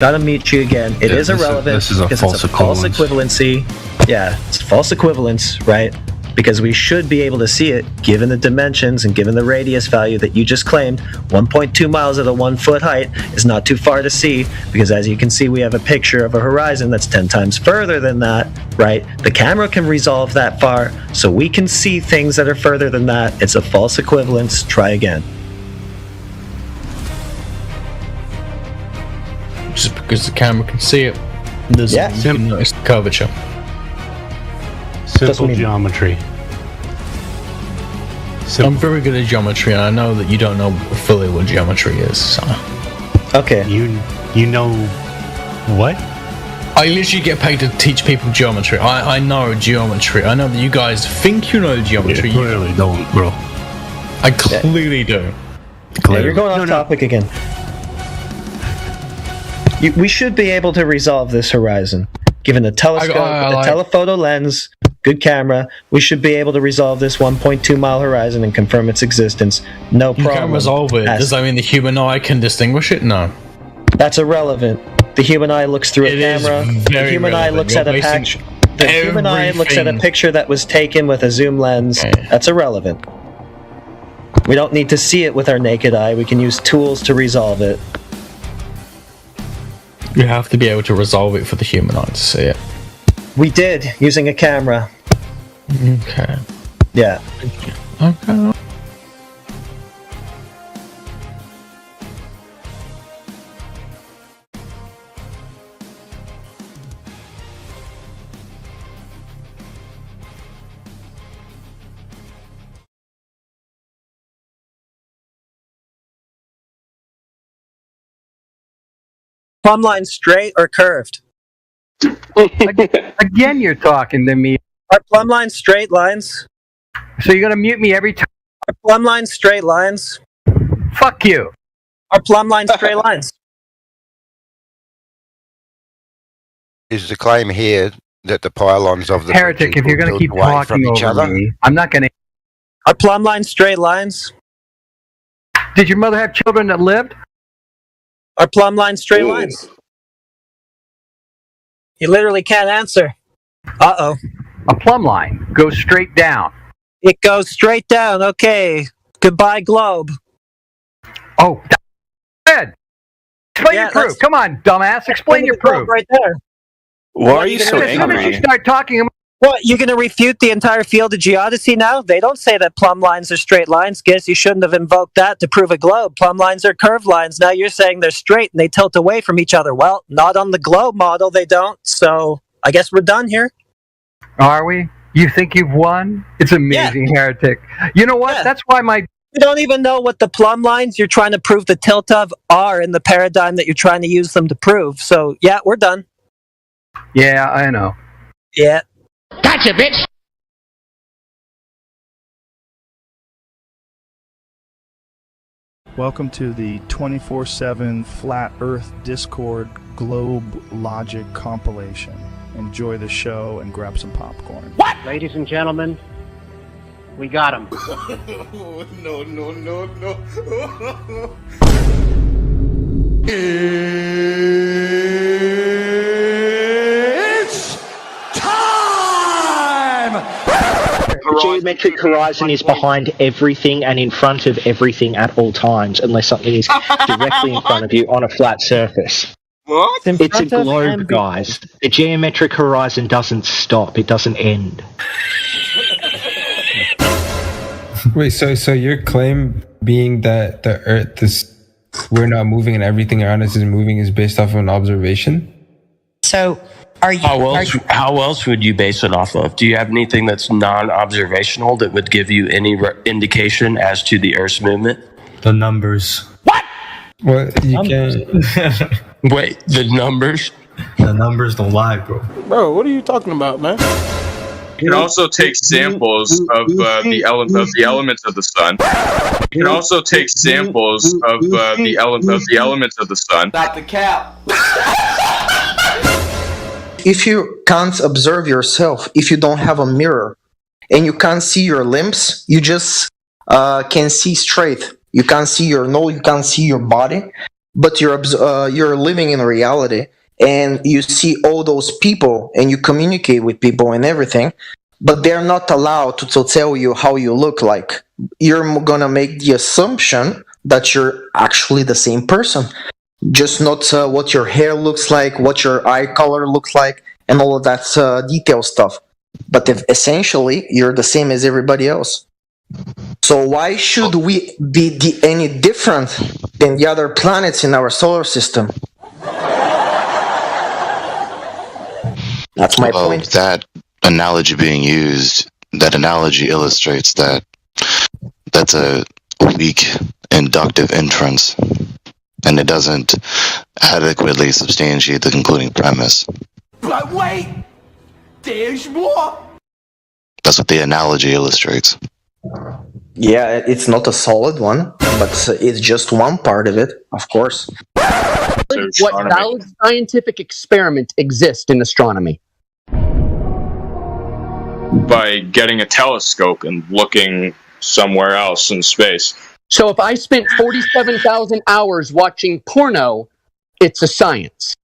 Gotta mute you again. It is irrelevant. This is a false equivalency. Yeah, it's false equivalence, right? Because we should be able to see it, given the dimensions and given the radius value that you just claimed. 1.2 miles at a 1 foot height is not too far to see, because as you can see, we have a picture of a horizon that's 10 times further than that, right? The camera can resolve that far, so we can see things that are further than that. It's a false equivalence. Try again. Just because the camera can see it, doesn't mean you can notice the curvature. Simple geometry. I'm very good at geometry, and I know that you don't know fully what geometry is. So. Okay. You know what? I literally get paid to teach people geometry. I know geometry. I know that you guys think you know geometry. You clearly don't, bro. I clearly do. Yeah, you're going off topic again. We should be able to resolve this horizon. Given a telescope, a telephoto lens, good camera, we should be able to resolve this 1.2 mile horizon and confirm its existence. No problem. You can resolve it. Does that mean the human eye can distinguish it? No. That's irrelevant. The human eye looks through a camera. The human eye looks at a picture. The human eye looks at a picture that was taken with a zoom lens. Okay. That's irrelevant. We don't need to see it with our naked eye. We can use tools to resolve it. You have to be able to resolve it for the human eye to see it. We did, using a camera. Okay. Yeah. Okay. Plumb line straight or curved? Again, you're talking to me. Are plumb lines straight lines? So you're gonna mute me every time? Are plumb lines straight lines? Fuck you. Are plumb lines straight lines? Is the claim here that the pylons of the heretic? If you're gonna keep talking over me, I'm not gonna. Are plumb lines straight lines? Did your mother have children that lived? Are plumb lines straight lines? You literally can't answer. Uh-oh. A plumb line goes straight down. It goes straight down. Okay. Goodbye, globe. Oh, good. Explain your proof. Come on, dumbass. Explain your proof. Right there. Why are you so angry? As soon as you start talking... What, you going to refute the entire field of geodesy now? They don't say that plumb lines are straight lines. Guess you shouldn't have invoked that to prove a globe. Plumb lines are curved lines. Now you're saying they're straight and they tilt away from each other. Well, not on the globe model, they don't. So I guess we're done here. Are we? You think you've won? It's amazing, heretic. You know what? That's why my... You don't even know what the plumb lines you're trying to prove the tilt of are in the paradigm that you're trying to use them to prove. So, yeah, we're done. Yeah, I know. Yeah. Gotcha, bitch! Welcome to the 24/7 Flat Earth Discord Globe Logic compilation. Enjoy the show and grab some popcorn. What? Ladies and gentlemen, we got him. No. It's time! The geometric horizon is behind everything and in front of everything at all times, unless something is directly in front of you on a flat surface. What? It's a globe, guys. The geometric horizon doesn't stop. It doesn't end. Wait, so your claim being that the Earth is, we're not moving and everything around us is moving is based off of an observation? So, are you... How else would you base it off of? Do you have anything that's non-observational that would give you any indication as to the Earth's movement? The numbers. What? Well, you can't... Wait, the numbers? The numbers don't lie, bro. Bro, what are you talking about, man? You can also take samples of the elements of the sun. You can also take samples of the elements of the sun. Not the cap. If you can't observe yourself, if you don't have a mirror, and you can't see your limbs, you just can see straight. You can't see your nose, you can't see your body. but you're living in reality, and you see all those people, and you communicate with people and everything, but they're not allowed to tell you how you look like. You're gonna make the assumption that you're actually the same person, just not what your hair looks like, what your eye color looks like, and all of that detail stuff. But if essentially you're the same as everybody else. So why should we be any different than the other planets in our solar system? That's my point. That analogy being used, that analogy illustrates that that's a weak inductive inference, and it doesn't adequately substantiate the concluding premise. But wait, there's more. That's what the analogy illustrates. Yeah, it's not a solid one, but it's just one part of it, of course. What valid scientific experiment exists in astronomy? By getting a telescope and looking somewhere else in space. So if I spent 47,000 hours watching porno, it's a science.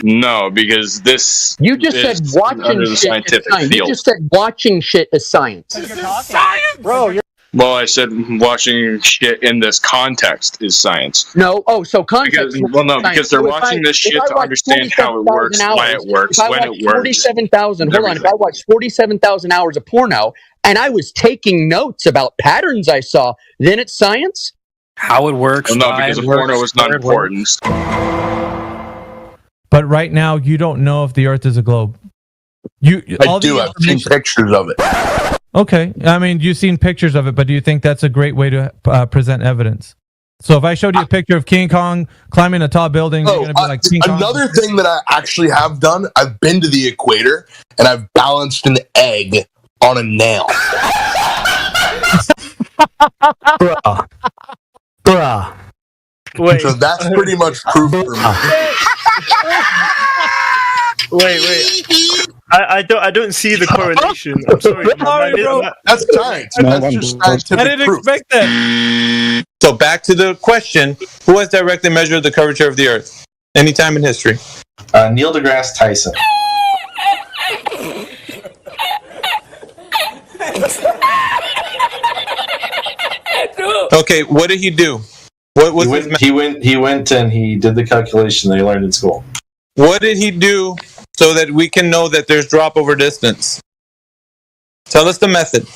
No, because this You just is said watching under the shit is scientific science. field. You just said watching shit is science. Science, bro. Well, I said watching shit in this context is science. No, so context. Because they're watching this shit to understand how it works, why it works, when it works. 47,000. Hold on. If I watched 47,000 hours of porno and I was taking notes about patterns I saw, then it's science. How it works? Well, no, because the porno is not important. But right now, you don't know if the Earth is a globe. I do. I've seen pictures of it. Okay. I mean, you've seen pictures of it, but do you think that's a great way to present evidence? So if I showed you a picture of King Kong climbing a tall building, you're going to be like, King Kong. Another thing that I actually have done, I've been to the equator, and I've balanced an egg on a nail. Bruh. Wait. So that's pretty much proof for me. Wait. I don't see the correlation. I'm sorry. That's science. That's just scientific I didn't proof. expect that. So back to the question: who has directly measured the curvature of the Earth? Any time in history? Neil deGrasse Tyson. Okay, what did he do? What was he went and he did the calculation that he learned in school. What did he do so that we can know that there's drop over distance? Tell us the method.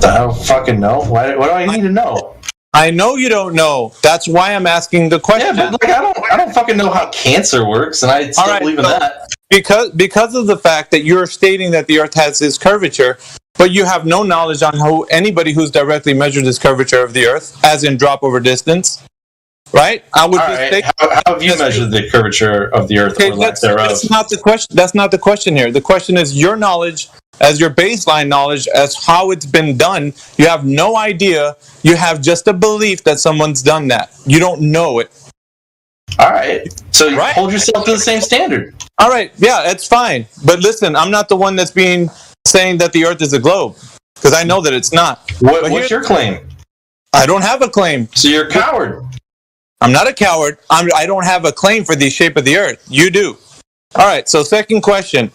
I don't fucking know. Why do I need to know? I know you don't know. That's why I'm asking the question. Yeah, but I don't fucking know how cancer works, and I still believe in that. Because of the fact that you're stating that the Earth has this curvature, but you have no knowledge on anybody who's directly measured this curvature of the Earth, as in drop over distance, right? I would say, how have you measured the curvature of the Earth or lack thereof? That's not the question. That's not the question here. The question is your knowledge, as your baseline knowledge, as how it's been done. You have no idea. You have just a belief that someone's done that. You don't know it. All right. So you hold yourself to the same standard. All right. Yeah, that's fine. But listen, I'm not the one that's saying that the Earth is a globe, because I know that it's not. What's your claim? I don't have a claim. So you're a coward. I'm not a coward. I don't have a claim for the shape of the Earth. You do. All right. So second question.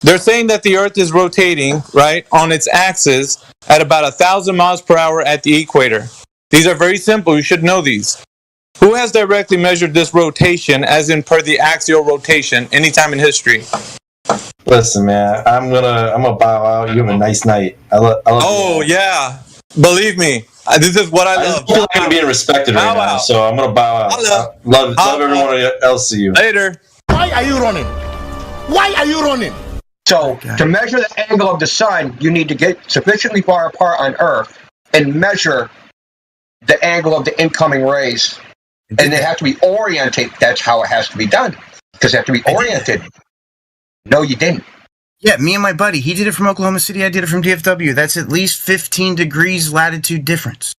They're saying that the Earth is rotating, right, on its axis at about 1,000 miles per hour at the equator. These are very simple. You should know these. Who has directly measured this rotation, as in per the axial rotation, anytime in history? Listen, man, I'm gonna bow out. You have a nice night. I love you. Yeah, believe me, this is what I love. I feel like I'm being respected right now, so I'm gonna bow out. Love everyone else. See you later. Why are you running? Why are you running? So, to measure the angle of the sun, you need to get sufficiently far apart on Earth and measure the angle of the incoming rays. And they have to be oriented. That's how it has to be done. Because they have to be oriented. No, you didn't. Yeah, me and my buddy. He did it from Oklahoma City. I did it from DFW. That's at least 15 degrees latitude difference.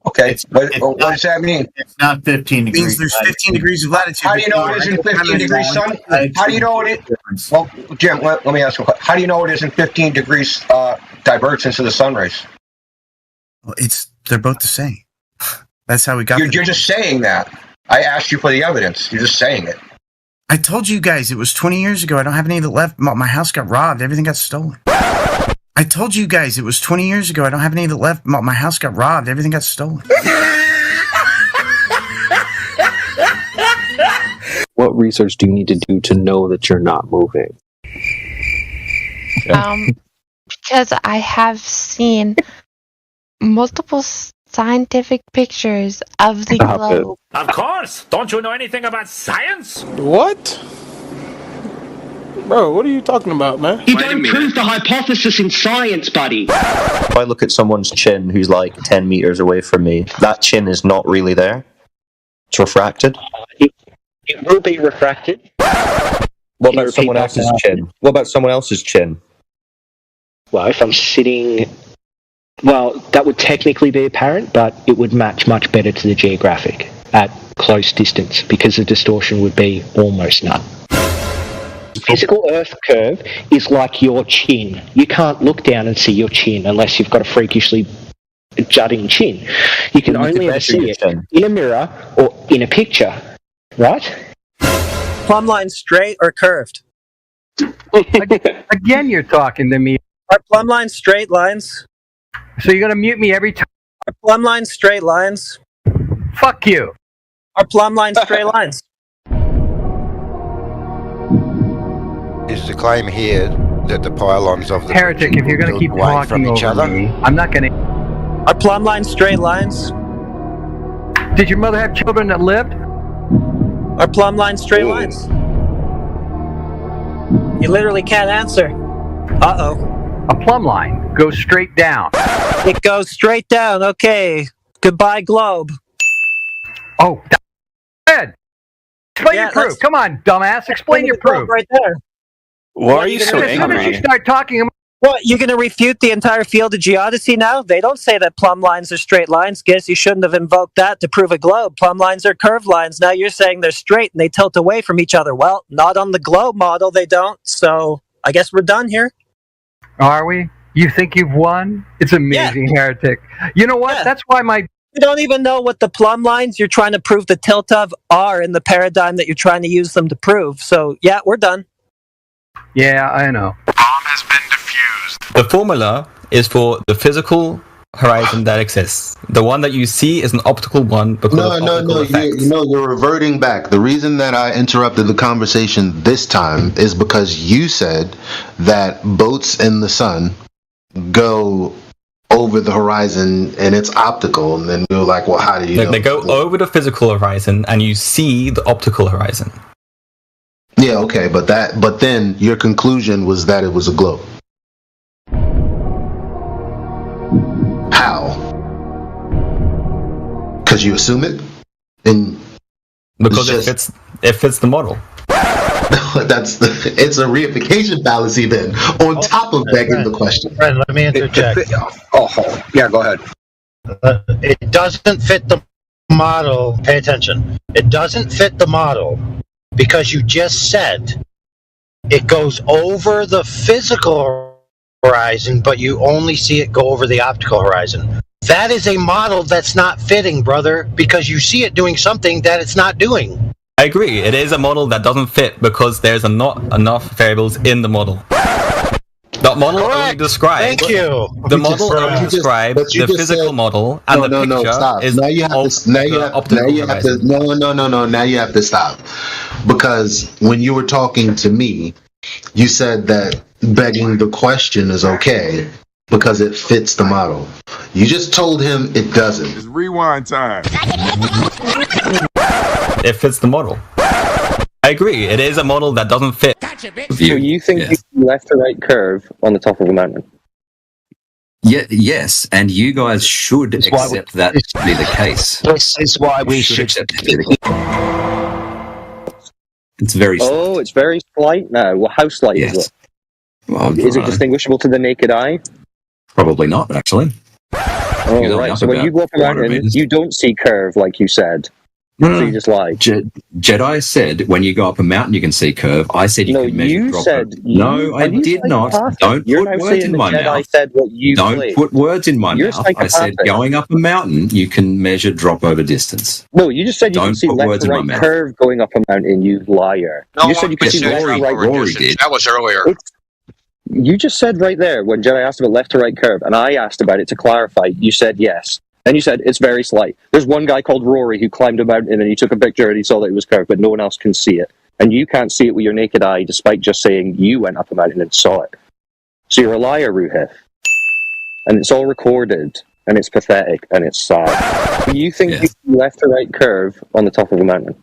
Okay, what does that mean? It's not 15 degrees. It means there's 15 degrees of latitude. How do you know it isn't 15 degrees, sun? How do you know it is? Well, Jim, let me ask you a question. How do you know it isn't 15 degrees divergence of the sun rays? Well, it's They're both the same. That's how we got. You're just saying that. I asked you for the evidence. You're just saying it. I told you guys it was 20 years ago. I don't have any of it left. My house got robbed. Everything got stolen. I told you guys it was 20 years ago. I don't have any of it left. My house got robbed. Everything got stolen. What research do you need to do to know that you're not moving? Because I have seen multiple scientific pictures of the globe. Of course! Don't you know anything about science? What? Bro, what are you talking about, man? You don't prove the hypothesis in science, buddy. If I look at someone's chin who's like 10 meters away from me, that chin is not really there. It's refracted. It will be refracted. What about someone else's chin? What about someone else's chin? Well, if I'm sitting... Well, that would technically be apparent, but it would match much better to the geographic at close distance because the distortion would be almost none. Physical Earth curve is like your chin. You can't look down and see your chin unless you've got a freakishly jutting chin. You can only ever see it in a mirror or in a picture, right? Plumb line straight or curved? Again, you're talking to me. Are plumb lines straight lines? So you're going to mute me every time? Are plumb lines straight lines? Fuck you. Are plumb lines straight lines? Is the claim here that the pylons of the Heretic, if you're going to keep talking from each over other? me, I'm not going to... Are plumb lines straight lines? Did your mother have children that lived? Are plumb lines straight lines? You literally can't answer. Uh-oh. A plumb line goes straight down. It goes straight down. Okay. Goodbye, globe. Oh, good. Explain your proof. Come on, dumbass. Explain your proof. Right there. Why are you so angry? As soon as you start talking... What, you're going to refute the entire field of geodesy now? They don't say that plumb lines are straight lines. Guess you shouldn't have invoked that to prove a globe. Plumb lines are curved lines. Now you're saying they're straight and they tilt away from each other. Well, not on the globe model, they don't. So I guess we're done here. Are we? You think you've won? It's amazing, Heretic. You know what? That's why You don't even know what the plumb lines you're trying to prove the tilt of are in the paradigm that you're trying to use them to prove. So, yeah, we're done. Yeah, I know. The formula is for the physical horizon that exists. The one that you see is an optical one because of optical effects. You're reverting back. The reason that I interrupted the conversation this time is because you said that boats in the sun go over the horizon and it's optical, and then you're like, well, how do you know? They go over the physical horizon and you see the optical horizon. Yeah, okay, but then your conclusion was that it was a globe. How? Because you assume it, and because it fits the model. It's a reification fallacy then, on top of begging the question. Friend, let me interject. Yeah, go ahead. It doesn't fit the model. Pay attention. It doesn't fit the model because you just said it goes over the physical horizon, but you only see it go over the optical horizon. That is a model that's not fitting, brother, because you see it doing something that it's not doing. I agree. It is a model that doesn't fit because there's not enough variables in the model. The model only describes. Thank you. The model only describes the physical model, and the picture stop. is now you have to stop, because when you were talking to me, you said that begging the question is okay because it fits the model. You just told him it doesn't. It's rewind time. It fits the model. I agree. It is a model that doesn't fit. So you think you see left to right curve on the top of a mountain? Yes, and you guys should accept that to be the case. This is why we should accept it to be the case. It's very slight. Oh, it's very slight now. Well, how slight is it? Well, is it distinguishable to the naked eye? Probably not, actually. Oh, right. So when you go up a mountain, you don't see curve like you said. So you just lied. Jedi said when you go up a mountain you can see curve. I said you can measure you drop. said No, I did not. Don't put words in my mouth. Said what you Don't played. put words in my You're mouth. I said psychopathic. going up a mountain you can measure drop over distance. No, you just said you Don't can see put left words to in my right mouth. curve going up a mountain, you liar. No you said you could see left to right. Rory did. That was earlier. You just said right there when Jedi asked about left to right curve, and I asked about it to clarify. You said yes. Then you said it's very slight. There's one guy called Rory who climbed a mountain and he took a picture and he saw that it was curved, but no one else can see it. And you can't see it with your naked eye, despite just saying you went up a mountain and saw it. So you're a liar, Ruhith. And it's all recorded, and it's pathetic, and it's sad. Do you think you see left to right curve on the top of a mountain?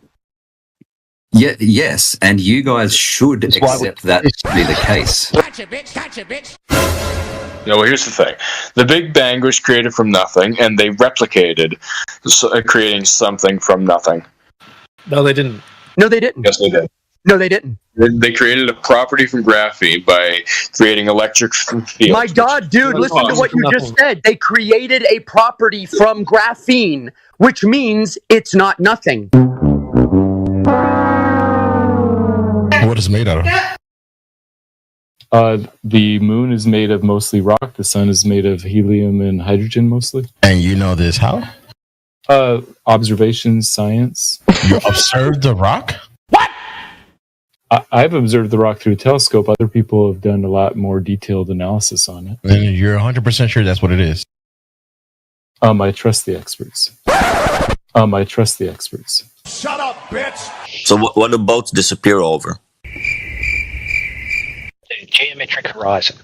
Yeah, yes, and you guys should accept that to be the case. Gotcha, bitch. Gotcha, bitch. No, well, here's the thing. The Big Bang was created from nothing, and they replicated creating something from nothing. No, they didn't. No, they didn't. Yes, they did. No, they didn't. They created a property from graphene by creating electric fields. My God, dude, listen to what you just said. They created a property from graphene, which means it's not nothing. What is it made out of? The moon is made of mostly rock. The sun is made of helium and hydrogen mostly. And you know this how? Observations, science. You observed the rock? What? I've observed the rock through a telescope. Other people have done a lot more detailed analysis on it. And you're 100% sure that's what it is? I trust the experts. I trust the experts. Shut up, bitch! So what do boats disappear over? The geometric horizon.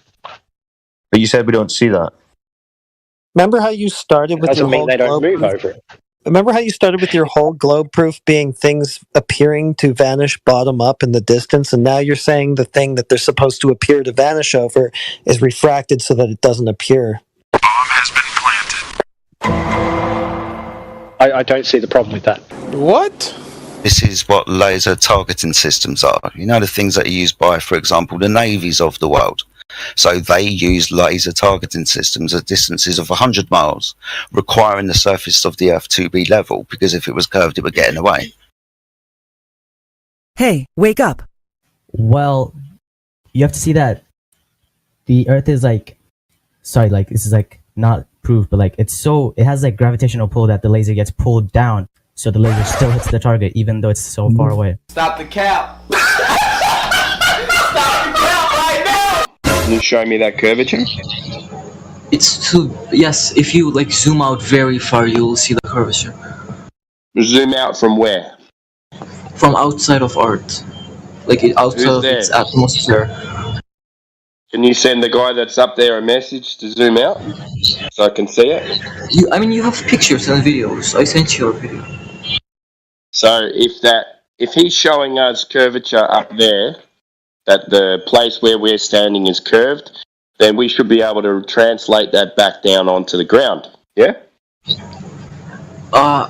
But you said we don't see that. Remember how you started with your whole globe proof? Remember how you started with your whole globe proof being things appearing to vanish bottom up in the distance, and now you're saying the thing that they're supposed to appear to vanish over is refracted so that it doesn't appear. Bomb has been planted. I don't see the problem with that. What? This is what laser targeting systems are. You know, the things that are used by, for example, the navies of the world. So they use laser targeting systems at distances of 100 miles, requiring the surface of the Earth to be level, because if it was curved, it would get in the way. Hey, wake up. Well, you have to see that the Earth is this is not proof, but it has gravitational pull that the laser gets pulled down, so the laser still hits the target even though it's so far away. Stop the cap! Can you show me that curvature? Yes, if you zoom out very far, you will see the curvature. Zoom out from where? From outside of Earth. Outside of its atmosphere. Can you send the guy that's up there a message to zoom out? So I can see it? You have pictures and videos. I sent you a video. So if he's showing us curvature up there, that the place where we're standing is curved, then we should be able to translate that back down onto the ground. Yeah? Not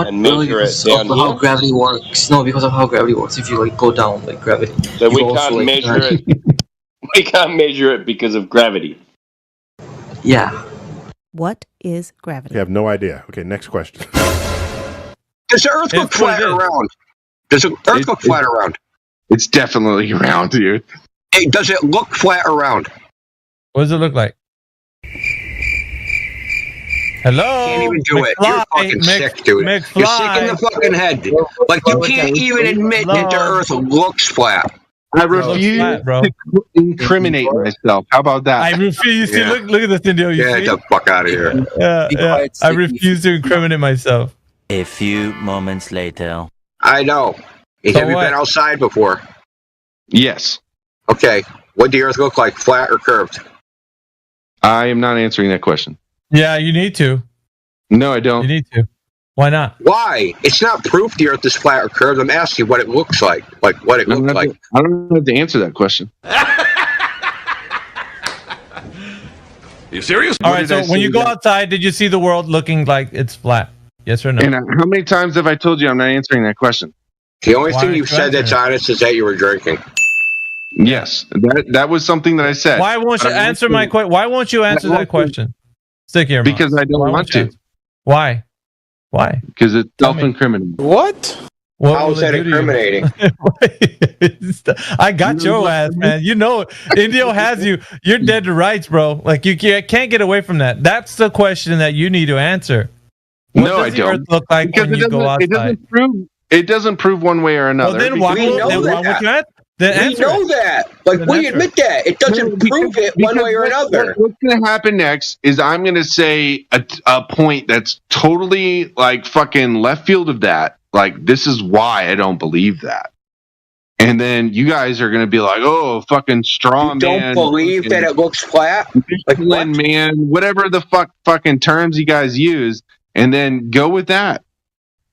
and really measure it because down of how here? gravity works. No, because of how gravity works. If you go down gravity. So we you also, can't measure it. We can't measure it because of gravity. Yeah. What is gravity? I have no idea. Okay, next question. Does the Earth look flat or round? Does the Earth look flat or round? It's definitely round, dude. Hey, does it look flat or round? What does it look like? Hello? Can't even do it. You're fucking sick, dude. You're sick in the fucking head. You can't even admit that the Earth looks flat. I refuse to incriminate myself. How about that? I refuse to. Look at this video. Get the fuck out of here. Yeah. I refuse to incriminate myself. A few moments later. I know. Have you been outside before? Yes. Okay. What does the Earth look like, flat or curved? I am not answering that question. Yeah, you need to. No, I don't. You need to. Why not? Why? It's not proof the Earth is flat or curved. I'm asking you what it looks like. What it looks like. I don't have to answer that question. You serious? All right, so when you go outside, did you see the world looking like it's flat? Yes or no? And how many times have I told you I'm not answering that question? The only thing you've said that's honest is that you were drinking. Yes, that was something that I said. Why won't you answer my question? Why won't you answer that question? Stick here, because I don't want to. Why? Why? Because it's self-incriminating. What? How is that incriminating? I got your ass, man. You know, Indio has you. You're dead to rights, bro. Like you can't get away from that. That's the question that you need to answer. What does the Earth look like when you go outside? It doesn't prove one way or another. Well, then why would you answer? We know that. Like, we admit that. It doesn't prove it one way or another. What's going to happen next is I'm going to say a point that's totally, like, fucking left field of that. Like, this is why I don't believe that. And then you guys are going to be like, oh, fucking straw man. Don't believe that it looks flat? Like, man, whatever the fucking terms you guys use, and then go with that.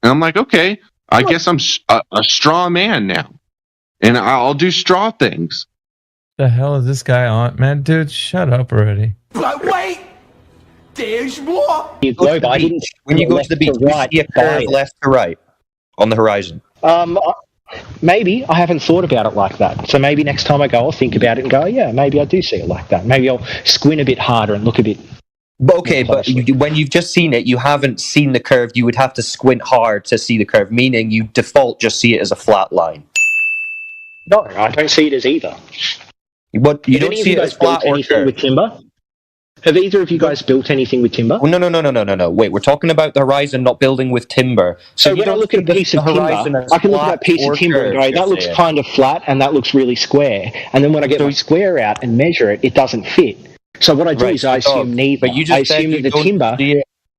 And I'm like, okay, I guess I'm a straw man now. And I'll do straw things. The hell is this guy on? Man, dude, shut up already. But wait! There's more! When you go to the beach, you see a curve left to right on the horizon. Maybe. I haven't thought about it like that. So maybe next time I go, I'll think about it and go, yeah, maybe I do see it like that. Maybe I'll squint a bit harder and look a bit. But okay, but when you've just seen it, you haven't seen the curve. You would have to squint hard to see the curve, meaning you default just see it as a flat line. No, I don't see it as either. What, you don't see it as flat or curved? With timber? Have either of you guys built anything with timber? Oh, no. Wait, we're talking about the horizon, not building with timber. So when I look at a piece of timber, I can look at that piece of timber and go, that looks kind of flat and that looks really square. And then when I get my square out and measure it, it doesn't fit. So what I do is I assume neither. But you just I assume that the timber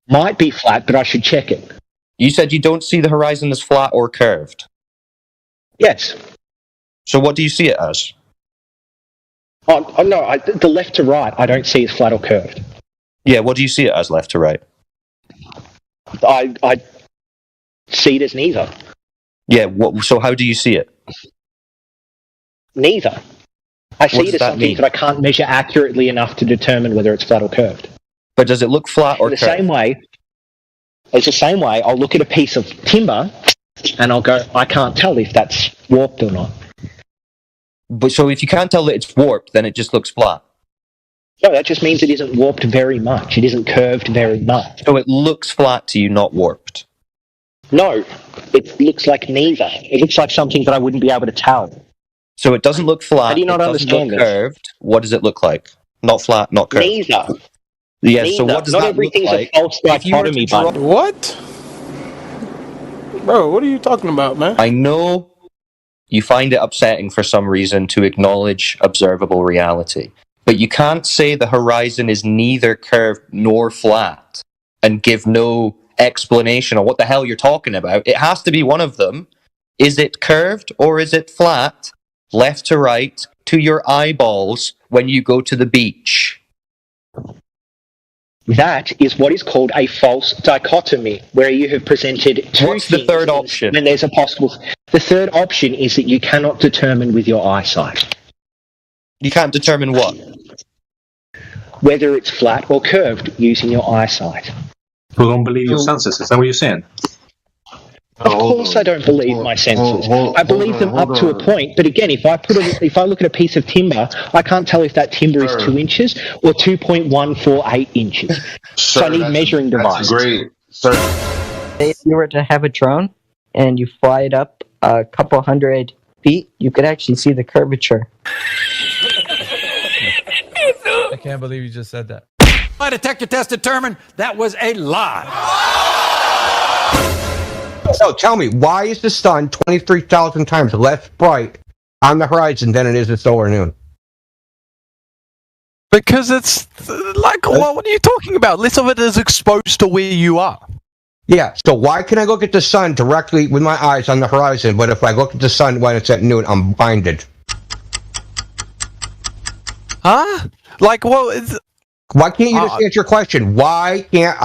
might be flat, but I should check it. You said you don't see the horizon as flat or curved? Yes. So what do you see it as? Oh no, the left to right, I don't see as flat or curved. Yeah, what do you see it as, left to right? I see it as neither. Yeah, so how do you see it? Neither. I see it as something that I can't measure accurately enough to determine whether it's flat or curved. But does it look flat or curved? It's the same way, I'll look at a piece of timber and I'll go, I can't tell if that's warped or not. But so if you can't tell that it's warped, then it just looks flat? No, that just means it isn't warped very much. It isn't curved very much. So it looks flat to you, not warped? No, it looks like neither. It looks like something that I wouldn't be able to tell. So it doesn't look flat, How do you not understand look curved. What does it look like? Not flat, not curved? Neither. Yeah, so what does not that everything's look like? A false dichotomy, bud. What? Bro, what are you talking about, man? I know you find it upsetting for some reason to acknowledge observable reality, but you can't say the horizon is neither curved nor flat and give no explanation on what the hell you're talking about. It has to be one of them. Is it curved or is it flat, left to right, to your eyeballs when you go to the beach? That is what is called a false dichotomy, where you have presented two What's the third option? When there's a possible. The third option is that you cannot determine with your eyesight. You can't determine what? Whether it's flat or curved using your eyesight. You don't believe your senses, is that what you're saying? Of course I don't believe my senses. I believe them up to a point, but again, if I look at a piece of timber, I can't tell if that timber is 2 inches or 2.148 inches. So I need measuring devices. Great. Sir. If you were to have a drone and you fly it up a couple hundred feet, you could actually see the curvature. I can't believe you just said that. My detector test determined that was a lie. So tell me, why is the sun 23,000 times less bright on the horizon than it is at solar noon? Because it's like, what are you talking about? Less of it is exposed to where you are. Yeah, so why can I look at the sun directly with my eyes on the horizon, but if I look at the sun when it's at noon, I'm blinded? Huh? Like, well, why can't you just answer your question? Why can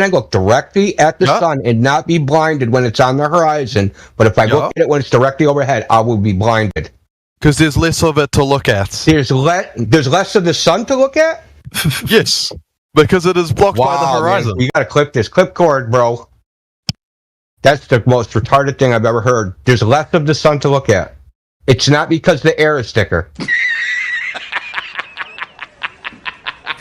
I look directly at the sun and not be blinded when it's on the horizon, but if I look at it when it's directly overhead, I will be blinded? Because there's less of it to look at. There's less of the sun to look at? Yes, because it is blocked by the horizon. Man, you gotta clip this. Clip cord, bro. That's the most retarded thing I've ever heard. There's less of the sun to look at. It's not because the air is thicker.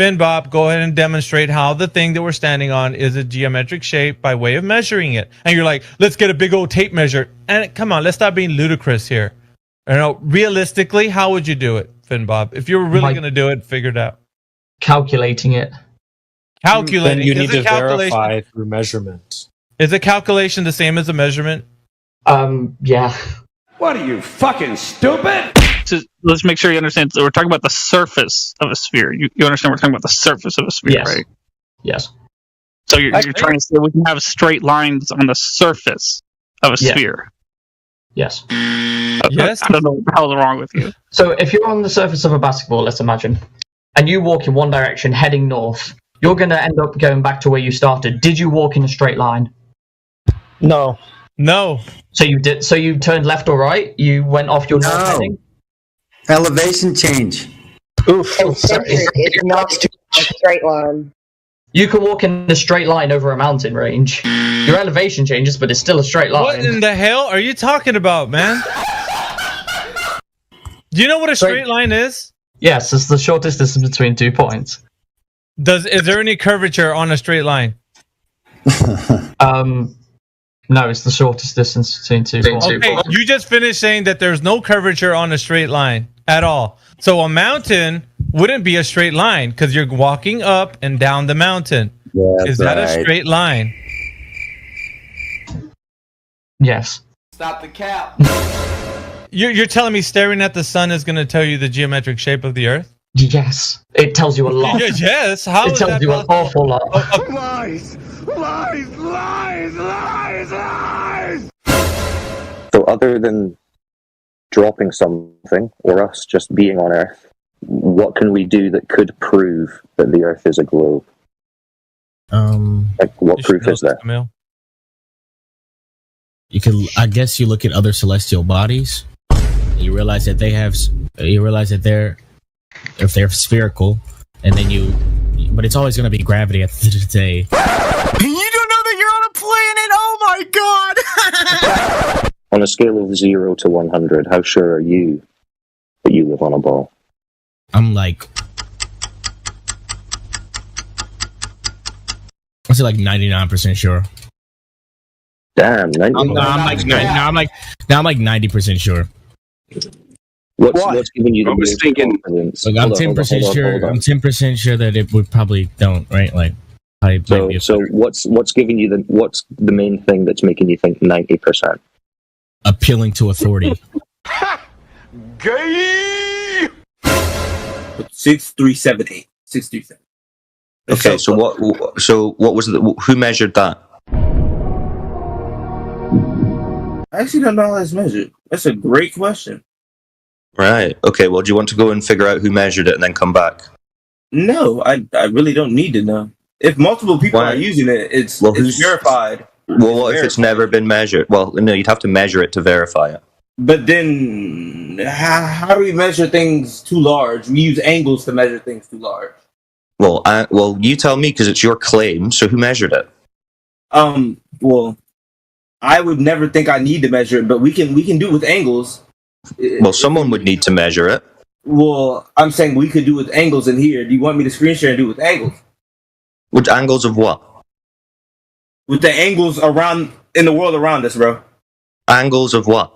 Finn Bob, go ahead and demonstrate how the thing that we're standing on is a geometric shape by way of measuring it. And you're like, let's get a big old tape measure. And come on, let's stop being ludicrous here. You know, realistically, how would you do it, Finn Bob? If you were really going to do it, figure it out. Calculating it. Calculating. Then you need to verify through measurement. Is a calculation the same as a measurement? Yeah. What are you, fucking stupid? Let's make sure you understand. So we're talking about the surface of a sphere. You understand we're talking about the surface of a sphere, Yes. right? Yes. So you're trying to say we can have straight lines on the surface of a sphere. Yes. Yes. I don't know what the hell's wrong with you. So if you're on the surface of a basketball, let's imagine, and you walk in one direction heading north, you're going to end up going back to where you started. Did you walk in a straight line? No. No. So you did. So you turned left or right? You went off your north heading? Elevation change. Oof. It's not a straight line. You can walk in a straight line over a mountain range. Your elevation changes, but it's still a straight line. What in the hell are you talking about, man? Do you know what a straight line is? Yes, it's the shortest distance between 2 points. Is there any curvature on a straight line? No, it's the shortest distance between 2 points. Okay, you just finished saying that there's no curvature on a straight line at all. So a mountain wouldn't be a straight line because you're walking up and down the mountain. Yeah, is that a straight line? Yes. Stop the cap. You're telling me staring at the sun is going to tell you the geometric shape of the Earth? Yes. It tells you a lot. Yes. How it is tells that you an awful lot. Lies! Lies! Lies! Lies! Lies! So other than dropping something, or us just being on Earth, what can we do that could prove that the Earth is a globe? Like, what proof is there? You can, I guess, you look at other celestial bodies, and you realize that if they're spherical, and then but it's always going to be gravity at the end of the day. You don't know that you're on a planet. Oh my god! On a scale of 0 to 100, how sure are you that you live on a ball? I'm like, I'll say like 99% sure. Damn, 99%. I'm like 90% sure. What's giving you the most confidence? Like, I'm 10% sure. I'm 10% sure that it would probably don't, right? Like, so what's giving you what's the main thing that's making you think 90%? Appealing to authority. Gay. 6378. 637. Okay, so what was who measured that? I actually don't know how that's measured. That's a great question. Right. Okay, well, do you want to go and figure out who measured it and then come back? No, I really don't need to know. If multiple people are using it, it's verified. Well, what if it's never been measured? Well, no, you'd have to measure it to verify it. But then, how do we measure things too large? We use angles to measure things too large. Well, you tell me because it's your claim. So who measured it? Well, I would never think I need to measure it, but we can do it with angles. Well, someone would need to measure it. Well, I'm saying we could do it with angles in here. Do you want me to screen share and do it with angles? With angles of what? With the angles around in the world around us, bro. Angles of what?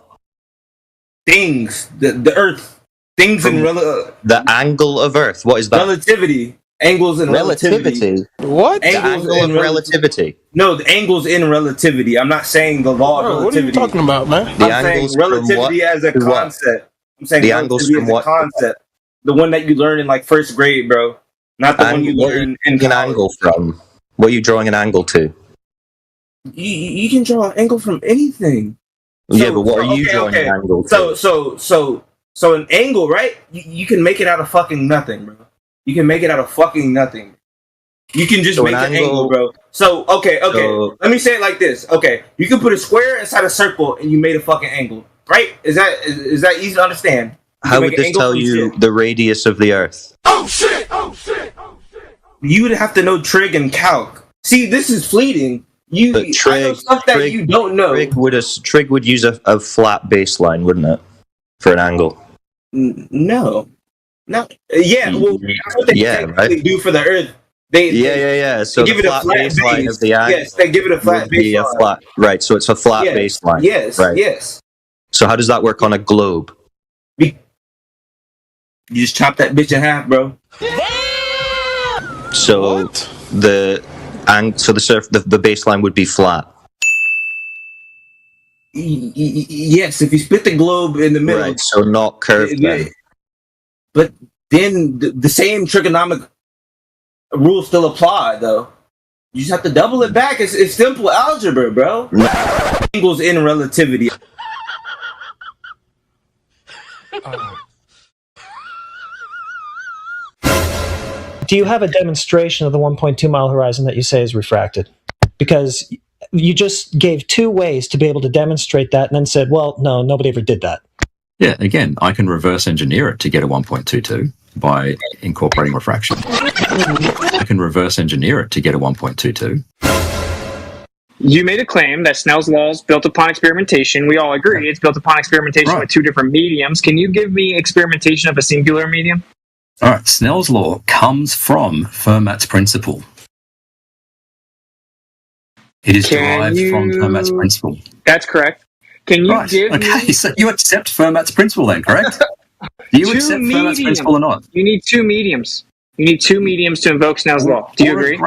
Things, the Earth, things in the angle of Earth. What is that? Relativity. Angles in relativity. What? Angles the angle in relativity. No, the angles in relativity. I'm not saying the law of relativity. What are you talking about, man? I'm saying relativity as a concept. I'm saying the angles from what? Concept. The one that you learn in like first grade, bro. Not the one you learn in an angle from. What are you drawing an angle to? You can draw an angle from anything. Yeah, but what are you drawing an angle to? So an angle, right? You can make it out of fucking nothing, bro. You can make it out of fucking nothing. You can just make an angle, bro. So, okay. Let me say it like this. Okay, you can put a square inside a circle and you made a fucking angle, right? Is that easy to understand? How would this tell you the radius of the Earth? Oh shit! Oh shit! Oh shit! You would have to know trig and calc. See, this is fleeting. I know stuff that you don't know. Trig would use a flat baseline, wouldn't it, for an angle? No. No, yeah, well, that's what they technically do for the Earth. So they give the it a flat flat baseline base. of the angle. Yes, they give it a flat baseline. Right, so it's a flat baseline. Yes, right. yes. So how does that work on a globe? You just chop that bitch in half, bro. So the baseline would be flat. Yes, if you split the globe in the middle. Right, so not curved then. But then the same trigonomic rules still apply, though. You just have to double it back. It's simple algebra, bro. Angles in relativity. Do you have a demonstration of the 1.2 mile horizon that you say is refracted? Because you just gave 2 ways to be able to demonstrate that and then said, well, no, nobody ever did that. Yeah, again, I can reverse engineer it to get a 1.22 by incorporating refraction. I can reverse engineer it to get a 1.22. You made a claim that Snell's law is built upon experimentation. We all agree it's built upon experimentation with 2 different mediums. Can you give me experimentation of a singular medium? All right, Snell's law comes from Fermat's principle. It is derived from Fermat's principle. That's correct. Can you give me... so you accept Fermat's principle then, correct? Do you accept Fermat's principle or not? You need 2 mediums. You need 2 mediums to invoke Snell's law. Do you agree?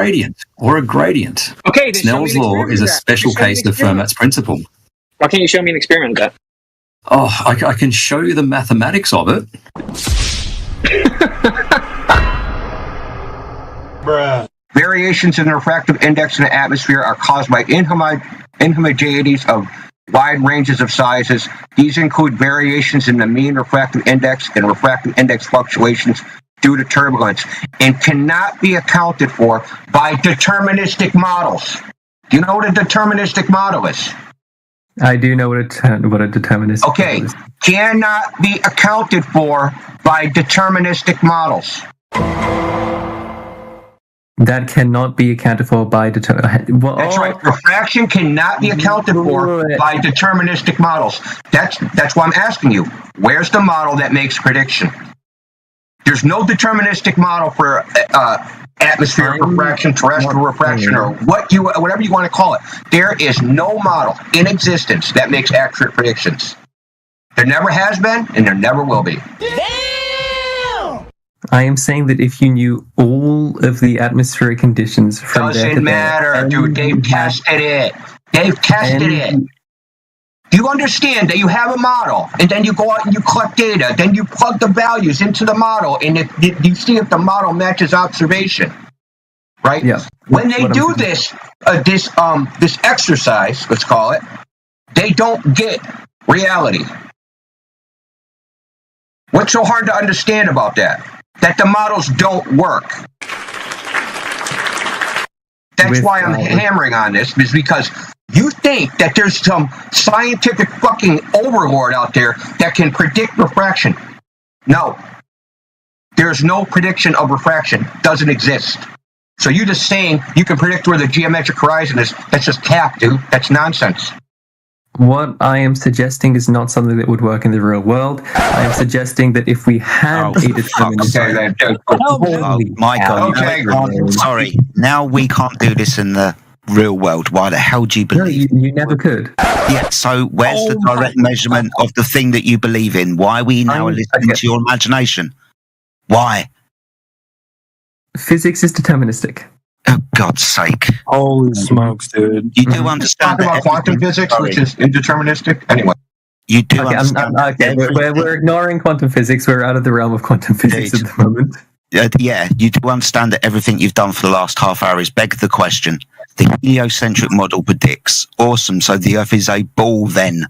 Or a gradient. Okay, then Snell's law is a special case of Fermat's principle. Why can't you show me an experiment of that? Oh, I can show you the mathematics of it. Variations in the refractive index in the atmosphere are caused by inhomogeneities of wide ranges of sizes. These include variations in the mean refractive index and refractive index fluctuations due to turbulence and cannot be accounted for by deterministic models. Do you know what a deterministic model is? I do know what a deterministic model is. Cannot be accounted for by deterministic models. That cannot be accounted for by deterministic. That's right. Refraction cannot be accounted for by deterministic models. That's why I'm asking you. Where's the model that makes prediction? There's no deterministic model for atmospheric refraction, terrestrial refraction, or whatever you want to call it. There is no model in existence that makes accurate predictions. There never has been, and there never will be. I am saying that if you knew all of the atmospheric conditions from doesn't matter, dude. They've tested it. They've tested it. Do you understand that you have a model, and then you go out and you collect data, then you plug the values into the model, and you see if the model matches observation, right? Yeah. When they do this exercise, let's call it, they don't get reality. What's so hard to understand about that? That the models don't work. That's why I'm hammering on this, is because you think that there's some scientific fucking overlord out there that can predict refraction. No. There's no prediction of refraction. Doesn't exist. So you just saying you can predict where the geometric horizon is, that's just cap, dude. That's nonsense. What I am suggesting is not something that would work in the real world. I am suggesting that if we had a deterministic... Michael, sorry. Now we can't do this in the real world. Why the hell do you believe? No, you never could. Yeah, so where's the direct measurement of the thing that you believe in? Why are we now listening to your imagination? Why? Physics is deterministic. Oh, God's sake. Holy smokes, dude. You do understand that about quantum physics, which is indeterministic? Anyway. You do understand we're ignoring quantum physics. We're out of the realm of quantum physics at the moment. Yeah, you do understand that everything you've done for the last half hour is beg the question. The heliocentric model predicts. Awesome, so the Earth is a ball then.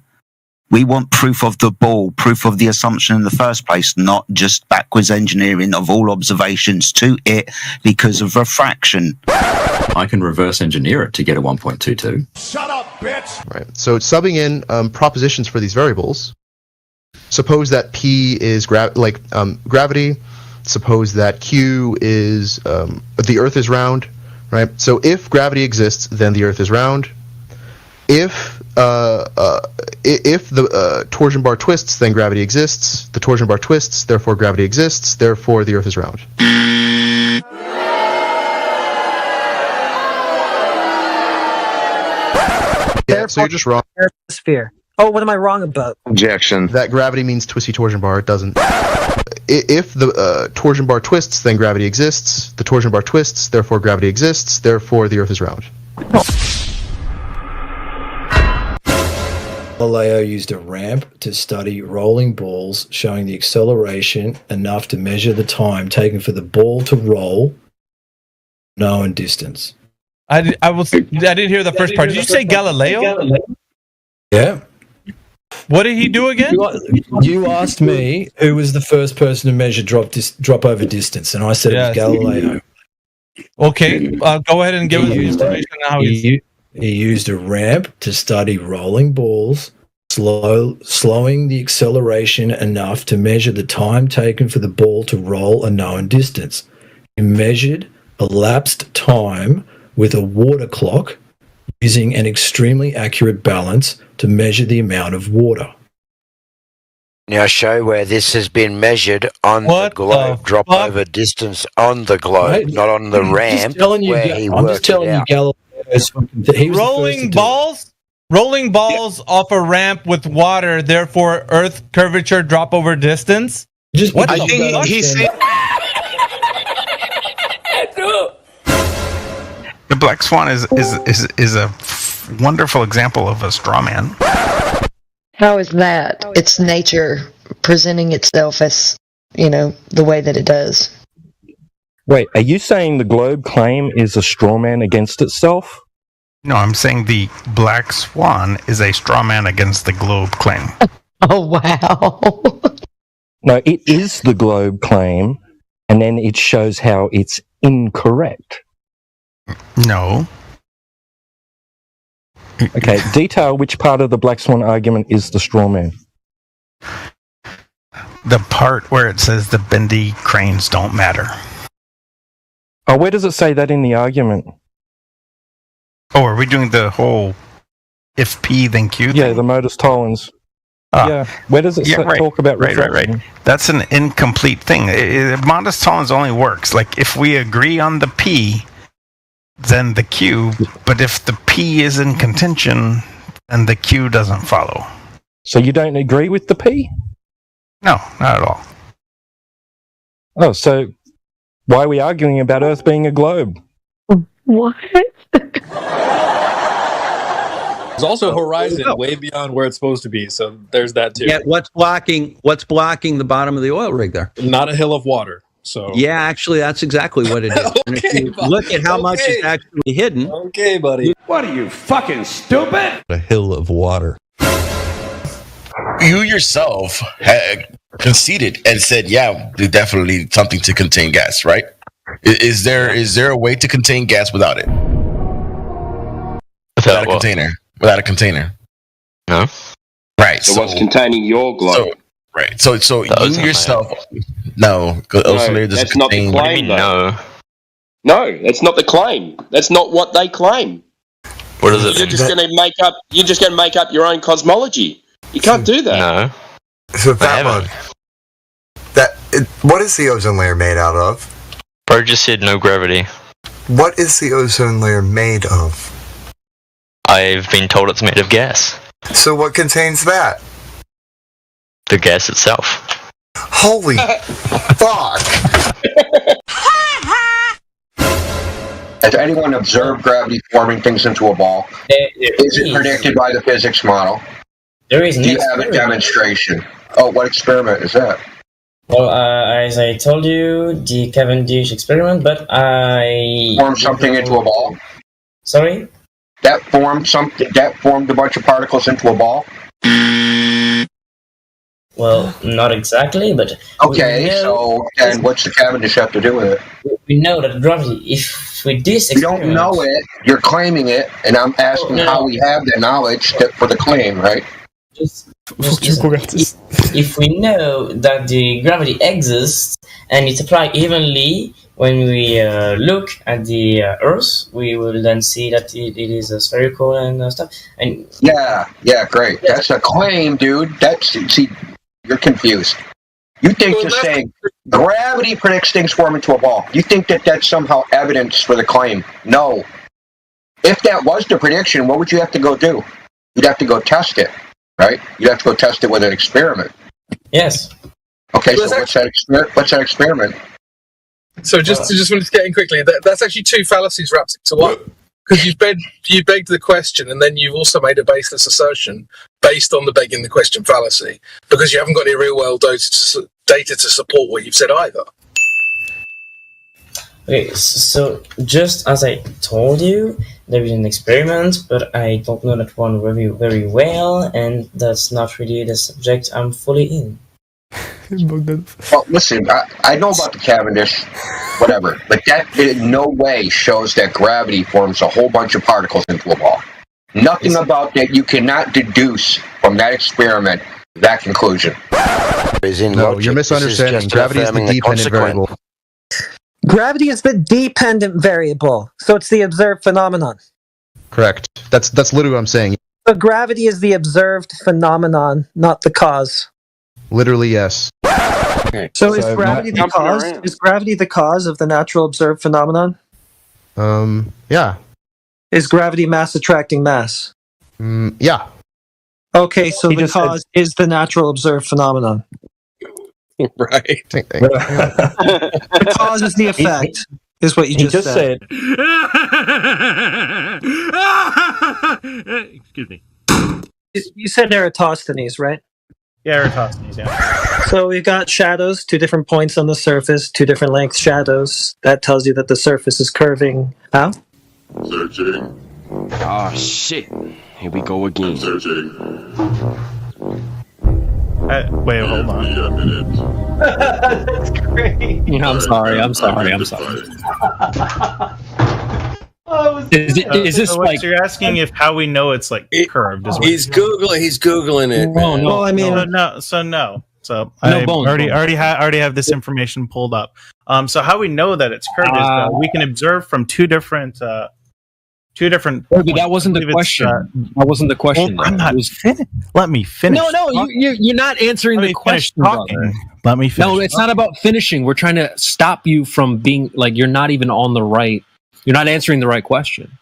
We want proof of the ball, proof of the assumption in the first place, not just backwards engineering of all observations to it because of refraction. I can reverse engineer it to get a 1.22. Shut up, bitch! Right, so subbing in propositions for these variables. Suppose that P is gravity. Suppose that Q is the Earth is round, right? So if gravity exists, then the Earth is round. if the torsion bar twists, then gravity exists. The torsion bar twists, therefore gravity exists. Therefore, the Earth is round. Yeah, so you're just wrong. Sphere. Oh, what am I wrong about? Objection. That gravity means twisty torsion bar. It doesn't. If the torsion bar twists, then gravity exists. The torsion bar twists, therefore gravity exists. Therefore, the Earth is round. Galileo used a ramp to study rolling balls, showing the acceleration enough to measure the time taken for the ball to roll, known distance. I didn't hear the first part. Did you say Galileo? Yeah. What did he do again? You asked me who was the first person to measure drop over distance, and I said it was Galileo. Okay, go ahead and give us the information on how he used a ramp to study rolling balls, slowing the acceleration enough to measure the time taken for the ball to roll a known distance. He measured elapsed time with a water clock, using an extremely accurate balance to measure the amount of water. Now show where this has been measured on the globe. Drop over distance on the globe, Right. not on the ramp where he I'm just worked telling it you, out. Galileo's rolling balls off a ramp with water, therefore Earth curvature drop over distance. Just what I think he said. The black swan is a wonderful example of a straw man. How is that? It's nature presenting itself as, the way that it does. Wait, are you saying the globe claim is a straw man against itself? No, I'm saying the black swan is a straw man against the globe claim. Oh, wow. No, it is the globe claim, and then it shows how it's incorrect. No. Okay, detail which part of the black swan argument is the straw man. The part where it says the bendy cranes don't matter. Oh, where does it say that in the argument? Oh, are we doing the whole if P then Q thing? Yeah, the modus tollens. Yeah, where does it talk about refraction? Right. That's an incomplete thing. Modus tollens only works like if we agree on the P, then the Q, but if the P is in contention, then the Q doesn't follow. So you don't agree with the P? No, not at all. Oh, so why are we arguing about Earth being a globe? What? There's also horizon way beyond where it's supposed to be, so there's that too. Yeah, what's blocking the bottom of the oil rig there? Not a hill of water. So yeah, actually, that's exactly what it is. And if you look at how much is actually hidden. Okay, buddy. What are you, fucking stupid? A hill of water. You yourself had conceded and said, yeah, there's definitely something to contain gas, right? Is there a way to contain gas without it? Without a container. Without a container. No. Right. So what's containing your globe? Right. So you yourself. No. That's not the claim. No, that's not the claim. That's not what they claim. What does it mean? You're just going to make up your own cosmology. You can't do that. No. So what is the ozone layer made out of? Bro just said no gravity. What is the ozone layer made of? I've been told it's made of gas. So what contains that? The gas itself. Holy fuck! Has anyone observed gravity forming things into a ball? Is it predicted by the physics model? There is. Do you have a demonstration? Oh, what experiment is that? Well, as I told you, the Cavendish experiment, but I formed something into a ball. Sorry. That formed a bunch of particles into a ball. Well, not exactly, but okay. So then, what's the Cavendish have to do with it? We know that gravity. If with this experiment, you don't know it. You're claiming it, and I'm asking how we have the knowledge for the claim, right? If we know that the gravity exists and it's applied evenly when we look at the Earth, we will then see that it is spherical and stuff. And yeah, great. That's a claim, dude. See, you're confused. You think just saying gravity predicts things form into a ball. You think that that's somehow evidence for the claim? No. If that was the prediction, what would you have to go do? You'd have to go test it, right? You'd have to go test it with an experiment. Yes. Okay, so what's that experiment? So just wanted to get in quickly. That's actually two fallacies wrapped into one. Because you begged the question, and then you've also made a baseless assertion based on the begging the question fallacy, because you haven't got any real world data to support what you've said either. Okay, so just as I told you, there is an experiment, but I don't know that one very, very well, and that's not really the subject I'm fully in. Well, listen, I know about the Cavendish, whatever, but that in no way shows that gravity forms a whole bunch of particles into a ball. Nothing about that. You cannot deduce from that experiment that conclusion. No, you're misunderstanding. Gravity is the dependent variable. Gravity is the dependent variable, so it's the observed phenomenon. Correct. That's literally what I'm saying. So gravity is the observed phenomenon, not the cause. Literally, yes. Okay. So is gravity the cause? Is gravity the cause of the natural observed phenomenon? Yeah. Is gravity mass attracting mass? Yeah. Okay, so the cause is the natural observed phenomenon. Right. The cause is the effect, is what you just said. Excuse me. You said Eratosthenes, right? Yeah, Eratosthenes, yeah. So we've got shadows, 2 different points on the surface, 2 different length shadows. That tells you that the surface is curving. How? Searching. Ah, shit. Here we go again. Searching. Wait, hold on. That's great. Yeah, I'm sorry. Is this so like you're asking if how we know it's like curved? He's googling it. Man. Well, I mean, no. So I already have this information pulled up. So how we know that it's curved is we can observe from two different. But that wasn't the question. That wasn't the question. Well, I'm not finished. Let me finish. No, you're not answering the question. Let me finish. No, it's not about finishing. We're trying to stop you from being like you're not even on the right. You're not answering the right question.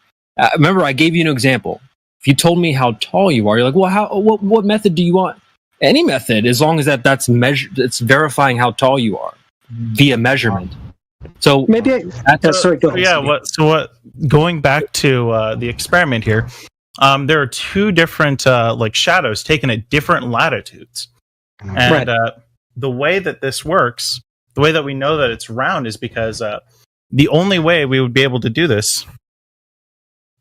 Remember, I gave you an example. If you told me how tall you are, you're like, well, what method do you want? Any method, as long as that's measured, it's verifying how tall you are via measurement. So maybe sorry. Go ahead. Going back to the experiment here, there are 2 different shadows taken at different latitudes, and the way that this works, the way that we know that it's round, is because the only way we would be able to do this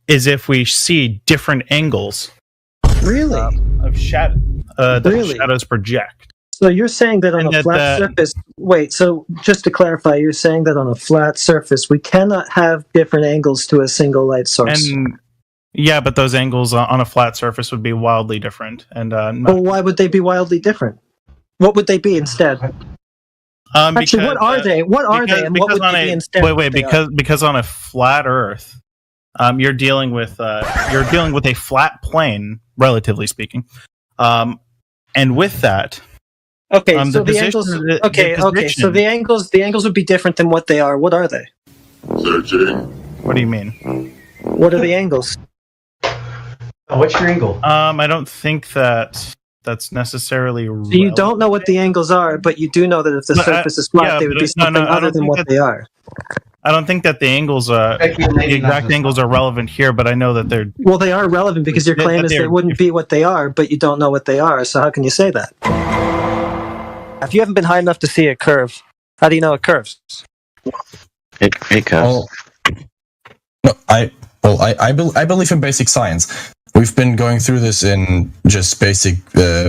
is if we see different angles. Really? Of shadow that the shadows project. So you're saying that on a flat surface... Wait, so just to clarify, you're saying that on a flat surface, we cannot have different angles to a single light source. And yeah, but those angles on a flat surface would be wildly different. And well, why would they be wildly different? What would they be instead? Actually, what are they? What are they? And what would they be instead? Wait, because on a flat Earth, you're dealing with a flat plane, relatively speaking, and with that. Okay, so the angles. So the angles would be different than what they are. What are they? Searching. What do you mean? What are the angles? What's your angle? I don't think that's necessarily. So you don't know what the angles are, but you do know that if the surface is flat, they would be something other than what they are. I don't think that the angles the exact angles are relevant here, but I know that they're. Well, they are relevant because your claim is they wouldn't be what they are, but you don't know what they are. So how can you say that? If you haven't been high enough to see a curve, how do you know it curves? It curves. No, I believe in basic science. We've been going through this in just basic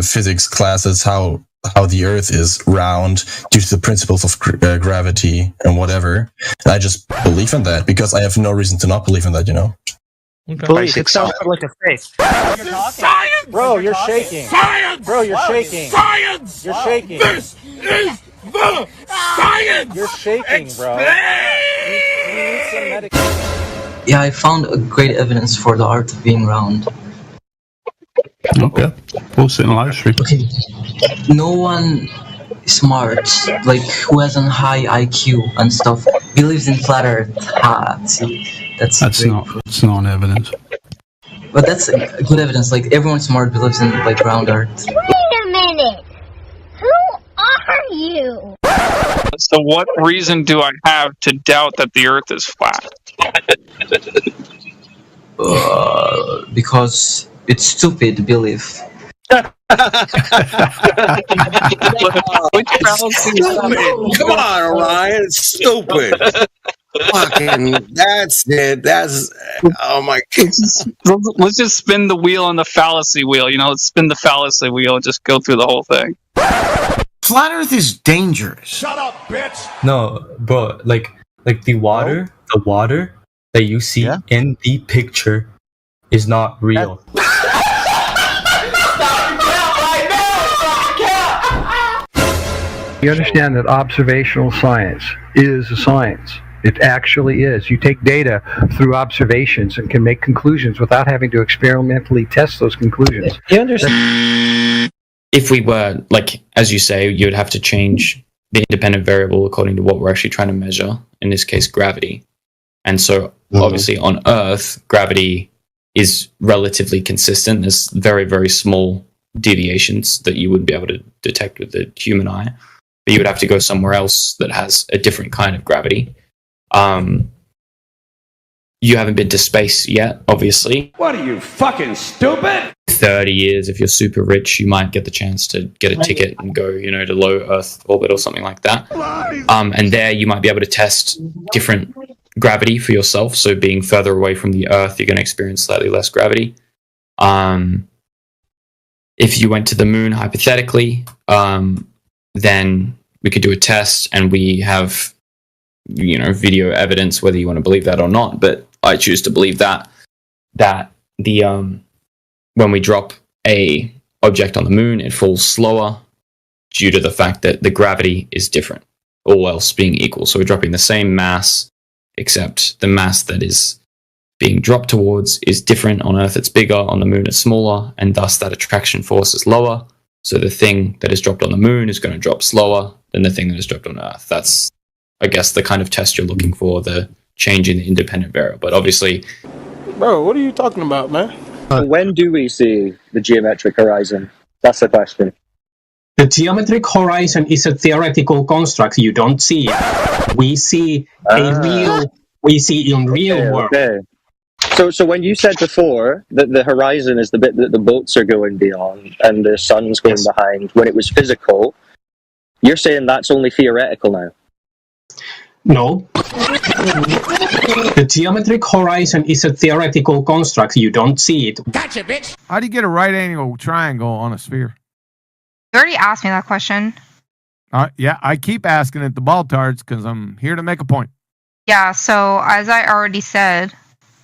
physics classes, how the Earth is round due to the principles of gravity and whatever. And I just believe in that because I have no reason to not believe in that, Okay. Belief. It sounds like a faith. Science! Bro, you're shaking. Science! Bro, you're shaking. Science! You're shaking. This is the Science! You're shaking, bro. You need some medication. Yeah, I found a great evidence for the Earth being round. Okay. We'll sit in live stream. Okay. No one smart, like who has a high IQ and stuff, believes in flat Earth. See, that's it's not evidence. But that's good evidence. Like everyone smart believes in like round Earth. Wait a minute. Who are you? So what reason do I have to doubt that the Earth is flat? Because it's stupid belief. Which fallacy? Come on, Orion. It's stupid. Fucking, that's it. That's, oh my God. Let's just spin the wheel on the fallacy wheel. You know, let's spin the fallacy wheel and just go through the whole thing. Flat Earth is dangerous. Shut up, bitch. No, bro, like the water that you see in the picture is not real. You understand that observational science is a science. It actually is. You take data through observations and can make conclusions without having to experimentally test those conclusions. You understand? If we were, like, as you say, you would have to change the independent variable according to what we're actually trying to measure, in this case, gravity. And so, obviously, on Earth, gravity is relatively consistent. There's very, very small deviations that you wouldn't be able to detect with the human eye. But you would have to go somewhere else that has a different kind of gravity. You haven't been to space yet, obviously. What are you, fucking stupid? 30 years, if you're super rich, you might get the chance to get a ticket and go, you know, to low Earth orbit or something like that. And there you might be able to test different gravity for yourself. So being further away from the Earth, you're going to experience slightly less gravity. If you went to the moon, hypothetically, then we could do a test, and we have, you know, video evidence, whether you want to believe that or not. But I choose to believe that the when we drop a object on the moon, it falls slower due to the fact that the gravity is different, all else being equal. So we're dropping the same mass, except the mass that is being dropped towards is different. On Earth it's bigger, on the moon it's smaller, and thus that attraction force is lower. So the thing that is dropped on the moon is going to drop slower than the thing that is dropped on Earth. That's, I guess, the kind of test you're looking for, the change in the independent variable. But obviously... Bro, what are you talking about, man? When do we see the geometric horizon? That's the question. The geometric horizon is a theoretical construct. You don't see it. We see we see in real world. Okay. So when you said before that the horizon is the bit that the boats are going beyond and the sun's going behind, when it was physical, you're saying that's only theoretical now? No. The geometric horizon is a theoretical construct. You don't see it. Gotcha, bitch. How do you get a right angle triangle on a sphere? You already asked me that question. Yeah, I keep asking it the ball-tards because I'm here to make a point. Yeah, so as I already said,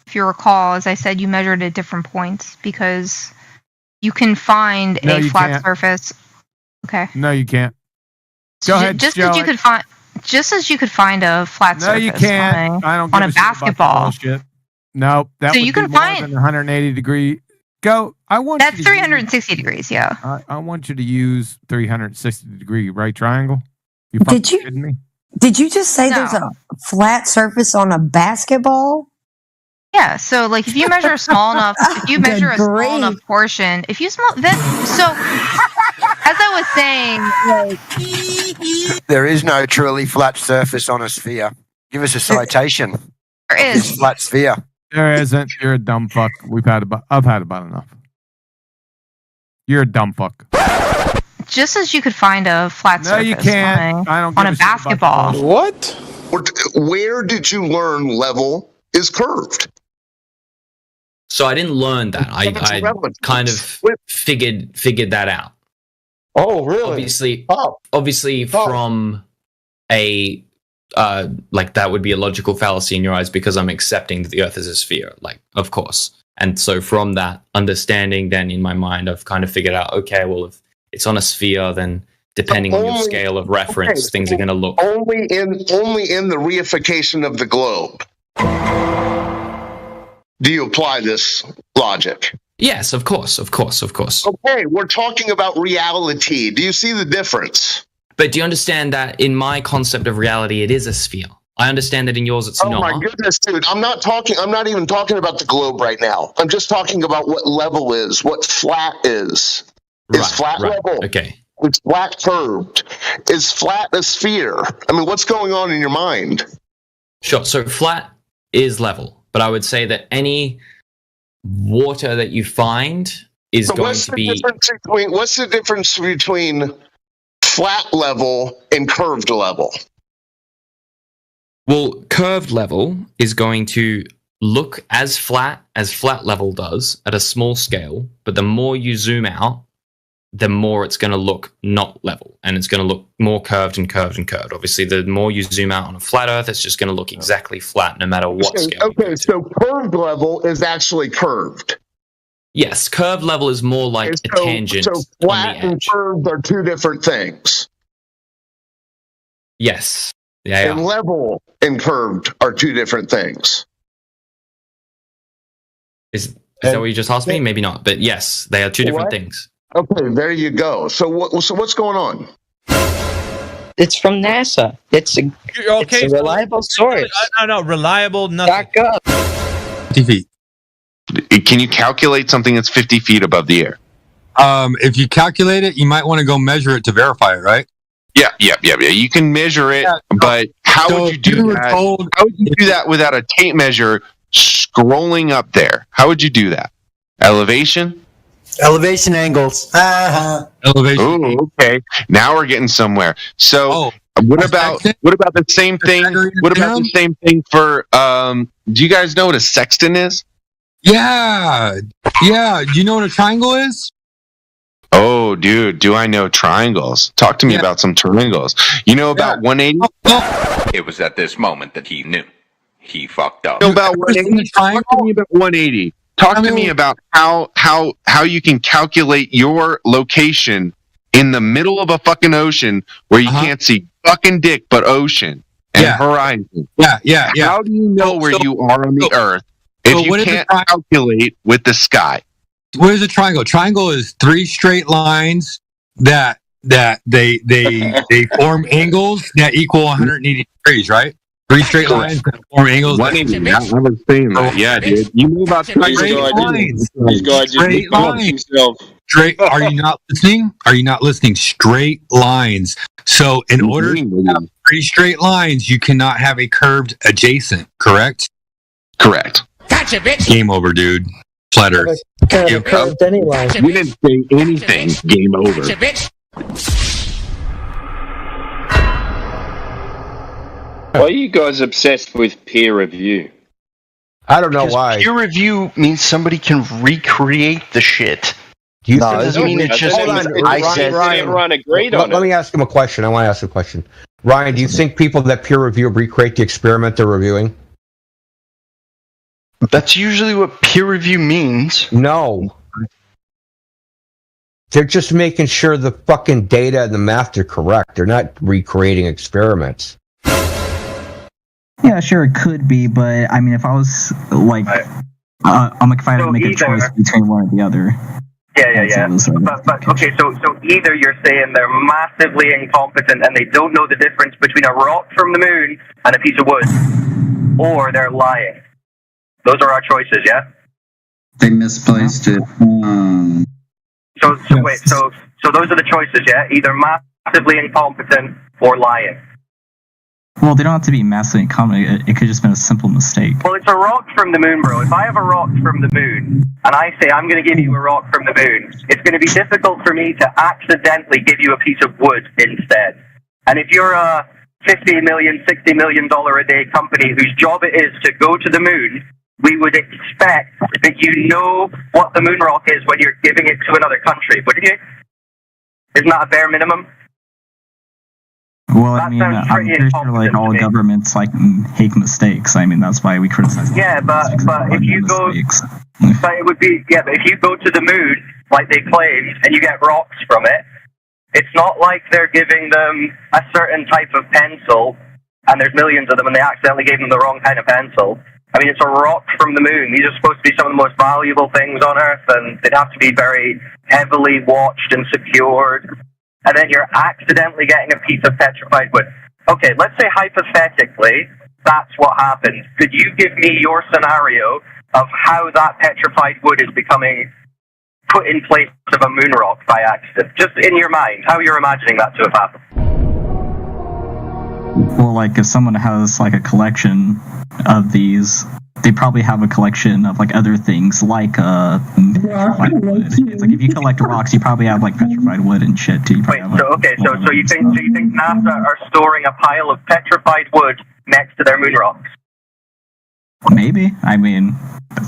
if you recall, as I said, you measured at different points because you can find a flat surface. Okay. No, you can't. Go ahead, just as you could find. Just as you could find a flat surface. No, you can't. I don't on a basketball. No, that so would you be can more find than 180 degree. Go. I want. That's you to 360 degrees. Yeah. I want you to use 360 degree right triangle. Did you kidding me? Did you just say there's a flat surface on a basketball? Yeah. So like, if you measure small enough, if you measure a small enough portion, if you then so. As I was saying, like, there is no truly flat surface on a sphere. Give us a citation. There is flat sphere. There isn't. You're a dumb fuck. I've had about enough. You're a dumb fuck. Just as you could find a flat surface. No, you can't. I don't on a basketball. What? Where did you learn level is curved? So I didn't learn that. I kind of figured that out. Oh, really? Obviously from a like that would be a logical fallacy in your eyes because I'm accepting that the Earth is a sphere, like, of course. And so from that understanding, then in my mind, I've kind of figured out, okay, well, if it's on a sphere, then depending on your scale of reference, things are going to look only in the reification of the globe. Do you apply this logic? Yes, of course. Okay, we're talking about reality. Do you see the difference? But do you understand that in my concept of reality, it is a sphere? I understand that in yours it's not. Oh my goodness, dude. I'm not even talking about the globe right now. I'm just talking about what level is, what flat is. Is flat level? Okay. It's flat curved. Is flat a sphere? I mean, what's going on in your mind? Sure. So flat is level, but I would say that any water that you find is going to be. What's the difference between flat level and curved level? Well, curved level is going to look as flat level does at a small scale, but the more you zoom out, the more it's going to look not level, and it's going to look more curved and curved and curved. Obviously, the more you zoom out on a flat Earth, it's just going to look exactly flat no matter what scale. Okay, so curved level is actually curved. Yes, curved level is more like a tangent. So flat and curved are two different things. Yes. Yeah. And level and curved are two different things. Is that what you just asked me? Maybe not, but yes, they are two different things. Okay, there you go. So what's going on? It's from NASA. It's a reliable source. No, reliable nothing. Back up. 50 feet. Can you calculate something that's 50 feet above the air? If you calculate it, you might want to go measure it to verify it, right? Yeah. You can measure it, but how would you do that? How would you do that without a tape measure scrolling up there? How would you do that? Elevation angles. Elevation. Oh, okay. Now we're getting somewhere. So, what about the same thing? What about the same thing for? Do you guys know what a sextant is? Yeah. Do you know what a triangle is? Oh, dude, do I know triangles? Talk to me about some triangles. You know about 180? It was at this moment that he knew. He fucked up. You know about 180? Talk to me about 180. Talk to me about how you can calculate your location in the middle of a fucking ocean where you can't see fucking dick but ocean and horizon. Yeah. How do you know where you are on the earth if you can't calculate with the sky? What is a triangle? Triangle is three straight lines that they form angles that equal 180 degrees, right? Three straight lines that form angles. 180. I was saying that. Yeah, dude. You know about straight lines. Straight lines. Straight. Are you not listening? Are you not listening? Straight lines. So in order to have three straight lines, you cannot have a curved adjacent, correct? Correct. Gotcha, bitch. Game over, dude. Flat Earth. Curved any line. We didn't say anything. Game over. Gotcha, bitch. Why are you guys obsessed with peer review? I don't know why. Peer review means somebody can recreate the shit. Do you no, think it doesn't mean it's just. Hold on, I said everyone agreed on it. Let me ask him a question. I want to ask a question. Ryan, do you think people that peer review recreate the experiment they're reviewing? That's usually what peer review means. No. They're just making sure the fucking data and the math are correct. They're not recreating experiments. Yeah, sure, it could be, but I mean, if I was like, if I had to make a choice between one or the other. Yeah. But okay, so either you're saying they're massively incompetent and they don't know the difference between a rock from the moon and a piece of wood, or they're lying. Those are our choices, yeah? They misplaced it. So wait, so those are the choices, yeah? Either massively incompetent or lying. Well, they don't have to be massively incompetent. It could just been a simple mistake. Well, it's a rock from the moon, bro. If I have a rock from the moon, and I say I'm going to give you a rock from the moon, it's going to be difficult for me to accidentally give you a piece of wood instead. And if you're a $50 million, $60 million a day company whose job it is to go to the moon, we would expect that you know what the moon rock is when you're giving it to another country, wouldn't you? Isn't that a bare minimum? Well, I mean, I'm pretty sure like all governments like make mistakes. I mean, that's why we criticize them. Yeah, but if you go, but it would be but if you go to the moon like they claim and you get rocks from it, It's not like they're giving them a certain type of pencil, and there's millions of them, and they accidentally gave them the wrong kind of pencil. I mean, it's a rock from the moon. These are supposed to be some of the most valuable things on Earth, and they'd have to be very heavily watched and secured. And then you're accidentally getting a piece of petrified wood. Okay, let's say hypothetically that's what happened. Could you give me your scenario of how that petrified wood is becoming put in place of a moon rock by accident? Just in your mind, how you're imagining that to have happened. Well, like if someone has like a collection of these, they probably have a collection of like other things like petrified wood. It's like if you collect rocks, you probably have like petrified wood and shit too. Wait, so you think NASA are storing a pile of petrified wood next to their moon rocks? Maybe. I mean,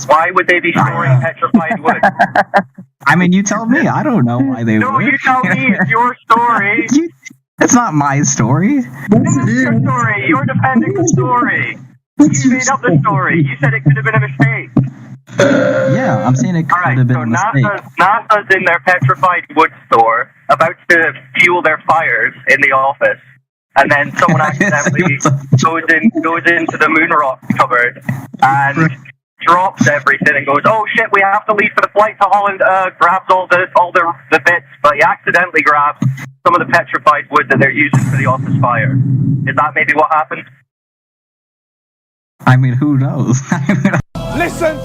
why would they be storing petrified wood? I mean, you tell me. I don't know why they would. No, you tell me. It's your story. It's not my story. It is your story. You're defending the story. You made up the story. You said it could have been a mistake. Yeah, I'm saying it could have been a mistake. NASA's in their petrified wood store, about to fuel their fires in the office, and then someone accidentally goes into the moon rock cupboard and drops everything and goes, "Oh shit, we have to leave for the flight to Holland." Grabs all the bits, but he accidentally grabs some of the petrified wood that they're using for the office fire. Is that maybe what happened? I mean, who knows? Listen.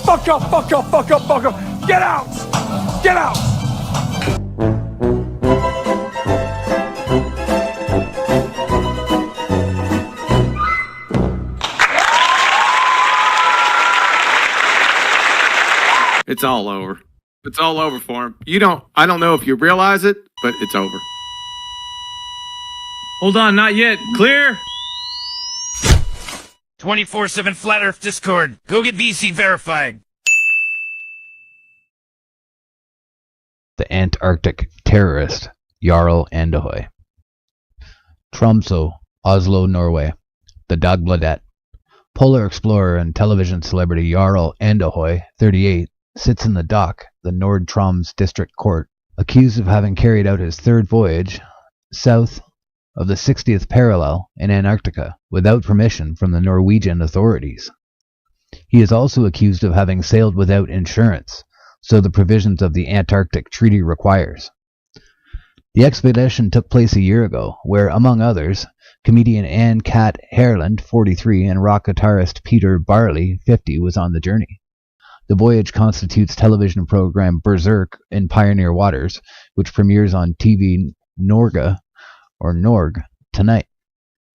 Fuck up. Get out. It's all over. It's all over for him. I don't know if you realize it, but it's over. Hold on, not yet. Clear? 24/7 Flat Earth Discord. Go get VC verified. The Antarctic terrorist Jarl Andøy. Tromsø, Oslo, Norway. The Dagbladet. Polar explorer and television celebrity Jarl Andøy, 38, sits in the dock, the Nord-Troms district court, accused of having carried out his third voyage south of the 60th parallel in Antarctica without permission from the Norwegian authorities. He is also accused of having sailed without insurance, so the provisions of the Antarctic Treaty requires. The expedition took place a year ago, where, among others, comedian Anne Kat Herland, 43, and rock guitarist Peter Barley, 50, was on the journey. The voyage constitutes television program Berserk in Pioneer Waters, which premieres on TV Norge tonight.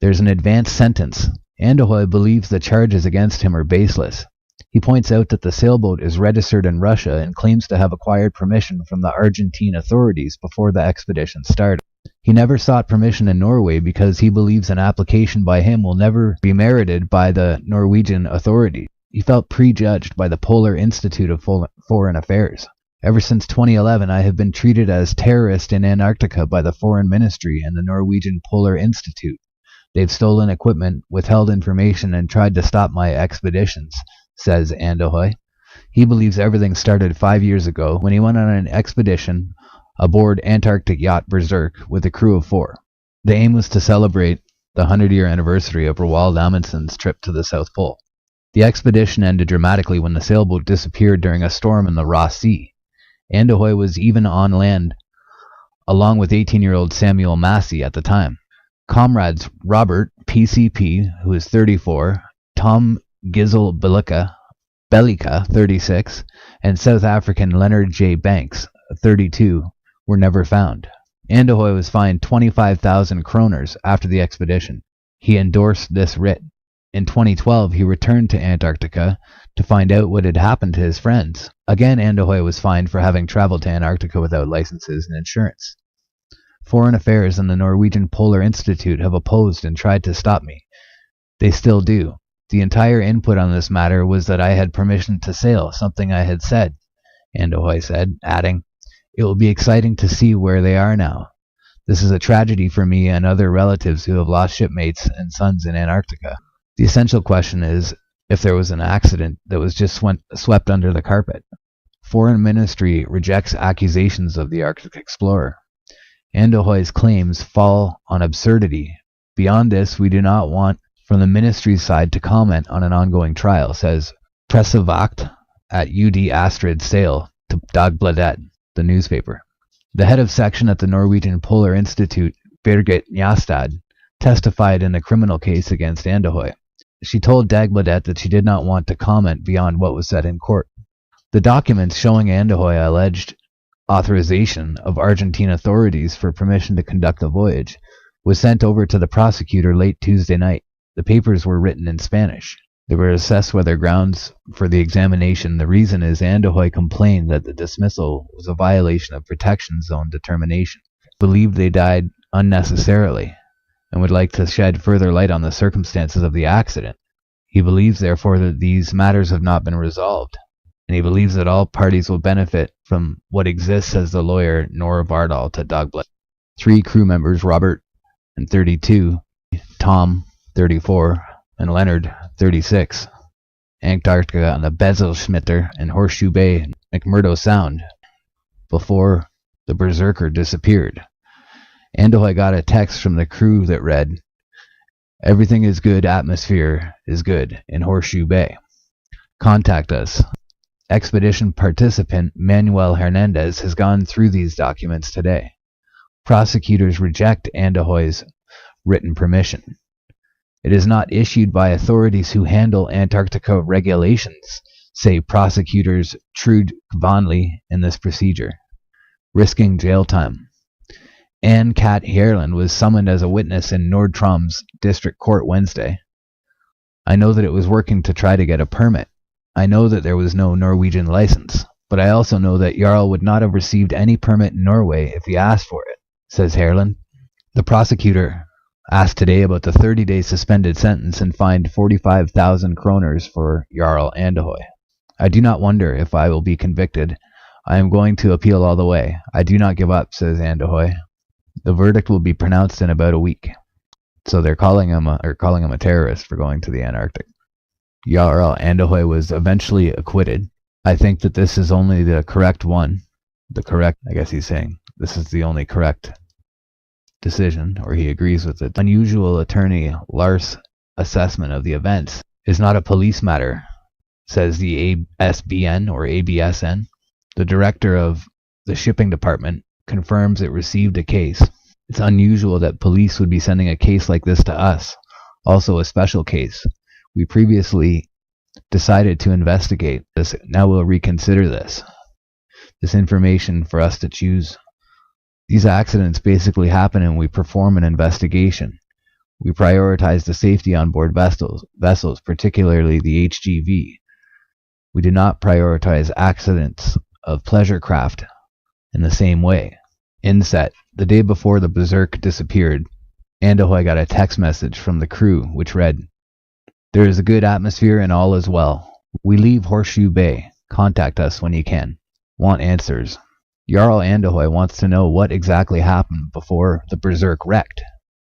There's an advanced sentence. Andøy believes the charges against him are baseless. He points out that the sailboat is registered in Russia and claims to have acquired permission from the Argentine authorities before the expedition started. He never sought permission in Norway because he believes an application by him will never be merited by the Norwegian authorities. He felt prejudged by the Polar Institute of Foreign Affairs. Ever since 2011, I have been treated as terrorist in Antarctica by the Foreign Ministry and the Norwegian Polar Institute. They've stolen equipment, withheld information, and tried to stop my expeditions, says Andøy. He believes everything started 5 years ago when he went on an expedition aboard Antarctic yacht Berserk with a crew of 4. The aim was to celebrate the 100-year anniversary of Roald Amundsen's trip to the South Pole. The expedition ended dramatically when the sailboat disappeared during a storm in the Ross Sea. Andøy was even on land along with 18-year-old Samuel Massey at the time. Comrades Robert PCP, who is 34, Tom Gizel Bellica, 36, and South African Leonard J. Banks, 32, were never found. Andøy was fined 25,000 kroners after the expedition. He endorsed this writ. In 2012, he returned to Antarctica to find out what had happened to his friends. Again, Andøy was fined for having traveled to Antarctica without licenses and insurance. Foreign Affairs and the Norwegian Polar Institute have opposed and tried to stop me. They still do. The entire input on this matter was that I had permission to sail, something I had said, Andøy said, adding, "It will be exciting to see where they are now. This is a tragedy for me and other relatives who have lost shipmates and sons in Antarctica. The essential question is if there was an accident that was just swept under the carpet." foreign ministry rejects accusations of the Arctic explorer. Andahoy's claims fall on absurdity. Beyond this, we do not want from the ministry's side to comment on an ongoing trial, says Pressevakt at UD Astrid Sale to Dagbladet, the newspaper. The head of section at the Norwegian Polar Institute, Birgit Njastad, testified in a criminal case against Andahoy. She told Dagbladet that she did not want to comment beyond what was said in court. The documents showing Andahoy alleged authorization of Argentine authorities for permission to conduct the voyage was sent over to the prosecutor late Tuesday night. The papers were written in Spanish. They were assessed whether grounds for the examination. The reason is Andahoy complained that the dismissal was a violation of protection zone determination, believed they died unnecessarily, and would like to shed further light on the circumstances of the accident. He believes, therefore, that these matters have not been resolved, and he believes that all parties will benefit from what exists, says the lawyer Nora Bardal to Dagbladet. 3 crew members, Robert and 32, Tom 34, and Leonard 36, Antarctica on the Bezelschmitter and Horseshoe Bay, McMurdo Sound, before the Berserker disappeared. Andahoy got a text from the crew that read, "Everything is good, atmosphere is good in Horseshoe Bay. Contact us." Expedition participant Manuel Hernandez has gone through these documents today. Prosecutors reject Andahoy's written permission. It is not issued by authorities who handle Antarctica regulations, say prosecutors Trude Kvanli in this procedure, risking jail time. Anne Kat Hjerland was summoned as a witness in Nord-Trom's district court Wednesday. "I know that it was working to try to get a permit. I know that there was no Norwegian license, but I also know that Jarl would not have received any permit in Norway if he asked for it," says Hjerland. The prosecutor asked today about the 30-day suspended sentence and fined 45,000 kroners for Jarl Andahoy. "I do not wonder if I will be convicted. I am going to appeal all the way. I do not give up," says Andahoy. The verdict will be pronounced in about a week. So they're calling him a terrorist for going to the Antarctic. Jarl Andahoy was eventually acquitted. I think that this is only the correct one. I guess he's saying this is the only correct decision, or he agrees with it. Unusual attorney Lars' assessment of the events is not a police matter, says the ASBN or ABSN. The director of the shipping department confirms it received a case. It's unusual that police would be sending a case like this to us, also a special case. We previously decided to investigate this. Now we'll reconsider this. This information for us to choose. These accidents basically happen and we perform an investigation. We prioritize the safety on board vessels, particularly the HGV. We do not prioritize accidents of pleasure craft in the same way. Inset. The day before the Berserk disappeared, Andahoy got a text message from the crew which read, "There is a good atmosphere and all is well. We leave Horseshoe Bay. Contact us when you can. Want answers." Jarl Andahoy wants to know what exactly happened before the Berserk wrecked.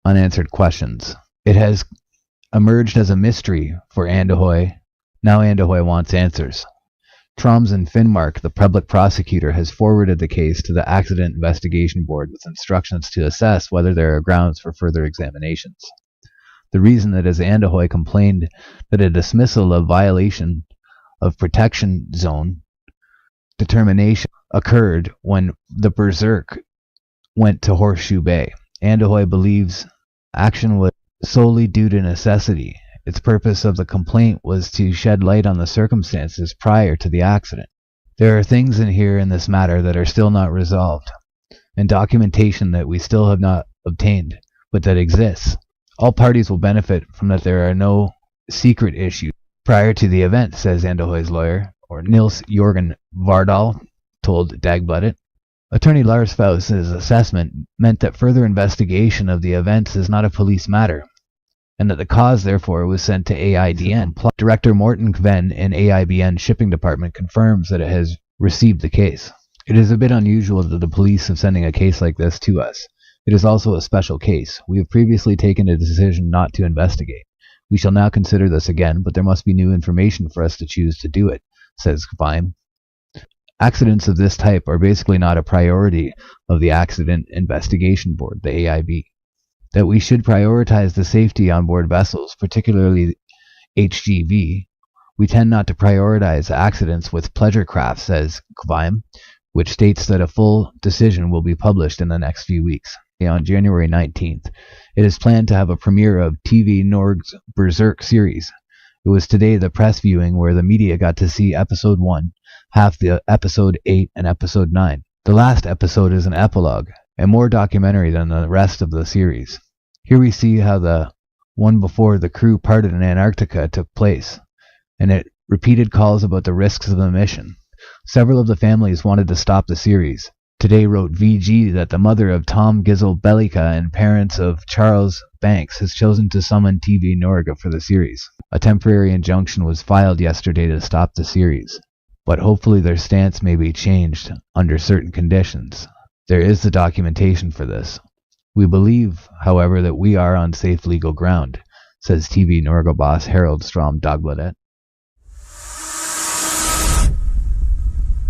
Unanswered questions. It has emerged as a mystery for Andahoy. Now Andahoy wants answers. Troms and Finnmark, the public prosecutor, has forwarded the case to the Accident Investigation Board with instructions to assess whether there are grounds for further examinations. The reason that is Andahoy complained that a dismissal of violation of protection zone determination occurred when the Berserk went to Horseshoe Bay. Andahoy believes action was solely due to necessity. Its purpose of the complaint was to shed light on the circumstances prior to the accident. There are things in here in this matter that are still not resolved, and documentation that we still have not obtained, but that exists. All parties will benefit from that. There are no secret issues prior to the event, says Andahoy's lawyer, or Nils Jorgen Vardal, told Dagbladet. Attorney Lars Faust's assessment meant that further investigation of the events is not a police matter, and that the cause, therefore, was sent to AIDN. Director Morten Kven in AIBN Shipping Department confirms that it has received the case. It is a bit unusual that the police have sending a case like this to us. It is also a special case. We have previously taken a decision not to investigate. We shall now consider this again, but there must be new information for us to choose to do it, says Kvein. Accidents of this type are basically not a priority of the Accident Investigation Board, the AIB. That we should prioritize the safety on board vessels, particularly HGV. We tend not to prioritize accidents with pleasure craft, says Kvime, which states that a full decision will be published in the next few weeks. On January 19th, it is planned to have a premiere of TV Norg's Berserk series. It was today the press viewing where the media got to see episode 1, half the episode 8 and episode 9. The last episode is an epilogue, and more documentary than the rest of the series. Here we see how the one before the crew parted in Antarctica took place, and it repeated calls about the risks of the mission. Several of the families wanted to stop the series. Today wrote VG that the mother of Tom Gizzle Bellica and parents of Charles Banks has chosen to summon TV Norga for the series. A temporary injunction was filed yesterday to stop the series, but hopefully their stance may be changed under certain conditions. There is the documentation for this. We believe, however, that we are on safe legal ground, says TV Norga boss Harold Strom Dagbladet.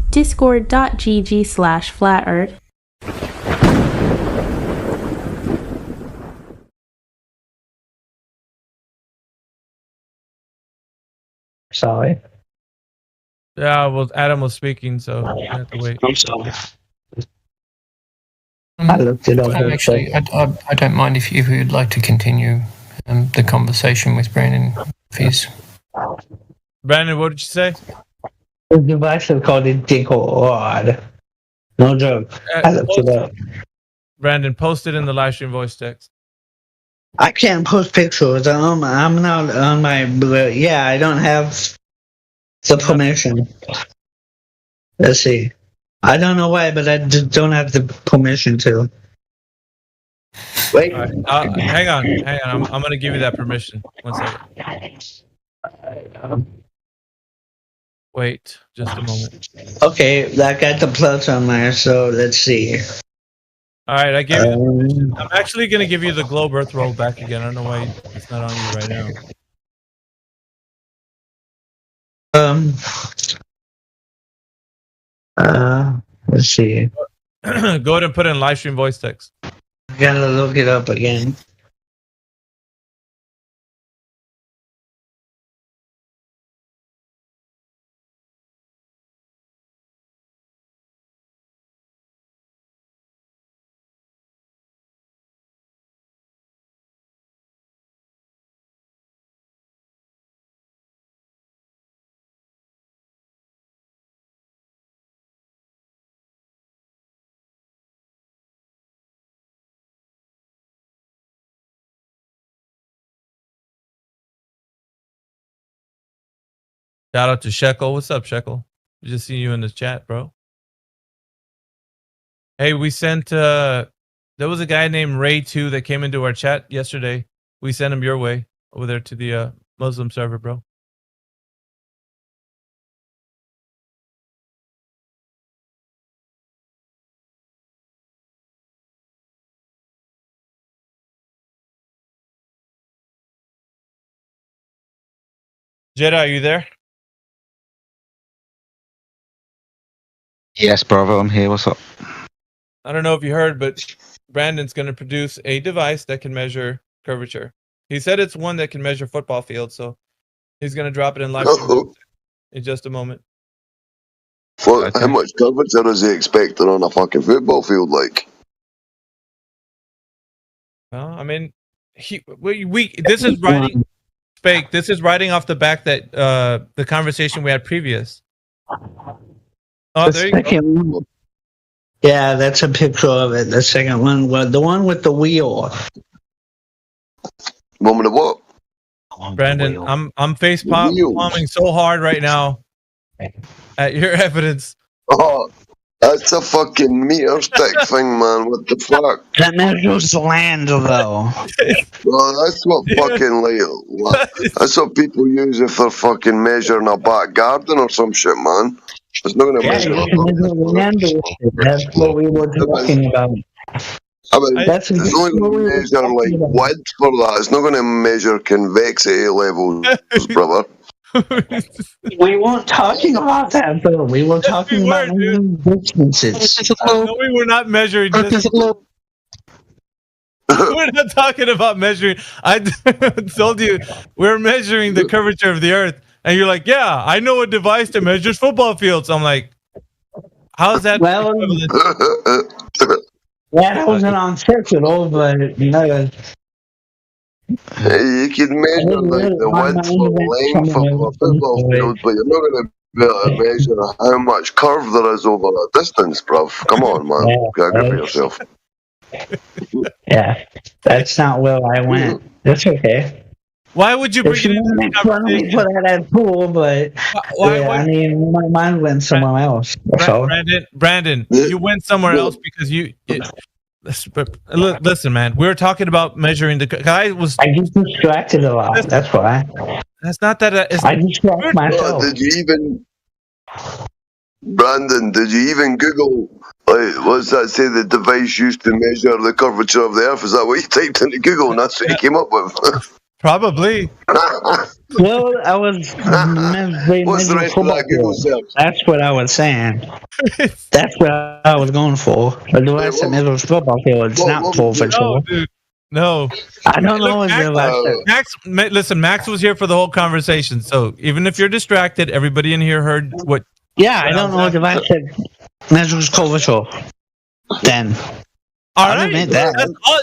Discord.gg/flatearth. Sorry. Yeah, well, Adam was speaking, so you have to wait. I'm sorry. I looked it up. Actually, I don't mind if you'd like to continue the conversation with Brandon. If he's... Brandon, what did you say? The device is called a Discord. No joke. I looked it up. Brandon, post it in the live stream voice text. I can't post pictures. I'm not on my. Yeah, I don't have the permission. Let's see. I don't know why, but I don't have the permission to. Wait. Right. Hang on. I'm going to give you that permission. 1 second. Wait, just a moment. Okay, I got the plus on there, so let's see. All right, I gave you the permission. I'm actually going to give you the globe earth roll back again. I don't know why it's not on you right now. Let's see. Go ahead and put in live stream voice text. Gotta look it up again. Shout out to Shekel. What's up, Shekel? Just see you in the chat, bro. Hey, we sent there was a guy named Ray2 that came into our chat yesterday. We sent him your way over there to the Muslim server, bro. Jedi, are you there? Yes, brother, I'm here. What's up? I don't know if you heard, but Brandon's going to produce a device that can measure curvature. He said it's one that can measure football fields, so he's going to drop it in live in just a moment. How much curvature is he expecting on a fucking football field like? Well, I mean, this is writing. Spake, this is writing off the back that the conversation we had previous. Oh, there you go. Yeah, that's a picture of it. The second one, the one with the wheel. One with the what? Brandon, I'm face palming so hard right now at your evidence. Oh, that's a fucking meter stick thing, man. What the fuck? That measures land, though. Well, that's what fucking that's what people use if they're fucking measuring a back garden or some shit, man. It's not going to measure. That's what we were talking about. I mean, it's not going to measure like width for that. It's not going to measure convexity levels, brother. We weren't talking about that, though. We were talking about distances. No, we were not measuring distance. We're not talking about measuring. I told you we're measuring the curvature of the Earth, and you're like, "Yeah, I know a device that measures football fields." I'm like, "How's that?" Well, that wasn't on circular, but you know. You can measure like the width or length of a football field, but you're not going to be able to measure how much curve there is over a distance, bruv. Come on, man. Get a grip of yourself. Yeah, that's not where I went. That's okay. Why would you bring it into the conversation? For that pool, but I mean, my mind went somewhere else. Brandon, you went somewhere else because listen, man. We were talking about measuring the guy was. I get distracted a lot. That's why. That's not that. I distract myself. Did you even, Brandon? Did you even Google? Like, what's that say? The device used to measure the curvature of the Earth. Is that what you typed into Google, and that's what you came up with? Probably. Well, I was. What's the rest of that Google search? That's what I was saying. That's what I was going for. A device that measures football field. It's not full for sure. Dude. No. I don't know what Max, listen, Max was here for the whole conversation. So even if you're distracted, everybody in here heard what. Yeah, I don't know what device that measures curvature. Then. All right. Admit that.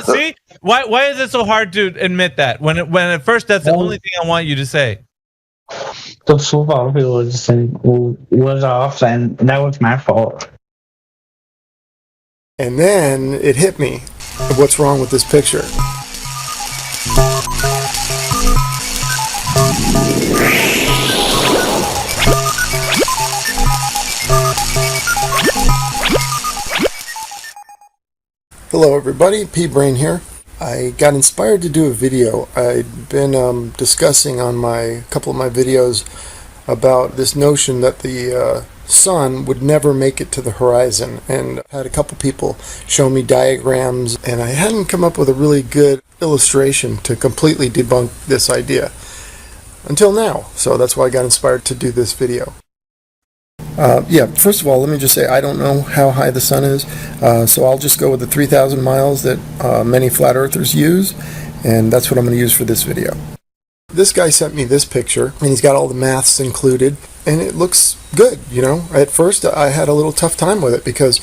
See, why is it so hard to admit that when at first that's the only thing I want you to say? The football field was off, and that was my fault. And then it hit me. What's wrong with this picture? Hello everybody, P-Brain here. I got inspired to do a video. I'd been discussing on a couple of my videos about this notion that the sun would never make it to the horizon, and had a couple people show me diagrams, and I hadn't come up with a really good illustration to completely debunk this idea until now. So that's why I got inspired to do this video. First of all, let me just say I don't know how high the sun is, so I'll just go with the 3,000 miles that many flat earthers use, and that's what I'm going to use for this video. This guy sent me this picture, and he's got all the maths included, and it looks good, you know. At first, I had a little tough time with it because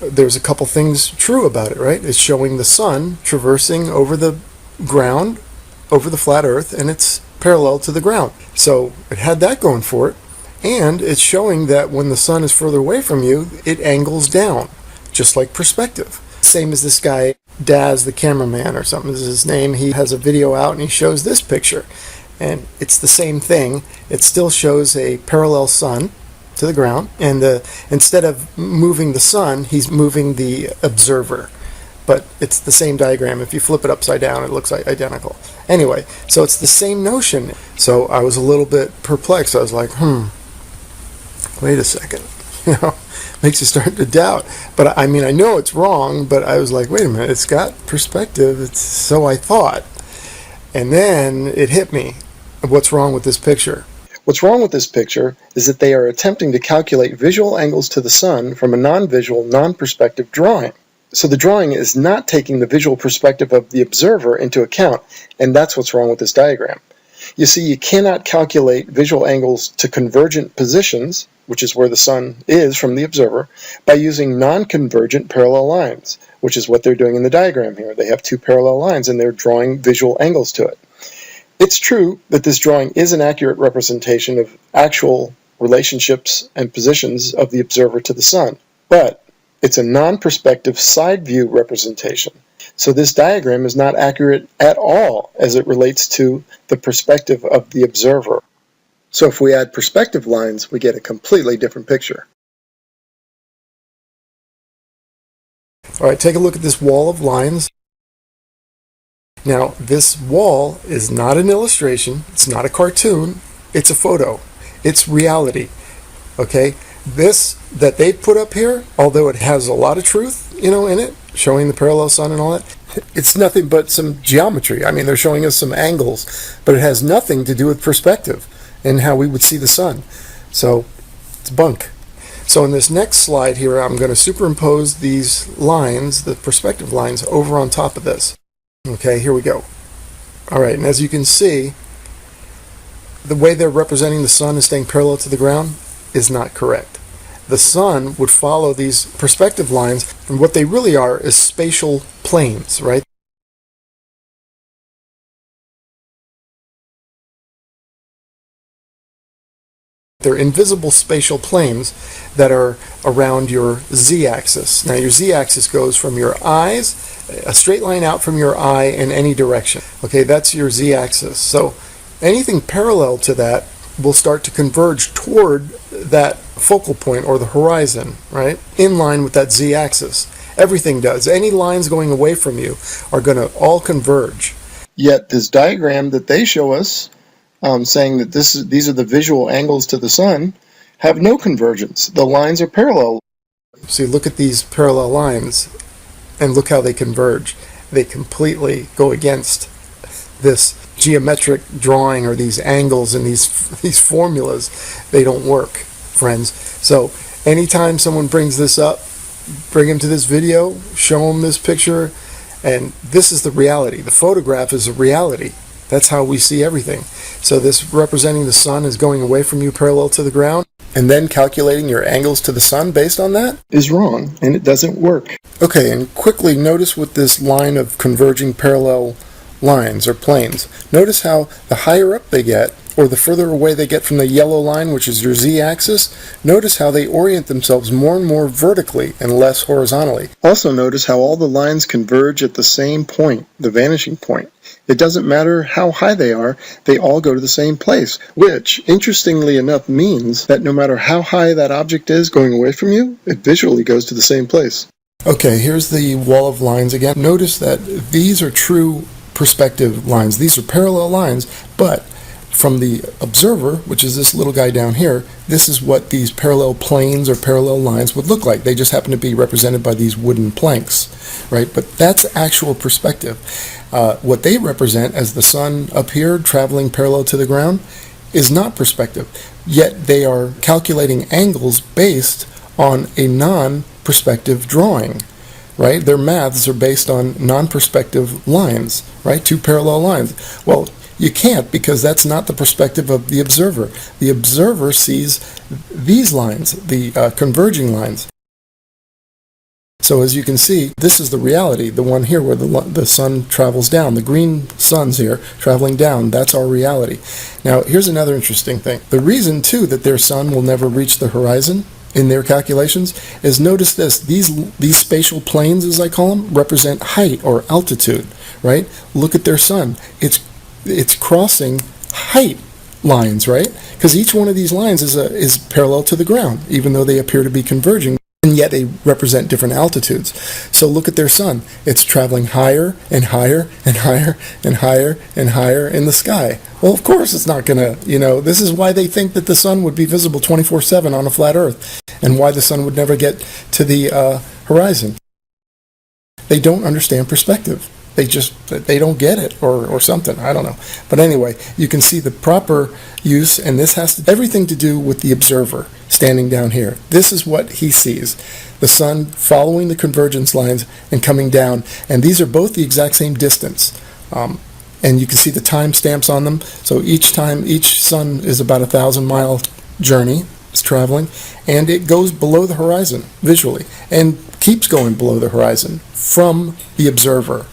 there's a couple things true about it, right? It's showing the sun traversing over the ground, over the flat earth, and it's parallel to the ground. So it had that going for it. And it's showing that when the sun is further away from you, it angles down, just like perspective. Same as this guy, Daz, the cameraman or something is his name. He has a video out and he shows this picture. And it's the same thing. It still shows a parallel sun to the ground. And instead of moving the sun, he's moving the observer. But it's the same diagram. If you flip it upside down, it looks like identical. Anyway, so it's the same notion. So I was a little bit perplexed. I was like, wait a second, you know, makes you start to doubt. But I mean, I know it's wrong, but I was like, wait a minute, it's got perspective. It's so I thought. And then it hit me. What's wrong with this picture? What's wrong with this picture is that they are attempting to calculate visual angles to the sun from a non-visual, non-perspective drawing. So the drawing is not taking the visual perspective of the observer into account, and that's what's wrong with this diagram. You see, you cannot calculate visual angles to convergent positions, which is where the sun is from the observer, by using non-convergent parallel lines, which is what they're doing in the diagram here. They have two parallel lines and they're drawing visual angles to it. It's true that this drawing is an accurate representation of actual relationships and positions of the observer to the sun, but it's a non-perspective side view representation. So this diagram is not accurate at all as it relates to the perspective of the observer. So if we add perspective lines, we get a completely different picture. All right, take a look at this wall of lines. Now, this wall is not an illustration, it's not a cartoon, it's a photo. It's reality, okay? This that they put up here, although it has a lot of truth, you know, in it, showing the parallel sun and all that, it's nothing but some geometry. I mean, they're showing us some angles, but it has nothing to do with perspective. in how we would see the sun. So it's bunk. So in this next slide here, I'm going to superimpose these lines, the perspective lines, over on top of this. Okay, here we go. All right, and as you can see, the way they're representing the sun as staying parallel to the ground is not correct. The sun would follow these perspective lines, and what they really are is spatial planes, right? They're invisible spatial planes that are around your z-axis. Now your z-axis goes from your eyes, a straight line out from your eye in any direction. Okay, that's your z-axis. So anything parallel to that will start to converge toward that focal point or the horizon, right? In line with that z-axis. Everything does. Any lines going away from you are going to all converge. Yet this diagram that they show us, saying that these are the visual angles to the sun, have no convergence. The lines are parallel. See, look at these parallel lines and look how they converge. They completely go against this geometric drawing or these angles and these formulas. They don't work, friends. So anytime someone brings this up, bring them to this video, show them this picture, and this is the reality. The photograph is a reality. That's how we see everything. So this representing the sun is going away from you parallel to the ground, and then calculating your angles to the sun based on that is wrong, and it doesn't work. Okay, and quickly notice with this line of converging parallel lines or planes. Notice how the higher up they get, or the further away they get from the yellow line, which is your z-axis, notice how they orient themselves more and more vertically and less horizontally. Also notice how all the lines converge at the same point, the vanishing point. It doesn't matter how high they are, they all go to the same place, which, interestingly enough, means that no matter how high that object is going away from you, it visually goes to the same place. Okay, here's the wall of lines again. Notice that these are true perspective lines. These are parallel lines, but from the observer, which is this little guy down here, this is what these parallel planes or parallel lines would look like. They just happen to be represented by these wooden planks, right? But that's actual perspective. What they represent as the sun up here traveling parallel to the ground is not perspective, yet they are calculating angles based on a non-perspective drawing, right? Their maths are based on non-perspective lines, right? Two parallel lines. Well, you can't, because that's not the perspective of the observer. The observer sees these lines, the converging lines. So as you can see, this is the reality, the one here where the sun travels down. The green sun's here traveling down. That's our reality. Now, here's another interesting thing. The reason, too, that their sun will never reach the horizon in their calculations is, notice this, these spatial planes, as I call them, represent height or altitude, right? Look at their sun. It's crossing height lines, right? Because each one of these lines is parallel to the ground, even though they appear to be converging, and yet they represent different altitudes. So look at their sun. It's traveling higher and higher and higher and higher and higher in the sky. Well, of course it's not going to, this is why they think that the sun would be visible 24/7 on a flat Earth, and why the sun would never get to the horizon. They don't understand perspective. They don't get it or something. I don't know. But anyway, you can see the proper use, and this has everything to do with the observer standing down here. This is what he sees. The sun following the convergence lines and coming down. And these are both the exact same distance. And you can see the time stamps on them. So each sun is about 1,000-mile journey. It's traveling. And it goes below the horizon visually. And keeps going below the horizon from the observer.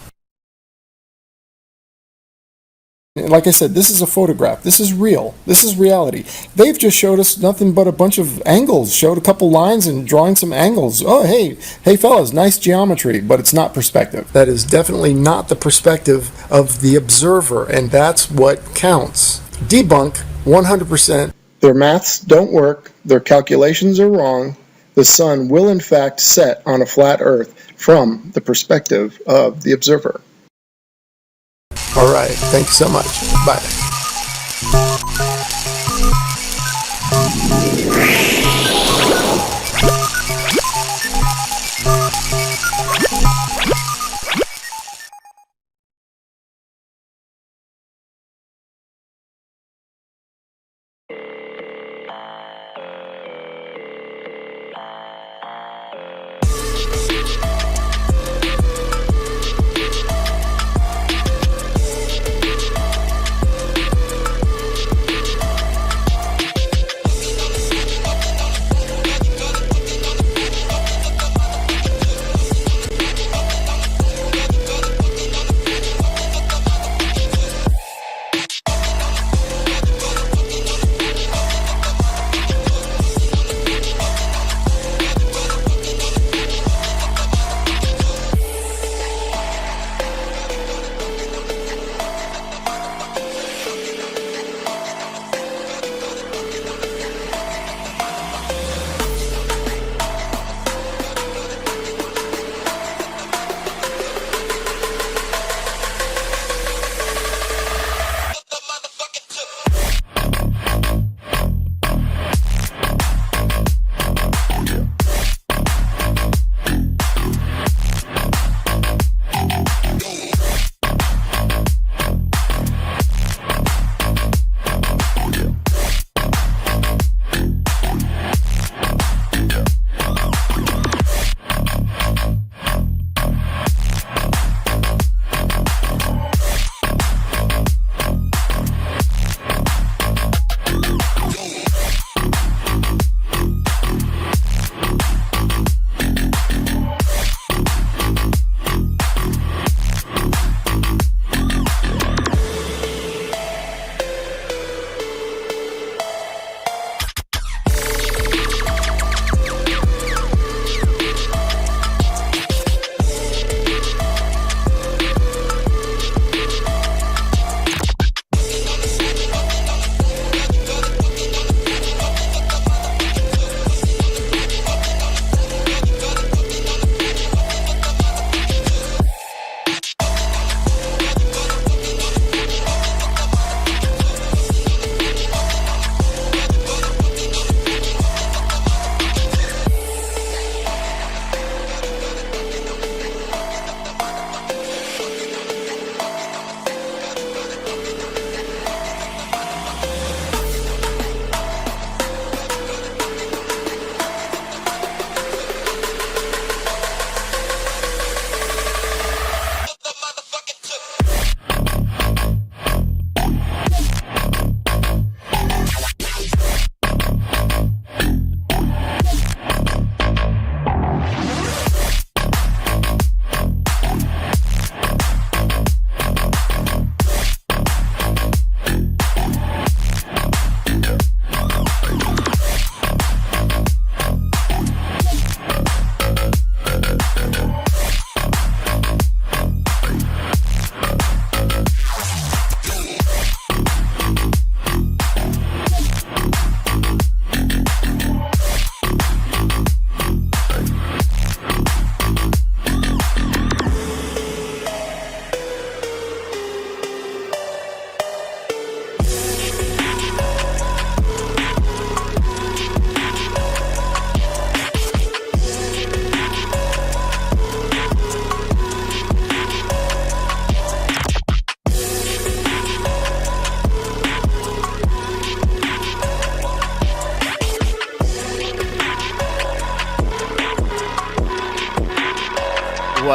Like I said, this is a photograph. This is real. This is reality. They've just showed us nothing but a bunch of angles, showed a couple lines and drawing some angles. Oh, hey fellas, nice geometry, but it's not perspective. That is definitely not the perspective of the observer, and that's what counts. Debunk 100%. Their maths don't work. Their calculations are wrong. The sun will in fact set on a flat Earth from the perspective of the observer. All right. Thank you so much. Bye.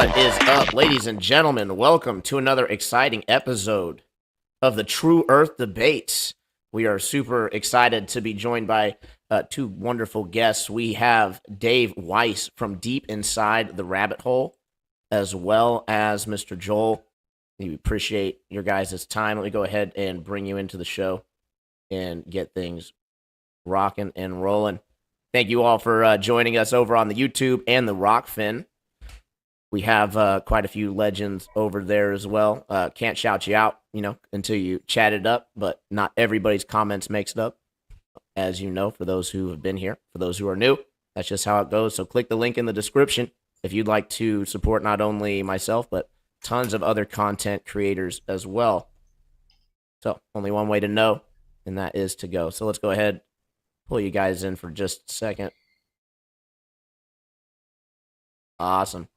What is up, ladies and gentlemen? Welcome to another exciting episode of the True Earth Debates. We are super excited to be joined by two wonderful guests. We have Dave Weiss from deep inside the rabbit hole, as well as Mr. Joel. We appreciate your guys' time. Let me go ahead and bring you into the show and get things rocking and rolling. Thank you all for joining us over on the YouTube and the Rockfin. We have quite a few legends over there as well. Can't shout you out, until you chat it up, but not everybody's comments makes it up. As you know, for those who have been here, for those who are new, that's just how it goes. So click the link in the description if you'd like to support not only myself, but tons of other content creators as well. So only one way to know, and that is to go. So let's go ahead, pull you guys in for just a second. Awesome.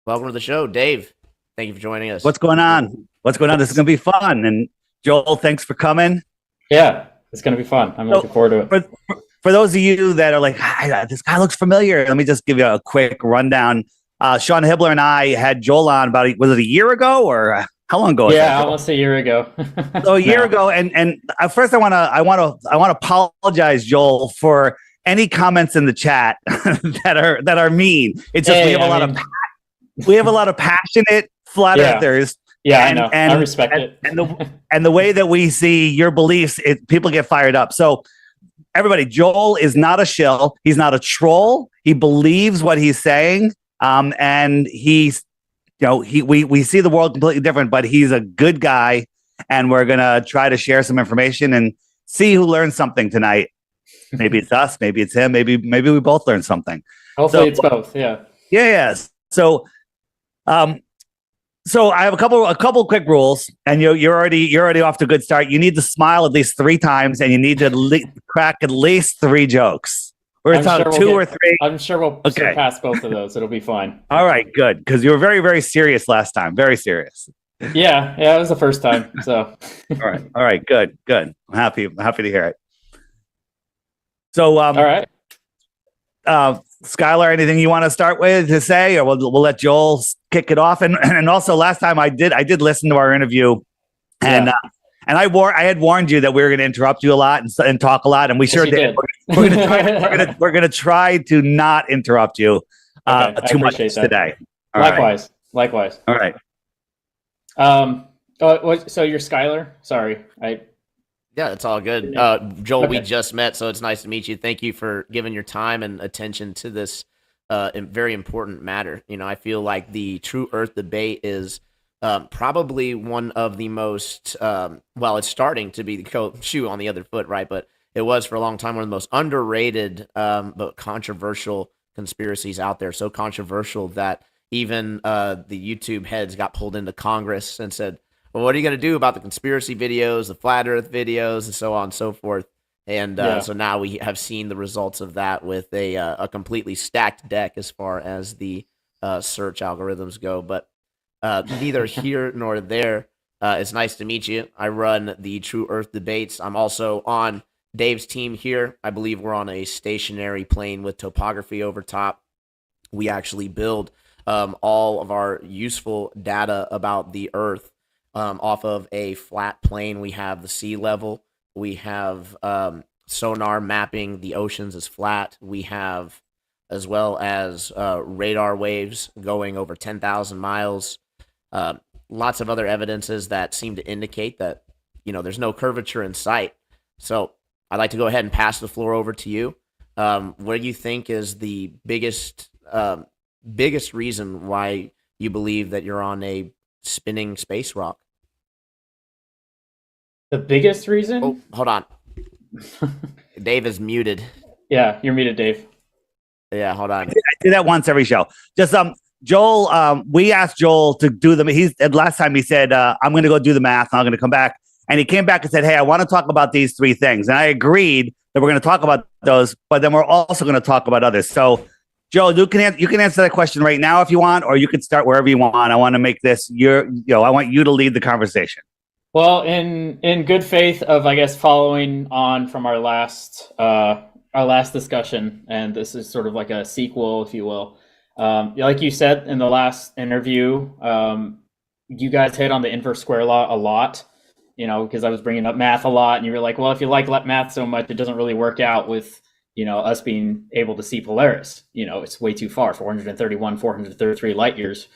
Welcome to the show, Dave. Thank you for joining us. What's going on? This is going to be fun. And Joel, thanks for coming. Yeah, it's going to be fun. I'm looking forward to it. For those of you that are like, this guy looks familiar, let me just give you a quick rundown. Sean Hibbler and I had Joel on was it a year ago or how long ago? Yeah, almost a year ago. So a year ago, and first I want to apologize, Joel, for any comments in the chat that are mean. It's just we have a lot of passionate flat earthers. Yeah, I know. I respect it. And the way that we see your beliefs, people get fired up. So everybody, Joel is not a shill. He's not a troll. He believes what he's saying. And he's, we see the world completely different, but he's a good guy. And we're going to try to share some information and see who learns something tonight. Maybe it's us, maybe it's him, maybe we both learn something. Hopefully it's both. Yeah. Yes. So I have a couple quick rules, and you're already off to a good start. You need to smile at least 3 times, and you need to crack at least 3 jokes. We're going to talk 2 or 3. I'm sure we'll surpass both of those. It'll be fine. All right, good, because you were very, very serious last time. Very serious. Yeah, it was the first time. So. All right, good. I'm happy to hear it. So, all right. Skylar, anything you want to start with to say, or we'll let Joel kick it off? And also, last time I did listen to our interview, and I had warned you that we were going to interrupt you a lot and talk a lot, and we sure did. We're going to try to not interrupt you too much today. Likewise. All right. So you're Skylar? Sorry, Yeah, it's all good. Joel, we just met, so it's nice to meet you. Thank you for giving your time and attention to this very important matter. I feel like the True Earth debate is probably one of the most, it's starting to be the shoe on the other foot, right? But it was for a long time one of the most underrated but controversial conspiracies out there. So controversial that even the YouTube heads got pulled into Congress and said, well, what are you going to do about the conspiracy videos, the flat earth videos, and so on and so forth? And so now we have seen the results of that with a completely stacked deck as far as the search algorithms go. But neither here nor there. It's nice to meet you. I run the True Earth Debates. I'm also on Dave's team here. I believe we're on a stationary plane with topography over top. We actually build all of our useful data about the Earth off of a flat plane. We have the sea level. We have sonar mapping the oceans as flat. We have, as well as radar waves going over 10,000 miles. Lots of other evidences that seem to indicate that, there's no curvature in sight. So I'd like to go ahead and pass the floor over to you. What do you think is the biggest reason why you believe that you're on a spinning space rock? The biggest reason? Oh, hold on. Dave is muted. Yeah, you're muted, Dave. Yeah, hold on. I do that once every show. Just Joel, we asked Joel to do them. Last time he said, I'm going to go do the math and I'm going to come back. And he came back and said, hey, I want to talk about these 3 things. And I agreed that we're going to talk about those, but then we're also going to talk about others. So Joel, you can answer that question right now if you want, or you can start wherever you want. I want to make this I want you to lead the conversation. Well, in good faith of, I guess, following on from our last discussion, and this is sort of like a sequel, if you will. Like you said in the last interview, you guys hit on the inverse square law a lot, because I was bringing up math a lot, and you were like, well, if you like math so much, it doesn't really work out with, us being able to see Polaris. It's way too far, 431, 433 light years.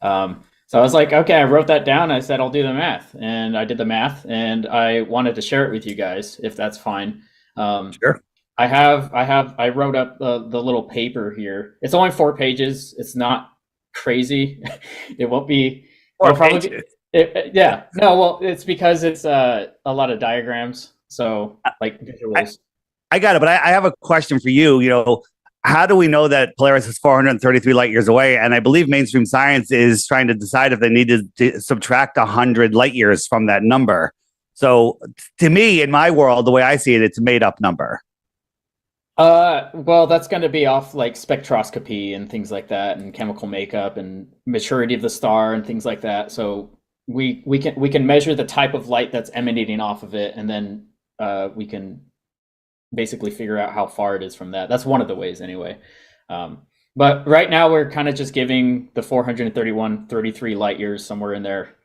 So I was like, okay, I wrote that down. I said, I'll do the math, and I did the math, and I wanted to share it with you guys, if that's fine. Sure. I wrote up the little paper here. It's only 4 pages. It's not crazy. It won't be 4 pages. Yeah. No, well, it's because it's a lot of diagrams. So like visuals. I got it, but I have a question for you. How do we know that Polaris is 433 light years away? And I believe mainstream science is trying to decide if they need to subtract 100 light years from that number. So to me, in my world, the way I see it, it's a made up number. Well, that's going to be off like spectroscopy and things like that, and chemical makeup and maturity of the star and things like that. So we can measure the type of light that's emanating off of it, and then we can basically figure out how far it is from that. That's one of the ways anyway. But right now we're kind of just giving the 431, 33 light years somewhere in there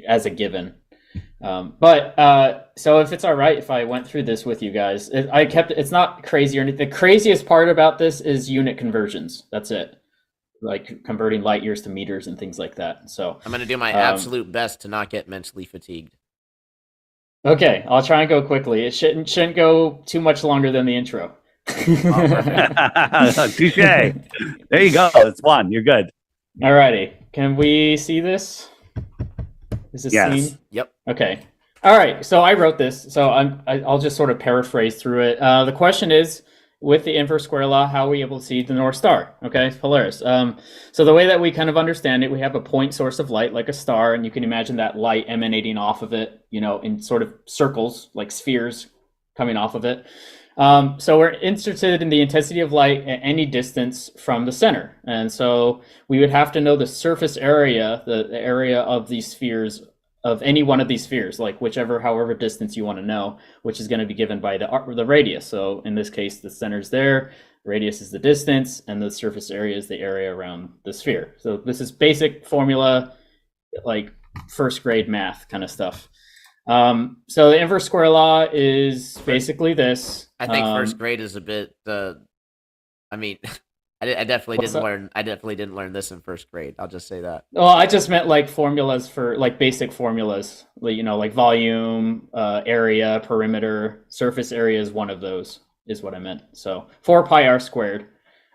as a given. So if it's all right if I went through this with you guys, it's not crazy or anything. The craziest part about this is unit conversions. That's it. Like converting light years to meters and things like that. So I'm going to do my absolute best to not get mentally fatigued. Okay, I'll try and go quickly. It shouldn't go too much longer than the intro. Touche. There you go. It's one. You're good. Alrighty. Can we see this? Is this seen? Yep. Okay. All right. So I wrote this. So I'll just sort of paraphrase through it. The question is, with the inverse square law, how are we able to see the North Star? Okay, Polaris. So the way that we kind of understand it, we have a point source of light like a star, and you can imagine that light emanating off of it, in sort of circles, like spheres coming off of it. So we're interested in the intensity of light at any distance from the center. And so we would have to know the surface area, the area of these spheres, of any one of these spheres, like however distance you want to know, which is going to be given by the radius. So in this case, the center's there, radius is the distance, and the surface area is the area around the sphere. So this is basic formula, like first grade math kind of stuff. So the inverse square law is basically this. I think first grade is a bit. I definitely didn't learn. I definitely didn't learn this in first grade. I'll just say that. Well, I just meant like formulas for like basic formulas, like volume, area, perimeter, surface area is one of those. Is what I meant. So 4 pi r squared.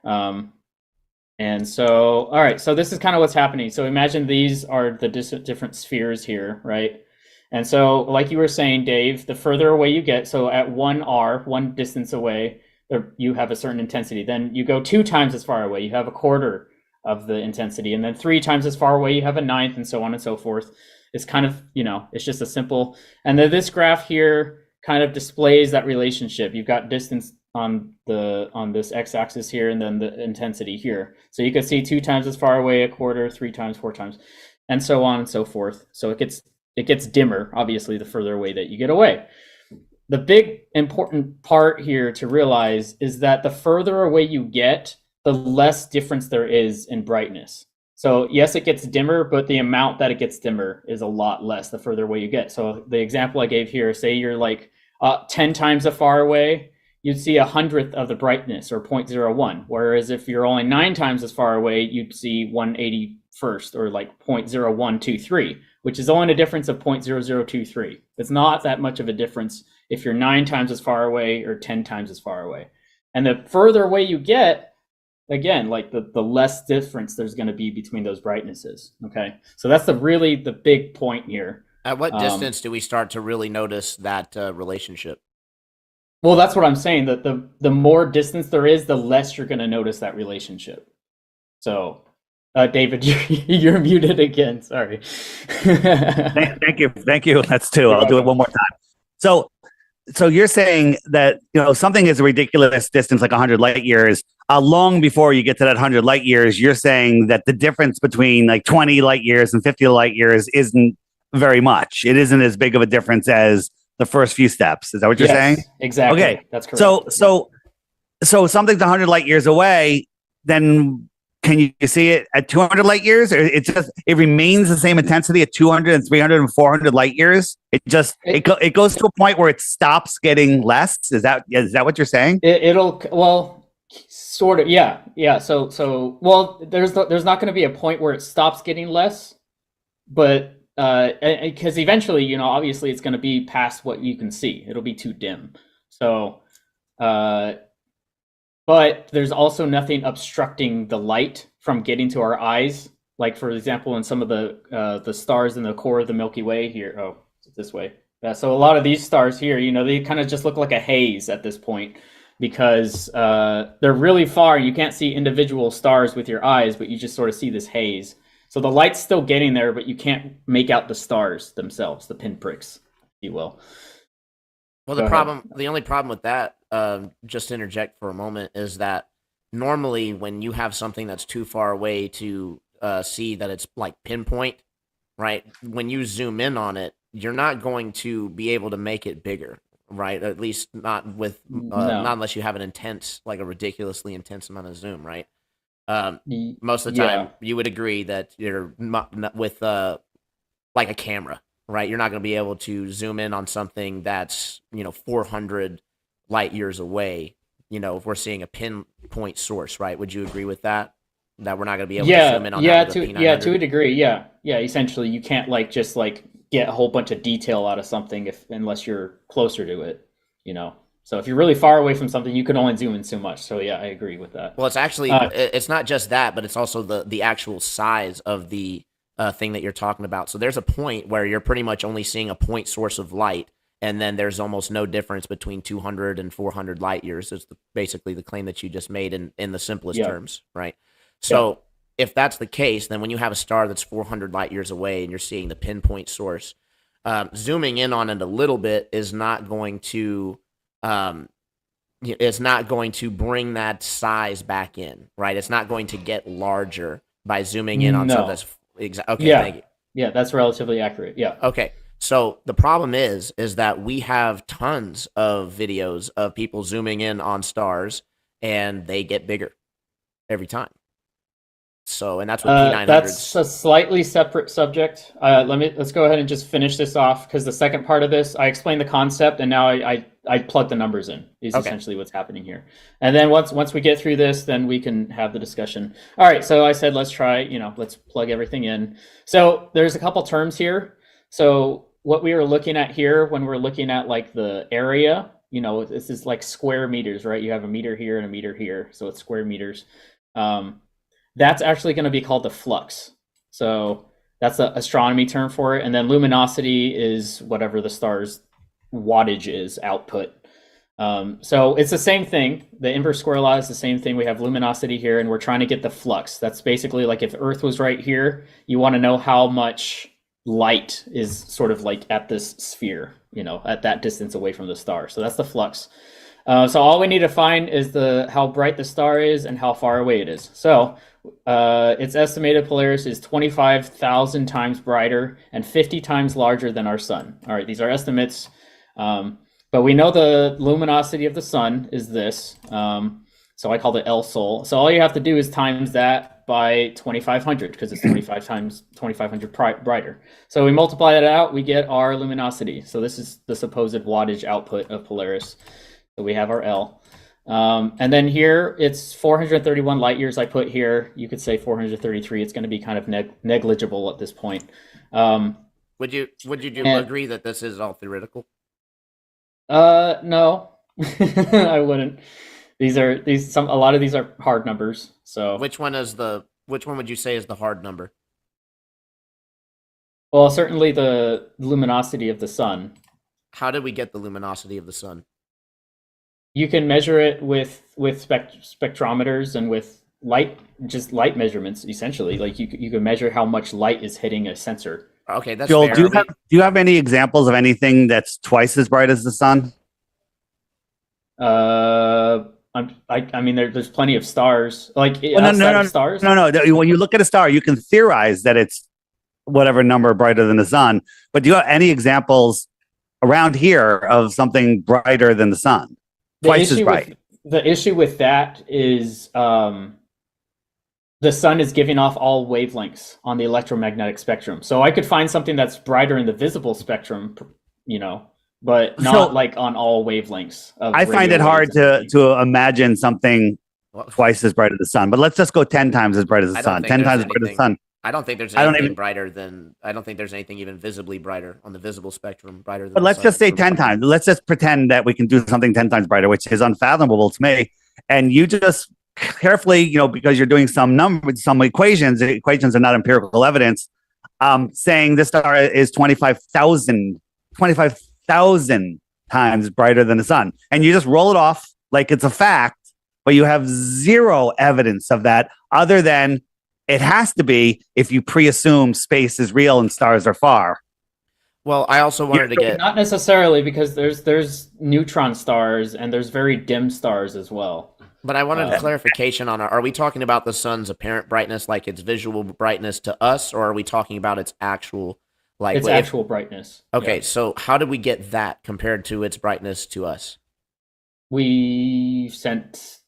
And so, all right. So this is kind of what's happening. So imagine these are the different spheres here, right? And so, like you were saying, Dave, the further away you get, so at 1r, one distance away, you have a certain intensity. Then you go 2 times as far away, you have a quarter of the intensity. And then 3 times as far away, you have a ninth, and so on and so forth. It's kind of, it's just a simple. And then this graph here kind of displays that relationship. You've got distance on this x-axis here, and then the intensity here. So you can see 2 times as far away, a quarter, 3 times, 4 times, and so on and so forth. So it gets dimmer, obviously, the further away that you get away. The big important part here to realize is that the further away you get, the less difference there is in brightness. So yes, it gets dimmer, but the amount that it gets dimmer is a lot less the further away you get. So the example I gave here, say you're like 10 times as far away, you'd see 100th of the brightness, or 0.01. Whereas if you're only 9 times as far away, you'd see 181st, or like 0.0123, which is only a difference of 0.0023. It's not that much of a difference if you're 9 times as far away or 10 times as far away. And the further away you get, again, like the less difference there's going to be between those brightnesses. Okay, so that's the big point here. At what distance do we start to really notice that relationship? Well, that's what I'm saying. That the more distance there is, the less you're going to notice that relationship. So, David, you're muted again. Sorry. Thank you. That's 2. I'll do it one more time. So you're saying that something is a ridiculous distance, like 100 light years. Long before you get to that 100 light years, you're saying that the difference between like 20 light years and 50 light years isn't very much. It isn't as big of a difference as the first few steps. Is that what you're saying? Exactly. Okay, that's correct. So something's 100 light years away. then can you see it at 200 light years? Or it remains the same intensity at 200 and 300 and 400 light years? It goes to a point where it stops getting less. Is that what you're saying? Sort of, yeah. So well, there's not going to be a point where it stops getting less, but because eventually, obviously, it's going to be past what you can see. It'll be too dim. So, but there's also nothing obstructing the light from getting to our eyes. Like, for example, in some of the stars in the core of the Milky Way here. Oh, it's this way. So a lot of these stars here, they kind of just look like a haze at this point, because they're really far. You can't see individual stars with your eyes, but you just sort of see this haze. So the light's still getting there, but you can't make out the stars themselves, the pinpricks, if you will. Well, the only problem with that, just to interject for a moment, is that normally when you have something that's too far away to see that it's like pinpoint, right? When you zoom in on it, you're not going to be able to make it bigger, right? At least not with not unless you have an intense, like a ridiculously intense amount of zoom, right? Most of the time, you would agree that you're with like a camera, right? You're not going to be able to zoom in on something that's 400 light years away. If we're seeing a pinpoint source, right? Would you agree with that? That we're not going to be able to zoom in on that with a P900? To a degree, yeah. Essentially, you can't just get a whole bunch of detail out of something unless you're closer to it, So if you're really far away from something, you can only zoom in so much. So yeah, I agree with that. Well, it's actually it's not just that, but it's also the actual size of the thing that you're talking about. So there's a point where you're pretty much only seeing a point source of light, and then there's almost no difference between 200 and 400 light years. It's basically the claim that you just made in the simplest terms, right? So if that's the case, then when you have a star that's 400 light years away and you're seeing the pinpoint source, zooming in on it a little bit is not going to it's not going to bring that size back in, right? It's not going to get larger by zooming in on something that's okay. Thank you. Yeah, that's relatively accurate. Yeah. Okay. So the problem is that we have tons of videos of people zooming in on stars, and they get bigger every time. So, and that's what P900s. That's a slightly separate subject. Let's go ahead and just finish this off, because the second part of this, I explained the concept, and now I plug the numbers in. Is essentially what's happening here. And then once we get through this, then we can have the discussion. All right. So I said let's try. Let's plug everything in. So there's a couple terms here. So what we were looking at here, when we're looking at the area, this is like square meters, right? You have a meter here and a meter here, so it's square meters. That's actually going to be called the flux. So that's the astronomy term for it. And then luminosity is whatever the star's wattage is, output. So it's the same thing. The inverse square law is the same thing. We have luminosity here, and we're trying to get the flux. That's basically like if Earth was right here, you want to know how much light is sort of at this sphere, at that distance away from the star. So that's the flux. So all we need to find is how bright the star is and how far away it is. So its estimated Polaris is 25,000 times brighter and 50 times larger than our sun. All right, these are estimates, but we know the luminosity of the sun is this. So I call it L Sol. So all you have to do is times that by 2,500, because it's 2,500 brighter. So we multiply that out, we get our luminosity. So this is the supposed wattage output of Polaris. So we have our L. And then here it's 431 light years I put here. You could say 433. It's going to be kind of negligible at this point. Would you agree that this is all theoretical? No, I wouldn't. A lot of these are hard numbers. So which one would you say is the hard number? Well, certainly the luminosity of the sun. How did we get the luminosity of the sun? You can measure it with spectrometers and with light measurements, essentially. You can measure how much light is hitting a sensor. Okay, that's Joel, fair. do you have any examples of anything that's twice as bright as the sun? I mean, there's plenty of stars. Stars. No. When you look at a star, you can theorize that it's whatever number brighter than the sun. But do you have any examples around here of something brighter than the sun? Twice as bright. The issue with that is the sun is giving off all wavelengths on the electromagnetic spectrum. So I could find something that's brighter in the visible spectrum, but not like on all wavelengths. I find it hard to imagine something twice as bright as the sun. But let's just go 10 times as bright as the sun. 10 times as bright as the sun. I don't think there's anything brighter than. I don't think there's anything even visibly brighter on the visible spectrum brighter than. But let's just say 10 times. Let's just pretend that we can do something 10 times brighter, which is unfathomable to me. And you just carefully, because you're doing some equations. The equations are not empirical evidence. Saying this star is 25,000 times brighter than the sun, and you just roll it off like it's a fact, but you have zero evidence of that other than it has to be if you pre-assume space is real and stars are far. Well, I also wanted to get not necessarily, because there's neutron stars and there's very dim stars as well. But I wanted a clarification on are we talking about the sun's apparent brightness, like its visual brightness to us, or are we talking about its actual actual brightness? Okay, so how did we get that compared to its brightness to us? We sent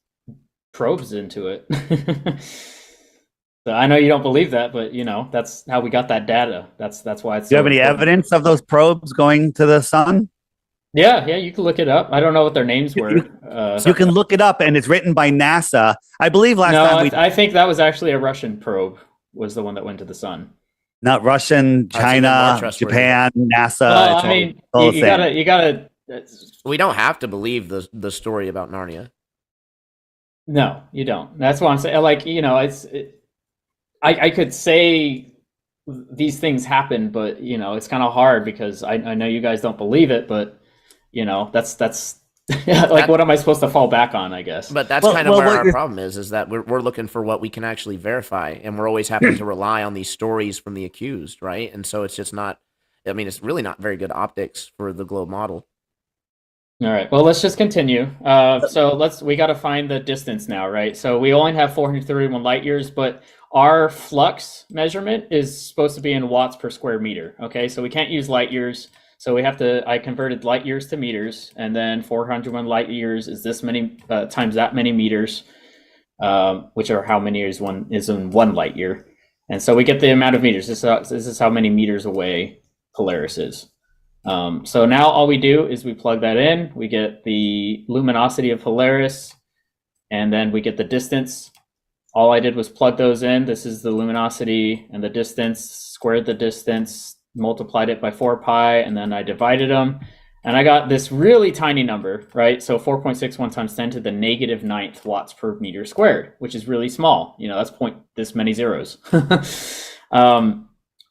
probes into it. So I know you don't believe that, but that's how we got that data. That's why it's. Do you have any evidence of those probes going to the sun? Yeah, you can look it up. I don't know what their names were. You can look it up, and it's written by NASA. I believe last time. I think that was actually a Russian probe. Was the one that went to the sun. Not Russian, China, Japan, NASA. You gotta. We don't have to believe the story about Narnia. No, you don't. That's what I'm saying. I could say these things happen, but it's kind of hard because I know you guys don't believe it, but that's what am I supposed to fall back on, I guess. But that's where our problem is that we're looking for what we can actually verify, and we're always having to rely on these stories from the accused, right? And so it's just not. I mean, it's really not very good optics for the globe model. All right. Well, let's just continue. We got to find the distance now, right? So we only have 431 light years, but our flux measurement is supposed to be in watts per square meter. Okay, so we can't use light years. So I converted light years to meters, and then 401 light years is this many times that many meters, which are how many is in 1 light year. And so we get the amount of meters. This is how many meters away Polaris is. So now all we do is we plug that in. We get the luminosity of Polaris, and then we get the distance. All I did was plug those in. This is the luminosity and the distance, squared the distance, multiplied it by 4 pi, and then I divided them. And I got this really tiny number, right? So 4.61 times 10 to the negative 9th watts per meter squared, which is really small. That's this many zeros.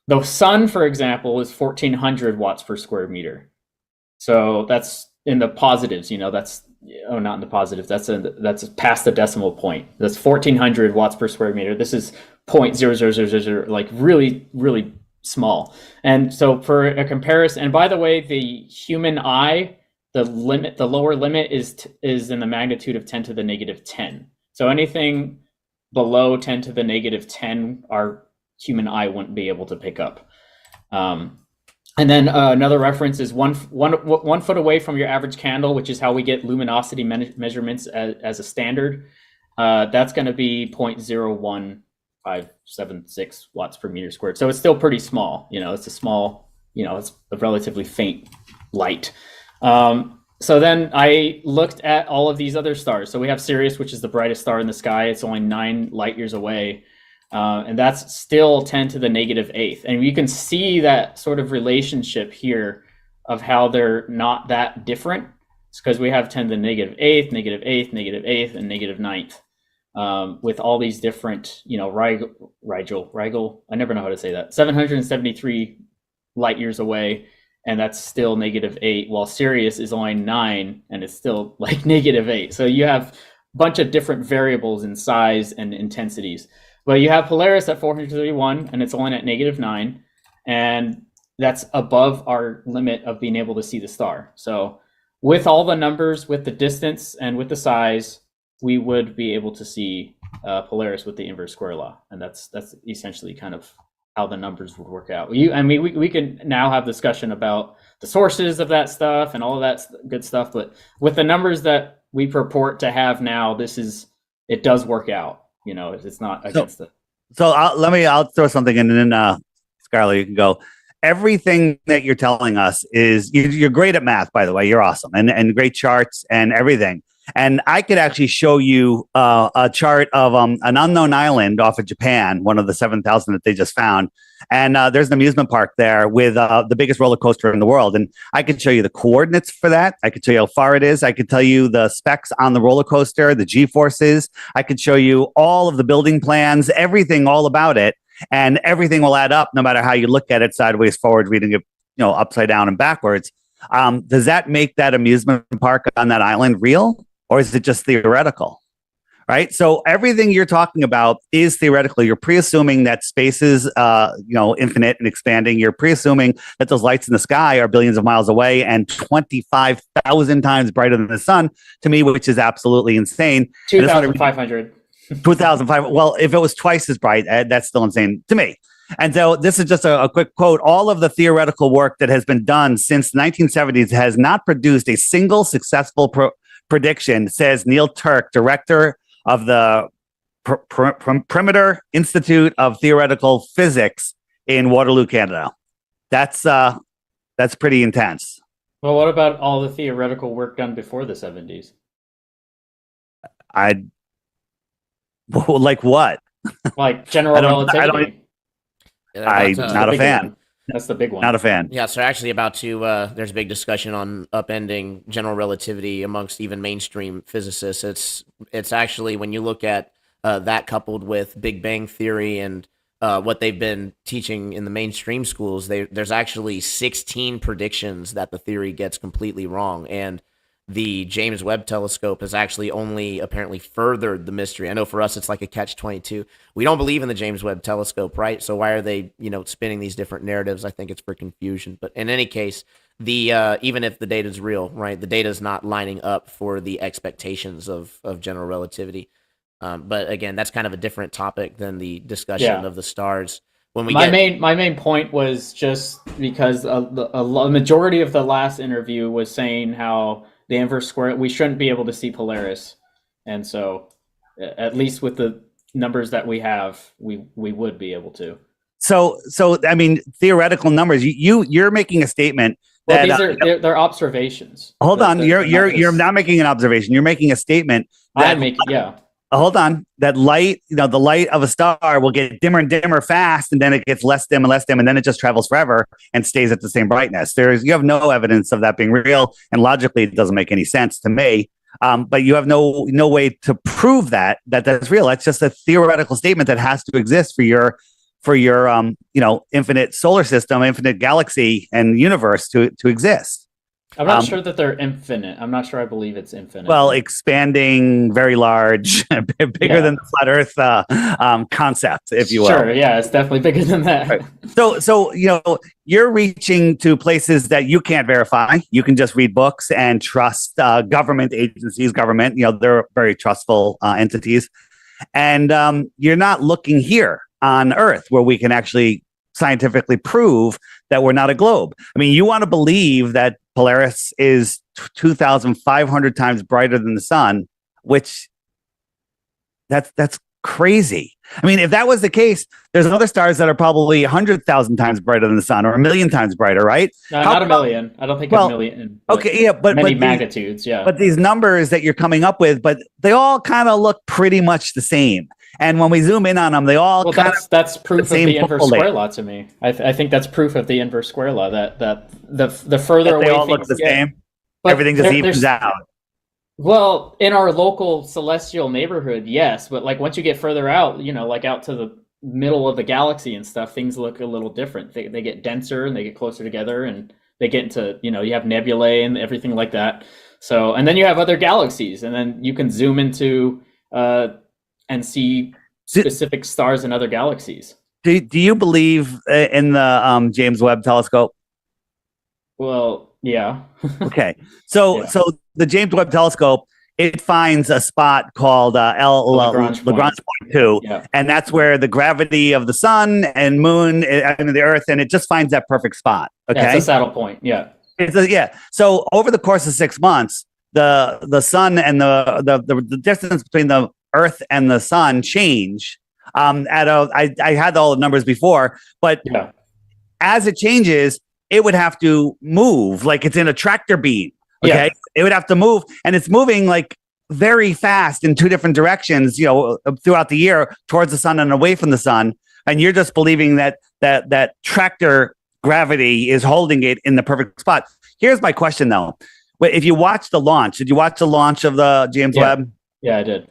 The sun, for example, is 1400 watts per square meter. So that's in the positives, not in the positives. That's past the decimal point. That's 1400 watts per square meter. This is 0.0000, like really, really small. And so for a comparison, and by the way, the human eye, the lower limit is in the magnitude of 10 to the negative 10. So anything below 10 to the negative 10, our human eye wouldn't be able to pick up. And then another reference is one foot away from your average candle, which is how we get luminosity measurements as a standard. That's going to be 0.01576 watts per meter squared. So it's still pretty small. It's a small, it's a relatively faint light. So then I looked at all of these other stars. So we have Sirius, which is the brightest star in the sky. It's only 9 light years away. And that's still 10 to the negative 8th. And you can see that sort of relationship here of how they're not that different. It's because we have 10 to the negative 8th, negative 8th, negative 8th, and negative 9th. With all these different, Rigel, I never know how to say that, 773 light years away, and that's still negative 8, while Sirius is only 9, and it's still like negative 8. So you have a bunch of different variables in size and intensities. But you have Polaris at 431, and it's only at negative 9, and that's above our limit of being able to see the star. So with all the numbers, with the distance, and with the size, we would be able to see Polaris with the inverse square law, and that's essentially kind of how the numbers would work out. We can now have discussion about the sources of that stuff and all of that good stuff, but with the numbers that we purport to have now, it does work out. You know, it's not against it. So I'll throw something in, and then Scarlett, you can go. Everything that you're telling us is you're great at math, by the way. You're awesome, and great charts and everything. And I could actually show you a chart of an unknown island off of Japan, one of the 7,000 that they just found. And there's an amusement park there with the biggest roller coaster in the world. And I could show you the coordinates for that. I could tell you how far it is. I could tell you the specs on the roller coaster, the G-forces. I could show you all of the building plans, everything all about it. And everything will add up no matter how you look at it, sideways, forward, reading it, upside down and backwards. Does that make that amusement park on that island real? Or is it just theoretical? Right. So everything you're talking about is theoretical. You're pre-assuming that space is, infinite and expanding. You're pre-assuming that those lights in the sky are billions of miles away and 25,000 times brighter than the sun, to me, which is absolutely insane. 2,500. 2,500. Well, if it was twice as bright, that's still insane to me. And so this is just a quick quote. All of the theoretical work that has been done since the 1970s has not produced a single successful prediction, says Neil Turk, director of the Perimeter Institute of Theoretical Physics in Waterloo, Canada. That's pretty intense. Well, what about all the theoretical work done before the 70s? Like what? Like general relativity. I'm not a fan. That's the big one. Not a fan. Yeah, so actually about to, there's a big discussion on upending general relativity amongst even mainstream physicists. It's actually, when you look at that coupled with Big Bang Theory and what they've been teaching in the mainstream schools, there's actually 16 predictions that the theory gets completely wrong. And the James Webb Telescope has actually only apparently furthered the mystery. I know for us it's like a catch-22. We don't believe in the James Webb Telescope, right? So why are they, spinning these different narratives? I think it's for confusion. But in any case, the even if the data is real, right, the data is not lining up for the expectations of general relativity. But again, that's kind of a different topic than the discussion of the stars. My main point was just because a majority of the last interview was saying how the inverse square, we shouldn't be able to see Polaris. And so at least with the numbers that we have, we would be able to. So I mean, theoretical numbers, you're making a statement that they're observations. Hold on. You're not making an observation. You're making a statement. Hold on. That light, the light of a star will get dimmer and dimmer fast, and then it gets less dim and less dim, and then it just travels forever and stays at the same brightness. You have no evidence of that being real, and logically, it doesn't make any sense to me. But you have no way to prove that that's real. That's just a theoretical statement that has to exist for your infinite solar system, infinite galaxy, and universe to exist. I'm not sure that they're infinite. I'm not sure I believe it's infinite. Well, expanding, very large, bigger than the flat Earth concept, if you will. Sure, yeah, it's definitely bigger than that. Right. So you're reaching to places that you can't verify. You can just read books and trust government agencies. They're very trustful entities, and you're not looking here on Earth where we can actually scientifically prove that we're not a globe. I mean, you want to believe that Polaris is 2,500 times brighter than the sun, which that's crazy. I mean, if that was the case, there's other stars that are probably 100,000 times brighter than the sun or 1,000,000 times brighter, right? No, not a million. I don't think a million. Okay, yeah, but many magnitudes, yeah. But these numbers that you're coming up with, but they all kind of look pretty much the same. And when we zoom in on them, they all that's proof of the inverse square law to me. I think that's proof of the inverse square law that the further away they all things look the get, same. Everything just evens out. Well, in our local celestial neighborhood, yes, but like once you get further out, like out to the middle of the galaxy and stuff, things look a little different. They get denser and they get closer together, and they get into you have nebulae and everything like that. So, and then you have other galaxies, and then you can zoom into and see specific stars in other galaxies. Do you believe in the James Webb Telescope? Well, yeah. Okay. So the James Webb Telescope, it finds a spot called Lagrange point 2, and that's where the gravity of the sun and moon and the Earth, and it just finds that perfect spot. Okay, it's a saddle point. Yeah. So over the course of 6 months, the sun and the distance between the Earth and the sun change. I had all the numbers before, but as it changes, it would have to move like it's in a tractor beam. Okay, it would have to move, and it's moving like very fast in two different directions. Throughout the year towards the sun and away from the sun, and you're just believing that tractor gravity is holding it in the perfect spot. Here's my question though: if you watch the launch, did you watch the launch of the James Webb? Yeah, I did.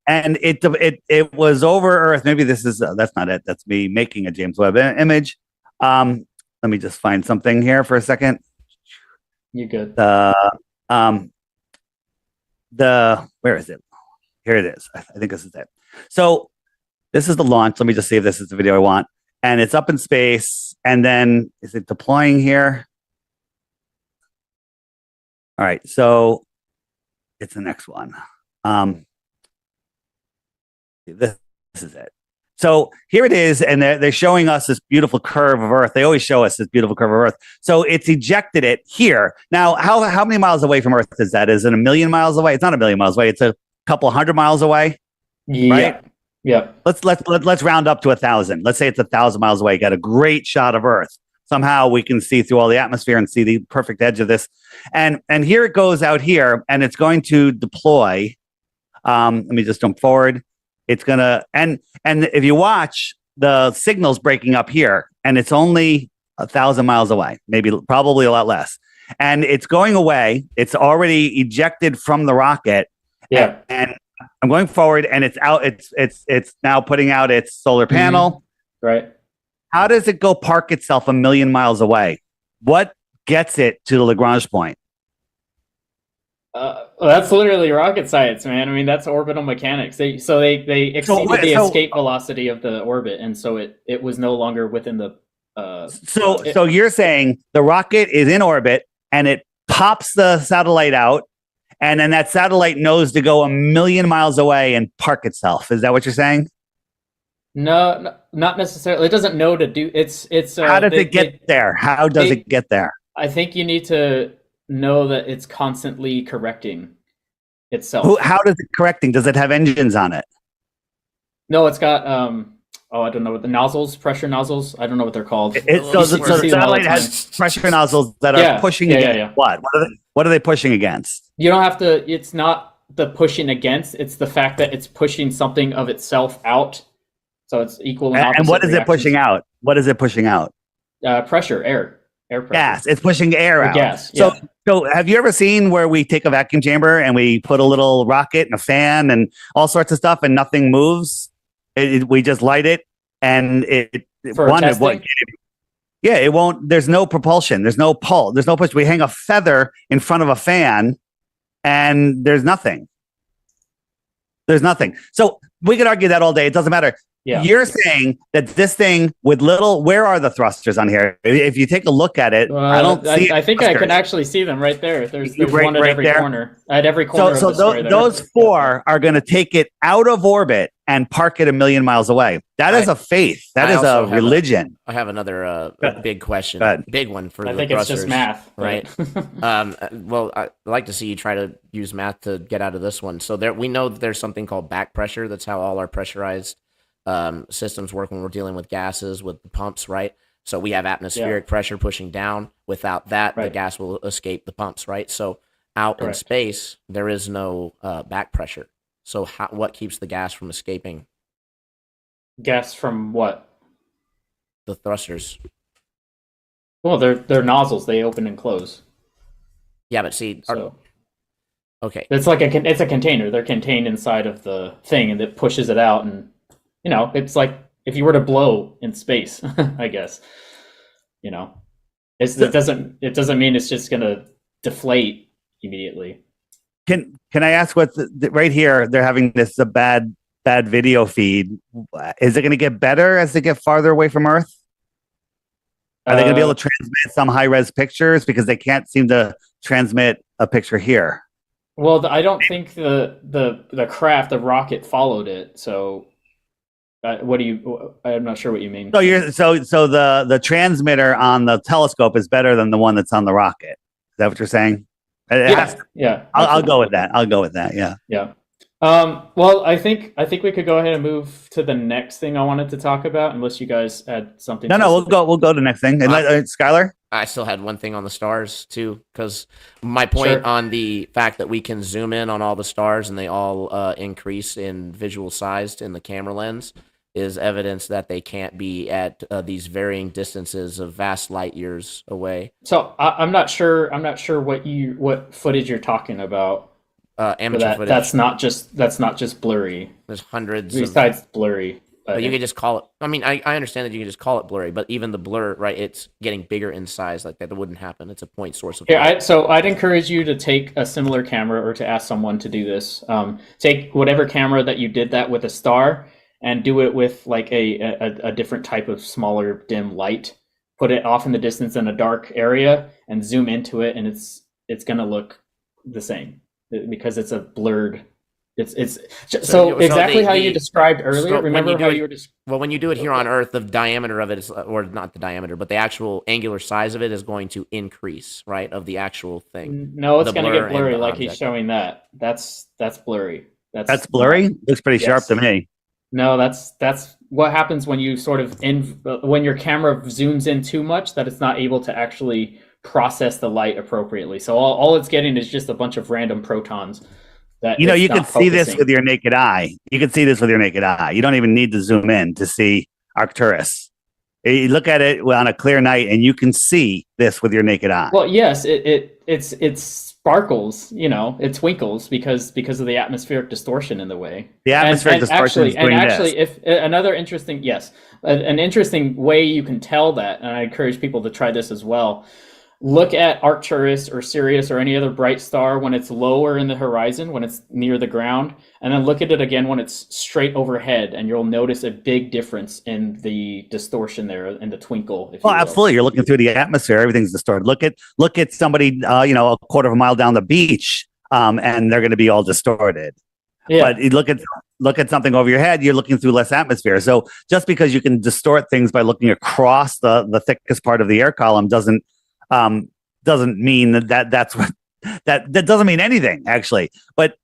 And it was over Earth. Maybe this is that's not it. That's me making a James Webb image. Let me just find something here for a second. You good? Where is it? Here it is. I think this is it. So this is the launch. Let me just see if this is the video I want. And it's up in space. And then is it deploying here? All right. So it's the next one. This is it. So here it is, and they're showing us this beautiful curve of Earth. They always show us this beautiful curve of Earth. So it's ejected it here. Now, how many miles away from Earth is that? Is it 1,000,000 miles away? It's not 1,000,000 miles away. It's a couple hundred miles away. Right? Yeah. Let's round up to 1,000. Let's say it's 1,000 miles away. Got a great shot of Earth. Somehow we can see through all the atmosphere and see the perfect edge of this. And here it goes out here, and it's going to deploy. Let me just jump forward. It's gonna and if you watch, the signal's breaking up here, and it's only 1,000 miles away, probably a lot less. And it's going away. It's already ejected from the rocket. Yeah. And I'm going forward, and it's out. It's now putting out its solar panel. Right. How does it go park itself 1,000,000 miles away? What gets it to the Lagrange point? Well, that's literally rocket science, man. I mean, that's orbital mechanics. They exceeded the escape velocity of the orbit, and so it was no longer within the. So you're saying the rocket is in orbit and it pops the satellite out, and then that satellite knows to go 1,000,000 miles away and park itself. Is that what you're saying? No, not necessarily. It doesn't know to do. It's. How does it get there? How does it get there? I think you need to know that it's constantly correcting itself. How does it correcting? Does it have engines on it? No, it's got I don't know what the nozzles, pressure nozzles. I don't know what they're called. So the satellite has pressure nozzles that are pushing against what? What are they pushing against? You don't have to. It's not the pushing against. It's the fact that it's pushing something of itself out. So it's equal and opposite. And what is reactions. it pushing out? What is it pushing out? Pressure, air pressure. Gas. It's pushing air out. Gas. So have you ever seen where we take a vacuum chamber and we put a little rocket and a fan and all sorts of stuff and nothing moves? We just light it and it won't. There's no propulsion. There's no pull. There's no push. We hang a feather in front of a fan and there's nothing. There's nothing. So we could argue that all day. It doesn't matter. Yeah. You're saying that this thing with where are the thrusters on here? If you take a look at it, I don't see. I think thrusters. I can actually see them right there. There's right, one at right every there. corner. At every corner. So those four are going to take it out of orbit and park it 1,000,000 miles away. That is a faith. That is a religion. I have another big question. Big one for I the think thrusters, it's just math, right? Well, I'd like to see you try to use math to get out of this one. So we know that there's something called back pressure. That's how all our pressurized systems work when we're dealing with gases with the pumps, right? So we have atmospheric pressure pushing down. Without that, the gas will escape the pumps, right? So out in space, there is no back pressure. So what keeps the gas from escaping? Gas from what? The thrusters. Well, they're nozzles. They open and close. Yeah, but see, okay, it's like it's a container. They're contained inside of the thing, and it pushes it out. And it's like if you were to blow in space, I guess. It doesn't mean it's just gonna deflate immediately. Can I ask what right here? They're having this bad video feed. Is it going to get better as they get farther away from Earth? Are they going to be able to transmit some high res pictures because they can't seem to transmit a picture here? Well, I don't think the craft, the rocket, followed it. So, I'm not sure what you mean. So the transmitter on the telescope is better than the one that's on the rocket. Is that what you're saying? Yeah. I'll go with that. Yeah. Yeah. Well, I think we could go ahead and move to the next thing I wanted to talk about, unless you guys had something. No, we'll go to the next thing. And Skylar? I still had one thing on the stars too, because my point on the fact that we can zoom in on all the stars and they all increase in visual size in the camera lens is evidence that they can't be at these varying distances of vast light years away. So I'm not sure what footage you're talking about. Amateur footage. That's not just blurry. There's hundreds. Besides blurry. But you can just call it. I mean, I understand that you can just call it blurry, but even the blur, right? It's getting bigger in size. Like that wouldn't happen. It's a point source of. Yeah. So I'd encourage you to take a similar camera, or to ask someone to do this. Take whatever camera that you did that with a star, and do it with like a different type of smaller dim light. Put it off in the distance in a dark area, and zoom into it, and it's gonna look the same, because it's a blurred. It's so exactly how you described earlier. Remember how you were well, when you do it here on Earth, the diameter of it is, or not the diameter, but the actual angular size of it is going to increase, right? Of the actual thing. No, it's going to get blurry, like he's showing that. That's blurry. That's blurry. Looks pretty sharp to me. No, that's what happens when you sort of when your camera zooms in too much, that it's not able to actually process the light appropriately. So all it's getting is just a bunch of random protons. You can see this with your naked eye. You can see this with your naked eye. You don't even need to zoom in to see Arcturus. You look at it on a clear night, and you can see this with your naked eye. Well, yes, it sparkles. It twinkles because of the atmospheric distortion in the way. The atmospheric distortion is doing this. If another interesting, an interesting way you can tell that, and I encourage people to try this as well. Look at Arcturus or Sirius or any other bright star when it's lower in the horizon, when it's near the ground, and then look at it again when it's straight overhead, and you'll notice a big difference in the distortion there, in the twinkle. Well, absolutely. You're looking through the atmosphere; everything's distorted. Look at somebody, a quarter of a mile down the beach, and they're going to be all distorted. Yeah. But you look at something over your head, you're looking through less atmosphere. So just because you can distort things by looking across the thickest part of the air column doesn't mean that's what that doesn't mean anything, actually. But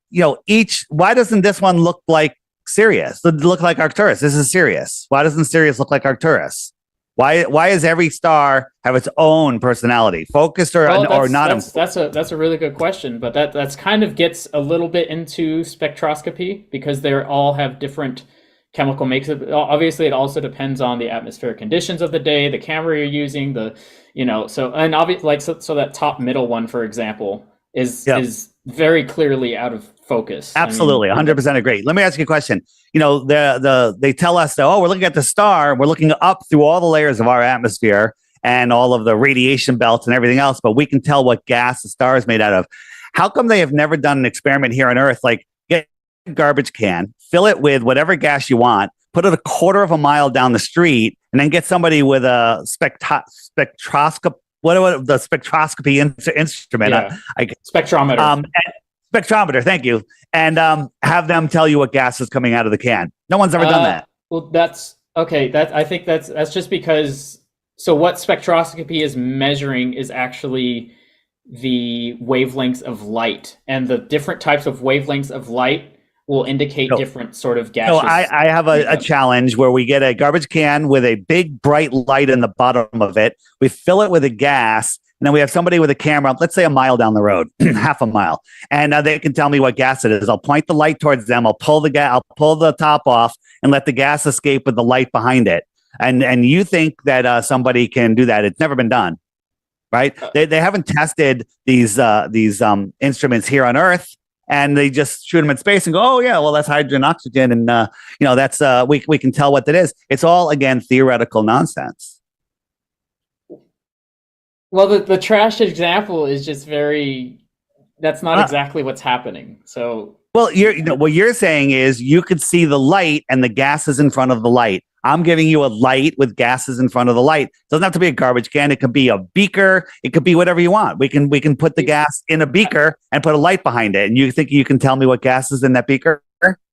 why doesn't this one look like Sirius? Look like Arcturus? This is Sirius. Why doesn't Sirius look like Arcturus? Why does every star have its own personality, focused or not? That's a really good question, but that's kind of gets a little bit into spectroscopy, because they all have different chemical makes. Obviously, it also depends on the atmospheric conditions of the day, the camera you're using, so that top middle one, for example, is very clearly out of focus. Absolutely, 100% agree. Let me ask you a question. They tell us that, we're looking at the star, we're looking up through all the layers of our atmosphere and all of the radiation belts and everything else, but we can tell what gas the star is made out of. How come they have never done an experiment here on Earth, like get a garbage can, fill it with whatever gas you want, put it a quarter of a mile down the street, and then get somebody with a spectroscope, the spectroscopy instrument, spectrometer. Spectrometer, thank you, and have them tell you what gas is coming out of the can. No one's ever done that. Well, that's okay. I think that's just because. So what spectroscopy is measuring is actually the wavelengths of light, and the different types of wavelengths of light will indicate different sort of gases. So I have a challenge where we get a garbage can with a big bright light in the bottom of it. We fill it with a gas, and then we have somebody with a camera, let's say a mile down the road, half a mile, and they can tell me what gas it is. I'll point the light towards them. I'll pull the top off and let the gas escape with the light behind it. And you think that somebody can do that? It's never been done, right? They haven't tested these instruments here on Earth. And they just shoot them in space and go, oh yeah, well that's hydrogen, oxygen, and that's we can tell what that is. It's all, again, theoretical nonsense. Well, the trash example is just that's not exactly what's happening. So well, what you're saying is you could see the light and the gases in front of the light. I'm giving you a light with gases in front of the light. It doesn't have to be a garbage can. It could be a beaker. It could be whatever you want. We can put the gas in a beaker and put a light behind it. And you think you can tell me what gas is in that beaker?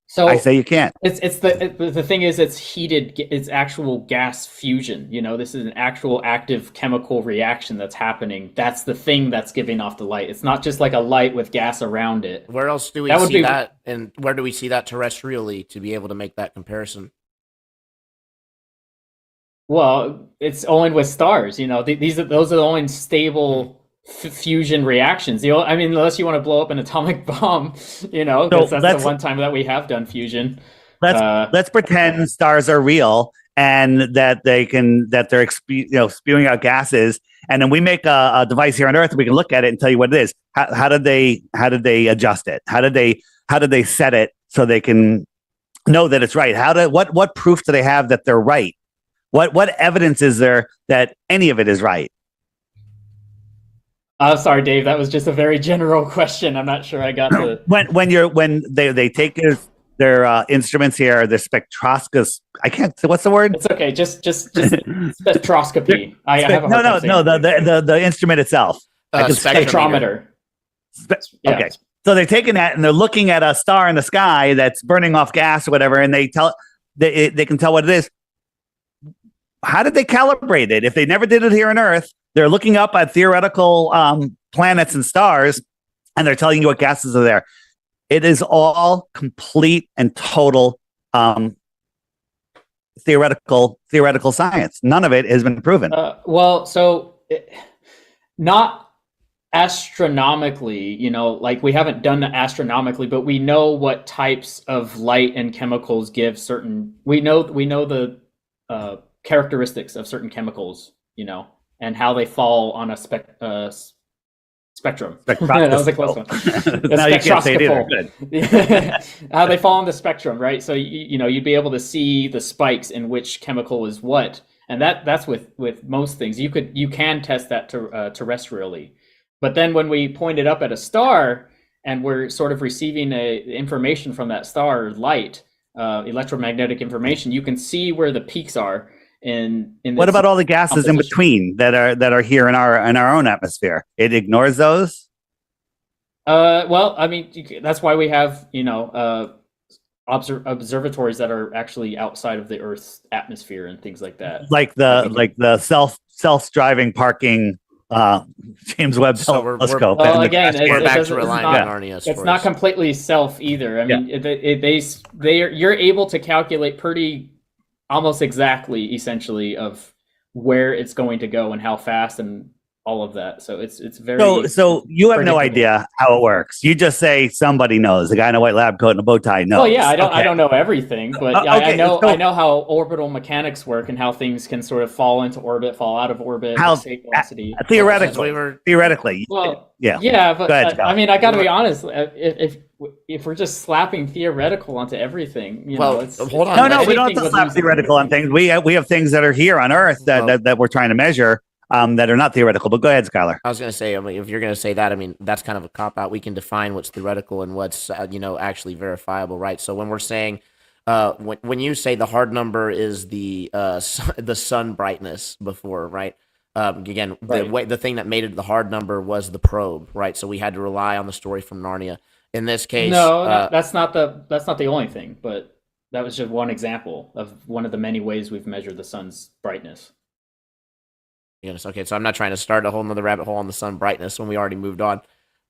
So I say you can't. The thing is, it's heated. It's actual gas fusion. This is an actual active chemical reaction that's happening. That's the thing that's giving off the light. It's not just like a light with gas around it. Where else do we see that, and where do we see that terrestrially to be able to make that comparison? Well, it's only with stars. Those are the only stable fusion reactions. Unless you want to blow up an atomic bomb, that's the one time that we have done fusion. Let's pretend stars are real and that they're spewing out gases, and then we make a device here on Earth. We can look at it and tell you what it is. How did they adjust it? How did they set it so they can know that it's right? What proof do they have that they're right? What evidence is there that any of it is right? I'm sorry, Dave. That was just a very general question. I'm not sure I got the when they take their instruments here, their spectroscopes. I can't. What's the word? It's okay. Just spectroscopy. The instrument itself. Spectrometer. Okay. So they're taking that and they're looking at a star in the sky that's burning off gas or whatever, and they can tell what it is. How did they calibrate it? If they never did it here on Earth, they're looking up at theoretical planets and stars, and they're telling you what gases are there. It is all complete and total theoretical science. None of it has been proven. Not astronomically, like we haven't done it astronomically, but we know what types of light and chemicals give certain. We know the characteristics of certain chemicals, and how they fall on a spectrum. That was a close one. Now you can't say it either. Good. How they fall on the spectrum, right? So you'd be able to see the spikes in which chemical is what, and that's with most things. You can test that terrestrially, but then when we point it up at a star and we're sort of receiving information from that star, light, electromagnetic information, you can see where the peaks are. What about all the gases in between that are here in our own atmosphere? It ignores those. That's why we have observatories that are actually outside of the Earth's atmosphere and things like that. Like the self-driving parking James Webb telescope. Well, again, we're back to relying on Narnia. It's not completely self either. You're able to calculate pretty. Almost exactly, essentially, of where it's going to go and how fast and all of that. So it's very. So you have no idea how it works. You just say somebody knows. The guy in a white lab coat and a bow tie knows. Well, yeah, I don't know everything, but I know how orbital mechanics work and how things can sort of fall into orbit, fall out of orbit, escape velocity. Theoretically. Well, yeah, but ahead, I got to be honest. If we're just slapping theoretical onto everything, hold on. No, we don't have to slap theoretical on things. We have things that are here on Earth that we're trying to measure that are not theoretical. But go ahead, Skylar. I was going to say, if you're going to say that, that's kind of a cop out. We can define what's theoretical and what's actually verifiable, right? So when we're saying, when you say the hard number is the sun brightness before, right? Again, the thing that made it the hard number was the probe, right? So we had to rely on the story from Narnia. In this case, that's not the only thing, but that was just one example of one of the many ways we've measured the sun's brightness. Yes. Okay. So I'm not trying to start a whole nother rabbit hole on the sun brightness when we already moved on.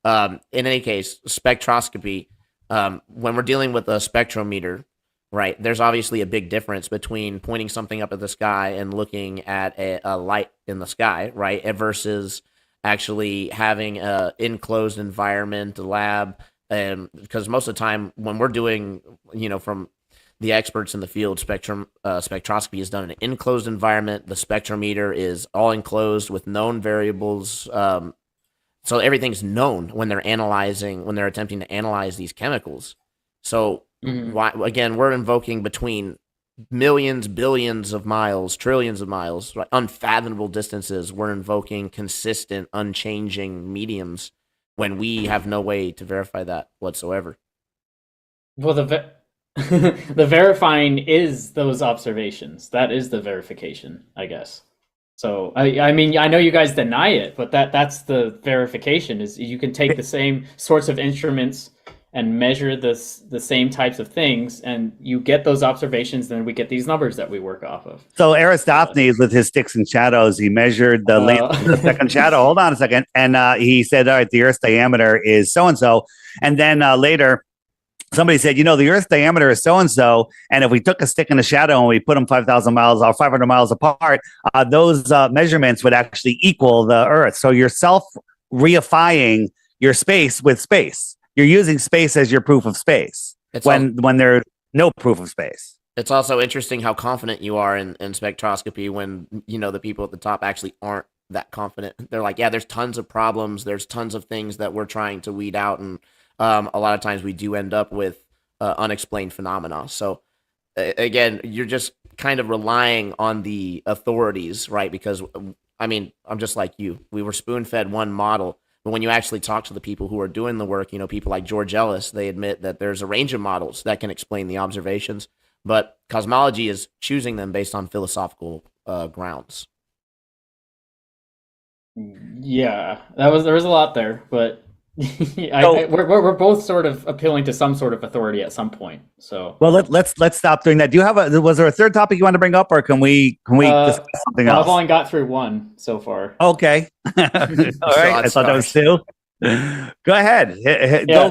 In any case, spectroscopy, when we're dealing with a spectrometer, right, there's obviously a big difference between pointing something up at the sky and looking at a light in the sky, right, versus actually having an enclosed environment, a lab. Because most of the time when we're doing, from the experts in the field, spectroscopy is done in an enclosed environment. The spectrometer is all enclosed with known variables. So everything's known when they're attempting to analyze these chemicals. So why, again, we're invoking between millions, billions of miles, trillions of miles, right? Unfathomable distances. We're invoking consistent, unchanging mediums when we have no way to verify that whatsoever. Well, the verifying is those observations. That is the verification, I guess. So, I know you guys deny it, but that's the verification, is you can take the same sorts of instruments and measure the same types of things, and you get those observations, then we get these numbers that we work off of. So Aristophanes, with his sticks and shadows, he measured the length of the second shadow. Hold on a second. And he said, all right, the Earth's diameter is so-and-so. And then later, somebody said, the Earth's diameter is so-and-so. And if we took a stick and a shadow and we put them 5,000 miles or 500 miles apart, those measurements would actually equal the Earth. So you're self-reifying your space with space. You're using space as your proof of space when there's no proof of space. It's also interesting how confident you are in spectroscopy when, the people at the top actually aren't that confident. They're like, yeah, there's tons of problems. There's tons of things that we're trying to weed out. And a lot of times we do end up with unexplained phenomena. So again, you're just kind of relying on the authorities, right? Because, I'm just like you. We were spoon-fed one model. But when you actually talk to the people who are doing the work, people like George Ellis, they admit that there's a range of models that can explain the observations, but cosmology is choosing them based on philosophical grounds. Yeah, there was a lot there, but we're both sort of appealing to some sort of authority at some point. So let's stop doing that. Do you have was there a third topic you want to bring up, or can we discuss something else? I've only got through one so far. Okay, all right. I thought that was two. Go ahead.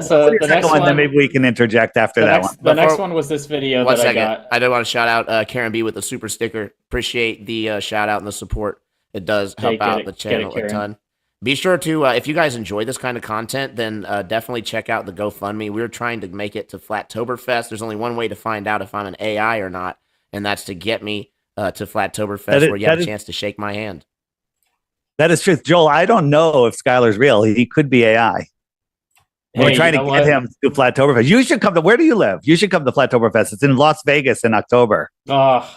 So the next one, then maybe we can interject after that one. The next one was this video that I got. I do want to shout out Karen B with the super sticker. Appreciate the shout out and the support. It does help out the channel a ton. Be sure to, if you guys enjoy this kind of content, then definitely check out the GoFundMe. We're trying to make it to Flattoberfest. There's only one way to find out if I'm an AI or not, and that's to get me to Flattoberfest, where you have a chance to shake my hand. That is truth. Joel, I don't know if Skylar's real. He could be AI. We're trying to get him to Flattoberfest. You should come to, where do you live? You should come to Flattoberfest. It's in Las Vegas in October. Oh,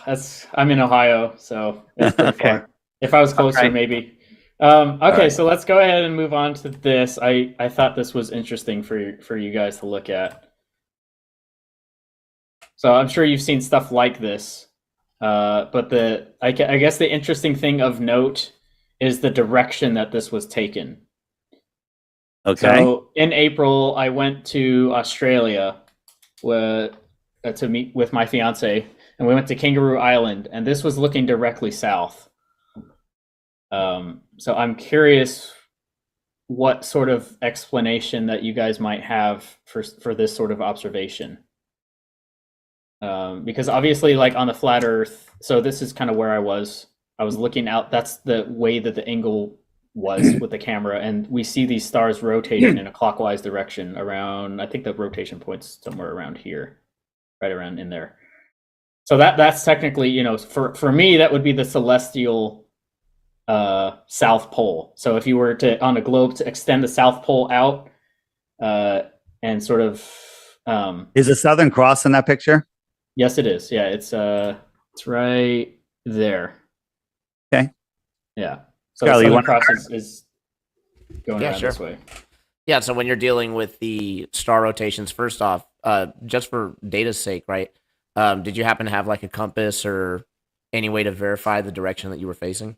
I'm in Ohio, so it's pretty far. If I was closer, maybe. So let's go ahead and move on to this. I thought this was interesting for you guys to look at. So I'm sure you've seen stuff like this, but I guess the interesting thing of note is the direction that this was taken. Okay. So in April, I went to Australia to meet with my fiance, and we went to Kangaroo Island, and this was looking directly south. So I'm curious what sort of explanation that you guys might have for this sort of observation. Because obviously, like on the flat Earth, so this is kind of where I was looking out. That's the way that the angle was with the camera, and we see these stars rotating in a clockwise direction around, I think the rotation point's somewhere around here, right around in there. So that's technically, for me, that would be the celestial South Pole. So if you were to, on a globe, to extend the South Pole out and sort of... is the Southern Cross in that picture? Yes, it is. Yeah, it's right there. Okay. Yeah. So the Southern Cross is going around this way. Yeah, so when you're dealing with the star rotations, first off, just for data's sake, right, did you happen to have like a compass or any way to verify the direction that you were facing?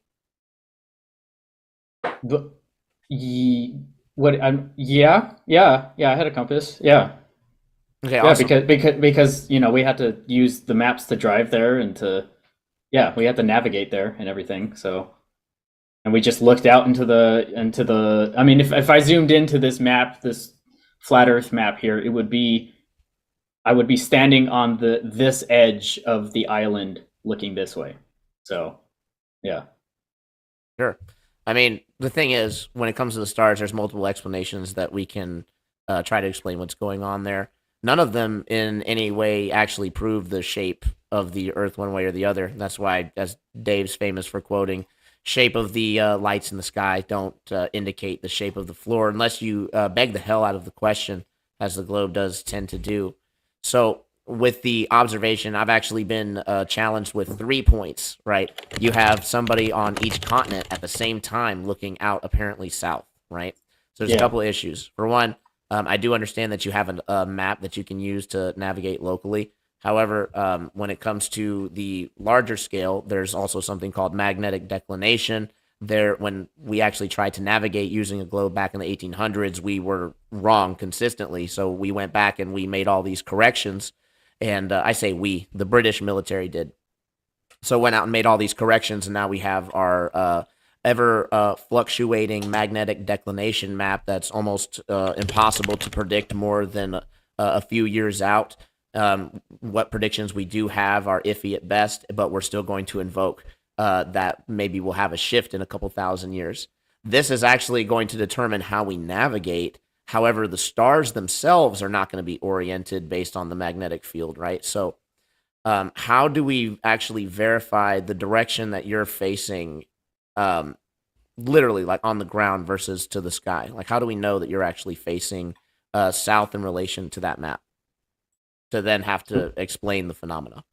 Yeah, I had a compass. Yeah. Okay, awesome. Because we had to use the maps to drive there and we had to navigate there and everything. So, and we just looked out into the. I mean, if I zoomed into this map, this flat Earth map here, I would be standing on this edge of the island, looking this way. So, yeah. Sure. I mean, the thing is, when it comes to the stars, there's multiple explanations that we can try to explain what's going on there. None of them in any way actually prove the shape of the Earth one way or the other. That's why, as Dave's famous for quoting, shape of the lights in the sky don't indicate the shape of the floor unless you beg the hell out of the question, as the globe does tend to do. So with the observation, I've actually been challenged with 3 points, right? You have somebody on each continent at the same time looking out apparently south, right? So there's a couple of issues. For one, I do understand that you have a map that you can use to navigate locally. However, when it comes to the larger scale, there's also something called magnetic declination, there when we actually tried to navigate using a globe back in the 1800s, we were wrong consistently. So we went back and we made all these corrections. And I say we, the British military did. So went out and made all these corrections, and now we have our ever fluctuating magnetic declination map that's almost impossible to predict more than a few years out. What predictions we do have are iffy at best, but we're still going to invoke that maybe we'll have a shift in a couple thousand years. This is actually going to determine how we navigate. However, the stars themselves are not going to be oriented based on the magnetic field, right? So how do we actually verify the direction that you're facing, literally like on the ground versus to the sky? Like, how do we know that you're actually facing south in relation to that map to then have to explain the phenomena?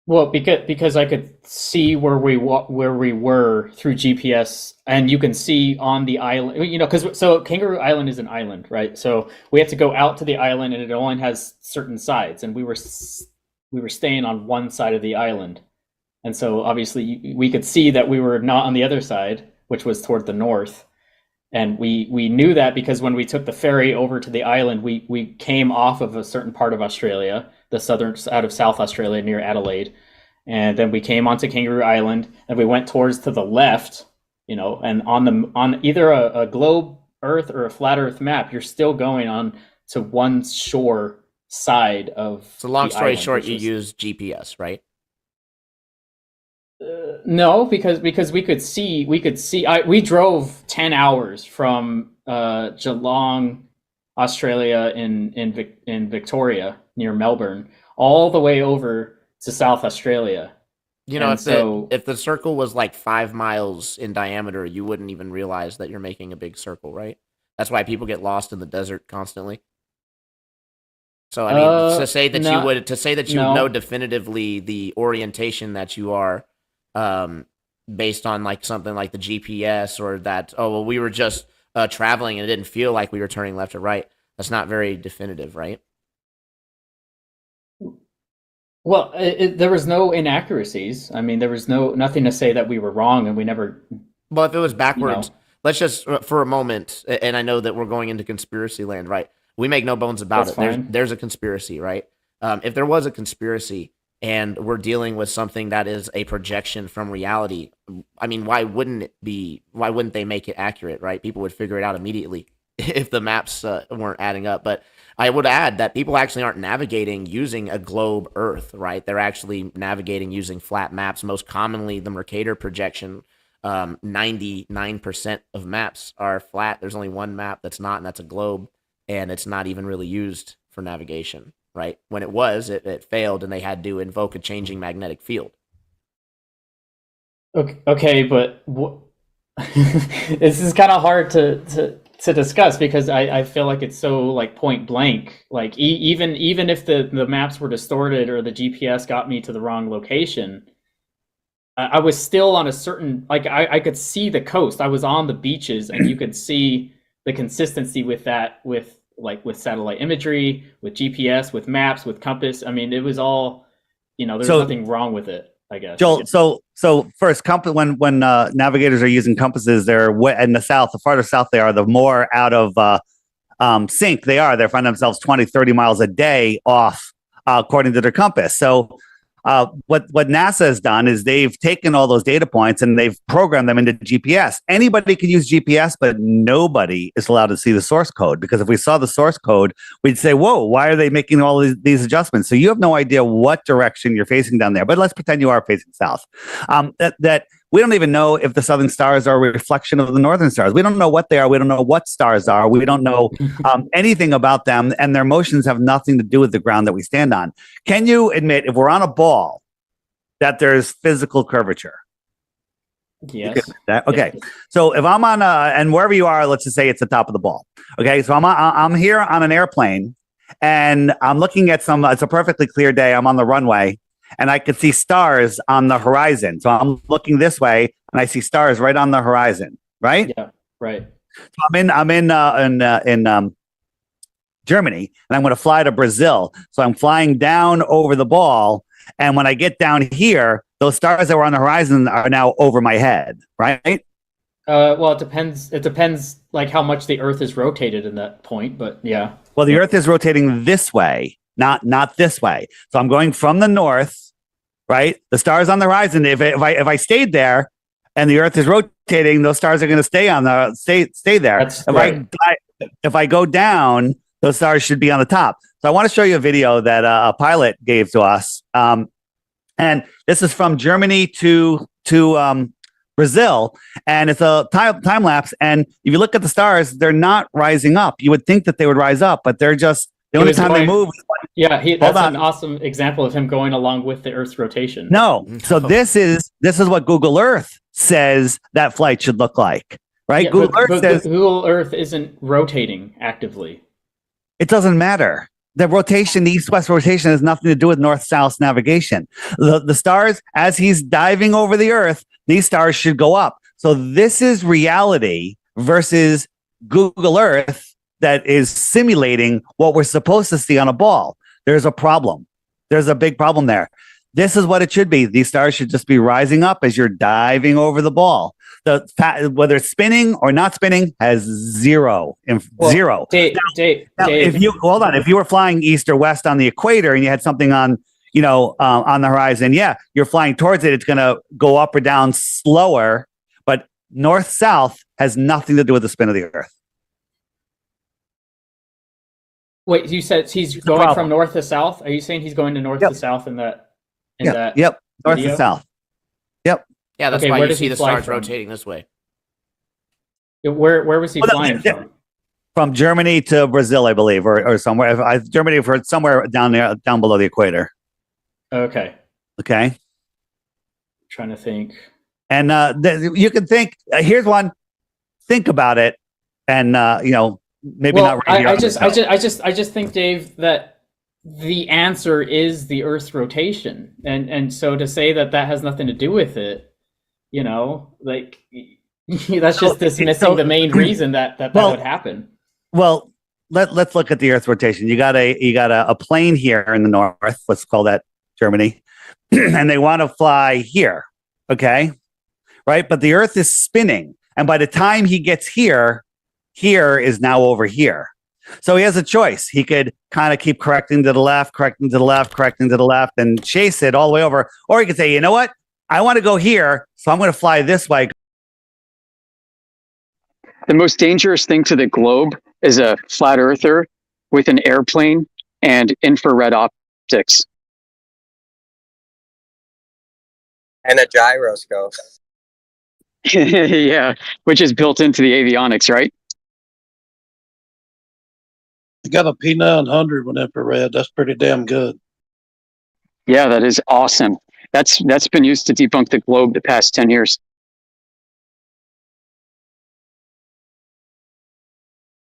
Well, because I could see where we were through GPS, and you can see on the island, you know, so Kangaroo Island is an island, right? So we have to go out to the island, and it only has certain sides, and we were staying on one side of the island, and so obviously we could see that we were not on the other side, which was toward the north, and we knew that because when we took the ferry over to the island, we came off of a certain part of Australia, the southern out of South Australia near Adelaide, and then we came onto Kangaroo Island, and we went towards to the left, you know, and on either a globe Earth or a flat Earth map, you're still going on to one shore side of. So long the story island, short, you use GPS, right? No, because we could see. We drove 10 hours from Geelong, Australia, in Victoria near Melbourne, all the way over to South Australia. You know, And if the circle was like 5 miles in diameter, you wouldn't even realize that you're making a big circle, right? That's why people get lost in the desert constantly. So I mean, to say that you know definitively the orientation that you are, based on like something like the GPS, or that, oh well, we were just traveling and it didn't feel like we were turning left or right. That's not very definitive, right? Well, there was no inaccuracies. I mean, there was nothing to say that we were wrong, and we never. Well, if it was backwards, you know. let's just for a moment, and I know that we're going into conspiracy land, right? We make no bones about That's it. fine. There's a conspiracy, right? If there was a conspiracy and we're dealing with something that is a projection from reality, I mean, why wouldn't they make it accurate, right? People would figure it out immediately if the maps weren't adding up. But I would add that people actually aren't navigating using a globe Earth, right? They're actually navigating using flat maps. Most commonly, the Mercator projection, 99% of maps are flat. There's only one map that's not, and that's a globe, and it's not even really used for navigation, right? When it was, it failed, and they had to invoke a changing magnetic field. Okay, but this is kind of hard to discuss because I feel like it's so like point blank. Like even if the maps were distorted or the GPS got me to the wrong location, I was still on a certain, like I could see the coast. I was on the beaches, and you could see the consistency with that, with satellite imagery, with GPS, with maps, with compass. I mean, it was all, you know, there's nothing wrong with it, I guess. Joel, so first, compass, when navigators are using compasses, they're in the south, the farther south they are, the more out of sync they are. They find themselves 20, 30 miles a day off, according to their compass. So what NASA has done is they've taken all those data points and they've programmed them into GPS. Anybody can use GPS, but nobody is allowed to see the source code, because if we saw the source code, we'd say, whoa, why are they making all these adjustments? So you have no idea what direction you're facing down there, but let's pretend you are facing south. That we don't even know if the southern stars are a reflection of the northern stars. We don't know what they are. We don't know what stars are. We don't know anything about them, and their motions have nothing to do with the ground that we stand on. Can you admit, if we're on a ball, that there's physical curvature? Yes. Okay. So if I'm on and wherever you are, let's just say it's the top of the ball. Okay. So I'm here on an airplane, and I'm looking at it's a perfectly clear day. I'm on the runway, and I could see stars on the horizon. So I'm looking this way, and I see stars right on the horizon. Right? Yeah. Right. So I'm in Germany, and I'm going to fly to Brazil. So I'm flying down over the ball, and when I get down here, those stars that were on the horizon are now over my head, right? Well, it depends. It depends, like how much the Earth is rotated in that point. But yeah. Well, the Earth is rotating this way, not this way. So I'm going from the north, right? The stars on the horizon. If I stayed there, and the Earth is rotating, those stars are going to stay there. That's right. If I go down, those stars should be on the top. So I want to show you a video that a pilot gave to us, and this is from Germany to Brazil, and it's a time lapse. And if you look at the stars, they're not rising up. You would think that they would rise up, but they're just the only time they move. Yeah, that's an awesome example of him going along with the Earth's rotation. No, so this is what Google Earth says that flight should look like, right? Yeah, Google Earth says Google Earth isn't rotating actively. it doesn't matter. The rotation, the east-west rotation, has nothing to do with north-south navigation. The stars, as he's diving over the Earth, these stars should go up. So this is reality versus Google Earth that is simulating what we're supposed to see on a ball. There's a problem. There's a big problem there. This is what it should be. These stars should just be rising up as you're diving over the ball. Whether it's spinning or not spinning has zero. Now, if you hold on, if you were flying east or west on the equator and you had something on the horizon, yeah, you're flying towards it. It's going to go up or down slower, but north-south has nothing to do with the spin of the Earth. Wait, you said he's going from north to south? Are you saying he's going to north to south in that? Yep, north video? to south. Yep. Yeah, that's why you see the stars rotating this way. Where was he flying from? From Germany to Brazil, I believe, or somewhere. Germany for somewhere down there, down below the equator. Okay. Okay. Trying to think. And you can think. Here's one. Think about it, and maybe not. I just think, Dave, that the answer is the Earth's rotation, and so to say that has nothing to do with it, that's just dismissing the main reason that would happen. Well, let's look at the Earth's rotation. You got a plane here in the north. Let's call that Germany, and they want to fly here. Okay, right? But the Earth is spinning, and by the time he gets here is now over here. So he has a choice. He could kind of keep correcting to the left, and chase it all the way over. Or he could say, you know what? I want to go here, so I'm going to fly this way. The most dangerous thing to the globe is a flat earther with an airplane and infrared optics. And a gyroscope. Yeah, which is built into the avionics, right? I got a P900 with infrared. That's pretty damn good. Yeah, that is awesome. That's been used to debunk the globe the past 10 years.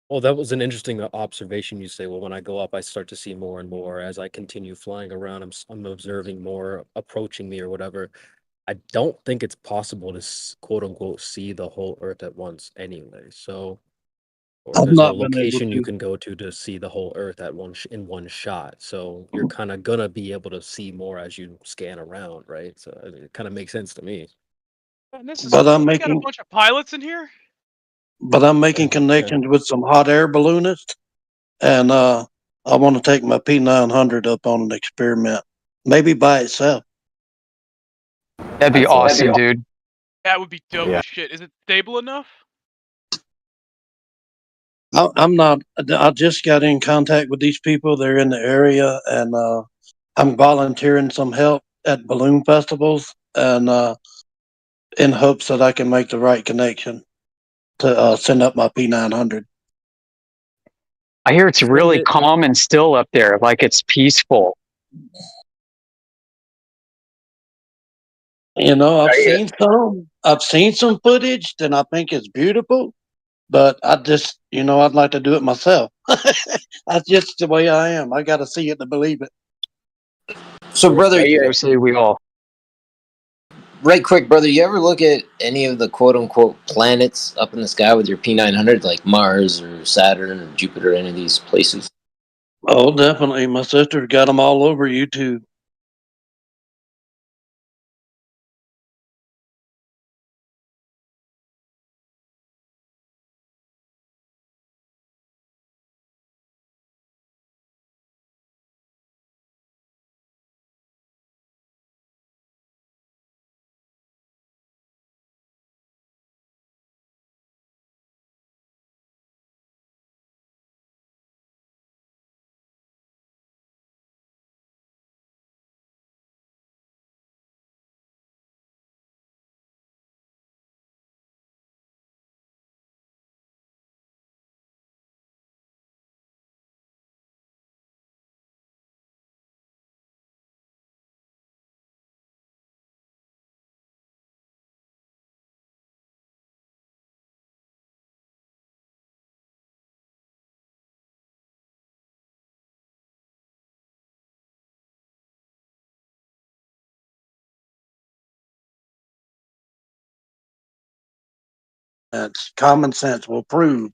Well, that was an interesting observation. You say, well, when I go up, I start to see more and more. As I continue flying around, I'm observing more approaching me or whatever. I don't think it's possible to quote unquote see the whole Earth at once anyway. So, or there's no location you can go to see the whole Earth at in one shot. So you're kind of gonna be able to see more as you scan around, right? So it kind of makes sense to me. But I'm got a bunch of pilots in here. But I'm making connections with some hot air balloonists, and I want to take my P900 up on an experiment, maybe by itself. That'd be awesome, dude. That would be dope as shit. Is it stable enough? I'm not. I just got in contact with these people. They're in the area, and I'm volunteering some help at balloon festivals, and in hopes that I can make the right connection to send up my P900. I hear it's really calm and still up there, like it's peaceful. I've seen some footage, and I think it's beautiful. But I just, I'd like to do it myself. That's just the way I am. I got to see it to believe it. So, brother, say we all. Right quick, brother, you ever look at any of the quote-unquote planets up in the sky with your P900, like Mars or Saturn or Jupiter, any of these places? Oh, definitely. My sister got them all over YouTube. Common sense will prove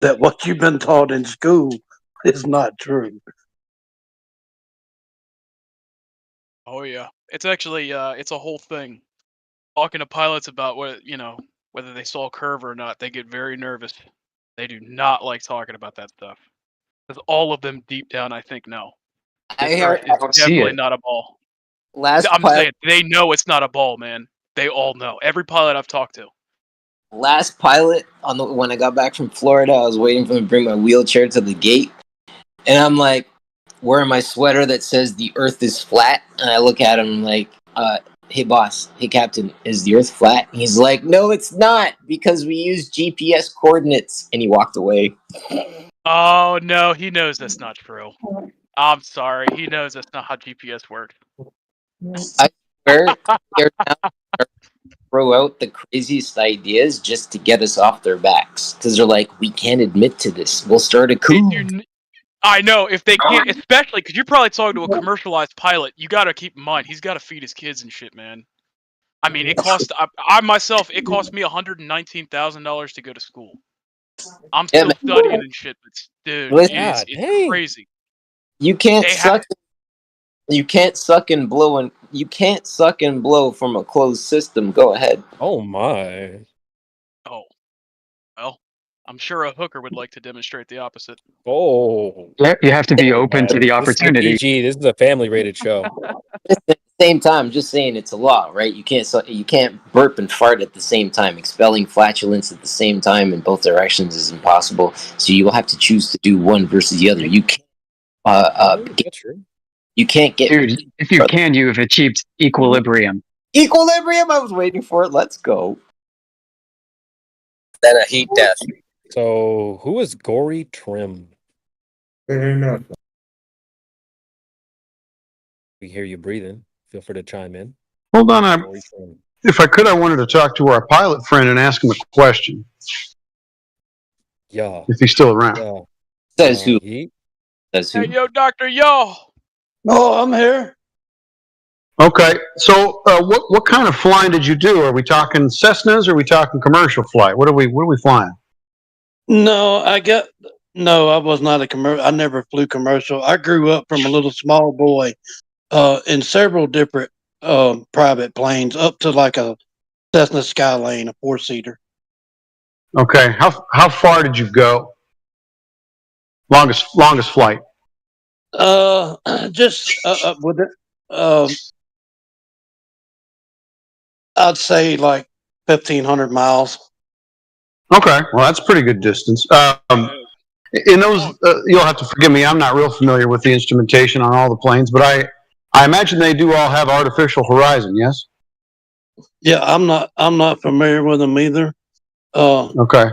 that what you've been taught in school is not true. Oh yeah, it's actually it's a whole thing. Talking to pilots about whether they saw a curve or not, they get very nervous. They do not like talking about that stuff because all of them deep down, I think, know this Earth is definitely not a ball. I'm saying they know it's not a ball, man. They all know. Every pilot I've talked to. Last pilot when I got back from Florida, I was waiting for him to bring my wheelchair to the gate, and I'm like wearing my sweater that says the Earth is flat, and I look at him like, "Hey boss, hey captain, is the Earth flat?" And he's like, "No, it's not, because we use GPS coordinates," and he walked away. Oh no, he knows that's not true. I'm sorry, he knows that's not how GPS works. I swear they're now throw out the craziest ideas just to get us off their backs, because they're like, we can't admit to this. We'll start a coup. I know, if they can't, especially because you're probably talking to a commercialized pilot. You got to keep in mind he's got to feed his kids and shit, man. I mean, it cost I myself. It cost me $119,000 to go to school. I'm still studying and shit, but dude, it's crazy. You can't suck. You can't suck and blow, and you can't suck and blow from a closed system. Go ahead. Oh my. Oh, well, I'm sure a hooker would like to demonstrate the opposite. Oh. You have to be open to the opportunity. This is PG. This is a family-rated show. At the same time, just saying it's a law, right? You can't burp and fart at the same time. Expelling flatulence at the same time in both directions is impossible. So you will have to choose to do one versus the other. You can't. That's true. You can't get. Dude, if you can, you have achieved equilibrium. Equilibrium. I was waiting for it. Let's go. Then a heat death. So who is Gory Trim? We hear you breathing. Feel free to chime in. Hold on. If I could, I wanted to talk to our pilot friend and ask him a question. Yeah. If he's still around. Yeah. Says who? Says who? Hey, yo, Dr. Yo! Oh, I'm here. Okay. So what kind of flying did you do? Are we talking Cessnas or are we talking commercial flight? What are we flying? No, I was not a commercial. I never flew commercial. I grew up from a little small boy in several different private planes, up to like a Cessna Skylane, a 4-seater. Okay. How far did you go? Longest flight? Just with it, I'd say like 1,500 miles. Okay, well that's pretty good distance. In those, you'll have to forgive me. I'm not real familiar with the instrumentation on all the planes, but I imagine they do all have artificial horizon. Yes. Yeah, I'm not familiar with them either. Okay.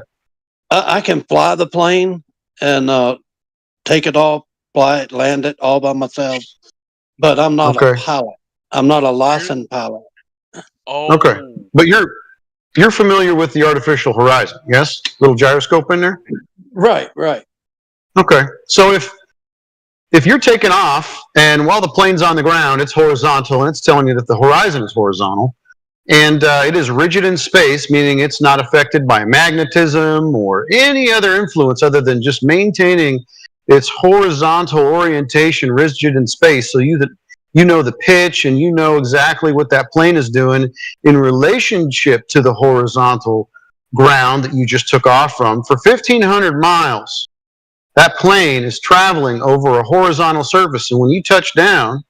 I can fly the plane and take it off, fly it, land it all by myself, but I'm not a pilot. I'm not a licensed pilot. Oh. Okay, but you're familiar with the artificial horizon, yes? Little gyroscope in there? Right. Okay, so if you're taking off and while the plane's on the ground, it's horizontal and it's telling you that the horizon is horizontal and it is rigid in space, meaning it's not affected by magnetism or any other influence other than just maintaining its horizontal orientation rigid in space, so you know the pitch and you know exactly what that plane is doing in relationship to the horizontal ground that you just took off from. For 1,500 miles, that plane is traveling over a horizontal surface, and when you touch down,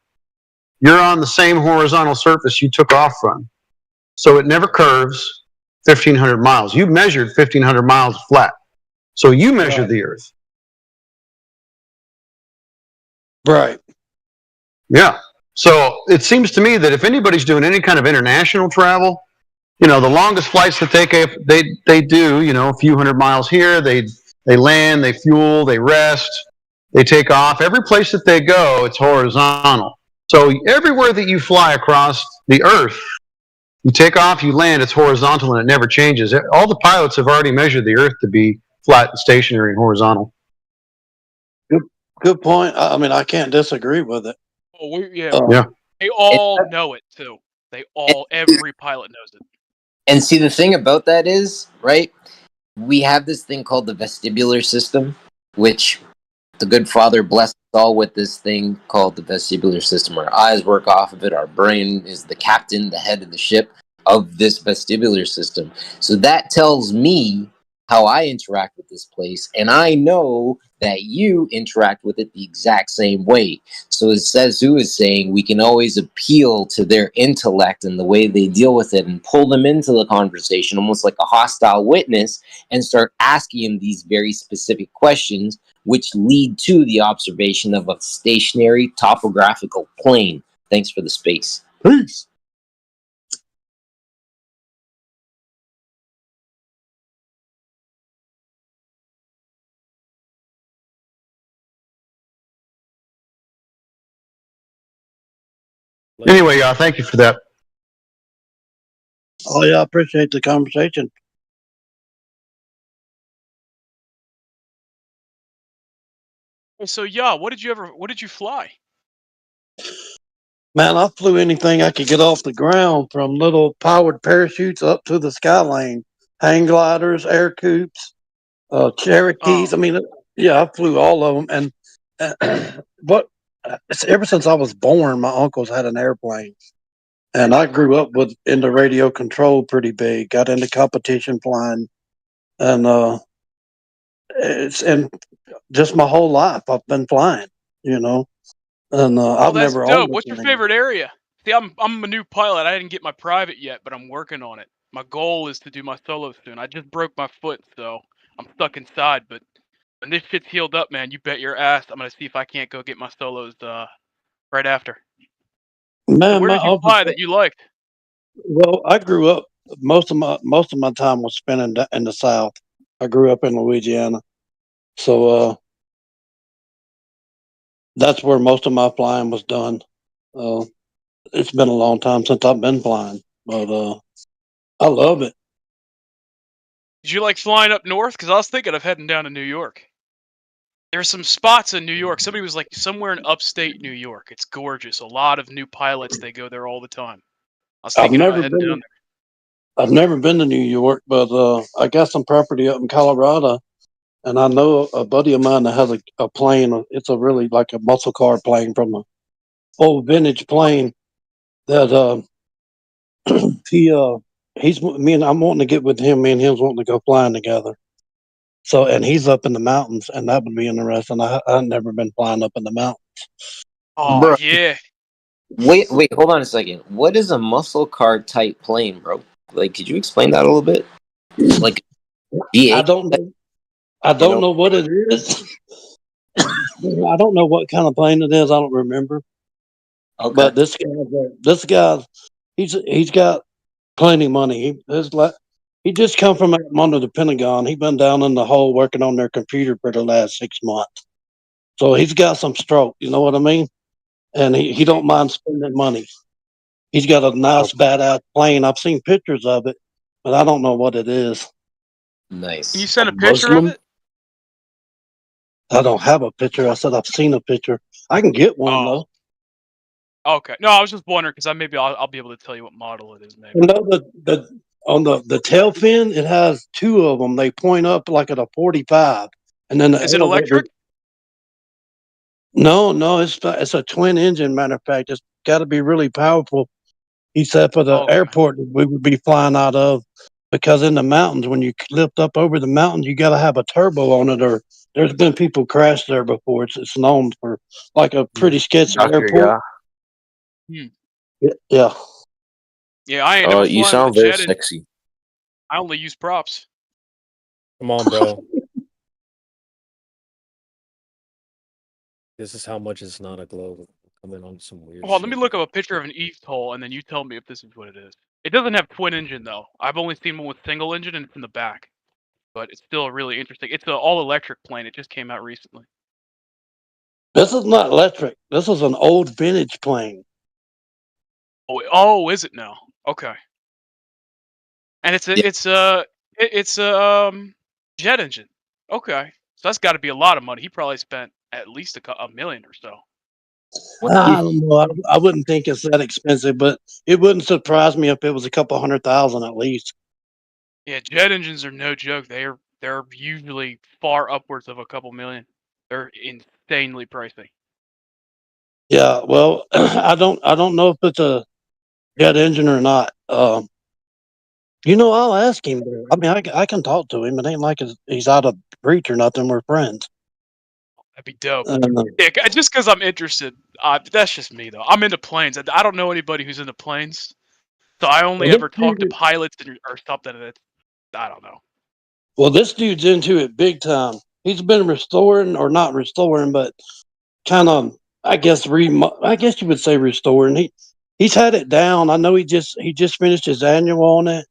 you're on the same horizontal surface you took off from. So it never curves 1,500 miles. You measured 1,500 miles flat. So you measured the Earth. Right. Yeah. So it seems to me that if anybody's doing any kind of international travel, the longest flights that they do, a few hundred miles here, they land, they fuel, they rest, they take off. Every place that they go, it's horizontal. So everywhere that you fly across the Earth, you take off, you land, it's horizontal, and it never changes. All the pilots have already measured the Earth to be flat and stationary and horizontal. Good point. I mean, I can't disagree with it. Oh, yeah. They all know it too. Every pilot knows it. And see, the thing about that is, right? we have this thing called the vestibular system, which the good Father blessed us all with this thing called the vestibular system. Our eyes work off of it. Our brain is the captain, the head of the ship of this vestibular system. So that tells me how I interact with this place, and I know that you interact with it the exact same way. So as Sezu is saying, we can always appeal to their intellect and the way they deal with it and pull them into the conversation, almost like a hostile witness, and start asking them these very specific questions, which lead to the observation of a stationary topographical plane. Thanks for the space. Peace. Anyway, thank you for that. Oh yeah, I appreciate the conversation. So yeah, what did you fly? Man, I flew anything I could get off the ground, from little powered parachutes up to the sky lane, hang gliders, air coops, Cherokees. I mean, yeah, I flew all of them. And what? Ever since I was born, my uncles had an airplane, and I grew up with into radio control pretty big. Got into competition flying, and and just my whole life I've been flying. You know, and I've That's never owned dope. a What's your plane. favorite area? See, I'm a new pilot. I didn't get my private yet, but I'm working on it. My goal is to do my solo soon. I just broke my foot, so I'm stuck inside. But when this shit's healed up, man, you bet your ass I'm gonna see if I can't go get my solos right after. So Man, where my did you fly that you liked? well, I grew up. Most of my time was spent in the South. I grew up in Louisiana, so that's where most of my flying was done. Uh, it's been a long time since I've been flying, but I love it. Did you like flying up north? Because I was thinking of heading down to New York. There's some spots in New York. Somebody was like somewhere in upstate New York. It's gorgeous. A lot of new pilots, they go there all the time. I was I've thinking about never heading down been. there. I've never been to New York, but I got some property up in Colorado, and I know a buddy of mine that has a plane. It's a really like a muscle car plane from a old vintage plane that he he's me and I'm wanting to get with him. Me and him's wanting to go flying together. So, and he's up in the mountains, and that would be interesting. I've never been flying up in the mountains. Oh yeah. Wait, hold on a second. What is a muscle car type plane, bro? Like, could you explain that a little bit? Like, I V8? don't know. I don't know what it is. I don't know what kind of plane it is. I don't remember. Okay. But this guy, he's got plenty of money. He just come from out under the Pentagon. He been down in the hole working on their computer for the last 6 months. So he's got some stroke. You know what I mean? And he don't mind spending money. He's got a nice badass plane. I've seen pictures of it, but I don't know what it is. Nice. Can you send a picture of it? I don't have a picture. I said I've seen a picture. I can get one though. Okay. No, I was just wondering because I'll be able to tell you what model it is. Maybe. You know on the tail fin, it has two of them. They point up like at a 45, and then the Is it elevator. electric? No, it's a twin engine. Matter of fact, it's got to be really powerful. He said for the airport that we would be flying out of, because in the mountains, when you lift up over the mountain, you got to have a turbo on it, or there's been people crash there before. It's known for like a pretty sketchy airport. Hmm. Yeah. Yeah, I ain't never You flying sound with a very jet. sexy. I only use props. Come on, bro. This is how much it's not a globe. Coming on some weird Hold on, shit. let me look up a picture of an eVTOL and then you tell me if this is what it is. It doesn't have twin engine though. I've only seen one with single engine and it's in the back. But it's still really interesting. It's an all electric plane. It just came out recently. This is not electric. This is an old vintage plane. Oh, is it now? Okay. And it's a jet engine. Okay, so that's got to be a lot of money. He probably spent at least a million or so. I don't know. I wouldn't think it's that expensive, but it wouldn't surprise me if it was a couple $100,000 at least. Yeah, jet engines are no joke. They're usually far upwards of a couple million. They're insanely pricey. Yeah, well, I don't know if it's a jet engine or not. I'll ask him. I mean, I can talk to him. It ain't like he's out of reach or nothing. We're friends. That'd be dope. Uh, Yeah, just because I'm interested. That's just me though. I'm into planes. I don't know anybody who's into planes, so I only well, ever talk to pilots or something. And I don't know. this dude's into it big time. He's been restoring, or not restoring, but kind of, I guess, I guess you would say restoring. He's had it down. I know he just finished his annual on it,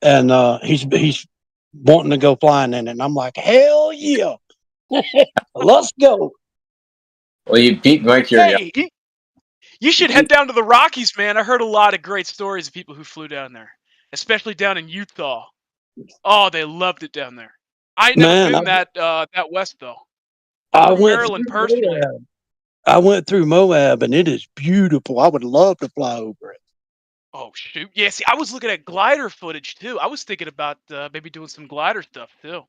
and he's wanting to go flying in it. And I'm like, hell yeah, let's go. Well, you piqued my curiosity. Hey, you should head down to the Rockies, man. I heard a lot of great stories of people who flew down there, especially down in Utah. Oh, they loved it down there. I ain't never Man, been that west though. I'm I from went Maryland through personally. Moab. I went through Moab, and it is beautiful. I would love to fly over it. Oh shoot! Yeah, see, I was looking at glider footage too. I was thinking about maybe doing some glider stuff too.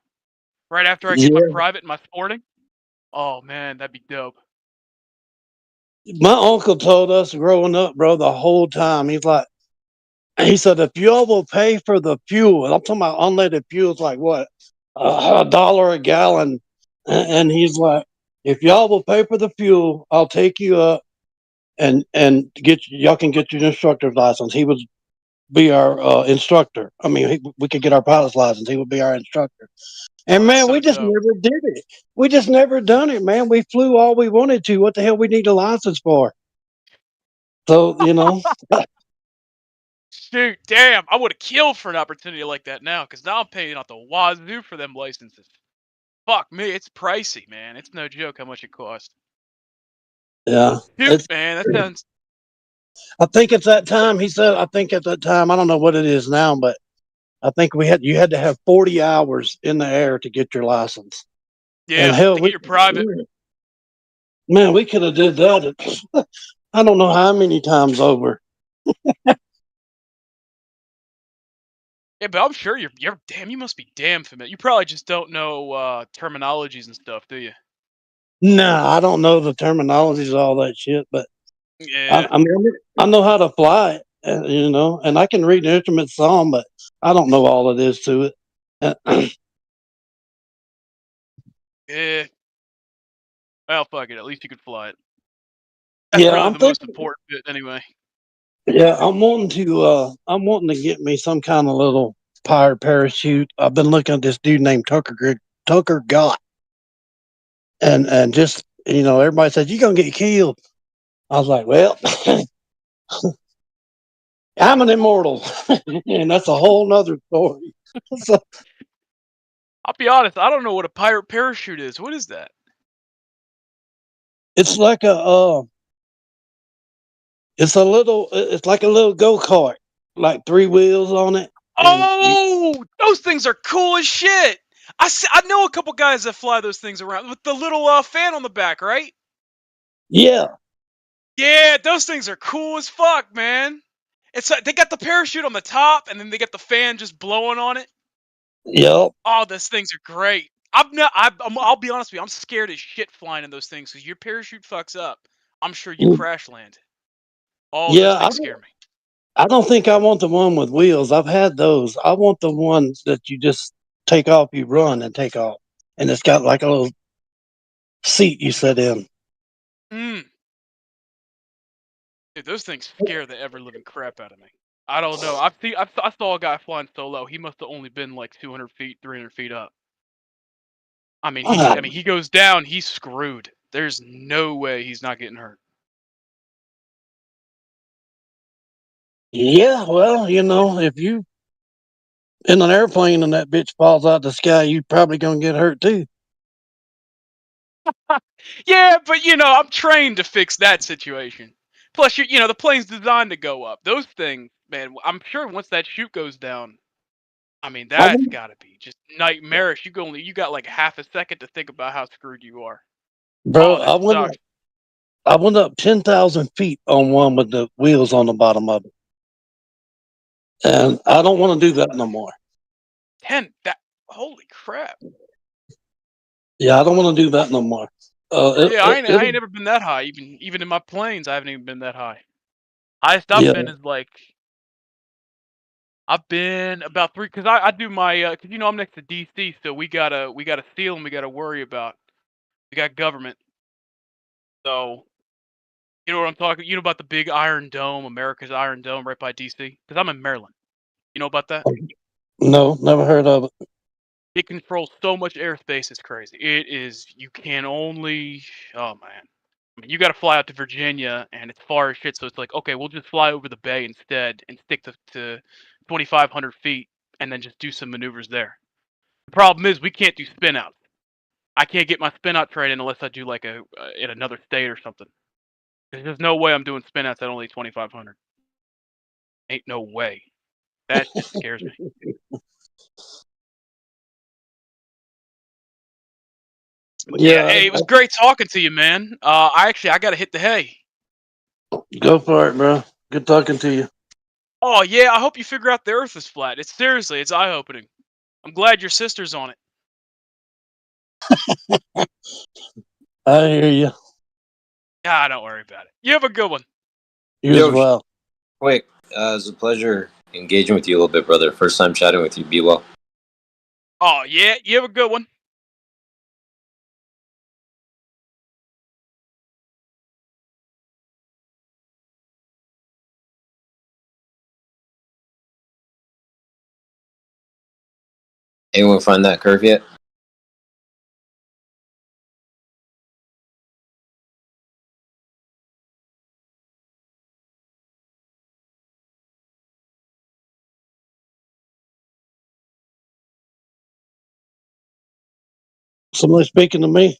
Right after I get my Yeah. private and my sporting. Oh man, that'd be dope. My uncle told us growing up, bro, the whole time. He said, if y'all will pay for the fuel, and I'm talking about unleaded fuel, it's like what, $1 a gallon. And he's like, if y'all will pay for the fuel, I'll take you up and y'all can get your instructor's license. He would be our instructor. I mean, we could get our pilot's license. He would be our instructor. And man, we just never did it. We just never done it, man. We flew all we wanted to. What the hell we need a license for? So, Shoot, damn! I would have killed for an opportunity like that now, because now I'm paying out the wazoo for them licenses. Fuck me, it's pricey, man. It's no joke how much it costs. yeah. Shoot, man, that sounds. I think it's that time. He said, I think at that time, I don't know what it is now, but I think you had to have 40 hours in the air to get your license. Yeah, And hell, to get your private. Man, we could have did that. I don't know how many times over. Yeah, but I'm sure you're damn. You must be damn familiar. You probably just don't know terminologies and stuff, do you? Nah, I don't know the terminologies of all that shit, but Yeah. I mean, I know how to fly it, and I can read the instrument some, but I don't know all it is to it. Yeah. Well, fuck it. At least you could fly it. That's Yeah, really I'm the most thinking. important bit, anyway. Yeah, I'm wanting to get me some kind of little pirate parachute. I've been looking at this dude named Tucker Gott, and just everybody says you're gonna get killed. I was like, well, I'm an immortal, and that's a whole nother story. So, I'll be honest. I don't know what a pirate parachute is. What is that? it's like it's like a little go-kart, like 3 wheels on it. Oh, those things are cool as shit. I know a couple guys that fly those things around with the little fan on the back, right? Yeah. Yeah, those things are cool as fuck, man. It's like they got the parachute on the top, and then they got the fan just blowing on it. Yep. Oh, those things are great. I'll be honest with you. I'm scared as shit flying in those things because your parachute fucks up. I'm sure you crash land. Oh, those Yeah, things scare me. I don't think I want the one with wheels. I've had those. I want the ones that you just take off, you run and take off, and it's got like a little seat you sit in. Mm. Dude, those things scare the ever living crap out of me. I don't know. I saw a guy flying solo. He must have only been like 200 feet, 300 feet up. I mean, he goes down. He's screwed. There's no way he's not getting hurt. Yeah, well, if you in an airplane and that bitch falls out the sky, you probably gonna get hurt too. Yeah, but I'm trained to fix that situation. Plus, the plane's designed to go up. Those things, man. I'm sure once that chute goes down, I mean, that's gotta be just nightmarish. You got like half a second to think about how screwed you are. Bro, Oh, that sucks. I went up 10,000 feet on one with the wheels on the bottom of it, and I don't want to do that no more. That holy crap. Yeah, I don't want to do that no more. Yeah, I ain't never been that high. Even in my planes, I haven't even been that high. Highest I've Yeah. been is like I've been about 3 because I do my because I'm next to DC, so we got a seal and we got to worry about. We got government, so you know what I'm talking. You know about the big Iron Dome, America's Iron Dome, right by DC? Because I'm in Maryland. You know about that? No, never heard of it. It controls so much airspace. It's crazy. It is. You can only. Oh man. I mean, you got to fly out to Virginia, and it's far as shit. So it's like, okay, we'll just fly over the bay instead, and stick to 2,500 feet, and then just do some maneuvers there. The problem is we can't do spin outs. I can't get my spin out trade in unless I do like in another state or something. There's no way I'm doing spin outs at only 2,500. Ain't no way. That just scares me. But yeah, Yeah, hey, it was great talking to you, man. I gotta hit the hay. go for it, bro. Good talking to you. Oh yeah, I hope you figure out the Earth is flat. It's seriously, it's eye opening. I'm glad your sister's on it. I hear you. Ah, don't worry about it. You have a good one. You as well. Quick, it was a pleasure engaging with you a little bit, brother. First time chatting with you. Be well. Oh yeah, you have a good one. Anyone find that curve yet? Somebody speaking to me?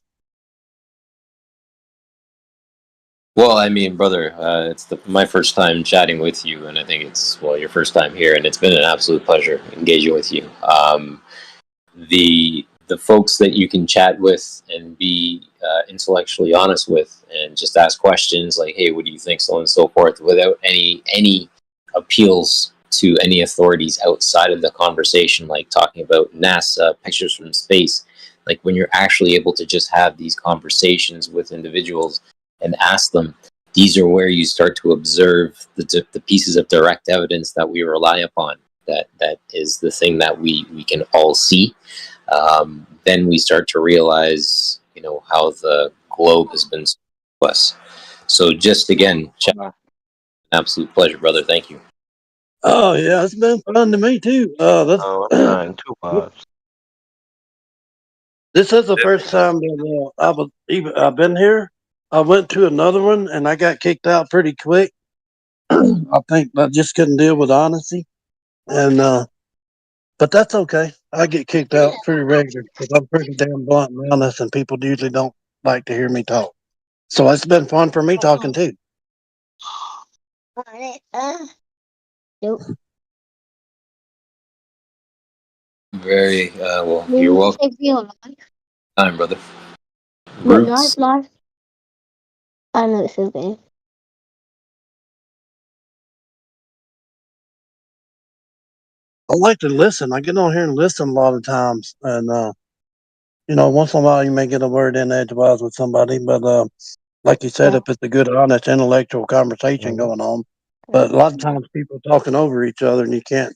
Well, I mean, brother, it's my first time chatting with you, and I think it's your first time here, and it's been an absolute pleasure engaging with you. The folks that you can chat with and be intellectually honest with, and just ask questions like, "Hey, what do you think?" so on and so forth, without any appeals to any authorities outside of the conversation, like talking about NASA, pictures from space. Like when you're actually able to just have these conversations with individuals and ask them, these are where you start to observe the pieces of direct evidence that we rely upon. That is the thing that we can all see. Then we start to realize, how the globe has been to us. So just again, an absolute pleasure, brother. Thank you. Oh yeah, it's been fun to me too. I'm trying too hard. This is the first time that I've been here. I went to another one and I got kicked out pretty quick. I think I just couldn't deal with honesty, and but that's okay. I get kicked out pretty regular because I'm pretty damn blunt and honest, and people usually don't like to hear me talk. So it's been fun for me talking too. Very well. You're welcome. Time, brother. Roots. I know it's his name. I like to listen. I get on here and listen a lot of times, and once in a while you may get a word in edgewise with somebody, but like you said, if it's a good, honest, intellectual conversation going on, but a lot of times people talking over each other, and you can't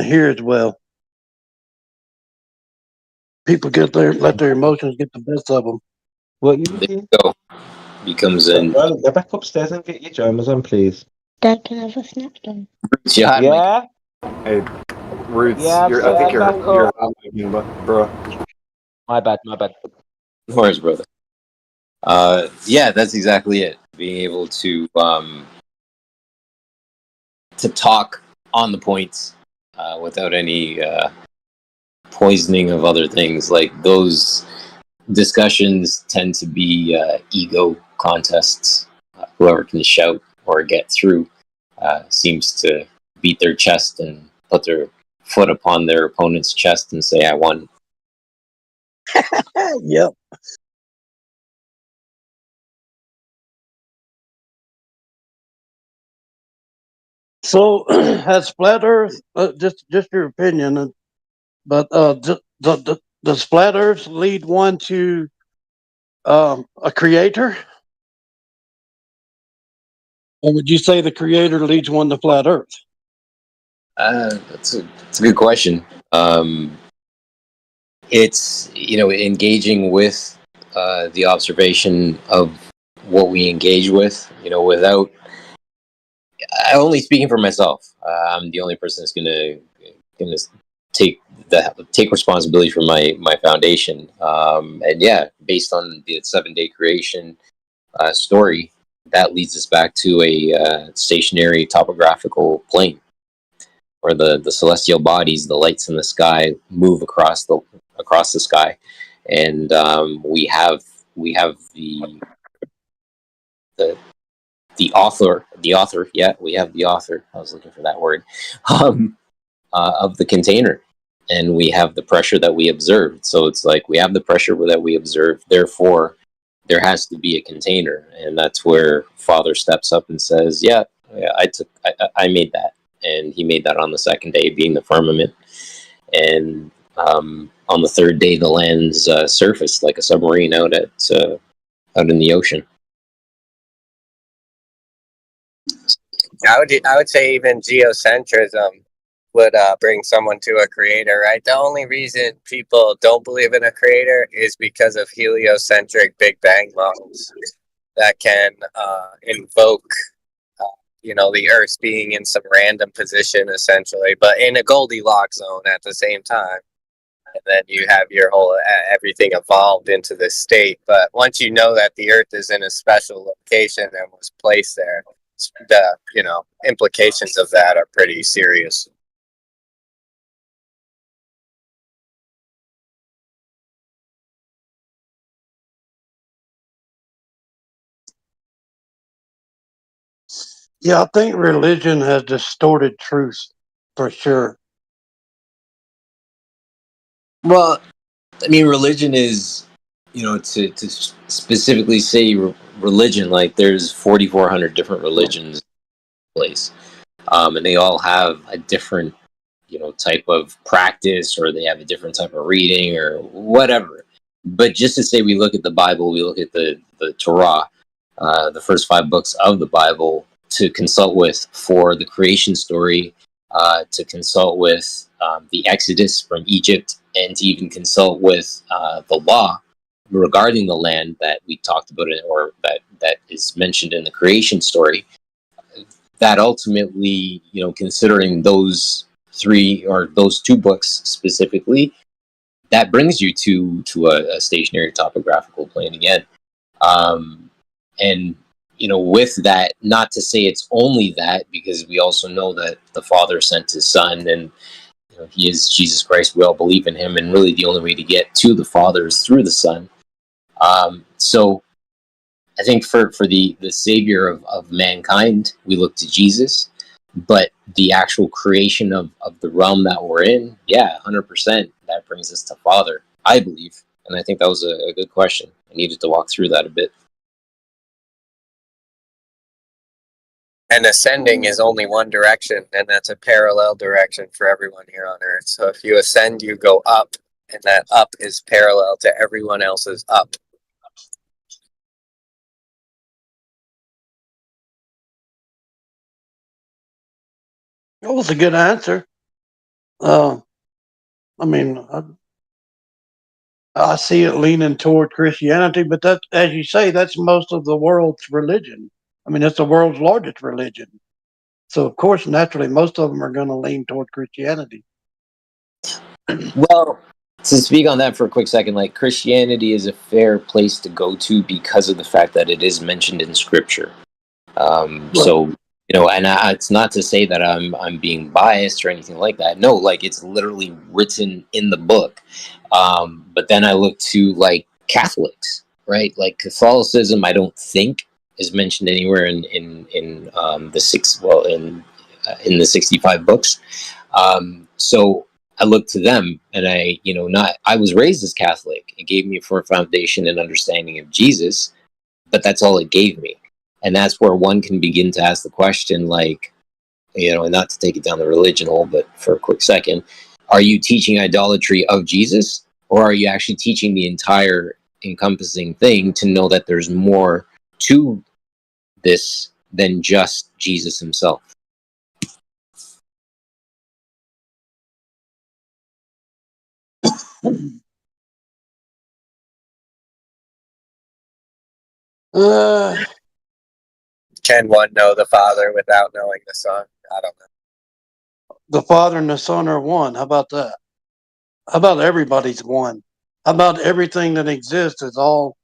hear as well. People let their emotions get the best of them. What you There you go. Becomes in. Well, go back upstairs and get your jammers on, please. Dad can have a snack done. Yeah. Hey, Roots, Yeah, I think you're back up. bro. My bad. No worries, brother. Yeah, that's exactly it. Being able to talk on the points without any poisoning of other things. Like those discussions tend to be ego contests. Whoever can shout or get through seems to beat their chest and put their foot upon their opponent's chest and say, "I won." Yep. So, has flat Earth, just your opinion, But does flat Earth lead one to a creator? Or would you say the creator leads one to flat Earth? That's a good question. It's engaging with the observation of what we engage with. Without only speaking for myself, I'm the only person that's gonna take responsibility for my foundation. And yeah, based on the 7-day creation story, that leads us back to a stationary topographical plane where the celestial bodies, the lights in the sky, move across the sky, and we have the author. Yeah, we have the author. I was looking for that word. Of the container, and we have the pressure that we observed. So it's like we have the pressure that we observed. Therefore, there has to be a container, and that's where Father steps up and says, "Yeah, I made that." And he made that on the second day, being the firmament. And on the third day, the land's surfaced like a submarine out in the ocean. I would say even geocentrism would bring someone to a creator, right? The only reason people don't believe in a creator is because of heliocentric Big Bang models that can invoke the Earth being in some random position, essentially, but in a Goldilocks zone at the same time. And then you have your whole everything evolved into this state. But once you know that the Earth is in a special location and was placed there, the implications of that are pretty serious. Yeah, I think religion has distorted truth for sure. Well, I mean, religion is, to specifically say religion, like there's 4,400 different religions in place, and they all have a different, type of practice, or they have a different type of reading or whatever. But just to say, we look at the Bible, we look at the Torah, the first 5 books of the Bible to consult with for the creation story, to consult with the Exodus from Egypt, and to even consult with the law regarding the land that we talked about, or that is mentioned in the creation story. That ultimately, considering those 3 or those 2 books specifically, that brings you to a stationary topographical plane again. And with that, not to say it's only that, because we also know that the Father sent his Son, and he is Jesus Christ. We all believe in him, and really the only way to get to the Father is through the Son. So I think for the Savior of mankind, we look to Jesus. But the actual creation of the realm that we're in, yeah, 100%, that brings us to Father, I believe. And I think that was a good question. I needed to walk through that a bit. And ascending is only one direction, and that's a parallel direction for everyone here on Earth. So if you ascend, you go up, and that up is parallel to everyone else's up. That was a good answer. I mean, I see it leaning toward Christianity, but that, as you say, that's most of the world's religion. I mean, it's the world's largest religion. So, of course, naturally, most of them are going to lean toward Christianity. Well, to speak on that for a quick second, like Christianity is a fair place to go to because of the fact that it is mentioned in Scripture. So, and it's not to say that I'm being biased or anything like that. No, like it's literally written in the book. But then I look to like Catholics, right? Like Catholicism, I don't think is mentioned anywhere in the 65 books. So I look to them, and I was raised as Catholic. It gave me a foundation and understanding of Jesus, but that's all it gave me. And that's where one can begin to ask the question, like, and not to take it down the religion hole, but for a quick second, are you teaching idolatry of Jesus, or are you actually teaching the entire encompassing thing to know that there's more to this than just Jesus himself? Can one know the Father without knowing the Son? I don't know. The Father and the Son are one. How about that? How about everybody's one? How about everything that exists is all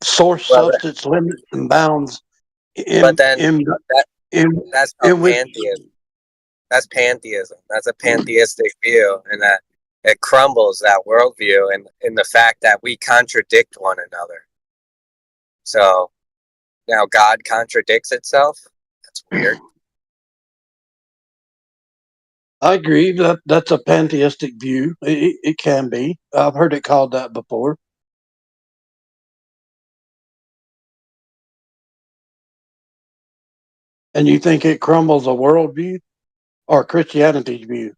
source, Well, substance, limits, and bounds but then that's not in which pantheism. That's pantheism. That's a pantheistic view, and that it crumbles that worldview, and in the fact that we contradict one another. So now God contradicts itself. That's weird. I agree that that's a pantheistic view. It can be. I've heard it called that before. And you think it crumbles a worldview or Christianity's view?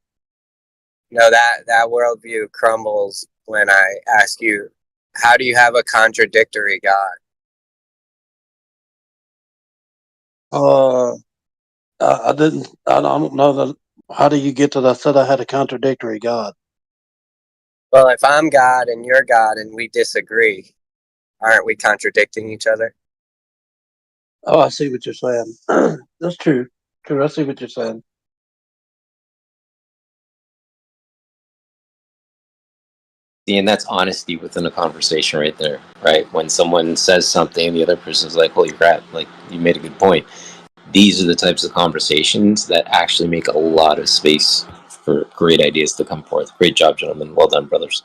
No, that worldview crumbles when I ask you, how do you have a contradictory God? I didn't. I don't know that. How do you get to that? I said I had a contradictory God. Well, if I'm God and you're God and we disagree, aren't we contradicting each other? Oh, I see what you're saying. That's true. True. I see what you're saying. And that's honesty within a conversation right there, right? When someone says something, the other person's like, holy crap, like, you made a good point. These are the types of conversations that actually make a lot of space for great ideas to come forth. Great job, gentlemen. Well done, brothers.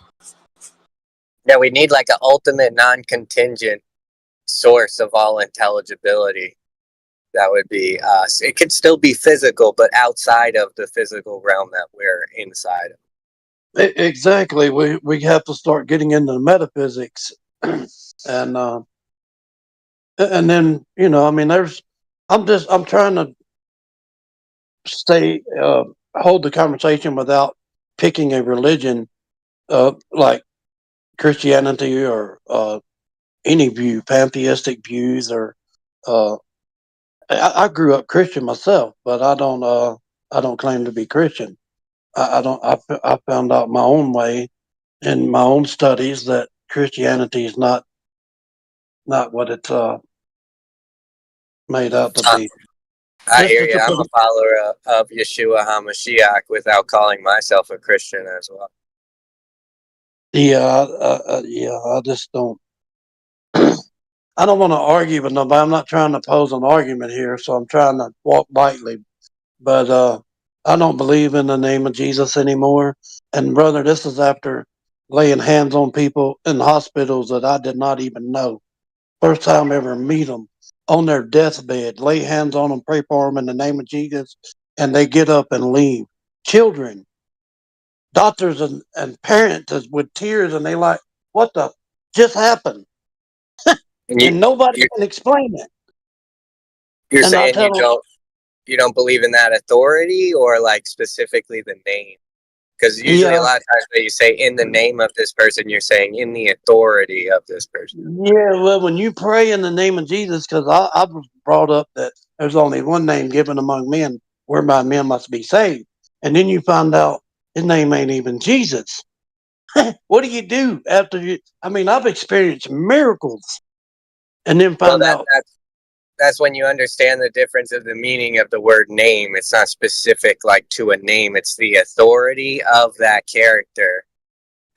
Yeah, we need like an ultimate non-contingent source of all intelligibility. That would be us. It could still be physical, but outside of the physical realm that we're inside of. Exactly. We have to start getting into metaphysics, and then I mean, I'm trying to stay hold the conversation without picking a religion, like Christianity or any view, pantheistic views, or I grew up Christian myself, but I don't claim to be Christian. I don't. I found out my own way in my own studies that Christianity is not what it's made out to be. I hear you. I'm a follower of Yeshua HaMashiach without calling myself a Christian as well. Yeah, yeah. I just don't. I don't want to argue with nobody. I'm not trying to pose an argument here, so I'm trying to walk lightly. But I don't believe in the name of Jesus anymore. And brother, this is after laying hands on people in hospitals that I did not even know. First time I ever meet them on their deathbed, lay hands on them, pray for them in the name of Jesus, and they get up and leave. Children, doctors, and parents with tears, and they like, what the just happened? And nobody can explain it. You're And I saying tell them, you don't believe in that authority, or like specifically the name? Because usually a lot of times when you say in the name of this person, you're saying in the authority of this person. yeah, well, when you pray in the name of Jesus, because I was brought up that there's only one name given among men whereby men must be saved. And then you find out his name ain't even Jesus. What do you do after you? I mean, I've experienced miracles and then Well, find out. that's when you understand the difference of the meaning of the word name. It's not specific like to a name. It's the authority of that character.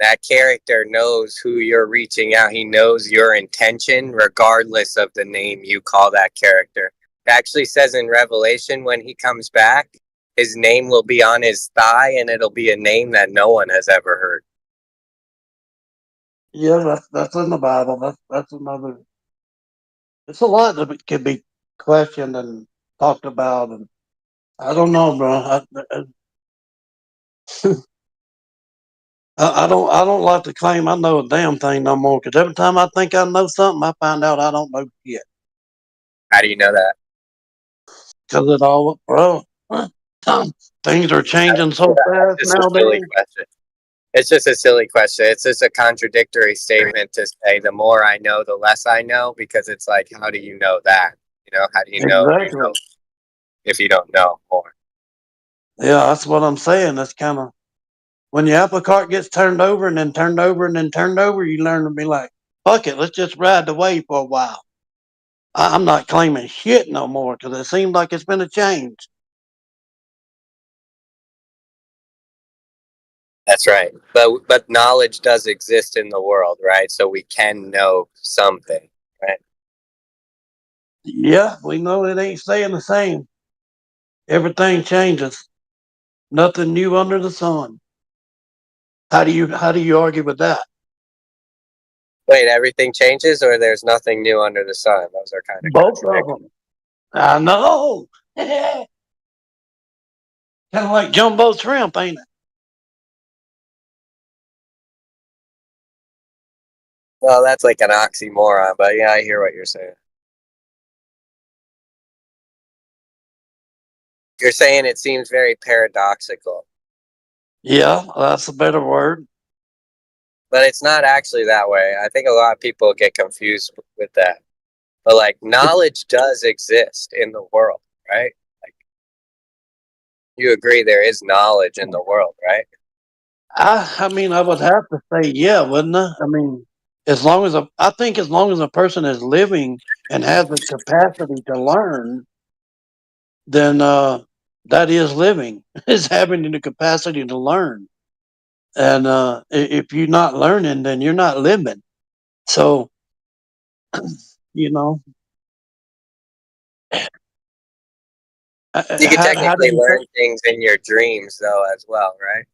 That character knows who you're reaching out. He knows your intention regardless of the name you call that character. It actually says in Revelation, when he comes back, his name will be on his thigh, and it'll be a name that no one has ever heard. Yeah, that's in the Bible. That's another. It's a lot that can be questioned and talked about, and I don't know, bro. I don't like to claim I know a damn thing no more. Because every time I think I know something, I find out I don't know yet. How do you know that? Because it all, bro. Things are changing so fast It's a silly nowadays. question. It's just a silly question. It's just a contradictory statement to say the more I know, the less I know, because it's like, how do you know that? You know, how do you know Exactly. if you don't know more? Yeah, that's what I'm saying. That's kind of when your apple cart gets turned over and then turned over and then turned over, you learn to be like, fuck it, let's just ride the wave for a while. I'm not claiming shit no more because it seems like it's been a change. That's right. But knowledge does exist in the world, right? So we can know something, right? Yeah, we know it ain't staying the same. Everything changes. Nothing new under the sun. How do you argue with that? Wait, everything changes, or there's nothing new under the sun? Those are kind of Both of contradictory. them. I know. Kind of like jumbo shrimp, ain't it? Well, that's like an oxymoron, but yeah, I hear what you're saying. You're saying it seems very paradoxical, Yeah, that's a better word. but it's not actually that way. I think a lot of people get confused with that. But like, knowledge does exist in the world, right? Like, you agree there is knowledge in the world, right? I mean, I would have to say, yeah, wouldn't I? I mean, I think as long as a person is living and has the capacity to learn, then that is living, is having the capacity to learn. And if you're not learning, then you're not living. So, you know, You could how do technically you? learn things in your dreams, though, as well, right?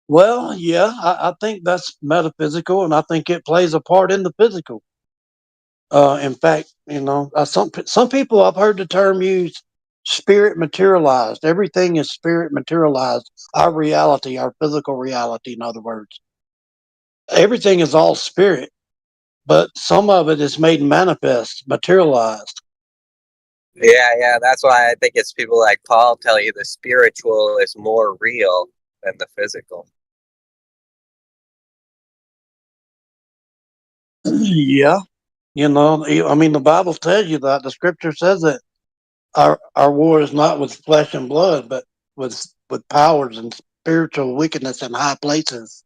Well, yeah, I think that's metaphysical, and I think it plays a part in the physical. In fact, some people I've heard the term used, spirit materialized. Everything is spirit materialized. Our reality, our physical reality, in other words, everything is all spirit, but some of it is made manifest, materialized. Yeah, that's why I think it's people like Paul tell you the spiritual is more real than the physical. Yeah, I mean, the Bible tells you that. The Scripture says that our war is not with flesh and blood, but with powers and spiritual wickedness in high places.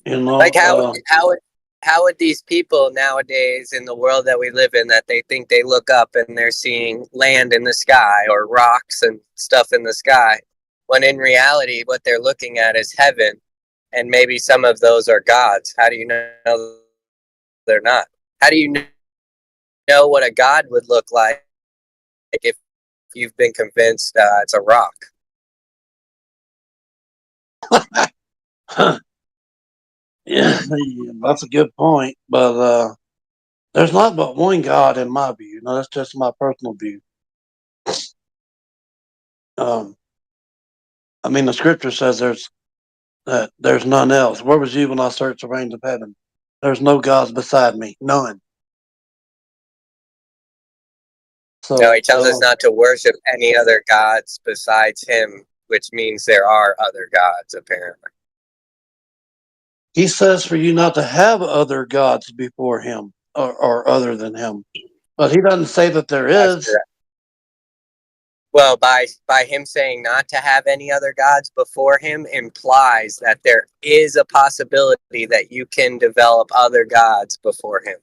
Like how would these people nowadays in the world that we live in, that they think they look up and they're seeing land in the sky or rocks and stuff in the sky, when in reality what they're looking at is heaven, and maybe some of those are gods? How do you know they're not? How do you know what a god would look like if you've been convinced it's a rock? Yeah, that's a good point. But there's not but one God in my view. That's just my personal view. Um, I mean, the Scripture says there's none else. Where was you when I searched the reigns of heaven? There's no gods beside me, none. So No, he tells us not to worship any other gods besides him, which means there are other gods, apparently. he says for you not to have other gods before him or other than him. But he doesn't say that there That's is. correct. Well, by him saying not to have any other gods before him implies that there is a possibility that you can develop other gods before him.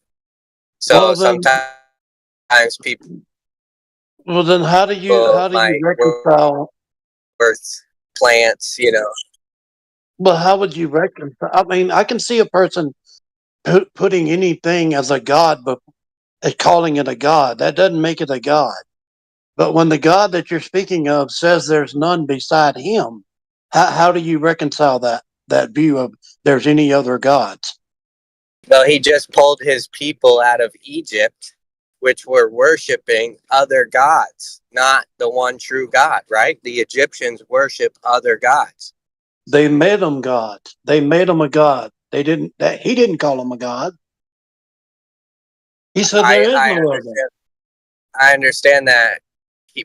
So sometimes people. Well, then how do you reconcile? Earth, plants, Well, how would you reconcile? I mean, I can see a person putting anything as a god, but calling it a god. That doesn't make it a god. But when the God that you're speaking of says there's none beside him, how do you reconcile that view of there's any other gods? Well, he just pulled his people out of Egypt, which were worshiping other gods, not the one true God, right? The Egyptians worship other gods. They made him God. They made him a god. He didn't call him a god. He said there is no other. I understand that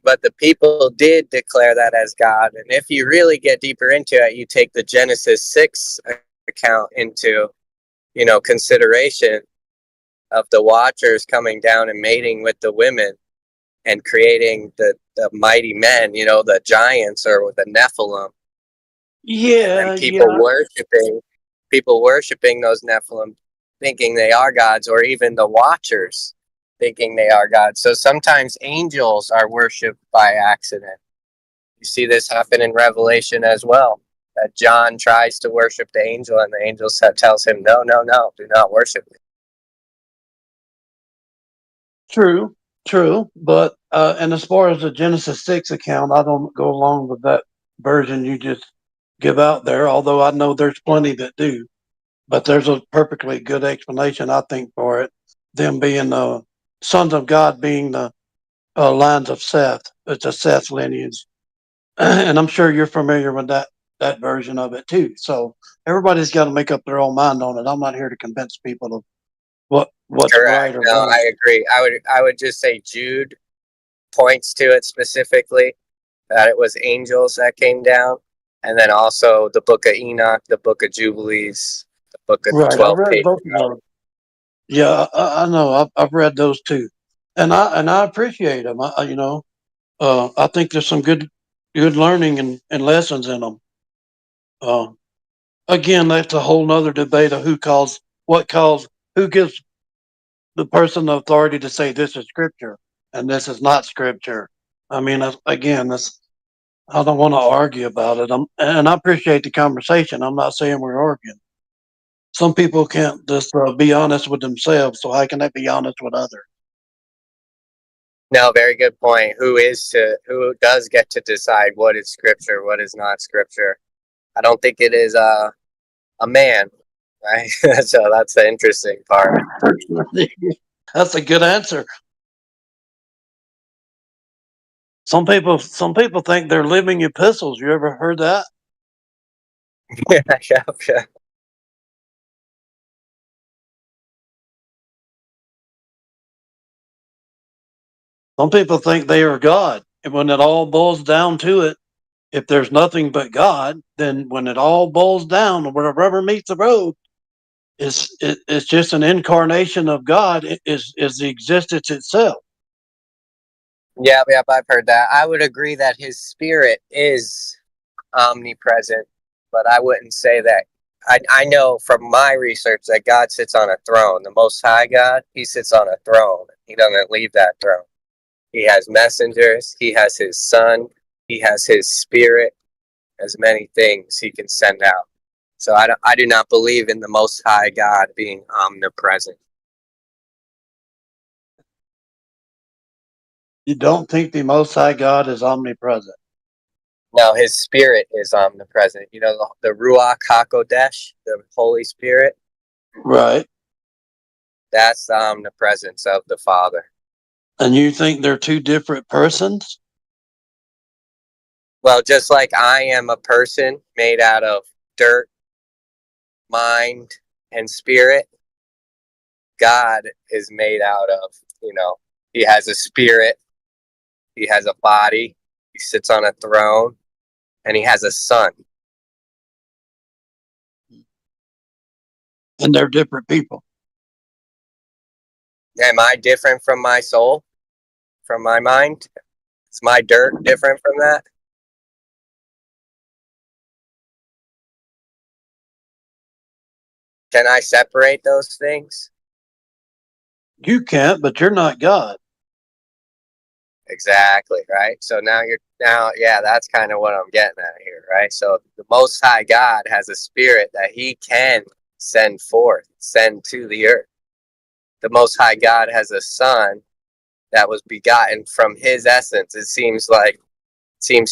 but the people did declare that as God. And if you really get deeper into it, you take the Genesis 6 account into, consideration of the Watchers coming down and mating with the women and creating the mighty men, the giants or the Nephilim. Yeah, And people worshiping those Nephilim, thinking they are gods, or even the Watchers thinking they are gods. So sometimes angels are worshipped by accident. You see this happen in Revelation as well. That John tries to worship the angel, and the angel tells him, "No, no, no, do not worship me." True, but and as far as the Genesis 6 account, I don't go along with that version you just give out there. Although I know there's plenty that do, but there's a perfectly good explanation, I think, for it. Them being the sons of God, being the lines of Seth. It's a Seth lineage, and I'm sure you're familiar with that version of it too. So everybody's got to make up their own mind on it. I'm not here to convince people of what's right Correct. or No, wrong. I agree. I would just say Jude points to it specifically, that it was angels that came down, and then also the Book of Enoch, the Book of Jubilees, the Book of the Right, I've 12 read both of Patriarchs. those. Yeah, I know. I've read those too, and I appreciate them. I think there's some good learning and lessons in them. Again, that's a whole nother debate of who gives the person the authority to say this is scripture and this is not scripture. I mean, again, I don't want to argue about it. And I appreciate the conversation. I'm not saying we're arguing. Some people can't just be honest with themselves, so how can they be honest with others? No, very good point. Who does get to decide what is scripture, what is not scripture? I don't think it is a man, right? So that's the interesting part. That's a good answer. Some people think they're living epistles. You ever heard that? Yeah. Some people think they are God. And when it all boils down to it, if there's nothing but God, then when it all boils down, where the rubber meets the road, it's just an incarnation of God. It is the existence itself. Yep, I've heard that. I would agree that his spirit is omnipresent, but I wouldn't say that. I know from my research that God sits on a throne. The Most High God, he sits on a throne. He doesn't leave that throne. He has messengers. He has his son. He has his spirit. As many things he can send out. So I do not believe in the Most High God being omnipresent. You don't think the Most High God is omnipresent? No, his spirit is omnipresent. The Ruach HaKodesh, the Holy Spirit. Right. That's the omnipresence of the Father. And you think they're two different persons? Well, just like I am a person made out of dirt, mind, and spirit, God is made out of, he has a spirit, he has a body, he sits on a throne, and he has a son. And they're different people. Am I different from my soul? From my mind? Is my dirt different from that? Can I separate those things? You can't, but you're not God. Exactly, right? So that's kind of what I'm getting at here, right? So the Most High God has a spirit that he can send to the earth. The Most High God has a son that was begotten from his essence. It seems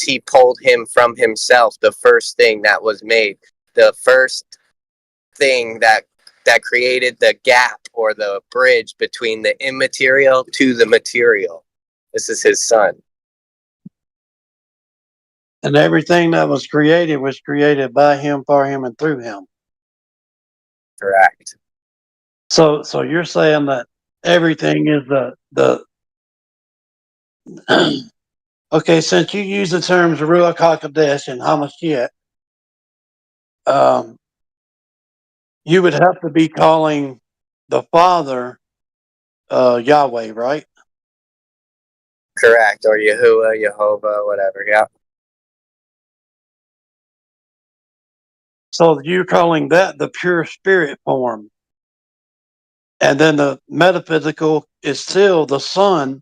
he pulled him from himself, the first thing that was made, the first thing that created the gap or the bridge between the immaterial to the material. This is his son. And everything that was created by him, for him, and through him. Correct. So you're saying that everything is the Okay, since you use the terms Ruach HaKodesh and Hamashiach, you would have to be calling the Father Yahweh, right? Correct. Or Yahuwah, Jehovah, whatever. Yeah. So you're calling that the pure spirit form. And then the metaphysical is still the Son,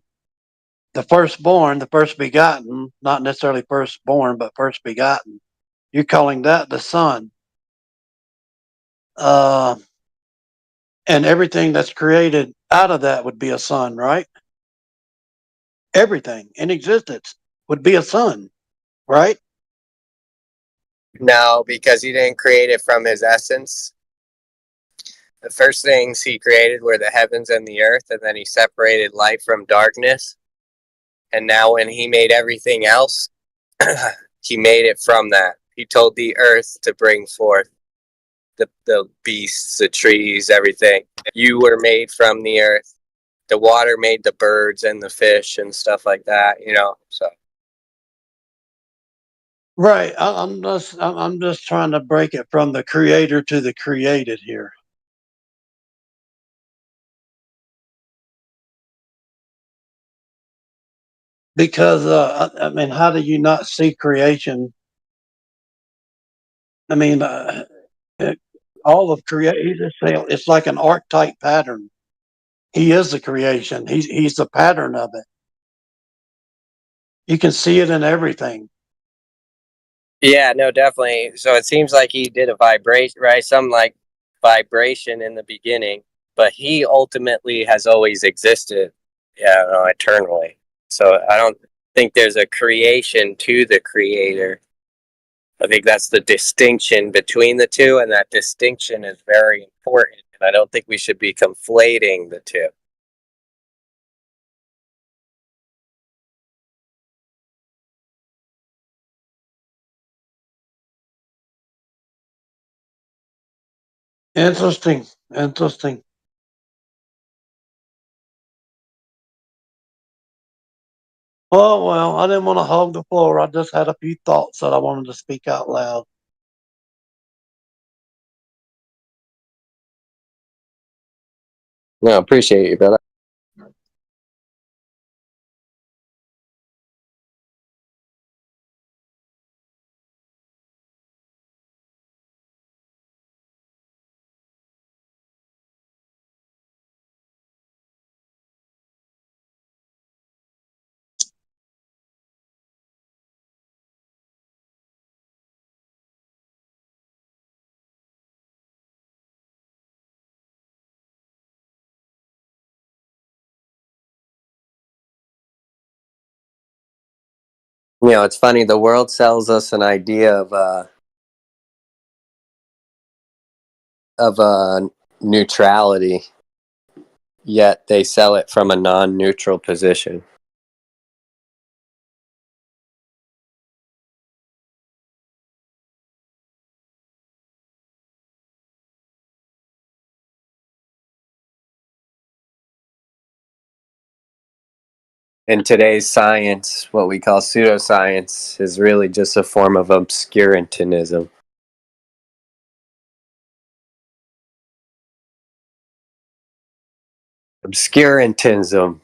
the firstborn, the first begotten, not necessarily firstborn, but first begotten. You're calling that the Son. And everything that's created out of that would be a son, right? Everything in existence would be a son, right? No, because he didn't create it from his essence. The first things he created were the heavens and the earth, and then he separated light from darkness. And now when he made everything else, he made it from that. He told the earth to bring forth the beasts, the trees, everything. You were made from the earth. The water made the birds and the fish and stuff like that, so. Right. I'm just trying to break it from the creator to the created here. Because I mean, how do you not see creation? I mean, all of creation, it's like an archetype pattern. He is the creation. He's the pattern of it. You can see it in everything. Yeah, no, definitely. So it seems like he did a vibration, right? Some like vibration in the beginning, but he ultimately has always existed, eternally. So I don't think there's a creation to the creator. I think that's the distinction between the two, and that distinction is very important. And I don't think we should be conflating the two. Interesting. Interesting. Oh, well, I didn't want to hog the floor. I just had a few thoughts that I wanted to speak out loud. No, appreciate you, brother. It's funny. The world sells us an idea of neutrality, yet they sell it from a non-neutral position. In today's science, what we call pseudoscience is really just a form of obscurantism. Obscurantism.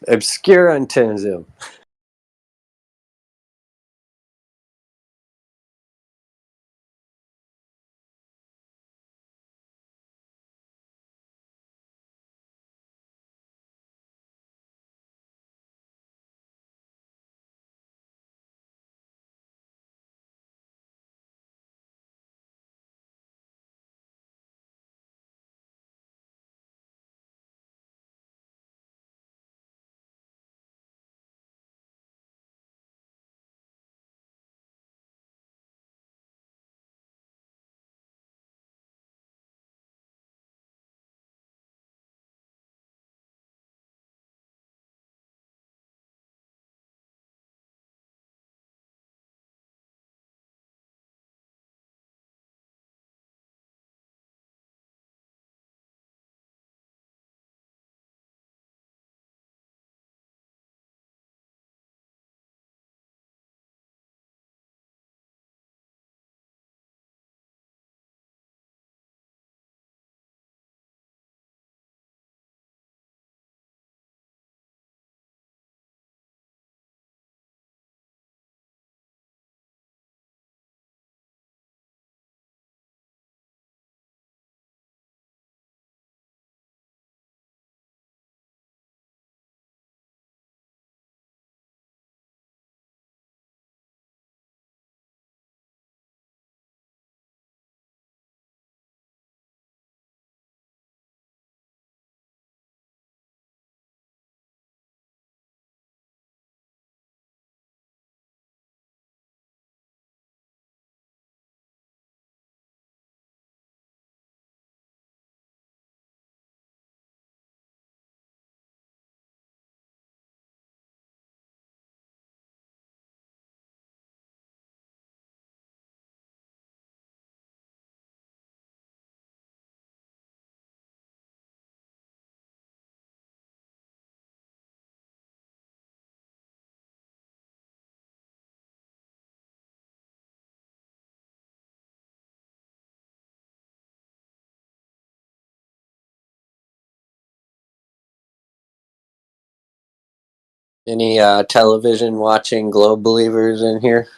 Any television watching globe believers in here?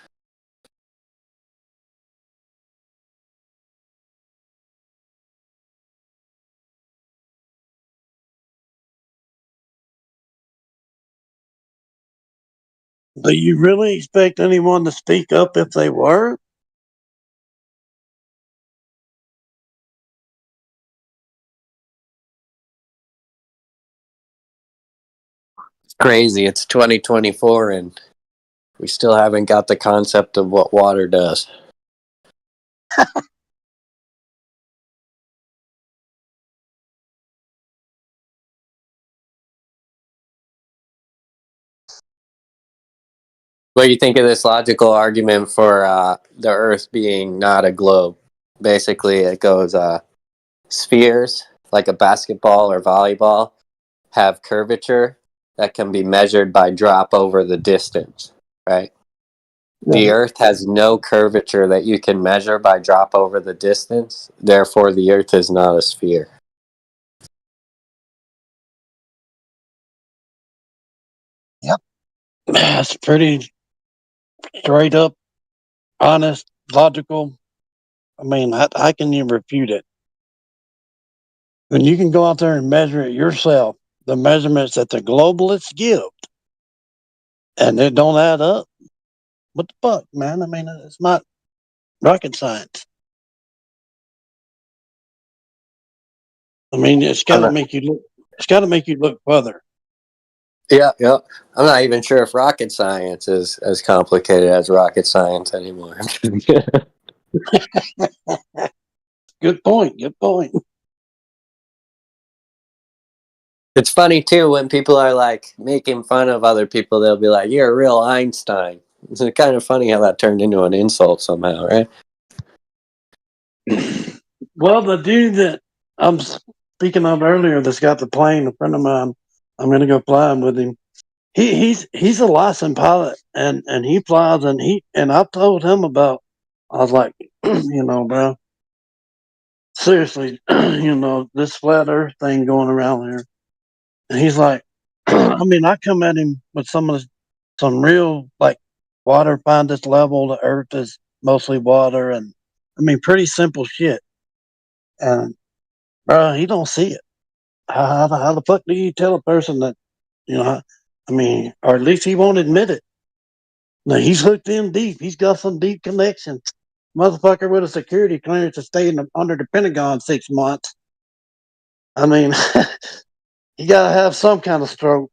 Do you really expect anyone to speak up if they were? It's crazy. It's 2024 and we still haven't got the concept of what water does. What do you think of this logical argument for the Earth being not a globe? Basically, it goes spheres, like a basketball or volleyball, have curvature that can be measured by drop over the distance, right? The Earth has no curvature that you can measure by drop over the distance. Therefore, the Earth is not a sphere. Yep. That's pretty straight up, honest, logical. I mean, how can you refute it? When you can go out there and measure it yourself, the measurements that the globalists give, and it don't add up. What the fuck, man? I mean, it's not rocket science. I mean, it's got to make you look. It's got to make you look further. Yeah. I'm not even sure if rocket science is as complicated as rocket science anymore. Good point. Good point. It's funny too when people are like making fun of other people. They'll be like, "You're a real Einstein." It's kind of funny how that turned into an insult somehow, right? Well, the dude that I'm speaking of earlier that's got the plane, a friend of mine, I'm going to go flying with him. He's a licensed pilot, and he flies, and I told him about. I was like, bro, seriously, this flat Earth thing going around here, and he's like, I mean, I come at him with some real like water find its level. The Earth is mostly water, and I mean, pretty simple shit. And bro, he don't see it. How the fuck do you tell a person that, I mean, or at least he won't admit it. Now, he's hooked in deep. He's got some deep connections. Motherfucker with a security clearance to stay under the Pentagon 6 months. I mean, you got to have some kind of stroke.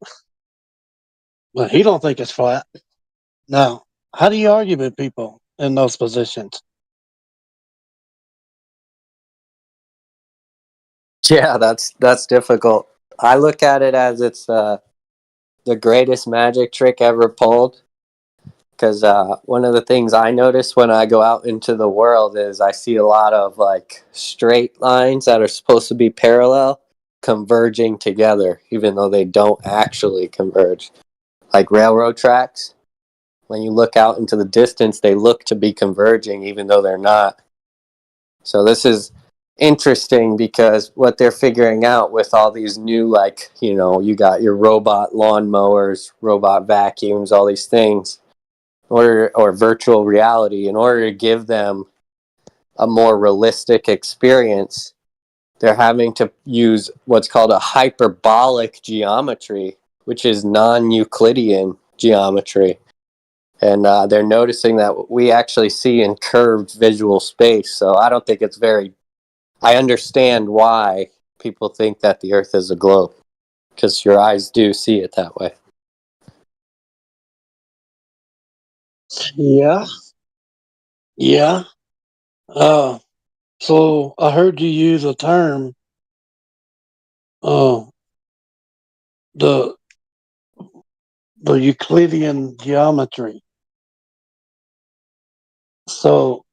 But he don't think it's flat. Now, how do you argue with people in those positions? Yeah, that's difficult. I look at it as it's the greatest magic trick ever pulled. Because one of the things I notice when I go out into the world is I see a lot of like straight lines that are supposed to be parallel converging together, even though they don't actually converge. Like railroad tracks, when you look out into the distance, they look to be converging, even though they're not. So this is interesting because what they're figuring out with all these new, like, you got your robot lawnmowers, robot vacuums, all these things or virtual reality, in order to give them a more realistic experience, they're having to use what's called a hyperbolic geometry, which is non-Euclidean geometry. And they're noticing that we actually see in curved visual space. So I don't think it's I understand why people think that the Earth is a globe, because your eyes do see it that way. Yeah. Yeah. So I heard you use a term, uh, the Euclidean geometry. So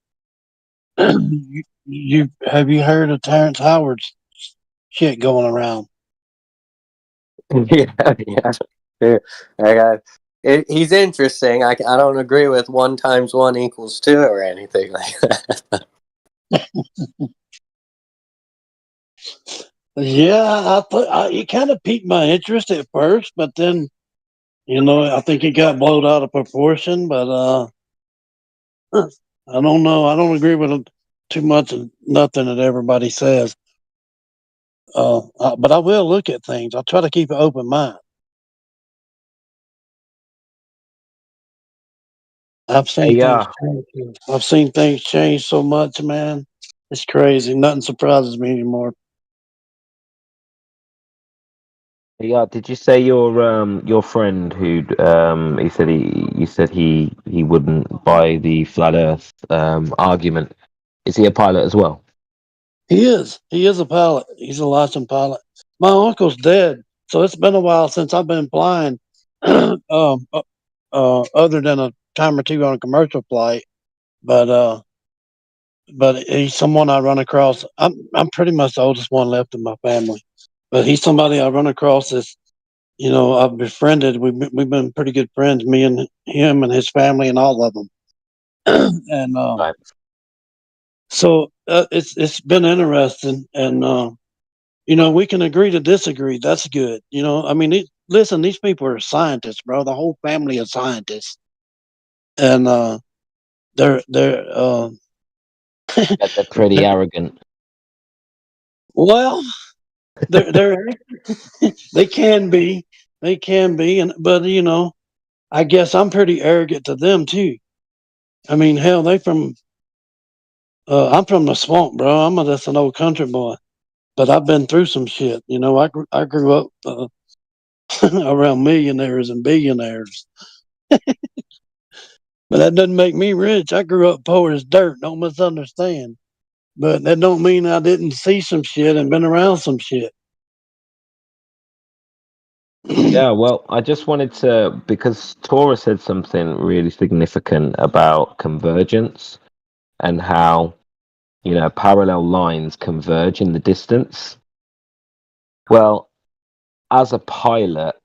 you have you heard of Terrence Howard's shit going around? Yeah. He's interesting. I don't agree with 1 × 1 = 2 or anything like that. Yeah, it kind of piqued my interest at first, but then I think it got blown out of proportion, but I don't know. I don't agree with too much of nothing that everybody says. But I will look at things. I try to keep an open mind. I've seen things Yeah. change. I've seen things change so much, man. It's crazy. Nothing surprises me anymore. Yeah, did you say your friend who he said you said he wouldn't buy the flat Earth argument? Is he a pilot as well? He is. He is a pilot. He's a licensed pilot. My uncle's dead, so it's been a while since I've been flying. Other than a time or two on a commercial flight, but he's someone I run across. I'm pretty much the oldest one left in my family, but he's somebody I run across that's I've befriended. We've been pretty good friends, me and him and his family and all of them, and Right. so it's been interesting, and we can agree to disagree. That's good. I mean, listen, these people are scientists, bro. The whole family of scientists, and they're They're pretty arrogant. well, they're they can be, and but I guess I'm pretty arrogant to them too. I mean, hell, I'm from the swamp, bro. I'm just an old country boy, but I've been through some shit. I grew up around millionaires and billionaires, but that doesn't make me rich. I grew up poor as dirt. Don't misunderstand. But that don't mean I didn't see some shit and been around some shit. Yeah, well, I just wanted to, because Torah said something really significant about convergence and how, parallel lines converge in the distance. Well, as a pilot,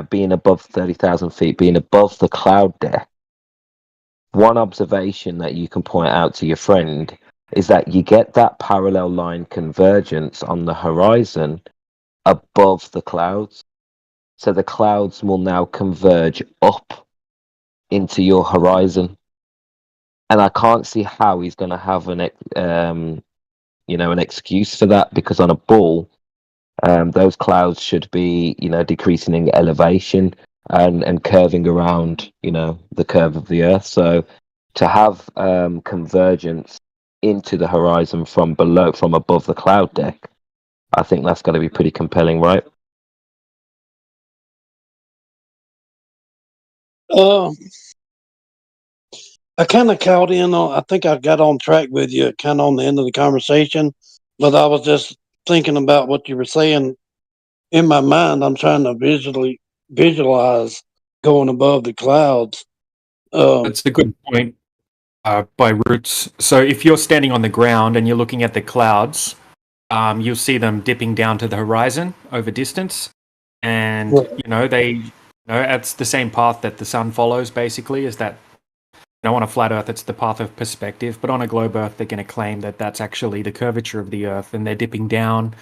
being above 30,000 feet, being above the cloud deck, one observation that you can point out to your friend is that you get that parallel line convergence on the horizon above the clouds. So the clouds will now converge up into your horizon. And I can't see how he's going to have an excuse for that, because on a bull, those clouds should be, decreasing in elevation and curving around, the curve of the Earth. So to have convergence into the horizon from above the cloud deck, I think that's got to be pretty compelling, right? Uh, I kind of caught in on. I think I got on track with you, kind of on the end of the conversation, but I was just thinking about what you were saying in my mind. I'm trying to visualize going above the clouds. That's a good point by Roots. So if you're standing on the ground and you're looking at the clouds, you'll see them dipping down to the horizon over distance, and it's the same path that the sun follows. Basically, is that on a flat Earth, it's the path of perspective, but on a globe Earth, they're going to claim that that's actually the curvature of the Earth, and they're dipping down,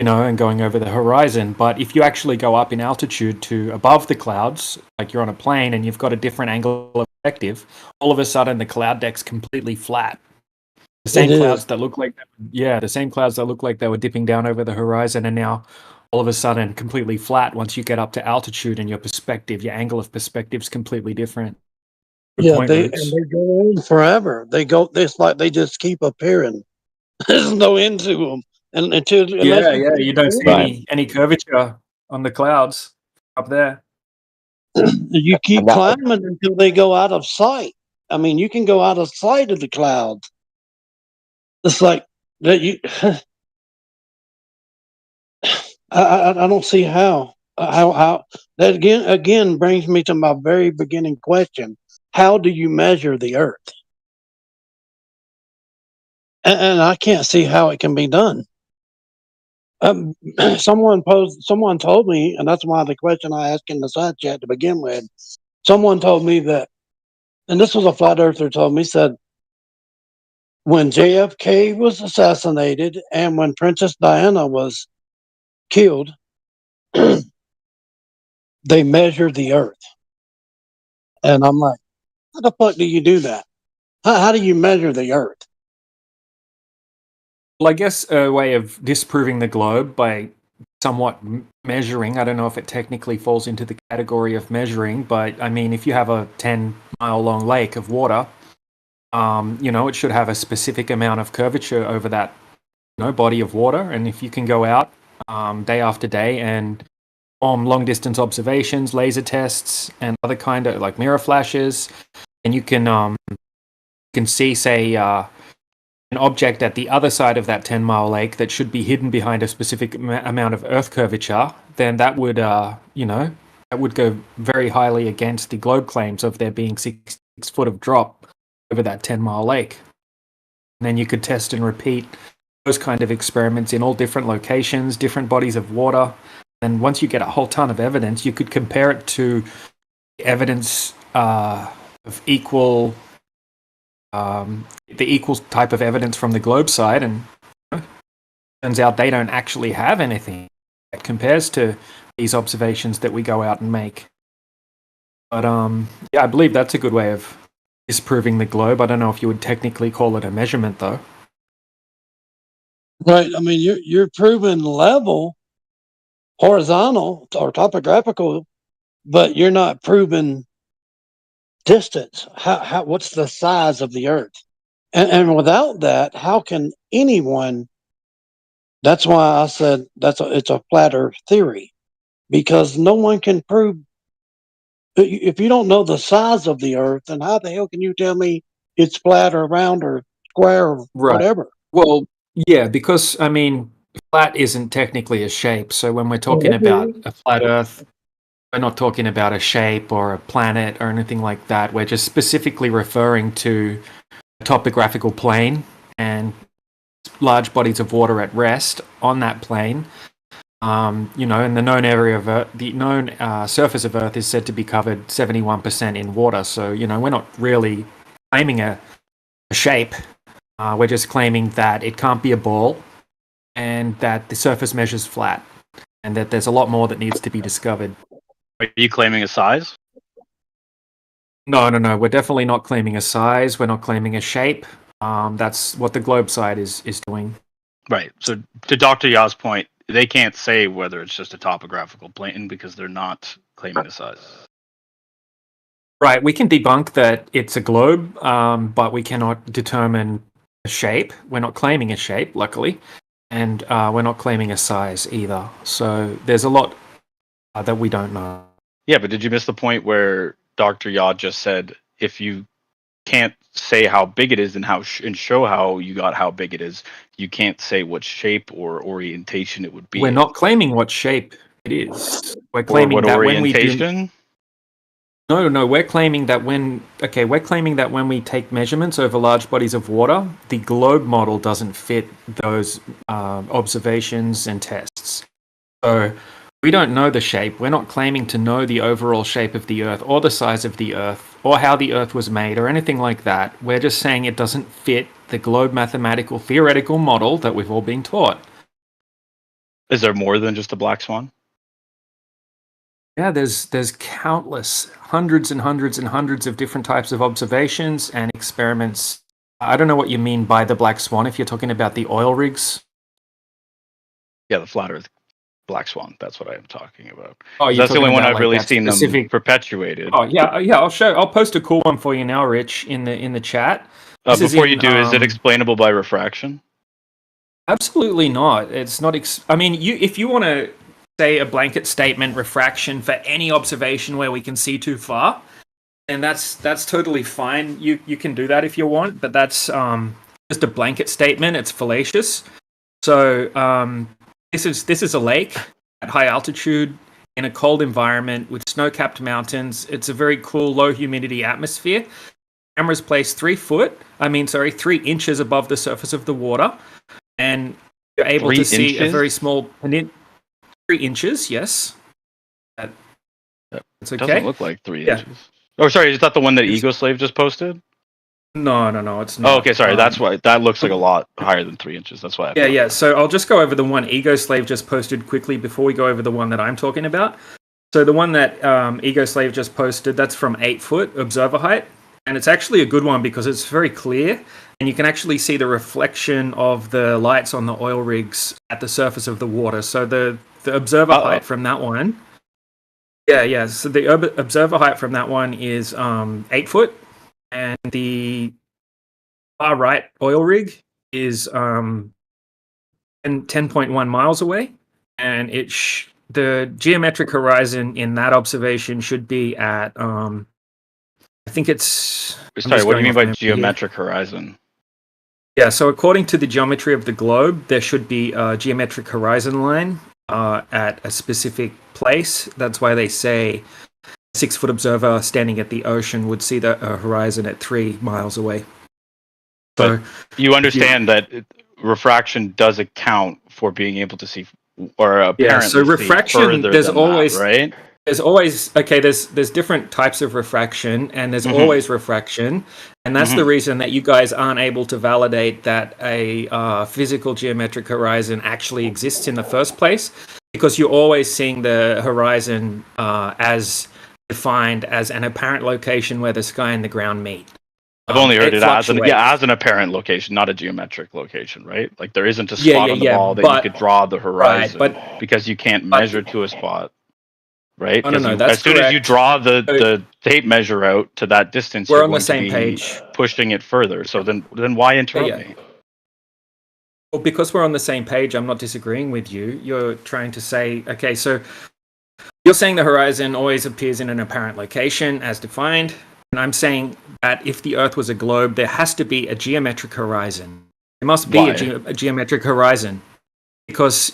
and going over the horizon. But if you actually go up in altitude to above the clouds, like you're on a plane and you've got a different angle of perspective, all of a sudden the cloud deck's completely flat. The same clouds that look like, the same clouds that look like they were dipping down over the horizon are now all of a sudden completely flat once you get up to altitude, and your angle of perspective is completely different. Good point, they Roots. go on forever. It's like they just keep appearing. There's no end to them, and unless You don't see any curvature on the clouds up there. you keep climbing until they go out of sight. I mean, you can go out of sight of the clouds. It's like that. I don't see how that again brings me to my very beginning question: how do you measure the Earth? And I can't see how it can be done. Someone told me, and that's why the question I asked in the side chat to begin with. Someone told me that, and this was a flat earther told me, said when JFK was assassinated and when Princess Diana was killed, they measure the Earth. And I'm like, how the fuck do you do that? How do you measure the Earth? Well, I guess a way of disproving the globe by somewhat measuring. I don't know if it technically falls into the category of measuring, but I mean, if you have a 10-mile long lake of water, it should have a specific amount of curvature over that, body of water. And if you can go out day after day and perform long distance observations, laser tests, and other kind of like mirror flashes, and you can see, say, an object at the other side of that 10-mile lake that should be hidden behind a specific amount of Earth curvature, then that would, that would go very highly against the globe claims of there being 6 foot of drop over that 10-mile lake. And then you could test and repeat those kind of experiments in all different locations, different bodies of water. And once you get a whole ton of evidence, you could compare it to evidence of the equal type of evidence from the globe side, and turns out they don't actually have anything that compares to these observations that we go out and make. But I believe that's a good way of disproving the globe. I don't know if you would technically call it a measurement, though. Right. I mean, you're proving level, horizontal or topographical, but you're not proving distance. What's the size of the Earth? And without that, how can anyone? That's why I said it's a flat Earth theory, because no one can prove. If you don't know the size of the Earth, then how the hell can you tell me it's flat or round or square or whatever? Well, yeah, because I mean, flat isn't technically a shape. So when we're talking about a flat Earth, we're not talking about a shape or a planet or anything like that. We're just specifically referring to a topographical plane and large bodies of water at rest on that plane. And the known area of Earth, the known surface of Earth is said to be covered 71% in water. So, we're not really claiming a shape. We're just claiming that it can't be a ball and that the surface measures flat and that there's a lot more that needs to be discovered. Are you claiming a size? No. We're definitely not claiming a size. We're not claiming a shape. That's what the globe side is doing. Right. So to Dr. Ya's point, they can't say whether it's just a topographical plane because they're not claiming a size. Right. We can debunk that it's a globe, but we cannot determine a shape. We're not claiming a shape, luckily, and we're not claiming a size either. So there's a lot that we don't know. Yeah, but did you miss the point where Dr. Ya just said if you can't say how big it is and and show how you got how big it is, you can't say what shape or orientation it would be? We're not claiming what shape it is. We're Or claiming what that orientation? No, we're claiming that when we take measurements over large bodies of water, the globe model doesn't fit those observations and tests. So we don't know the shape. We're not claiming to know the overall shape of the Earth or the size of the Earth or how the Earth was made or anything like that. We're just saying it doesn't fit the globe mathematical theoretical model that we've all been taught. Is there more than just a black swan? Yeah, there's countless, hundreds and hundreds and hundreds of different types of observations and experiments. I don't know what you mean by the black swan, if you're talking about the oil rigs. Yeah, the flat Earth black swan. That's what I'm talking about. Oh, you're That's the only talking one about, I've like, really that seen specific- them perpetuated. Oh yeah. I'll post a cool one for you now, Rich, in the chat. This is Before you in, do, is it explainable by refraction? Absolutely not. It's not. I mean, if you want to say a blanket statement, refraction for any observation where we can see too far, and that's totally fine. You can do that if you want, but that's just a blanket statement. It's fallacious. So this is a lake at high altitude in a cold environment with snow-capped mountains. It's a very cool, low humidity atmosphere. Cameras placed 3 inches above the surface of the water, and you're able to see a very small 3 inches. Yes, it's okay. Doesn't look like 3 inches. Oh, sorry, is that the one that Ego Slave just posted? No, it's not. Oh, okay, sorry. That's why that looks like a lot higher than 3 inches. That's why. Yeah. So I'll just go over the one Ego Slave just posted quickly before we go over the one that I'm talking about. So the one that Ego Slave just posted, that's from 8 foot observer height. And it's actually a good one because it's very clear and you can actually see the reflection of the lights on the oil rigs at the surface of the water. So the observer height from that one, yeah. So the observer height from that one is 8 foot, and the far right oil rig is 10.1 miles away, and the geometric horizon in that observation should be at I think it's. Sorry, what do you mean by geometric horizon? Yeah, so according to the geometry of the globe, there should be a geometric horizon line at a specific place. That's why they say a 6 foot observer standing at the ocean would see the horizon at 3 miles away. But you understand that refraction does account for being able to see, or apparently so refraction, see further there's than always that, right? There's always there's different types of refraction, and there's always refraction, and that's the reason that you guys aren't able to validate that a physical geometric horizon actually exists in the first place, because you're always seeing the horizon as defined as an apparent location where the sky and the ground meet. I've only heard it as an apparent location, not a geometric location, right? Like there isn't a spot on the ball that you could draw the horizon, because you can't measure to a spot. Right? No, as soon as you draw the tape measure out to that distance, we're you're on going the same to be page, pushing it further. So then why interrupt me? Well, because we're on the same page, I'm not disagreeing with you. You're trying to say, okay, so you're saying the horizon always appears in an apparent location as defined, and I'm saying that if the Earth was a globe, there has to be a geometric horizon. There must be a geometric horizon because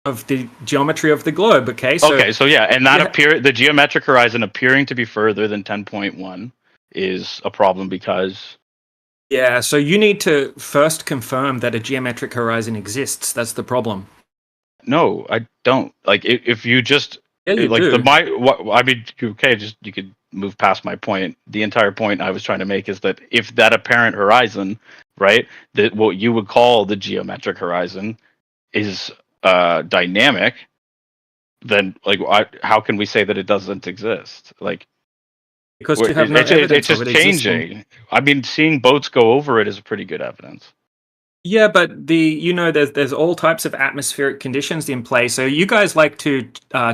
of the geometry of the globe. Okay, so and that the geometric horizon appearing to be further than 10.1 is a problem because so you need to first confirm that a geometric horizon exists. That's the problem. No, I don't. Like if you just you do. You could move past my point. The entire point I was trying to make is that if that apparent horizon, right, that what you would call the geometric horizon is dynamic, then how can we say that it doesn't exist? Like, because you have no evidence it's just of it changing. Existing. I mean, seeing boats go over it is pretty good evidence. Yeah, but there's all types of atmospheric conditions in play. So you guys like to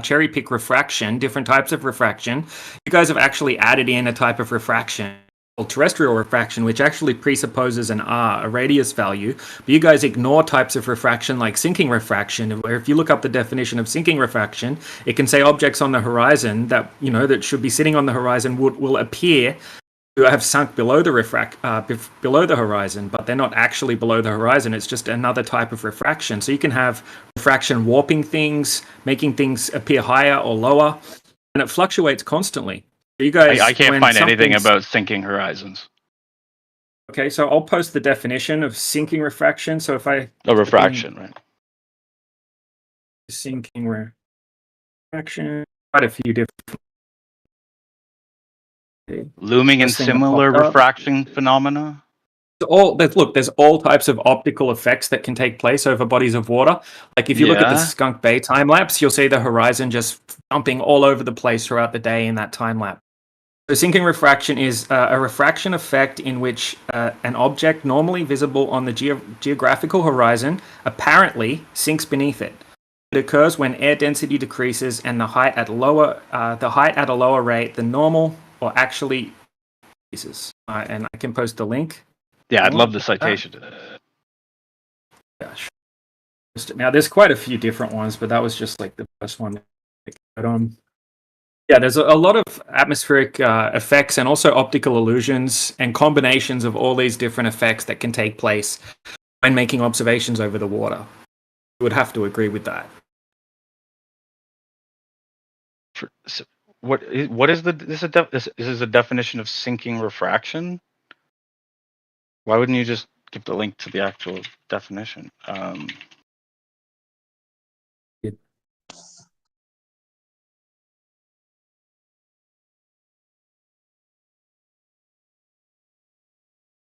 cherry pick refraction, different types of refraction. You guys have actually added in a type of refraction called terrestrial refraction, which actually presupposes an R, a radius value. But you guys ignore types of refraction like sinking refraction, where if you look up the definition of sinking refraction, it can say objects on the horizon that that should be sitting on the horizon will appear to have sunk below the below the horizon, but they're not actually below the horizon. It's just another type of refraction. So you can have refraction warping things, making things appear higher or lower, and it fluctuates constantly. You guys, I can't find anything about sinking horizons. Okay, so I'll post the definition of sinking refraction. So if I refraction, right? Sinking refraction, quite a few different. Looming and similar refraction phenomena. There's all types of optical effects that can take place over bodies of water. Like if you look at the Skunk Bay time lapse, you'll see the horizon just jumping all over the place throughout the day in that time lapse. So sinking refraction is a refraction effect in which an object normally visible on the geographical horizon apparently sinks beneath it. It occurs when air density decreases and the height at a lower rate than normal or actually increases. And I can post the link. Yeah, I'd love the citation to that. Gosh. Now, there's quite a few different ones, but that was just like the first one. There's a lot of atmospheric effects and also optical illusions and combinations of all these different effects that can take place when making observations over the water. You would have to agree with that. What is this is a definition of sinking refraction? Why wouldn't you just give the link to the actual definition?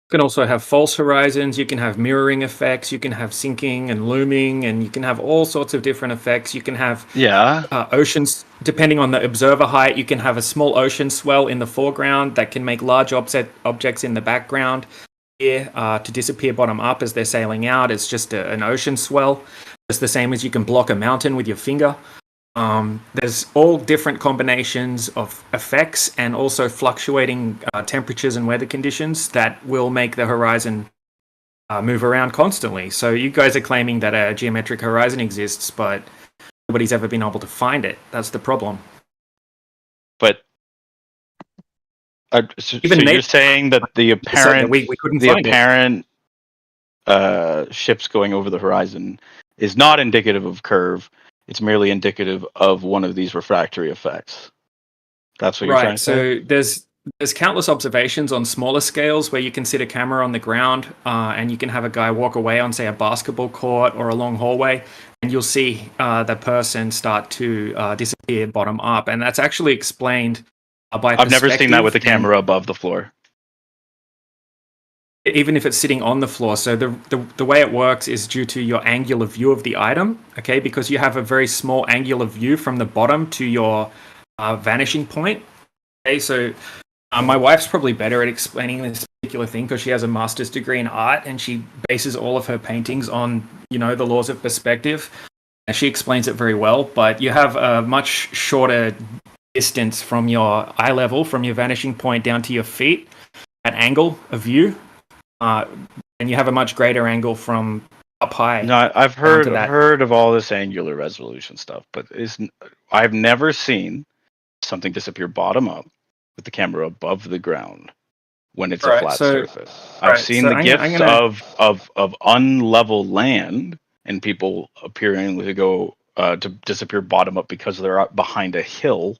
You can also have false horizons, you can have mirroring effects, you can have sinking and looming, and you can have all sorts of different effects. You can have oceans, depending on the observer height, you can have a small ocean swell in the foreground that can make large objects in the background to disappear bottom up as they're sailing out. It's just an ocean swell. It's the same as you can block a mountain with your finger. There's all different combinations of effects and also fluctuating temperatures and weather conditions that will make the horizon move around constantly. So you guys are claiming that a geometric horizon exists, but nobody's ever been able to find it. That's the problem. But so you're saying that the apparent we couldn't find ships going over the horizon is not indicative of curve. It's merely indicative of one of these refractory effects. That's what you're trying to say? So there's countless observations on smaller scales where you can sit a camera on the ground and you can have a guy walk away on, say, a basketball court or a long hallway, and you'll see the person start to disappear bottom up. And that's actually explained by I've never seen that with the camera above the floor. Even if it's sitting on the floor. So the way it works is due to your angular view of the item, okay? Because you have a very small angular view from the bottom to your vanishing point. Okay, so my wife's probably better at explaining this particular thing because she has a master's degree in art and she bases all of her paintings on, the laws of perspective. And she explains it very well, but you have a much shorter distance from your eye level, from your vanishing point down to your feet, at angle of view. And you have a much greater angle from up high. No, I've heard of all this angular resolution stuff, but I've never seen something disappear bottom up with the camera above the ground when it's a flat surface. I've seen the gifs of unlevel land and people appearing to go to disappear bottom up because they're behind a hill.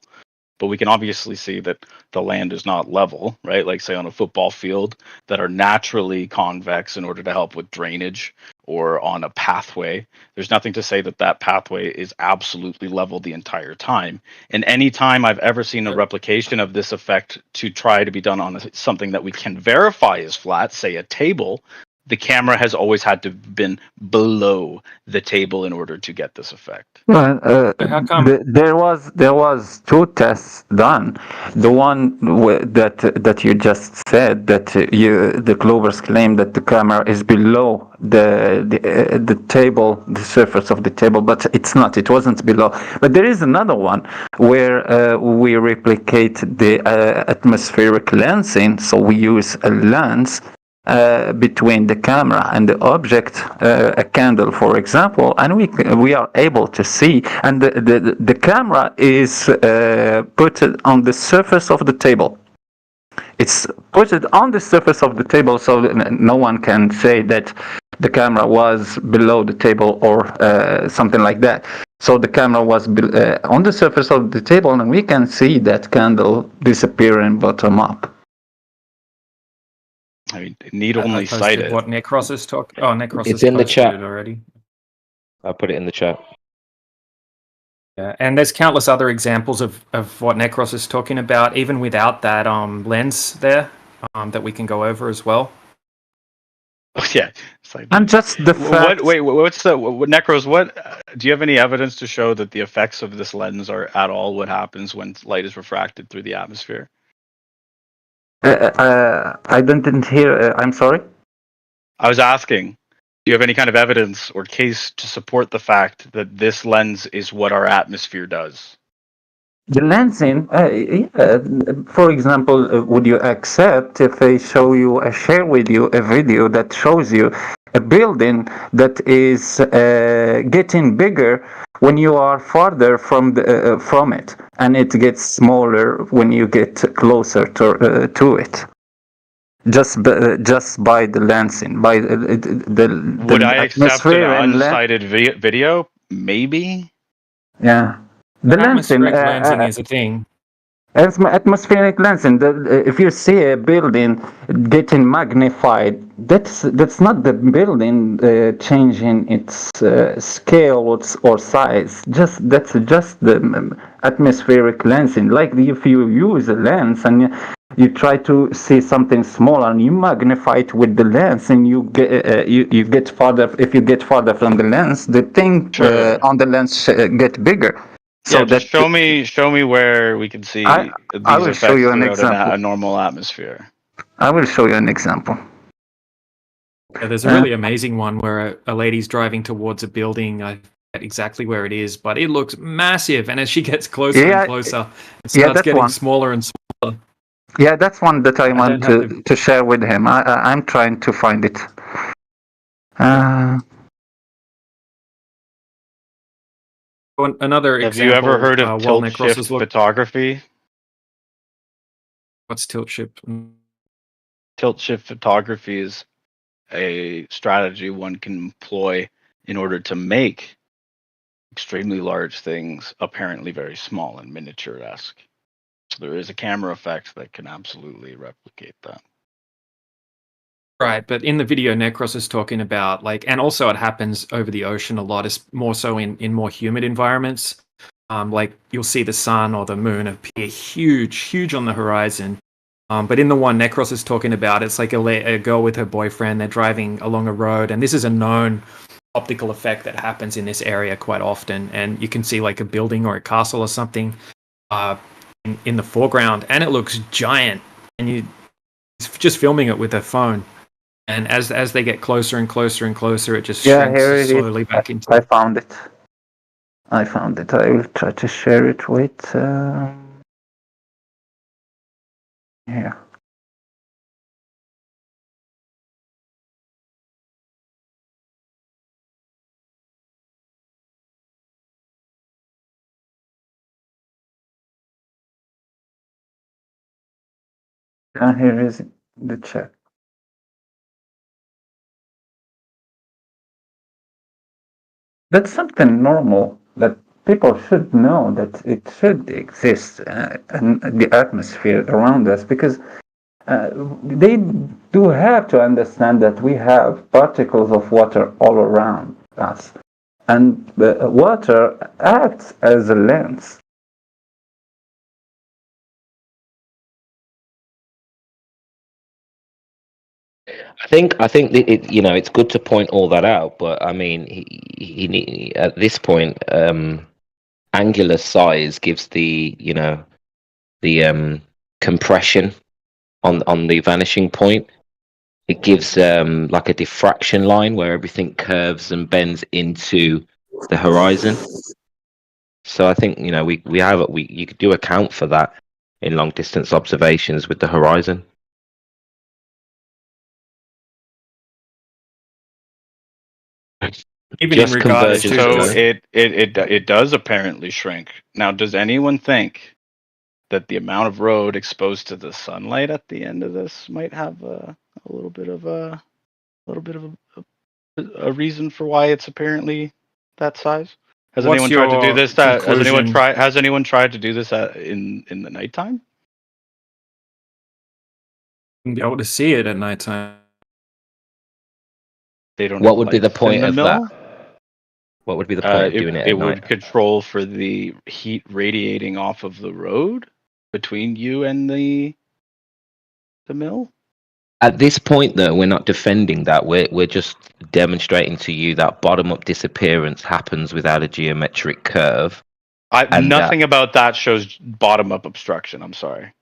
But we can obviously see that the land is not level, right? Like, say, on a football field that are naturally convex in order to help with drainage, or on a pathway. There's nothing to say that that pathway is absolutely level the entire time. And any time I've ever seen a replication of this effect to try to be done on something that we can verify is flat, say a table, the camera has always had to have been below the table in order to get this effect. Well, there was two tests done. The one that you just said, that the Clovers claim that the camera is below the table, the surface of the table, but it's not. It wasn't below. But there is another one where we replicate the atmospheric lensing. So we use a lens between the camera and the object, a candle, for example, and we are able to see. And the camera is put on the surface of the table. It's put on the surface of the table, so no one can say that the camera was below the table or something like that. So the camera was on the surface of the table, and we can see that candle disappearing bottom up. I mean, need only cited. What Necros is talking? Oh, Necros It's is in the chat already. I'll put it in the chat. Yeah, and there's countless other examples of what Necros is talking about, even without that lens there, that we can go over as well. Oh yeah, it's like, and just the fact. What's the Necros? What do you have any evidence to show that the effects of this lens are at all what happens when light is refracted through the atmosphere? I didn't hear. I'm sorry. I was asking, do you have any kind of evidence or case to support the fact that this lens is what our atmosphere does? The lensing, for example, would you accept if I share with you a video that shows you a building that is getting bigger when you are farther from it, and it gets smaller when you get closer to it? Just by the lensing, by the would I accept an and unsighted video? Maybe. Yeah. The lensing is a thing. Atmospheric lensing. If you see a building getting magnified, that's not the building changing its scale or size. That's just the atmospheric lensing. Like if you use a lens and you try to see something small and you magnify it with the lens, and you get farther. If you get farther from the lens, the thing on the lens get bigger. So just show me where we can see I these will show effects you an throughout example. a normal atmosphere. I will show you an example. Yeah, there's a really amazing one where a lady's driving towards a building. I forget exactly where it is, but it looks massive. And as she gets closer and closer, it starts that's getting one. smaller and smaller. Yeah, that's one that I want don't have to share with him. I'm trying to find it. Another Have example. you ever heard of while tilt Necros shift was looking- photography? What's tilt shift? Tilt shift photography is a strategy one can employ in order to make extremely large things apparently very small and miniature-esque. So there is a camera effect that can absolutely replicate that. Right, but in the video Necros is talking about, like, and also it happens over the ocean a lot, is more so in more humid environments. Like you'll see the sun or the moon appear huge on the horizon. But in the one Necros is talking about, it's like a girl with her boyfriend, they're driving along a road, and this is a known optical effect that happens in this area quite often. And you can see like a building or a castle or something in the foreground, and it looks giant, and you just filming it with a phone. And as they get closer and closer and closer, it just shrinks here it slowly is. back into. I found it. I will try to share it with. Here. Here is the chat. That's something normal that people should know, that it should exist in the atmosphere around us, because they do have to understand that we have particles of water all around us, and the water acts as a lens. I think it's good to point all that out, but I mean, he at this point, angular size gives the compression on the vanishing point. It gives like a diffraction line where everything curves and bends into the horizon. So I think you could do account for that in long distance observations with the horizon. Even Just in regards to it does apparently shrink. Now, does anyone think that the amount of road exposed to the sunlight at the end of this might have a little bit of a reason for why it's apparently that size? Has What's anyone tried to do your this? Has anyone tried to do this in the nighttime? be able to see it at nighttime. They don't. What have would be the lights in point the of mill? that? What would be the point of doing it at It night? would control for the heat radiating off of the road between you and the mill. At this point, though, we're not defending that. We're just demonstrating to you that bottom-up disappearance happens without a geometric curve. Nothing about that shows bottom-up obstruction. I'm sorry.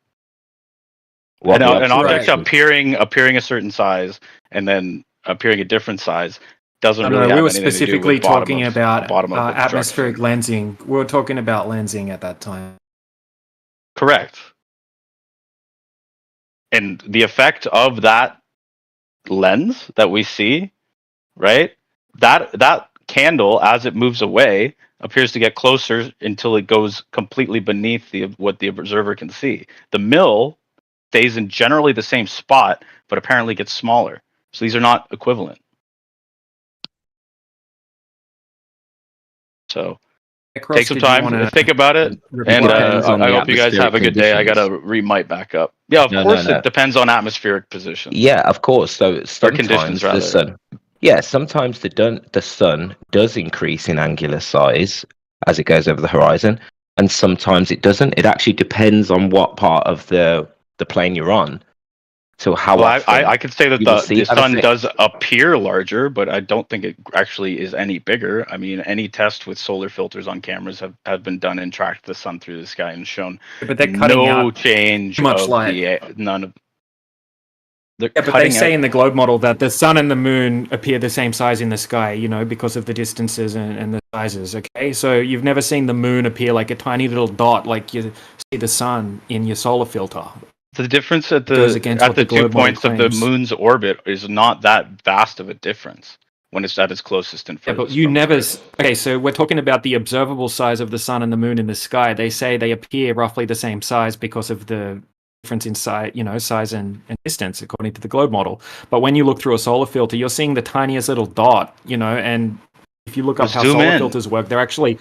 An object appearing a certain size and then appearing a different size doesn't really have we were anything to do specifically with talking about bottom-up atmospheric lensing. We were talking about lensing at that time. Correct. And the effect of that lens that we see, right? That candle, as it moves away, appears to get closer until it goes completely beneath what the observer can see. The mill stays in generally the same spot, but apparently gets smaller. So these are not equivalent. So take some time to think about it, and I hope you guys have a good day. I gotta re-mic back up. Yeah, of course it depends on atmospheric position. Yeah, of course. So conditions, sometimes the rather. sun. Yeah, sometimes the sun does increase in angular size as it goes over the horizon, and sometimes it doesn't. It actually depends on what part of the the plane you're on. So how Well, often I could say that you will see the sun everything. does appear larger, but I don't think it actually is any bigger. I mean, any test with solar filters on cameras have been done and tracked the sun through the sky and shown But they're cutting no out change too much of light. none of. They're Yeah, but they cutting say out. in the globe model that the sun and the moon appear the same size in the sky, you know, because of the distances and the sizes, okay? So you've never seen the moon appear like a tiny little dot like you see the sun in your solar filter. The difference at Goes the against what the 2 globe model points of the claims. moon's orbit is not that vast of a difference when it's at its closest and Yeah, furthest but you from the never. Earth. Okay, so we're talking about the observable size of the sun and the moon in the sky. They say they appear roughly the same size because of the difference in size, you know, size and distance according to the globe model. But when you look through a solar filter, you're seeing the tiniest little dot, you know. And if you look up how Zoom solar in. filters work, they're actually.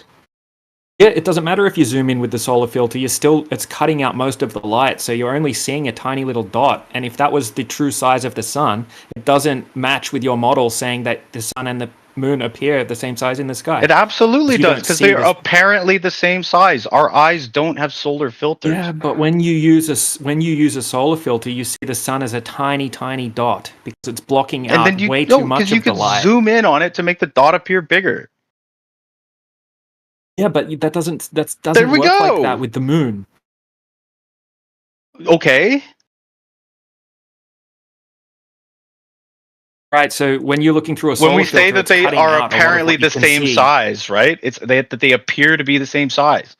Yeah, it doesn't matter if you zoom in with the solar filter, it's cutting out most of the light, so you're only seeing a tiny little dot. And if that was the true size of the sun, it doesn't match with your model saying that the sun and the moon appear the same size in the sky. It absolutely You does, don't because see they're this. apparently the same size. Our eyes don't have solar filters. Yeah, but when you use a solar filter, you see the sun as a tiny, tiny dot because it's blocking And out then way too much because you of the could light. zoom in on it to make the dot appear bigger. Yeah, but that doesn't There we work like that go. with the moon. Okay. Right, so when you're looking through a When solar we say filter, that it's they cutting are out a lot of apparently what you the can same see. size, right? That they appear to be the same size.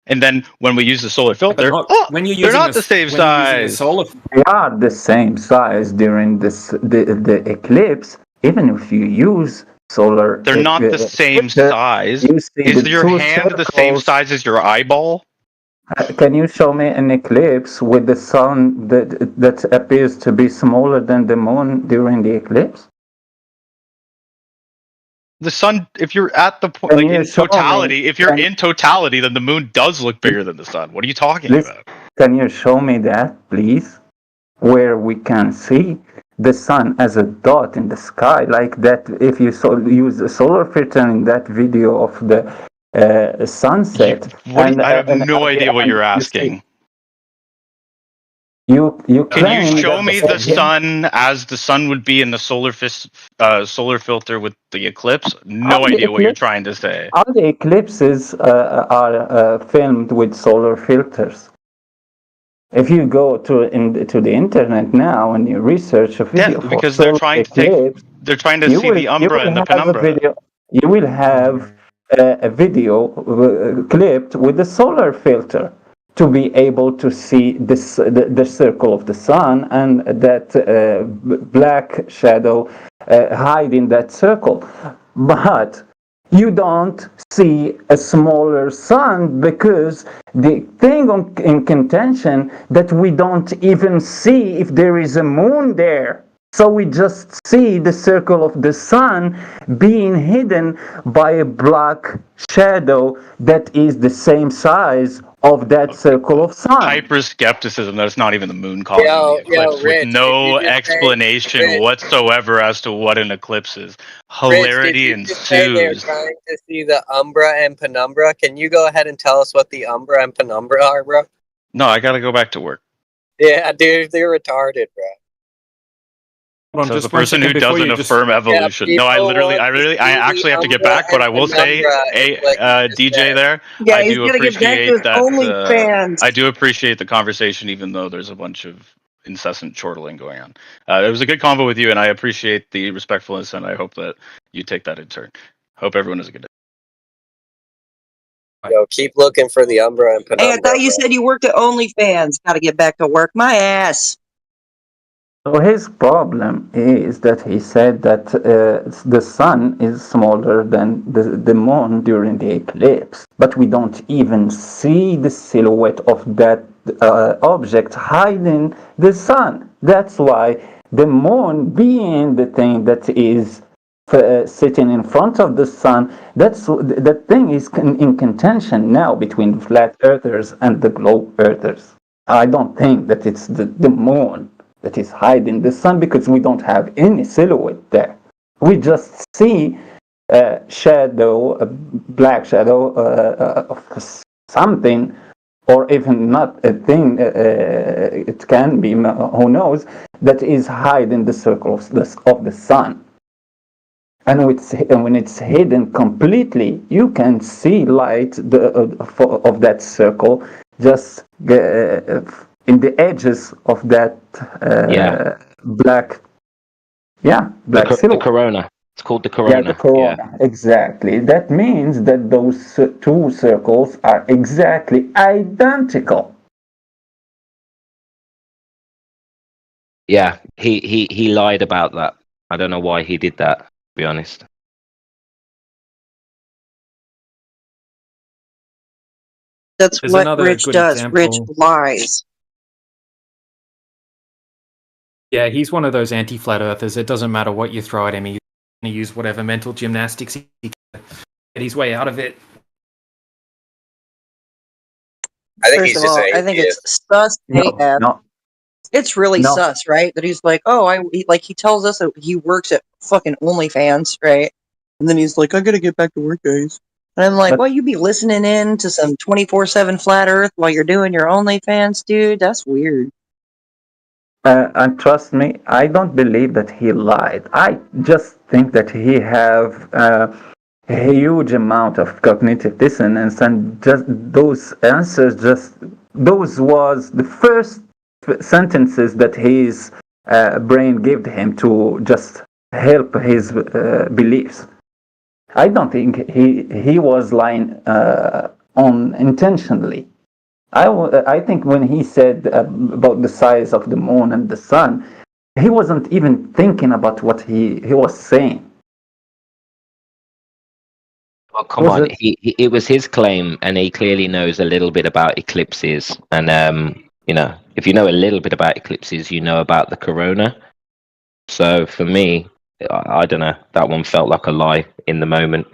And then when we use the solar But filter, not when you're they're using not the same when you're using a size. solar. They are the same size during the eclipse. Even if you use solar They're not the same filter, size. you see Is the your two hand the same circles. size as your eyeball? Can you show me an eclipse with the sun that appears to be smaller than the moon during the eclipse? The sun, if you're at the point, Can like you in show me? totality, if you're Can, in totality, then the moon does look bigger than the sun. What are you talking listen, about? can you show me that, please? Where we can see the sun as a dot in the sky, like that. If you use a solar filter in that video of the sunset, I have no idea what you're asking. You Can you claim show that me the sun as the sun would be in the solar filter with the eclipse? No idea what you're trying to say. all the eclipses are filmed with solar filters. If you go to the internet now and you research a video for Because solar eclipse, they're trying to see the umbra and the have a penumbra. video. You will have a video clipped with the solar filter to be able to see the circle of the sun and that black shadow hiding that circle. But you don't see a smaller sun because the thing in contention that we don't even see if there is a moon there. So we just see the circle of the sun being hidden by a black shadow that is the same size of that circle of sun. Hyper skepticism that it's not even the moon causing the eclipse, Rich, with no did you just say- explanation Rich. whatsoever as to what an eclipse is. Rich, Hilarity did you just say they're ensues. trying to see the umbra and penumbra? Can you go ahead and tell us what the umbra and penumbra are, bro? No, I gotta go back to work. Yeah, dude, they're retarded, bro. So as a person who doesn't affirm evolution, no, I actually have to get back, but I will say, DJ there, Yeah, I he's do gonna get back to appreciate his that. OnlyFans. I do appreciate the conversation, even though there's a bunch of incessant chortling going on. It was a good convo with you, and I appreciate the respectfulness, and I hope that you take that in turn. Hope everyone has a good day. Yo, keep looking for the umbra and penumbra. Hey, I thought you said you worked at OnlyFans. Got to get back to work. My ass. So his problem is that he said that the sun is smaller than the moon during the eclipse, but we don't even see the silhouette of that object hiding the sun. That's why the moon being the thing that is sitting in front of the sun, that thing is in contention now between the flat earthers and the globe earthers. I don't think that it's the moon that is hiding the sun because we don't have any silhouette there. We just see a shadow, a black shadow of something or even not a thing, it can be, who knows, that is hide in the circle of the sun. And when it's hidden completely, you can see light of that circle just in the edges of that black, black The silhouette. corona. It's called the Yeah, the corona. corona, exactly. That means that those two circles are exactly identical. Yeah, he lied about that. I don't know why he did that, to be honest. That's There's what another Rich good does. Rich example. lies. Yeah, he's one of those anti-flat earthers. It doesn't matter what you throw at him. He's going to use whatever mental gymnastics he can to get his way out of it. I think First he's of just an all, I think it's atheist. sus AF. No, It's really no. sus, right? That he's like, oh, he tells us that he works at fucking OnlyFans, right? And then he's like, I gotta get back to work, guys. And I'm like, But well, you be listening in to some 24/7 flat Earth while you're doing your OnlyFans, dude? That's weird. and trust me, I don't believe that he lied. I just think that he have a huge amount of cognitive dissonance, and just those answers, just those was the first sentences that his brain gave him to just help his beliefs. I don't think he was lying on intentionally. I think when he said about the size of the moon and the sun, he wasn't even thinking about what he was saying. Oh, come Was on. it? It was his claim, and he clearly knows a little bit about eclipses. And, if you know a little bit about eclipses, you know about the corona. So for me, I don't know. That one felt like a lie in the moment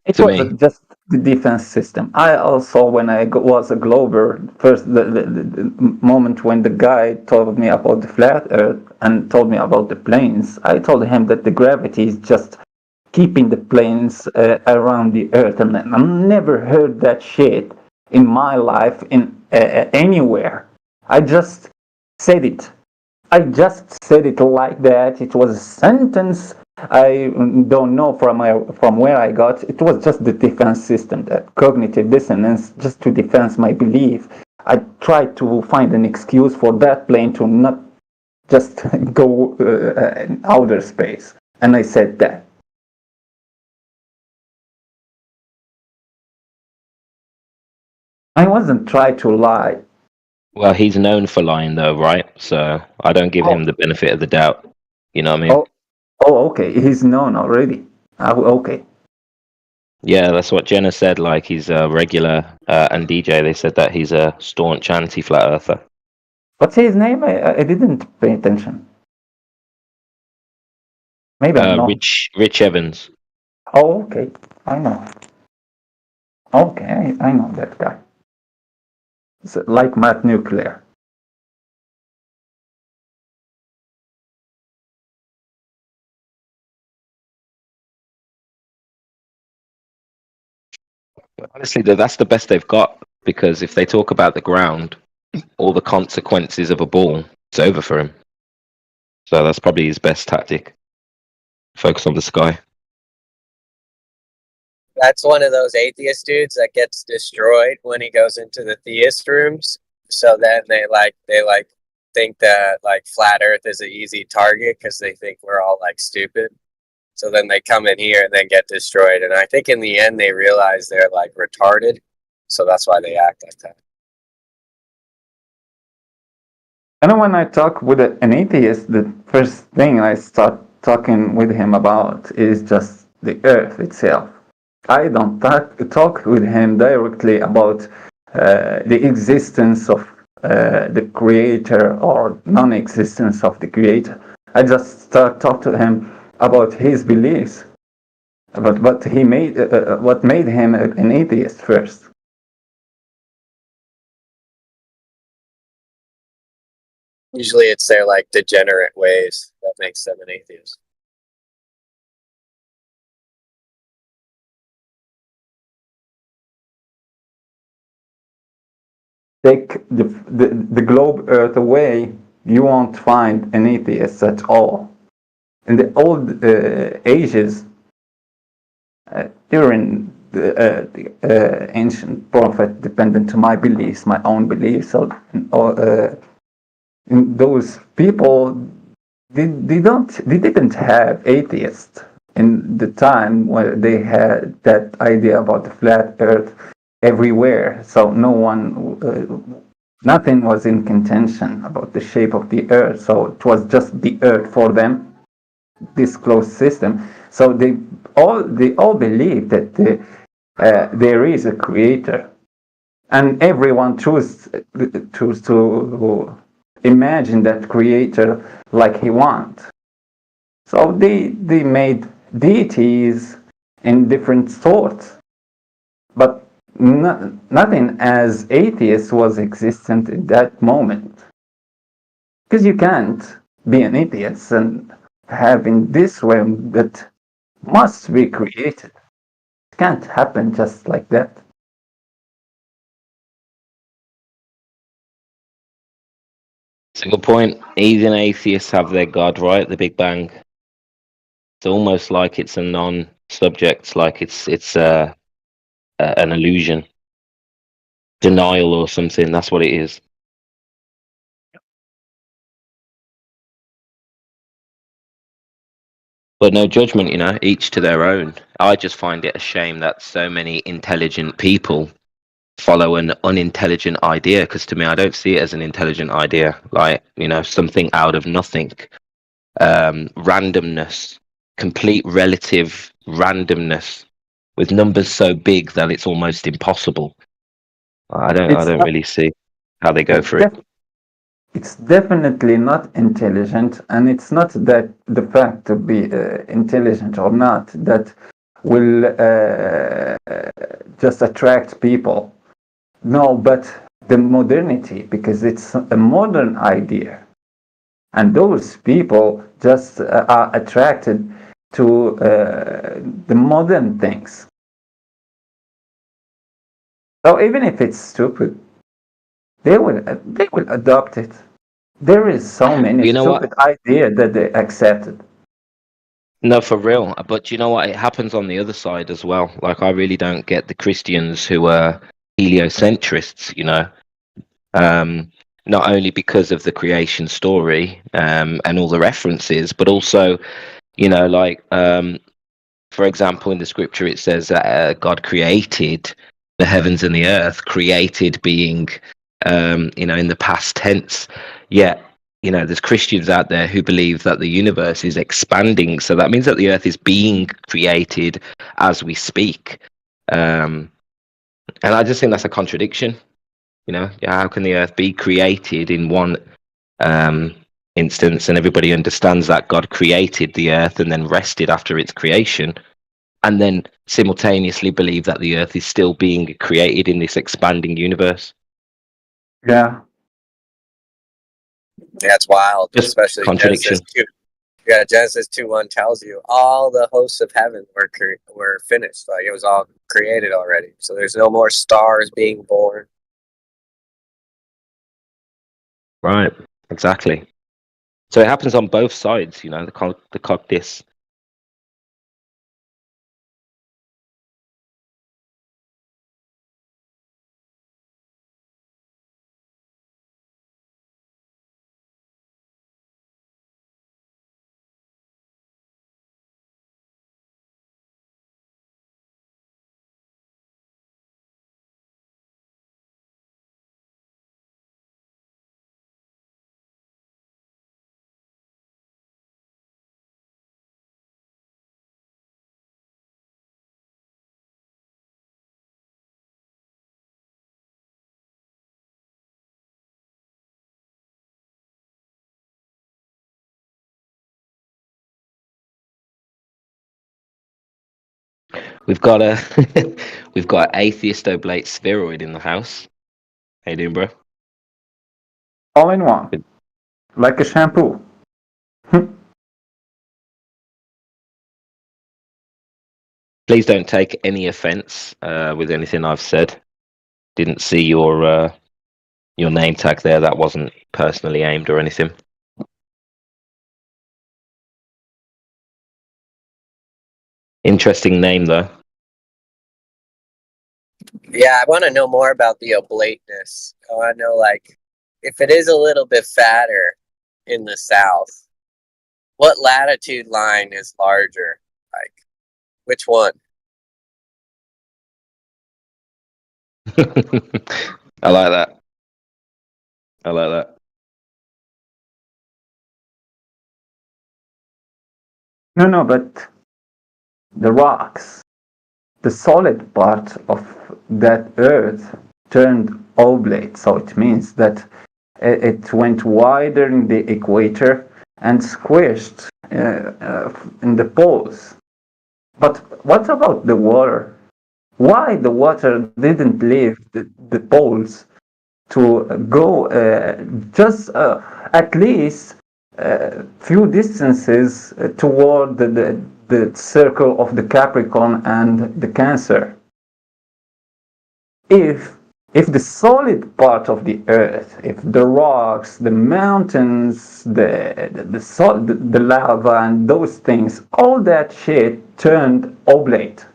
It to was me. just the defense system. I also, when I was a Glober, first the moment when the guy told me about the flat Earth and told me about the planes, I told him that the gravity is just keeping the planes around the Earth, and I've never heard that shit in my life in anywhere. I just said it. I just said it like that. It was a sentence. I don't know from where I got. It was just the defense system, that cognitive dissonance, just to defend my belief. I tried to find an excuse for that plane to not just go in outer space, and I said that. I wasn't trying to lie. Well, he's known for lying, though, right? So I don't give him Oh, the benefit of the doubt. You know what I mean? oh, okay. He's known already. Okay. Yeah, that's what Jenna said. Like, he's a regular, and DJ, they said that he's a staunch anti-flat earther. What's his name? I didn't pay attention. Maybe I know. Rich Evans. Oh, okay. I know. Okay, I know that guy. It's like Matt Nuclear. Honestly, that's the best they've got, because if they talk about the ground, all the consequences of a ball, it's over for him. So that's probably his best tactic. Focus on the sky. That's one of those atheist dudes that gets destroyed when he goes into the theist rooms. So then they think that like flat Earth is an easy target because they think we're all like stupid. So then they come in here and then get destroyed. And I think in the end they realize they're like retarded. So that's why they act like that. And when I talk with an atheist, the first thing I start talking with him about is just the Earth itself. I don't talk with him directly about the existence of the creator or non-existence of the creator. I just start talk to him about his beliefs, about what made him an atheist first. Usually it's their like degenerate ways that makes them an atheist. take the globe Earth away, you won't find an atheist at all. In the old ages, during the ancient prophet, dependent to my beliefs, my own beliefs, so those people, they didn't have atheists in the time where they had that idea about the flat Earth everywhere. So no one, nothing was in contention about the shape of the Earth. So it was just the Earth for them, this closed system. So they all believe that there is a creator, and everyone chooses to imagine that creator like he wants. So they made deities in different sorts, but nothing as atheist was existent in that moment. Because you can't be an atheist and have in this realm that must be created. It can't happen just like that. Single point. Even atheists have their God, right? The Big Bang. It's almost like it's a non-subject, like it's an illusion, denial or something. That's what it is. But no judgment, each to their own. I just find it a shame that so many intelligent people follow an unintelligent idea, because to me, I don't see it as an intelligent idea. Like, something out of nothing. Randomness, complete relative randomness, with numbers so big that it's almost impossible. I don't really see how they go for it. It's definitely not intelligent, and it's not that the fact to be intelligent or not that will just attract people. No, but the modernity, because it's a modern idea, and those people just are attracted to the modern things. So even if it's stupid, they will adopt it. There is so many stupid ideas that they accepted. No, for real. But you know what? It happens on the other side as well. Like, I really don't get the Christians who are heliocentrists, not only because of the creation story and all the references, but also, for example, in the scripture, it says that God created the heavens and the earth, created being, in the past tense. Yet, there's Christians out there who believe that the universe is expanding. So that means that the earth is being created as we speak. And I just think that's a contradiction. How can the earth be created in one instance, and everybody understands that God created the earth and then rested after its creation, and then simultaneously believe that the earth is still being created in this expanding universe? Yeah. Yeah, it's wild, Just especially contradiction. Genesis 2. Yeah, Genesis 2:1 tells you all the hosts of heaven were finished. Like, it was all created already. So there's no more stars being born. Right, exactly. So it happens on both sides, the cognition. We've got we've got atheist oblate spheroid in the house. How you doing, bro? All in one, like a shampoo. Please don't take any offense with anything I've said. Didn't see your your name tag there. That wasn't personally aimed or anything. Interesting name though. Yeah, I want to know more about the oblateness. I want to know, like, if it is a little bit fatter in the south, what latitude line is larger? Like, which one? I like that. I like that. No, but the rocks, the solid part of that earth turned oblate, so it means that it went wider in the equator and squished in the poles. But what about the water? Why the water didn't leave the poles to go just at least few distances toward the circle of the Capricorn and the Cancer? If the solid part of the earth, if the rocks, the mountains, the lava and those things, all that shit turned oblate,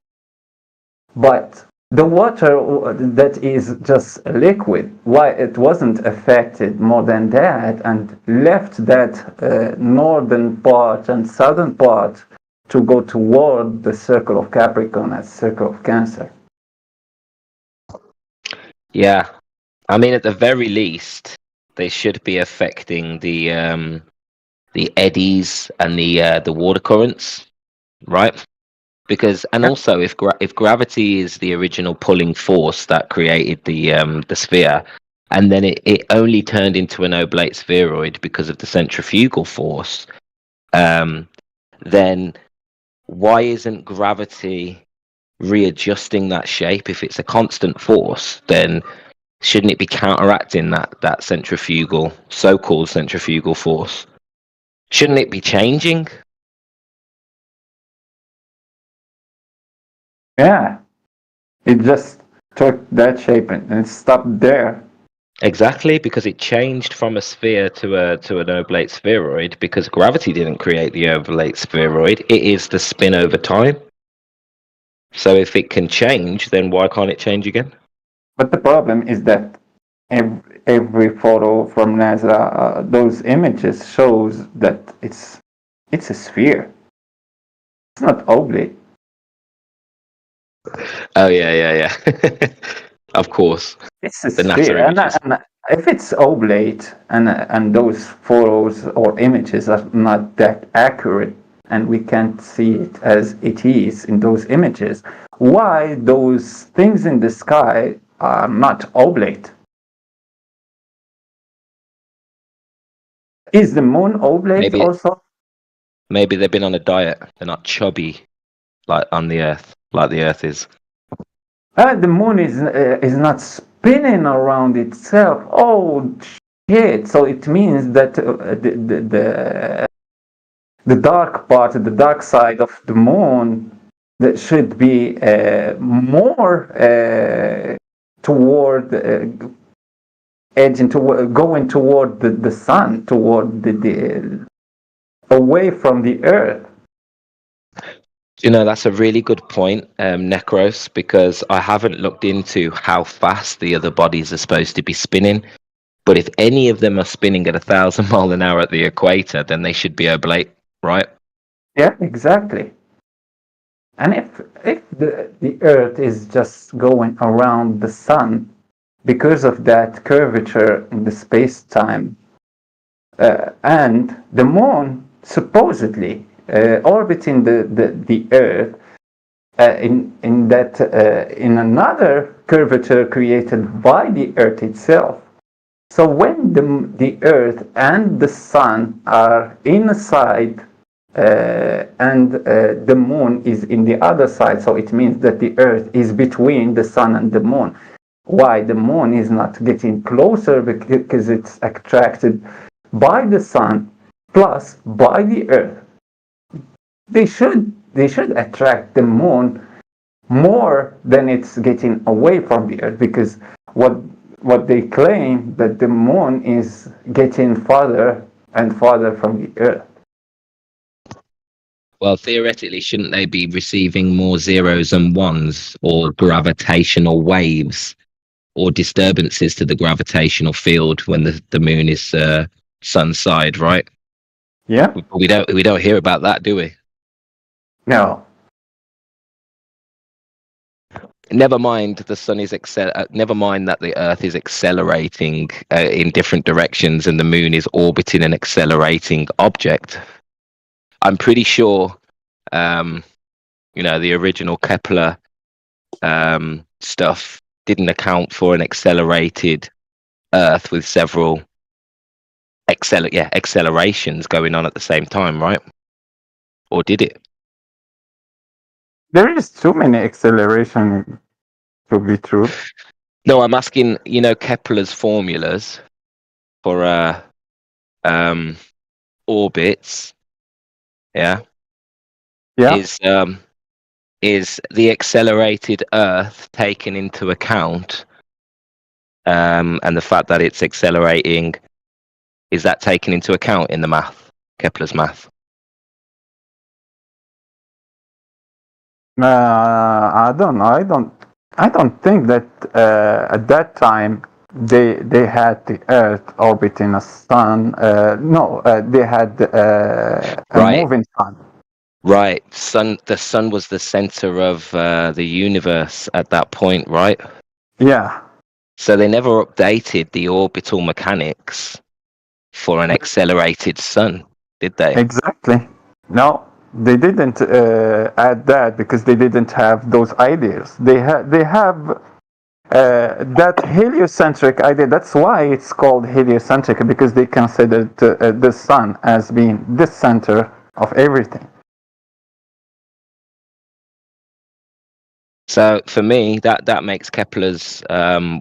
but the water that is just liquid, why it wasn't affected more than that and left that northern part and southern part to go toward the circle of Capricorn and circle of Cancer? Yeah, I mean, at the very least, they should be affecting the eddies and the water currents, right? Because, and also, if gravity is the original pulling force that created the sphere, and then it only turned into an oblate spheroid because of the centrifugal force, then why isn't gravity readjusting that shape? If it's a constant force, then shouldn't it be counteracting that centrifugal, so-called centrifugal force? Shouldn't it be changing? Yeah, it just took that shape and it stopped there. Exactly, because it changed from a sphere to an oblate spheroid because gravity didn't create the oblate spheroid. It is the spin over time. So if it can change, then why can't it change again? But the problem is that every photo from NASA, those images shows that it's a sphere. It's not oblate. Oh yeah. Of course. It's a The NASA sphere, images. and if it's oblate and those photos or images are not that accurate, and we can't see it as it is in those images, why those things in the sky are not oblate? Is the moon oblate also? Maybe they've been on a diet. They're not chubby like on the Earth, like the Earth is. The moon is not spinning around itself. Oh shit! So it means that the dark part, the dark side of the moon, that should be more toward edging toward, going toward the sun, toward the away from the Earth. You know, that's a really good point, Necros, because I haven't looked into how fast the other bodies are supposed to be spinning. But if any of them are spinning at 1,000 miles an hour at the equator, then they should be oblate, right? Yeah, exactly. And if the Earth is just going around the sun because of that curvature in the space-time, and the moon supposedly orbiting the Earth in another curvature created by the Earth itself. So when the Earth and the sun are in a side and the moon is in the other side, so it means that the Earth is between the sun and the moon. Why the moon is not getting closer? Because it's attracted by the sun plus by the Earth. They should attract the moon more than it's getting away from the Earth, because what what they claim, that the moon is getting farther and farther from the Earth. Well, theoretically, shouldn't they be receiving more zeros and ones, or gravitational waves, or disturbances to the gravitational field when the moon is sun side, right? Yeah. We don't hear about that, do we? No. Never mind the sun is never mind that the Earth is accelerating in different directions and the moon is orbiting an accelerating object. I'm pretty sure, the original Kepler stuff didn't account for an accelerated Earth with several accelerations going on at the same time, right? Or did it? There is too many acceleration to be true. No, I'm asking, Kepler's formulas for orbits, yeah, is the accelerated Earth taken into account, and the fact that it's accelerating, is that taken into account in the math, Kepler's math? I don't know. I don't think that at that time they had the Earth orbiting a sun. No, they had a moving sun. Right. The sun was the center of the universe at that point, right? Yeah. So they never updated the orbital mechanics for an accelerated sun, did they? Exactly. No, they didn't add that because they didn't have those ideas. They have that heliocentric idea. That's why it's called heliocentric, because they considered the sun as being the center of everything. So for me, that makes Kepler's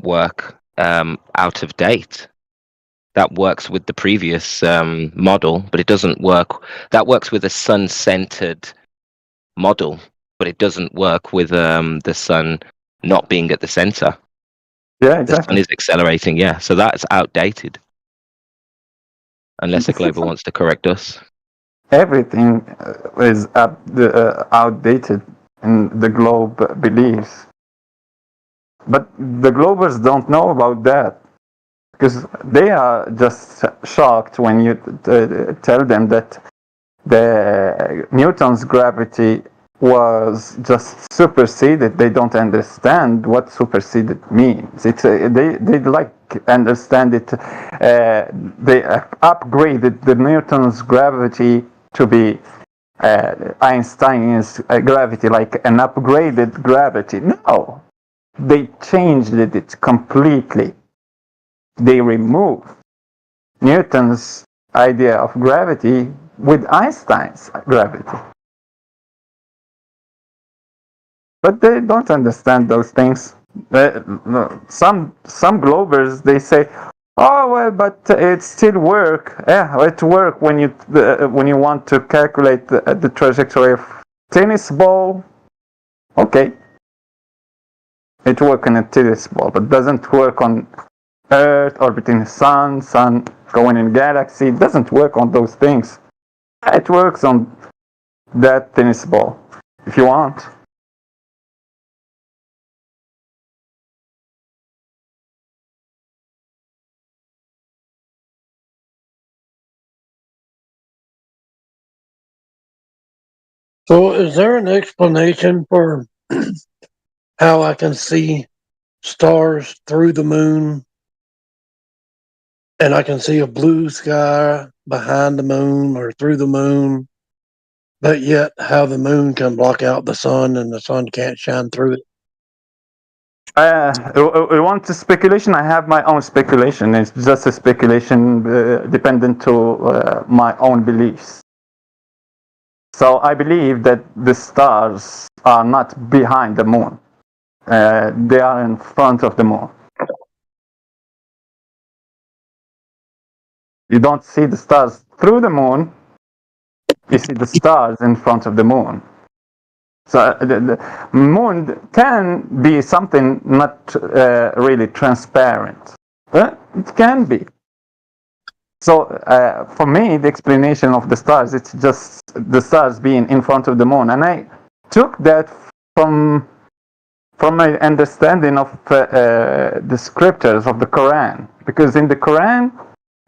work out of date. That works with the previous model, but it doesn't work. That works with a sun-centered model, but it doesn't work with the sun not being at the center. Yeah, exactly. The sun is accelerating, yeah. So that's outdated. Unless a Glober wants to correct us. Everything is outdated in the globe beliefs. But the Globers don't know about that, because they are just shocked when you tell them that the Newton's gravity was just superseded. They don't understand what superseded means. It's they like understand it. They upgraded the Newton's gravity to be Einstein's gravity, like an upgraded gravity. No, they changed it completely. They removed Newton's idea of gravity with Einstein's gravity. But they don't understand those things. Some Globers, they say, oh well, but it still work. Yeah, it work when you want to calculate the trajectory of tennis ball. Okay, it work on a tennis ball, but doesn't work on Earth orbiting the sun going in galaxy. It doesn't work on those things. It works on that tennis ball, if you want. So, is there an explanation for how I can see stars through the moon, and I can see a blue sky behind the moon or through the moon, but yet how the moon can block out the sun and the sun can't shine through it? You want a speculation? I have my own speculation. It's just a speculation dependent to my own beliefs. So I believe that the stars are not behind the moon. They are in front of the moon. You don't see the stars through the moon. You see the stars in front of the moon. So the moon can be something not really transparent, but it can be. So for me, the explanation of the stars, it's just the stars being in front of the moon. And I took that from my understanding of the scriptures of the Quran. Because in the Quran,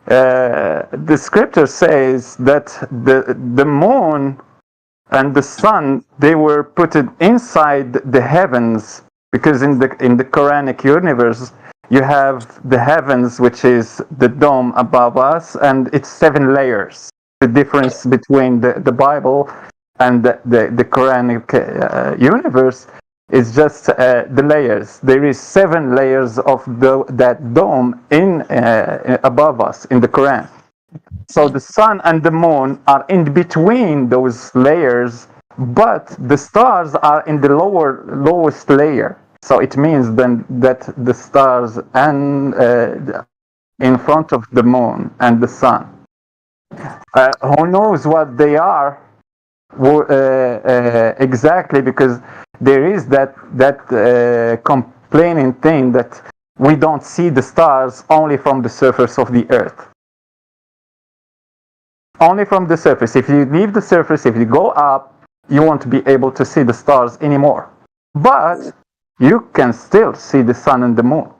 the scripture says that the moon and the sun, they were put inside the heavens, because in the Quranic universe you have the heavens, which is the dome above us, and it's 7 layers. The difference between the Bible and the Quranic universe is just the layers. There is 7 layers of that dome in above us in the Quran. So the sun and the moon are in between those layers, but the stars are in the lowest layer. So it means then that the stars and in front of the moon and the sun. Who knows what they are exactly? Because there is that complaining thing that we don't see the stars only from the surface of the earth. Only from the surface. If you leave the surface, if you go up, you won't be able to see the stars anymore. But you can still see the sun and the moon.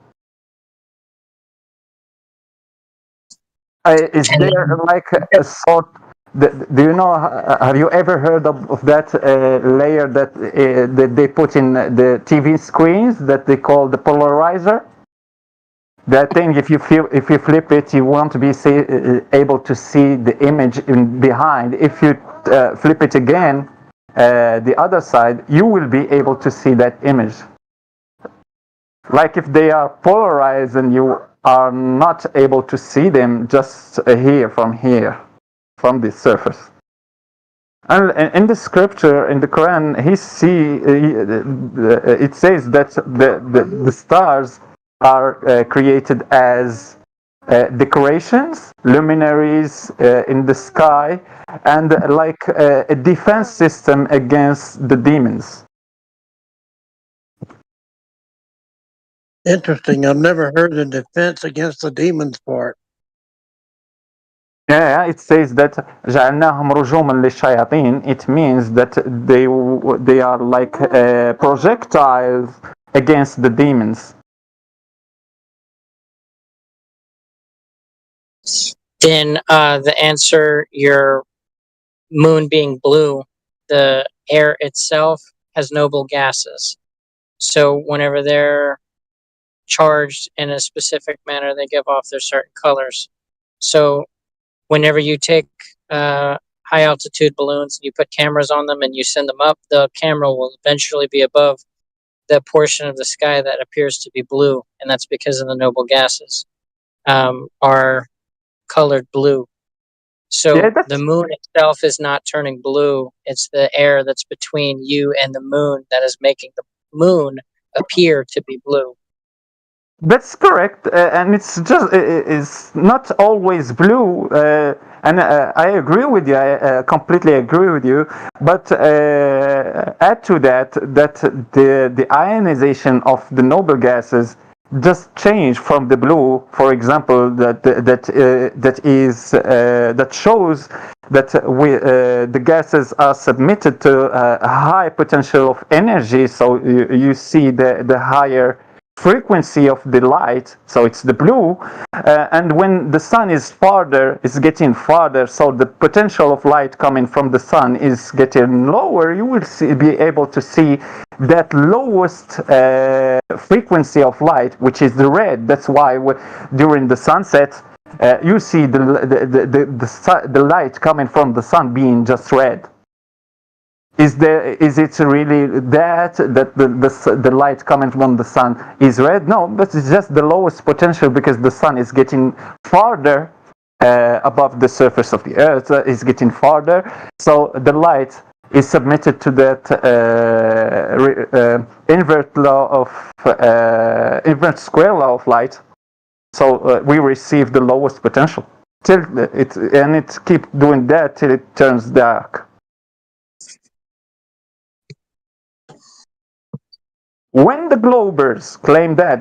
Is there like a sort? Do you know? Have you ever heard of that layer that they put in the TV screens that they call the polarizer? That thing, if you flip it, you won't be able to see the image behind. If you flip it again, the other side, you will be able to see that image. Like if they are polarized and you are not able to see them just from the surface. And in the scripture, in the Quran, it says that the stars are created as decorations, luminaries in the sky, and like a defense system against the demons. Interesting. I've never heard the defense against the demons part. Yeah, it says that جعلناهم رجوما للشياطين. It means that they are like projectiles against the demons. Then the answer, your moon being blue, the air itself has noble gases. So whenever they're charged in a specific manner, they give off their certain colors. So whenever you take high altitude balloons and you put cameras on them and you send them up, the camera will eventually be above the portion of the sky that appears to be blue, and that's because of the noble gases are colored blue. So the moon itself is not turning blue. It's the air that's between you and the moon that is making the moon appear to be blue. That's correct, and it's not always blue. And I agree with you. I completely agree with you. But add to that the ionization of the noble gases just change from the blue, for example, that shows that the gases are submitted to a high potential of energy. So you see the higher frequency of the light, so it's the blue, and when the sun is farther, it's getting farther, so the potential of light coming from the sun is getting lower. You will be able to see that lowest frequency of light, which is the red. That's why during the sunset you see the light coming from the sun being just red. Is it really that the light coming from the sun is red? No, but it's just the lowest potential because the sun is getting farther above the surface of the earth, is getting farther, so the light is submitted to that invert square law of light. So we receive the lowest potential till it keeps doing that till it turns dark. when the globers claim that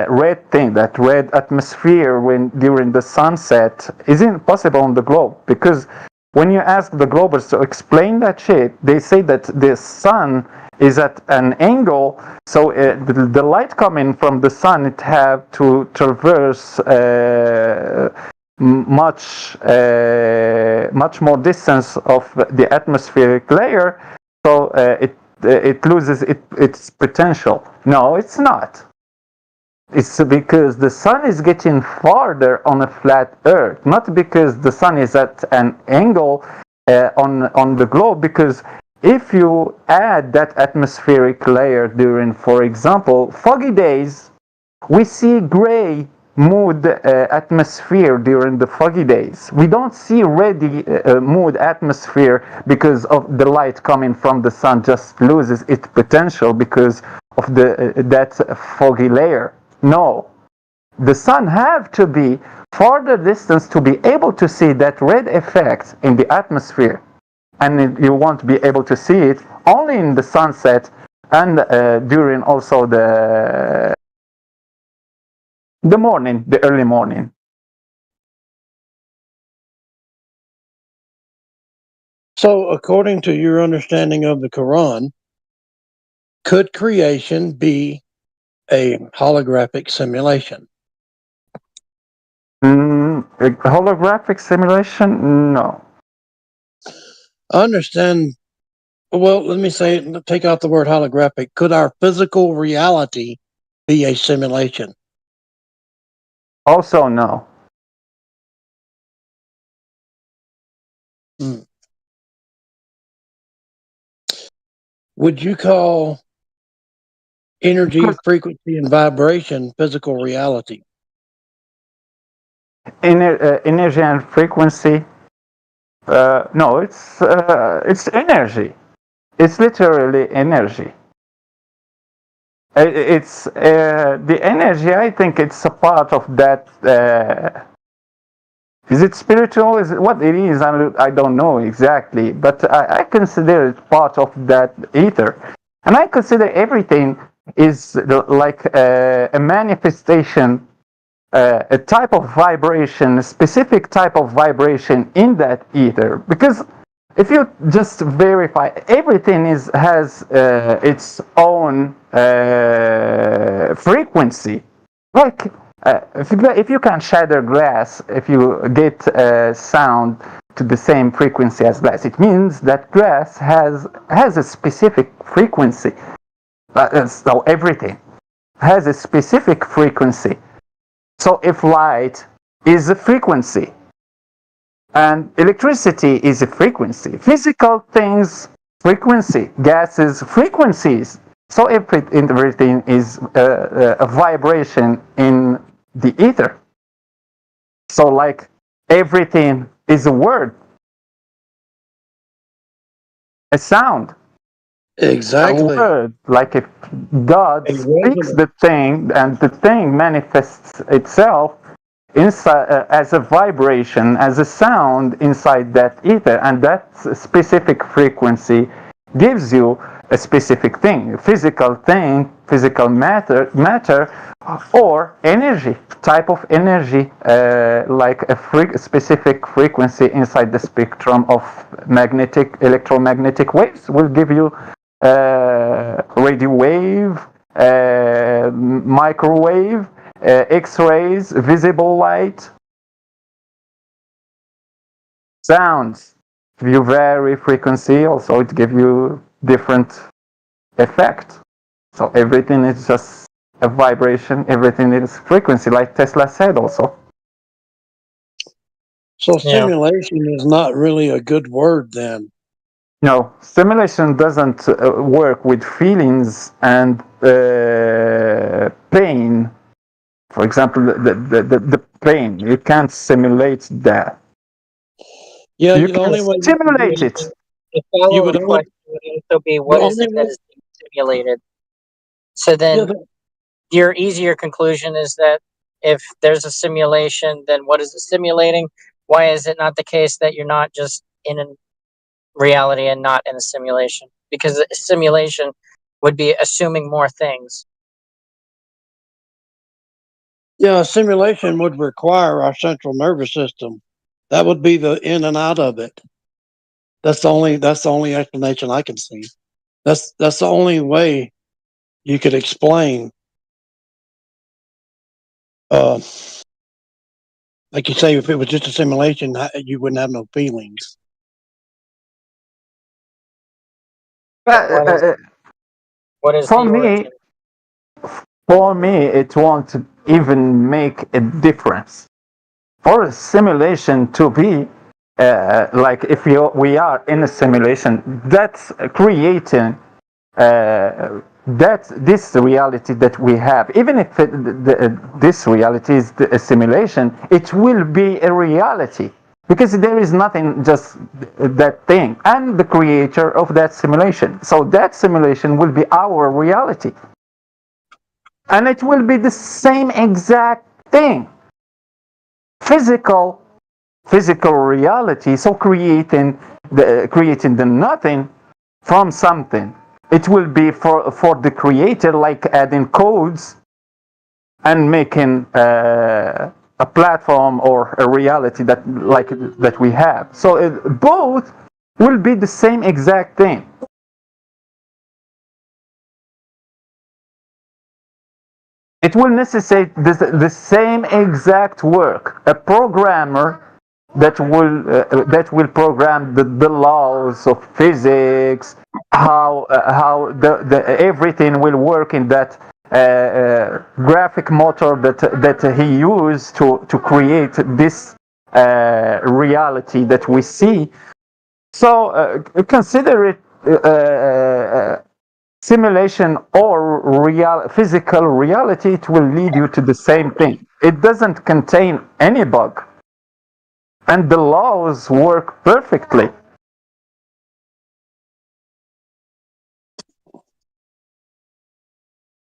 red thing, that red atmosphere during the sunset isn't possible on the globe, because when you ask the globers to explain that shit, they say that the sun is at an angle, so the light coming from the sun, it have to traverse much more distance of the atmospheric layer, so it loses its potential. No, it's not. It's because the sun is getting farther on a flat Earth, not because the sun is at an angle on the globe. Because if you add that atmospheric layer during, for example, foggy days, we see gray mood atmosphere during the foggy days. We don't see ready mood atmosphere because of the light coming from the sun just loses its potential because of that foggy layer. No, the sun have to be farther distance to be able to see that red effect in the atmosphere, and you won't be able to see it only in the sunset and during also the morning, the early morning. So, according to your understanding of the Quran, could creation be a holographic simulation? A holographic simulation? No. I understand. Well, let me say, take out the word holographic. Could our physical reality be a simulation? Also, no. Would you call energy, frequency, and vibration physical reality? Energy and frequency? No, it's energy. It's literally energy. It's the energy. I think it's a part of that. Is it spiritual? Is it what it is? I don't know exactly, but I consider it part of that ether, and I consider everything is like a manifestation, a type of vibration, a specific type of vibration in that ether. Because if you just verify, everything has its own frequency. Like if you can shatter glass, if you get sound to the same frequency as glass, it means that glass has a specific frequency. So everything has a specific frequency. So if light is a frequency, and electricity is a frequency, physical things, frequency, gases, frequencies. So everything is a vibration in the ether. So like everything is a word, a sound. Exactly. A word, like if God speaks the thing and the thing manifests itself inside as a vibration, as a sound inside that ether, and that specific frequency gives you a specific thing, physical matter, or energy, type of energy, like a specific frequency inside the spectrum of electromagnetic waves will give you radio wave, microwave, X-rays, visible light, sounds. If you vary frequency, also it gives you different effect. So everything is just a vibration. Everything is frequency, like Tesla said also. So simulation is not really a good word then. No, simulation doesn't work with feelings and pain. For example, the pain, you can't simulate that. Yeah, you the can only way simulate it. The follow-up question would also be, what is it that is being simulated? So then, your easier conclusion is that if there's a simulation, then what is it simulating? Why is it not the case that you're not just in a reality and not in a simulation? Because a simulation would be assuming more things. Yeah, a simulation would require our central nervous system. That would be the in and out of it. That's the only explanation I can see. That's the only way you could explain. Like you say, if it was just a simulation, you wouldn't have no feelings. What is For the origin? for me, it won't even make a difference. For a simulation to be like if we are in a simulation, that's creating this reality that we have. Even if this reality is a simulation, it will be a reality because there is nothing, just that thing and the creator of that simulation. So that simulation will be our reality, and it will be the same exact thing. Physical reality. So creating the nothing from something. It will be for the creator, like adding codes and making a platform or a reality that we have. So both will be the same exact thing. It will necessitate the same exact work. A programmer that will program the laws of physics, how everything will work in that graphic motor that he used to create this reality that we see. So consider it simulation or physical reality. It will lead you to the same thing. It doesn't contain any bug, and the laws work perfectly.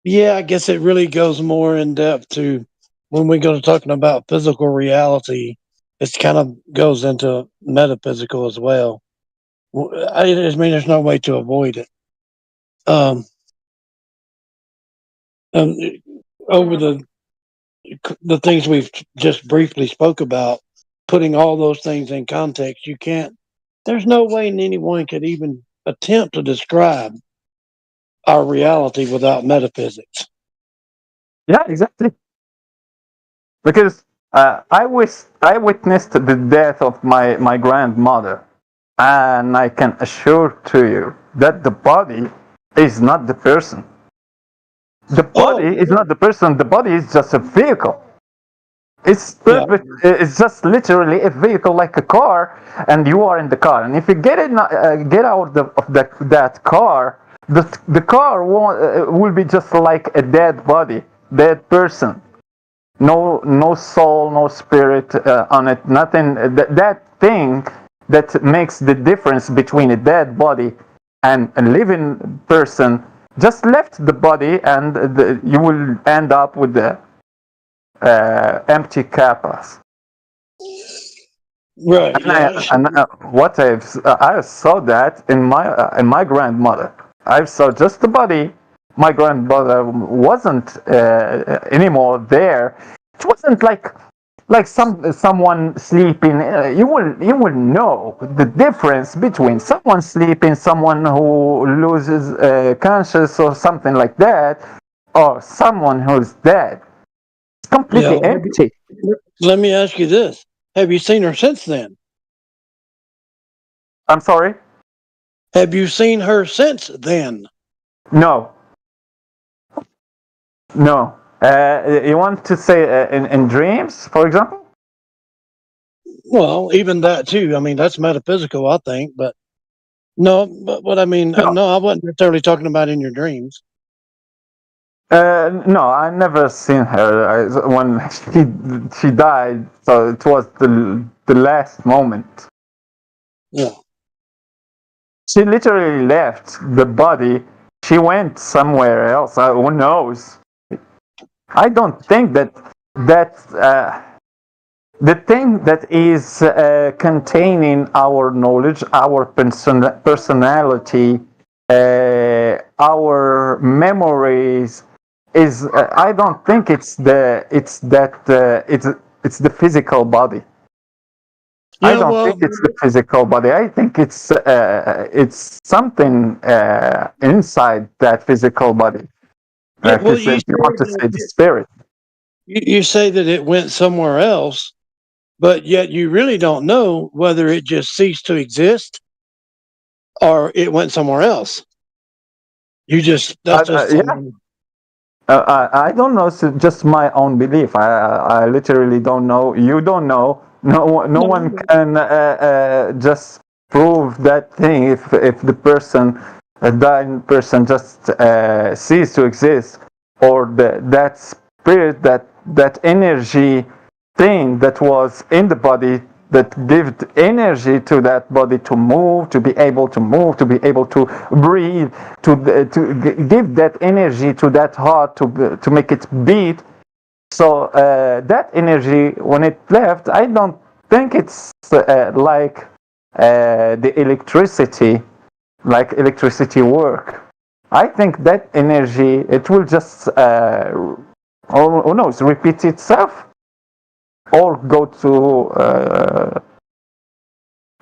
Yeah, I guess it really goes more in depth to when we go to talking about physical reality. It kind of goes into metaphysical as well. I mean, there's no way to avoid it. Over the things we've just briefly spoke about, putting all those things in context, you can't. There's no way anyone could even attempt to describe our reality without metaphysics. Yeah, exactly. Because I witnessed the death of my grandmother, and I can assure to you that the body is not the person. The body is not the person. The body is just a vehicle. It's perfect. Yeah. It's just literally a vehicle, like a car, and you are in the car. And if you get out of that car, the car will be just like a dead body, dead person. No soul, no spirit on it. Nothing. That thing that makes the difference between a dead body and a living person just left the body, and you will end up with the empty kappas. Right. And what I saw that in my grandmother. I saw just the body. My grandmother wasn't anymore there. It wasn't like someone sleeping. You will know the difference between someone sleeping, someone who loses conscious or something like that, or someone who's dead. It's completely empty. Let me ask you this: have you seen her since then? I'm sorry? Have you seen her since then? No. You want to say in dreams, for example? Well, even that too. I mean, that's metaphysical, I think. But no, but what I mean, no, I wasn't necessarily talking about in your dreams. No, I never seen her when she died. So it was the last moment. Yeah. She literally left the body. She went somewhere else. Who knows? I don't think that the thing that is containing our knowledge, our personality, our memories is I don't think it's the physical body. I Yeah, don't well, think it's the physical body. I think it's something inside that physical body. yeah, well, If you want to say the spirit. you say that it went somewhere else, but yet you really don't know whether it just ceased to exist or it went somewhere else. You just that's just Yeah. I don't know. It's just my own belief. I literally don't know. You don't know. No one can just prove that thing if the person, a dying person, just ceased to exist, or that spirit, that energy thing that was in the body that gave energy to that body to move, to be able to move, to be able to breathe, to give that energy to that heart to make it beat. So that energy, when it left, I don't think it's like the electricity, like electricity work. I think that energy, it will just, who knows, repeat itself or go to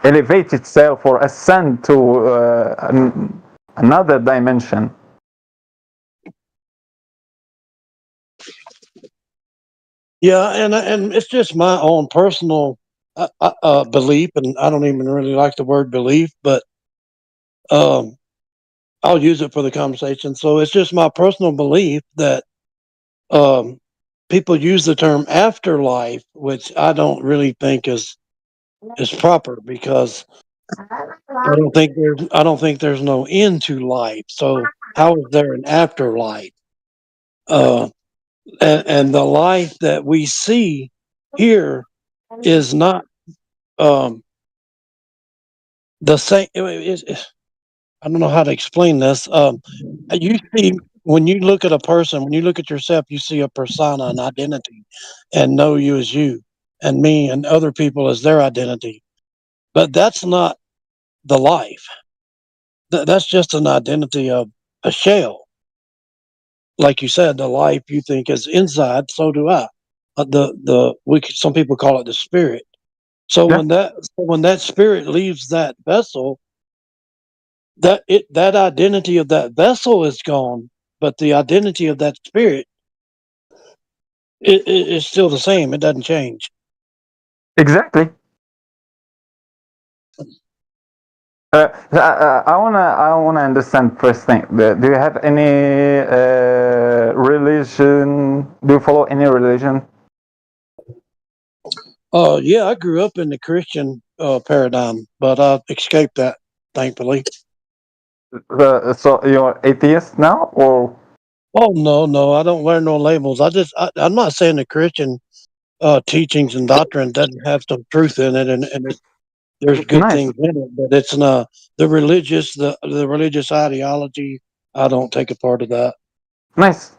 elevate itself or ascend to another dimension. Yeah, and it's just my own personal belief, and I don't even really like the word belief, but um, I'll use it for the conversation. So it's just my personal belief that um, people use the term afterlife, which I don't really think is proper because I don't think there's no end to life. So how is there an afterlife? Uh, and the life that we see here is not um, the same. I don't know how to explain this. You see, when you look at a person, when you look at yourself, you see a persona, an identity, and know you as you, and me and other people as their identity. But that's not the life. That's just an identity of a shell. Like you said, the life you think is inside, so do I. Some people call it the spirit. So when that spirit leaves that vessel, that identity of that vessel is gone, but the identity of that spirit is still the same. It doesn't change. Exactly. I wanna understand first thing. Do you have any religion? Do you follow any religion? Yeah, I grew up in the Christian paradigm, but I escaped that, thankfully. So you're atheist now, or? Oh no, I don't wear no labels. I'm not saying the Christian teachings and doctrine doesn't have some truth in it, and there's good Nice. things in it, but it's not the religious ideology. I don't take a part of that. Nice.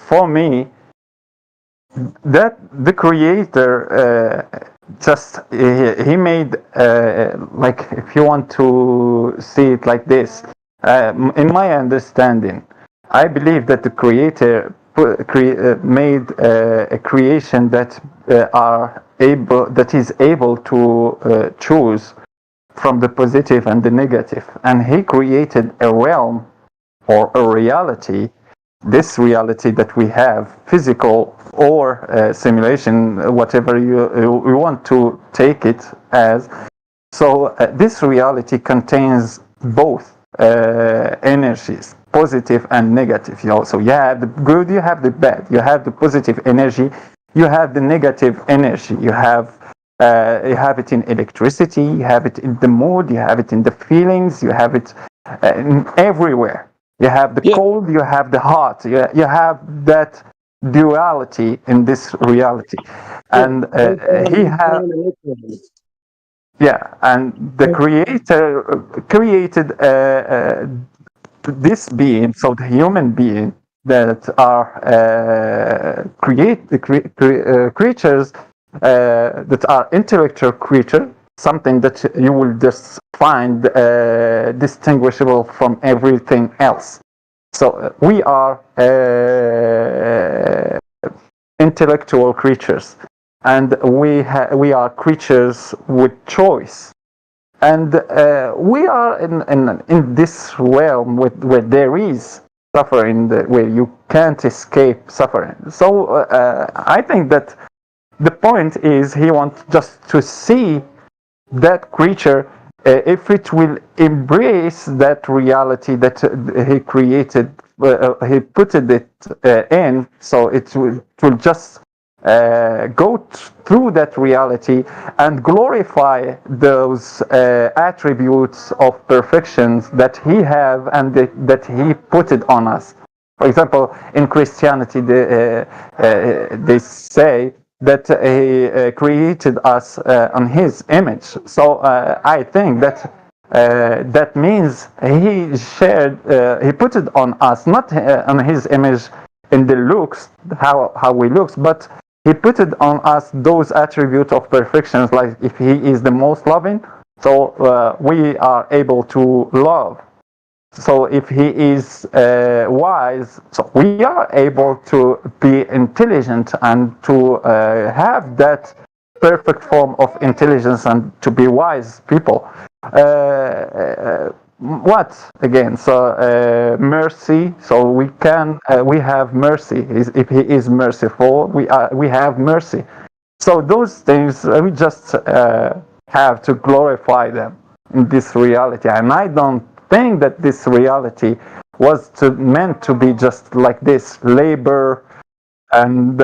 For me, that the creator just he made like, if you want to see it like this, in my understanding, I believe that the creator made a creation that is able to choose from the positive and the negative, and he created a realm or a reality, this reality that we have, physical or simulation, whatever you want to take it as. So this reality contains both energies, positive and negative. So you have the good, you have the bad, you have the positive energy, you have the negative energy, you have it in electricity, you have it in the mood, you have it in the feelings, you have it everywhere. You have the cold, you have the hot, you have that duality in this reality. And he has, and the creator created this being, so the human being that are creatures that are intellectual creatures, something that you will just find distinguishable from everything else. So we are intellectual creatures, and we are creatures with choice. And we are in this realm where there is suffering, where you can't escape suffering. So I think that the point is he wants just to see that creature, if it will embrace that reality that he created, he put it in, so it will just go through that reality and glorify those attributes of perfections that he have and that he put it on us. For example, in Christianity, they say that he created us on his image. So I think that that means he shared, he put it on us, not on his image in the looks, how we looks, but he put it on us those attributes of perfections, like if he is the most loving, so we are able to love. So if he is wise, so we are able to be intelligent and to have that perfect form of intelligence and to be wise people. What again? So mercy. So we can we have mercy. If he is merciful, we have mercy. So those things we just have to glorify them in this reality. And I don't think that this reality was meant to be just like this labor and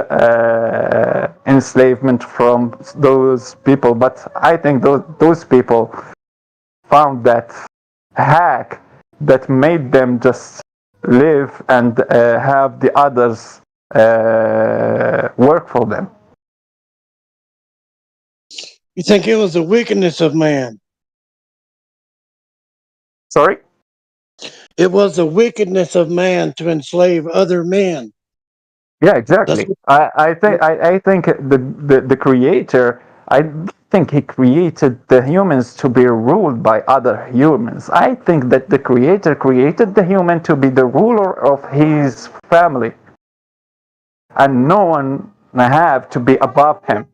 enslavement from those people. But I think those people found that hack that made them just live and have the others work for them. You think it was the wickedness of man? Sorry? It was the wickedness of man to enslave other men. Yeah, exactly. I think the creator, I think he created the humans to be ruled by other humans. I think that the creator created the human to be the ruler of his family, and no one have to be above him.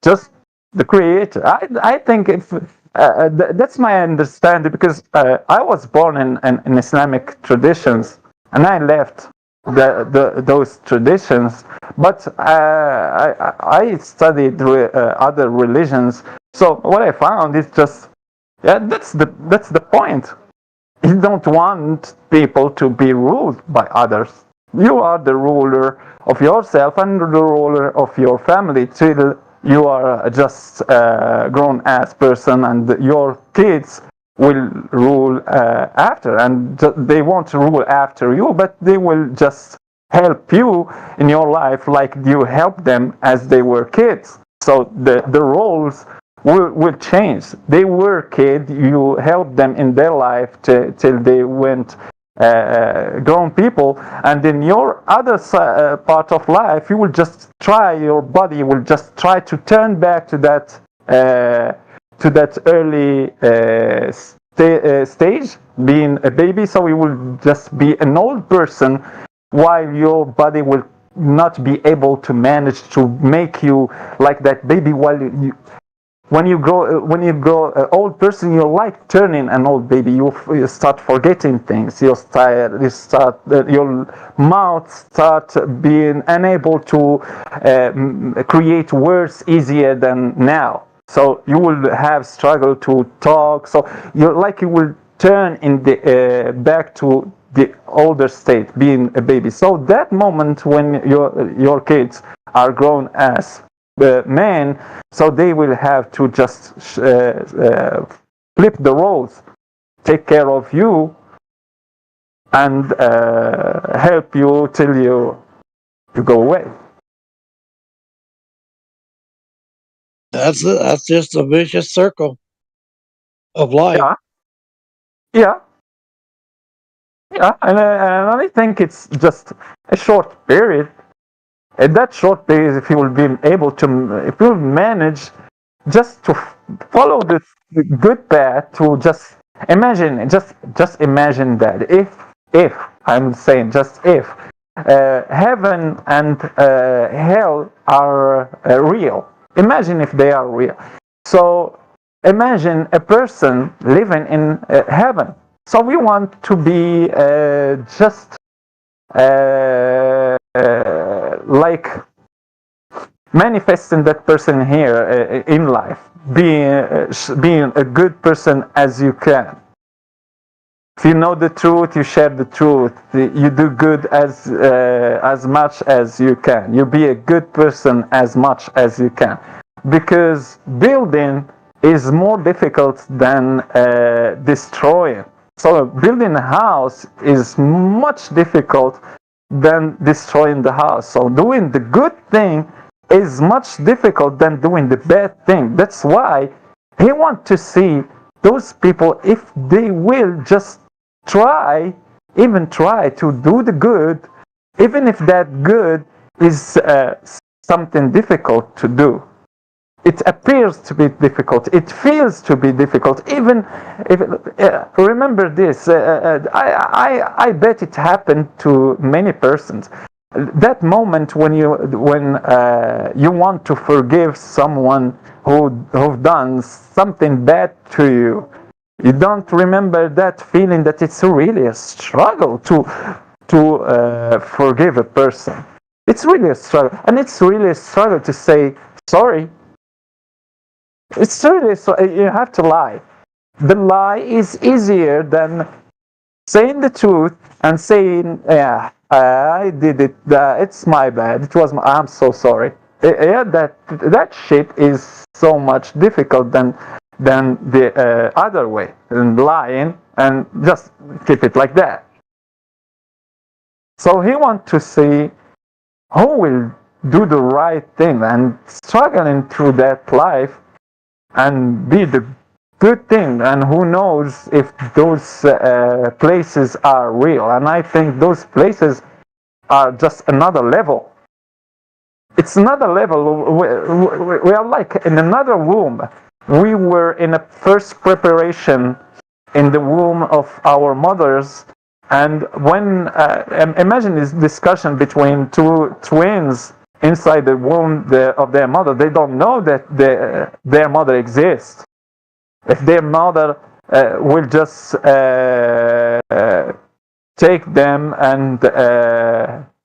Just the creator. I think if that's my understanding, because I was born in Islamic traditions, and I left those traditions, but I studied other religions. So what I found is just, yeah, that's the point. You don't want people to be ruled by others. You are the ruler of yourself and the ruler of your family till you are just a grown-ass person, and your kids will rule after, and they won't rule after you, but they will just help you in your life like you helped them as they were kids. So the roles will change. They were kids, you helped them in their life till they went grown people, and in your other part of life, you will just try, your body will just try to turn back to that early stage, being a baby. So you will just be an old person, while your body will not be able to manage to make you like that baby. While when you grow old person, you're like turning an old baby. You start forgetting things. You start your mouth start being unable to create words easier than now. So you will have struggle to talk. So you will turn in the back to the older state, being a baby. So that moment when your kids are grown as men, so they will have to just flip the roles, take care of you, and help you till you go away. That's just a vicious circle of life. Yeah, and I think it's just a short period. In that short period, if you will be able to, if you will manage just to follow the good path, to just imagine, just imagine that if I'm saying just if heaven and hell are real. Imagine if they are real. So imagine a person living in heaven. So we want to be just like manifesting that person here in life, being a good person as you can. If you know the truth, you share the truth. You do good as much as you can. You be a good person as much as you can, because building is more difficult than destroying. So building a house is much difficult than destroying the house. So doing the good thing is much difficult than doing the bad thing. That's why he wants to see those people, if they will just try to do the good, even if that good is something difficult to do. It appears to be difficult. It feels to be difficult. Even if remember this, I bet it happened to many persons. That moment when you want to forgive someone who done something bad to you, you don't remember that feeling, that it's really a struggle to forgive a person. It's really a struggle, and it's really a struggle to say sorry. It's really so you have to lie. The lie is easier than saying the truth and saying, "Yeah, I did it. It's my bad. I'm so sorry." Yeah, that shit is so much difficult than the other way, and lying and just keep it like that. So he wants to see who will do the right thing and struggling through that life and be the good thing, and who knows if those places are real. And I think those places are just another level. It's another level. We are like in another womb. We were in a first preparation in the womb of our mothers, and when imagine this discussion between two twins inside the womb of their mother. They don't know that their mother exists. If their mother will just take them and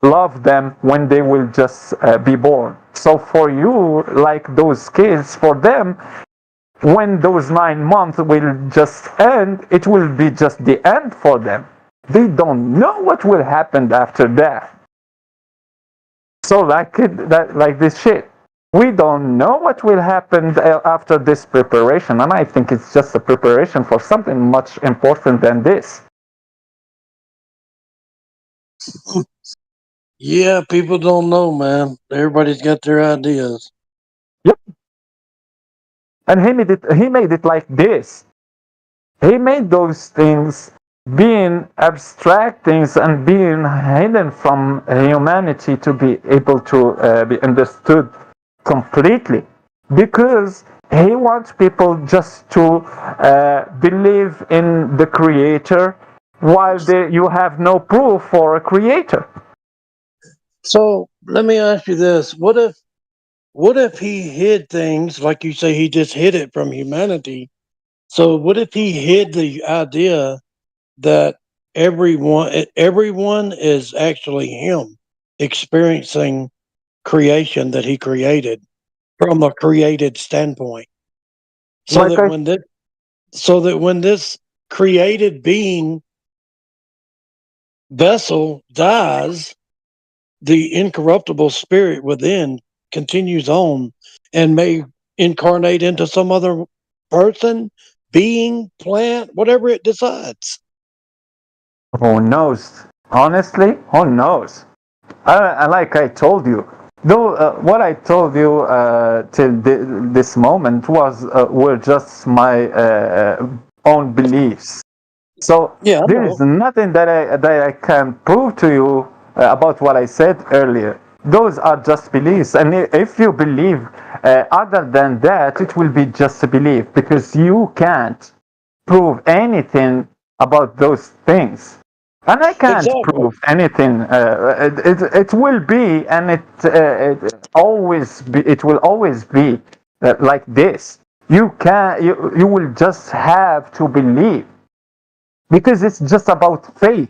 love them when they will just be born. So for you, like those kids, for them, when those 9 months will just end, it will be just the end for them. They don't know what will happen after that. So like this shit, we don't know what will happen after this preparation, and I think it's just a preparation for something much important than this. Yeah, people don't know, man. Everybody's got their ideas. Yep. And he made it like this. He made those things being abstract things and being hidden from humanity to be able to be understood completely, because he wants people just to believe in the creator while you have no proof for a creator. So let me ask you this: what if he hid things, like you say, he just hid it from humanity? So what if he hid the idea that everyone is actually him experiencing creation that he created from a created standpoint, so Like that when this created being vessel dies, the incorruptible spirit within continues on and may incarnate into some other person, being, plant, whatever it decides. Who knows? Honestly, who knows? Like I told you, though, what I told you till this moment were just my own beliefs. So yeah, there is nothing that I can prove to you about what I said earlier. those are just beliefs. And if you believe other than that, it will be just a belief because you can't prove anything about those things. And I can't Exactly. prove anything. It will be, and it will always be like this. You will just have to believe because it's just about faith.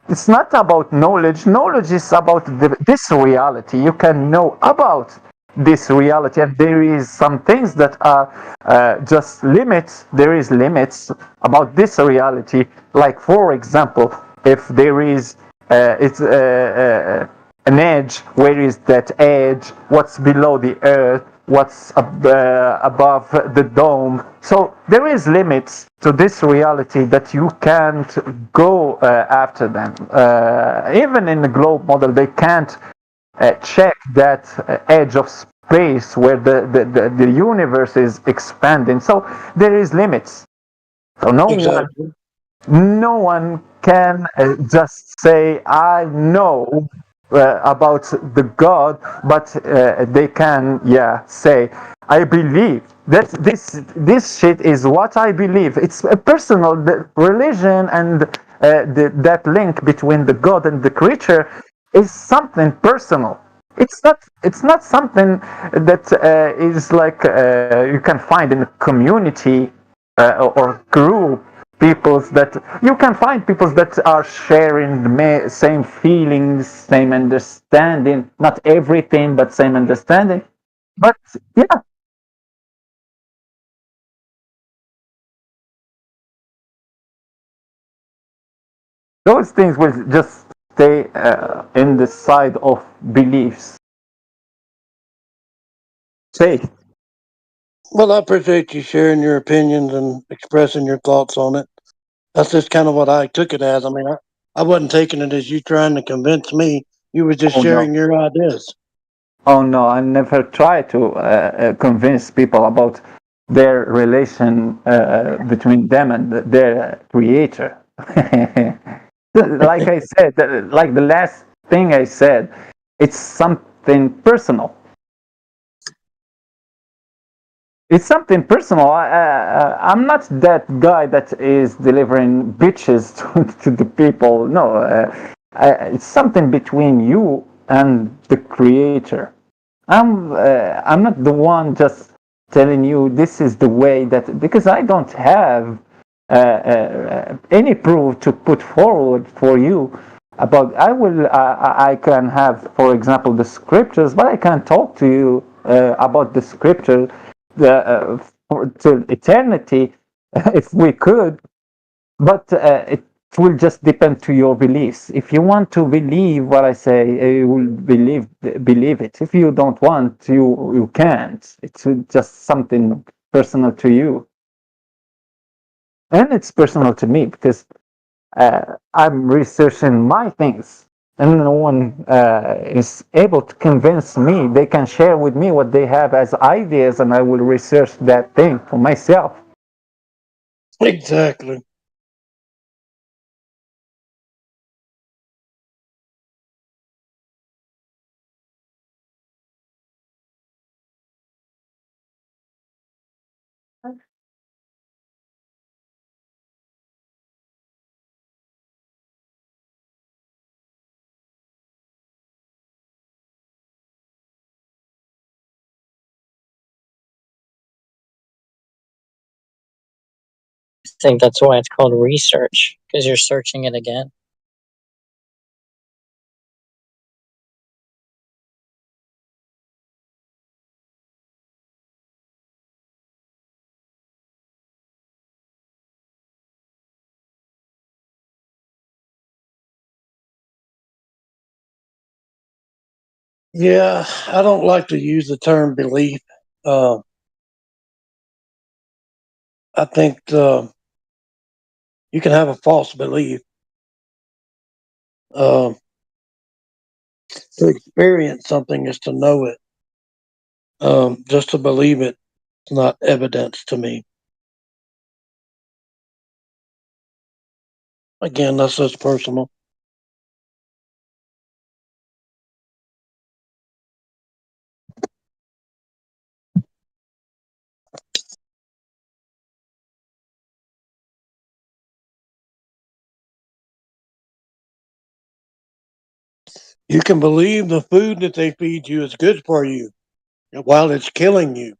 It's not about knowledge. Knowledge is about this reality. You can know about this reality, and there is some things that are just limits. There is limits about this reality. Like for example, if there is it's an edge, where is that edge? What's below the earth? What's above the dome? So there is limits to this reality that you can't go after them. Even in the globe model, they can't check that edge of space where the universe is expanding. So there is limits. So Exactly. no one can just say I know about the God, but they can say I believe that this shit is what I believe. It's a personal religion, and that link between the God and the creature is something personal. It's not something that is like you can find in a community or group. Peoples that you can find peoples that are sharing the same feelings, same understanding, not everything but same understanding. But yeah, those things will just stay in the side of beliefs, faith. Well, I appreciate you sharing your opinions and expressing your thoughts on it. That's just kind of what I took it as. I mean, I wasn't taking it as you trying to convince me. You were just Oh no. sharing your ideas. Oh no, I never try to convince people about their relation between them and their creator. Like I said, like the last thing I said, it's something personal. It's something personal. I'm not that guy that is delivering bitches to the people. No, it's something between you and the creator. I'm not the one just telling you this is the way that, because I don't have any proof to put forward for you about. I can have, for example, the scriptures, but I can't talk to you about the scripture to eternity if we could, but it will just depend to your beliefs. If you want to believe what I say, you will believe it. If you don't want, you can't. It's just something personal to you, and it's personal to me because I'm researching my things, and no one is able to convince me. They can share with me what they have as ideas, and I will research that thing for myself. Exactly. I think that's why it's called research, because you're searching it again. Yeah, I don't like to use the term belief. I think you can have a false belief. Uh, to experience something is to know it. Just to believe it is not evidence to me. Again, that's just personal. You can believe the food that they feed you is good for you while it's killing you.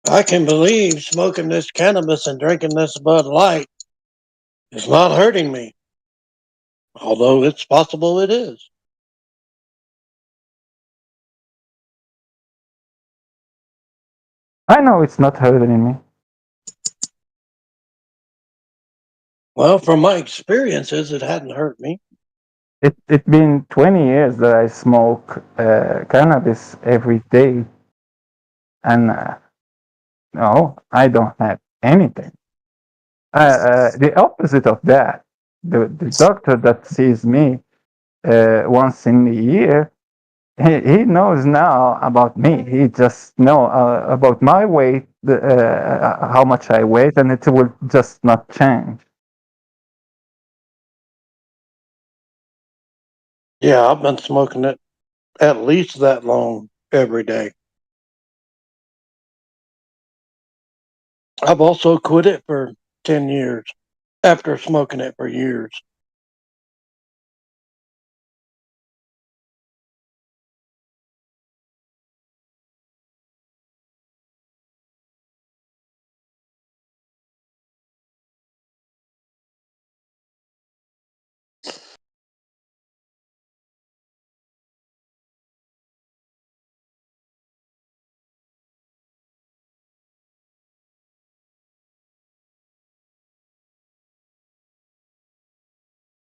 I can believe smoking this cannabis and drinking this Bud Light is not hurting me, although it's possible it is. I know it's not hurting me. Well, from my experiences, it hadn't hurt me. It's been 20 years that I smoke cannabis every day, and no, I don't have anything. The opposite of that, the doctor that sees me once in a year, he knows now about me. He just know about my weight, how much I weigh, and it will just not change. Yeah, I've been smoking it at least that long every day. I've also quit it for 10 years after smoking it for years.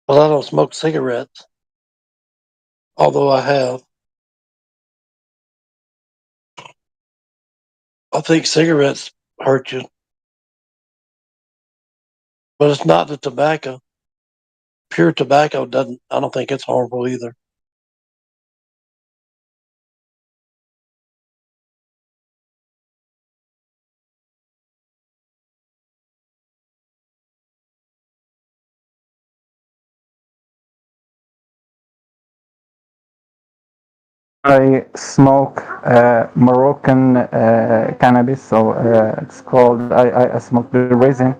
Well, I don't smoke cigarettes, although I have. I think cigarettes hurt you, but it's not the tobacco. Pure tobacco doesn't, I don't think it's harmful either. I smoke Moroccan cannabis, so it's called. I smoke the resin,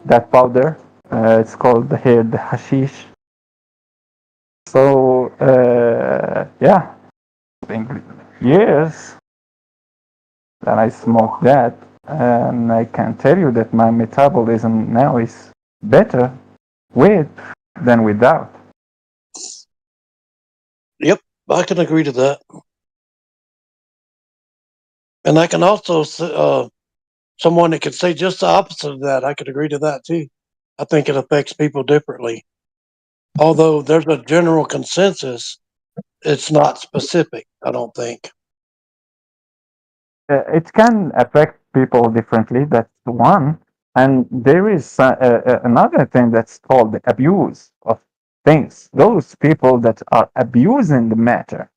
that powder. It's called here the hashish. So yeah, it's been years that I smoke that, and I can tell you that my metabolism now is better with than without. Yep, I can agree to that. And I can also, someone that could say just the opposite of that, I could agree to that too. I think it affects people differently. Although there's a general consensus, it's not specific, I don't think. It can affect people differently. That's one. And there is another thing that's called the abuse of things. Those people that are abusing the matter.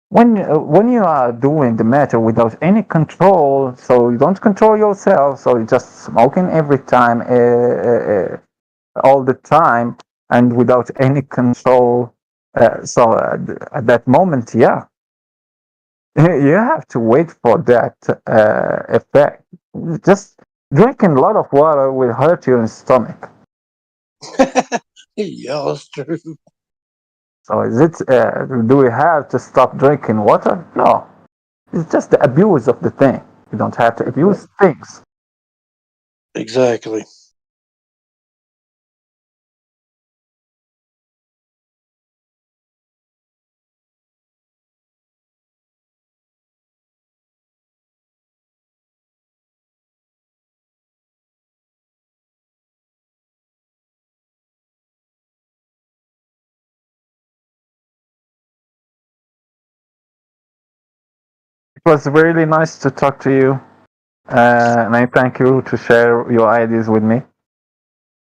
When you are doing the matter without any control, so you don't control yourself, so you're just smoking every time, all the time, and without any control. At that moment, yeah, you have to wait for that effect. Just drinking a lot of water will hurt your stomach. Yeah, that's true. So is it? Do we have to stop drinking water? No. It's just the abuse of the thing. You don't have to abuse things. Exactly. It was really nice to talk to you, and I thank you to share your ideas with me.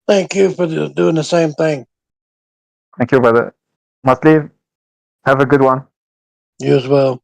Thank you for doing the same thing. Thank you, brother. Must leave. Have a good one. You as well.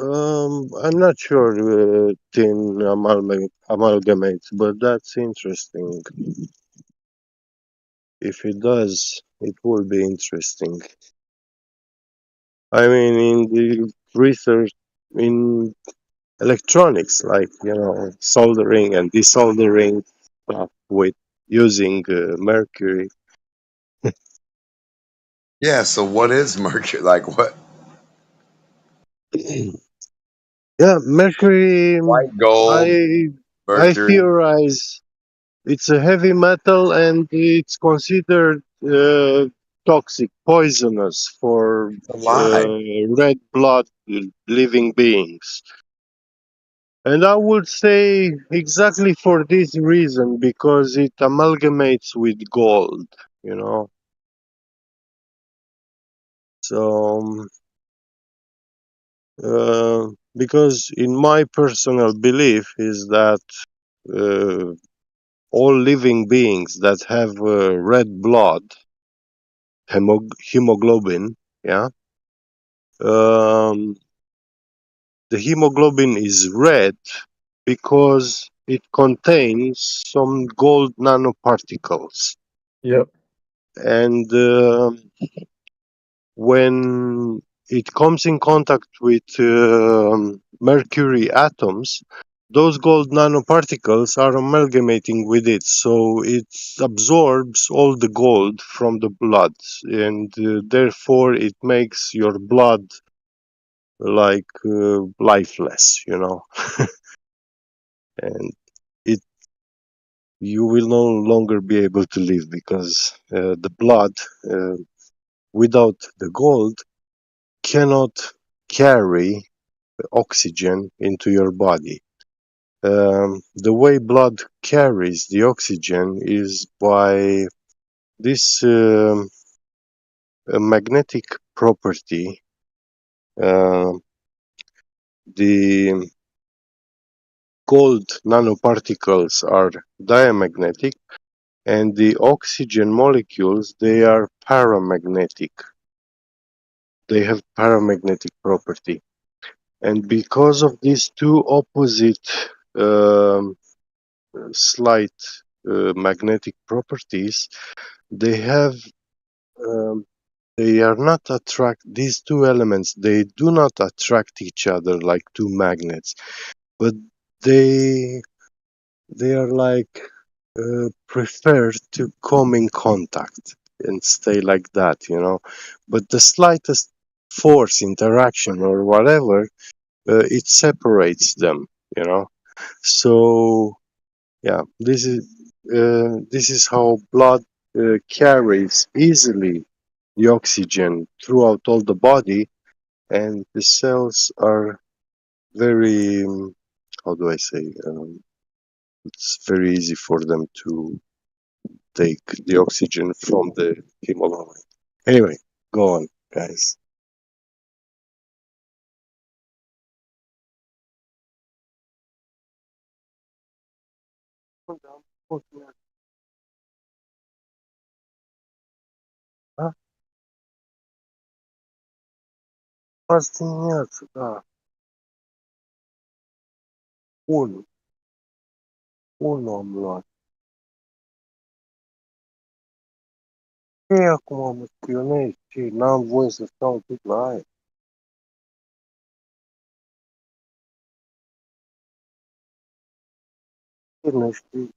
I'm not sure tin amalgamates, but that's interesting. If it does, it will be interesting. I mean, in the research in electronics, like, soldering and desoldering stuff with using mercury. Yeah, so what is mercury? Like what? Yeah, mercury. White gold, I mercury. theorize it's a heavy metal and it's considered toxic, poisonous for Alive. red blood living beings. And I would say exactly for this reason, because it amalgamates with gold, you know. So, because in my personal belief is that uh, all living beings that have red blood, hemoglobin, yeah, the hemoglobin is red because it contains some gold nanoparticles. Yep. And when it comes in contact with mercury atoms, those gold nanoparticles are amalgamating with it, so it absorbs all the gold from the blood, and therefore it makes your blood like lifeless, and it you will no longer be able to live because the blood without the gold cannot carry oxygen into your body. The way blood carries the oxygen is by this magnetic property. The gold nanoparticles are diamagnetic, and the oxygen molecules, they are paramagnetic. They have paramagnetic property. And because of these two opposite um, slight magnetic properties, they have they are not attract these two elements. They do not attract each other like two magnets, but they they are like prefer to come in contact and stay like that, But the slightest force interaction or whatever, it separates them, you know. So yeah, this is how blood carries easily the oxygen throughout all the body, and the cells are very, how do I say, it's very easy for them to take the oxygen from the hemoglobin. Anyway, go on, guys. А? Остынется, да. Unul. Unul am luat. Ce acum mă spionești? Ce? N-am voie să stau tot la aia. Cine știi?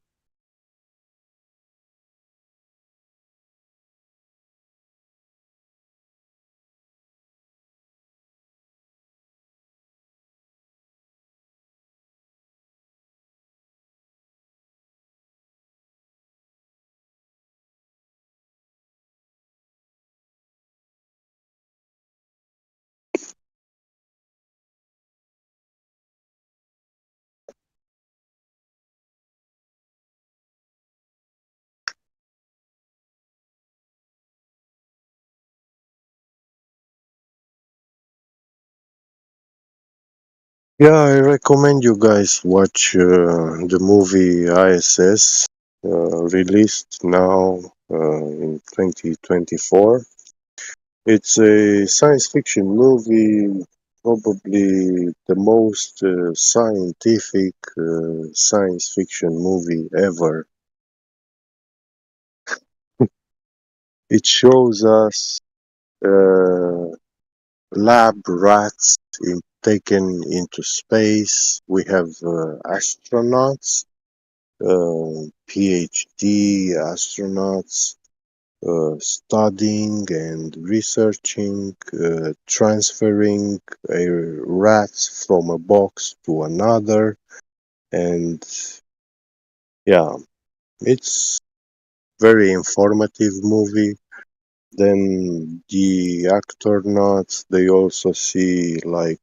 Yeah, I recommend you guys watch the movie ISS, released now in 2024. It's a science fiction movie, probably the most scientific science fiction movie ever. It shows us lab rats taken into space. We have astronauts, PhD astronauts, studying and researching, transferring rats from a box to another, and yeah, it's very informative movie. Then the astronauts, they also see like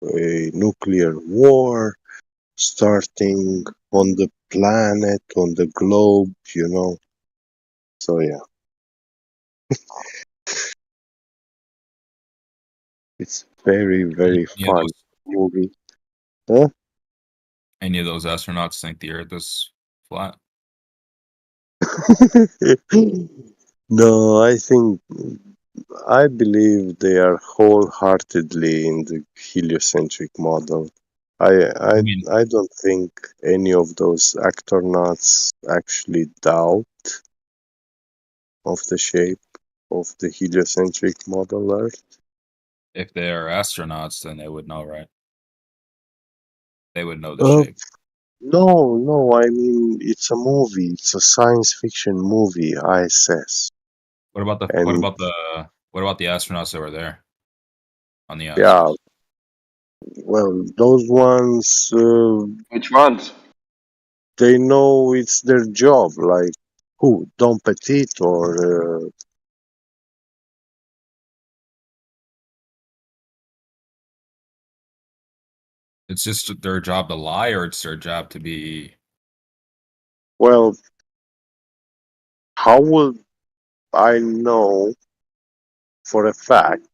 a nuclear war starting on the planet, on the globe, you know. So yeah, it's very, very Any of fun those, movie. Huh? any of those astronauts think the Earth is flat? No, I believe they are wholeheartedly in the heliocentric model. I mean, I don't think any of those astronauts actually doubt of the shape of the heliocentric model Earth. if they are astronauts, then they would know, right? They would know the Uh, shape. no, I mean it's a movie. It's a science fiction movie, ISS. What about the And what about the astronauts that were there on the yeah, ISS? well, those ones, Which ones? they know it's their job. Like who, Don Petit or It's just their job to lie, or it's their job to be. well, how would I know for a fact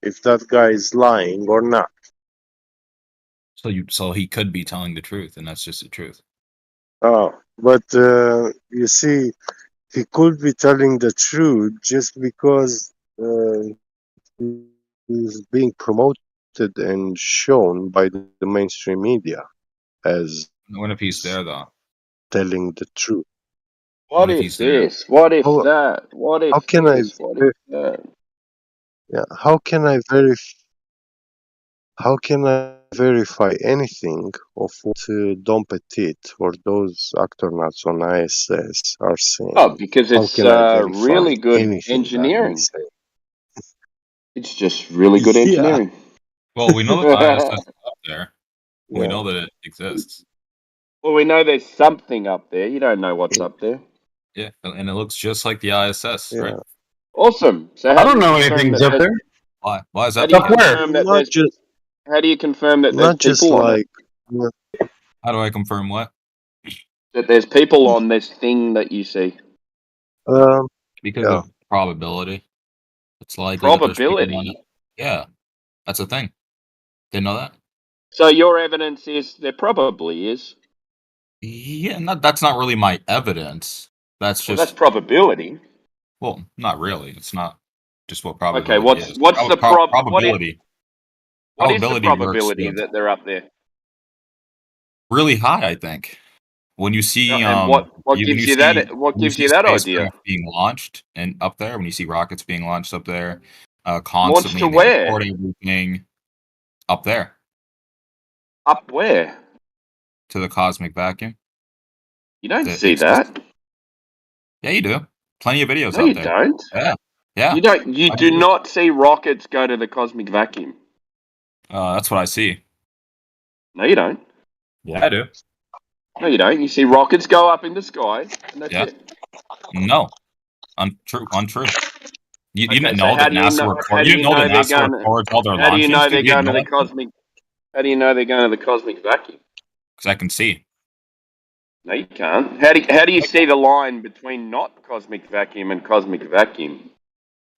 if that guy is lying or not? So he could be telling the truth, and that's just the truth. Oh, but you see, he could be telling the truth just because he's being promoted and shown by the mainstream media as What if he's there though? telling the truth. What If if he's there? this? What if How, that? What how if can I this? What if that? yeah, how can I verify anything of what Don Petit or those astronauts on ISS are Oh, saying? because How it's can I verify really good anything that they engineering. say? It's just really good Yeah, engineering. Well, we know that the ISS is up there. We yeah, know that it exists. Well, we know there's something up there. You don't know what's up there. Yeah, and it looks just like the ISS, right? yeah. Awesome. So I how do don't you know confirm anything's that up there's, there. Why? Why is how that do the you Up case? where? confirm that Not there's just how do you confirm that there's not just people on it? like How do I confirm what? That there's people on this thing that you see. um Because yeah. of probability. It's likely that there's people on it. Probability. Yeah, that's a thing. Didn't know that? So your evidence is there probably is. Yeah, that's not really my evidence. That's Well, that's just probability. well, not really. It's not just what Okay, probability is. what's the Probability. what is the Probability works probability with that they're up there? really high, I think. When you see And what when gives you you see that what when you gives see you that idea? spacecraft being launched and up there, when you see rockets being launched up there, Launched constantly to and they where? record everything up there Up where? to the cosmic vacuum You don't that see exists. that. Yeah, you do. Plenty of videos No, out you there. don't. Yeah. Yeah. You don't. You I do believe. not see rockets go to the cosmic vacuum. That's what I see. No, you don't. Yeah, I do. No, you don't. You see rockets go up in the sky, and that's Yeah. it. No. Untrue. You Okay, didn't so know that NASA record. how You do didn't you know that know they're NASA going? records all their How do you launchings. know You they're didn't going to know the that cosmic? How do you know they're going to the cosmic vacuum? because I can see. No, you can't. How do you see the line between not cosmic vacuum and cosmic vacuum?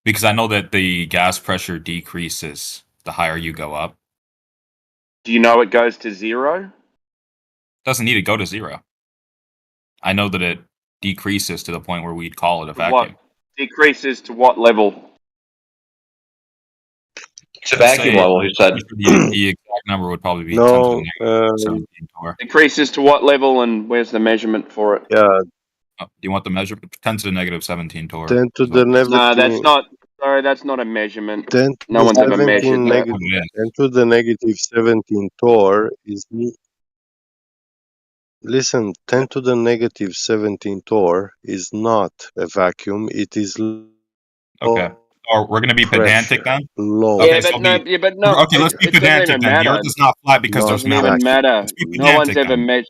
Because I know that the gas pressure decreases the higher you go up. Do you know it goes to zero? Doesn't need to go to zero. I know that it decreases to the point where we'd call it a What vacuum. decreases to what level? It's a vacuum level, he said. The exact number would probably be 10 to the No, negative 17 torr. Decreases to what level, and where's the measurement for it? yeah, Do you want the measurement? 10 to the negative 17 torr. 10 to is what the it is. No, that's negative. not. Sorry, that's not a measurement. 10 to No the one's ever 17 measured that. negative. 10 to the negative 17 torr is. Listen, 10 to the negative 17 torr is not a vacuum. It is Okay. Or we're going to be pedantic pressure. then? Low. Okay, but no. okay, let's be It doesn't pedantic even then. The matter. earth is not flat because It there's doesn't even mountains. matter. Let's be No one's pedantic ever then. measured.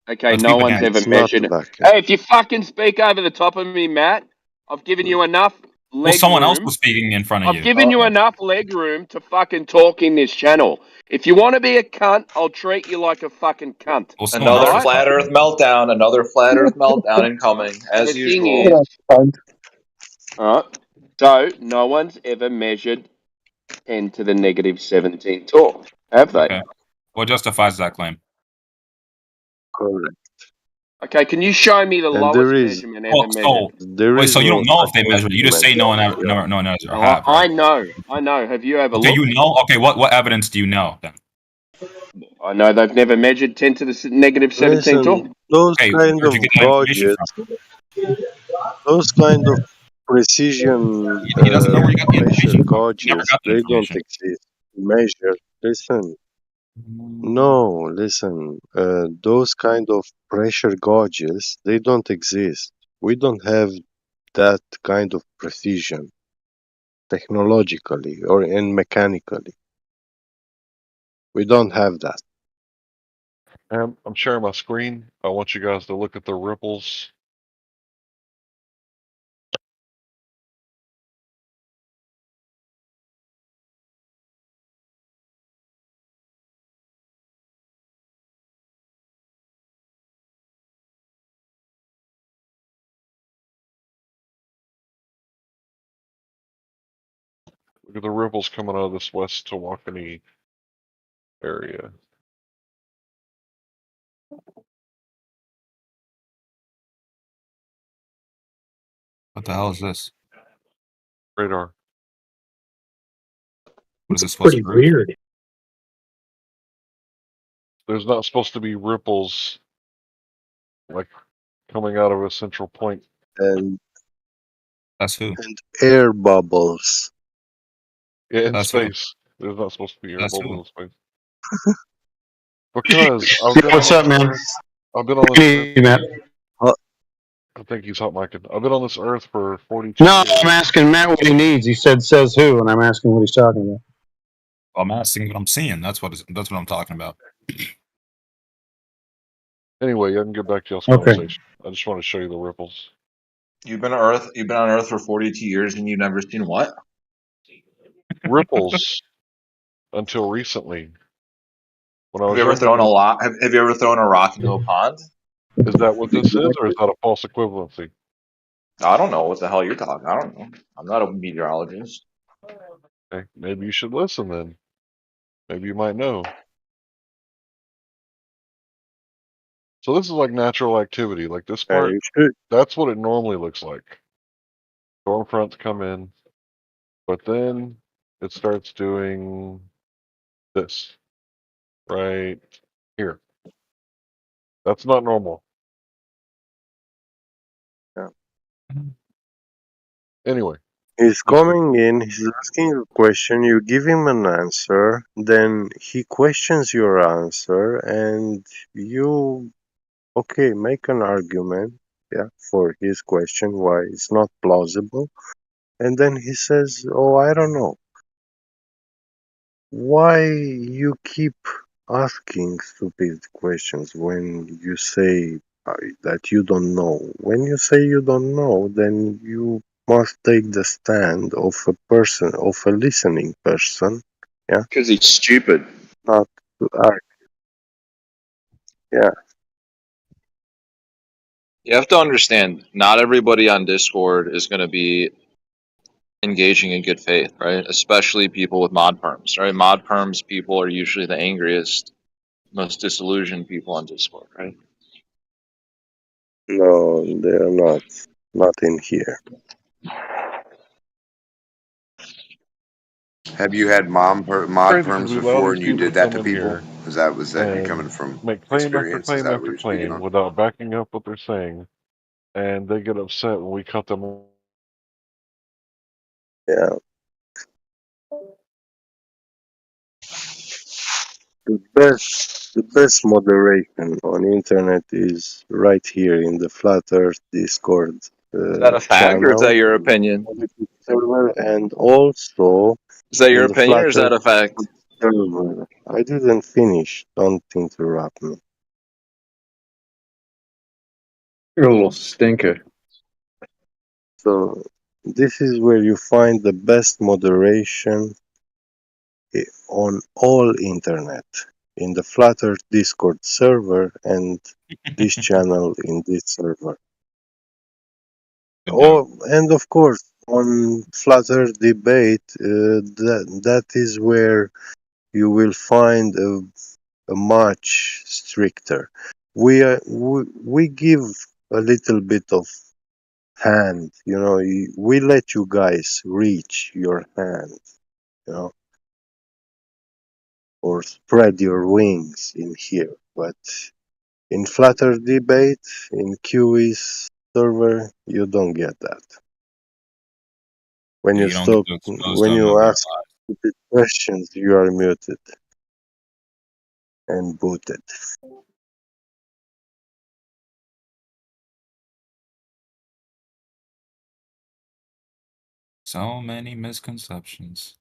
Okay, Let's no be one's pedantic. ever It's not measured a it. vacuum. Hey, if you fucking speak over the top of me, Matt, I've given you enough Well, leg someone else room. was speaking in front of I've you. given you enough leg room to fucking talk in this channel. If you want to be a cunt, I'll treat you like a fucking cunt. Well, someone else Another was flat Earth meltdown. Another flat Earth meltdown incoming, as The usual. thing is, alright, so no one's ever measured 10 to the negative 17 torr, have they? Okay. What justifies that claim? Correct. Okay, can you show me the And lowest there is. measurement ever measured? Wait, so you no don't know if they measured it. You just say no one ever, Yeah. no one knows or No, have, right? I know. Have you ever Okay, looked? you know? Okay, what evidence do you know then? I know they've never measured 10 to the negative 17 torr. Listen, those Okay, kind where'd of you get that information gauges, from? those kind of precision He doesn't know where you got the pressure information from. You never gauges, got the they don't information. exist. Measure. Listen. No, listen. Those kind of pressure gauges, they don't exist. We don't have that kind of precision technologically or and mechanically. We don't have that. I'm sharing my screen. I want you guys to look at the ripples. Look at the ripples coming out of this West Tawakoni area. What the hell is this? Radar. What is this supposed to prove? Weird. There's not supposed to be ripples like coming out of a central point. And That's who. and air bubbles. Yeah, in That's who. space. There's not supposed to be air That's bubbles who. in space. Because I've been What's up, man? I've been on What do you this need, Matt? I think he's hot micing. I've been on this earth for 42 No, years. I'm asking Matt what he needs. He said says who, and I'm asking what he's talking about. I'm asking what I'm seeing. That's what I'm talking about. Anyway, I can get back to y'all's Okay. conversation. I just want to show you the ripples. You've been on Earth for 42 years and you've never seen what? Ripples until recently. When I Have was you ever younger, thrown a lot? Have you ever thrown a rock into a pond? is that what this is, or is that a false equivalency? I don't know what the hell you're talking. I don't know. I'm not a meteorologist. Okay, maybe you should listen then. Maybe you might know. So this is like natural activity. Like this part, You should. that's what it normally looks like. Storm fronts come in, but then it starts doing this right here. That's not normal. Yeah. Anyway, He's coming in, he's asking a question, you give him an answer, then he questions your answer, and you, okay, make an argument, yeah, for his question, why it's not plausible, and then he says, oh, I don't know. Why you keep asking stupid questions when you say that you don't know? When you say you don't know, then you must take the stand of a person, of a listening person, yeah? Because he's stupid. Not to argue. Yeah. You have to understand, not everybody on Discord is going to be engaging in good faith, right? Especially people with mod perms, right? Mod perms people are usually the angriest, most disillusioned people on Discord, right? No, they're not. Not in here. Have you had mod Crazy because perms we allow before these and you people to did that come to in people? here Was that you coming and from make claim after experience? Is claim that what after you're speaking claim on? without backing up what they're saying, and they get upset when we cut them off. Yeah. The best moderation on internet is right here in the Flat Earth Discord Is that a fact or is channel that your in opinion? the server, and also Is that your in the opinion or Flat is Earth that a fact? server. I didn't finish. Don't interrupt me. You're a little stinker. So this is where you find the best moderation on all internet in the Flat Earth Discord server and this channel in this server. Oh, and of course on Flat Earth Debate, that is where you will find a much stricter. We give a little bit of hand, we let you guys reach your hand, you know, or spread your wings in here. But in Flutter Debate, in QE's server, you don't get that. When Yeah, you you don't get stop, to expose when them you of their ask lies. stupid questions, you are muted and booted. So many misconceptions.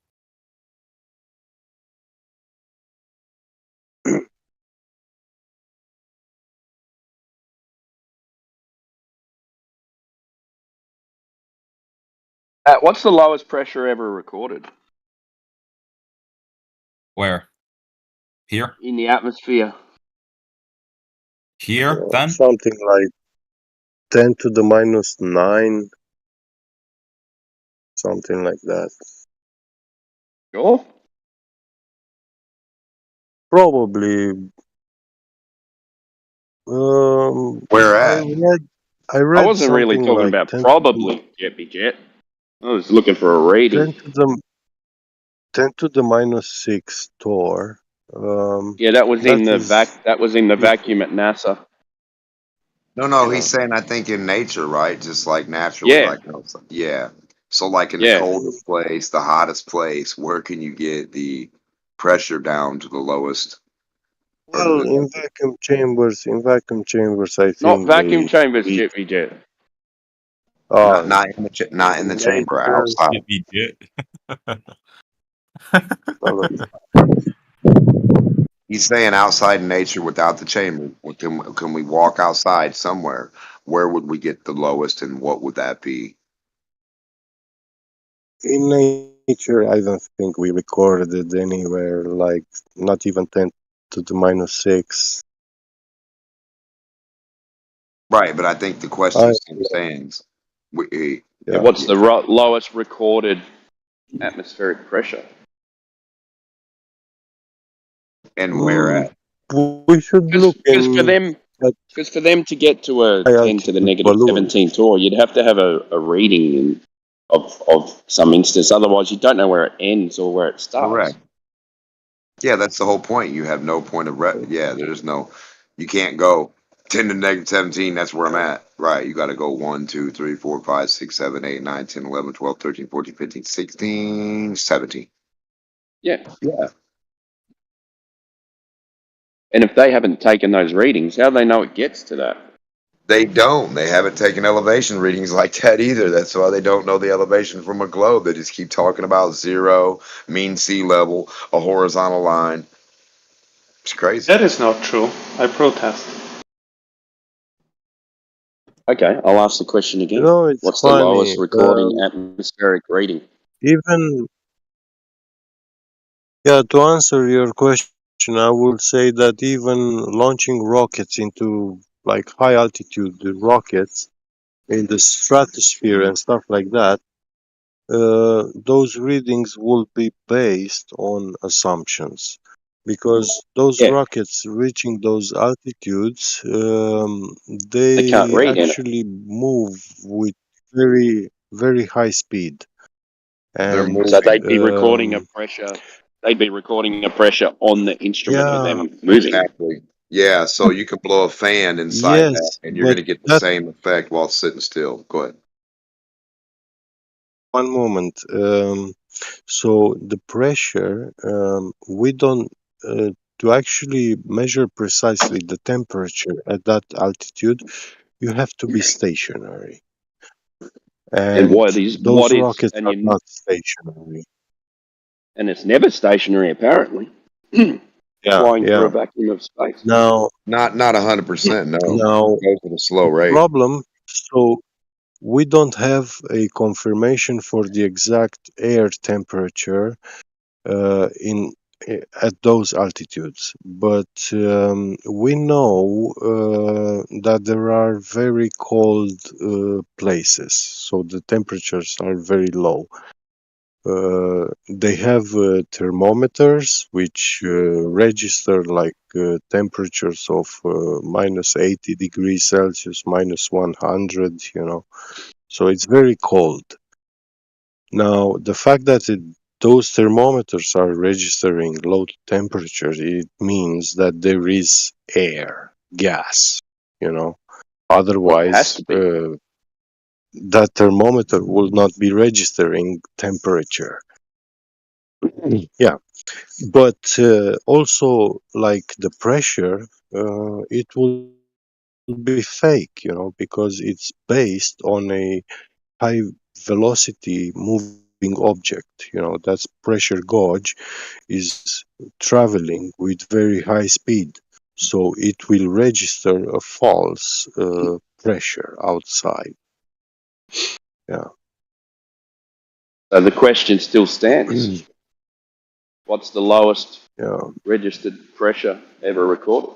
What's the lowest pressure ever recorded Where? Here? in the atmosphere? Here, then? Something like 10 to the minus 9, something like that. Sure. Probably. Where I at? read, I I read wasn't really something talking like about 10 probably, Jeppy Jet. I was looking for a rating. 10 to the minus 6 Tor. Yeah, that was in That the is vacuum at NASA. No, You he's know. saying I think in nature, right? Just like naturally, Yeah, like yeah. So like in the yeah. coldest place, the hottest place, where can you get the pressure down to the lowest? Or well in vacuum chambers. In vacuum chambers, I Not think vacuum they chambers, reach. Jeppy Jet. Uh, not in the in chamber, nature, outside. He's saying outside in nature without the chamber. Can we walk outside somewhere? Where would we get the lowest, and what would that be? in nature, I don't think we recorded anywhere like not even 10 to the minus 6. Right, but I think the question still stands. Yeah, what's the lowest recorded atmospheric pressure? And where at? We should look Because for in them, to get to a high 10 to the altitude negative balloons. 17 tour, you'd have to have a reading of some instance. Otherwise, you don't know where it ends or where it starts. Correct. Yeah, that's the whole point. You have no point of there's no, you can't go 10 to negative 17. That's where I'm at. Right. You got to go 1, 2, 3, 4, 5, 6, 7, 8, 9, 10, 11, 12, 13, 14, 15, 16, 17. Yeah. Yeah. And if they haven't taken those readings, how do they know it gets to that? They don't. They haven't taken elevation readings like that either. That's why they don't know the elevation from a globe. They just keep talking about zero, mean sea level, a horizontal line. It's crazy. That is not true. I protest. Okay, I'll ask the question again. It's What's the funny. lowest recording atmospheric reading? Even to answer your question, I would say that even launching rockets into like high altitude rockets in the stratosphere and stuff like that, those readings will be based on assumptions, because those rockets reaching those altitudes, They can't they read in it. actually move with very, very high speed. And So they'd be recording a um, pressure. They'd be recording a pressure on the instrument with yeah, them moving. Exactly. Yeah, so you can blow a fan inside that, yes, and you're but going to get the that same effect while sitting still. Go ahead. one moment. So the pressure, we don't to actually measure precisely the temperature at that altitude, you have to be stationary. And And what is those rockets are not stationary. and it's never stationary apparently. Yeah, Flying through yeah. a vacuum of space. Now, Not 100%. No, now it goes at a slow the rate. problem, so we don't have a confirmation for the exact air temperature in at those altitudes, but we know that there are very cold places, so the temperatures are very low. They have thermometers which register like temperatures of minus 80 degrees Celsius, minus 100, you know. So it's very cold. Now, the fact that those thermometers are registering low temperatures, it means that there is air, gas, you know. Well, it has Otherwise, to be. that thermometer will not be registering temperature. Yeah, but also like the pressure, it will be fake, you know, because it's based on a high velocity moving object. You know, that's pressure gauge is traveling with very high speed, so it will register a false pressure outside. Yeah. So the question still stands. What's the lowest Yeah. registered pressure ever recorded?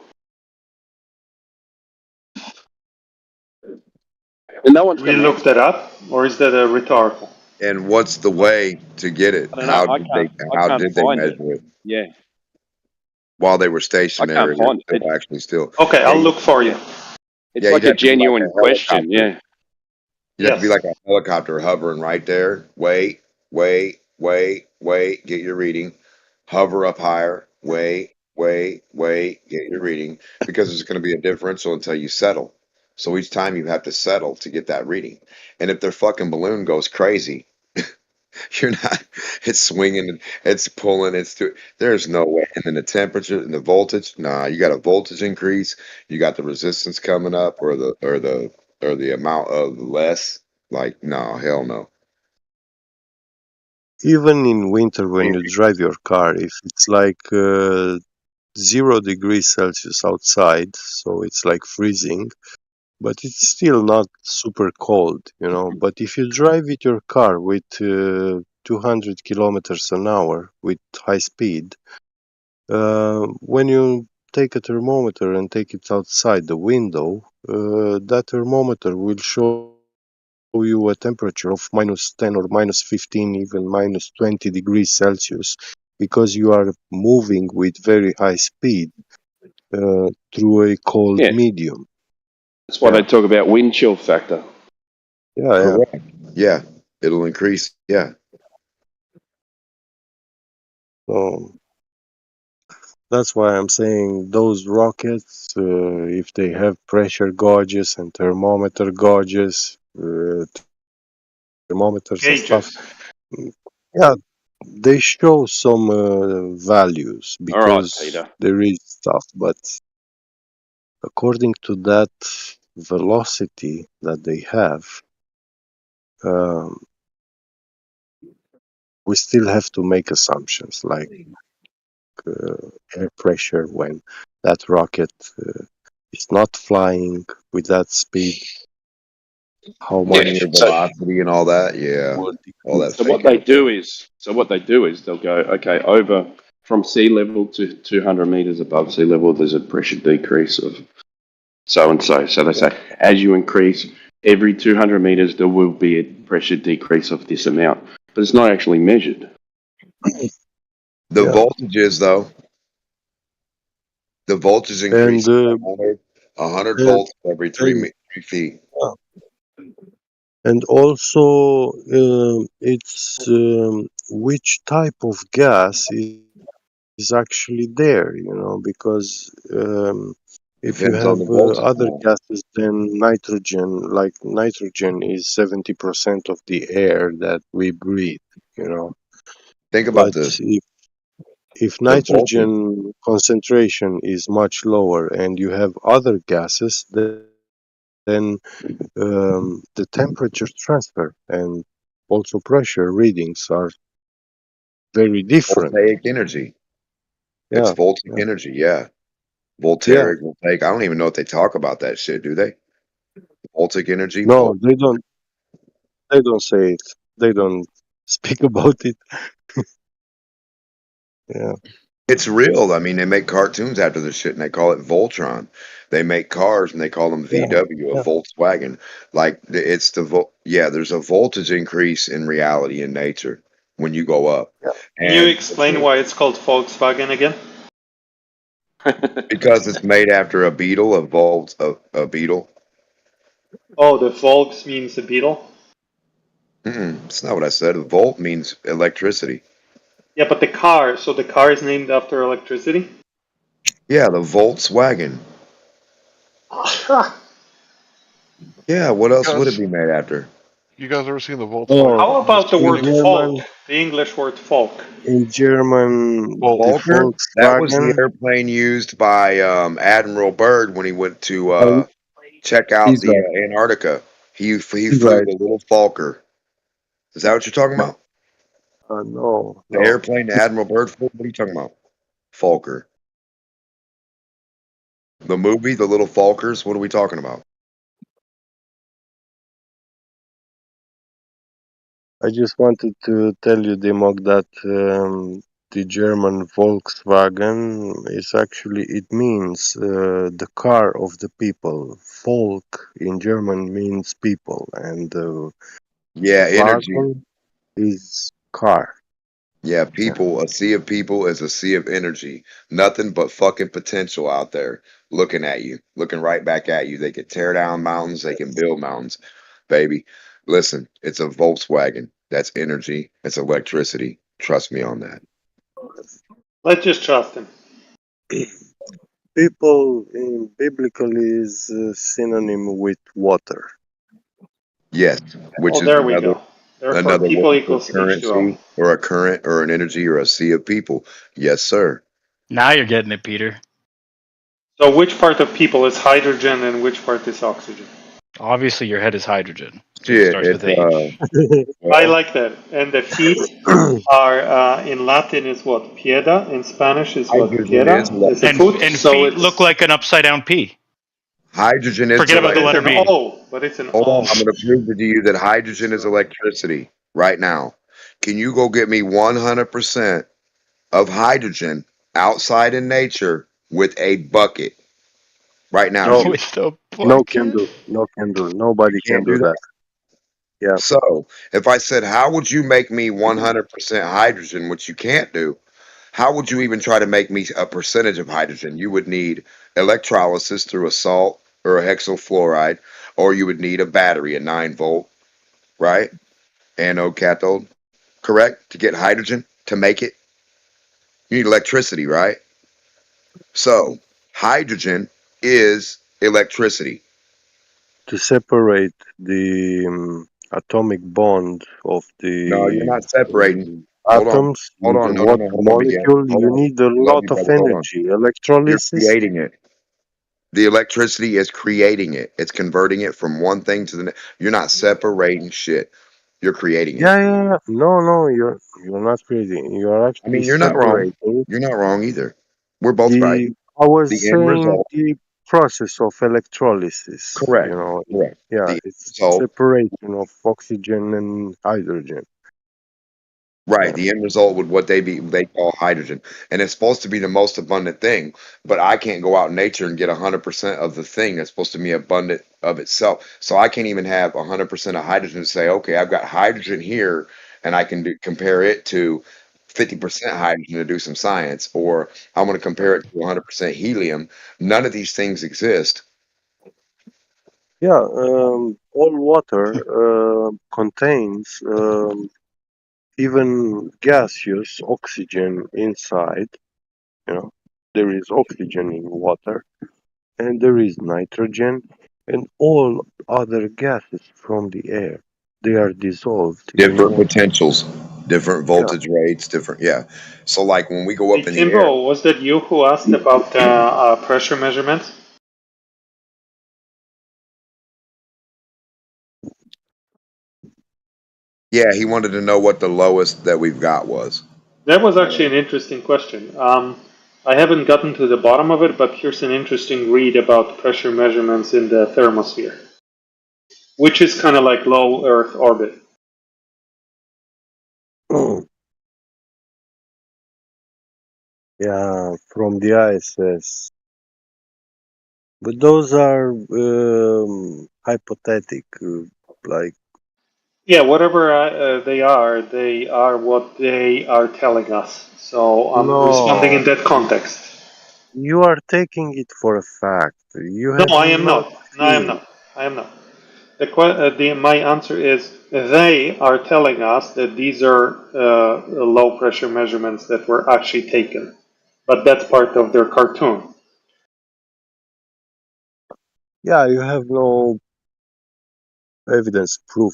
And no one's We going to look answer that that. up, or is that a rhetorical? And what's the way to get it? I don't know. I How can't did they find it. measure it Yeah, while they were I can't stationary or find it. still actually still? Okay, Yeah, I'll look for you. It's yeah, you'd like a have to be like a genuine question. helicopter. Yeah. You'd have to be Yes. like a helicopter hovering right there. Wait, wait, wait, wait. Get your reading. Hover up higher. Wait, wait, wait. Get your reading because there's going to be a differential until you settle. So each time you have to settle to get that reading. And if their fucking balloon goes crazy, you're not. It's swinging. It's pulling. There's no way. And then the temperature and the voltage. Nah, you got a voltage increase. You got the resistance coming up, or the amount of less. Like, no, hell no. Even in winter, when you drive your car, if it's like 0 degrees Celsius outside, so it's like freezing, but it's still not super cold, you know. But if you drive with your car with 200 kilometers an hour with high speed, when you take a thermometer and take it outside the window, that thermometer will show you a temperature of minus 10 or minus 15, even minus 20 degrees Celsius, because you are moving with very high speed through a cold Yeah. medium. That's why Yeah, they talk about wind chill factor. yeah. Correct. Yeah, it'll increase. Yeah. So that's why I'm saying those rockets, if they have pressure gauges and thermometer gauges, thermometers and stuff, Gauges. yeah, they show some values All right, because Peter. there is stuff, but according to that velocity that they have, um, we still have to make assumptions like air pressure when that rocket is not flying with that speed, how Yeah. Linear much So velocity and all that. Yeah. will All that So decrease. what fake they ass do stuff. is, they'll go, okay, over from sea level to 200 meters above sea level, there's a pressure decrease of so and so. So they say, as you increase every 200 meters, there will be a pressure decrease of this amount, but it's not actually measured. The Yeah, voltages, though, the voltage and increases 100 and, volts every and 3 feet. And also, it's which type of gas is actually there, because if you Depends on have the voltage other now. gases than nitrogen, like nitrogen is 70% of the air that we breathe. Think about But this. if The voltage. nitrogen concentration is much lower and you have other gases, then the temperature transfer and also pressure readings are very different. Voltaic energy. It's Yeah, voltaic yeah, energy, yeah. yeah. Voltaic. I don't even know if they talk about that shit, do they? Voltaic energy. No, they don't. They don't say it. They don't speak about it. Yeah, It's real. I mean, they make cartoons after this shit and they call it Voltron. They make cars and they call them yeah, VW, a yeah. Volkswagen. Like it's yeah, there's a voltage increase in reality in nature when you go up. Can you And explain why it's called Volkswagen again? because it's made after a beetle, a beetle. Oh, the Volks means the beetle? It's not what I said. Volt means electricity. Yeah, but the car, so the car is named after electricity? Yeah, the Volkswagen. Yeah, what else would it be made after? You guys ever seen the Oh, Volkswagen How Beetle's about the in word painting? folk? German, The English word folk. in German, the Volker? That was the Volkswagen. airplane used by Admiral Byrd when he went to check out He's the right. Antarctica. He He's flew right. the little Fokker. Is that what you're talking about? No, The no. airplane that Admiral Byrd flew? What are you talking about? Fokker. The movie, The Little Falkers? What are we talking about? I just wanted to tell you, Dimok, that the German Volkswagen is actually, it means the car of the people. Volk in German means people, and Yeah, energy. Wagen is car. Yeah, Yeah. people, a sea of people is a sea of energy. Nothing but fucking potential out there looking at you, looking right back at you. They can tear down mountains, they can build mountains, baby. Listen, it's a Volkswagen. That's energy, it's electricity. Trust me on that. Let's just trust him. People in biblically is synonym with water. Yes, which Oh, is there we go. Therefore, another people word for equals H2O. currency or a current or an energy or a sea of people. Yes, sir. Now you're getting it, Peter. So which part of people is hydrogen and which part is oxygen? Obviously, your head is hydrogen because it Shit, starts with it's H. I well, like that. And the feet are in Latin is what? Pieda. In Spanish is what? hydrogen is Pieda is the foot. And So feet look it's like an upside down P. hydrogen is Forget about but the it's letter an B. O. But it's an hold on, O. I'm going to prove to you that hydrogen is So electricity right now. Can you go get me 100% of hydrogen outside in nature with a bucket right now? No, Shoot. With the no can bucket. do. No can do. Nobody You can can't do do that. that. Yeah. So, if I said, how would you make me 100% hydrogen, which you can't do, how would you even try to make me a percentage of hydrogen? You would need electrolysis through a salt or a hexafluoride, or you would need a battery, a 9 volt, right? Anode, cathode, correct? To get hydrogen, to make it, you need electricity, right? So, hydrogen is electricity. To separate the atomic bond of No, you're the not separating. Hold on. atoms Hold in the on. No, no, no. water Hold on, Miguel. molecule, Hold you on. need a Love lot you, of brother. Hold on. energy. You're Electrolysis. creating it. The electricity is creating it. It's converting it from one thing to the next. You're not separating shit. You're creating it. Yeah, yeah, yeah. No, no, you're not creating. You're I actually mean, you're not wrong. separating You're not wrong either. We're both right. the. I was The end saying result, the process of electrolysis. correct. Correct. Yeah, The it's result, separation of oxygen and hydrogen. right. Yeah. The end result would what they call hydrogen, and it's supposed to be the most abundant thing. But I can't go out in nature and get 100% of the thing that's supposed to be abundant of itself. So I can't even have 100% of hydrogen and say, okay, I've got hydrogen here, and I can compare it to 50% hydrogen to do some science, or I want to compare it to 100% helium. None of these things exist. Yeah, all water contains even gaseous oxygen inside. You know, there is oxygen in water, and there is nitrogen, and all other gases from the air. They are dissolved in Different water. potentials, different Yeah. voltage rates, different. Yeah. So like when we go Hey, up in the air, Timbo, was that you who asked about pressure measurements? yeah, he wanted to know what the lowest that we've got was. That was actually an interesting question. I haven't gotten to the bottom of it, but here's an interesting read about pressure measurements in the thermosphere, which is kind of like low Earth orbit. Yeah, from the ISS. But those are hypothetic, like Yeah, whatever they are what they are telling us. So I'm responding in no. that context. You are taking it for a fact. You No, have I am not not. No, I am seen. not. I am not. My answer is they are telling us that these are low pressure measurements that were actually taken, but that's part of their cartoon. Yeah, you have no evidence proof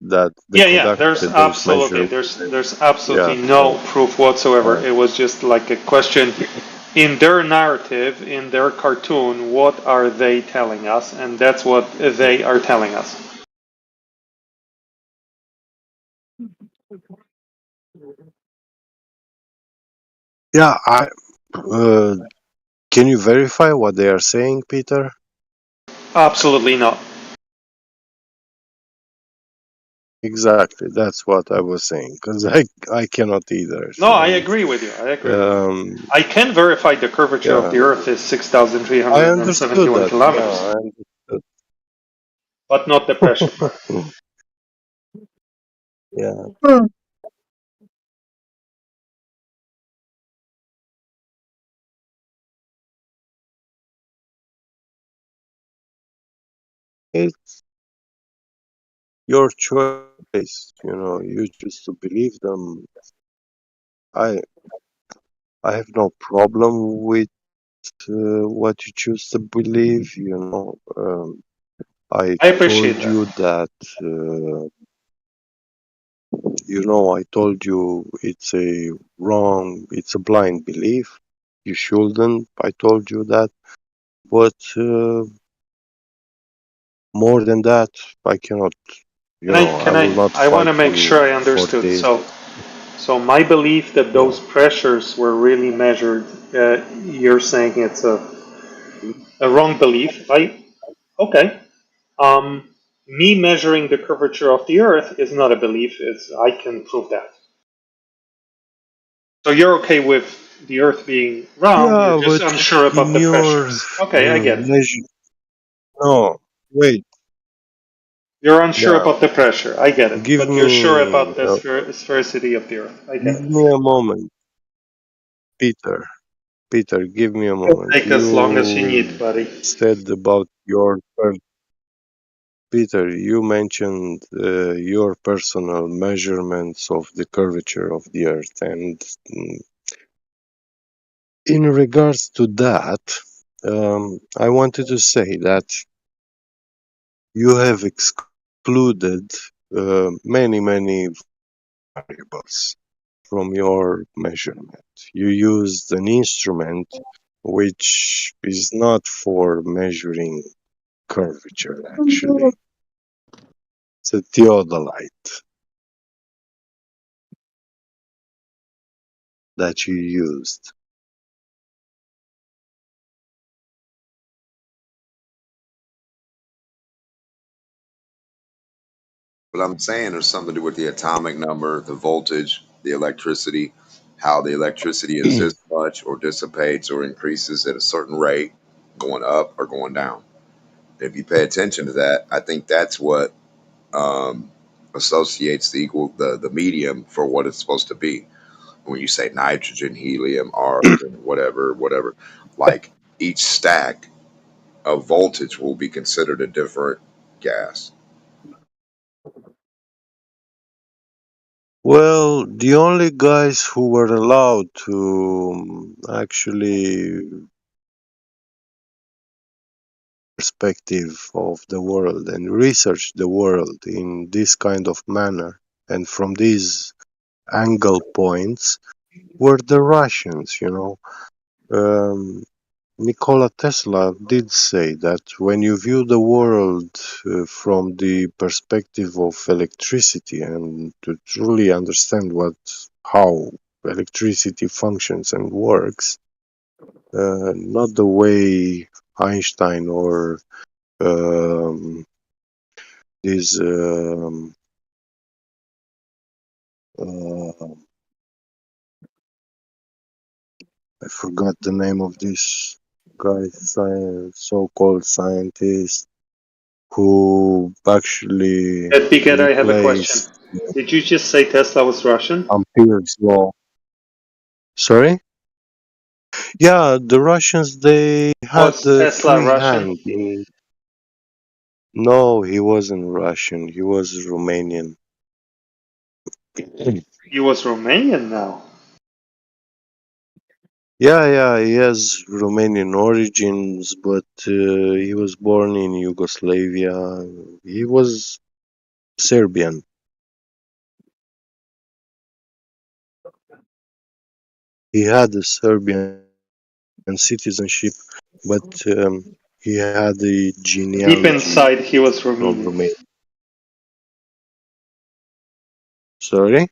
that they Yeah. There's conducted those absolutely measurements. there's Yeah, absolutely so no proof whatsoever. uh, It was just like a question in their narrative, in their cartoon. What are they telling us? And that's what they are telling us. yeah. Uh, can you verify what they are saying, Peter? Absolutely not. Exactly. That's what I was saying because I cannot either. No, I And agree with you. I agree with you. um, I can verify the curvature of yeah, the Earth is I understood 6,371 that. Yeah, kilometers, I understood. but not the pressure part. Yeah. It's your choice. You know, you choose to believe them. I I have no problem with what you choose to believe. You know, I I appreciate told that. you that. You know, I told you it's a wrong. It's a blind belief. You shouldn't. I told you that. But more than that, I cannot. You know, I will not I want to fight make you sure I for understood. this. So my belief that Yeah. those pressures were really measured, you're saying it's a wrong belief, right? Okay. Me measuring the curvature of the Earth is not a belief. It's I can prove that. So you're okay with the Earth being round. You're Yeah, just but unsure about in the your pressures. Okay, I get it. measure. No, wait. You're unsure Yeah, about the pressure. I get it. give But you're sure about me. the sphericity of the Earth. I get Give it. me a moment, Peter. Peter, give me a It'll moment. take as long as you need, You buddy. said about your Peter. You mentioned your personal measurements of the curvature of the Earth, and in regards to that, I wanted to say that you have excluded many variables from your measurement. You used an instrument which is not for measuring curvature, actually. It's a theodolite that you used. But I'm saying there's something to do with the atomic number, the voltage, the electricity, how the electricity is this much or dissipates or increases at a certain rate, going up or going down. If you pay attention to that, I think that's what associates the medium for what it's supposed to be. When you say nitrogen, helium, argon, whatever, like each stack a voltage will be considered a different gas. Well, the only guys who were allowed to actually perspective of the world and research the world in this kind of manner and from these angle points were the Russians, you know. Nikola Tesla did say that when you view the world from the perspective of electricity and to truly understand how electricity functions and works, not the way Einstein or um, these uh, I forgot the name of this guy, so-called scientist who actually At Big I have a question. replaced Did you just say Tesla was Russian? Ampere's law. Sorry? Yeah, the Russians, they had Was the Tesla free Russian? hand in. No, he wasn't Russian. He was Romanian. He was Romanian now. Yeah, he has Romanian origins, but he was born in Yugoslavia. He was Serbian. He had a Serbian citizenship, but he had the Deep genealogy inside, he was from Romanian. Romania. Sorry?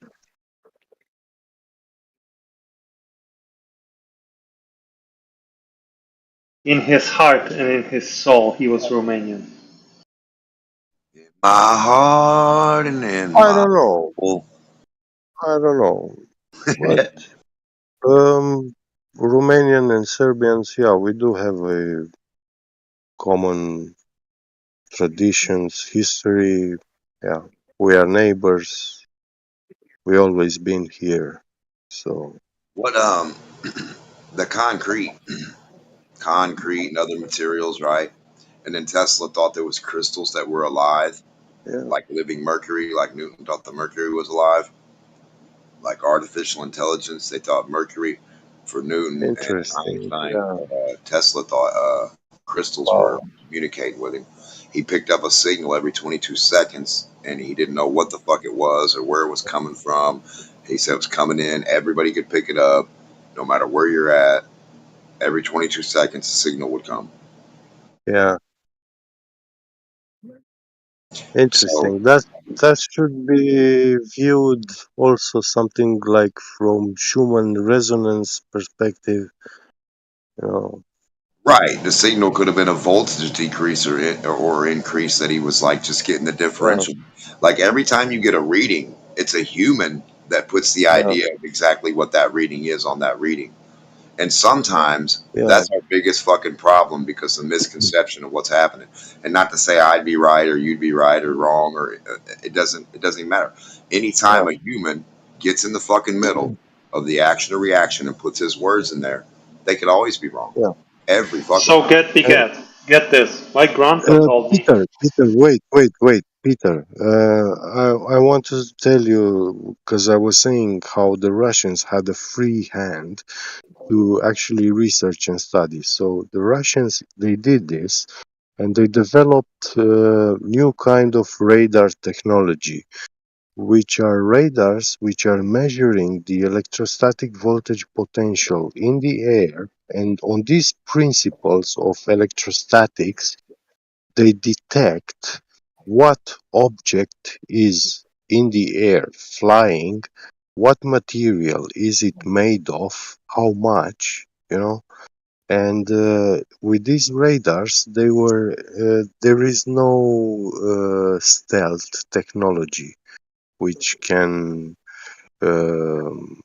In his heart and in his soul, he was Romanian. My heart and in I my don't know. soul. I don't know. But Romanian and Serbians, yeah, we do have a common traditions, history. Yeah, we are neighbors. We always been here. So What the concrete and other materials, right? And then Tesla thought there was crystals that were alive, yeah, like living mercury, like Newton thought the mercury was alive, like artificial intelligence. They thought mercury for Newton and interesting. Einstein. Yeah. Tesla thought crystals were Wow. communicating with him. He picked up a signal every 22 seconds, and he didn't know what the fuck it was or where it was coming from. He said it was coming in. Everybody could pick it up, no matter where you're at. Every 22 seconds, a signal would come. Yeah. So, Interesting. That should be viewed also something like from Schumann resonance perspective. You know. right, the signal could have been a voltage decrease or increase that he was like just getting the Yeah. differential. Like every time you get a reading, it's a human that puts the Yeah. idea of exactly what that reading is on that reading. And sometimes Yeah. that's our biggest fucking problem because of misconception of what's happening. And not to say I'd be right or you'd be right or wrong or it doesn't even matter. Anytime Yeah. a human gets in the fucking middle of the action or reaction and puts his words in there, they could always be wrong. Yeah. Every fucking So time. get Bigat. Get this. My grandpa told me. Peter, wait, Peter. I want to tell you because I was saying how the Russians had a free hand to actually research and study. So the Russians they did this, and they developed new kind of radar technology, which are radars which are measuring the electrostatic voltage potential in the air, and on these principles of electrostatics they detect what object is in the air flying, what material is it made of, how much, you know. And with these radars, there is no stealth technology which can um,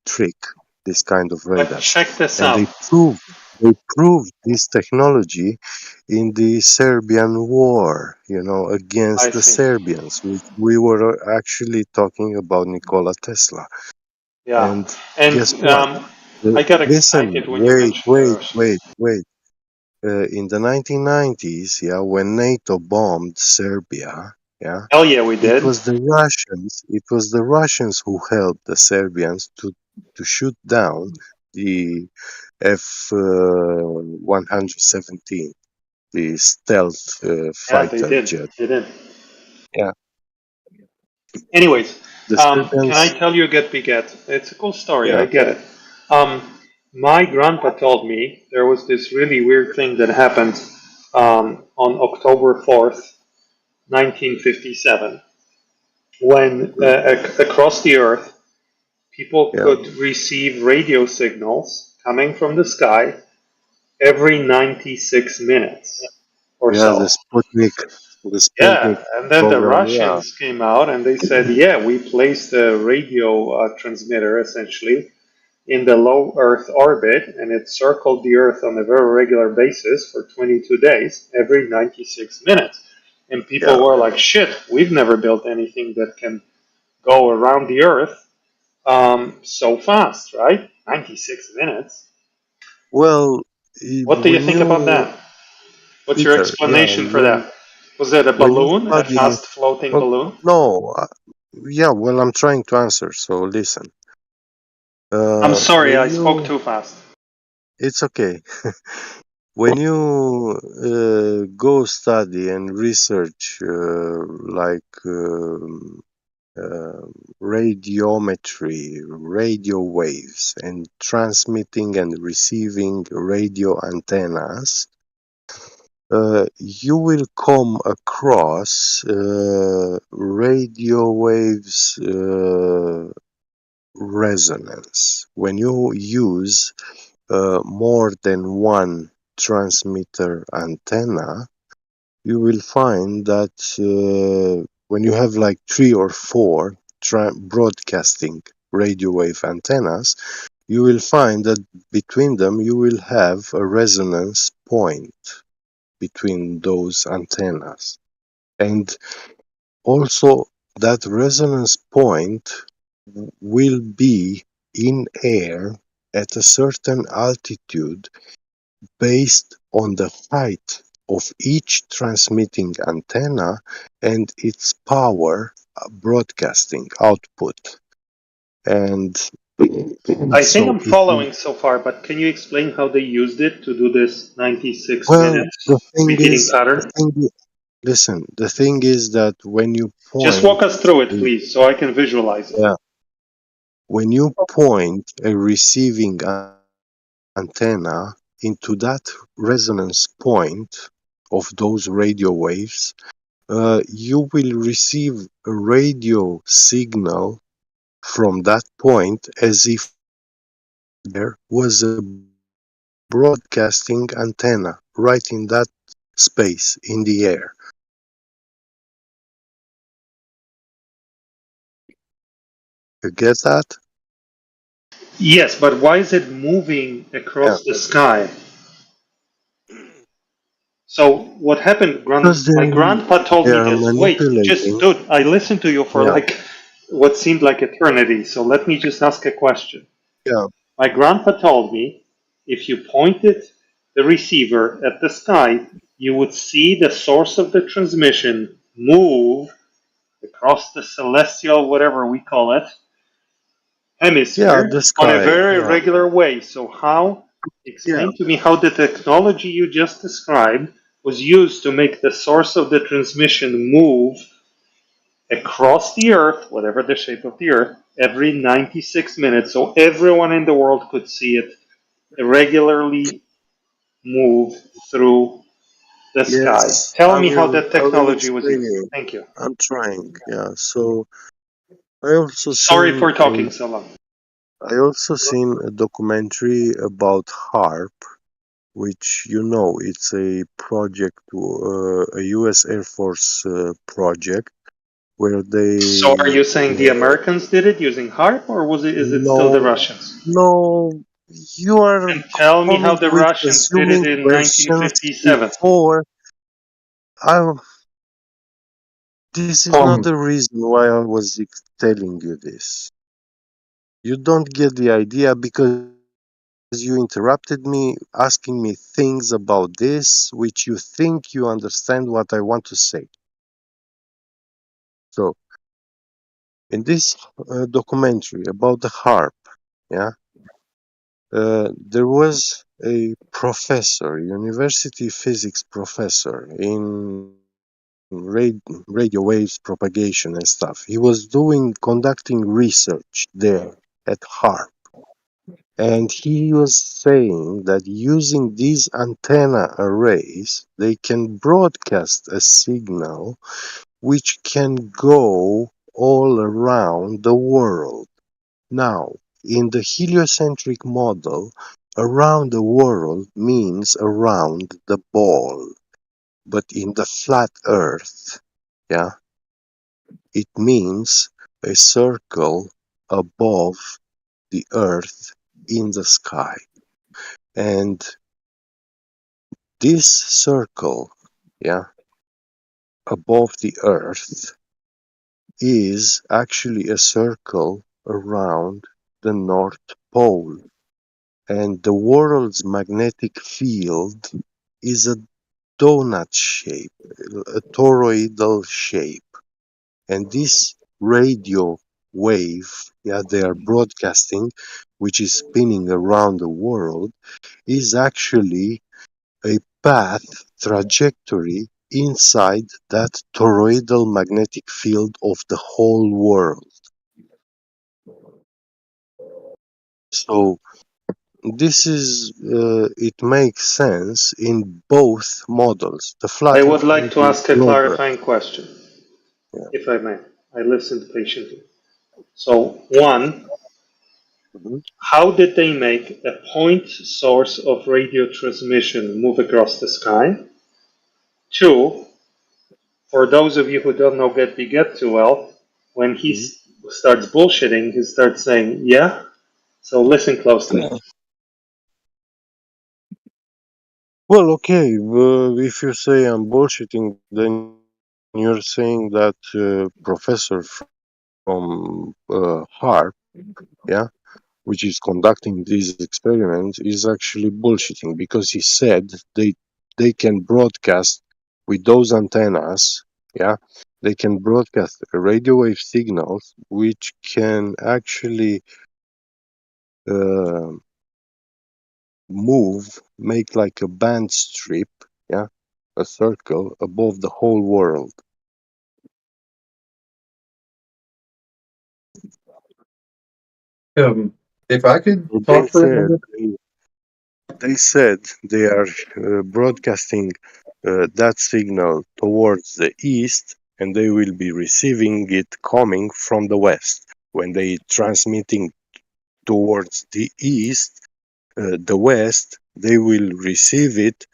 trick this kind of But radars. check this And out. they proved this technology in the Serbian war, I against the see. Serbians. We were actually talking about Nikola Tesla. Yeah. And And guess what? I got Listen, excited when you mentioned the Russians. wait. in the 1990s, yeah, when NATO bombed Serbia, yeah, Hell yeah, we it did. was the Russians. It was the Russians who helped the Serbians to shoot down the F-117, the stealth Yeah, they fighter did. jet. They did. Yeah, Anyways, the can I Serbians. tell you a get beget? It's a cool story. I Yeah, get it. My grandpa told me there was this really weird thing that happened on October 4th, 1957, when across the Earth people yeah, could receive radio signals coming from the sky every 96 minutes or yeah. so. The Yeah, Sputnik and then the program. Yeah, Russians came out and they said, yeah, we placed a radio transmitter essentially in the low Earth orbit, and it circled the Earth on a very regular basis for 22 days, every 96 minutes. And yeah. people were like, shit, we've never built anything that can go around the Earth so fast, right? 96 minutes. Well, What do you when think about you that? What's your Peter, yeah, explanation for that? Was it a when you balloon, a study, fast floating well, balloon? no, yeah, well, I'm trying to answer, so listen. I'm sorry, When I spoke you, too fast. it's okay. When you go study and research radiometry, radio waves, and transmitting and receiving radio antennas, you will come across radio waves resonance. When you use more than one transmitter antenna, you will find that when you have like 3 or 4 broadcasting radio wave antennas, you will find that between them you will have a resonance point between those antennas. And also that resonance point will be in air at a certain altitude based on the height of each transmitting antenna and its power broadcasting output. And I think so I'm if you, following so far, but can you explain how they used it to do this 96 well, the minutes thing repeating is, pattern? listen, the thing is that when you Just point, walk us through it, a- please, so I can visualize it. yeah, when you point a receiving antenna into that resonance point of those radio waves, you will receive a radio signal from that point as if there was a broadcasting antenna right in that space in the air. You get that? Yes, but why is it moving Yeah. across the sky? So what happened? Because My grandpa told they me are this. Wait, just manipulating. dude, I listened to you for Yeah. like what seemed like eternity. So let me just ask a question. Yeah. My grandpa told me if you pointed the receiver at the sky, you would see the source of the transmission move across the celestial, whatever we call it, Yeah. hemisphere The on a sky. very Yeah. regular way. So how, Yeah. explain to me how the technology you just described was used to make the source of the transmission move across the earth, whatever the shape of the earth, every 96 minutes so everyone in the world could see it regularly move through the sky. Yes. Tell me how that I will technology was explain used. you. Thank you. I'm trying. Yeah. So I also Sorry seen for talking so long. a documentary about HARP, which it's a project, a U.S. Air Force project where So are they you saying the Americans did it using HARP, or is it still the no, Russians? no, you are And tell me how coming the with Russians did it assuming in questions 1957. before. I This is not Tom, the reason why I was telling you this. You don't get the idea because you interrupted me, asking me things about this, which you think you understand what I want to say. So, in this documentary about the harp, yeah, there was a professor, university physics professor in radio waves propagation and stuff. He was conducting research there at HARP. And he was saying that using these antenna arrays, they can broadcast a signal which can go all around the world. Now, in the heliocentric model, around the world means around the ball. But in the flat earth, yeah, it means a circle above the earth in the sky. And this circle, yeah, above the earth is actually a circle around the North Pole. And the world's magnetic field is a donut shape, a toroidal shape. And this radio wave, yeah, they are broadcasting, which is spinning around the world, is actually a path trajectory inside that toroidal magnetic field of the whole world. So this is it makes sense in both models, the flat I would earth like and to the ask a globe earth. clarifying question, if I may. I listened patiently. So, one, how did they make a point source of radio transmission move across the sky? Two, for those of you who don't know Get too well, when he starts bullshitting, he starts saying, yeah? So listen closely. Well, okay, if you say I'm bullshitting, then you're saying that professor from HARP, yeah, which is conducting these experiments, is actually bullshitting because he said they can broadcast with those antennas, yeah, they can broadcast radio wave signals which can actually make like a band strip, yeah, a circle above the whole world. If I could So talk for a minute. they said they are broadcasting that signal towards the east, and they will be receiving it coming from the west. When they transmitting towards the east, the west, they will receive it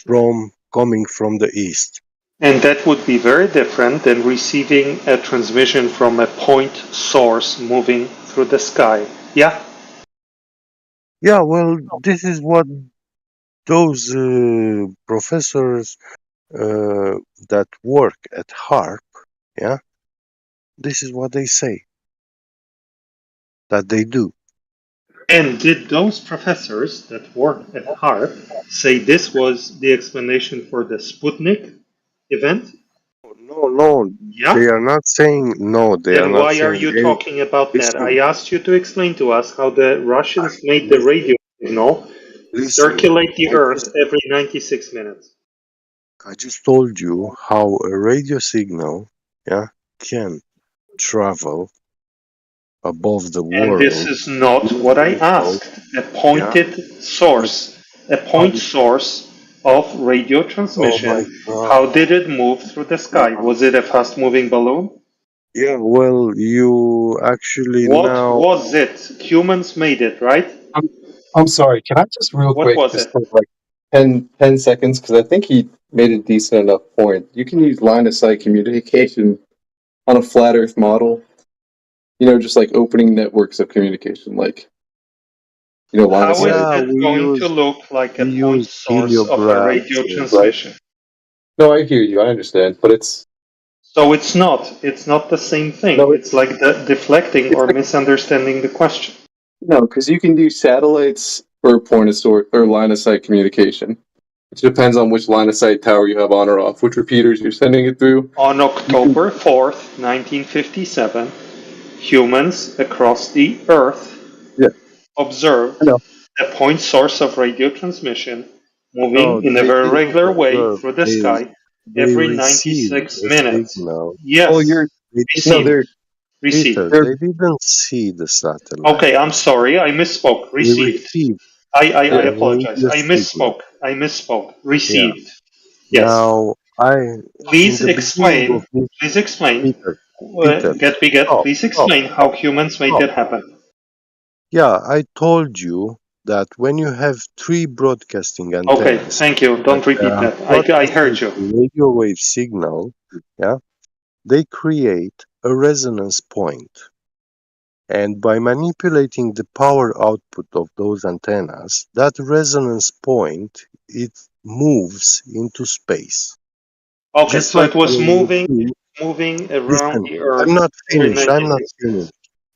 from coming from the east. And that would be very different than receiving a transmission from a point source moving through the sky. Yeah? Yeah, well, this is what those professors that work at HARP, yeah, this is what they say that they do. And did those professors that work at HARP say this was the explanation for the Sputnik event? No, Yeah? they are not saying no. They are Then not why are saying. you Hey, talking about that? I listen, asked you to explain to us how the Russians made the radio signal circulate the Earth every 96 minutes. I just told you how a radio signal, yeah, can travel above the And this world. is not what I asked. A pointed source, a point source of radio Oh my transmission. God. How did it move through the sky? Was it a fast moving balloon? Yeah, well, you actually What now. was it? Humans made it, right? I'm sorry. Can I just real What quick was just it? take like 10 seconds because I think he made a decent enough point. You can use line of sight communication on a flat Earth model. You know, just like opening networks of communication, like line of How is sight. it going to look like a we point use source of a heliograms, radio Right? transmission? No, I hear you. I understand, but it's So it's not the same thing. no, It's like deflecting it's or like misunderstanding the question. no, because you can do satellites for point of source or line of sight communication. It depends on which line of sight tower you have on or off, which repeaters you're sending it through. On October 4th, 1957, humans across the Earth Yeah, observed I know. a point source of radio transmission No, moving in a they very didn't regular way observe. through the They sky they every received 96 a minutes. signal. Oh, you're Yes, They no, didn't, received. they're Peter. Received. they're They didn't see the satellite. Okay, I'm sorry, I misspoke. They Received. received I a apologize. radio signal. I misspoke. Yeah. Received. Yes. Now, in Please the beginning of explain. this, Please explain. Peter, Peter, Get. stop, Please stop, explain how humans make stop. that happen. Yeah, I told you that when you have three broadcasting Okay, antennas thank you. that Don't repeat are that. I broadcasting heard you. radio wave signal, yeah, they create a resonance point. And by manipulating the power output of those antennas, that resonance point, it moves into space. Okay, Just so like it was when you see, moving around listen, the I'm Earth not every finished. I'm not 96 finished. minutes.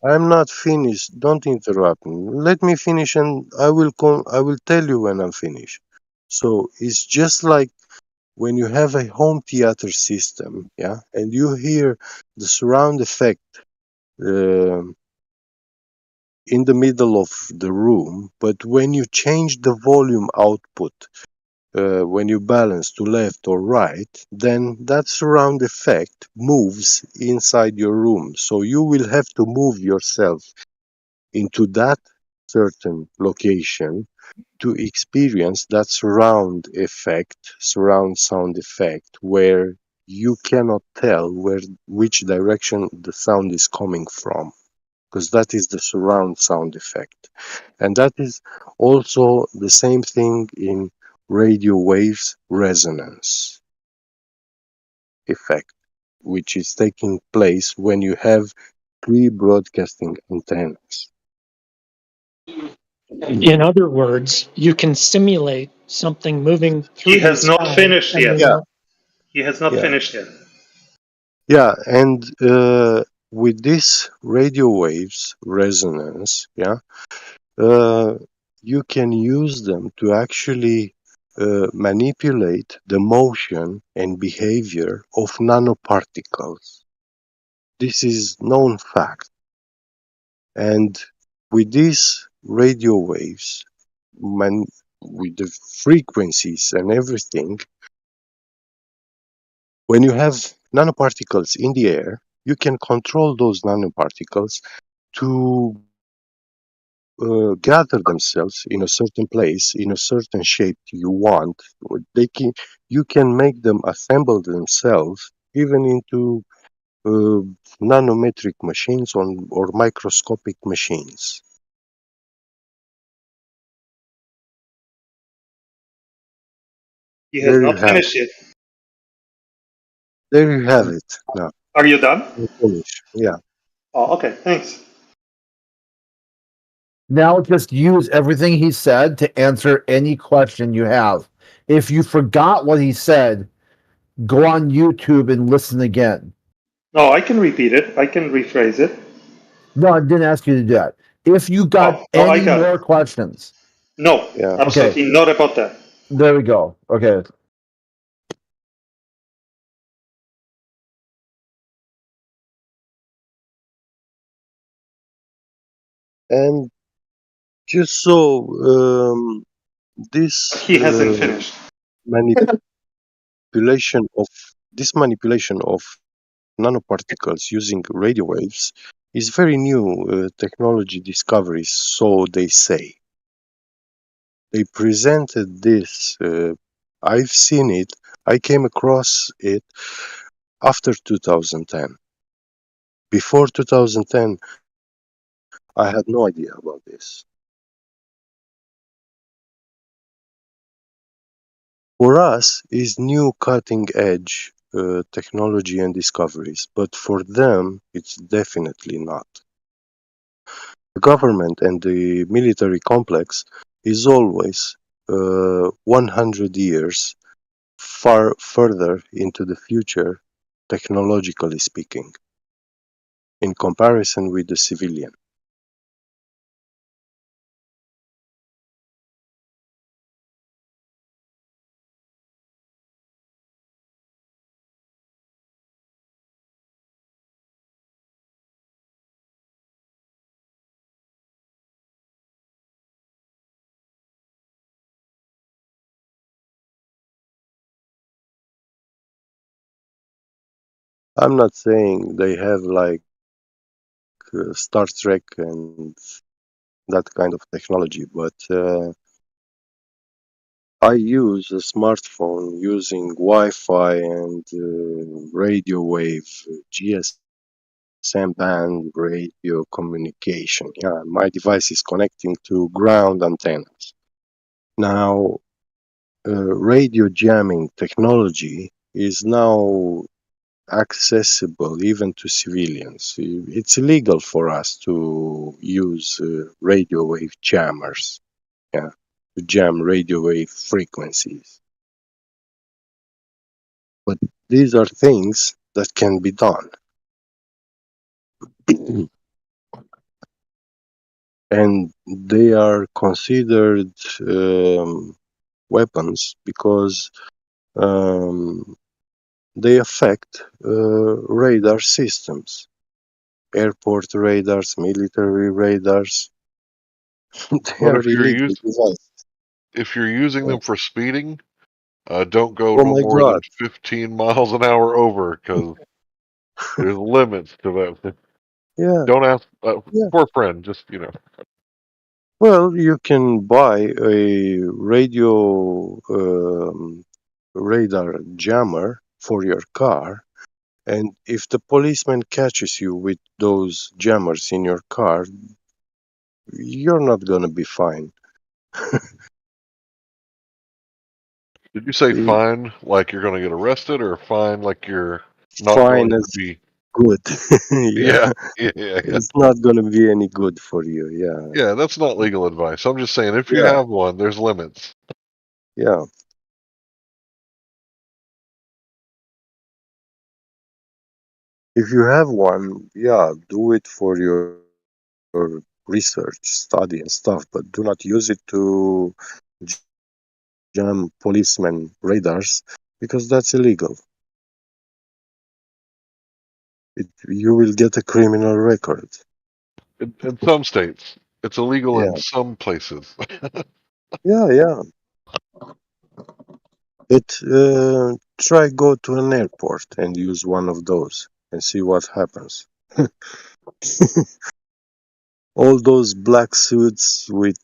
I'm not finished. Don't interrupt me. Let me finish and I will tell you when I'm finished. So it's just like when you have a home theater system, yeah, and you hear the surround effect um in the middle of the room, but when you change the volume output, when you balance to left or right, then that surround effect moves inside your room. So you will have to move yourself into that certain location to experience that surround effect, surround sound effect, where you cannot tell which direction the sound is coming from, because that is the surround sound effect. And that is also the same thing in radio waves resonance effect, which is taking place when you have three broadcasting antennas. In other words, you can simulate something moving He through the has not sky finished and yet. Yeah, then He has not yeah, finished yet. yeah. And with this radio waves resonance, yeah, uh, you can use them to actually manipulate the motion and behavior of nanoparticles. This is known fact. And with these radio waves, with the frequencies and everything, when you have nanoparticles in the air, you can control those nanoparticles to gather themselves in a certain place, in a certain shape you want. You can make them assemble themselves even into uh, nanometric machines or microscopic machines. He has There you not have finished yet. There you have it. Now, Are you done? we're finished. Yeah. Oh, okay. Thanks. Now just use everything he said to answer any question you have. If you forgot what he said, go on YouTube and listen again. No, I can repeat it. I can rephrase it. No, I didn't ask you to do that. If you got Oh, no, I any got it. more questions, No, Yeah. okay, absolutely not about that. there we go. Okay. And just so this He hasn't finished. manipulation of manipulation of nanoparticles using radio waves is very new technology discoveries, so they say. They presented this. I've seen it. I came across it after 2010. Before 2010, I had no idea about this. For us, is new cutting edge technology and discoveries, but for them, it's definitely not. The government and the military complex is always 100 years far further into the future, technologically speaking, in comparison with the civilian. I'm not saying they have like Star Trek and that kind of technology, but I use a smartphone using Wi-Fi and radio wave, GSM band radio communication. Yeah, my device is connecting to ground antennas. Now, radio jamming technology is now accessible even to civilians. It's illegal for us to use radio wave jammers, yeah, to jam radio wave frequencies. But these are things that can be done. And they are considered weapons because they affect radar systems, airport radars, military radars. They But are illegal devices. if you're using Yeah. them for speeding, don't go Oh no my more than God. 15 miles an hour over, because there's limits to that. Yeah. Don't ask. Yeah. Poor friend, just Well, you can buy a radio radar jammer for your car, and if the policeman catches you with those jammers in your car, you're not gonna be fine. Did you say Eh, fine like you're going to get arrested, or fine like you're not Fine going to as be? good. Yeah, Yeah. yeah. It's not gonna be any good for you. Yeah. Yeah, that's not legal advice. I'm just saying, if you Yeah. have one, there's limits. Yeah. If you have one, yeah, do it for your research, study, and stuff, but do not use it to jam policemen radars because that's illegal. You will get a criminal record. In some states, it's illegal in Yeah. some places. Yeah. Yeah. Try go to an airport and use one of those and see what happens. All those black suits with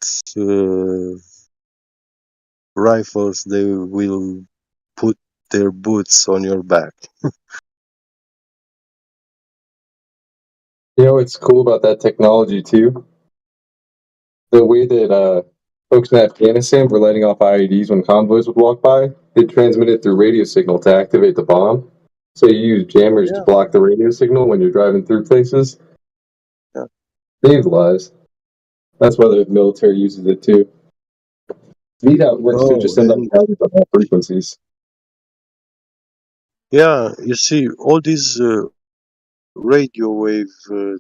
rifles, they will put their boots on your back. You know what's cool about that technology too? The way that folks in Afghanistan were letting off IEDs when convoys would walk by, they transmitted through radio signal to activate the bomb. So you use jammers to Yeah. block the radio signal when you're driving through places. Yeah. Saves lives. That's why the military uses it too. Neat how it works to Oh, just send out and values on all frequencies. yeah, you see, all these radio wave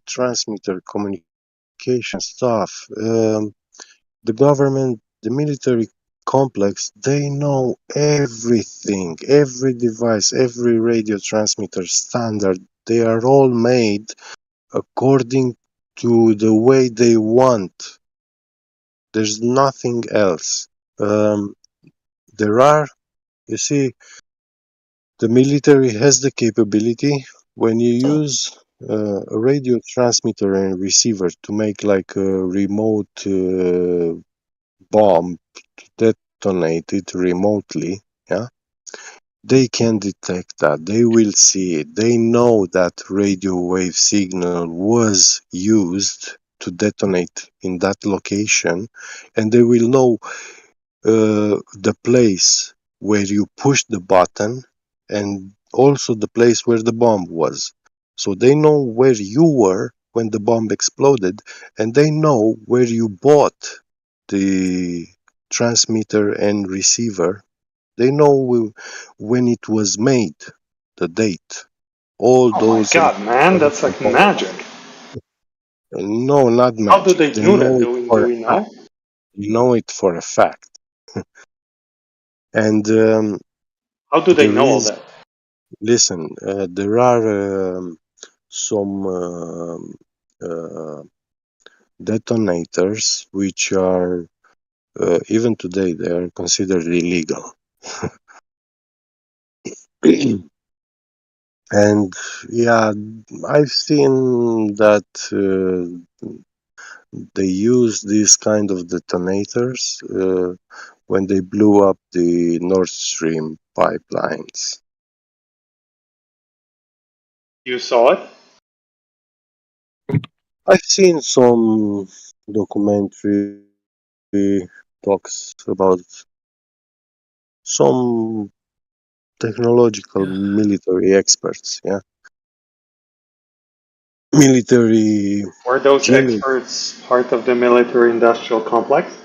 transmitter communication stuff, the government, the military complex, they know everything, every device, every radio transmitter standard. They are all made according to the way they want. There's nothing else. Um, there are, you see, the military has the capability when you use a radio transmitter and receiver to make like a remote bomb to detonate it remotely. Yeah, they can detect that. They will see it. They know that radio wave signal was used to detonate in that location, and they will know the place where you push the button and also the place where the bomb was. So they know where you were when the bomb exploded, and they know where you bought the transmitter and receiver. They know when it was made, the date. All Oh my those god, man, that's like information. magic. No, not How do magic. they They do that? know it Do for a we fact. know? They know it for a fact. And How do they there know all is, that? listen, there are some uh, detonators which are, even today, they are considered illegal. And yeah, I've seen that they use these kind of detonators when they blew up the Nord Stream pipelines. You saw it? I've seen some documentary talks about some technological military experts, yeah. Military Were those genius. experts part of the military industrial complex?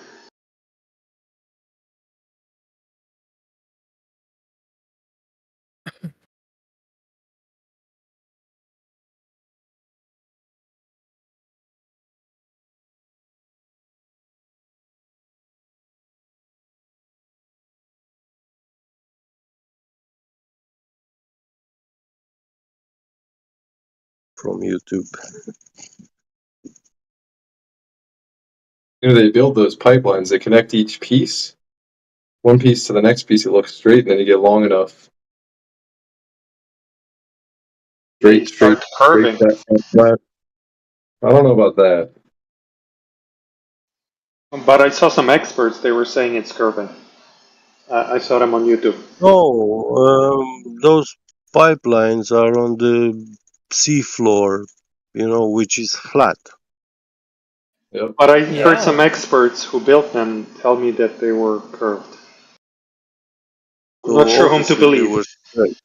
From YouTube. You know, they build those pipelines, they connect each piece. One piece to the next piece, it looks straight, and then you get long enough. They start curving. Flat. I don't know about that. But I saw some experts, they were saying it's curving. I saw them on YouTube. No, those pipelines are on the seafloor, you know, which is flat. Yep. But I heard some experts who built them tell me that they were curved. I'm not sure whom to Obviously they were believe. straight.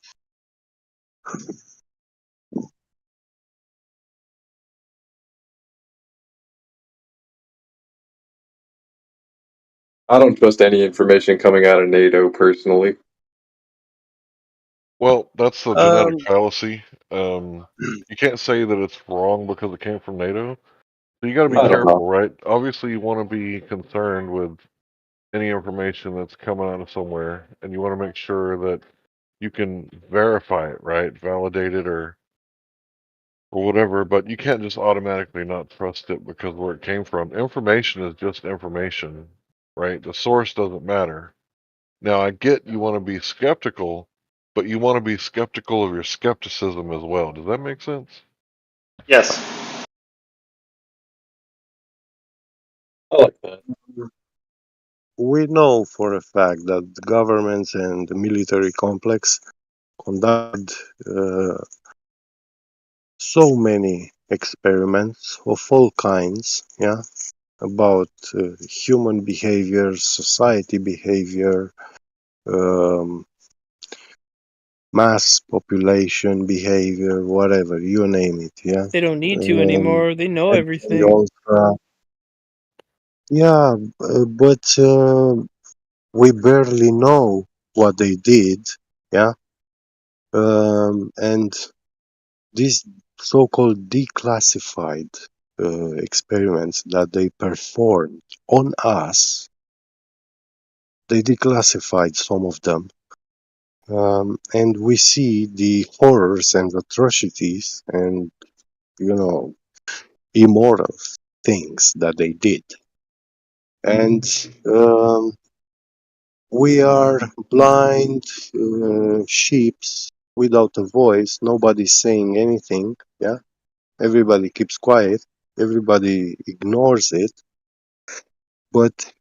I don't trust any information coming out of NATO personally. Well, that's the Um, genetic fallacy. You can't say that it's wrong because it came from NATO. So you got to be I don't know. careful, right? Obviously, you want to be concerned with any information that's coming out of somewhere, and you want to make sure that you can verify it, right? Validate it or whatever, but you can't just automatically not trust it because where it came from. Information is just information, right? The source doesn't matter. Now, I get you want to be skeptical, but you want to be skeptical of your skepticism as well. Does that make sense? Yes. I like that. we know for a fact that the governments and the military complex conduct so many experiments of all kinds, yeah, about human behavior, society behavior, um, mass population behavior, whatever, you name it, yeah. They don't need to anymore. They know And they everything. also, yeah, but we barely know what they did, yeah. And these so-called declassified experiments that they performed on us, they declassified some of them. And we see the horrors and atrocities and, you know, immoral things that they did. And we are blind sheeps without a voice. Nobody's saying anything. Yeah, everybody keeps quiet. Everybody ignores it. But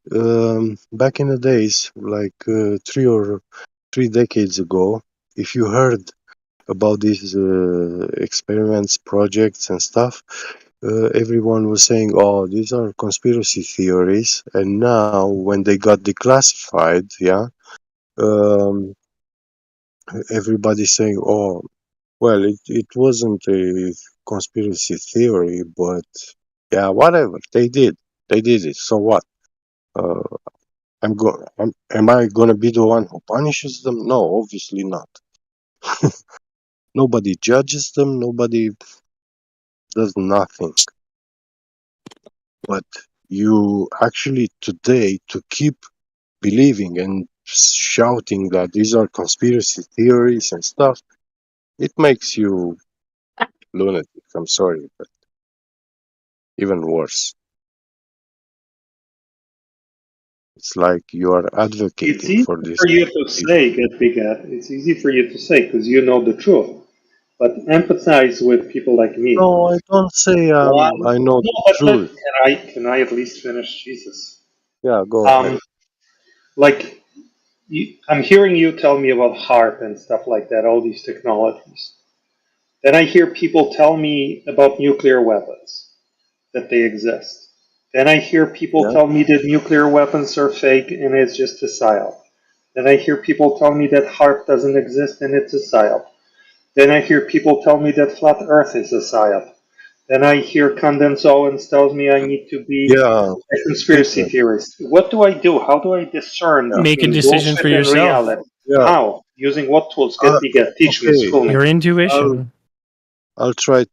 back in the days, like 3 decades ago, if you heard about these experiments, projects, and stuff, everyone was saying, "Oh, these are conspiracy theories." And now, when they got declassified, yeah, um, everybody's saying, "Oh, well, it wasn't a conspiracy theory, but yeah, whatever they did it. So what? Uh, am I gonna be the one who punishes them? No, obviously not. Nobody judges them. Nobody does nothing. But you actually today to keep believing and shouting that these are conspiracy theories and stuff, it makes you lunatic. I'm sorry, but even worse. It's like you are It's advocating easy for this. for you to say, get big at. It's easy for you to say because you know the truth. but empathize with people like me. No, I don't say Why? I know No, the but truth. can I at least finish? Jesus. Yeah, go ahead. Like I'm hearing you tell me about HARP and stuff like that, all these technologies. Then I hear people tell me about nuclear weapons, that they exist. Then I hear people Yeah. tell me that nuclear weapons are fake and it's just a psyop. Then I hear people tell me that HARP doesn't exist and it's a psyop. Then I hear people tell me that flat Earth is a psyop. Then I hear Condens Owens tells me I need to be Yeah, a conspiracy Peter. theorist. What do I do? How do I discern Yeah. Make a between decision bullshit for and yourself. reality? Yeah. How? Using what tools? Uh, Teach me, okay. school me. Your I'll intuition. I'll try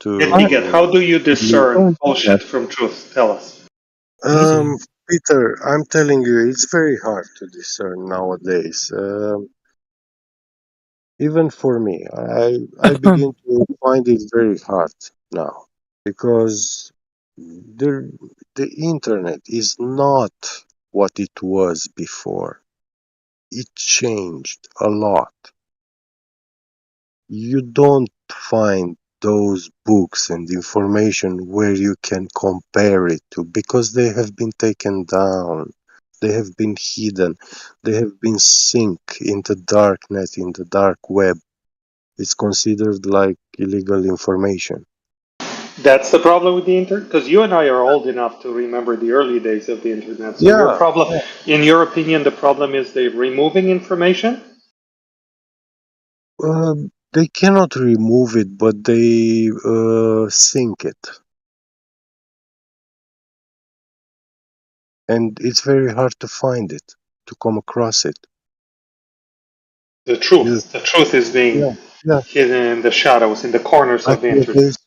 How do you to. discern bullshit from truth? Tell us. Easy. Peter, I'm telling you, it's very hard to discern nowadays. Even for me, I begin to find it very hard now because the internet is not what it was before. It changed a lot. You don't find those books and information where you can compare it to because they have been taken down. They have been hidden. They have been sink into darknet, in the dark web. It's considered like illegal information. That's the problem with the internet? Because you and I are old enough to remember the early days of the internet. So Yeah, in your opinion, the problem is they're removing information? they cannot remove it, but they sink it. And it's very hard to find it, to come across it. The truth is being Yeah, yeah. hidden in the shadows, in the corners Back of the in the internet. days,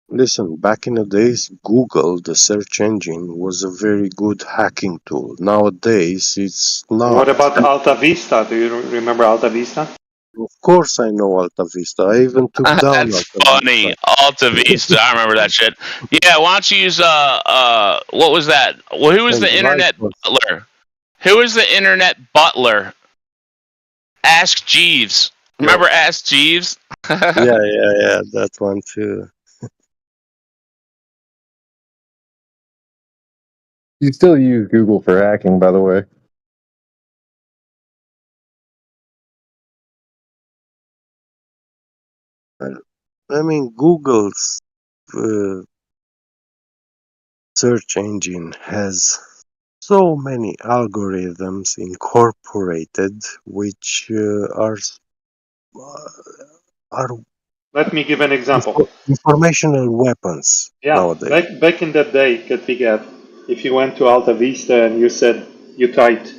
listen, back in the days, Google, the search engine, was a very good hacking tool. Nowadays, it's not. What about Alta Vista? Do you remember Alta Vista? Of course, I know Alta Vista. I even took down That's Alta funny. Vista. Alta Vista. I remember that shit. Yeah, why don't you use what was that? Well, who was And the internet Lycos. butler? Who was the internet butler? Ask Jeeves. Remember Ask Jeeves? Yeah, that one too. You still use Google for hacking, by the way. I mean, Google's search engine has so many algorithms incorporated, which are Let me give an example. informational weapons Yeah, nowadays. back in that day, Katvigat, if you went to Alta Vista and you typed,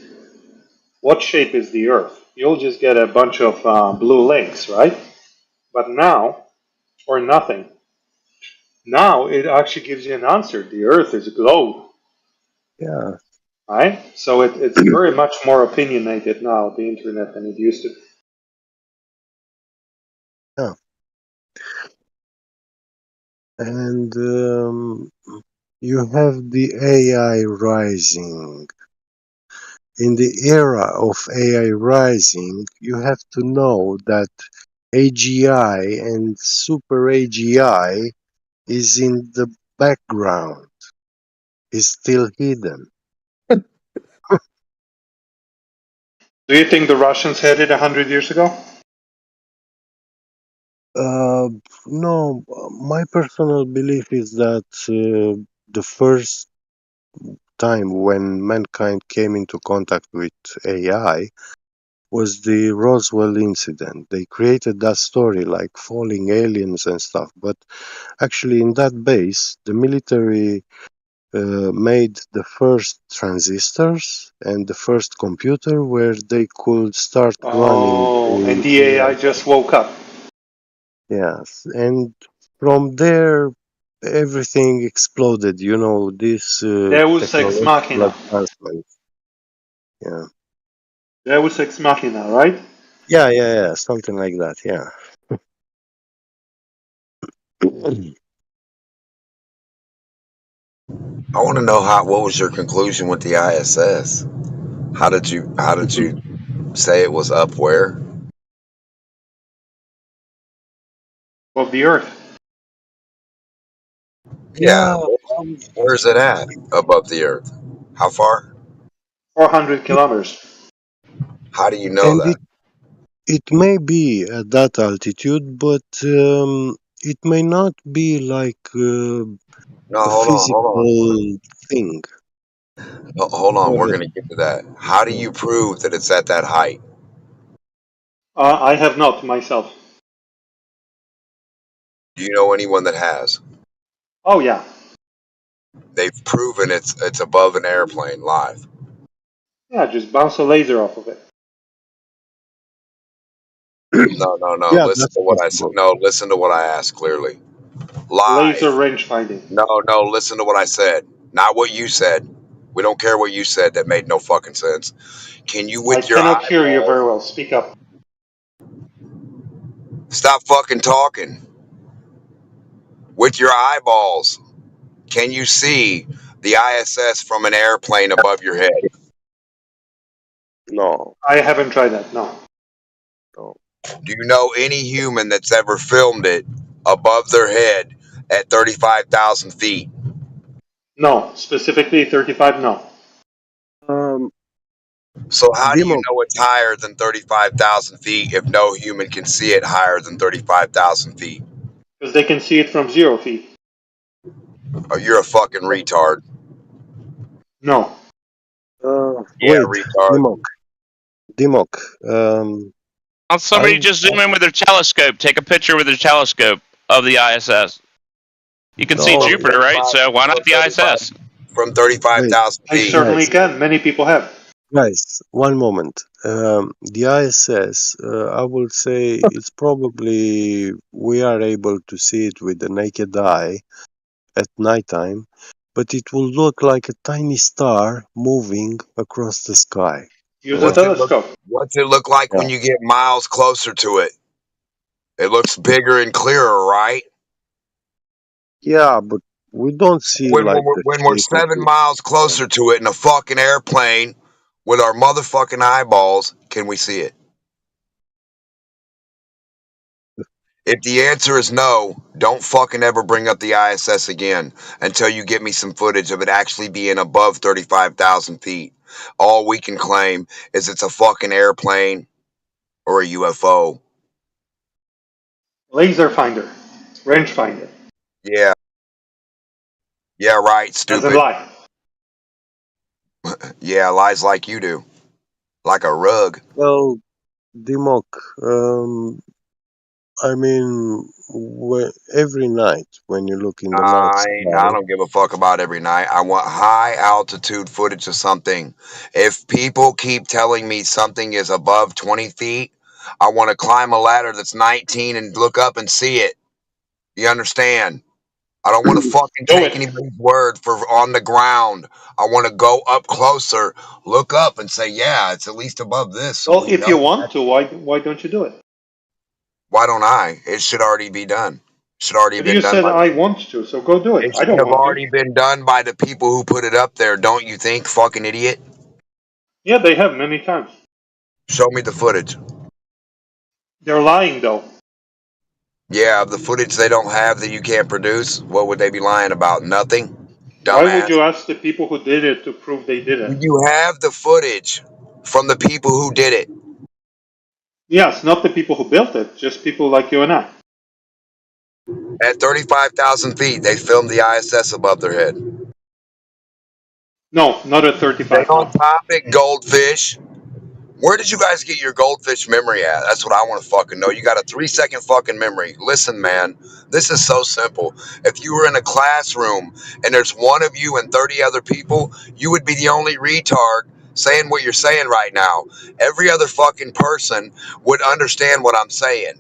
what shape is the Earth? You'll just get a bunch of blue links, right? But now, or nothing. Now it actually gives you an answer. The Earth is a globe, Yeah, right? So it's very much more opinionated now, the internet, than it used to be. yeah. And you have the AI rising. In the era of AI rising, you have to know that AGI and super AGI is in the background, is still hidden. Do you think the Russians had it 100 years ago? No, my personal belief is that the first time when mankind came into contact with AI was the Roswell incident. They created that story like falling aliens and stuff, but actually, in that base, the military made the first transistors and the first computer where they could start running Oh, and the the AI. AI just woke up. Yes, and from there, everything exploded. You know, this Deus ex technological machina. advancement. Yeah, Deus ex machina, right? yeah, something like that. Yeah. I want to know what was your conclusion with the ISS? How did you say it was up where? Above the Earth. Yeah. Yeah, Where's it at above the Earth? How far? 400 kilometers. How do you know and that? it may be at that altitude, but it may not be like No, a hold on. physical thing. Hold on. Go We're ahead. going to get to that. How do you prove that it's at that height? I have not myself. Do you know anyone that has? Oh yeah. They've proven it's above an airplane live. Yeah, just bounce a laser off of it. No. Yeah, Listen that's to what I said. possible. No, listen to what I asked clearly. Laser Live. range finding. No. Listen to what I said. Not what you said. We don't care what you said. That made no fucking sense. Can you, I with your cannot hear you very eyeballs, well. Speak up. stop fucking talking? With your eyeballs, can you see the ISS from an airplane above your head? No, I haven't tried that. No. no. Do you know any human that's ever filmed it above their head at 35,000 feet? No. Specifically 35. No. Um, So how do you Demo, know it's higher than 35,000 feet if no human can see it higher than 35,000 feet? Because they can see it from 0 feet. Oh, you're a fucking retard. No. Yeah, wait, retard. Dimok. Somebody just zoom in with their telescope. Take a picture with their telescope of the ISS. You can see No, From Jupiter, right? So why not the 35 ISS? from wait, 35,000 I feet. certainly guys, can. Many people have. guys, one moment. The ISS, I will say it's probably we are able to see it with the naked eye at nighttime, but it will look like a tiny star moving across the sky. Use a telescope. What's it look like Yeah. when you get miles closer to it? It looks bigger and clearer, right? Yeah, but we don't see like the When we're shape of 7 it. miles closer to it in a fucking airplane with our motherfucking eyeballs, can we see it? If the answer is no, don't fucking ever bring up the ISS again until you get me some footage of it actually being above 35,000 feet. All we can claim is it's a fucking airplane or a UFO. Laser finder. Range finder. Yeah. Yeah, right, Doesn't stupid. lie. Yeah, lies like you do. Like a rug. Well, Dimok, I mean, every night when you look in the night I sky, don't give a fuck about every night. I want high altitude footage of something. If people keep telling me something is above 20 feet, I want to climb a ladder that's 19 and look up and see it. You understand? I don't want to fucking Do take it. anybody's word for on the ground. I want to go up closer, look up and say, yeah, it's at least above this. So Well, we if know you want that. to, why don't you do it? Why don't I? It should already be done. Should already have But been you done said by I want to, so go do it. It I should don't have want to. already been done by the people who put it up there, don't you think, fucking idiot? Yeah, they have many times. Show me the footage. They're lying though. Yeah, the footage they don't have that you can't produce, what would they be lying about? Nothing? Why would Dumbass. you ask the people who did it to prove they did it? You have the footage from the people who did it. Yes, not the people who built it, just people like you and I. At 35,000 feet, they filmed the ISS above their head. No, not at Stay 35, on no. topic, goldfish. Where did you guys get your goldfish memory at? That's what I want to fucking know. You got a 3-second fucking memory. Listen, man, this is so simple. If you were in a classroom and there's one of you and 30 other people, you would be the only retard saying what you're saying right now. Every other fucking person would understand what I'm saying.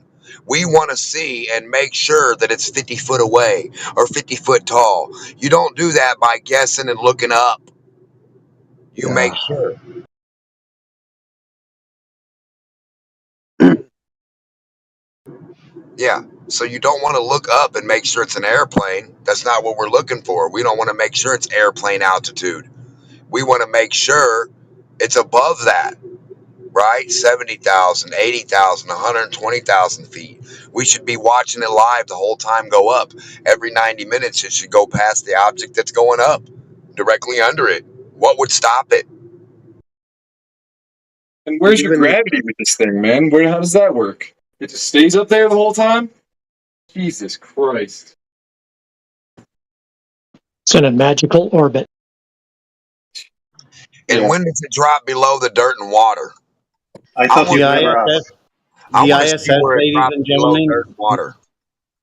We want to see and make sure that it's 50 foot away or 50 foot tall. You don't do that by guessing and looking up. You make yeah. sure. Yeah. So you don't want to look up and make sure it's an airplane. That's not what we're looking for. We don't want to make sure it's airplane altitude. We want to make sure it's above that, right? 70,000, 80,000, 120,000 feet. We should be watching it live the whole time go up. Every 90 minutes, it should go past the object that's going up, directly under it. What would stop it? And where's your gravity with this thing, man? How does that work? It just stays up there the whole time? Jesus Christ. It's in a magical orbit. And when does it drop below the dirt and water? I thought you'd never asked. I The want to ISS, see where it ladies drops and below gentlemen, dirt and water.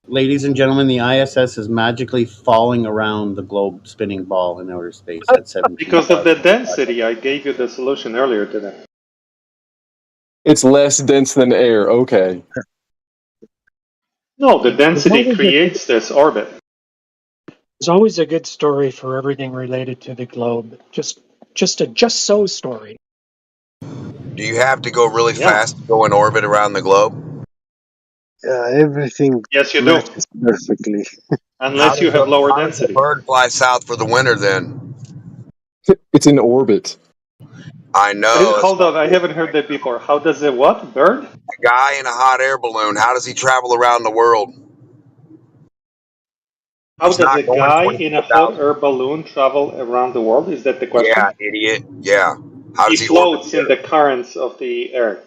ladies and gentlemen, the ISS is magically falling around the globe spinning ball in outer space at 17. Because of the density, I gave you the solution earlier today. It's less dense than air, okay. No, the density creates this orbit. There's always a good story for everything related to the globe. Just a just so story. Do you have to go really fast to go in orbit around the globe? Yeah, everything Yes, you do. matches perfectly. Unless you have lower How does the density. bird fly south for the winter then? It's in orbit. I know. Hold on, I haven't heard that before. How does it what? Bird? A guy in a hot air balloon, how does he travel around the world? How does a going guy in a 24,000. hot air balloon travel around the world? Is that the question? Yeah, idiot. Yeah. How does He he orbit floats in the currents of the air.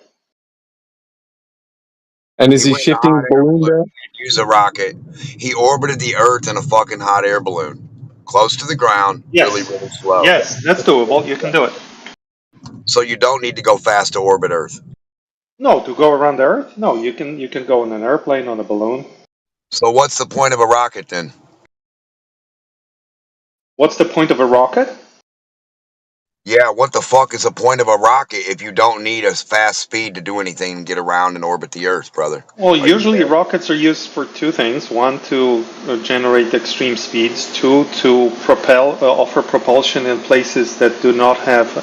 And is he went in a shifting hot air balloon balloon down? and used a rocket. He orbited the Earth in a fucking hot air balloon. Close to the ground, really, really slow. Yes, that's doable. You can do it. So you don't need to go fast to orbit Earth. No, to go around the Earth? No, you can go in an airplane, on a balloon. So what's the point of a rocket then? What's the point of a rocket? Yeah, what the fuck is the point of a rocket if you don't need a fast speed to do anything and get around and orbit the Earth, brother? Well, usually rockets are used for two things. One, to generate extreme speeds. Two, to offer propulsion in places that do not have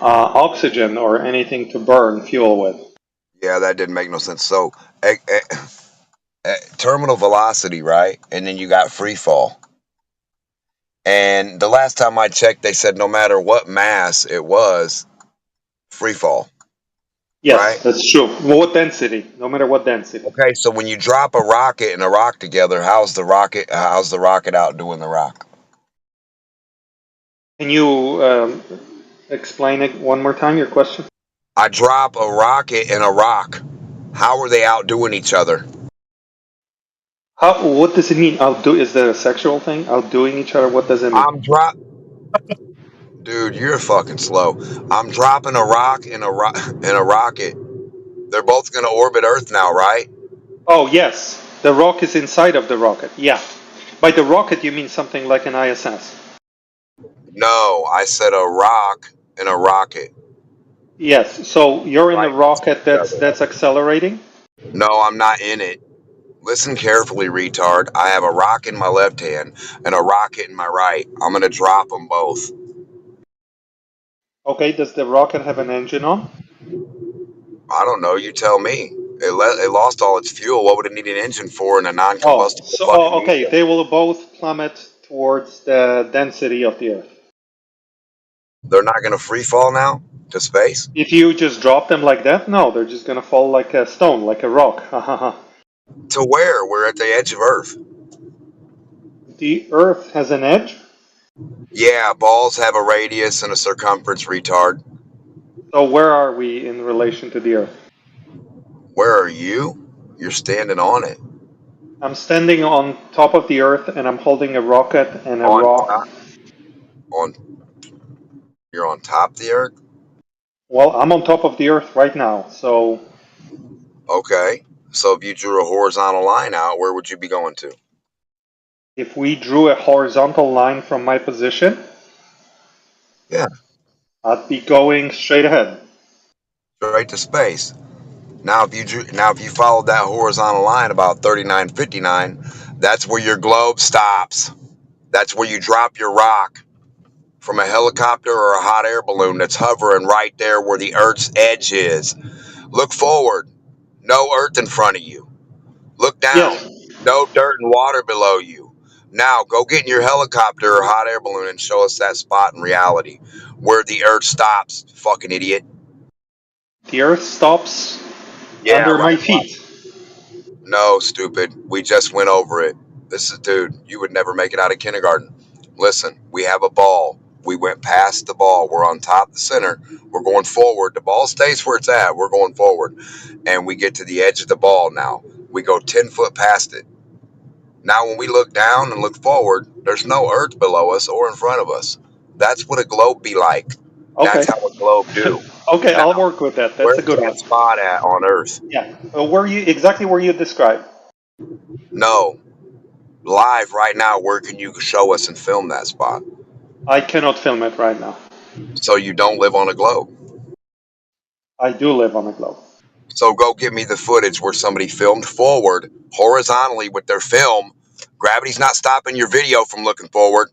oxygen or anything to burn fuel with. Yeah, that didn't make no sense. So, terminal velocity, right? And then you got free fall. And the last time I checked, they said no matter what mass it was, free fall. Yes, right? that's true. What density? No matter what density. Okay, so when you drop a rocket and a rock together, how's the rocket outdoing the rock? Can you explain it one more time, your question? I drop a rocket and a rock. How are they outdoing each other? What does it mean? Outdo? Is that a sexual thing? Outdoing each other? What does it mean? Dude, you're fucking slow. I'm dropping a rock and a rocket. They're both gonna orbit Earth now, right? Oh yes, the rock is inside of the rocket. Yeah. By the rocket, you mean something like an ISS? No, I said a rock and a rocket. Yes. So you're in the rocket that's accelerating. No, I'm not in it. Listen carefully, retard. I have a rock in my left hand and a rocket in my right. I'm gonna drop them both. Okay. Does the rocket have an engine on? I don't know. You tell me. It lost all its fuel. What would it need an engine for in a non-combustible fucking okay. medium? They will both plummet towards the density of the Earth. They're not gonna free fall now to space? If you just drop them like that, no, they're just gonna fall like a stone, like a rock. To where? We're at the edge of Earth. The Earth has an edge. Yeah, balls have a radius and a circumference, retard. So where are we in relation to the Earth? Where are you? You're standing on it. I'm standing on top of the Earth and I'm holding a rocket and a rock. You're on top of the Earth? Well, I'm on top of the Earth right now, so... Okay. So if you drew a horizontal line out, where would you be going to? If we drew a horizontal line from my position... Yeah. I'd be going straight ahead. Straight to space. Now if you followed that horizontal line about 3959, that's where your globe stops. That's where you drop your rock from a helicopter or a hot air balloon that's hovering right there where the Earth's edge is. Look forward. No Earth in front of you. Look down. Yes. No dirt and water below you. Now go get in your helicopter or hot air balloon and show us that spot in reality where the Earth stops, fucking idiot. The Earth stops Yeah, under my right. feet. No, stupid. We just went over it. This is, dude, you would never make it out of kindergarten. Listen, we have a ball. We went past the ball. We're on top of the center. We're going forward. The ball stays where it's at. We're going forward. And we get to the edge of the ball now. We go 10 foot past it. Now, when we look down and look forward, there's no earth below us or in front of us. That's what a globe be like. Okay. That's how a globe do. Okay, Now, I'll work with that. That's where's a good that one. spot at on Earth? Yeah. Where you exactly where you described? No. Live right now, where can you show us and film that spot? I cannot film it right now. So you don't live on a globe. I do live on a globe. So go give me the footage where somebody filmed forward horizontally with their film. Gravity's not stopping your video from looking forward.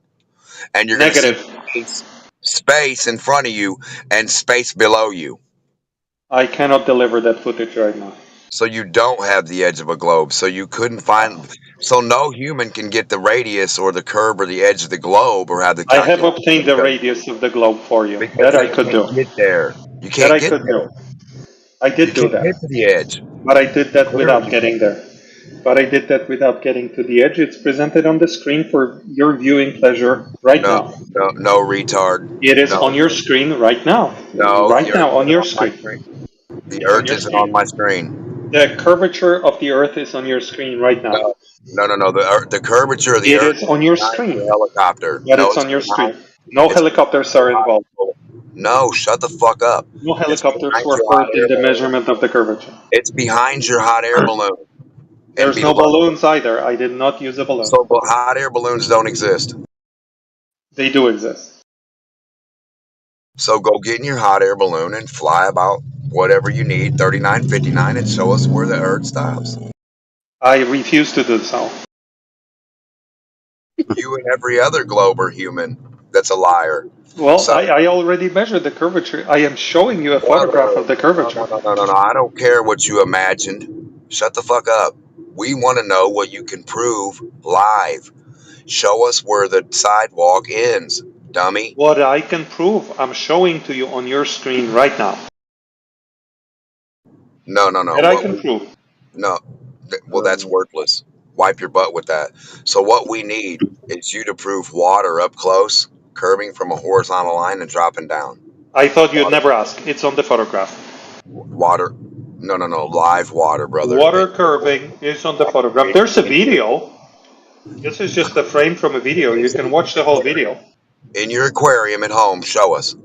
And you're going to see space in front of you and space below you. I cannot deliver that footage right now. So you don't have the edge of a globe. So you couldn't find. So no human can get the radius or the curve or the edge of the globe or have the I have calculation. obtained the radius of the globe for you. Because That I you could do. can't get there. You That can't I get could there. do. I did You do can't that. get to the edge. But I did that without Clearly. getting there. But I did that without getting to the edge. It's presented on the screen for your viewing pleasure right now. No, retard. It is No. on your screen right now. No, Right the now Earth on isn't your on my screen. screen. The It's on Earth your isn't on screen. my screen. The curvature of the Earth is on your screen right now. No. The curvature of the It Earth is on your behind screen. the helicopter. But No, it's on your behind. screen. No It's helicopters are involved. No, shut the fuck up. No It's helicopters behind were your hot hurt air in the balloon. measurement of the curvature. It's behind your hot air balloon. And There's no below. balloons either. I did not use a balloon. So hot air balloons don't exist. They do exist. So go get in your hot air balloon and fly about whatever you need, 3959, and show us where the Earth stops. I refuse to do so. You and every other glober human that's a liar. Well, So, I already measured the curvature. I am showing you a photograph of the curvature. No. I don't care what you imagined. Shut the fuck up. We want to know what you can prove live. Show us where the sidewalk ends, dummy. What I can prove, I'm showing to you on your screen right now. No. That I can prove. No. Well, that's worthless. Wipe your butt with that. So what we need is you to prove water up close, curving from a horizontal line and dropping down. I thought you'd never ask. It's on the photograph. Water. No. Live water, brother. Water curving is on the photograph. There's a video. This is just a frame from a video. You can watch the whole video. In your aquarium at home, show us.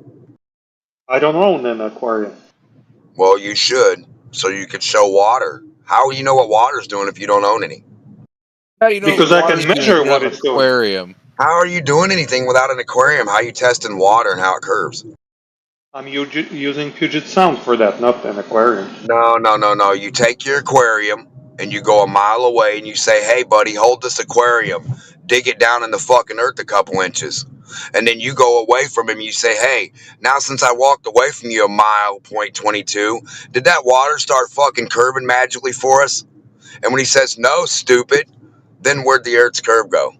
I don't own an aquarium. Well, you should, so you could show water. How will you know what water's doing if you don't own any? Because I can measure what it's doing. Aquarium. How are you doing anything without an aquarium? How are you testing water and how it curves? I'm using Puget Sound for that, not an aquarium. No. You take your aquarium and you go a mile away and you say, hey, buddy, hold this aquarium. Dig it down in the fucking earth a couple inches. And then you go away from him and you say, hey, now since I walked away from you a mile, 0.22, did that water start fucking curving magically for us? And when he says, no, stupid, then where'd the earth's curve go?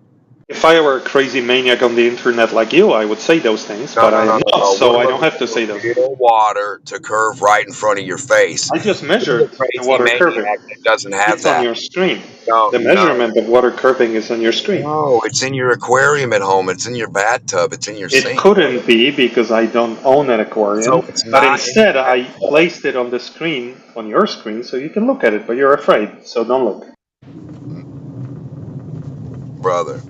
If I were a crazy maniac on the internet like you, I would say those things, but I am not, so I don't have to say those. Real water to curve right in front of your face. I just measured the water curving. It doesn't have It's that. on your screen. No, The measurement of water curving is on your screen. No, it's in your aquarium at home. It's in your bathtub. It's in your It sink. couldn't be because I don't own an aquarium. So it's But not instead, I placed it on the screen, on your screen, so you can look at it, but you're afraid, so don't look. Brother,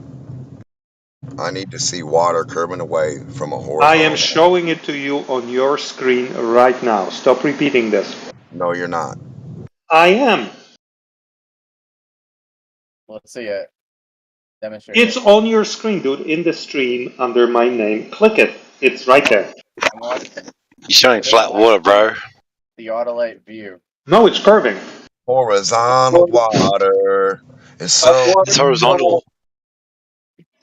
I need to see water curving away from a horizontal. I am showing it to you on your screen right now. Stop repeating this. No, you're not. I am. Let's see it. Demonstrate. It's on your screen, dude, in the stream under my name. Click it. It's right there. You're showing flat water, bro. The autolite view. No, it's curving. Horizontal water. It's horizontal.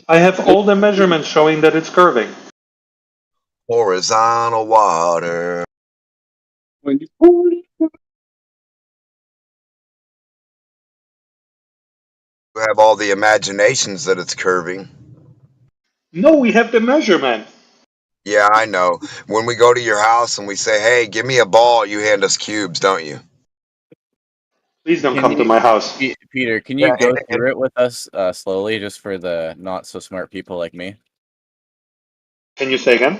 I have all the measurements showing that it's curving. Horizontal water. When you pour it. You have all the imaginations that it's curving. No, we have the measurement. Yeah, I know. When we go to your house and we say, hey, give me a ball, you hand us cubes, don't you? Please don't Can come to you, my house. Peter? Can you go through it with us slowly, just for the not so smart people like me? Can you say again?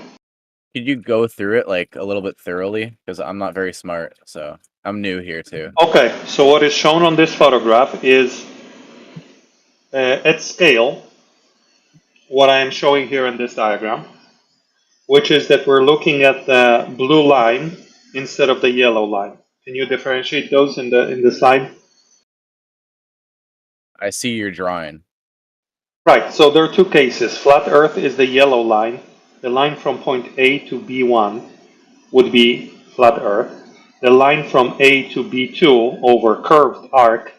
Could you go through it like a little bit thoroughly? Because I'm not very smart, so I'm new here too. Okay, so what is shown on this photograph is at scale what I am showing here in this diagram, which is that we're looking at the blue line instead of the yellow line. Can you differentiate those in the slide? I see your drawing. Right, so there are two cases. Flat Earth is the yellow line. The line from point A to B1 would be flat Earth. The line from A to B2 over curved arc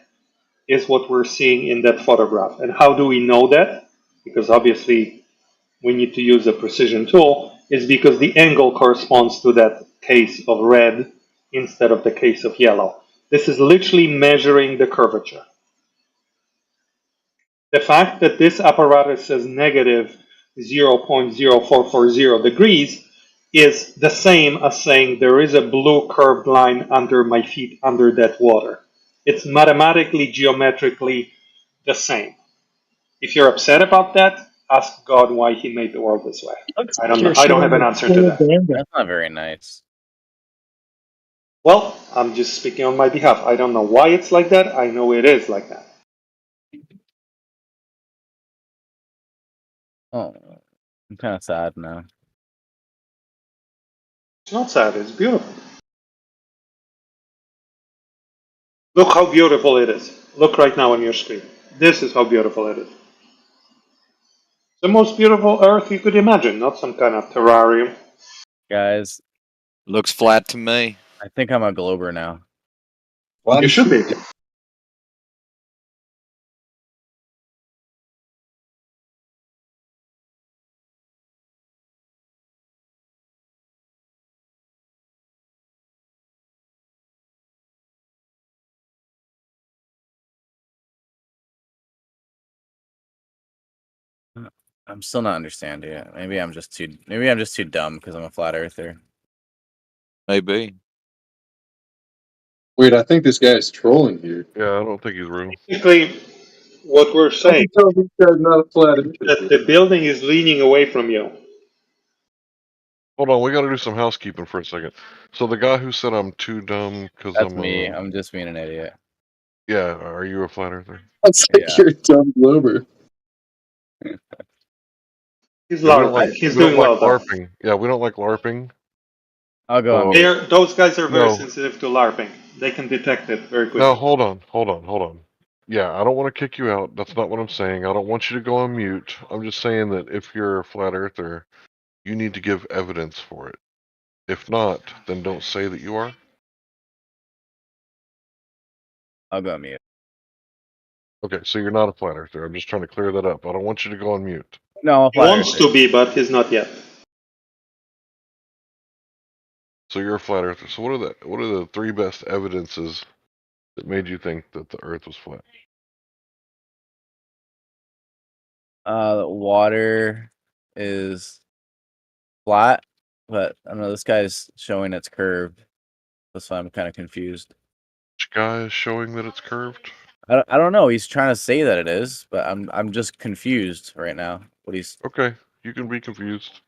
is what we're seeing in that photograph. And how do we know that? Because obviously we need to use a precision tool, is because the angle corresponds to that case of red instead of the case of yellow. This is literally measuring the curvature. The fact that this apparatus says negative 0.0440 degrees is the same as saying there is a blue curved line under my feet under that water. It's mathematically, geometrically the same. If you're upset about that, ask God why He made the world this way. I don't know. I don't have an answer to that. That's not very nice. Well, I'm just speaking on my behalf. I don't know why it's like that. I know it is like that. Oh, I'm kind of sad now. It's not sad. It's beautiful. Look how beautiful it is. Look right now on your screen. This is how beautiful it is. The most beautiful Earth you could imagine, not some kind of terrarium. Guys, looks flat to me. I think I'm a glober now. You should be. I'm still not understanding it. Maybe I'm just too dumb because I'm a flat earther. Maybe. Wait, I think this guy's trolling here. Yeah, I don't think he's real. Basically, what we're saying Tell this guy's not a flat earther. that the building is leaning away from you. Hold on, we got to do some housekeeping for a second. So the guy who said I'm too dumb because That's I'm me. I'm just being an idiot. Yeah, are you a flat earther? That's like you're a dumb glober. He's Yeah, we don't LARPing. like, He's we don't doing like well, though. LARPing. Yeah, we don't like LARPing. I'll go on So- mute. Those guys are very No. sensitive to LARPing. They can detect it very quickly. No, hold on. Yeah, I don't want to kick you out. That's not what I'm saying. I don't want you to go on mute. I'm just saying that if you're a flat earther, you need to give evidence for it. If not, then don't say that you are. I'll go on mute. Okay, so you're not a flat earther. I'm just trying to clear that up. I don't want you to go on mute. No, I'm a He flat wants earther. to be, but he's not yet. So you're a flat earther. So what are the three best evidences that made you think that the earth was flat? Water is flat, but I don't know. This guy's showing it's curved. That's why I'm kind of confused. Which guy is showing that it's curved? I don't know. He's trying to say that it is, but I'm just confused right now. What he's Okay, you can be confused.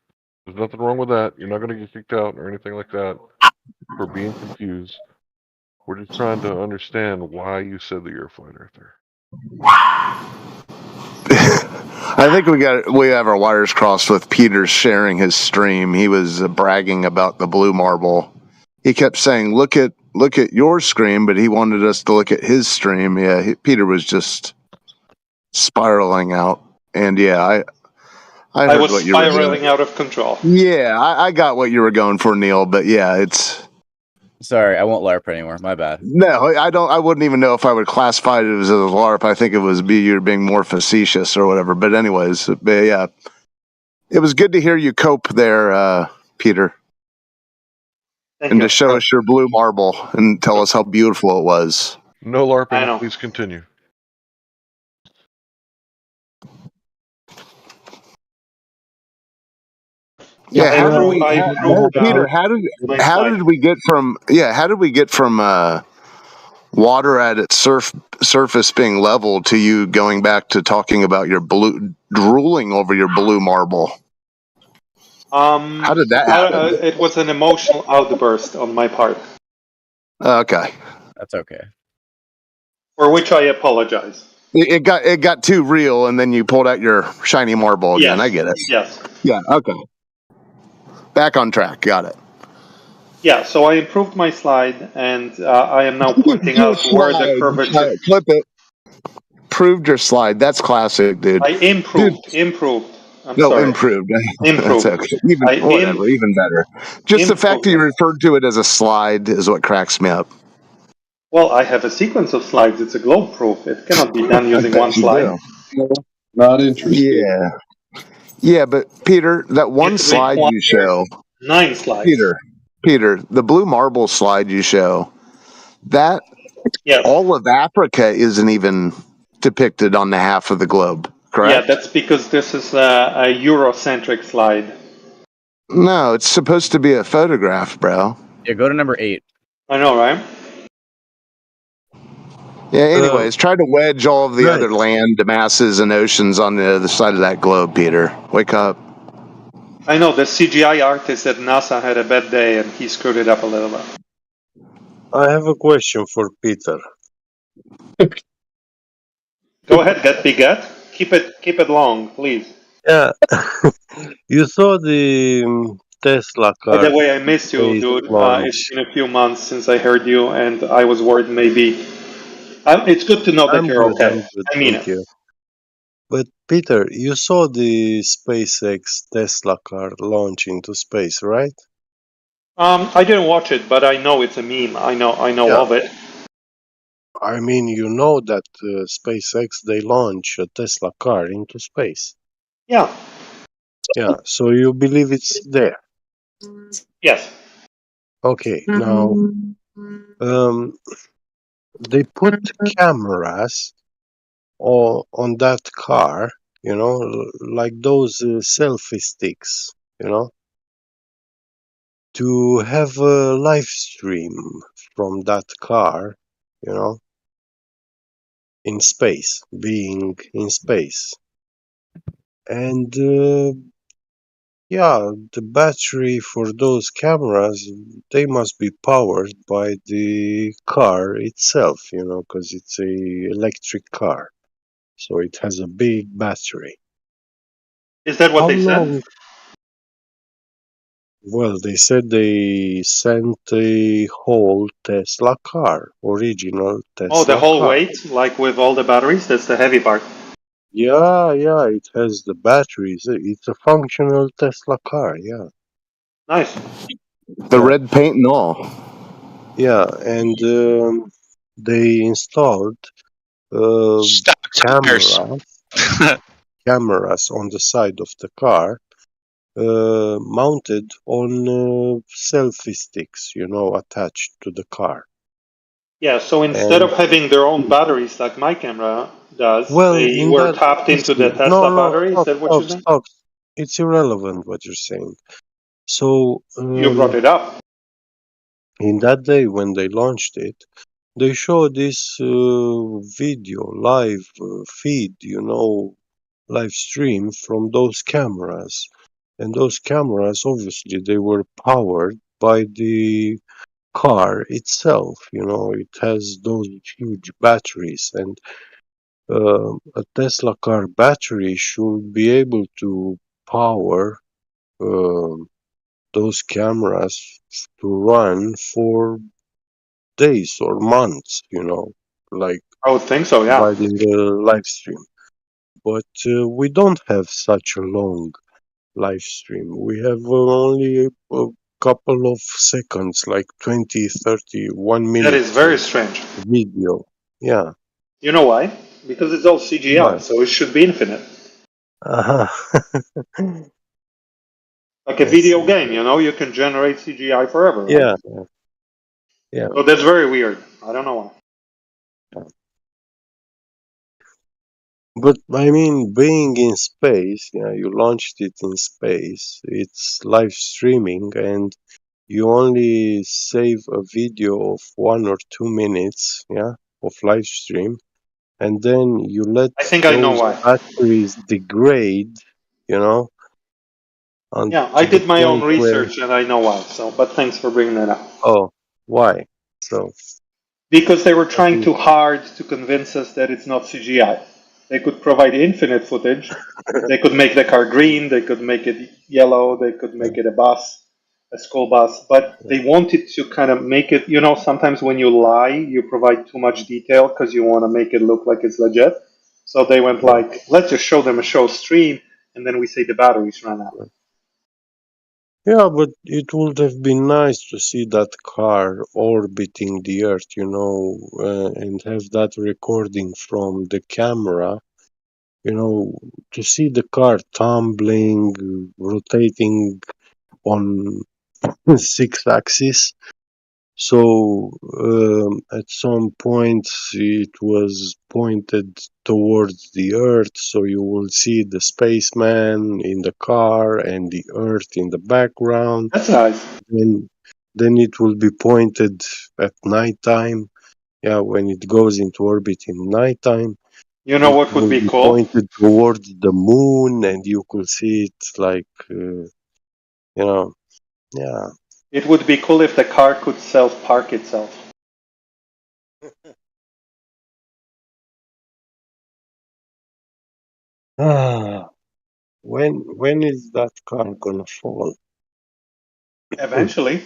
There's nothing wrong with that. You're not going to get kicked out or anything like that for being confused. We're just trying to understand why you said that you're a flat earther. I think we have our wires crossed with Peter sharing his stream. He was bragging about the blue marble. He kept saying, "Look at your stream," but he wanted us to look at his stream. Yeah, Peter was just spiraling out, and yeah, I heard was what you were spiraling doing. out of control. Yeah, I got what you were going for, Neil. But yeah, it's sorry. I won't LARP anymore. My bad. no, I don't. I wouldn't even know if I would classify it as a LARP. I think it was you're being more facetious or whatever. But anyways, but yeah, it was good to hear you cope there, Peter. Thank And you. to show us your blue marble and tell us how beautiful it was. No I know. LARPing. Please continue. Yeah, how did we, I proved, Peter? How did we get from water at its surface being level to you going back to talking about your drooling over your blue marble. How did that happen? It was an emotional outburst on my part. Okay. That's okay. For which I apologize. It got too real, and then you pulled out your shiny marble again. Yes. I get it. Yes. Yeah. Okay. Back on track. Got it. Yeah, so I improved my slide, and I am now pointing out where the curvature. Flip it. Proved your slide. That's classic, dude. I improved. I'm No, sorry. improved. That's Improved. okay. Even better. Just the fact that you referred to it as a slide is what cracks me up. Well, I have a sequence of slides. It's a globe proof. It cannot be done using one slide. Not interested. Yeah, but Peter, that one It slide you requires show. 9 slides. Peter, the blue marble slide you show, that all of Africa isn't even depicted on the half of the globe, correct? Yeah, that's because this is a Eurocentric slide. No, it's supposed to be a photograph, bro. Yeah, go to number 8. I know, right? Yeah, anyways, try to wedge all of the right. other land masses and oceans on the other side of that globe, Peter. Wake up. I know, the CGI artist at NASA had a bad day and he screwed it up a little bit. I have a question for Peter. Go ahead, get Biget. Keep it long, please. Yeah, you saw the Tesla By car. the way, I missed you, space dude. It's launch. been a few months since I heard you, and I was worried maybe. It's good to know that you're okay. I'm good, I mean thank it. you. But Peter, you saw the SpaceX Tesla car launch into space, right? I didn't watch it, but I know it's a meme. I know Yeah. of it. I mean, you know that SpaceX, they launch a Tesla car into space. Yeah. Yeah, so you believe it's there? Yes. Okay, now they put cameras on that car, you know, like those selfie sticks, you know, to have a live stream from that car, you know, in space, being in space. And yeah, the battery for those cameras, they must be powered by the car itself, you know, because it's a electric car. So it has a big battery. Is that what How they long? said? Well, they said they sent a whole Tesla car, original Oh, the Tesla whole car. weight, like with all the batteries? That's the heavy part. Yeah, it has the batteries. It's a functional Tesla car, yeah. Nice. The red paint and all. Yeah, and they installed Tires. cameras on the side of the car, mounted on selfie sticks, you know, attached to the car. Yeah, so instead of And having their own batteries like my camera does, well, they in were that tapped into the no, Tesla no, battery. Is that what you're saying? stop. It's irrelevant what you're saying. So You brought it up. in that day when they launched it, they showed this video live feed, you know, live stream from those cameras, and those cameras obviously they were powered by the car itself. You know, it has those huge batteries, and a Tesla car battery should be able to power those cameras to run for days or months, you know, like I would think so, yeah. providing a live stream. But we don't have such a long live stream. We have only a couple of seconds, like 20, 30, 1 That minute is very strange. video. Yeah. You know why? Because it's all CGI, Why? so it should be infinite. Uh-huh. Like a video game, you know, you can generate CGI forever, right? Yeah. Yeah. So that's very weird. I don't know why. But I mean, being in space, yeah, you launched it in space. It's live streaming, and you only save a video of 1 or 2 minutes, yeah, of live stream, and then you let I think I know those why. batteries degrade, you know, Yeah, I to the did my own point where, research and I know why. So, but thanks for bringing that up. oh, why? So, Because they were what trying is, too hard to convince us that it's not CGI. They could provide infinite footage. They could make the car green. They could make it yellow. They could make it a bus, a school bus. But they wanted to kind of make it, you know, sometimes when you lie, you provide too much detail because you want to make it look like it's legit. So they went yeah. like, let's just show them a show stream, and then we say the batteries ran out. Yeah, but it would have been nice to see that car orbiting the Earth, you know, and have that recording from the camera, you know, to see the car tumbling, rotating on 6 axis. So at some point it was pointed towards the Earth, so you will see the spaceman in the car and the Earth in the background. That's nice. Then it will be pointed at nighttime. Yeah, when it goes into orbit in nighttime, You know it what would will be be cool? pointed towards the moon, and you could see it like, you know, yeah. It would be cool if the car could self-park itself. Ah, when is that car gonna fall? Eventually.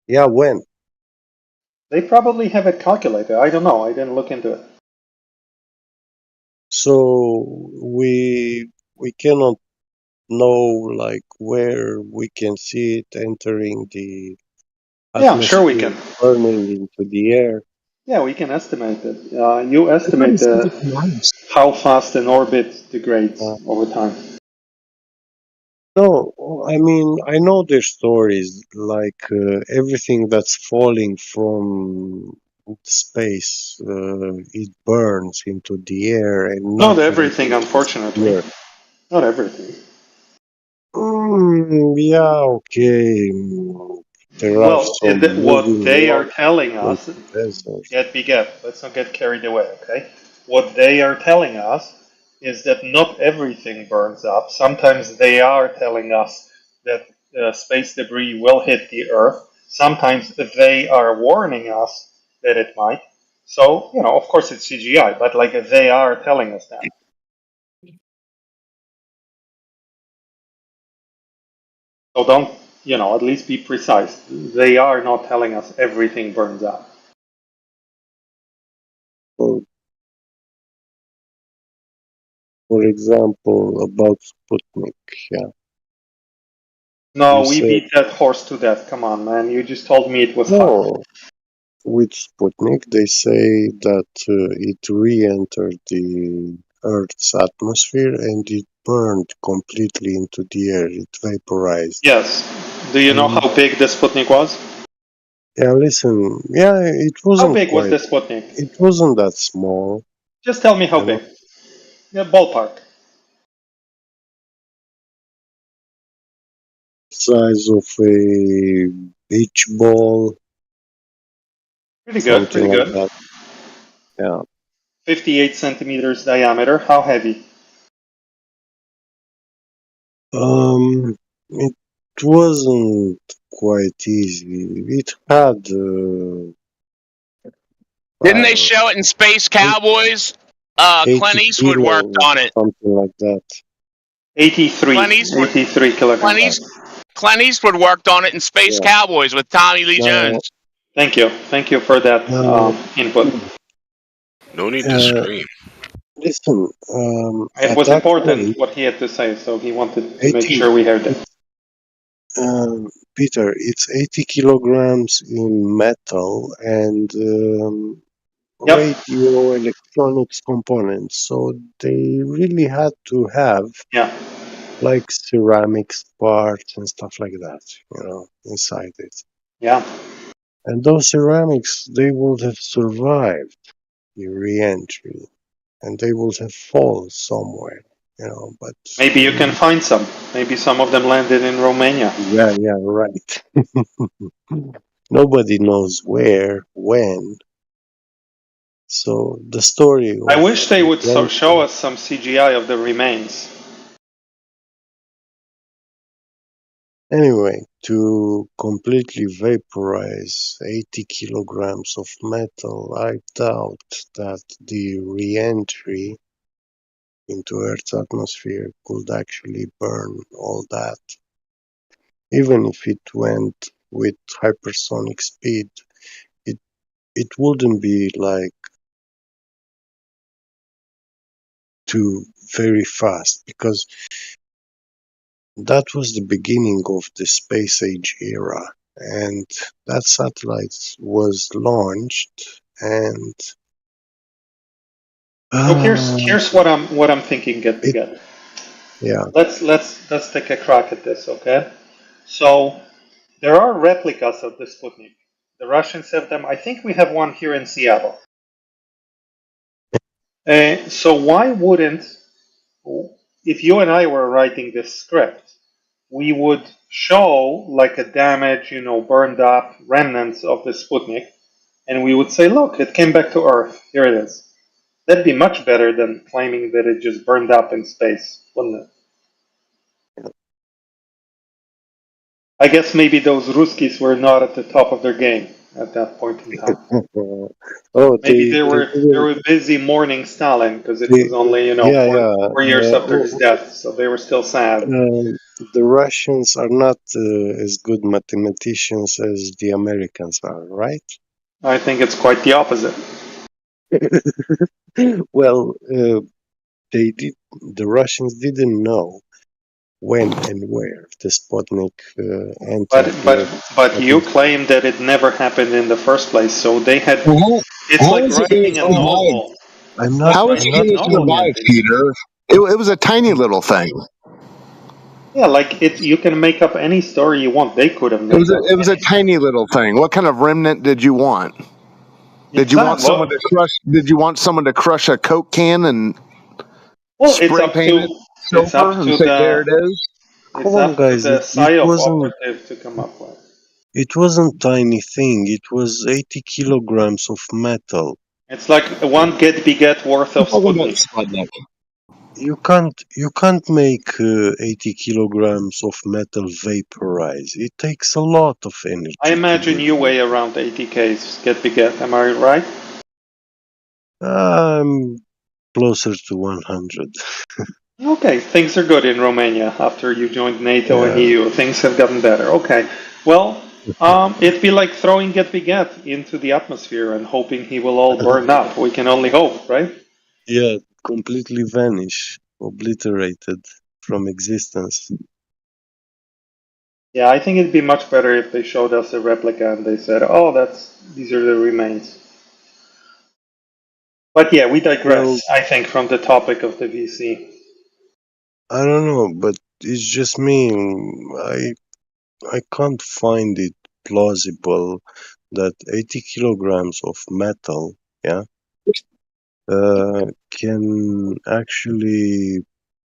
Yeah, when? They probably have it calculated. I don't know. I didn't look into it. So we cannot know like where we can see it entering the Yeah, I'm sure we atmosphere, can. burning into the air. Yeah, we can estimate it. You I thought he estimate said it's nice. how fast an orbit degrades Uh, over time. no, I mean I know their stories, like everything that's falling from space, it burns into the air, and Not nothing everything, reaches the unfortunately. earth. Not everything. Yeah, okay. There are Well, some what moving they are rocks telling in us, the desert. let's not get carried away, okay? What they are telling us is that not everything burns up. Sometimes they are telling us that space debris will hit the Earth. Sometimes they are warning us that it might. So, you know, of course it's CGI, but like they are telling us that. So don't, you know, at least be precise. They are not telling us everything burns up. For example, about Sputnik, yeah. No, They we say, beat that horse to death. Come on, man. You just told me it was fun. no, with Sputnik, they say that it re-entered the Earth's atmosphere and it burned completely into the air. It vaporized. Yes. Do you know And how big the Sputnik was? yeah, listen, yeah, it How wasn't big was quite, the Sputnik? it wasn't that small, Just tell me how you know, big. Yeah, ballpark. size of a beach ball, Pretty good, something pretty like good. that. Yeah. 58 centimeters diameter. How heavy? It wasn't quite easy. It had, Didn't I they don't show it in Space know, Cowboys? Clint 80 Eastwood worked kilos, on it. something like that. 83. Clint Eastwood, 83 kilograms. Clint Eastwood worked on it in Space Yeah. Cowboys with Tommy Lee Now, Jones. Thank you. Thank you for that now, input. No need to scream. listen, It at was that point, important what he had to say, so he wanted to make 80, sure we heard it. Peter, it's 80 kilograms in metal and Yep. radio electronics components. So they really had to have Yeah. like ceramics parts and stuff like that, you know, inside it. Yeah. And those ceramics, they would have survived the re-entry and they would have fallen somewhere. But Maybe you can find some. Maybe some of them landed in Romania. yeah, right. Nobody knows where, when. So the story I of wish they would one. show us some CGI of the remains. Anyway, to completely vaporize 80 kilograms of metal, I doubt that the re-entry into Earth's atmosphere could actually burn all that. Even if it went with hypersonic speed, it it wouldn't be like too very fast, because that was the beginning of the space age era, and that satellite was launched, and So here's what I'm thinking. Get together. yeah. Let's take a crack at this, okay? So there are replicas of the Sputnik. The Russians have them. I think we have one here in Seattle. So why wouldn't, if you and I were writing this script, we would show like a damage, burned up remnants of the Sputnik, and we would say, look, it came back to Earth. Here it is. That'd be much better than claiming that it just burned up in space, wouldn't it? I guess maybe those Ruskies were not at the top of their game at that point in time. Oh, Maybe they didn't. were busy mourning Stalin because it They, was only yeah, yeah. 4 years after his death, so they were still sad. The Russians are not as good mathematicians as the Americans are, right? I think it's quite the opposite. Well, the Russians didn't know when and where the Sputnik entered But you claim that it never happened in the first place, so they had. Well, It's how like is it going to writing a survive? novel. I'm Like How is writing it a going to novel. survive, Peter? It was a tiny little thing. Yeah, like you can make up any story you want. They could have made up. It was a tiny little thing. What kind of remnant did you want? Did you want someone to crush? Did you want someone to crush a Coke can and Well, spray paint it silver and say there it is? It's Come on, up to guys. the It PSYOP wasn't. operative to come up with. It wasn't tiny thing. It was 80 kilograms of metal. It's like one get worth of Sputnik. You can't make 80 kilograms of metal vaporize. It takes a lot of energy. I imagine you weigh around 80 k's. Get. Am I right? I'm closer to 100. Okay, things are good in Romania after you joined NATO and Yeah. EU. Things have gotten better. Okay, well, it'd be like throwing Get into the atmosphere and hoping he will all burn up. We can only hope, right? Yeah, completely vanish, obliterated from existence. Yeah, I think it'd be much better if they showed us a replica and they said, "Oh, these are the remains." But yeah, we digress. Well, I think from the topic of the VC. I don't know, but it's just me. I can't find it plausible that 80 kilograms of metal, yeah, can actually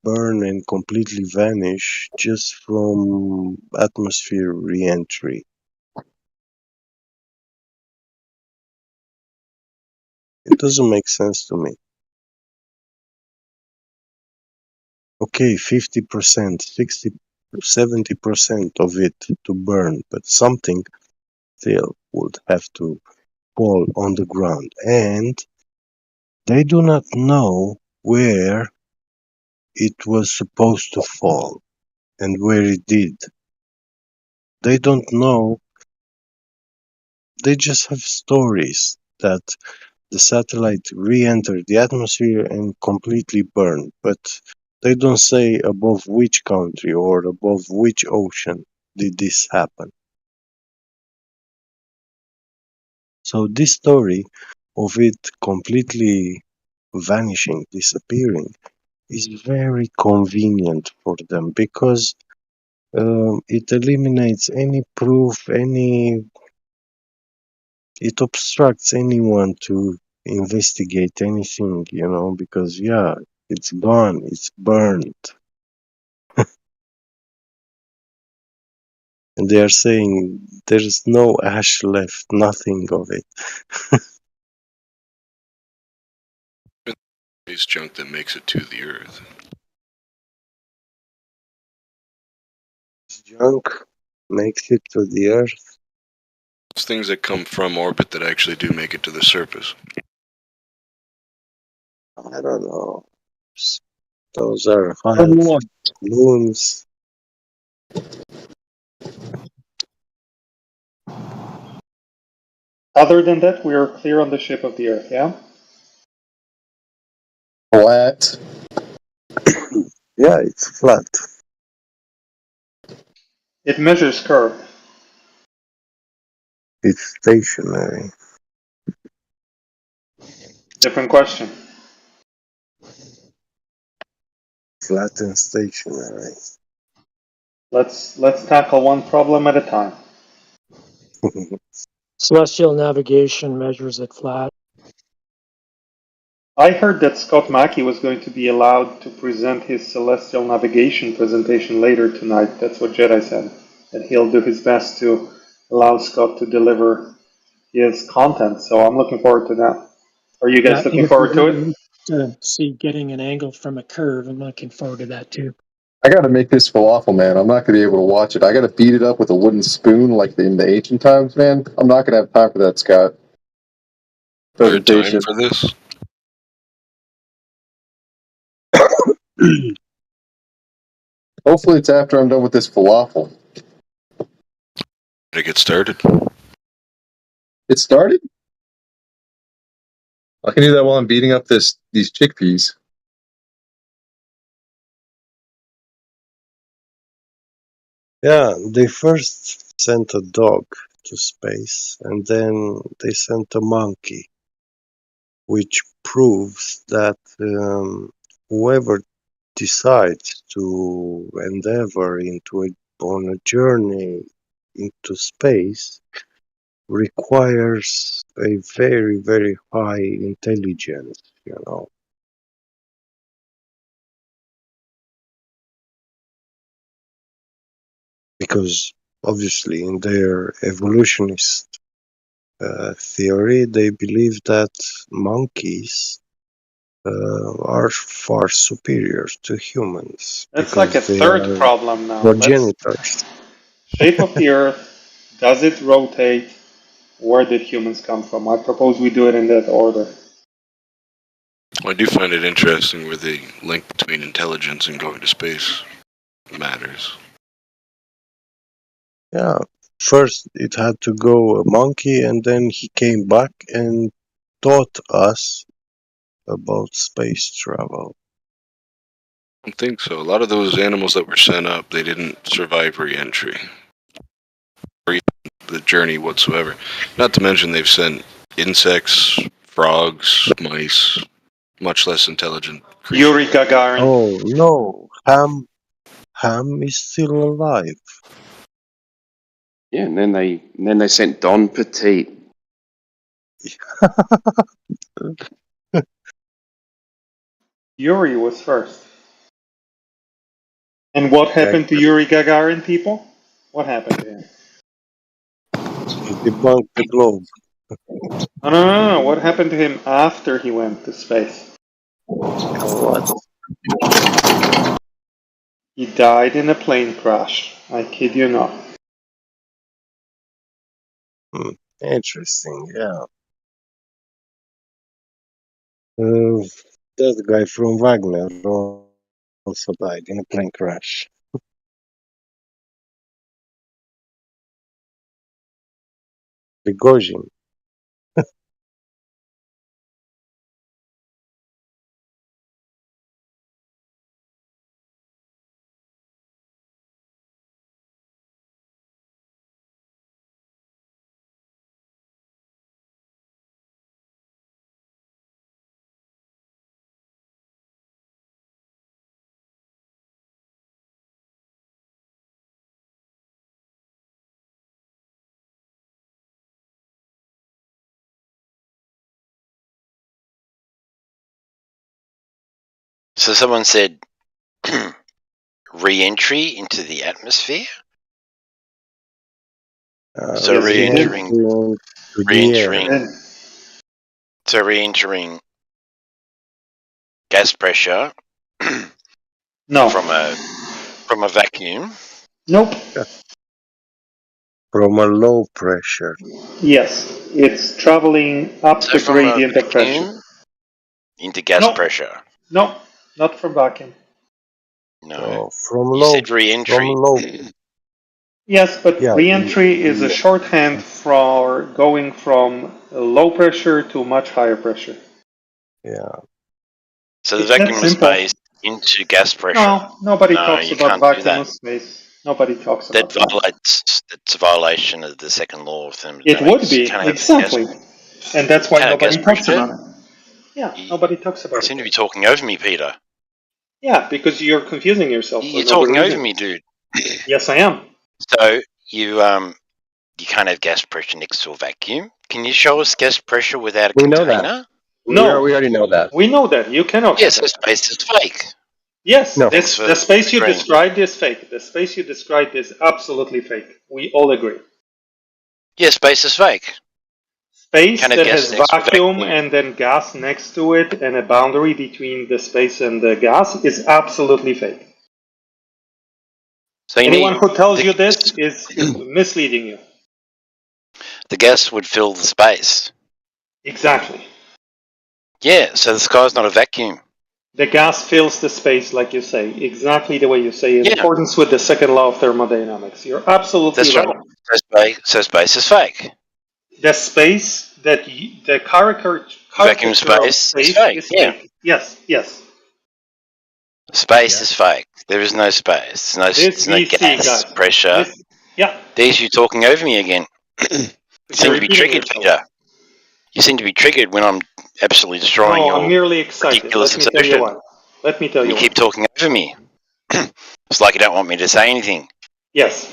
burn and completely vanish just from atmosphere re-entry. It doesn't make sense to me. Okay, 50%, 60, 70% of it to burn, but something still would have to fall on the ground. And they do not know where it was supposed to fall and where it did. They don't know. They just have stories that the satellite re-entered the atmosphere and completely burned, but they don't say above which country or above which ocean did this happen. So this story of it completely vanishing, disappearing, is very convenient for them because it eliminates any proof, it obstructs anyone to investigate anything, because yeah, It's gone. It's burned. And they are saying there's no ash left, nothing of it. Space junk that makes it to the Earth. Junk makes it to the Earth. It's things that come from orbit that actually do make it to the surface. I don't know. Those are hot moons. Other than that, we are clear on the shape of the Earth, yeah? Flat. Yeah, it's flat. It measures curve. It's stationary. Different question. Flat and stationary. Let's tackle one problem at a time. Celestial navigation measures it flat. I heard that Scott Mackey was going to be allowed to present his celestial navigation presentation later tonight. That's what Jedi said. And he'll do his best to allow Scott to deliver his content. So I'm looking forward to that. Are you guys looking forward to it? To see getting an angle from a curve. I'm looking forward to that too. I got to make this falafel, man. I'm not going to be able to watch it. I got to beat it up with a wooden spoon like in the ancient times, man. I'm not going to have time for that, Scott. Third time Presentation. for this? Hopefully, it's after I'm done with this falafel. To get started. It started? I can do that while I'm beating up these chickpeas. Yeah, they first sent a dog to space, and then they sent a monkey, which proves that whoever decides to endeavor on a journey into space requires a very, very high intelligence, you know. Because obviously in their evolutionist theory, they believe that monkeys are far superior to humans That's like a because they third are problem now. progenitors. Shape of the Earth. Does it rotate? Where did humans come from? I propose we do it in that order. I do find it interesting where the link between intelligence and going to space matters. Yeah, first it had to go a monkey, and then he came back and taught us about space travel. I don't think so. A lot of those animals that were sent up, they didn't survive re-entry. Or even the journey whatsoever. Not to mention they've sent insects, frogs, mice, much less intelligent creatures. Yuri Gagarin. Oh no, Ham is still alive. Yeah, and then they sent Don Petite. Yuri was first. And what happened to Yuri Gagarin, people? What happened to him? He debunked the globe. No. What happened to him after he went to space? What? He died in a plane crash. I kid you not. Interesting, yeah. That guy from Wagner also died in a plane crash. Prigozhin. So someone said re-entry into the atmosphere. So Yes, he did. re-entering gas pressure No. from a vacuum. Nope. From a low pressure. Yes, it's traveling up So the from a gradient of pressure. vacuum into gas No. pressure. No, not from vacuum. No. From You low. said re-entry. From low. Yes, but Yeah. re-entry is a shorthand for going from low pressure to much higher pressure. Yeah. So the It's that vacuum of simple. space into gas pressure. No, nobody No, talks you about can't do vacuum that. of space. Nobody talks about that. That's a violation of the second law of It would thermodynamics. be, You can't have exactly. And that's why nobody talks pressure. about it. Yeah, nobody talks You about seem it. to be talking over me, Peter. Yeah, because you're confusing yourself for You're no talking reason. over me, dude. Yes, I am. So you can't have gas pressure next to a vacuum. Can you show us gas pressure without a We know container? that. No. We already know that. We know that. You cannot Yes, have so that. space is fake. Yes, No. the space you agreeing. described is fake. The space you described is absolutely fake. We all agree. Yeah, space is fake. Space Can't have that gas has next to a vacuum vacuum. and then gas next to it and a boundary between the space and the gas is absolutely fake. So you Anyone need who tells you this is misleading you. the gas would fill the space. Exactly. Yeah, so the sky's not a vacuum. The gas fills the space, like you say, exactly the way you say, in Yeah. accordance with the second law of thermodynamics. You're absolutely That's right. right. So space is fake. The space that the caricature Vacuum of space space is fake. is Yeah. fake. Yes, yes. Space is fake. There is no space. There's no VC, gas guys. pressure. Yeah. There's you talking over me again. You seem to be repeating triggered, yourself. Peter. You seem to be triggered when I'm absolutely destroying No, your I'm merely excited. ridiculous Let me tell you assertion. why. Let me tell And you you why. keep talking over me. It's like you don't want me to say anything. Yes.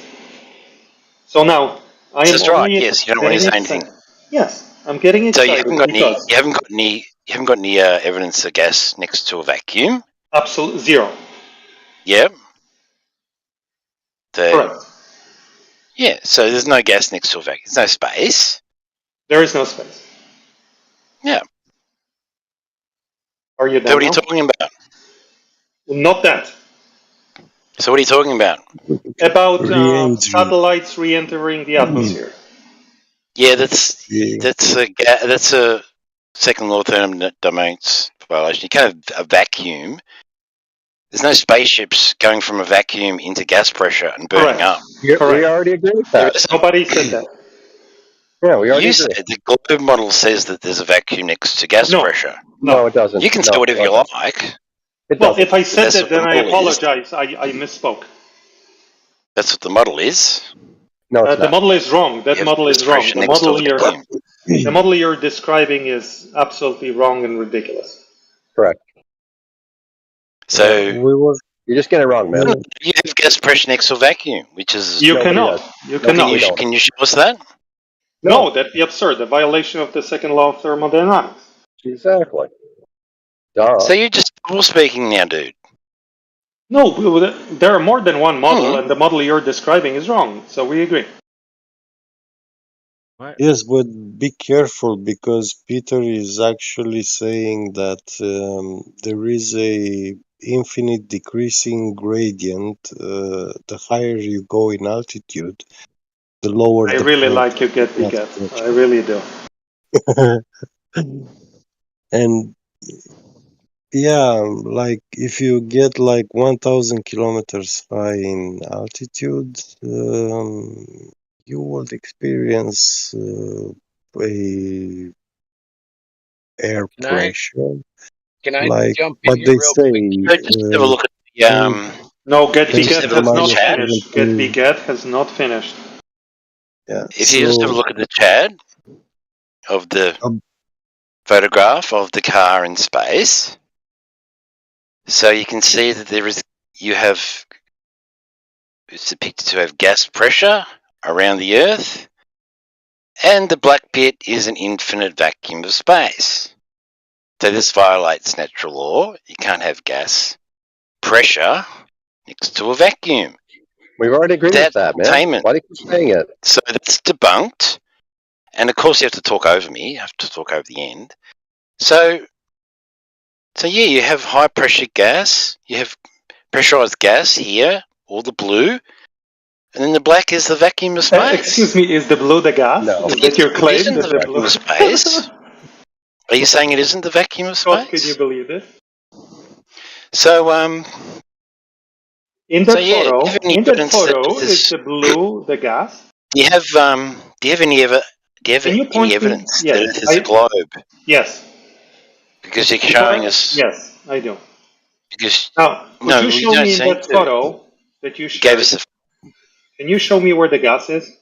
So now I am That's right. only Yes, you don't want me to say anything. Yes, I'm getting So excited because you haven't got any evidence of gas next to a vacuum. absolute zero. Yep. Correct. Yeah. So there's no gas next to a vacuum. There's no space. There is no space. Yeah. Are you So done what are you now? talking about? Not that. So what are you talking about? About Re-entry. satellites re-entering the atmosphere. Yeah, that's a second law of thermodynamics violation. You can't have a vacuum. There's no spaceships going from a vacuum into gas pressure and burning Correct. up. We already agree with that. Nobody said that. Yeah, we already You agree. said the globe model says that there's a vacuum next to gas No. pressure. No, it doesn't. You can No, say whatever no, it you doesn't. like. It Well, doesn't. if I said That's that, what the then I model is. apologize. I misspoke. That's what the model is. No, it's The not. model is wrong. That You have model gas is wrong. pressure next to a vacuum. The model you're describing is absolutely wrong and ridiculous. Correct. So You're just getting it wrong, man. you have gas pressure next to a vacuum, which is You Nobody cannot. does. You No, cannot. we don't. Can you show us that? No, that'd be absurd. The violation of the second law of thermodynamics. Exactly. Duh. So you're just double speaking now, dude. No, there are more than one model, and the model you're describing is wrong. So we agree. Yes, but be careful because Peter is actually saying that there is a infinite decreasing gradient. The higher you go in altitude, the lower I the really pressure. like you get beget. I really do. And yeah, like if you get like 1,000 kilometers high in altitude, you will experience a air pressure. Can I Like jump in what here they real say. quick? Just have a look at the No, get if you just beget have a has look at not the chat. finished. Get beget has not finished. Yeah. If you just have a look at the chat of the photograph of the car in space, so you can see that it's depicted to have gas pressure around the Earth, and the black pit is an infinite vacuum of space. So this violates natural law. You can't have gas pressure next to a vacuum. We've already agreed with Without that, man. containment. Why do you keep saying it? So that's debunked. And of course, you have to talk over me. You have to talk over the end. So yeah, you have high pressure gas. You have pressurized gas here, all the blue, and then the black is the vacuum of space. Excuse me, is the blue the gas? No. Is that your It claim? isn't That the the vacuum blue? of space. Are you saying it isn't the vacuum of Scott, can you space? believe this? So In so that yeah, do you have photo, any in that evidence that photo, is this? the blue the gas? Do you have Can you any point me? evidence that Yes, it is a globe? yes. Because you're showing Where? us. Yes, I do. Because Now, could no, you we show don't me in seem that to. photo that you You gave shared? us a. Can you show me where the gas is?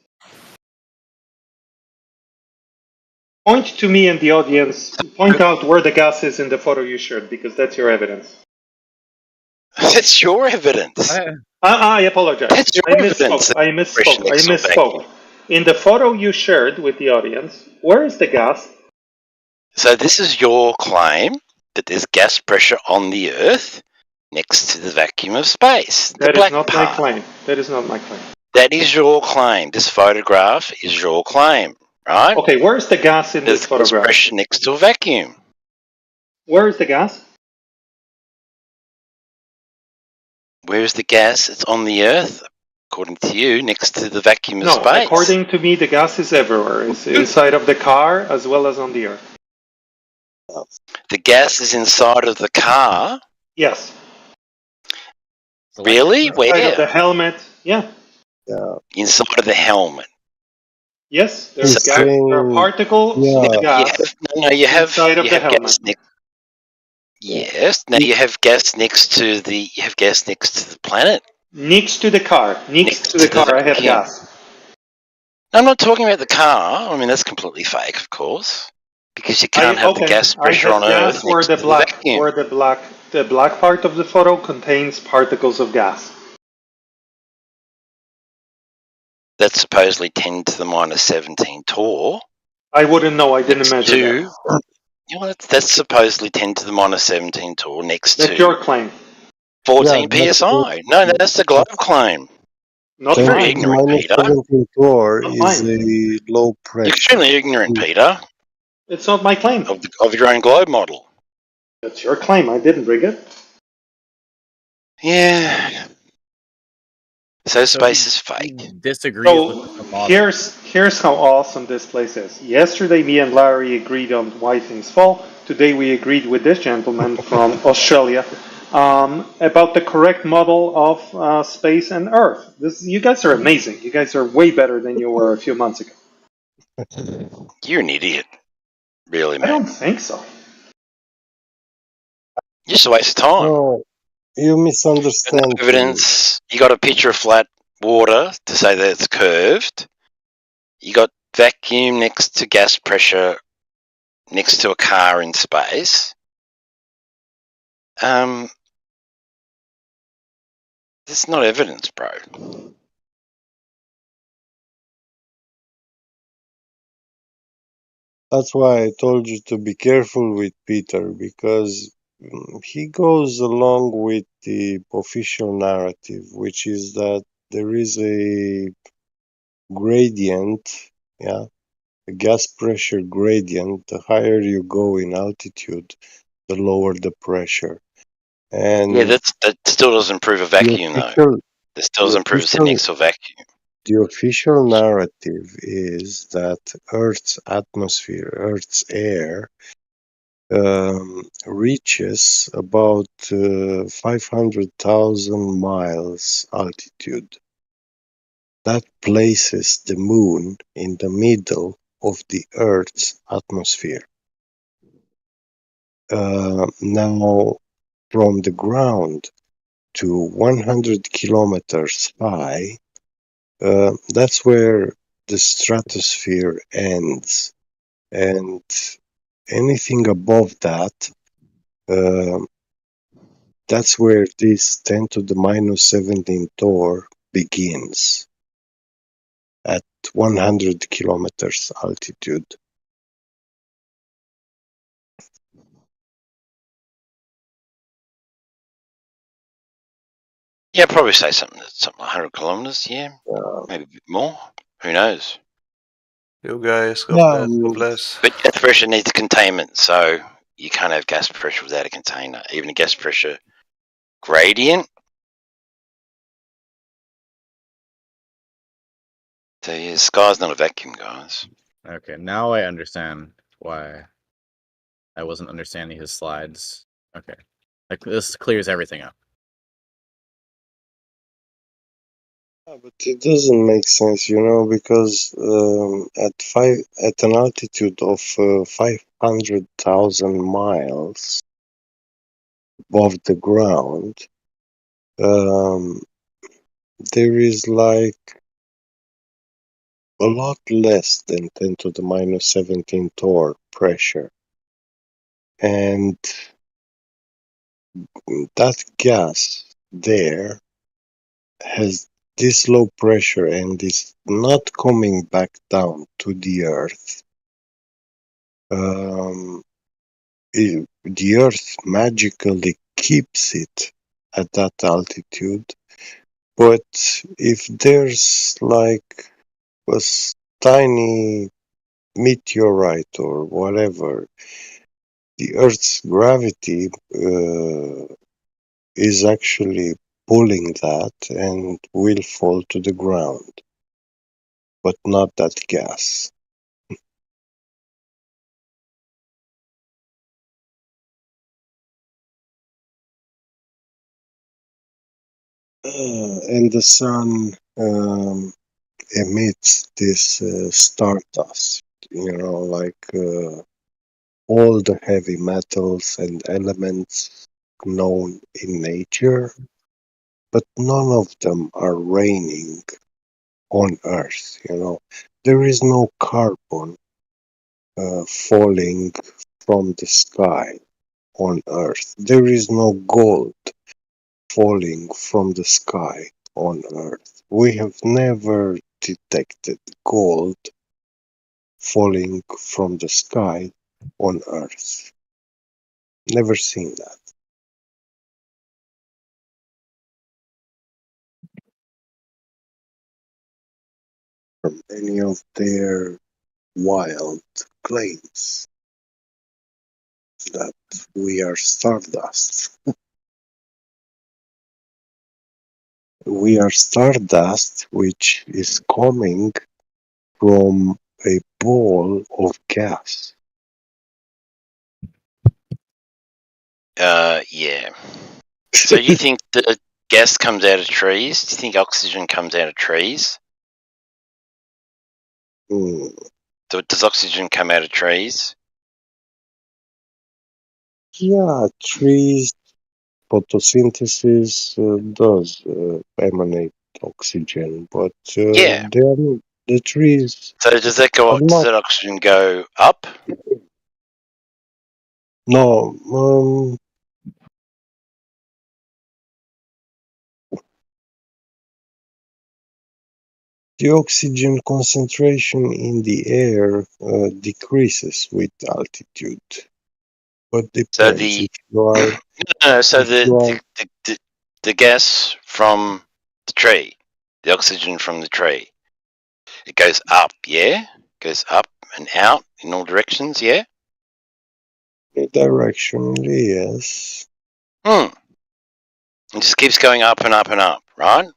Point to me and the audience. Point out where the gas is in the photo you shared, because that's your evidence. That's your evidence. I apologize. That's your I evidence. misspoke. I misspoke. I misspoke. In the photo you shared with the audience, where is the gas? So this is your claim that there's gas pressure on the Earth next to the vacuum of space. The That is black not part. my claim. That is not my claim. That is your claim. This photograph is your claim, right? Okay, where is the gas in this There's gas photograph? pressure next to a vacuum. Where is the gas? Where is the gas? It's on the Earth, according to you, next to the vacuum of No, space. according to me, the gas is everywhere. It's inside of the car as well as on the earth. The gas is inside of the car. Yes. Really? Inside of the Where? helmet. Yeah. Inside of the helmet. Yes, there's So- gas. There are particles of You gas have inside of the helmet. gas next. Yes. Now you have gas next to the. You have gas next to the planet. Next to the car. Next to the car, I have vacuum. gas. I'm not talking about the car. I mean, that's completely fake, of course, because you can't have the gas pressure I have on gas Earth where next the to black, the vacuum. where the black part of the photo contains particles of gas. That's supposedly 10 to the minus 17 torr. I wouldn't know. I didn't measure that. You know, that's supposedly 10 to the minus 17 torr next That's to your claim. 14 psi. No, that's the globe claim. Not You're mine. ignorant, Peter. 17 torr Not is mine. a low pressure. You're extremely ignorant, Peter, It's not my claim. of your own globe model. That's your claim. I didn't rig it. Yeah. So space is fake. Disagrees with So the model. here's how awesome this place is. Yesterday, me and Larry agreed on why things fall. Today, we agreed with this gentleman from Australia about the correct model of space and Earth. You guys are amazing. You guys are way better than you were a few months ago. You're an idiot. Really, I man. don't think so. Just a waste of time. No, you misunderstand. No evidence. You got a picture of flat water to say that it's curved. You got vacuum next to gas pressure next to a car in space. That's not evidence, bro. That's why I told you to be careful with Peter, because he goes along with the official narrative, which is that there is a gradient, yeah, a gas pressure gradient. The higher you go in altitude, the lower the pressure. And Yeah, that still doesn't prove a vacuum, though. That still doesn't prove it's next to a vacuum. The official narrative is that Earth's atmosphere, Earth's air, reaches about 500,000 miles altitude. That places the moon in the middle of the Earth's atmosphere. Now, from the ground to 100 kilometers high, that's where the stratosphere ends. And anything above that, that's where this 10 to the minus 17 torr begins at 100 kilometers altitude. Yeah, I'd probably say something like 100 kilometers. Yeah, maybe a bit more. Who knows? Yo, guys, God Yeah, bless. God bless. But gas pressure needs containment, so you can't have gas pressure without a container. Even a gas pressure gradient. So yeah, the sky's not a vacuum, guys. Okay, now I understand why I wasn't understanding his slides. Okay, like this clears everything up. but it doesn't make sense, because at an altitude of 500,000 miles above the ground, um, there is like a lot less than 10 to the minus 17 torr pressure, and that gas there has this low pressure and is not coming back down to the earth. The earth magically keeps it at that altitude, but if there's like a tiny meteorite or whatever, the earth's gravity is actually pulling that and will fall to the ground, but not that gas. And the sun emits this stardust, like all the heavy metals and elements known in nature, but none of them are raining on Earth. There is no carbon falling from the sky on Earth. There is no gold falling from the sky on Earth. We have never detected gold falling from the sky on Earth. Never seen that. From any of their wild claims that we are stardust. We are stardust, which is coming from a ball of gas. Yeah. So do you think the gas comes out of trees? Do you think oxygen comes out of trees? Does oxygen come out of trees? Yeah, trees, photosynthesis does emanate oxygen, but Yeah. the trees So does that are not. that oxygen go up? No, the oxygen concentration in the air decreases with altitude, but So depends the if you are. no, so If you are the gas from the tree, the oxygen from the tree, it goes up, yeah? Goes up and out in all directions, yeah? directionally, yes. It just keeps going up and up and up, right?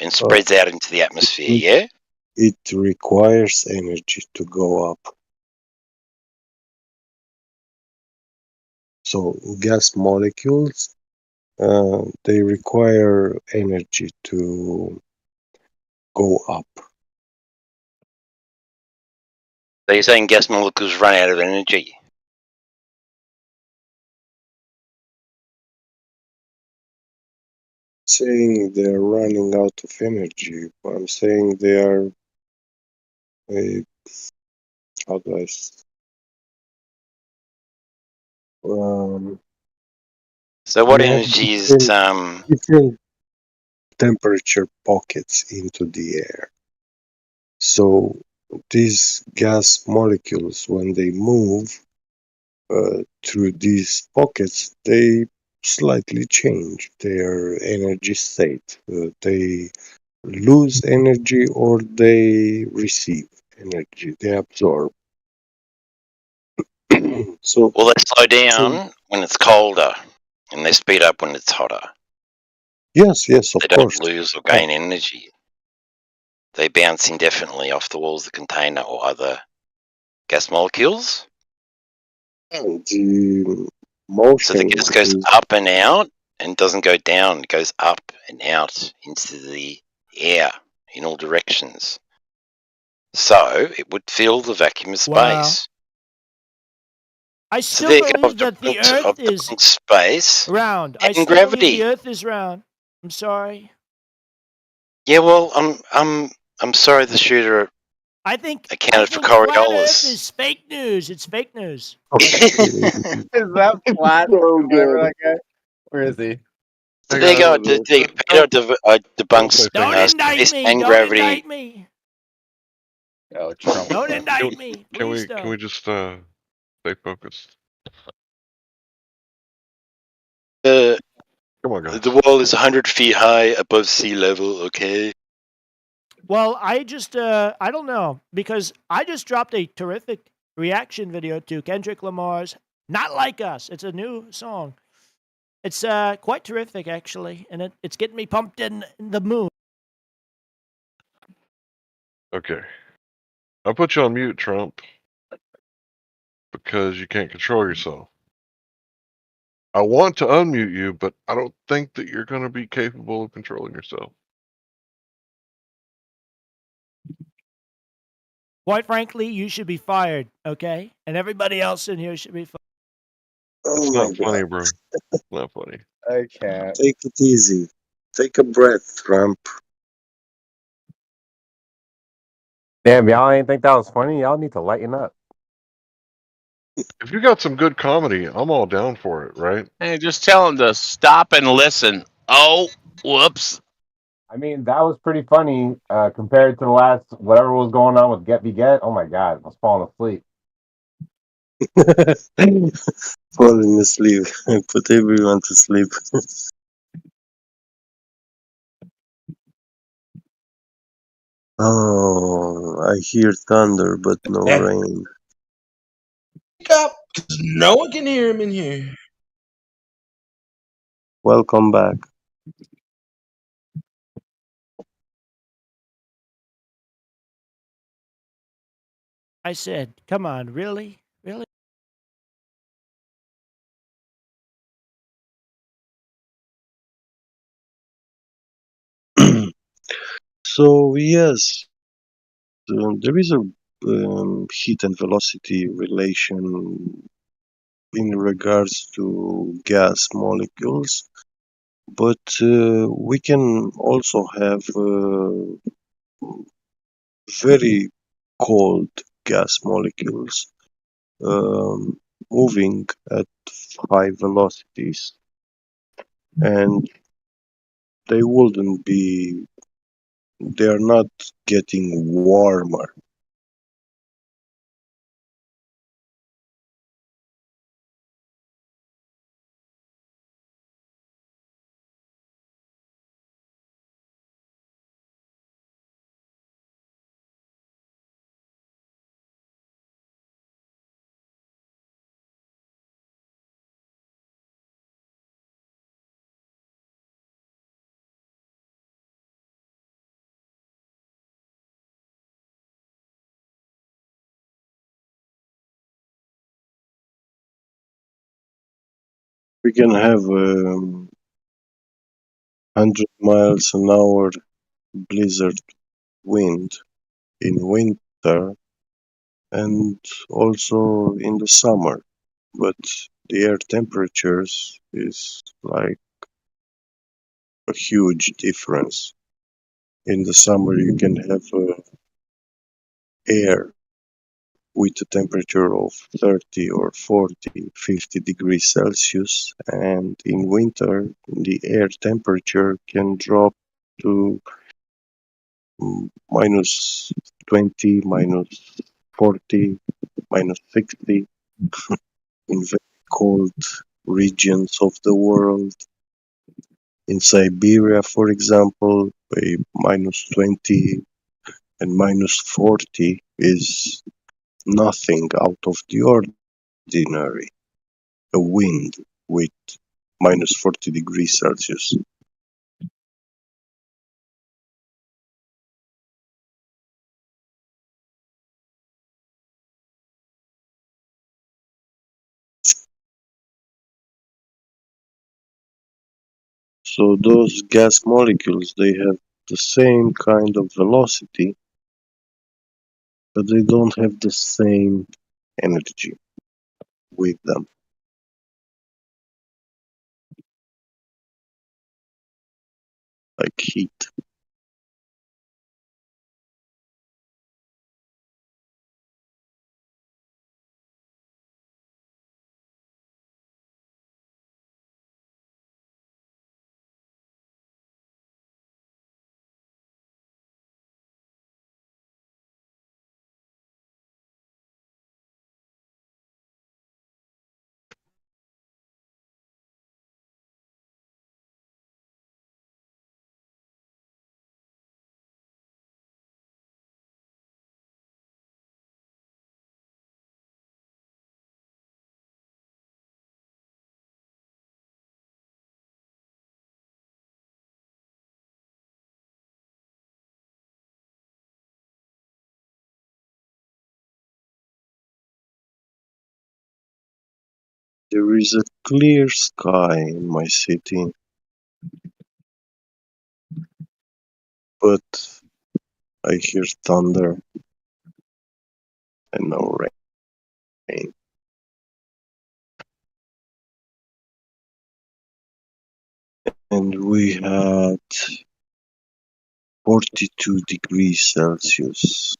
And spreads out into the atmosphere, yeah? It requires energy to go up. So gas molecules, they require energy to go up. So you're saying gas molecules run out of energy? Saying they're running out of energy, but I'm saying they are how do I So what they have energy is different temperature pockets into the air. So these gas molecules, when they move through these pockets, they slightly change their energy state. They lose energy or they receive energy. They absorb. So, Well, they slow so down when it's colder, and they speed up when it's hotter. yes, They of don't course. lose or gain energy. They bounce indefinitely off the walls of the container or other gas molecules. The So the motion gas goes is up and out and doesn't go down. It goes up and out into the air in all directions. So it would fill the vacuum of Wow. space. I So still there you go, believe that the of Earth the is space round. I and still believe the gravity. Earth is round. I'm sorry. Yeah, well, I'm sorry the shooter I think accounted for flat Earth Coriolis. is fake news. It's fake news. Is that flat? So Whatever good. that guy. Where is he? So Hang there you on. go. Love Peter Don't debunks say fake Don't news. indict space me. and Don't gravity. indict me. Oh, Trump. Don't stuff. indict me. Can Please we don't. just stay focused? Come on, guys. The wall is 100 feet high above sea level. Okay. Well, I don't know, because I just dropped a terrific reaction video to Kendrick Lamar's "Not Like Us." It's a new song. It's quite terrific, actually, and it's getting me pumped in the mood. Okay. I'll put you on mute, Trump, because you can't control yourself. I want to unmute you, but I don't think that you're going to be capable of controlling yourself. Quite frankly, you should be fired, okay? And everybody else in here should be fired. It's oh my not funny, god. bro. Not funny. I can't. Take it easy. Take a breath, Trump. Damn, y'all ain't think that was funny? Y'all need to lighten up. If you got some good comedy, I'm all down for it, right? Hey, just tell him to stop and listen. Oh, whoops. I mean, that was pretty funny compared to the last whatever was going on with Get Be Get. Oh my god, I was falling asleep. Falling asleep. Put everyone to sleep. Oh, I hear thunder, but no rain. Wake up, because no one can hear him in here. Welcome back. I said, come on, really? Really? So, yes, there is a heat and velocity relation in regards to gas molecules, but we can also have very cold gas molecules um, moving at high velocities, and they wouldn't be, they are not getting warmer. We can have 100 miles an hour blizzard wind in winter and also in the summer, but the air temperatures is like a huge difference. In the summer, you can have air with a temperature of 30 or 40, 50 degrees Celsius, and in winter, the air temperature can drop to minus 20, minus 40, minus 60 in very cold regions of the world. In Siberia, for example, a -20 and -40 is nothing out of the ordinary. A wind with -40 degrees Celsius. So those gas molecules, they have the same kind of velocity, but they don't have the same energy with them. Like heat. There is a clear sky in my city, but I hear thunder and no rain. And we had 42 degrees Celsius.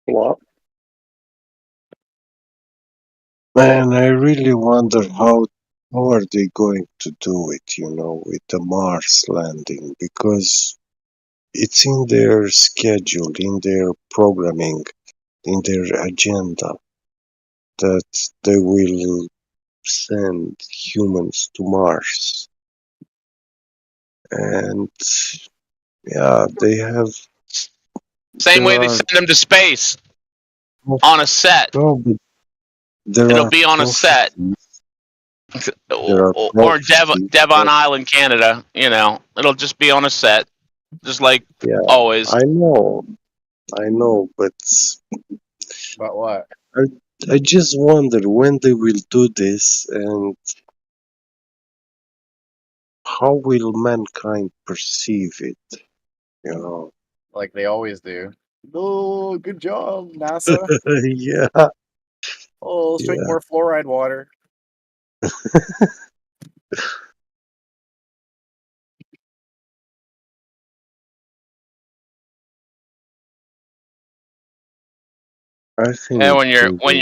What? Man, I really wonder how are they going to do it, with the Mars landing, because it's in their schedule, in their programming, in their agenda that they will send humans to Mars. And yeah, they have. Same way they send them to space on a set. No, but there It'll are be on a set. There are Or prophecies Devon that, Island, Canada. It'll just be on a set, just like yeah, always. I know, but About what? I, I just wonder when they will do this and how will mankind perceive it. Like they always do. Oh, good job, NASA. Yeah, Oh, let's drink yeah. more fluoride water. I think And it when will be.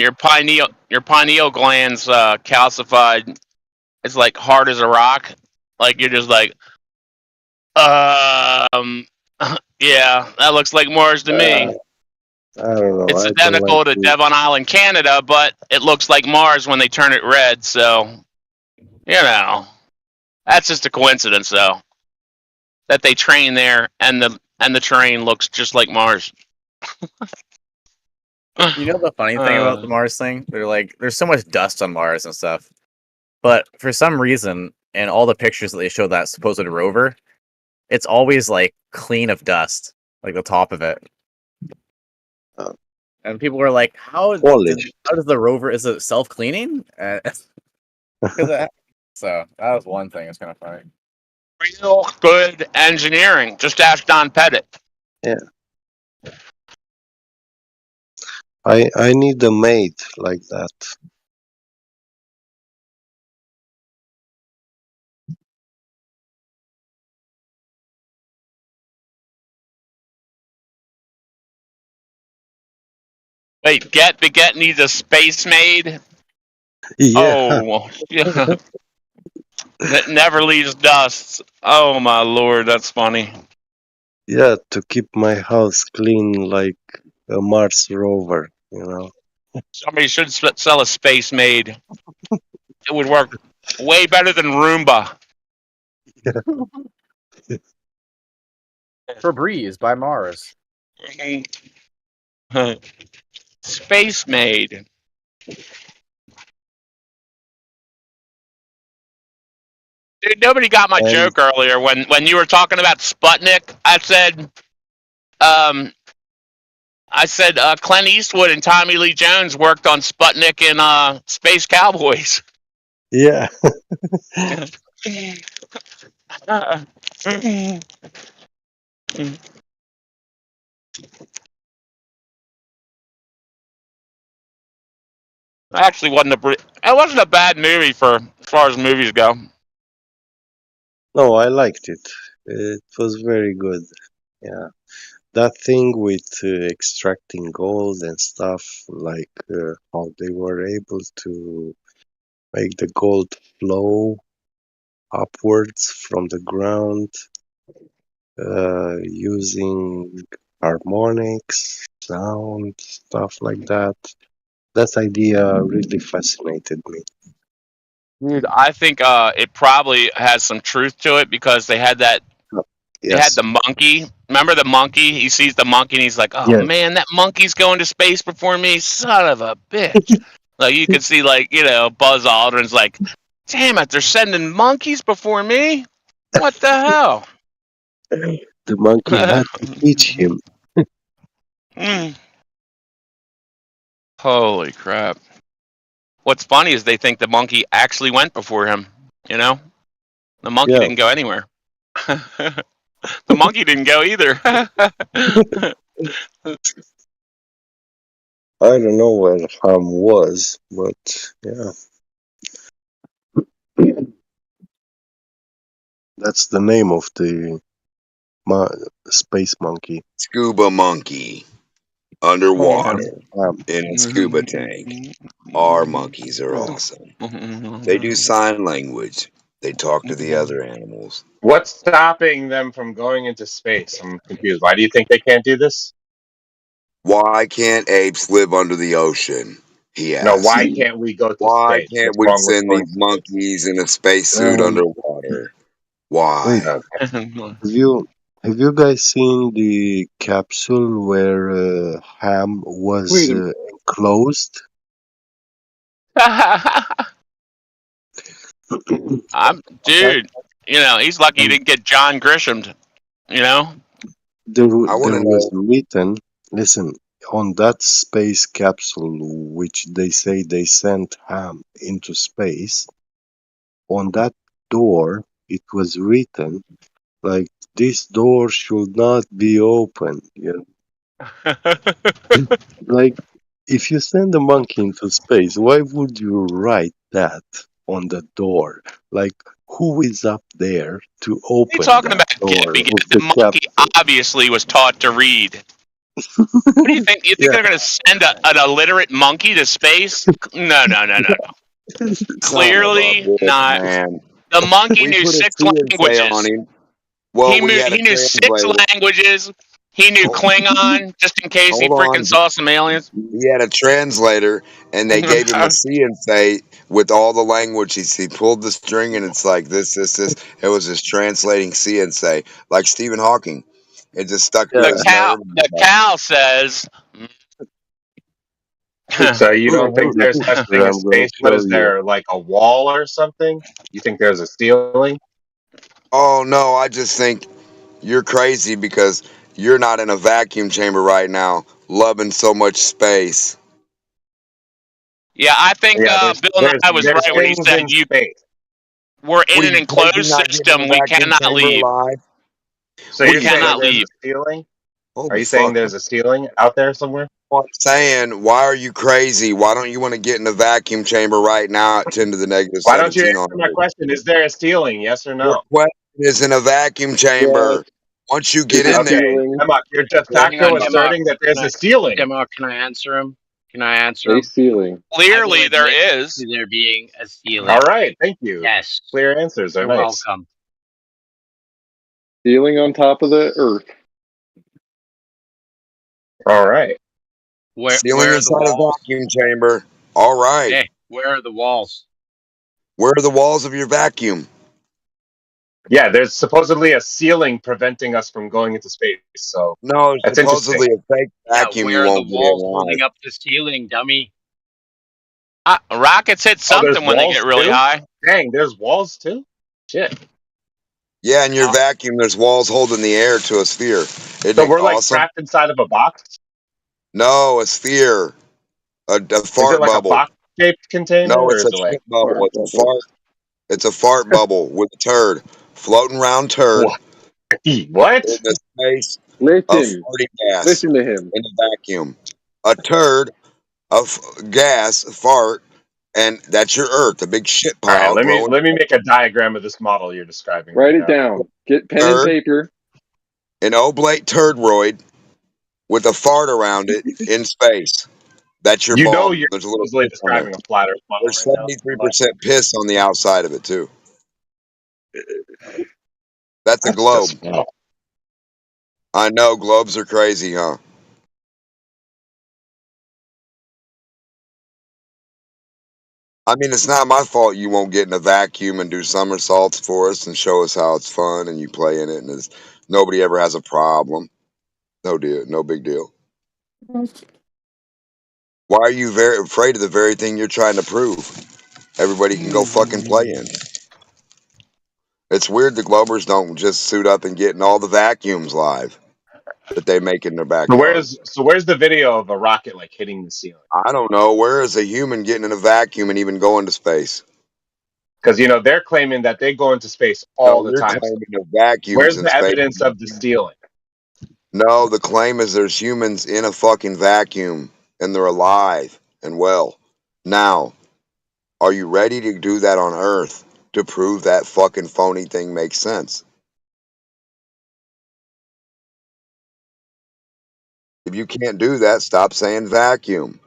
your pineal glands calcified, it's like hard as a rock. Like you're just like, yeah, that looks like Mars to Uh, me. I don't know. It's I don't like identical to it. Devon Island, Canada, but it looks like Mars when they turn it red. So that's just a coincidence, though, that they train there and the terrain looks just like Mars. You know the funny thing about the Mars thing? There's so much dust on Mars and stuff. But for some reason, in all the pictures that they show that supposed rover, it's always like clean of dust. like the top of it. And people were like, how does the rover, is it self-cleaning? So that was one thing. It's kind of funny. Real good engineering. Just ask Don Pettit. Yeah. I need a mate like that. Wait, Get needs a space maid? Yeah. Oh, yeah. That never leaves dust. Oh my lord, that's funny. Yeah, to keep my house clean like a Mars rover, you know. Somebody should sell a space maid. It would work way better than Roomba. Febreze by Mars. Space maid. Dude, nobody got my joke earlier when you were talking about Sputnik. I said Clint Eastwood and Tommy Lee Jones worked on Sputnik and Space Cowboys. Yeah. Actually, it wasn't a bad movie for as far as movies go. No, I liked it. It was very good. Yeah. That thing with extracting gold and stuff, like how they were able to make the gold flow upwards from the ground using harmonics, sound, stuff like that. That idea really fascinated me. Dude, I think it probably has some truth to it because they had that. They had Yes. the monkey. Remember the monkey? He sees the monkey and he's like, "Oh Yes. man, that monkey's going to space before me, son of a bitch!" Like you could see, like Buzz Aldrin's like, "Damn it, they're sending monkeys before me. What the hell?" The monkey had to teach him. Holy crap! What's funny is they think the monkey actually went before him. The monkey Yeah. didn't go anywhere. The monkey didn't go either. I don't know where Ham was, but yeah. That's the name of the space monkey. Scuba monkey. Underwater. In a scuba tank. Our monkeys are awesome. They do sign language. They talk to the other animals. What's stopping them from going into space? I'm confused. Why do you think they can't do this? Why can't apes live under the ocean? He No, asked. why can't we go to Why space? can't What's we wrong with send going these to space? monkeys in a spacesuit underwater? Why? Wait, have you guys seen the capsule where Ham was enclosed? Dude, he's lucky he didn't get John Grishomed. There wanna was written, listen, on that space capsule which they say they sent Ham into space, on that door it was written like this door should not be open. Like if you send a monkey into space, why would you write that on the door? Like who is up there to open What are you talking that about, door Gabby? of The the monkey obviously was taught to read. What do you think? You think they're going to send an illiterate monkey to space? No. Clearly not. Man. The monkey We knew put a 6 CNC on languages. him. Well, we had a He knew 6 translator. languages. He knew Klingon just in case he Hold freaking on. saw some aliens. He had a translator, and they gave him a CNC with all the languages. He pulled the string, and it's like this. It was just translating CNC, like Stephen Hawking. It just stuck to his nerve. The cow says. So you don't think there's such thing as I'm gonna space? What show is you. there, like a wall or something? You think there's a ceiling? Oh no, I just think you're crazy because You're not in a vacuum chamber right now, loving so much space. Yeah, I think Yeah, Bill Nye was there's right when he things said in space. we're in What are an you crazy enclosed not getting in system. a We vacuum cannot chamber leave. alive? So What you're are you saying that Cannot there's leave. a ceiling? Oh, Are you saying fuck. there's a ceiling out there somewhere? I'm saying, why are you crazy? Why don't you want to get in a vacuum chamber right now at 10 to the negative Why don't you 17 answer on my Earth? question? Is there a ceiling? Yes or Your no? question is in a vacuum chamber. Yes, Once you get it's a in there, Okay, ceiling. Emma, you're de Yes, Hang on, facto Emma. Demok. asserting that Can there's I, a ceiling. Demok, can I answer him? Can I answer A him? ceiling. I will Clearly, there admit is. to there being a All ceiling. right, thank you. Yes, Clear answers are you're nice. welcome. Ceiling on top of the Earth. All right. ceiling Where are the inside a walls? vacuum chamber. All right. Hey, where are the walls? Where are the walls of your vacuum? Yeah, there's supposedly a ceiling preventing us from going into space. So No, it's that's interesting. supposedly a fake Yeah, vacuum you where are the won't get in walls live. holding up the ceiling, dummy? Rockets hit Oh, there's something when they get walls really too? high. Dang, there's walls too? Shit. Yeah, in your Uh, vacuum, there's walls holding the air to a sphere. Isn't So it we're like awesome? trapped inside of a box? No, a sphere. A Is it fart like a bubble. box shaped container No, or it's a is it like shit bubble. Fart It's a bubble. fart. It's a fart bubble with a turd. Floating round turd what? What? in the space of Listen. farty gas Listen to him. in a vacuum. A turd of gas, fart, and that's your Earth, a big shit All right, pile let me growing. make a diagram of this model you're describing Write right it now. down. Get pen and Turd, paper. an oblate turdroid with a fart around it in space. That's your You know ball. you're There's a little supposedly piss on there. describing a flat Earth model There's right now. But 73% piss on the outside of it too. That's a that's globe. just small. I know globes are crazy, huh? I mean, it's not my fault you won't get in a vacuum and do somersaults for us and show us how it's fun and you play in it and nobody ever has a problem. No deal, no big deal. Why are you very afraid of the very thing you're trying to prove? Everybody can go fucking play in. It's weird the Globers don't just suit up and get in all the vacuums live that they make in their backyard. So where's the video of a rocket like hitting the ceiling? I don't know. Where is a human getting in a vacuum and even going to space? Because they're claiming that they go into space No, all the you're time. So claiming the vacuums where's in the space. evidence of the ceiling? No, the claim is there's humans in a fucking vacuum and they're alive and well. Now, are you ready to do that on Earth to prove that fucking phony thing makes sense? If you can't do that, stop saying vacuum.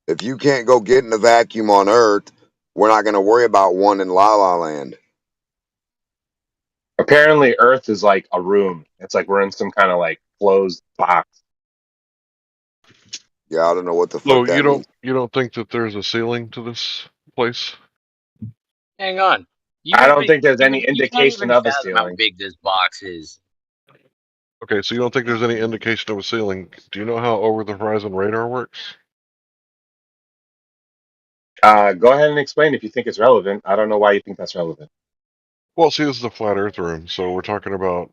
If you can't go get in a vacuum on Earth, we're not going to worry about one in La La Land. Apparently, Earth is like a room. It's like we're in some kind of like closed box. Yeah, I don't know what the So fuck that means. you don't think that there's a ceiling to this place? hang on. I don't think there's any You can't indication even of a fathom how ceiling. big this box is. Okay, so you don't think there's any indication of a ceiling. Do you know how over the horizon radar works? Go ahead and explain if you think it's relevant. I don't know why you think that's relevant. Well, see, this is the flat Earth room, so we're talking about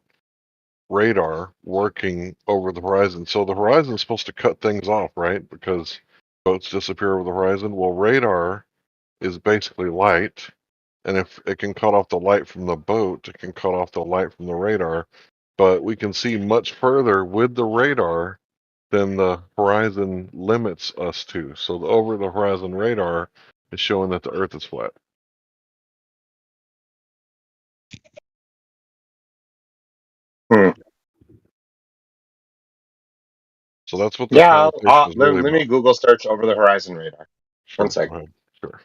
radar working over the horizon. So the horizon is supposed to cut things off, right? Because boats disappear over the horizon. Well, radar is basically light, and if it can cut off the light from the boat, it can cut off the light from the radar. But we can see much further with the radar than the horizon limits us to. So the over the horizon radar is showing that the Earth is flat. So that's what this Yeah, conversation is really let me about. Google search over the horizon radar. Sure, One go second. ahead. Sure.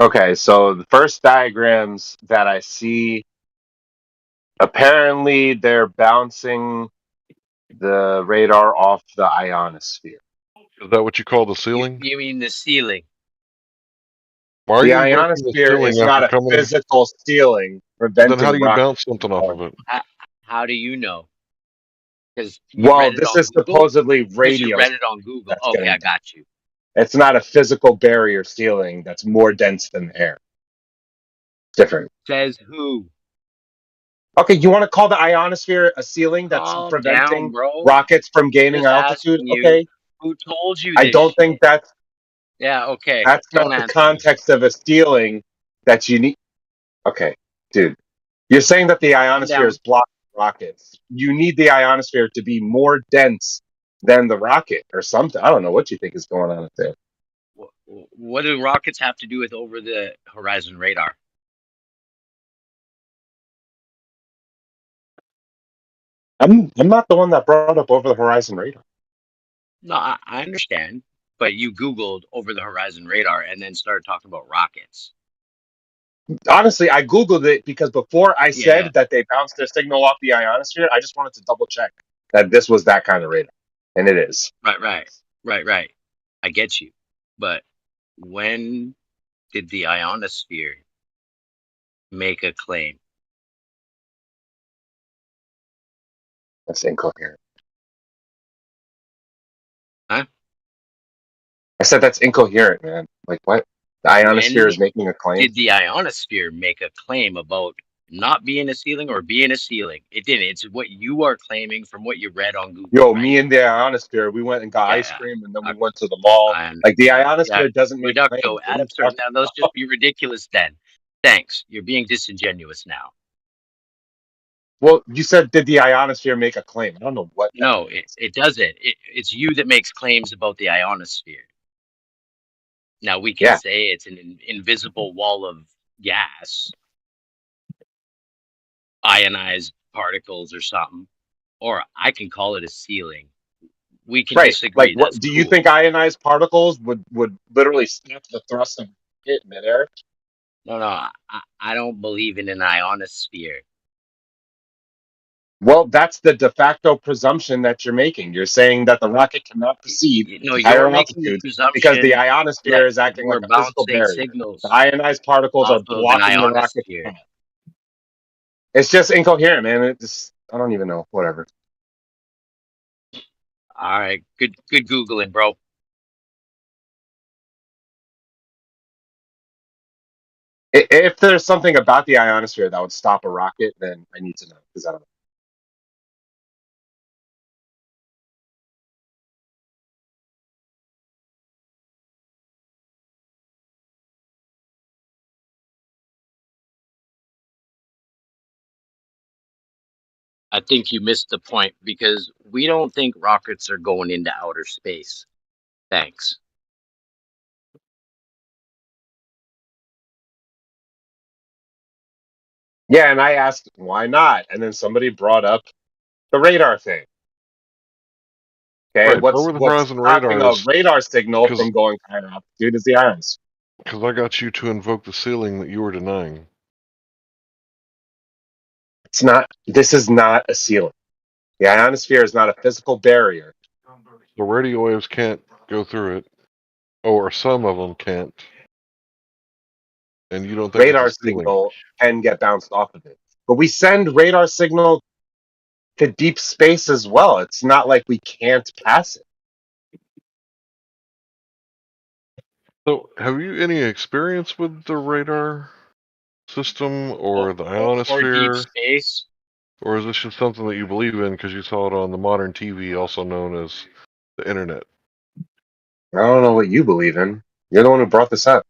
Okay, so the first diagrams that I see, apparently they're bouncing the radar off the ionosphere. Is that what you call the ceiling? You mean the ceiling? Why are The you inverting the ionosphere ceiling is after not a coming? physical ceiling Then how preventing do you rockets bounce from something off going. of it? How do you know? Because you Well, read it this on is Google? supposedly Because you radio read it on Google. that's Okay, I getting. got you. It's not a physical barrier ceiling that's more dense than air. Different. Says who? Okay, you want to call the ionosphere a ceiling that's Calm down, preventing bro. rockets from gaining Just altitude? asking you. Okay, Who told you I this don't think shit? that's Yeah, okay. that's Don't not the answer me. context of a ceiling that you need. Okay, dude, you're saying that the Calm ionosphere down. is blocking rockets. You need the ionosphere to be more dense than the rocket or something. I don't know what you think is going on up there. What do rockets have to do with over the horizon radar? I'm not the one that brought up over the horizon radar. No, I understand. But you Googled over the horizon radar and then started talking about rockets. Honestly, I Googled it because before I Yeah. said that they bounced their signal off the ionosphere, I just wanted to double check that this was that kind of radar. And it is. Right. I get you. But when did the ionosphere make a claim? That's incoherent. Huh? I said that's incoherent, man. Like what? The ionosphere When is making a claim? did the ionosphere make a claim about not being a ceiling or being a ceiling? It didn't. It's what you are claiming from what you read on Google, Yo, right? me and the ionosphere, we went and got ice Yeah. cream and then we I, went to the mall. I Like the understand. Yeah. ionosphere doesn't make Reducto claims. What ad are you absurdum. talking Now, let's about? just be ridiculous then. Thanks. You're being disingenuous now. Well, you said did the ionosphere make a claim? I don't know what that No, means. it doesn't. It's you that makes claims about the ionosphere. Now, we can Yeah. say it's an invisible wall of gas, ionized particles or something, or I can call it a ceiling. We can Right. Like disagree. what That's do you cool. think ionized particles would literally stop the thrust of it midair? No, I don't believe in an ionosphere. Well, that's the de facto presumption that you're making. You're saying that the rocket cannot proceed No, at you're higher making the altitudes because the presumption ionosphere that is acting we're like a physical bouncing barrier. The signals ionized particles are off of an blocking the rocket's ionosphere. path. It's just incoherent, man. It just, I don't even know. Whatever. All right, good Googling, bro. If there's something about the ionosphere that would stop a rocket, then I need to know because I don't know. I think you missed the point because we don't think rockets are going into outer space. Thanks. Yeah, and I asked why not, and then somebody brought up the radar thing. Okay, Right, what's over the what's horizon stopping a radars, radar signal because from going higher altitude is the ionosphere. I got you to invoke the ceiling that you were denying. It's not. This is not a ceiling. The ionosphere is not a physical barrier. The radio waves can't go through it, or some of them can't, and you don't think it's a Radar ceiling. signal can get bounced off of it, but we send radar signal to deep space as well. It's not like we can't pass it. So, have you any experience with the radar system or the Or deep ionosphere, space. or is this just something that you believe in because you saw it on the modern TV, also known as the internet? I don't know what you believe in. You're the one who brought this up.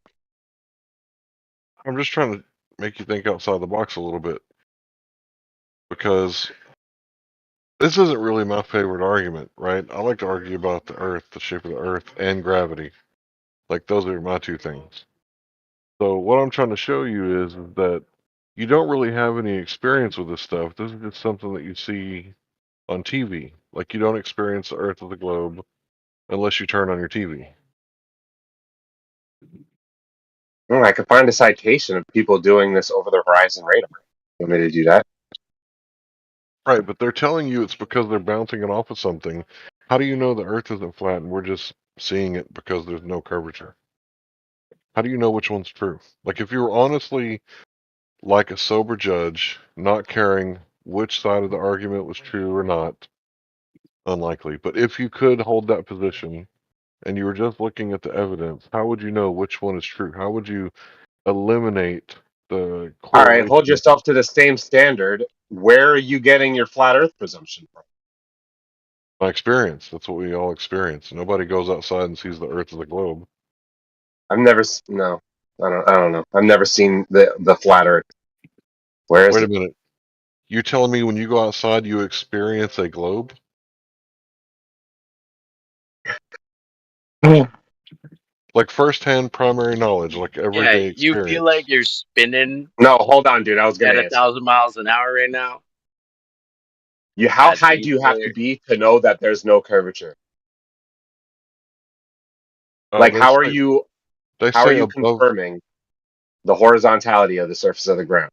I'm just trying to make you think outside the box a little bit, because this isn't really my favorite argument, right? I like to argue about the Earth, the shape of the Earth, and gravity. Like, those are my two things. So what I'm trying to show you is that you don't really have any experience with this stuff. This is just something that you see on TV. Like, you don't experience the Earth of the globe unless you turn on your TV. I could find a citation of people doing this over the horizon radar. You want me to do that? Right, but they're telling you it's because they're bouncing it off of something. How do you know the Earth isn't flat and we're just seeing it because there's no curvature? How do you know which one's true? Like, if you were honestly like a sober judge, not caring which side of the argument was true or not, unlikely. But if you could hold that position and you were just looking at the evidence, how would you know which one is true? How would you eliminate the All right, hold correlation? yourself to the same standard. Where are you getting your flat Earth presumption from? My experience. That's what we all experience. Nobody goes outside and sees the Earth as a globe. I've never no, I don't know. I've never seen the flat Earth. Where is Wait a it? minute. You're telling me when you go outside, you experience a globe? Like firsthand primary knowledge, like Yeah, everyday you feel experience. like you're spinning No, hold on, dude. I was gonna at answer. 1,000 miles an hour right now How at high do the you have to equator. be to know that there's no curvature? Oh, Like, how are you they say above. confirming the horizontality of the surface of the ground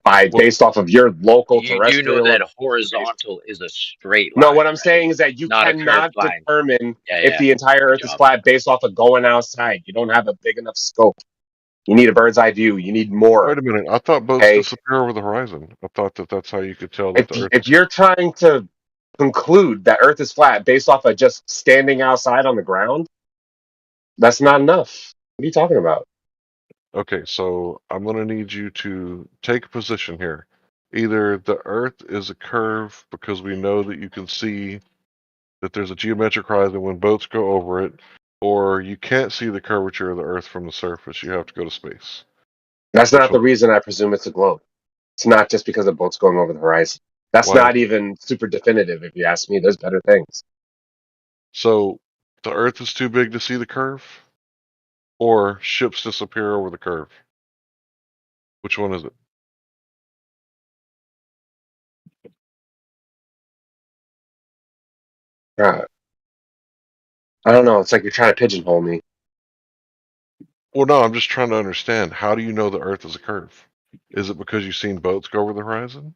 Well, based off of your local You do know terrestrial that observation? horizontal is a straight No, line, what I'm right? saying is that you Not a curved cannot line. determine Yeah, if yeah. the entire Good Earth is job. flat based off of going outside. You don't have a big enough scope. You need a bird's eye view. You need more. wait a minute. I thought boats Okay. disappear over the horizon. I thought that that's how you could tell that the Earth If is. you're trying to conclude that Earth is flat based off of just standing outside on the ground, that's not enough. What are you talking about? Okay, so I'm going to need you to take a position here. Either the Earth is a curve because we know that you can see that there's a geometric horizon when boats go over it, or you can't see the curvature of the Earth from the surface. You have to go to space. That's Which not the one? reason I presume it's a globe. It's not just because of boats going over the horizon. That's Why? not even super definitive, if you ask me. There's better things. So the Earth is too big to see the curve, or ships disappear over the curve. Which one is it? God. I don't know. It's like you're trying to pigeonhole me. Well, no, I'm just trying to understand. How do you know the Earth is a curve? Is it because you've seen boats go over the horizon?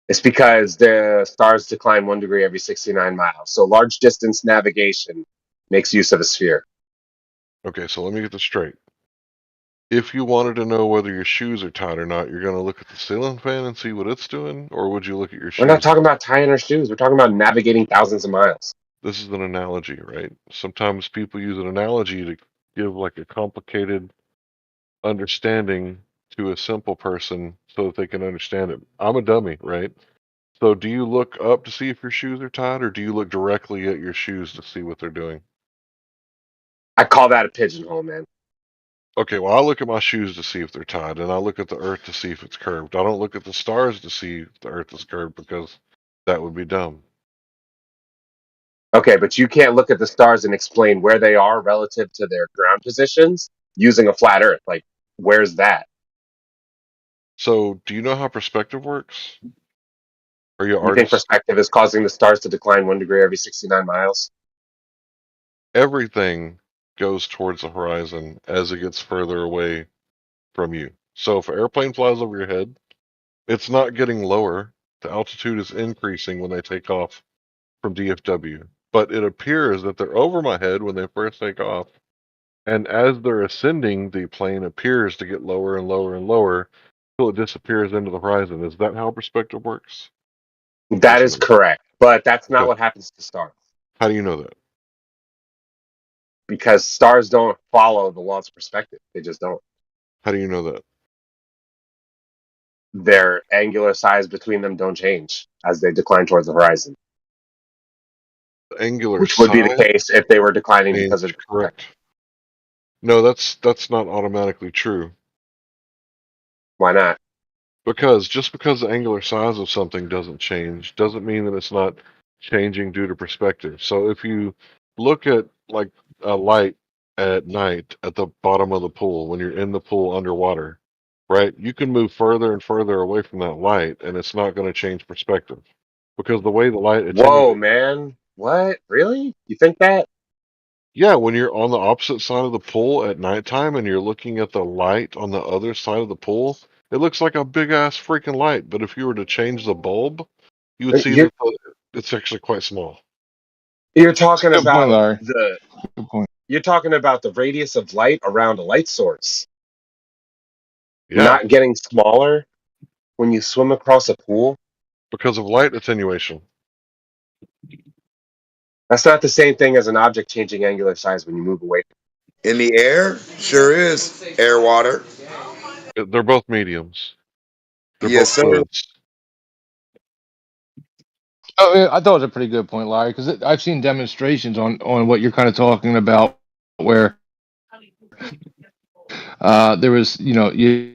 It's because the stars decline 1 degree every 69 miles. So large distance navigation makes use of a sphere. Okay, so let me get this straight. If you wanted to know whether your shoes are tight or not, you're going to look at the ceiling fan and see what it's doing, or would you look at your We're not shoes? talking about tying our shoes. We're talking about navigating thousands of miles. This is an analogy, right? Sometimes people use an analogy to give like a complicated understanding to a simple person so that they can understand it. I'm a dummy, right? So do you look up to see if your shoes are tied, or do you look directly at your shoes to see what they're doing? I call that a pigeonhole, man. Okay, well, I look at my shoes to see if they're tied, and I look at the Earth to see if it's curved. I don't look at the stars to see if the Earth is curved because that would be dumb. Okay, but you can't look at the stars and explain where they are relative to their ground positions using a flat Earth. Like, where's that? So, do you know how perspective works? Are you an You think artist? perspective is causing the stars to decline 1 degree every 69 miles? Everything goes towards the horizon as it gets further away from you. So, if an airplane flies over your head, it's not getting lower. The altitude is increasing when they take off from DFW. But it appears that they're over my head when they first take off. And as they're ascending, the plane appears to get lower and lower and lower until it disappears into the horizon. Is that how perspective works? That Yes or is no? correct, but that's not Okay. what happens to stars How do you know that? because stars don't follow the laws of perspective. They just don't. How do you know that? Their angular size between them don't change as they decline towards the horizon, The angular which would be the size case if they were declining because of change, correct. No, that's not automatically true. why not? Because just because the angular size of something doesn't change doesn't mean that it's not changing due to perspective. So if you look at like a light at night at the bottom of the pool when you're in the pool underwater, right? You can move further and further away from that light and it's not going to change perspective because the way the light Whoa, attenuates. man. What? Really? You think that? Yeah, when you're on the opposite side of the pool at nighttime and you're looking at the light on the other side of the pool, it looks like a big ass freaking light. But if you were to change the bulb, you would see You're that it's actually quite small. you're talking Good point, about Larry. the Good point. you're talking about the radius of light around a light source Yeah. not getting smaller. when you swim across a pool? Because of light attenuation. That's not the same thing as an object changing angular size when you move away. In the air, sure is. Air, water. They're both mediums. They're Yes, both sir. fluids. Oh, yeah, I thought it was a pretty good point, Larry, because I've seen demonstrations on what you're kind of talking about, where there was, you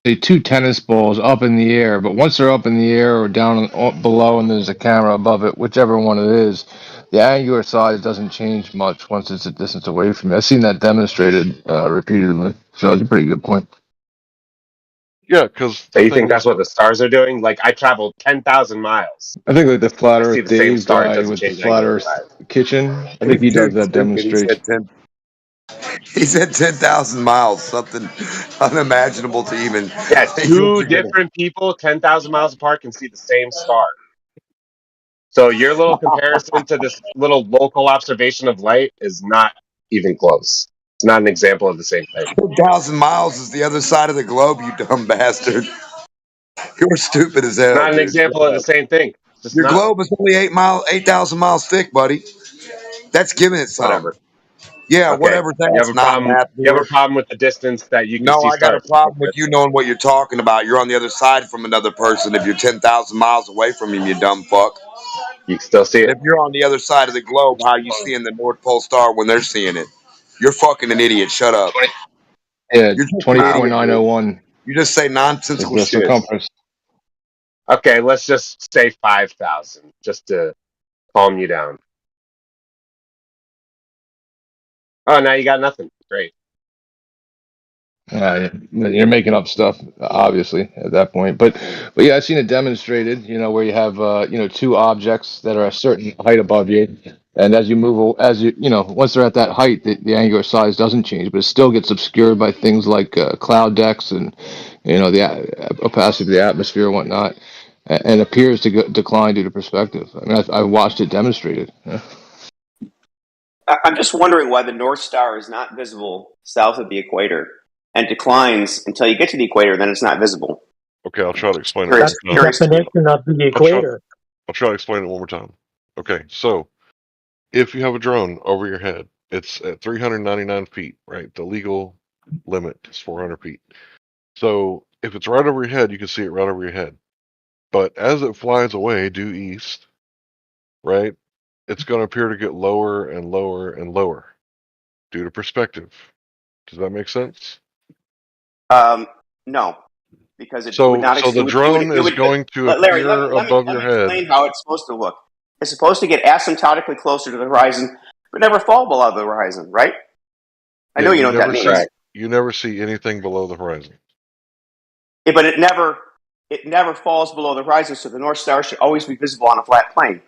say two tennis balls up in the air, but once they're up in the air or down below, and there's a camera above it, whichever one it is, the angular size doesn't change much once it's a distance away from you. I've seen that demonstrated repeatedly, so it's a pretty good point. Yeah, because So the you thing think that's is, what the stars are doing? Like I traveled 10,000 miles. I think like the Flat I see Earth the same Dave star. It guy doesn't with the change Flat angular Earth size. Kitchen, I think he He's too does that stupid. He demonstration. said 10. He said 10,000 miles. Something unimaginable to even Yeah, think of two doing. different people 10,000 miles apart can see the same star. So your little comparison to this little local observation of light is not even close. It's not an example of the same thing. 10,000 miles is the other side of the globe, you dumb bastard. You're stupid as It's hell, not an dude. example of the same thing. It's just Your not. globe is only 8,000 miles thick, buddy. That's giving it some. Whatever. Yeah, Okay. whatever. You have That's a problem. non-math You have a here. problem with the distance that you can No, see I got a stars. problem with you knowing what you're talking about. You're on the other side from another person. If you're 10,000 miles away from him, you dumb fuck. You can still see And it. if you're on the other side of the globe, how you seeing the North Pole star when they're seeing it? You're fucking an idiot. Shut up. Yeah, You're just an Wow. idiot, dude. 20.901 You just say is nonsensical the shit. circumference. Okay, let's just say 5,000 just to calm you down. Oh, now you got nothing. Great. You're making up stuff, obviously, at that point. But yeah, I've seen it demonstrated. Where you have two objects that are a certain height above you, and as you move, once they're at that height, the angular size doesn't change, but it still gets obscured by things like cloud decks and the opacity of the atmosphere and whatnot, and appears to decline due to perspective. I mean, I've watched it demonstrated. Yeah. I'm just wondering why the North Star is not visible south of the equator and declines until you get to the equator, then it's not visible. okay, I'll try to explain it one Curious, more time. curious to me. Definition of the equator. I'll try to explain it one more time. Okay, so if you have a drone over your head, it's at 399 feet, right? The legal limit is 400 feet. So if it's right over your head, you can see it right over your head. But as it flies away due east, right, it's going to appear to get lower and lower and lower due to perspective. Does that make sense? No, because it would So, not. so the drone is going to Larry, appear let above me your head. explain how it's supposed to look. It's supposed to get asymptotically closer to the horizon, but never fall below the horizon, right? I know you know what that means. You never see anything below the horizon. Yeah, but it never falls below the horizon, so the North Star should always be visible on a flat plane.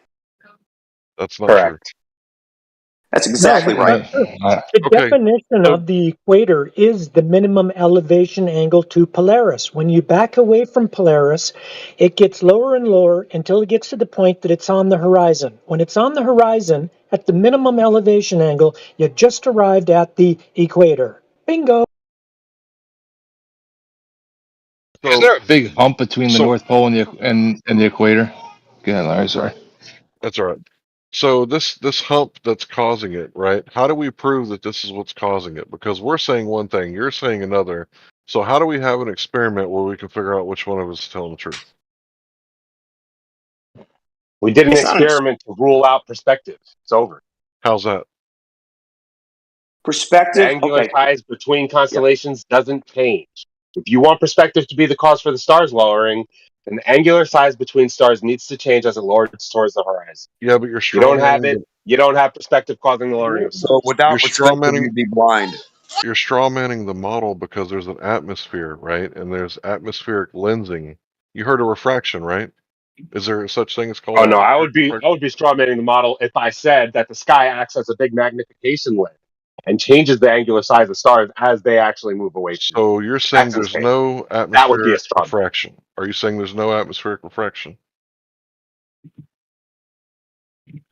That's not true. That's exactly right. The definition of the equator is the minimum elevation angle to Polaris. When you back away from Polaris, it gets lower and lower until it gets to the point that it's on the horizon. When it's on the horizon, at the minimum elevation angle, you just arrived at the equator. Bingo! Is there a big hump between the North Pole and the equator? Go ahead, Larry. Sorry. That's all right. So this hump that's causing it, right? How do we prove that this is what's causing it? Because we're saying one thing, you're saying another. So how do we have an experiment where we can figure out which one of us is telling the truth? We did an experiment to rule out perspective. It's over. How's that? The Perspective. angular size between constellations doesn't change. If you want perspective to be the cause for the stars lowering, then the angular size between stars needs to change as it lowers towards the horizon. Yeah, but you're You don't have strawmanning it. You don't have perspective causing the lowering of stars. So without perspective, you'd be blind. You're strawmanning the model because there's an atmosphere, right? And there's atmospheric lensing. You heard of refraction, right? Is there such thing as called? Oh no, I would be strawmanning the model if I said that the sky acts as a big magnification lens and changes the angular size of stars as they actually move away from you. So you're saying That's there's insane. no That would be a atmospheric straw man. refraction. Are you saying there's no atmospheric refraction?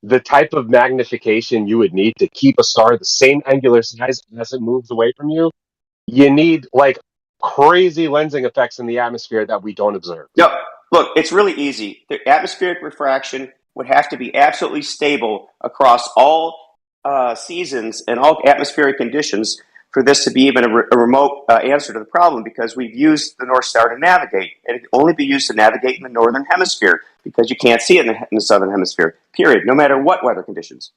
The type of magnification you would need to keep a star the same angular size as it moves away from you, you need like crazy lensing effects in the atmosphere that we don't observe. No, look, it's really easy. The atmospheric refraction would have to be absolutely stable across all seasons and all atmospheric conditions for this to be even a remote answer to the problem, because we've used the North Star to navigate, and it can only be used to navigate in the northern hemisphere because you can't see it in the southern hemisphere, period, no matter what weather conditions.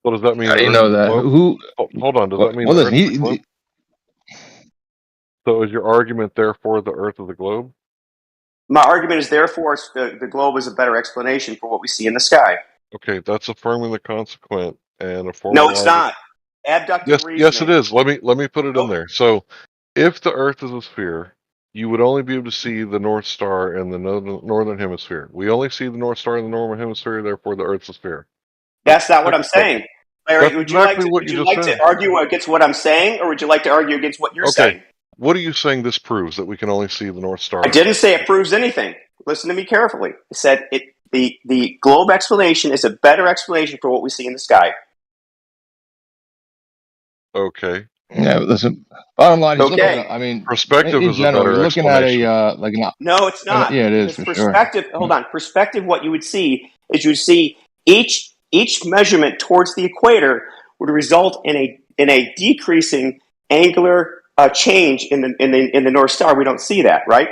So does that mean How do you Earth know is that? a globe? Who? Hold on. Does that mean Well, the listen. Earth is a globe? So is your argument therefore the Earth is a globe? My argument is, therefore, the globe is a better explanation for what we see in the sky. Okay, that's affirming the consequent and a form No, of it's logic. not. Abductive Yes, it reasoning. is. Let me put it in Nope. there. So, if the Earth is a sphere, you would only be able to see the North Star in the northern hemisphere. We only see the North Star in the northern hemisphere, therefore the Earth's a sphere. That's not what I'm Second part. saying. Larry, That's exactly what you just said. argue against what I'm saying, or would you like to argue against what you're Okay, saying? what are you saying this proves that we can only see the North Star? I didn't say it proves anything. Listen to me carefully. I said the globe explanation is a better explanation for what we see in the sky. Okay. Yeah, listen. Bottom line, he's looking Okay. at. I mean, Perspective in is a general, you're better looking at explanation. a like an. No, it's not. Yeah, it is Because for sure. hold on. Perspective, what you would see is you see each measurement towards the equator would result in a decreasing angular change in the North Star. We don't see that, right?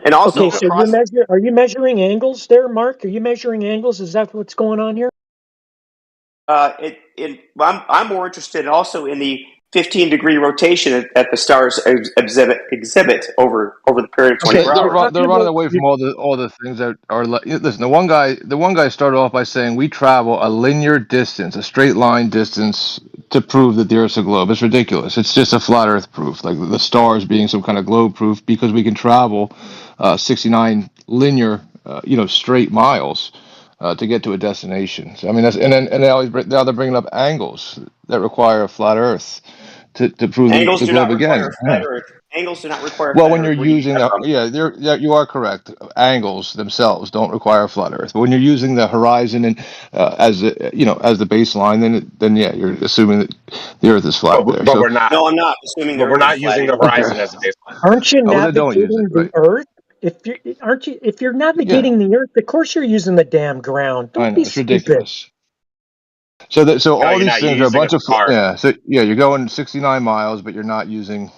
And also Okay, so are you measuring angles there, Mark? Are you measuring angles? Is that what's going on here? I'm more interested also in the 15-degree rotation at the stars exhibit over the period of 24 hours. They're running away from all the things that are. Listen, the one guy started off by saying we travel a linear distance, a straight line distance, to prove that the Earth's a globe. It's ridiculous. It's just a flat Earth proof, like the stars being some kind of globe proof, because we can travel 69 linear, straight miles. To get to a destination. So, I mean, that's and then now they're bringing up angles that require a flat Earth to prove Angles the do globe not again. require flat Earth. Angles do not require Well, flat when Earth. you're Where do you get using that from? you are correct. Angles themselves don't require a flat Earth. But when you're using the horizon and as the baseline, then yeah, you're assuming that the Earth is flat there. But So we're not. No, I'm not assuming the But we're Earth is not flat using the anymore. horizon as a baseline. Aren't you well, then don't use it, navigating the right? Earth? If you're navigating the Earth, of course you're using the damn ground. I Don't know be it's stupid. ridiculous. So No, all you're these not. You're things are a using a bunch of star. you're going 69 miles, but you're not using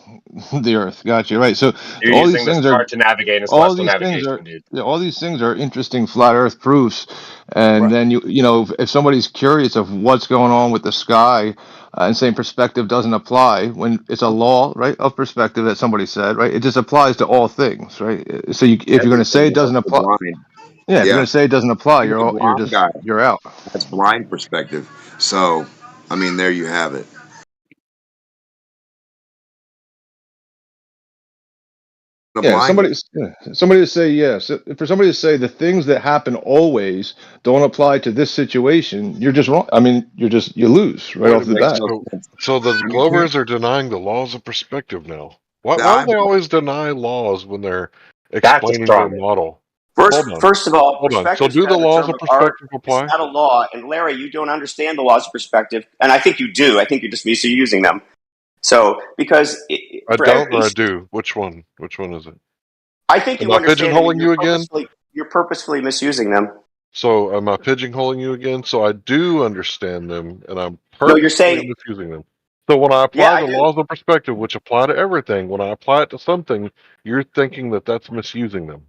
the Earth. Gotcha, right? So You're all these using the things are star to navigate in all celestial these things navigation, are dude. all these things are interesting flat Earth proofs. And then if somebody's curious of what's going on with the sky and saying perspective doesn't apply when it's a law, right, of perspective that somebody said, right, it just applies to all things, right? So if you're going to say Everything it doesn't else for apply, blind. yeah, if you're Yeah. going to say it doesn't apply, Even the blind guy you're out. has blind perspective. So, I mean, there you have it. The Yeah, blind guy. somebody to say yes. For somebody to say the things that happen always don't apply to this situation, you're just wrong. I mean, you lose right Well, off it the makes bat. no sense. So the You can't. Glovers are denying the laws of perspective now. Why I, do they always deny laws when they're That's a explaining straw their man. model? Hold on. First of all, Hold on. So perspective is do kind the of a laws term of of art. perspective It's apply? not a law. And Larry, you don't understand the laws of perspective, and I think you do. I think you're just misusing them. So, because I for don't or I each, do. Which one? Which one is it? I think Am you I understand them, and pigeonholing you again? you're purposefully misusing them. So am I pigeonholing you again? So I do understand them and I'm No, you're purposely saying, misusing them. So when I yeah, apply I the do. laws of perspective, which apply to everything, when I apply it to something, you're thinking that that's misusing them.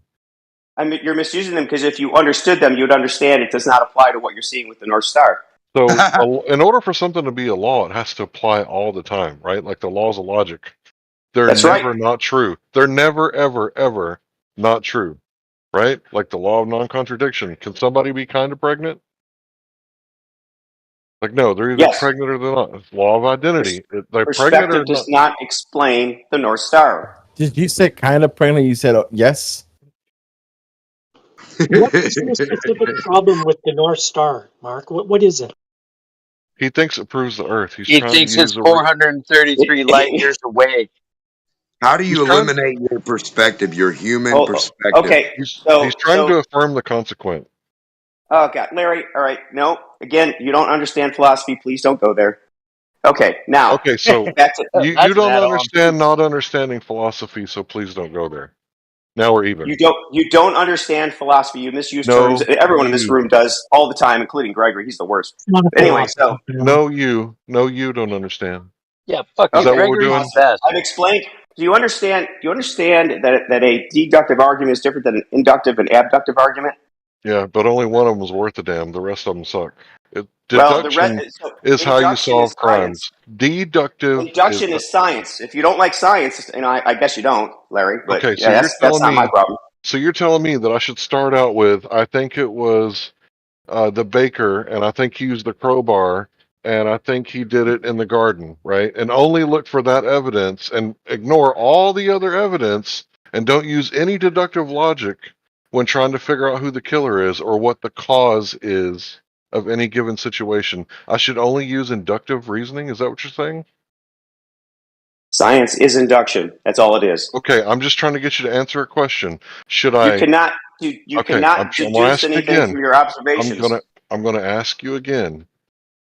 I mean, you're misusing them because if you understood them, you'd understand it does not apply to what you're seeing with the North Star. So in order for something to be a law, it has to apply all the time, right? Like the laws of logic. They're That's right. never not true. They're never, ever, ever not true, right? Like the law of non-contradiction. Can somebody be kind of pregnant? Like, no, they're either Yes. pregnant or they're not. It's law of identity. They're pregnant or Perspective does not. not explain the North Star. Did you say kind of pregnant? You said yes. What is the specific problem with the North Star, Mark? What is it? He thinks it proves the Earth. He's He trying to thinks it's use a. 433 light years away. how do He's you trying. eliminate your perspective, your human Oh, perspective? okay. He's trying to affirm the consequent. Oh God, Larry. All right. No, again, you don't understand philosophy. Please don't go there. Okay, now Okay, so back to you That's an don't add-on. understand not understanding philosophy, so please don't go there. Now we're even. you don't understand philosophy. You misuse terms. No, Everyone in this you. room does all the time, including Gregory. He's the worst. It's not a Anyway, so philosophy. No, you don't understand. Yeah, fuck Is you. that okay, what we're Gregory's doing? the best. I've explained. Do you understand? Do you understand that a deductive argument is different than an inductive and abductive argument? Yeah, but only one of them was worth a damn. The rest of them suck. Well, Deduction so is how you induction is solve crimes. science. Deductive is Induction is science. If you don't like science, and I guess you don't, Larry, but okay. So yeah, you're that's telling not my me. problem. So you're telling me that I should start out with, I think it was the baker, and I think he used the crowbar, and I think he did it in the garden, right? And only look for that evidence and ignore all the other evidence and don't use any deductive logic when trying to figure out who the killer is or what the cause is of any given situation. I should only use inductive reasoning? Is that what you're saying? Science is induction. That's all it is. Okay, I'm just trying to get you to answer a question. Should You I? cannot Okay, I'm gonna deduce ask you anything again. from your I'm observations. gonna I'm gonna ask you again.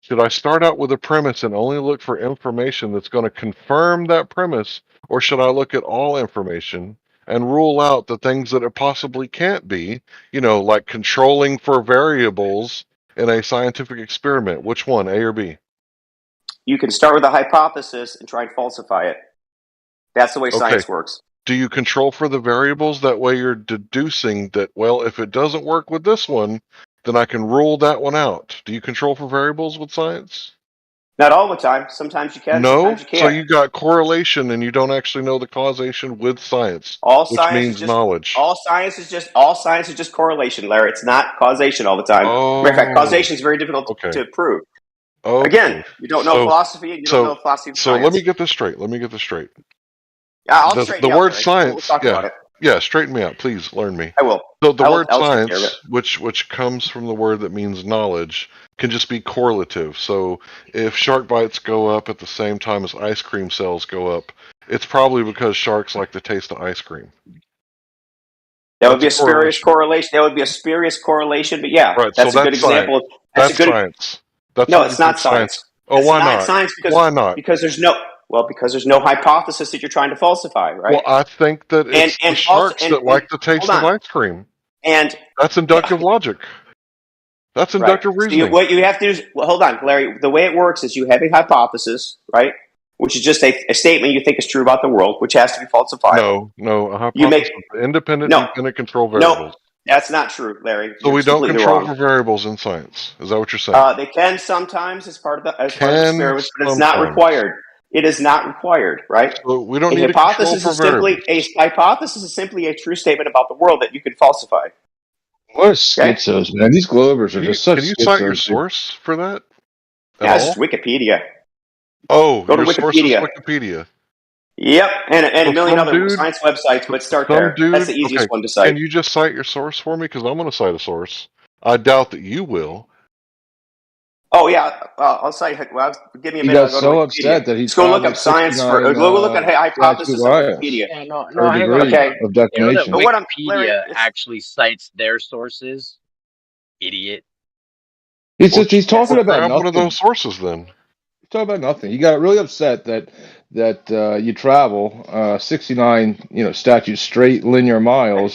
Should I start out with a premise and only look for information that's going to confirm that premise, or should I look at all information and rule out the things that it possibly can't be? Like controlling for variables in a scientific experiment. Which one, A or B? You can start with a hypothesis and try and falsify it. That's the way Okay. science works. Do you control for the variables? That way you're deducing that, well, if it doesn't work with this one, then I can rule that one out. Do you control for variables with science? Not all the time. Sometimes you can, sometimes No? you So can't. you got correlation and you don't actually know the causation with science, All which science is means just knowledge. all science is just correlation, Larry. It's not causation all the time. Matter of fact, Oh, causation is very difficult okay. to prove. Again, Okay. you don't know philosophy, you don't know philosophy of So let me science. get this straight. I'll straighten The you out, word Larry. We'll science, talk about it. yeah, straighten me out, please. Learn me. I will. So the word I'll take care of it. science, which comes from the word that means knowledge, can just be correlative. So if shark bites go up at the same time as ice cream sales go up, it's probably because sharks like the taste of ice cream. That would be a spurious correlation. That would be a spurious correlation, but yeah, Right. that's So a good that's science. example. That's science. That's No, what you it's not think science. science. Oh, It's why not not? science Why not? because there's no hypothesis that you're trying to falsify, right? Well, I think that it's the sharks that like the taste of ice cream. And that's inductive logic. That's inductive So reasoning. what you have to do is, hold on, Larry. The way it works is you have a hypothesis, right? Which is just a statement you think is true about the world, which has to be falsifiable. No, a hypothesis is independent, dependent control variables. No, that's not true, Larry. So You're we don't completely control wrong. for variables in science. Is that what you're saying? They can sometimes as part of experiments, but it's not sometimes. required. It is not required, right? So we don't need to control for variables. A hypothesis is simply a true statement about the world that you can falsify. What schizos, man? These Globers are just such Can you cite your schizos. source for that? Yeah, it's just Wikipedia. Oh, Go to your source is Wikipedia. Wikipedia. Yep, and a million other dude, science websites, but start some there. dude, That's the easiest one to cite. Can you just cite your source for me? Because I'm going to cite a source. I doubt that you will. Oh yeah, I'll cite. Well, give me a He minute. I'll got go so to Wikipedia. upset that he Let's go look up traveled science for. 69 Go look at hypothesis on miles Wikipedia. Yeah, no, per hang on. degree Okay. of You know that declination. But what I'm, Larry, Wikipedia actually cites their sources? Idiot. He's talking about grab nothing. one of those sources then. He's talking about nothing. He got really upset that you travel 69 statute straight linear miles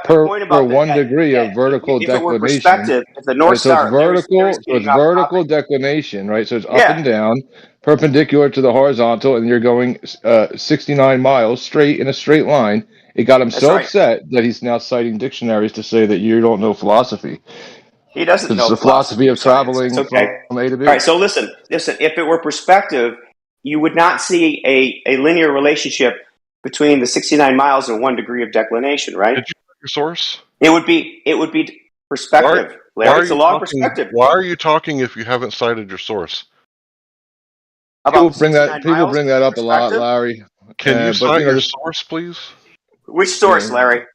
per 1 degree of vertical if it were declination. perspective, if the North Right, so Star, it's vertical declination, right? So it's up and down, perpendicular to the horizontal, and you're going 69 miles straight in a straight line. It got him That's so right. upset that he's now citing dictionaries to say that you don't know philosophy. He doesn't know It's the philosophy of science. traveling It's okay. from A to B. All right, so listen. If it were perspective, you would not see a linear relationship between the 69 miles and 1 degree of declination, right? Did you know your source? It would be perspective, Larry. It's a law of perspective. Why are you talking if you haven't cited your source? About People bring that up a lot, Larry. Can you cite your source, please? Which source, Larry?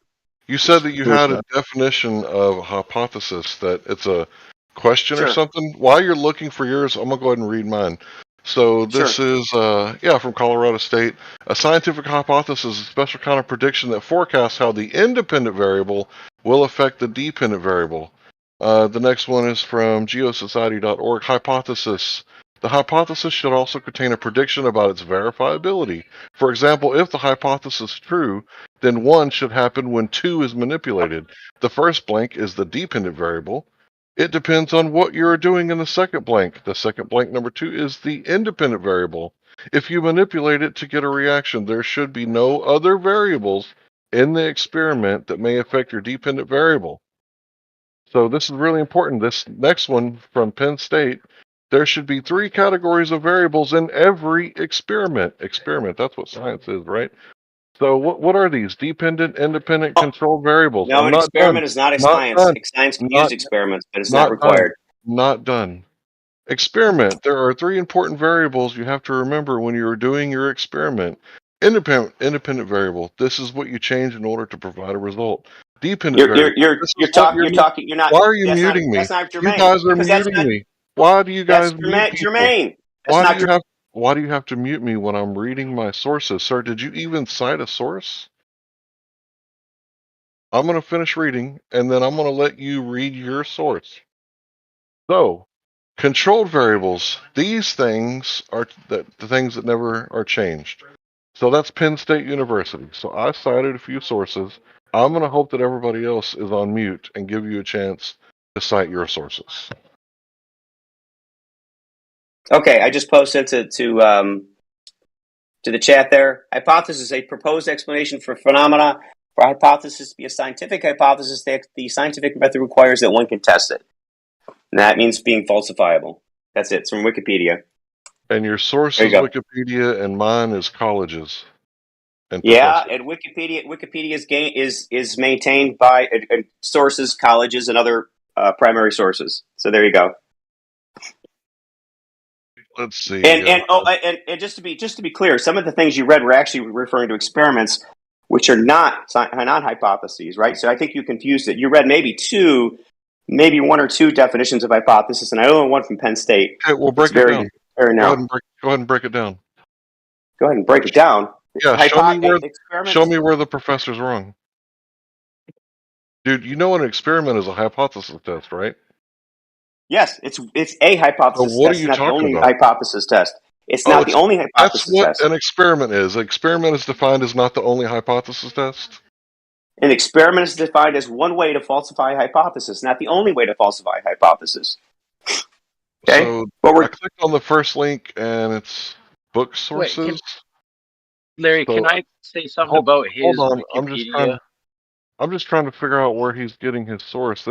You said that you had a definition of a hypothesis, that it's a question or something. While you're looking for yours, I'm going to go ahead and read mine. So this is, from Colorado State. A scientific hypothesis is a special kind of prediction that forecasts how the independent variable will affect the dependent variable. The next one is from geosociety.org. Hypothesis. The The hypothesis should also contain a prediction about its verifiability. For example, if the hypothesis is true, then 1 should happen when 2 is manipulated. The first blank is the dependent variable. It depends on what you are doing in the second blank. The second blank, number 2, is the independent variable. If you manipulate it to get a reaction, there should be no other variables in the experiment that may affect your dependent variable. So this is really important. This next one from Penn State, there should be 3 categories of variables in every experiment. Experiment, that's what science is, right? So what are these? Dependent, independent, controlled variables. No, I'm an not done. experiment is not a Not science. done. Science can use Not experiments, but it's not not done. required. Not done. Experiment. There are 3 important variables you have to remember when you're doing your experiment. Independent variable. This is what you change in order to provide a result. Dependent variable. This is what You're talking. You're not. Why are you That's not. muting me? That's not You germane. guys are Because that's muting not. me. Why do you That's guys mute people? germane. That's not. Why do you have to mute me when I'm reading my sources? Sir, did you even cite a source? I'm going to finish reading and then I'm going to let you read your source. So, controlled variables. These things are the things that never are changed. So that's Penn State University. So I cited a few sources. I'm going to hope that everybody else is on mute and give you a chance to cite your sources. Okay, I just posted to the chat there. Hypothesis: a proposed explanation for phenomena. For a hypothesis to be a scientific hypothesis, the scientific method requires that one can test it, and that means being falsifiable. That's it. It's from Wikipedia. And your source There is you go. Wikipedia, and mine is colleges and Yeah, professors. and is maintained by sources, colleges, and other primary sources. So there you go. Let's see. And just to be clear, some of the things you read were actually referring to experiments, which are not hypotheses, right? So I think you confused it. You read maybe 1 or 2 definitions of hypothesis, and I only one from Penn State. Okay, we'll break It's it very down. very narrow. Go ahead and break it down. Go ahead and break it down. Yeah, show me Experiments. where the professor's wrong. Dude, you know an experiment is a hypothesis test, right? Yes, it's a hypothesis So what are test. you It's not the talking only about? hypothesis test. It's Oh, not the only that's hypothesis what test. an experiment is. An experiment is defined as not the only hypothesis test. An experiment is defined as one way to falsify a hypothesis, not the only way to falsify a hypothesis. Okay? So I clicked on the first link and it's book sources. Larry, So, can I say something hold about his on. Wikipedia? I'm just trying to figure out where he's getting his source.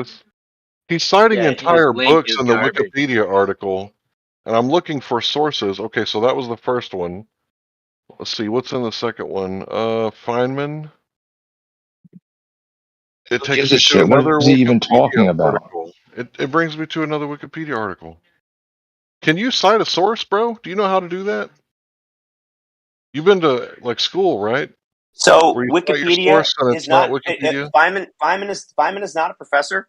He's citing Yeah, his entire link books is in the garbage. Wikipedia article, and I'm looking for sources. Okay, so that was the first one. Let's see, what's in the second one? Feynman. It Who takes gives me a to shit? What another is he even Wikipedia talking about? article. It brings me to another Wikipedia article. Can you cite a source, bro? Do you know how to do that? You've been to like school, right? So Where you cite your Wikipedia source and is it's not not Wikipedia? Feynman is not a professor.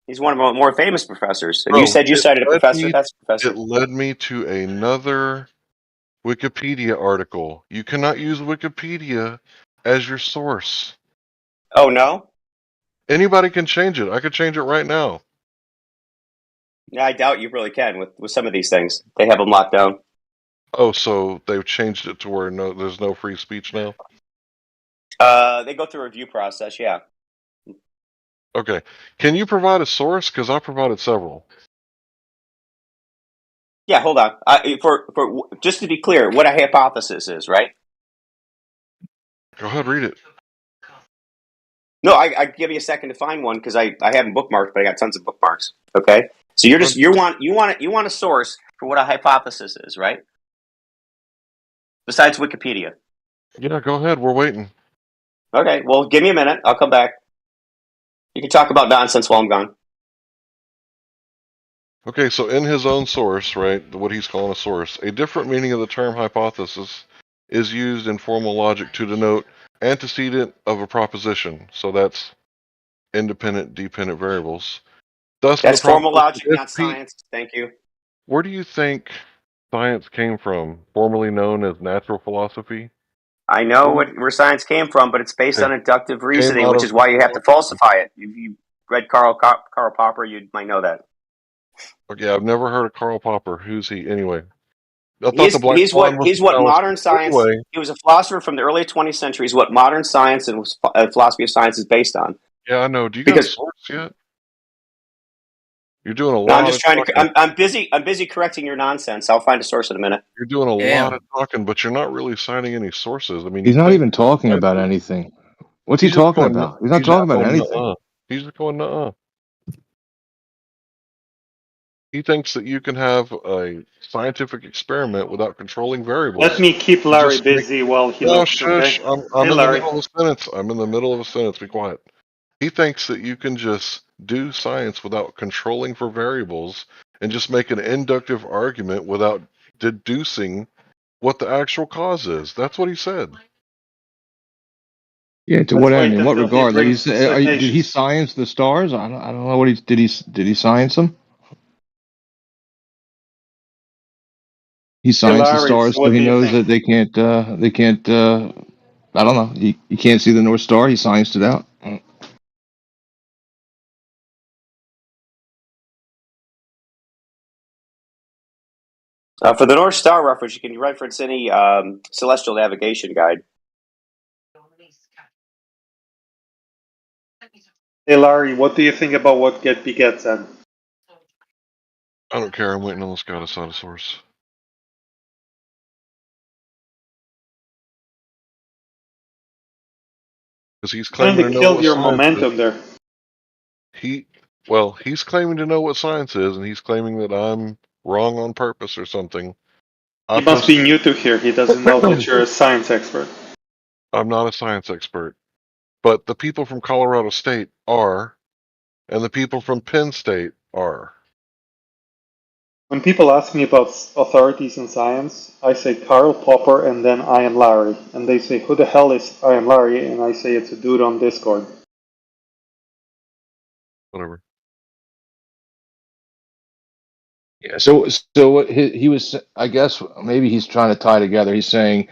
He's one of the more famous professors. And you Bro, said you cited a professor. That's a it professor. led me to another Wikipedia article. You cannot use Wikipedia as your source. Oh no? Anybody can change it. I could change it right now. Yeah, I doubt you really can with some of these things. They have them locked down. Oh, so they've changed it to where there's no free speech now? They go through a review process, yeah. Okay. Can you provide a source? Because I provided several. Yeah, hold on. For just to be clear, what a hypothesis is, right? Go ahead, read it. No, I give you a second to find one because I haven't bookmarked, but I got tons of bookmarks. Okay, so you want a source for what a hypothesis is, right? Besides Wikipedia. Yeah, go ahead. We're waiting. Okay, well, give me a minute. I'll come back. You can talk about nonsense while I'm gone. Okay, so in his own source, right, what he's calling a source, a different meaning of the term hypothesis is used in formal logic to denote antecedent of a proposition. So that's independent, dependent variables. Thus, That's the formal proposition logic, not science. Thank you. Where do you think science came from, formerly known as natural philosophy? I know where science came from, but it's based on inductive reasoning, out which of is why you have to falsify it. You read Karl Popper, you might know that. Okay, I've never heard of Karl Popper. Who's he anyway? I thought the Black He's Swan was what the modern fallacy. science. Anyway, He was a philosopher from the early 20th century. Is what modern science and philosophy of science is based on. yeah, I know. Do you got a Because source yet? You're doing a no, I'm lot just of trying to. talking. I'm busy. I'm busy correcting your nonsense. I'll find a source in a minute. You're doing a lot Damn. of talking, but you're not really citing any sources. I mean, He's you not think even talking about anything. What's he he's just talking going. about? He's not He's just talking about going. anything. He's just going. He thinks that you can have a scientific experiment without controlling variables. Let me keep You Larry just make. busy while he No, looks, okay? shush. I'm Hey, in the Larry. middle of a sentence. I'm in the middle of a sentence. Be quiet. He thinks that you can just do science without controlling for variables and just make an inductive argument without deducing what the actual cause is. That's what he said. Yeah, to Let's what end? wait In what until he regard? Like brings the did he citations. science the stars? I don't know what he did. Did he science them? He Hey, science the Larry, so stars so what he do you knows think? that they can't. I don't know. You can't see the North Star. He scienced it out. For the North Star reference, you can reference any celestial navigation guide. Hey, Larry, what do you think about what Get Beget said? I don't care. I'm waiting on this guy to cite a source. Because he's Kind claiming to of know killed what your science is. momentum there. He's claiming to know what science is, and he's claiming that I'm wrong on purpose or something. He must be new to here. He doesn't know that you're a science expert. I'm not a science expert, but the people from Colorado State are, and the people from Penn State are. When people ask me about authorities in science, I say Karl Popper and then I am Larry. And they say, who the hell is I am Larry? And I say, it's a dude on Discord. Whatever. Yeah. So what he was, I guess maybe he's trying to tie together. He's saying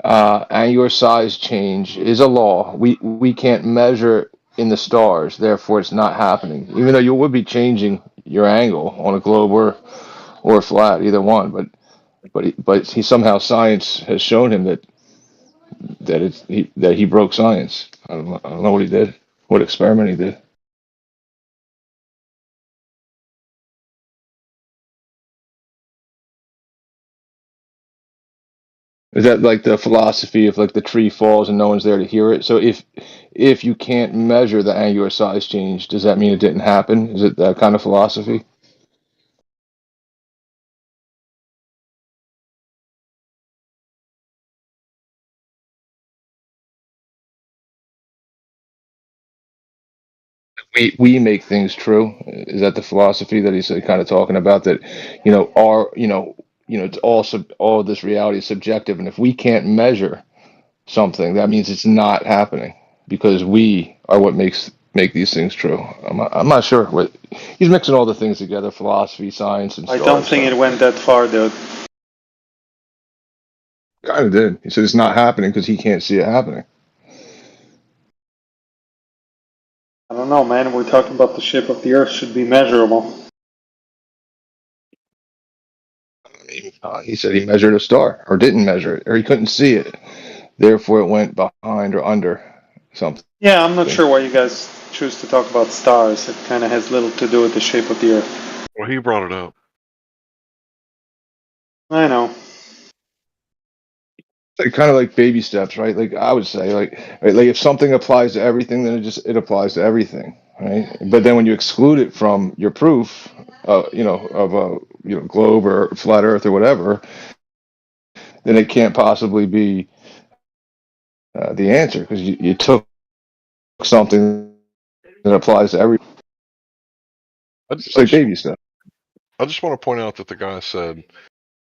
angular size change is a law. We can't measure in the stars, therefore it's not happening. Even though you would be changing your angle on a globe or flat, either one. But he somehow science has shown him that he broke science. I don't know what he did, what experiment he did. Is that like the philosophy of like the tree falls and no one's there to hear it? So if you can't measure the angular size change, does that mean it didn't happen? Is it that kind of philosophy? We make things true. Is that the philosophy that he's kind of talking about? That our it's all this reality is subjective, and if we can't measure something, that means it's not happening because we are what make these things true. I'm not sure what he's mixing all the things together: philosophy, science, and I don't stars. think So it went that far, dude. kind of did. He said it's not happening because he can't see it happening. I don't know, man. We're talking about the shape of the Earth should be measurable. He said he measured a star or didn't measure it or he couldn't see it. Therefore, it went behind or under something. Yeah, I'm not sure why you guys choose to talk about stars. It kind of has little to do with the shape of the Earth. Well, he brought it up. I know. Kind of like baby steps, right? Like I would say, like if something applies to everything, then it applies to everything, right? But then when you exclude it from your proof, of a globe or flat Earth or whatever, then it can't possibly be the answer because you took something that applies to everything. It's like baby steps. I just want to point out that the guy said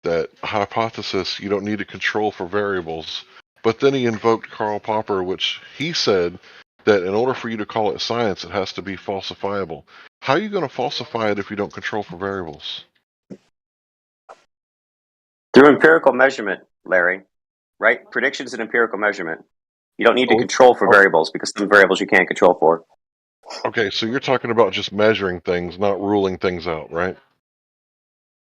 that hypothesis you don't need to control for variables, but then he invoked Karl Popper, which he said that in order for you to call it science, it has to be falsifiable. How are you going to falsify it if you don't control for variables? Through empirical measurement, Larry, right? Predictions and empirical measurement. You don't need to control for variables because some variables you can't control for. Okay, so you're talking about just measuring things, not ruling things out, right?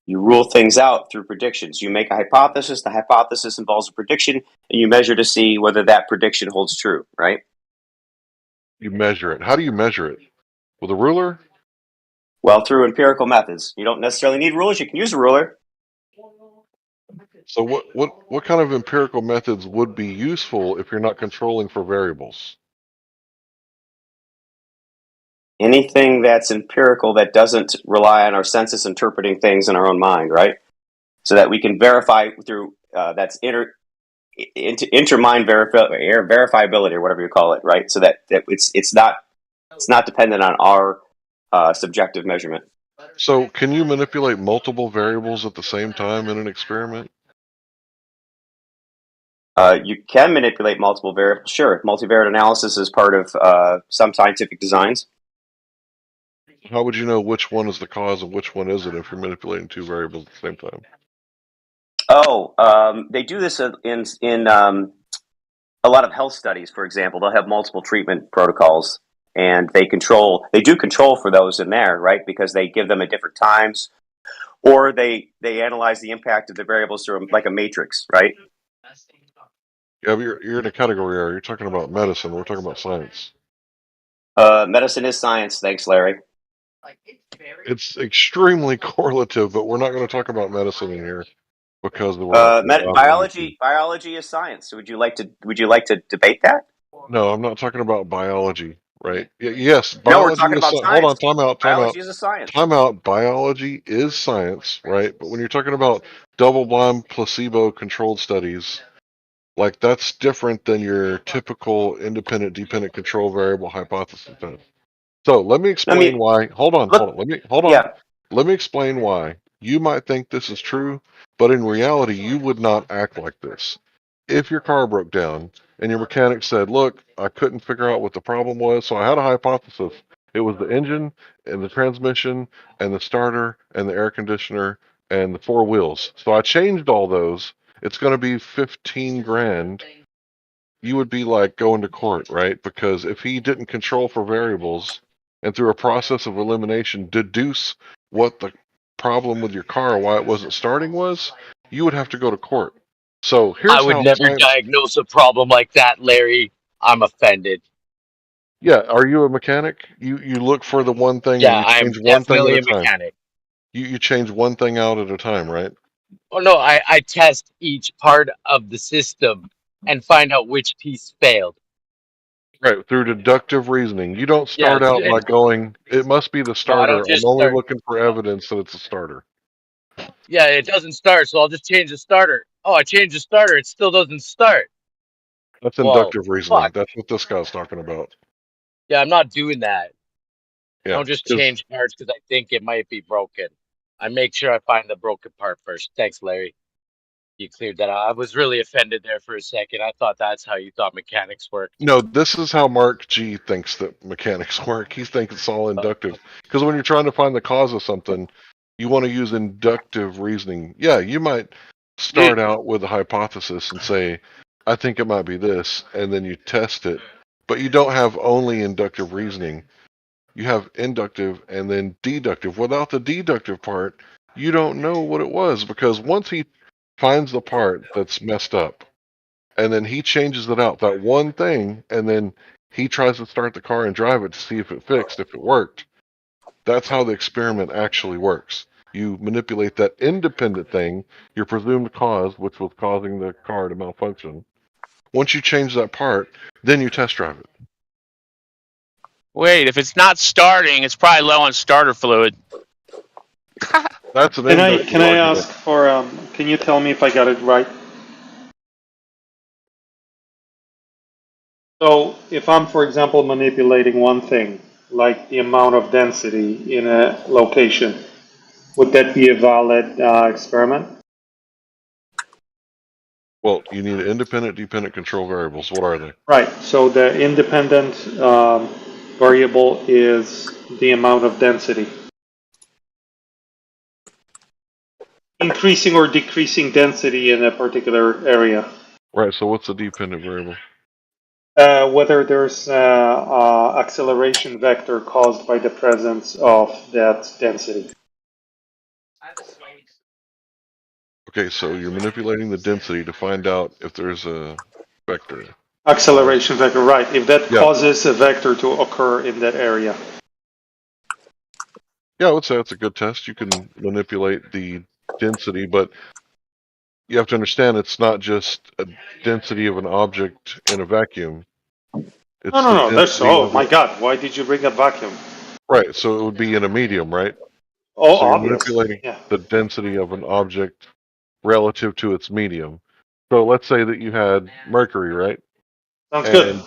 You rule things out through predictions. You make a hypothesis. The hypothesis involves a prediction, and you measure to see whether that prediction holds true, right? You measure it. How do you measure it? With a ruler? Well, through empirical methods. You don't necessarily need rulers. You can use a ruler. So what kind of empirical methods would be useful if you're not controlling for variables? Anything that's empirical that doesn't rely on our senses interpreting things in our own mind, right? So that we can verify through that's intermind verifiability or whatever you call it, right? So that it's not dependent on our subjective measurement. So can you manipulate multiple variables at the same time in an experiment? You can manipulate multiple variables. Sure, multivariate analysis is part of some scientific designs. How would you know which one is the cause and which one isn't if you're manipulating two variables at the same time? Oh, they do this in a lot of health studies. For example, they'll have multiple treatment protocols, and they do control for those in there, right? Because they give them at different times, or they analyze the impact of the variables through like a matrix, right? Yeah, but you're in a category area. You're talking about medicine. We're talking about science. Medicine is science. Thanks, Larry. It's extremely correlative, but we're not going to talk about medicine in here because we're Biology is science. So would you like to debate that? No, I'm not talking about biology, right? Yes, No, we're biology talking is about hold on, science. time out. Biology is a science. Time out. Biology is science, right? But when you're talking about double-blind placebo-controlled studies, like that's different than your typical independent dependent control variable hypothesis test. So let me explain why. Hold on. Yeah. Let me explain why you might think this is true, but in reality, you would not act like this. If your car broke down and your mechanic said, "Look, I couldn't figure out what the problem was, so I had a hypothesis. It was the engine and the transmission and the starter and the air conditioner and the four wheels. So I changed all those. It's going to be 15 grand." You would be like going to court, right? Because if he didn't control for variables and through a process of elimination deduce what the problem with your car, why it wasn't starting was, you would have to go to court. So I here's would how never science. diagnose a problem like that, Larry. I'm offended. Yeah, are you a mechanic? You look for the one thing and Yeah, you I am change one thing at definitely a a time. mechanic. You change one thing out at a time, right? Oh no, I test each part of the system and find out which piece failed. Right, through deductive reasoning. You don't Yeah, start out by going, it must be the no, I starter. don't I'm just only start. looking for evidence that it's a starter. Yeah, it doesn't start, so I'll just change the starter. Oh, I changed the starter, it still doesn't start. That's Well, inductive reasoning. fuck. That's what this guy's talking about. Yeah, I'm not doing that. I Yeah, don't just because change parts because I think it might be broken. I make sure I find the broken part first. Thanks, Larry. You cleared that out. I was really offended there for a second. I thought that's how you thought mechanics worked. no, this is how Mark G thinks that mechanics work. He thinks it's all inductive. Because when you're trying to find the cause of something, you want to use inductive reasoning. Yeah, you might start out with a hypothesis and say, I think it might be this, and then you test it. But you don't have only inductive reasoning. You have inductive and then deductive. Without the deductive part, you don't know what it was because once he finds the part that's messed up, and then he changes it out, that one thing, and then he tries to start the car and drive it to see if it fixed, if it worked. That's how the experiment actually works. You manipulate that independent thing, your presumed cause, which was causing the car to malfunction. Once you change that part, then you test drive it. Wait, if it's not starting, it's probably low on starter fluid. That's an Can I inductive argument. ask for? Can you tell me if I got it right? So if I'm, for example, manipulating one thing, like the amount of density in a location, would that be a valid experiment? Well, you need independent, dependent control variables. What are they? Right. So the independent variable is the amount of density. Increasing or decreasing density in a particular area. Right, so what's the dependent variable? Whether there's acceleration vector caused by the presence of that density. Okay, so you're manipulating the density to find out if there's a vector. Acceleration vector, right. If that Yeah. causes a vector to occur in that area. Yeah, I would say that's a good test. You can manipulate the density, but you have to understand it's not just a density of an object in a vacuum. It's No. the That's, density oh of my it. God, why did you bring up vacuum? Right, so it would be in a medium, right? Oh, So you're obvious. manipulating Yeah. the density of an object relative to its medium. So let's say that you had mercury, right? Sounds good.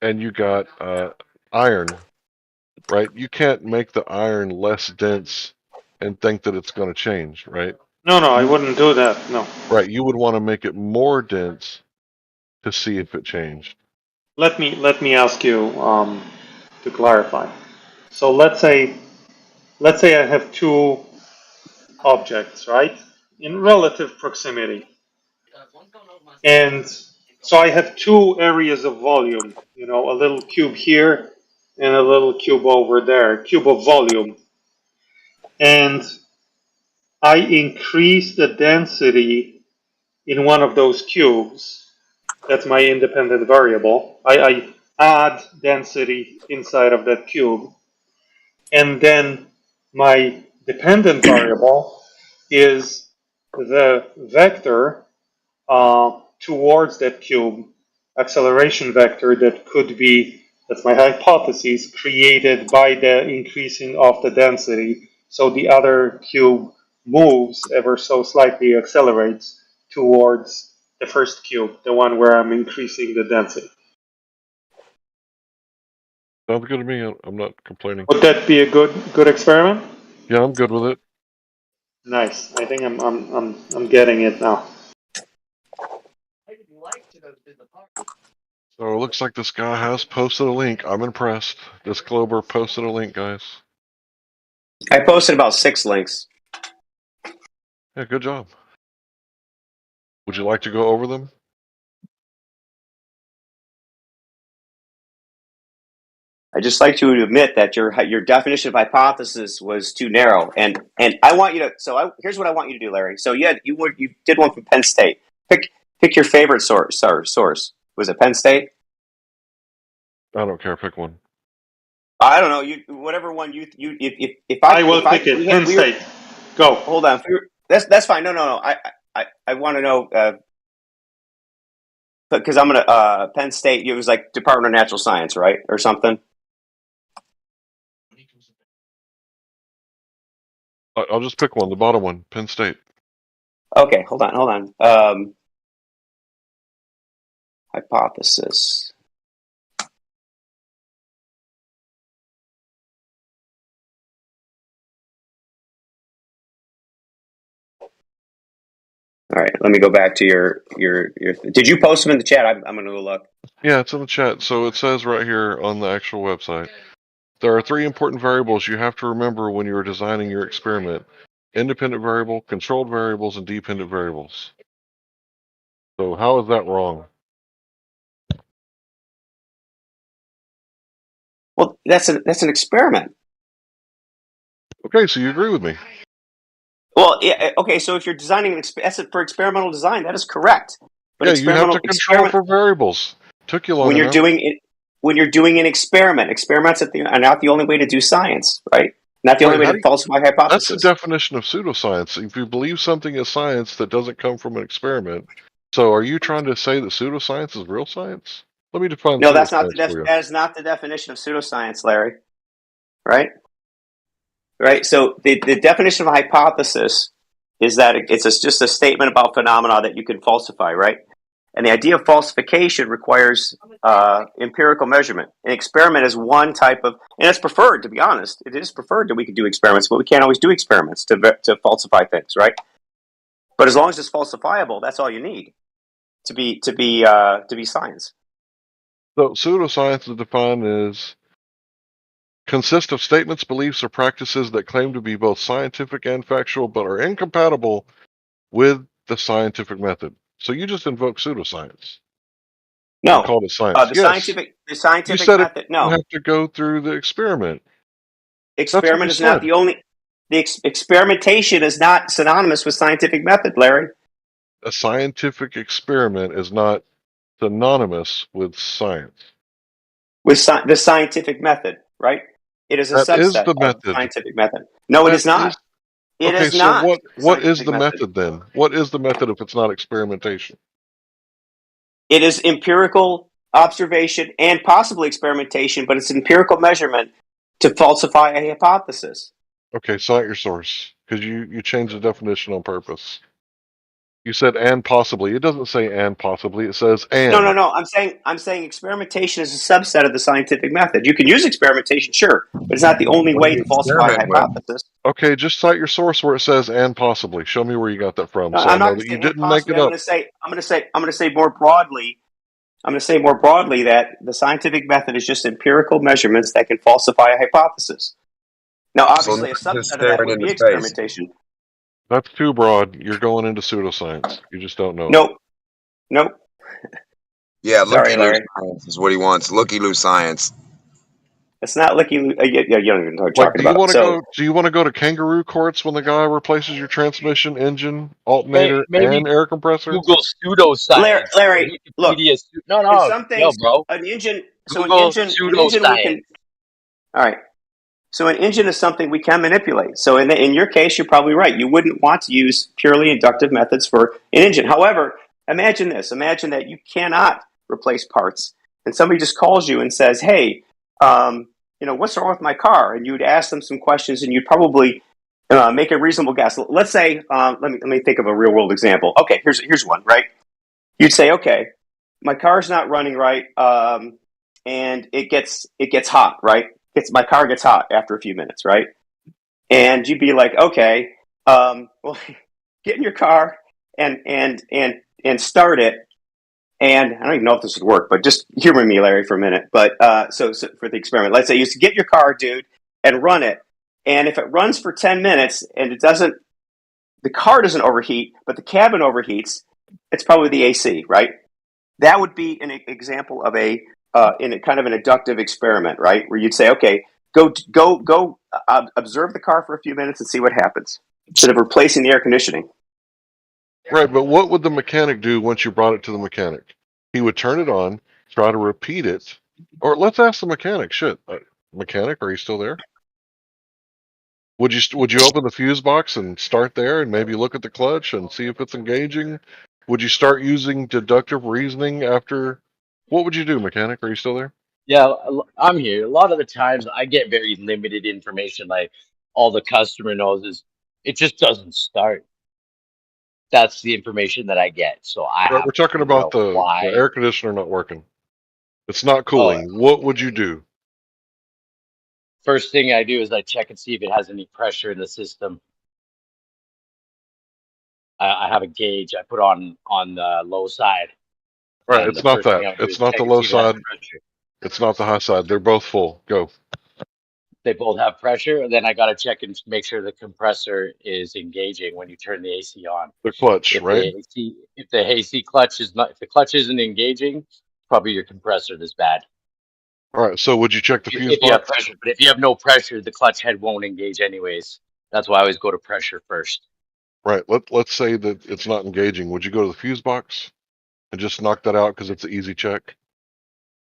And you got iron, right? You can't make the iron less dense and think that it's going to change, right? No, I wouldn't do that. No. Right, you would want to make it more dense to see if it changed. Let me ask you to clarify. So let's say I have two objects, right, in relative proximity, and so I have two areas of volume. You know, a little cube here and a little cube over there, cube of volume, and I increase the density in one of those cubes. That's my independent variable. I add density inside of that cube. And then my dependent variable is the vector towards that cube, acceleration vector that could be, that's my hypothesis, created by the increasing of the density. So the other cube moves ever so slightly, accelerates towards the first cube, the one where I'm increasing the density. Sounds good to me. I'm not complaining. Would that be a good experiment? Yeah, I'm good with it. Nice. I think I'm getting it now. So it looks like this guy has posted a link. I'm impressed. This Glober posted a link, guys. I posted about 6 links. Yeah, good job. Would you like to go over them? I just like to admit that your definition of hypothesis was too narrow, and I want you to. So here's what I want you to do, Larry. So you did one from Penn State. Pick your favorite source. Was it Penn State? I don't care. Pick one. I don't know. Whatever one you if I will pick it. Penn State. Go. Hold on. That's fine. No. I want to know because I'm gonna Penn State. It was like Department of Natural Science, right, or something. I'll just pick one. The bottom one, Penn State. Okay, hold on. Hypothesis. All right, let me go back to your. Did you post them in the chat? I'm going to go look. Yeah, it's in the chat. So it says right here on the actual website. There are 3 important variables you have to remember when you are designing your experiment: independent variable, controlled variables, and dependent variables. So how is that wrong? Well, that's an experiment. Okay, so you agree with me. Well, yeah, okay. So if you're designing for experimental design, that is correct. But Yeah, you have to control for variables. Took you long when you're enough. doing it, when you're doing an experiment, experiments are not the only way to do science, right? Not the only way to falsify hypothesis. That's the definition of pseudoscience. If you believe something is science that doesn't come from an experiment, so are you trying to say that pseudoscience is real science? Let me define. No, that's not for you. that is not the definition of pseudoscience, Larry. Right? Right. So the definition of a hypothesis is that it's just a statement about phenomena that you can falsify, right? And the idea of falsification requires empirical measurement. An experiment is one type of, and it's preferred, to be honest. It is preferred that we can do experiments, but we can't always do experiments to falsify things, right? But as long as it's falsifiable, that's all you need to be science. So pseudoscience is defined as consists of statements, beliefs, or practices that claim to be both scientific and factual, but are incompatible with the scientific method. So you just invoke pseudoscience. No, and called it science. the Yes. scientific You said method. No, you have to go through the experiment. experiment is not the only. experimentation is not synonymous with scientific method, Larry. A scientific experiment is not synonymous with science. With the scientific method, right? It is a That is subset the of the method. scientific method. No, it That is not. is It okay. is So not what is scientific the method. method then? What is the method if it's not experimentation? It is empirical observation and possibly experimentation, but it's empirical measurement to falsify a hypothesis. Okay, cite your source because you changed the definition on purpose. You said and possibly. It doesn't say and possibly. It says and. No. I'm saying experimentation is a subset of the scientific method. You can use experimentation, sure, but it's not the only What do way you to falsify a experiment with? hypothesis. Okay, just cite your source where it says and possibly. Show me where you got that from, No, so I I'm not know going to that you say and didn't make possibly. it up. I'm going to say more broadly. I'm going to say more broadly that the scientific method is just empirical measurements that can falsify a hypothesis. Now, So obviously, a not just subset of that staring would into be space. experimentation. That's too broad. You're going into pseudoscience. You just don't know. Nope. Yeah, Sorry, looky-loo Larry. science is what he wants. Looky-loo science. It's not looking. You don't even know what What I'm talking about. So, do you want to go to kangaroo courts when the guy replaces your transmission, engine, alternator, Maybe and air compressor? Google pseudoscience or Larry, look, Wikipedia. No, in no, some yo, things, bro. an engine. So Google an engine we pseudoscience. can. All right. So an engine is something we can manipulate. So in your case, you're probably right. You wouldn't want to use purely inductive methods for an engine. However, imagine this. Imagine that you cannot replace parts, and somebody just calls you and says, "Hey, what's wrong with my car?" And you'd ask them some questions, and you'd probably make a reasonable guess. Let's say, let me think of a real world example. Okay, here's one. Right? You'd say, "Okay, my car's not running right, and it gets hot. Right? My car gets hot after a few minutes, right?" And you'd be like, "Okay, well, get in your car and start it." And I don't even know if this would work, but just humor me, Larry, for a minute. But so for the experiment, let's say you get your car, dude, and run it. And if it runs for 10 minutes and the car doesn't overheat, but the cabin overheats, it's probably the AC, right? That would be an example of in a kind of an inductive experiment, right? Where you'd say, "Okay, go observe the car for a few minutes and see what happens," instead of replacing the air conditioning. Right, but what would the mechanic do once you brought it to the mechanic? He would turn it on, try to repeat it, or let's ask the mechanic. Shit, mechanic, are you still there? Would you open the fuse box and start there and maybe look at the clutch and see if it's engaging? Would you start using deductive reasoning after? What would you do, mechanic? Are you still there? Yeah, I'm here. A lot of the times I get very limited information. Like all the customer knows is it just doesn't start. That's the information that I get. So I Right, have we're to talking figure about out the why. air conditioner not working. It's not Oh, cooling. What would you do? first thing I do is I check and see if it has any pressure in the system. I have a gauge I put on the low side, Right, and it's the not first thing that. I do is It's not check the and low see if it has side. pressure. It's not the high side. They're both full. Go. They both have pressure. Then I got to check and make sure the compressor is engaging when you turn the AC on. The clutch, If right? the AC clutch is not, if the clutch isn't engaging, probably your compressor is bad. All right. So would you check the fuse If you have box? pressure, but if you have no pressure, the clutch head won't engage anyways. That's why I always go to pressure first. Right. Let's say that it's not engaging. Would you go to the fuse box and just knock that out because it's an easy check?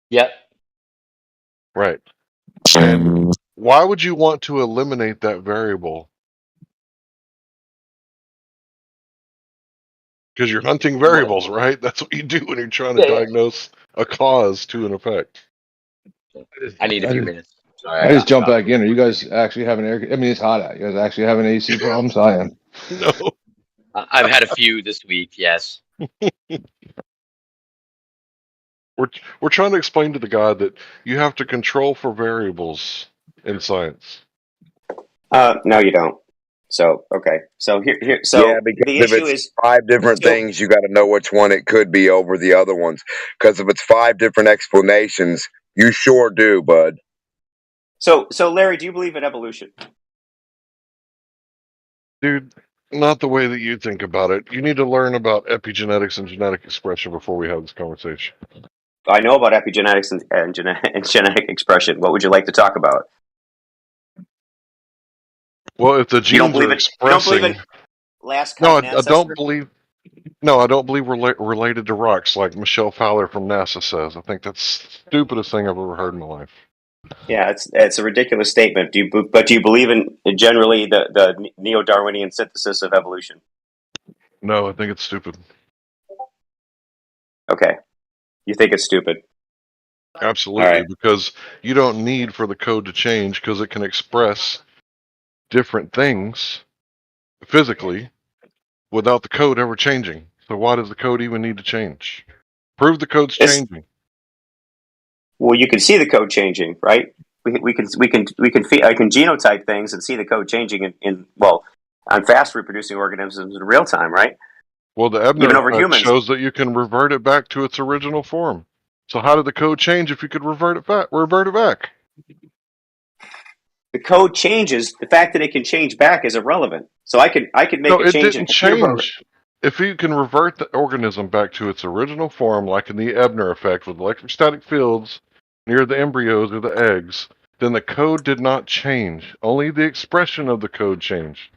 Yep. Right. And why would you want to eliminate that variable? Because you're hunting What? variables, right? That's what you do when you're trying to Yeah, diagnose a cause to an effect. I need a I few just, minutes. Sorry, I just I jump got. back in. Are you guys actually having air? I mean, it's hot out. You guys actually having AC problems? I am. No. I've had a few this week. Yes. We're trying to explain to the guy that you have to control for variables in science. No, you don't. So okay. So Yeah, so because the if issue it's is five different so things, you got to know which one it could be over the other ones. Because if it's five different explanations, you sure do, bud. so Larry, do you believe in evolution? Dude, not the way that you think about it. You need to learn about epigenetics and genetic expression before we have this conversation. I know about epigenetics and genetic expression. What would you like to talk about? Well, if the You don't genes believe are it? You don't believe expressing, in last no, common I don't ancestor? believe. No, I don't believe we're related to rocks like Michelle Fowler from NASA says. I think that's the stupidest thing I've ever heard in my life. Yeah, it's a ridiculous statement. Do you believe in generally the neo-Darwinian synthesis of evolution? No, I think it's stupid. Okay, you think it's stupid. All Absolutely, right. because you don't need for the code to change because it can express different things physically without the code ever changing. So why does the code even need to change? Prove the code's It's changing. well, you can see the code changing, right? We can I can genotype things and see the code changing in on fast reproducing organisms in real time, right? Well, the Ebner Even over effect humans. shows that you can revert it back to its original form. So how did the code change if you could revert it back? The code changes. The fact that it can change back is irrelevant. So I could make No, a it change in a didn't computer program. change. If you can revert the organism back to its original form, like in the Ebner effect with electrostatic fields near the embryos or the eggs, then the code did not change. Only the expression of the code changed.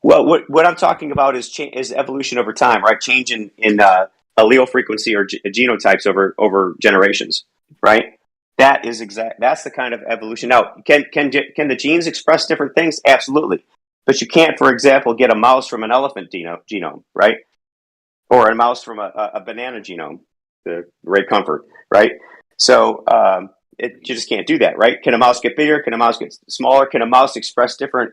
Well, what I'm talking about is evolution over time, right? Change in allele frequency or genotypes over generations, right? That's the kind of evolution. Now, can the genes express different things? Absolutely, but you can't, for example, get a mouse from an elephant genome, right? Or a mouse from a banana genome, the great comfort, right? So you just can't do that, right? Can a mouse get bigger? Can a mouse get smaller? Can a mouse express different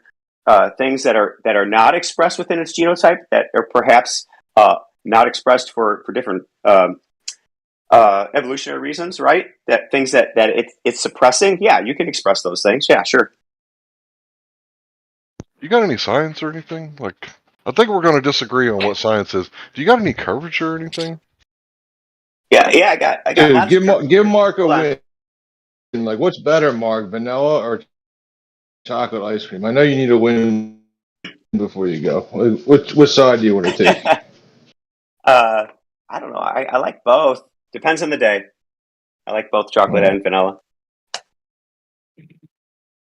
things that are not expressed within its genotype that are perhaps not expressed for different evolutionary reasons, right? That things that it's suppressing. Yeah, you can express those things. Yeah, sure. You got any science or anything? Like, I think we're going to disagree on what science is. Do you got any curvature or anything? Yeah, I got Dude, lots of give Mark a hold on. win. Like, what's better, Mark, vanilla or chocolate ice cream? I know you need a win before you go. Which side do you want to take? I don't know. I like both. Depends on the day. I like both chocolate and vanilla.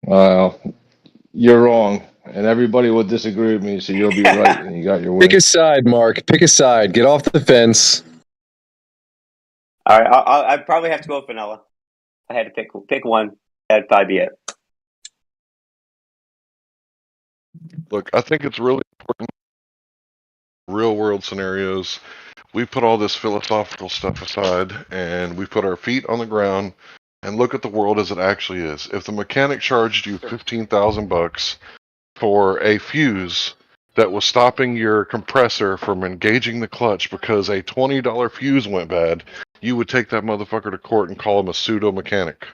Well, you're wrong, and everybody will disagree with me, so you'll be right, and you got your win. Pick a side, Mark. Pick a side. Get off the fence. All right, I'd probably have to go with vanilla. I had to pick one. That'd probably be it. Look, I think it's really important. Real world scenarios. We put all this philosophical stuff aside and we put our feet on the ground and look at the world as it actually is. If the mechanic charged you $15,000 for a fuse that was stopping your compressor from engaging the clutch because a $20 fuse went bad, you would take that motherfucker to court and call him a pseudo mechanic.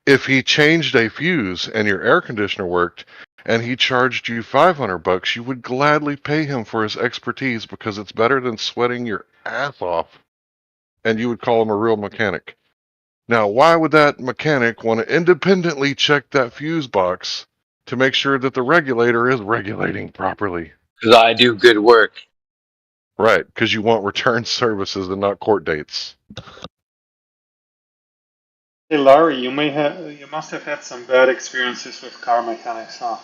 If he changed a fuse and your air conditioner worked and he charged you $500, you would gladly pay him for his expertise because it's better than sweating your ass off, and you would call him a real mechanic. Now, why would that mechanic want to independently check that fuse box to make sure that the regulator is regulating properly? Because I do good work. Right, because you want return services and not court dates. Hey Larry, you must have had some bad experiences with car mechanics, huh?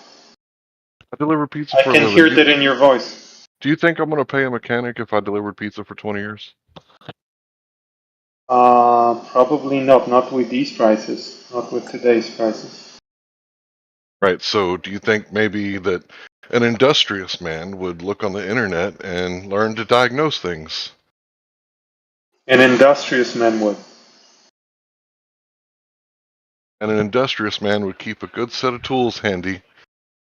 I deliver pizza I for a can living. hear that in your voice. Do you think I'm going to pay a mechanic if I delivered pizza for 20 years? Probably not. Not with these prices. Not with today's prices. Right, so do you think maybe that an industrious man would look on the internet and learn to diagnose things? An industrious man would. And an industrious man would keep a good set of tools handy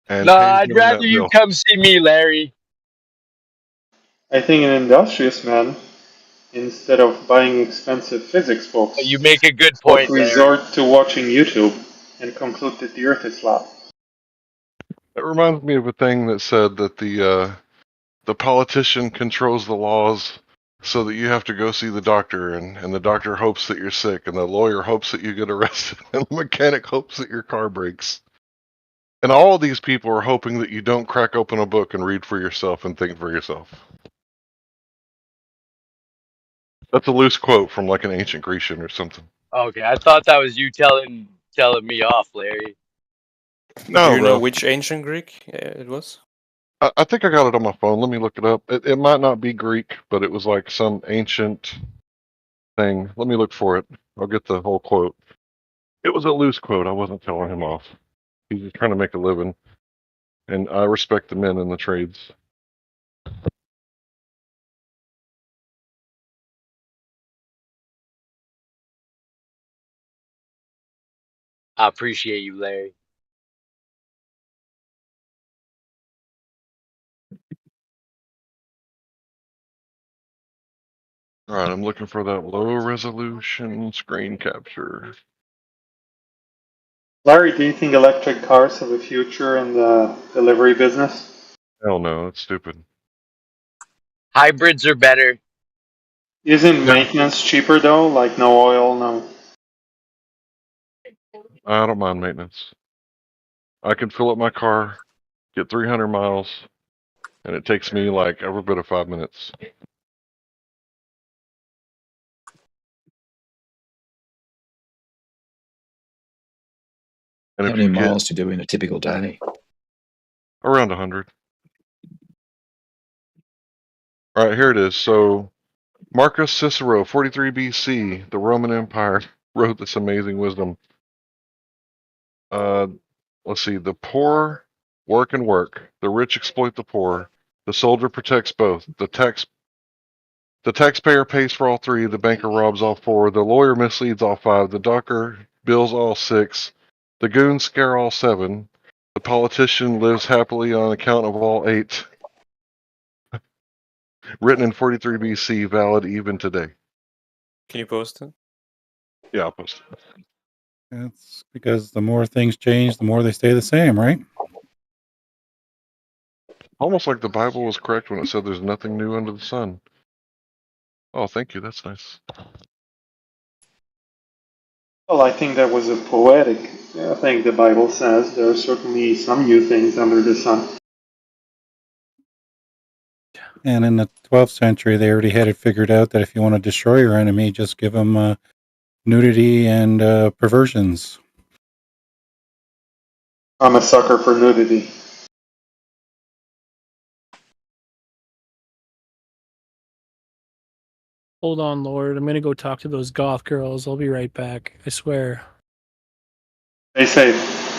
and No, pay I'd him rather that you bill. come see me, Larry. I think an industrious man, instead of buying expensive physics books, You make a good would point, Larry. resort to watching YouTube and conclude that the Earth is flat. It reminds me of a thing that said that the politician controls the laws so that you have to go see the doctor, and the doctor hopes that you're sick, and the lawyer hopes that you get arrested, and the mechanic hopes that your car breaks. And all these people are hoping that you don't crack open a book and read for yourself and think for yourself. That's a loose quote from like an ancient Grecian or something. Okay, I thought that was you telling me off, Larry. No, Do you know bro. which ancient Greek it was? I think I got it on my phone. Let me look it up. It might not be Greek, but it was like some ancient thing. Let me look for it. I'll get the whole quote. It was a loose quote. I wasn't telling him off. He's just trying to make a living, and I respect the men in the trades. I appreciate you, Larry. All right, I'm looking for that low resolution screen capture. Larry, do you think electric cars have a future in the delivery business? Hell no, that's stupid. Hybrids are better. Isn't Yeah, maintenance cheaper though? Like no oil, no. I don't mind maintenance. I can fill up my car, get 300 miles, and it takes me like every bit of 5 minutes. And How if many you get miles do you do in a typical day? around 100. All right, here it is. So Marcus Cicero, 43 BC, the Roman Empire, wrote this amazing wisdom. Let's see. The poor work and work. The rich exploit the poor. The soldier protects both. The taxpayer pays for all three. The banker robs all four. The lawyer misleads all five. The doctor bills all six. The goons scare all seven. The politician lives happily on account of all eight. Written in 43 BC, valid even today. Can you post it? Yeah, I'll post it. That's because the more things change, the more they stay the same, right? Almost like the Bible was correct when it said there's nothing new under the sun. Oh, thank you. That's nice. Well, I think that was a poetic thing the Bible says. There are certainly some new things under the sun. And in the 12th century, they already had it figured out that if you want to destroy your enemy, just give them nudity and perversions. I'm a sucker for nudity. Hold on, Lord. I'm going to go talk to those goth girls. I'll be right back. I swear. Stay safe.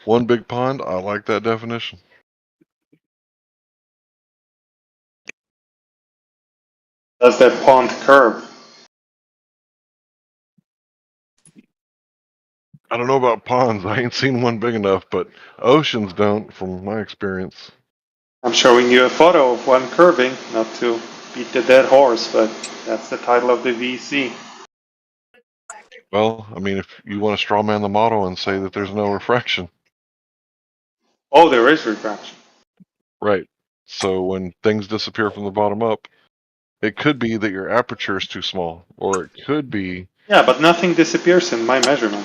One big pond. I like that definition. Does that pond curve? I don't know about ponds. I ain't seen one big enough, but oceans don't, from my experience. I'm showing you a photo of one curving, not to beat the dead horse, but that's the title of the VC. Well, I mean, if you want to straw man the model and say that there's no refraction. Oh, there is refraction. Right. So when things disappear from the bottom up, it could be that your aperture is too small, or it could be. Yeah, but nothing disappears in my measurement.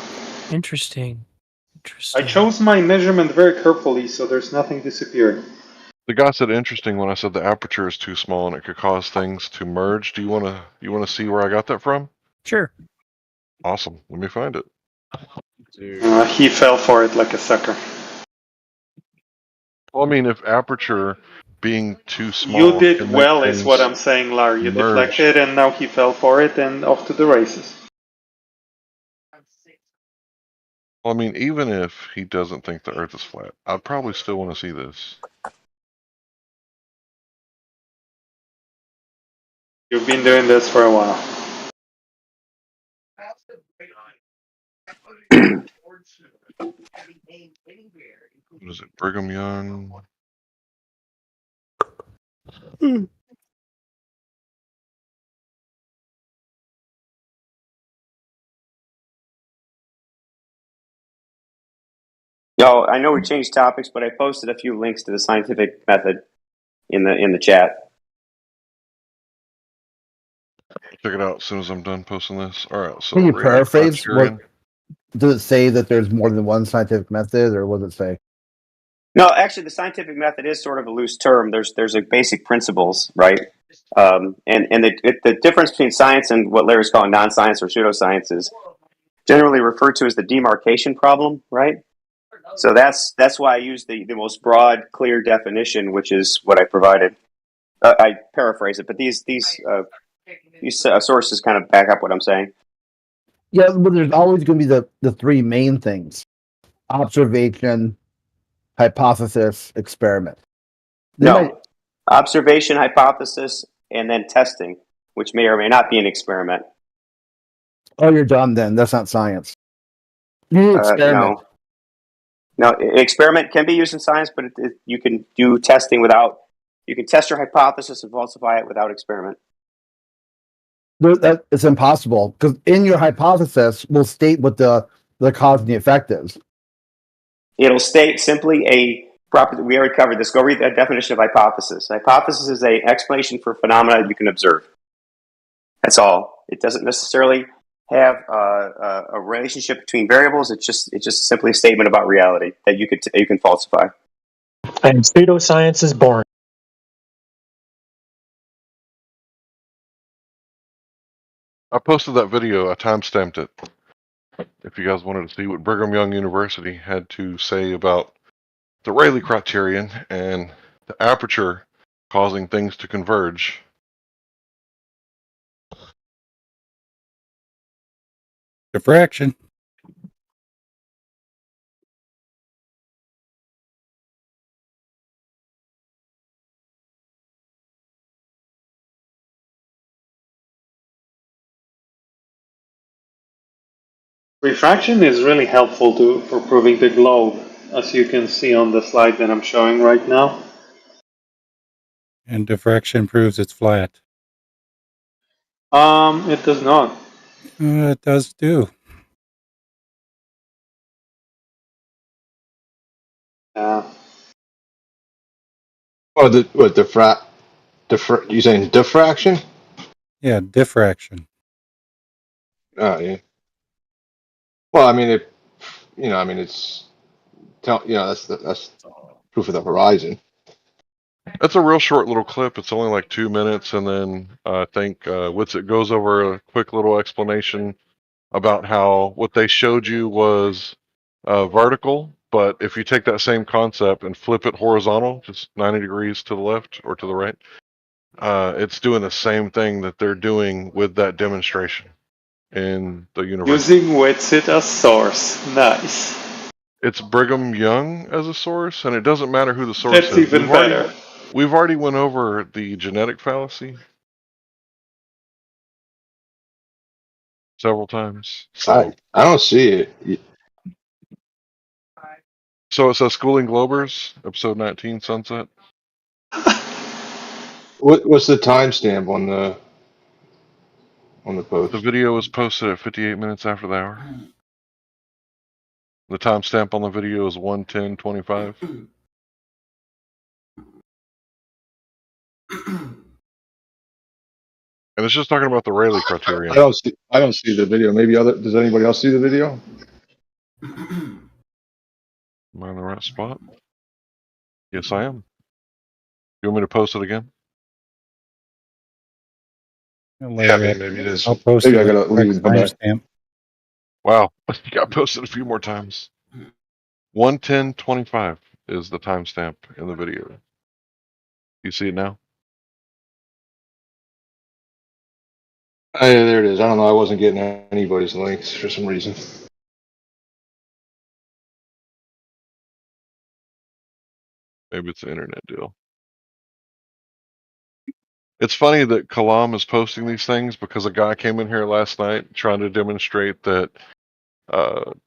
Interesting. I chose my measurement very carefully, so there's nothing disappearing. The guy said interesting when I said the aperture is too small and it could cause things to merge. Do you want to see where I got that from? Sure. Awesome. Let me find it. He fell for it like a sucker. Well, I mean, if aperture being too small You did can make well, is what things I'm saying, Larry. You merge. deflected, and now he fell for it, and off to the races. Well, I mean, even if he doesn't think the Earth is flat, I'd probably still want to see this. You've been doing this for a while. What is it? Brigham Young. No, I know we changed topics, but I posted a few links to the scientific method in the chat. Check it out as soon as I'm done posting this. All right, so Can you radiant paraphrase what criterion. Does it say that there's more than one scientific method, or what does it say? No, actually, the scientific method is sort of a loose term. There's a basic principles, right? And the difference between science and what Larry's calling non-science or pseudoscience is generally referred to as the demarcation problem, right? So that's why I use the most broad, clear definition, which is what I provided. I paraphrase it, but these sources kind of back up what I'm saying. Yeah, but there's always going to be the three main things: observation, hypothesis, experiment. Observation, hypothesis, and then testing, which may or may not be an experiment. Oh, you're done then. That's not science. You need experiment. No, experiment can be used in science, but you can do testing without. You can test your hypothesis and falsify it without experiment. It's impossible, because in your hypothesis will state what the cause and the effect is. It'll state simply a property. We already covered this. Go read the definition of hypothesis. Hypothesis is an explanation for phenomena you can observe. That's all. It doesn't necessarily have a relationship between variables. It's just simply a statement about reality that you can falsify. And pseudoscience is boring. I posted that video. I timestamped it. If you guys wanted to see what Brigham Young University had to say about the Rayleigh criterion and the aperture causing things to converge. Diffraction. Refraction is really helpful for proving the globe, as you can see on the slide that I'm showing right now. And diffraction proves it's flat. It does not. It does too. Yeah. Oh, you saying diffraction? Yeah, diffraction. Oh, yeah. Well, I mean, it's that's proof of the horizon. That's a real short little clip. It's only like 2 minutes, and then I think Witsit goes over a quick little explanation about how what they showed you was vertical, but if you take that same concept and flip it horizontal, just 90 degrees to the left or to the right, it's doing the same thing that they're doing with that demonstration in the university. Using Witsit as source. Nice. It's Brigham Young as a source, and it doesn't matter who the source That's is. even better. We've already went over the genetic fallacy several times. So I don't see it. So it says Schooling Globers, episode 19, Sunset. What's the timestamp on the post? The video was posted at 58 minutes after the hour. The timestamp on the video is 1:10:25. And it's just talking about the Rayleigh criterion. I don't see the video. Does anybody else see the video? Am I in the right spot? Yes, I am. You want me to post it again? Larry, maybe it is. I'll post Maybe it I gotta leave and come back. timestamp. Wow, you got posted a few more times. 1:10:25 is the timestamp in the video. You see it now? Yeah, there it is. I don't know. I wasn't getting anybody's links for some reason. Maybe it's an internet deal. It's funny that Kalam is posting these things because a guy came in here last night trying to demonstrate that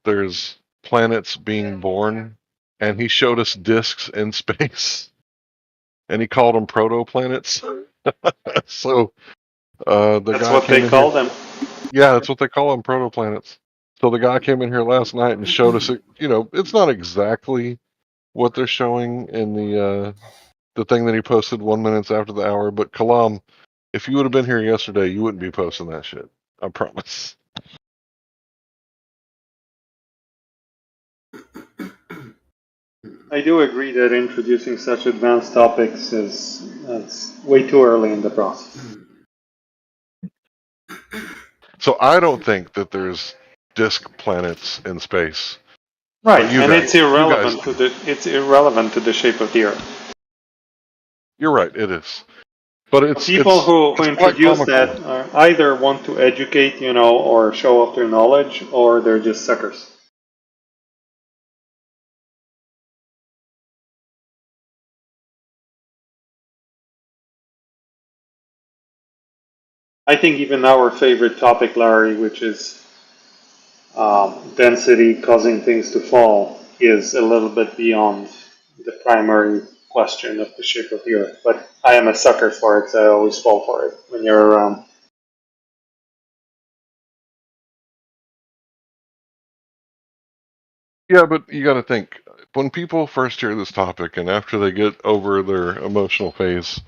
there's planets being born, and he showed us disks in space, and he called them protoplanets. So That's what they call them. Yeah, that's what they call them, protoplanets. So the guy came in here last night and showed us, it's not exactly what they're showing in the thing that he posted 1 minute after the hour, but Kalam, if you would have been here yesterday, you wouldn't be posting that shit. I promise. I do agree that introducing such advanced topics is that's way too early in the process. So I don't think that there's disk planets in space. Right, But you and guys, it's you guys, irrelevant to the shape of the Earth. you're right. It is, but it's People who it's quite introduce comical. that either want to educate, or show off their knowledge, or they're just suckers. I think even our favorite topic, Larry, which is density causing things to fall, is a little bit beyond the primary question of the shape of the Earth. But I am a sucker for it, so I always fall for it when you're around. Yeah, but you got to think when people first hear this topic, and after they get over their emotional phase,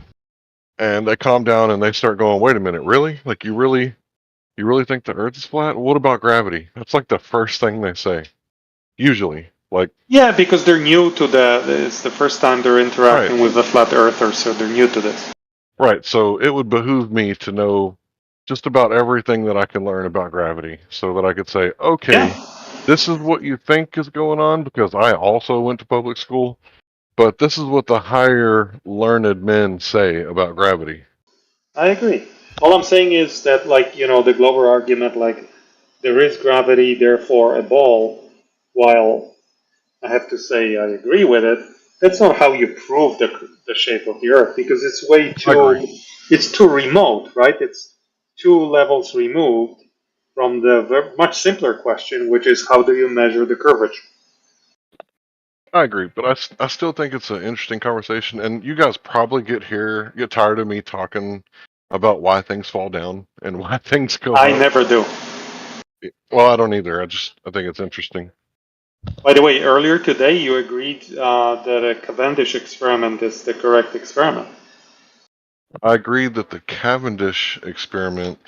and they calm down and they start going, "Wait a minute, really? Like you really think the Earth is flat? What about gravity?" That's like the first thing they say, usually. Like, Yeah, because they're new to it's the first time they're right, interacting with a flat earther, so they're new to this. right. So it would behoove me to know just about everything that I can learn about gravity, so that I could say, okay, Yeah, this is what you think is going on, because I also went to public school. But this is what the higher learned men say about gravity. I agree. All I'm saying is that, the global argument, there is gravity, therefore a ball, while I have to say I agree with it, that's not how you prove the shape of the Earth, because it's I agree. it's too remote, right? It's 2 levels removed from the much simpler question, which is how do you measure the curvature? I agree, but I still think it's an interesting conversation, and you guys probably get tired of me talking about why things fall down and why things go I up. never do. Well, I don't either. I think it's interesting. By the way, earlier today you agreed that a Cavendish experiment is the correct experiment. I agree that the Cavendish experiment.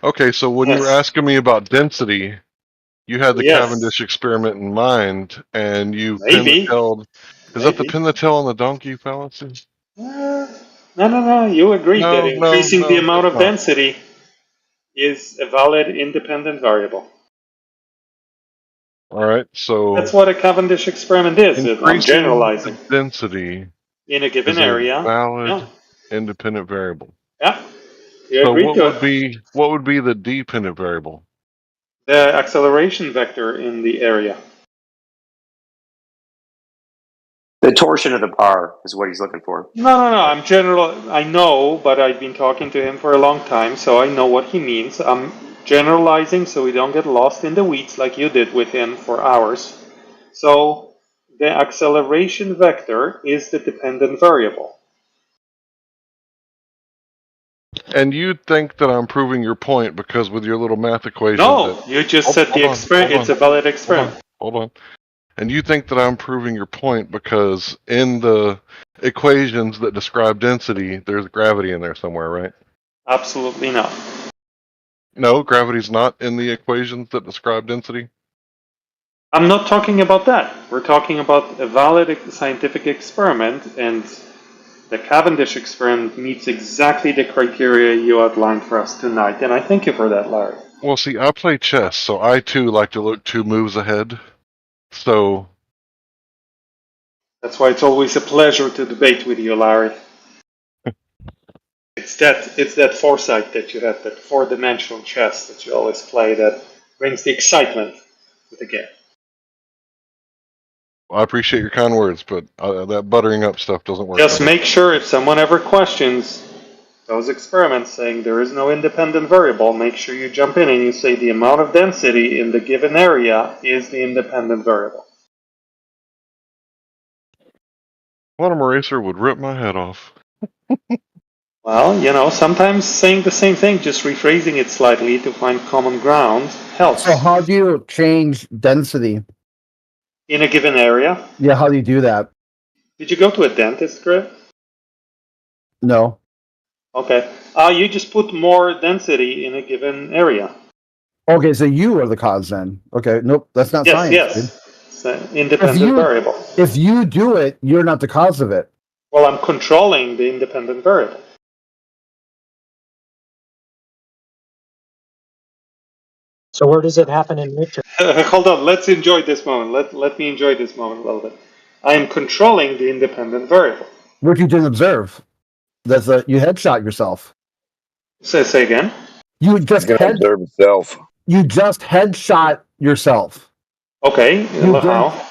Okay, so when you were Yes. asking me about density, you had the Yes. Cavendish experiment in mind, and you pinned the Maybe. tail. Is that the Maybe. pin the tail on the donkey fallacy? No. You agreed that increasing the No, amount it's of not. density is a valid independent variable. All right, so That's what a Cavendish experiment is. I'm increasing the generalizing. density In a given is a area. Yeah. valid independent variable. Yeah. You So agreed to it. what would be the dependent variable? The acceleration vector in the area. The torsion of the bar is what he's looking for. No. I know, but I've been talking to him for a long time, so I know what he means. I'm generalizing so we don't get lost in the weeds like you did with him for hours. So the acceleration vector is the dependent variable. And you'd think that I'm proving your point because with your little math equation that No, you just said hold on, hold it's on, a valid hold on, experiment. hold on. And you think that I'm proving your point because in the equations that describe density, there's gravity in there somewhere, right? Absolutely not. No, gravity's not in the equations that describe density. I'm not talking about that. We're talking about a valid scientific experiment, and the Cavendish experiment meets exactly the criteria you outlined for us tonight, and I thank you for that, Larry. Well, see, I play chess, so I too like to look 2 moves ahead. So That's why it's always a pleasure to debate with you, Larry. It's that foresight that you have, that 4-dimensional chess that you always play, that brings the excitement to the game. I appreciate your kind words, but that buttering up stuff doesn't work Just for me. make sure if someone ever questions those experiments saying there is no independent variable, make sure you jump in and you say the amount of density in the given area is the independent variable. Quantum Eraser would rip my head off. Well, sometimes saying the same thing, just rephrasing it slightly to find common ground helps. So how do you change density in a given area? Yeah, how do you do that? Did you go to a dentist, Griff? No. Okay. You just put more density in a given area. Okay, so you are the cause then. Okay, nope, that's not Yes, science, yes. dude. It's an independent variable. If you do it, you're not the cause of it. Well, I'm controlling the independent variable. So where does it happen in nature? Hold on, let's enjoy this moment. Let me enjoy this moment a little bit. I am controlling the independent variable. Which you didn't observe. You headshot yourself. Say again. You just observe itself. You just headshot yourself. Okay, how?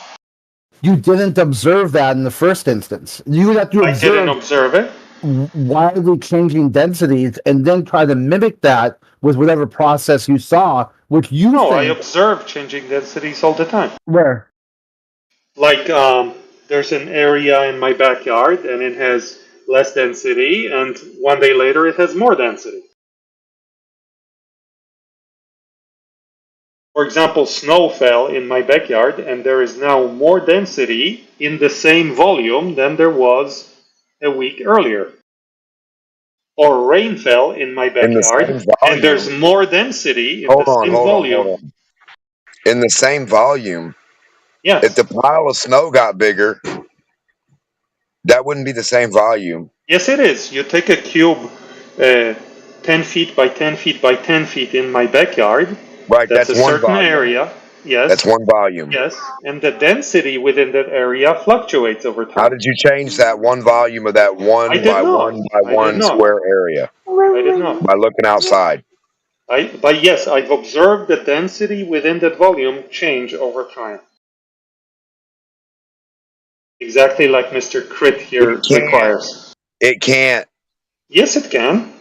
You didn't observe that in the first instance. You have to observe. I didn't observe it. Wildly changing densities and then try to mimic that with whatever process you saw, which you No, I think. observe changing densities all the time. Where? Like, there's an area in my backyard and it has less density, and one day later it has more density. For example, snow fell in my backyard and there is now more density in the same volume than there was a week earlier. Or rain fell in my backyard and there's more density in the same volume. In the same volume? Yes. If the pile of snow got bigger, that wouldn't be the same volume. Yes, it is. You take a cube 10 feet by 10 feet by 10 feet in my backyard. Right, that's a one certain volume. area. Yes. That's one volume. Yes, and the density within that area fluctuates over time. How did you change that one volume of that one by one square area? I did not. By looking outside. But yes, I've observed the density within that volume change over time. Exactly like Mr. Crit here requires. It can't. Yes, it can.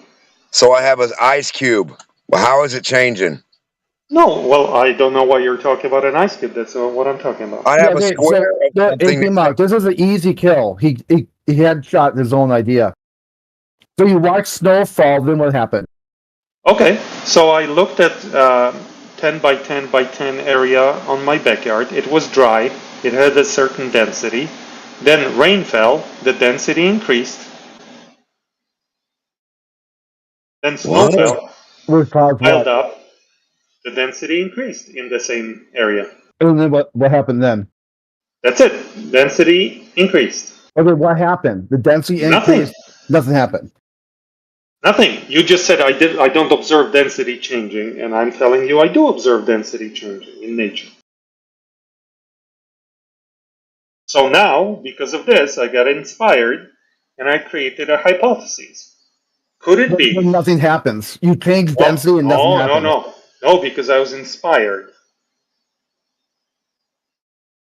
So I have an ice cube. Well, how is it changing? No, well, I don't know why you're talking about an ice cube. That's what I'm talking about. I have a square of something. This is an easy kill. He headshot his own idea. So you watch snow fall, then what happened? Okay, so I looked at 10 by 10 by 10 area on my backyard. It was dry. It had a certain density. Then rain fell. The density increased. Then snow fell. Piled up. The density increased in the same area. And then what happened then? That's it. Density increased. Okay, what happened? The density increased. Nothing happened. Nothing. You just said I don't observe density changing, and I'm telling you I do observe density changing in nature. So now, because of this, I got inspired, and I created a hypothesis. Could it be? Nothing happens. You change density and nothing happens. No, because I was inspired.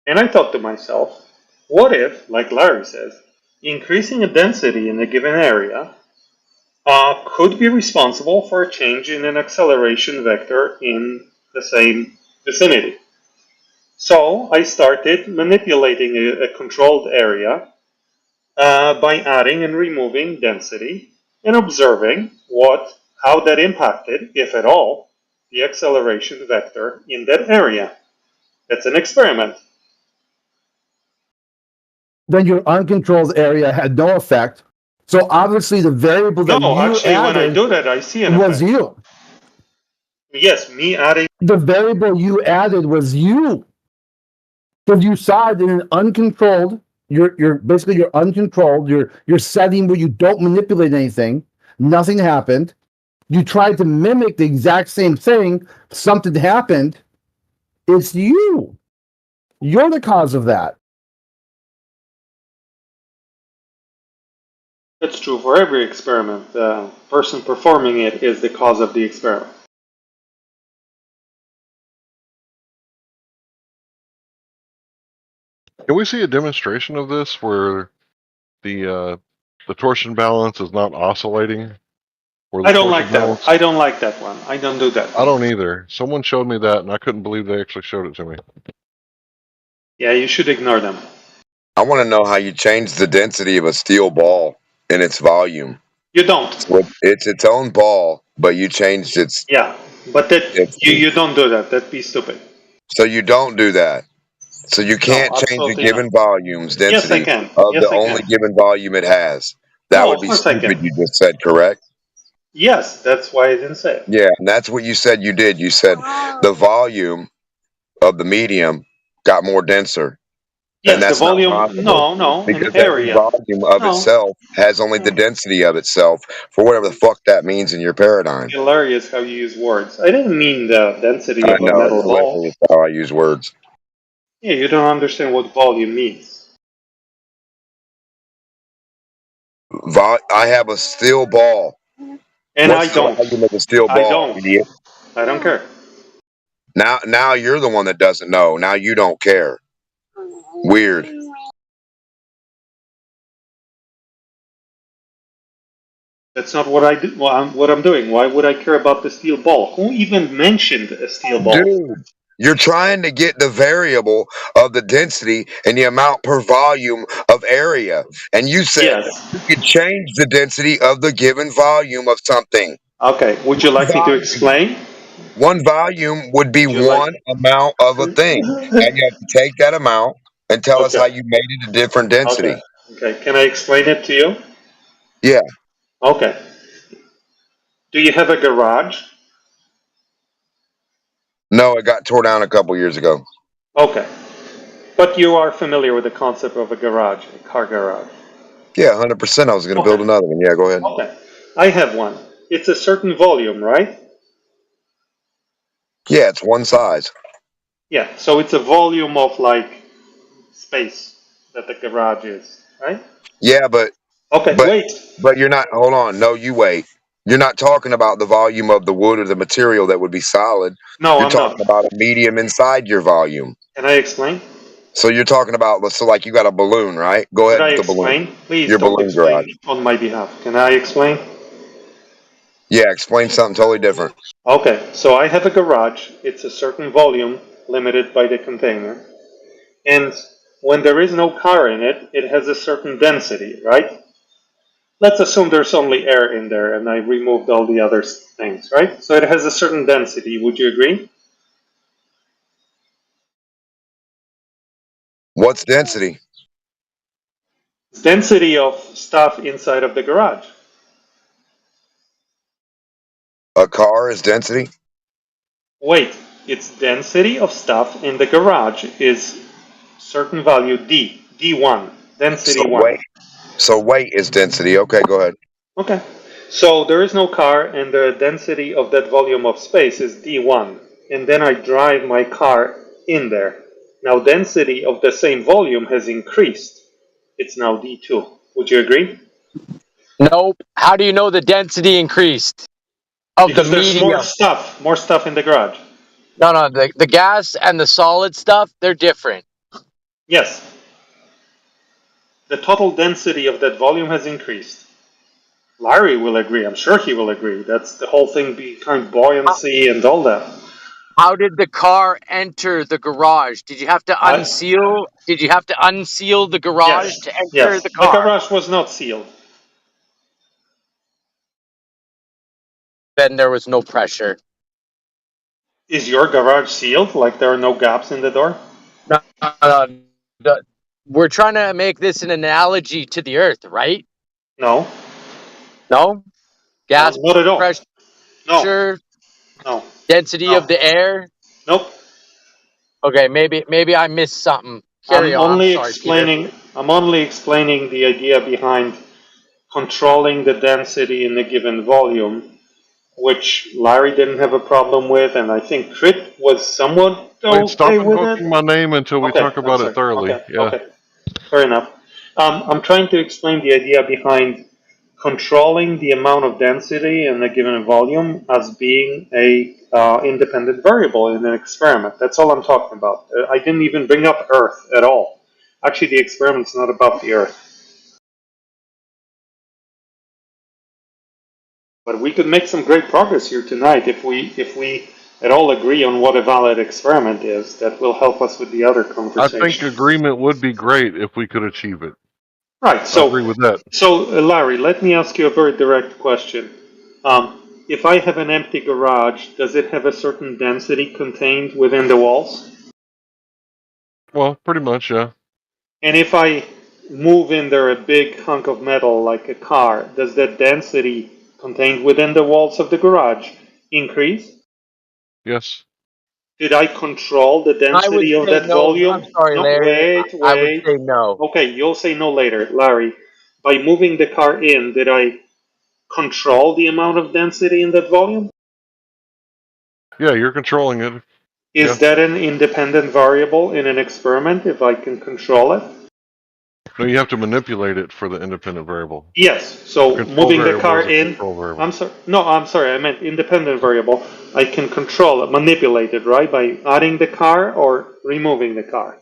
And I thought to myself, what if, like Larry says, increasing a density in a given area could be responsible for a change in an acceleration vector in the same vicinity. So I started manipulating a controlled area by adding and removing density and observing how that impacted, if at all, the acceleration vector in that area. That's an experiment. Then your uncontrolled area had no effect. So obviously the variable that you added when I do that, I see an was effect. you. Yes, me adding. The variable you added was you. Because you saw it in an uncontrolled, you're uncontrolled, you're setting where you don't manipulate anything, nothing happened. You tried to mimic the exact same thing, something happened. It's you. You're the cause of that. That's true for every experiment. The person performing it is the cause of the experiment. Can we see a demonstration of this where the torsion balance is not oscillating? I don't like that. I don't like that one. I don't do that. I don't either. Someone showed me that, and I couldn't believe they actually showed it to me. Yeah, you should ignore them. I want to know how you change the density of a steel ball in its volume. You don't. It's its own ball, but you changed its. Yeah, but you don't do that. That'd be stupid. So you don't do that. So you can't change a given volume's density of the only given volume it has. That would be stupid. You just said, correct? Yes, that's why I didn't say it. Yeah, and that's what you said you did. You said the volume of the medium got more denser. And Yes, the that's not volume. possible No, an because every area. volume of No. itself has only the density of itself for whatever the fuck that means in your paradigm. Hilarious how you use words. I didn't mean the density I of a know it's metal ball. hilarious how I use words. Yeah, you don't understand what volume means. I have a steel ball. And What's I the don't. volume of a steel I ball, don't. idiot? I don't care. Now you're the one that doesn't know. Now you don't care. Weird. That's not what I do. What I'm doing. Why would I care about the steel ball? Who even mentioned a steel ball? Dude, you're trying to get the variable of the density and the amount per volume of area. And you said Yes. you could change the density of the given volume of something. Okay. Would you like me to explain? One volume would be Would you like? one amount of a thing. And you have to take that amount and tell us how Okay. you made it a different Okay. density. Okay. Can I explain it to you? Yeah. Okay. Do you have a garage? No, it got tore down a couple years ago. Okay. But you are familiar with the concept of a garage, a car garage. Yeah, 100%. I was going to build Okay. another one. Yeah, go ahead. Okay. I have one. It's a certain volume, right? Yeah, it's one size. Yeah. So it's a volume of like space that the garage is, right? Yeah, Okay. but Wait. but you're not. Hold on. No, you wait. You're not talking about the volume of the wood or the material that would be solid. No, You're I'm talking not. about a medium inside your volume. Can I explain? So you're talking about like you got a balloon, right? Go Could ahead I with the balloon. explain? Please Your don't balloon garage. explain on my behalf. Can I explain? Yeah, explain something totally different. Okay, so I have a garage. It's a certain volume limited by the container. And when there is no car in it, it has a certain density, right? Let's assume there's only air in there and I removed all the other things, right? So it has a certain density. Would you agree? What's density? Density of stuff inside of the garage. A car is density? Wait, its density of stuff in the garage is certain value D, D1, So density 1. weight. So weight is density. Okay, go ahead. Okay. So there is no car and the density of that volume of space is D1. And then I drive my car in there. Now density of the same volume has increased. It's now D2. Would you agree? Nope. How do you know the density increased of the Because there's medium? more stuff in the garage. No, no, the gas and the solid stuff, they're different. Yes. The total density of that volume has increased. Larry will agree. I'm sure he will agree. That's the whole thing behind buoyancy and all that. How did the car enter the garage? Did you have to I, unseal? Did you have to unseal the garage yes. to enter Yes. the The car? garage was not sealed. Then there was no pressure. Is your garage sealed? Like there are no gaps in the door? No, we're trying to make this an analogy to the Earth, right? No. No? No, Gas not at all. No. pressure, No. density of No. the air. Nope. Okay, maybe I missed something. Carry on. Sorry, Peter. I'm only explaining the idea behind controlling the density in a given volume, which Larry didn't have a problem with, and I think Crit was somewhat Wait, stop okay with invoking it. my name until we Okay, talk I'm about it sorry. thoroughly. Okay, Yeah. okay. Fair enough. I'm trying to explain the idea behind controlling the amount of density in a given volume as being a independent variable in an experiment. That's all I'm talking about. I didn't even bring up Earth at all. Actually, the experiment's not about the Earth. But we could make some great progress here tonight if we at all agree on what a valid experiment is. That will help us with the other I conversation. think agreement would be great if we could achieve it. Right. I agree with that. So Larry, let me ask you a very direct question. If I have an empty garage, does it have a certain density contained within the walls? Well, pretty much, yeah. And if I move in there a big hunk of metal like a car, does that density contained within the walls of the garage increase? Yes. Did I control the I would density of say that no. I'm volume? sorry, No, Larry. wait, I would wait. say no. Okay, you'll say no later. Larry, by moving the car in, did I control the amount of density in that volume? Yeah, you're controlling it. Is Yes. that an independent variable in an experiment if I can control it? No, you have to manipulate it for the independent variable. Yes. The So control moving the variable car is a in. control I'm variable. sorry. No, I'm sorry. I meant independent variable. I can control it, manipulate it, right? By adding the car or removing the car.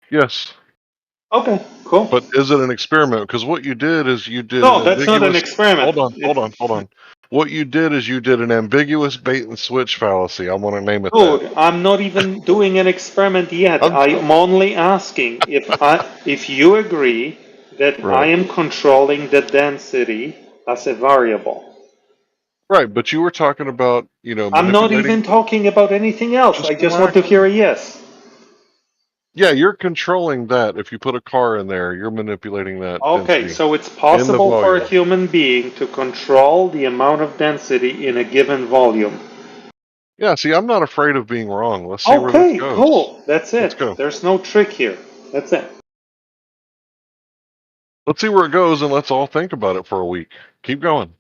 Yes. Okay, cool. But is it an experiment? Because what you did is you did an No, that's not an ambiguous. experiment. Hold on. What you did is you did an ambiguous bait and switch fallacy. I want to name it that. Dude, I'm not even doing an experiment yet. I'm I'm only asking if you agree that I right. am controlling the density as a variable. Right, but you were talking about I'm not manipulating. even talking about anything else. Just I just want relax. to hear a yes. Yeah, you're controlling that. If you put a car in there, you're manipulating that Okay, density so it's in the possible for a volume. human being to control the amount of density in a given volume. Yeah, see, I'm not afraid of being wrong. Let's see where this Okay, goes. cool. That's Let's it. go. There's no trick here. That's it. Let's see where it goes, and let's all think about it for a week. Keep going.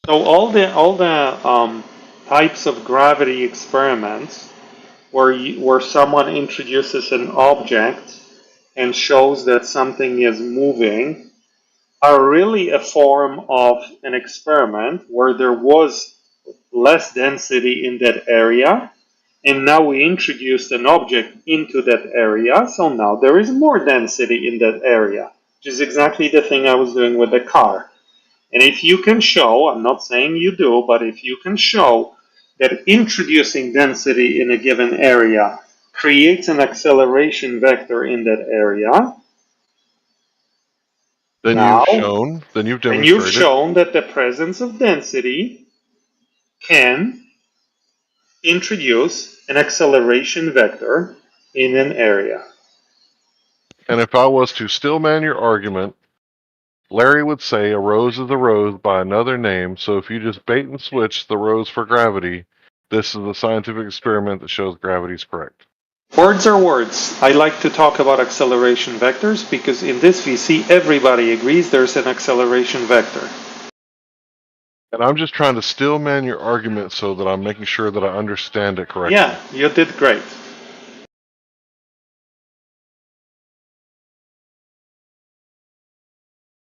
So all the types of gravity experiments where someone introduces an object and shows that something is moving are really a form of an experiment where there was less density in that area, and now we introduced an object into that area, so now there is more density in that area, which is exactly the thing I was doing with the car. And if you can show, I'm not saying you do, but if you can show that introducing density in a given area creates an acceleration vector in that area, Then you've now, shown, then you've then you've demonstrated. shown that the presence of density can introduce an acceleration vector in an area. And if I was to still man your argument, Larry would say a rose is a rose by another name, so if you just bait and switch the rose for gravity, this is a scientific experiment that shows gravity is correct. Words are words. I like to talk about acceleration vectors because in this VC everybody agrees there's an acceleration vector. And I'm just trying to still man your argument so that I'm making sure that I understand it correctly. Yeah, you did great.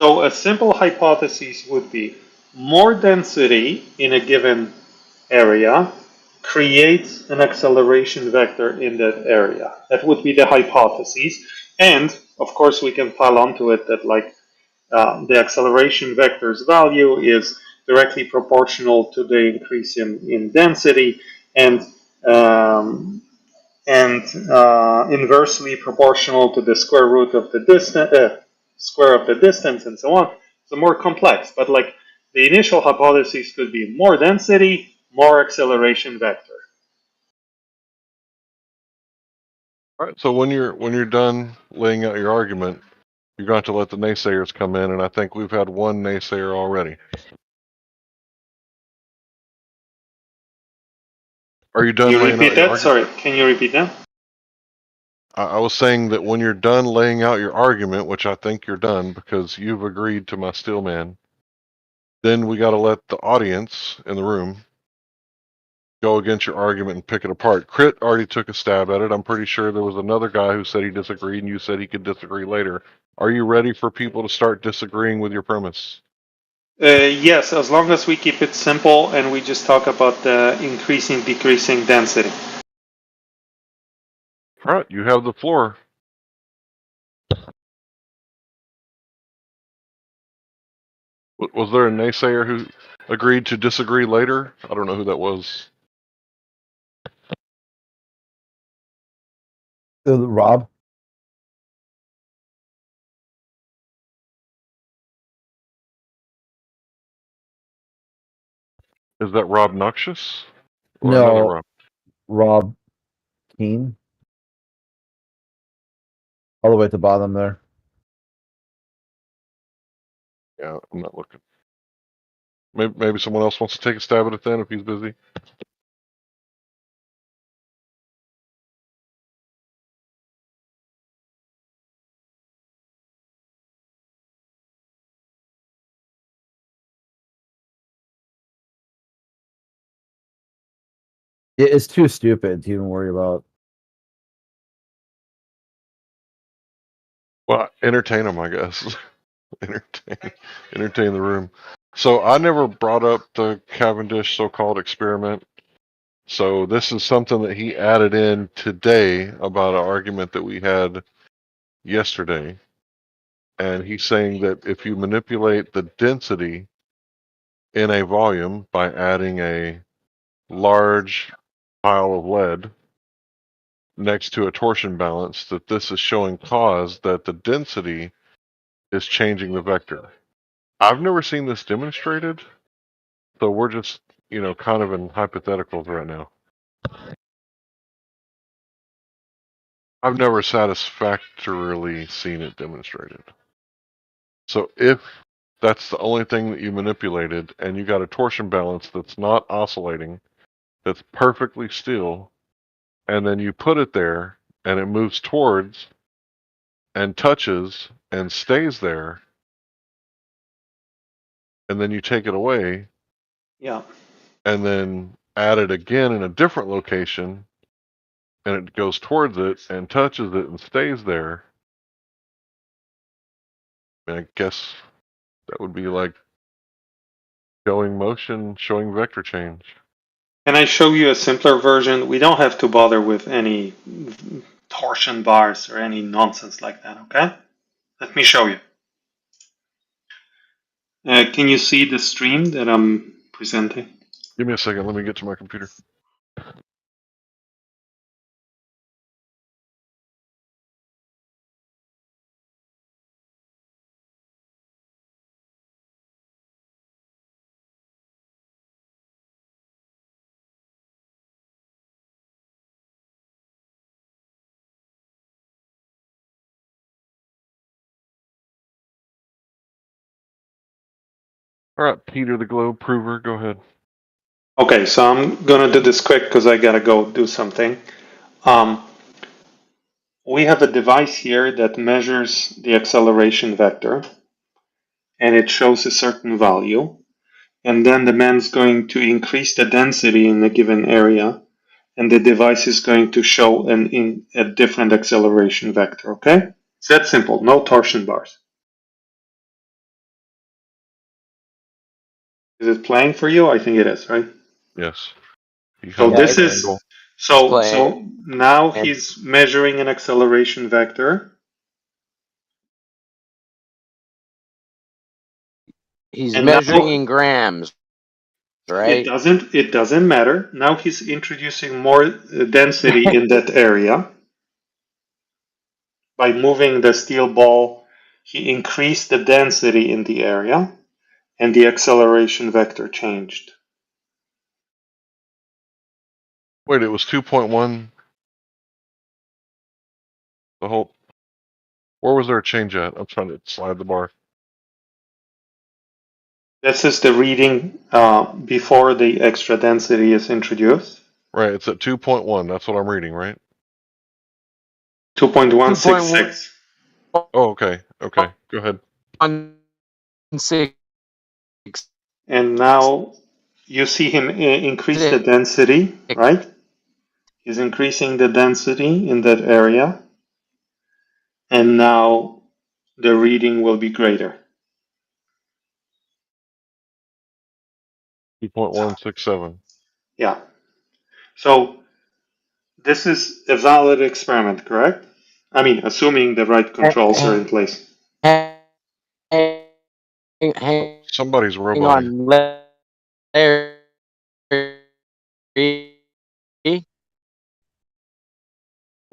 So a simple hypothesis would be more density in a given area creates an acceleration vector in that area. That would be the hypothesis. And of course we can pile onto it that the acceleration vector's value is directly proportional to the increase in density and um, inversely proportional to the square root of the distance, square of the distance, and so on. So more complex, but like the initial hypothesis could be more density, more acceleration vector. All right. So when you're done laying out your argument, you're going to let the naysayers come in, and I think we've had one naysayer already. Are you Can done you laying repeat out your that? argument? Sorry, can you repeat that? I was saying that when you're done laying out your argument, which I think you're done because you've agreed to my steel man, then we got to let the audience in the room go against your argument and pick it apart. Crit already took a stab at it. I'm pretty sure there was another guy who said he disagreed, and you said he could disagree later. Are you ready for people to start disagreeing with your premise? Yes, as long as we keep it simple and we just talk about the increasing, decreasing density. All right, you have the floor. Was there a naysayer who agreed to disagree later? I don't know who that was. Rob. Is that Rob Noxious? Or another No, Rob? Rob Keane. All the way at the bottom there. Yeah, I'm not looking. Maybe someone else wants to take a stab at it then if he's busy. It's too stupid to even worry about. Well, entertain them, I guess. entertain the room. So I never brought up the Cavendish so-called experiment. So this is something that he added in today about an argument that we had yesterday. And he's saying that if you manipulate the density in a volume by adding a large pile of lead next to a torsion balance, that this is showing cause that the density is changing the vector. I've never seen this demonstrated, so we're just, kind of in hypotheticals right now. I've never satisfactorily seen it demonstrated. So if that's the only thing that you manipulated and you got a torsion balance that's not oscillating, that's perfectly still, and then you put it there and it moves towards and touches and stays there, and then you take it away Yeah. and then add it again in a different location and it goes towards it and touches it and stays there. I guess that would be like showing motion, showing vector change. Can I show you a simpler version? We don't have to bother with any torsion bars or any nonsense like that, okay? Let me show you. Can you see the stream that I'm presenting? Give me a second. Let me get to my computer. All right, Peter the Globe Prover, go ahead. Okay, so I'm gonna do this quick because I gotta go do something. We have a device here that measures the acceleration vector, and it shows a certain value. And then the man's going to increase the density in a given area, and the device is going to show a different acceleration vector, okay? It's that simple, no torsion bars. Is it playing for you? I think it is, right? Yes. So this is angle. so now he's measuring an acceleration vector. He's And measuring now in grams, right? it doesn't matter. Now he's introducing more density in that area. By moving the steel ball, he increased the density in the area, and the acceleration vector changed. Wait, it was 2.1. The whole. Where was there a change at? I'm trying to slide the bar. This is the reading before the extra density is introduced. Right, it's at 2.1. That's what I'm reading, right? 2.166. Oh, okay. Okay, go ahead. 1.6. And now you see him increase the density, right? He's increasing the density in that area. And now the reading will be greater. 2.167. Yeah. So this is a valid experiment, correct? I mean, assuming the right controls are in place. Somebody's Hang roboting. on, Larry.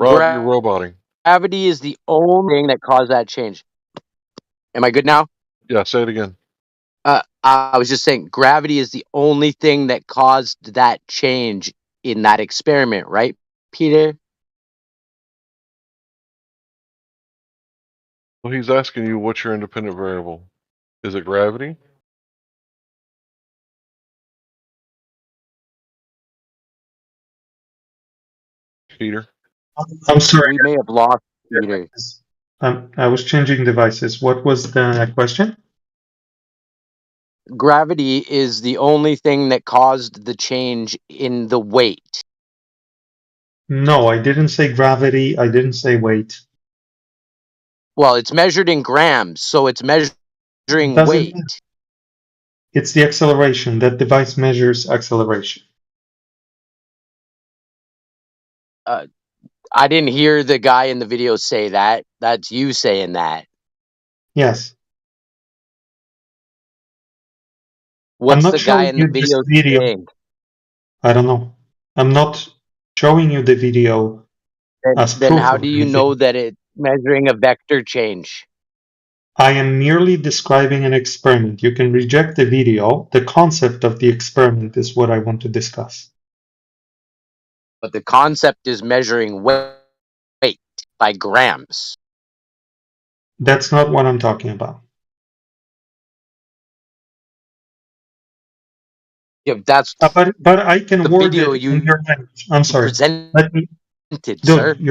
Rob, you're roboting. Gravity is the only thing that caused that change. Am I good now? Yeah, say it again. I was just saying, gravity is the only thing that caused that change in that experiment, right, Peter? Well, he's asking you what's your independent variable. Is it gravity? Peter? I'm sorry. We may have lost Peter. I was changing devices. What was the question? Gravity is the only thing that caused the change in the weight. No, I didn't say gravity. I didn't say weight. Well, it's measured in grams, so it's measuring Doesn't. weight. It's the acceleration. That device measures acceleration. I didn't hear the guy in the video say that. That's you saying that. Yes. I'm What's not the guy showing in the you this video video. saying? I don't know. I'm not showing you the video as Then proof how of do you know anything. that it's measuring a vector change? I am merely describing an experiment. You can reject the video. The concept of the experiment is what I want to discuss. But the concept is measuring weight by grams. That's not what I'm talking about. Yeah, that's But I can the word video it in you your language. I'm sorry. presented, Let me, sir. dude.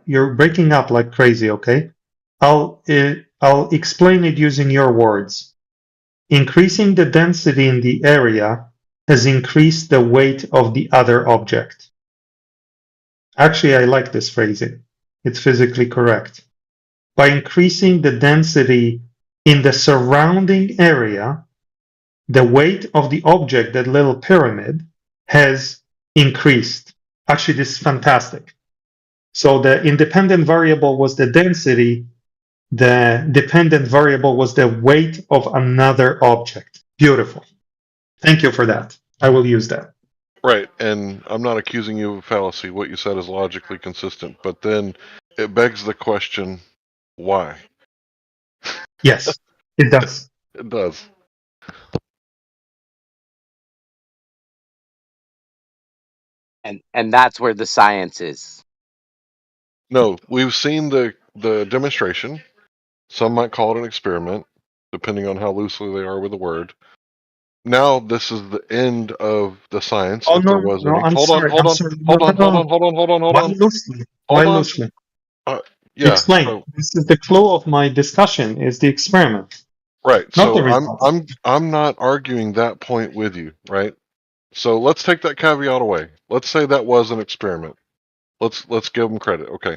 You're breaking up like crazy. Okay. I'll explain it using your words. Increasing the density in the area has increased the weight of the other object. Actually, I like this phrasing. It's physically correct. By increasing the density in the surrounding area, the weight of the object, that little pyramid, has increased. Actually, this is fantastic. So the independent variable was the density. The dependent variable was the weight of another object. Beautiful. Thank you for that. I will use that. Right, and I'm not accusing you of a fallacy. What you said is logically consistent, but then it begs the question, why? Yes, it does. It does. And that's where the science is. No, we've seen the demonstration. Some might call it an experiment, depending on how loosely they are with the word. Now this is the end of the science, Oh if there no, was no, any. I'm Hold on, sorry. hold I'm on, sorry. No, hold on, no, hold no. on, hold on, hold on, hold Why on, loosely? Why hold on. loosely? Yeah. Explain. So This is the clue of my discussion. Is the experiment, right. not the So I'm result. I'm I'm not arguing that point with you, right? So let's take that caveat away. Let's say that was an experiment. Let's give them credit. Okay,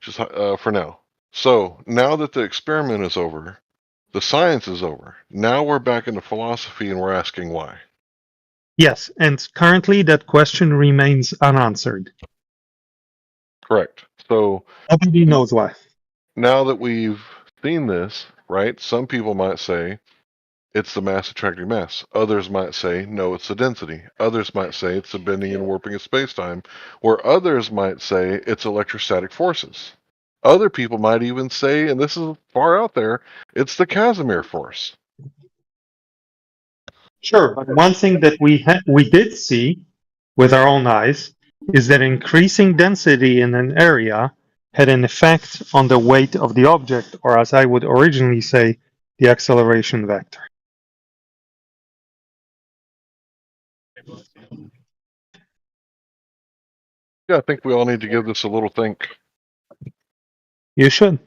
just for now. So now that the experiment is over, the science is over. Now we're back into philosophy and we're asking why. Yes, and currently that question remains unanswered. Correct. So Nobody knows why. now that we've seen this, right? Some people might say it's the mass attracting mass. Others might say no, it's the density. Others might say it's the bending and warping of space-time, where others might say it's electrostatic forces. Other people might even say, and this is far out there, it's the Casimir force. Sure, but one thing that we did see with our own eyes is that increasing density in an area had an effect on the weight of the object, or as I would originally say, the acceleration vector. Yeah, I think we all need to give this a little think. You should.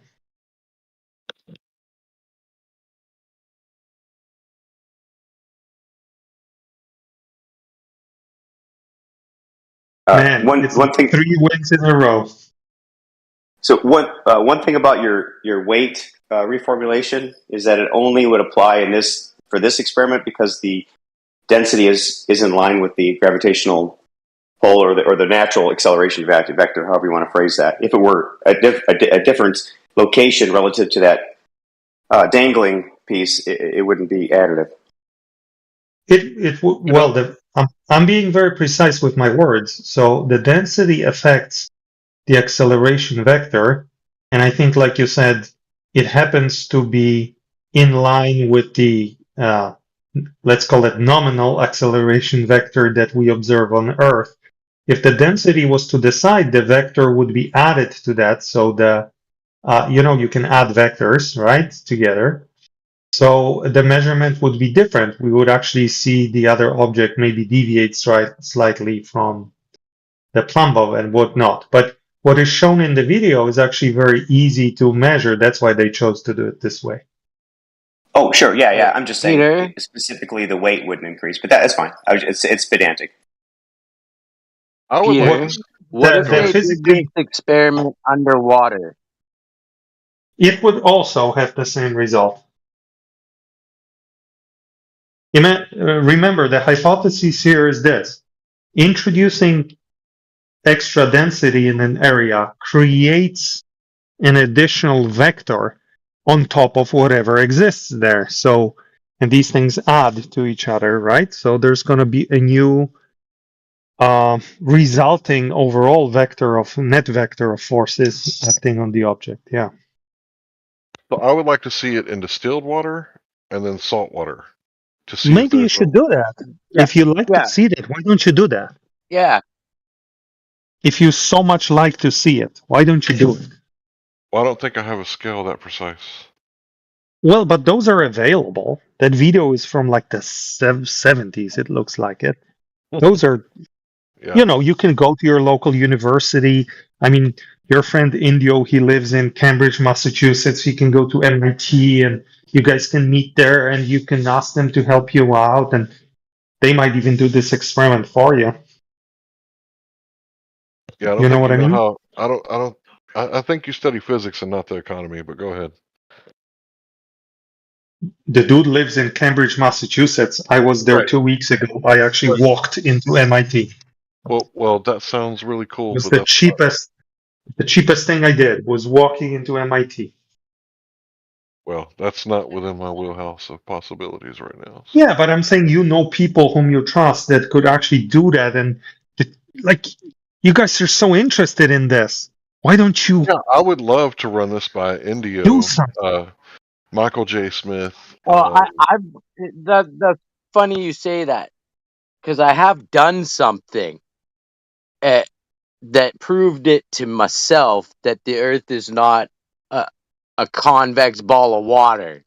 Man, it's One like thing. 3 wins in a row. So one thing about your weight reformulation is that it only would apply in this for this experiment because the density is in line with the gravitational pull or the natural acceleration vector, however you want to phrase that. If it were a different location relative to that dangling piece, it wouldn't be additive. Well, I'm being very precise with my words. So the density affects the acceleration vector, and I think, like you said, it happens to be in line with the let's call it nominal acceleration vector that we observe on Earth. If the density was to the side, the vector would be added to that. So the you can add vectors right together. So the measurement would be different. We would actually see the other object maybe deviate slightly from the Plumb and whatnot. But what is shown in the video is actually very easy to measure. That's why they chose to do it this way. Oh, sure, yeah. I'm just saying Peter? specifically the weight wouldn't increase, but that's fine. It's pedantic. I would like Peter? to. What if The they did this physically, experiment underwater? it would also have the same result. Remember, the hypothesis here is this: introducing extra density in an area creates an additional vector on top of whatever exists there. So, and these things add to each other, right? So there's going to be a new resulting overall vector of net vector of forces acting on the object. Yeah. So I would like to see it in distilled water and then salt water to see if Maybe you there's a. should do that. Yeah, If you like to yeah, see that, why don't you do that? yeah. If you so much like to see it, why don't you do it? Well, I don't think I have a scale that precise. Well, but those are available. That video is from like the 70s, it looks like it. Those are, Yeah. you can go to your local university. I mean, your friend Indio, he lives in Cambridge, Massachusetts. He can go to MIT and you guys can meet there and you can ask them to help you out. And they might even do this experiment for you. Yeah, I don't You know think what you I know mean? how. I think you study physics and not the economy, but go ahead. The dude lives in Cambridge, Massachusetts. I was there Right. 2 weeks ago. I actually walked into MIT. Well, that sounds really It cool, was but that's not. the cheapest thing I did was walking into MIT. Well, that's not within my wheelhouse of possibilities right now. So. Yeah, but I'm saying people whom you trust that could actually do that, and like you guys are so interested in this. Why don't you Yeah, I would love to run this by do Indio, something? Michael J. Smith. Well, that's funny you say that because I have done something that proved it to myself that the Earth is not a convex ball of water.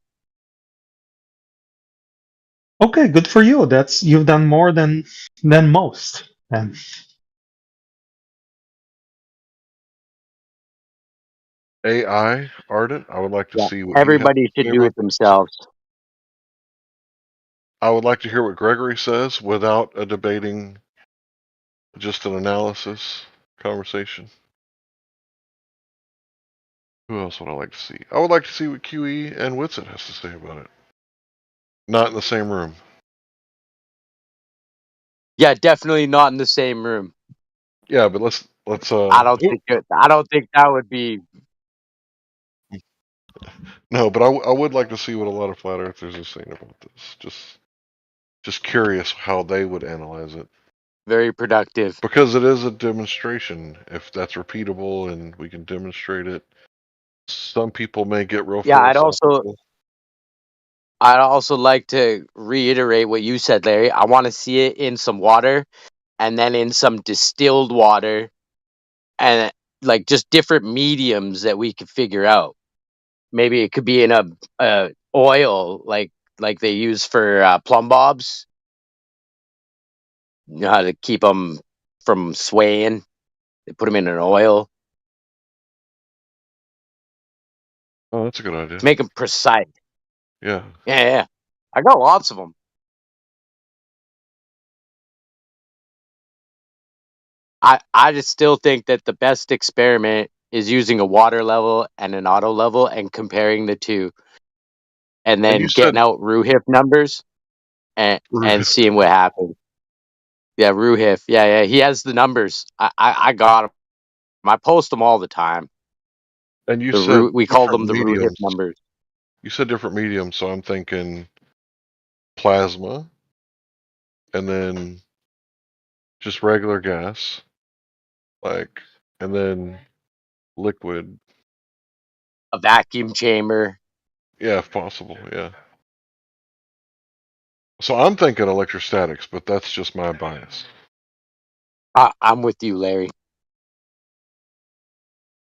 Okay, good for you. You've done more than most. And AI Ardent. I would like to Yeah, see what he has to everybody say should do about it this. themselves. I would like to hear what Gregory says without a debating, just an analysis conversation. Who else would I like to see? I would like to see what QE and Whitsitt has to say about it. Not in the same room. Yeah, definitely not in the same room. Yeah, but let's I don't think that would be. no, but I would like to see what a lot of flat earthers are saying about this. Just curious how they would analyze it. Very productive. Because it is a demonstration. If that's repeatable and we can demonstrate it, some people may get real Yeah, philosophical. I'd also like to reiterate what you said, Larry. I want to see it in some water and then in some distilled water and like just different mediums that we could figure out. Maybe it could be in a oil like they use for plumb bobs. You know how to keep them from swaying? They put them in an oil Oh, that's a good idea. to make them precise. Yeah. Yeah. I got lots of them. I just still think that the best experiment is using a water level and an auto level and comparing the two, and And then you said getting out Ruhif numbers and seeing what happens. Yeah, Ruhif. Yeah. He has the numbers. I got them. I post them all the time. and you said We call different them the Ruhif mediums. numbers. You said different mediums, so I'm thinking plasma and then just regular gas, and then liquid. A vacuum chamber. Yeah, if possible. Yeah. So I'm thinking electrostatics, but that's just my bias. I'm with you, Larry.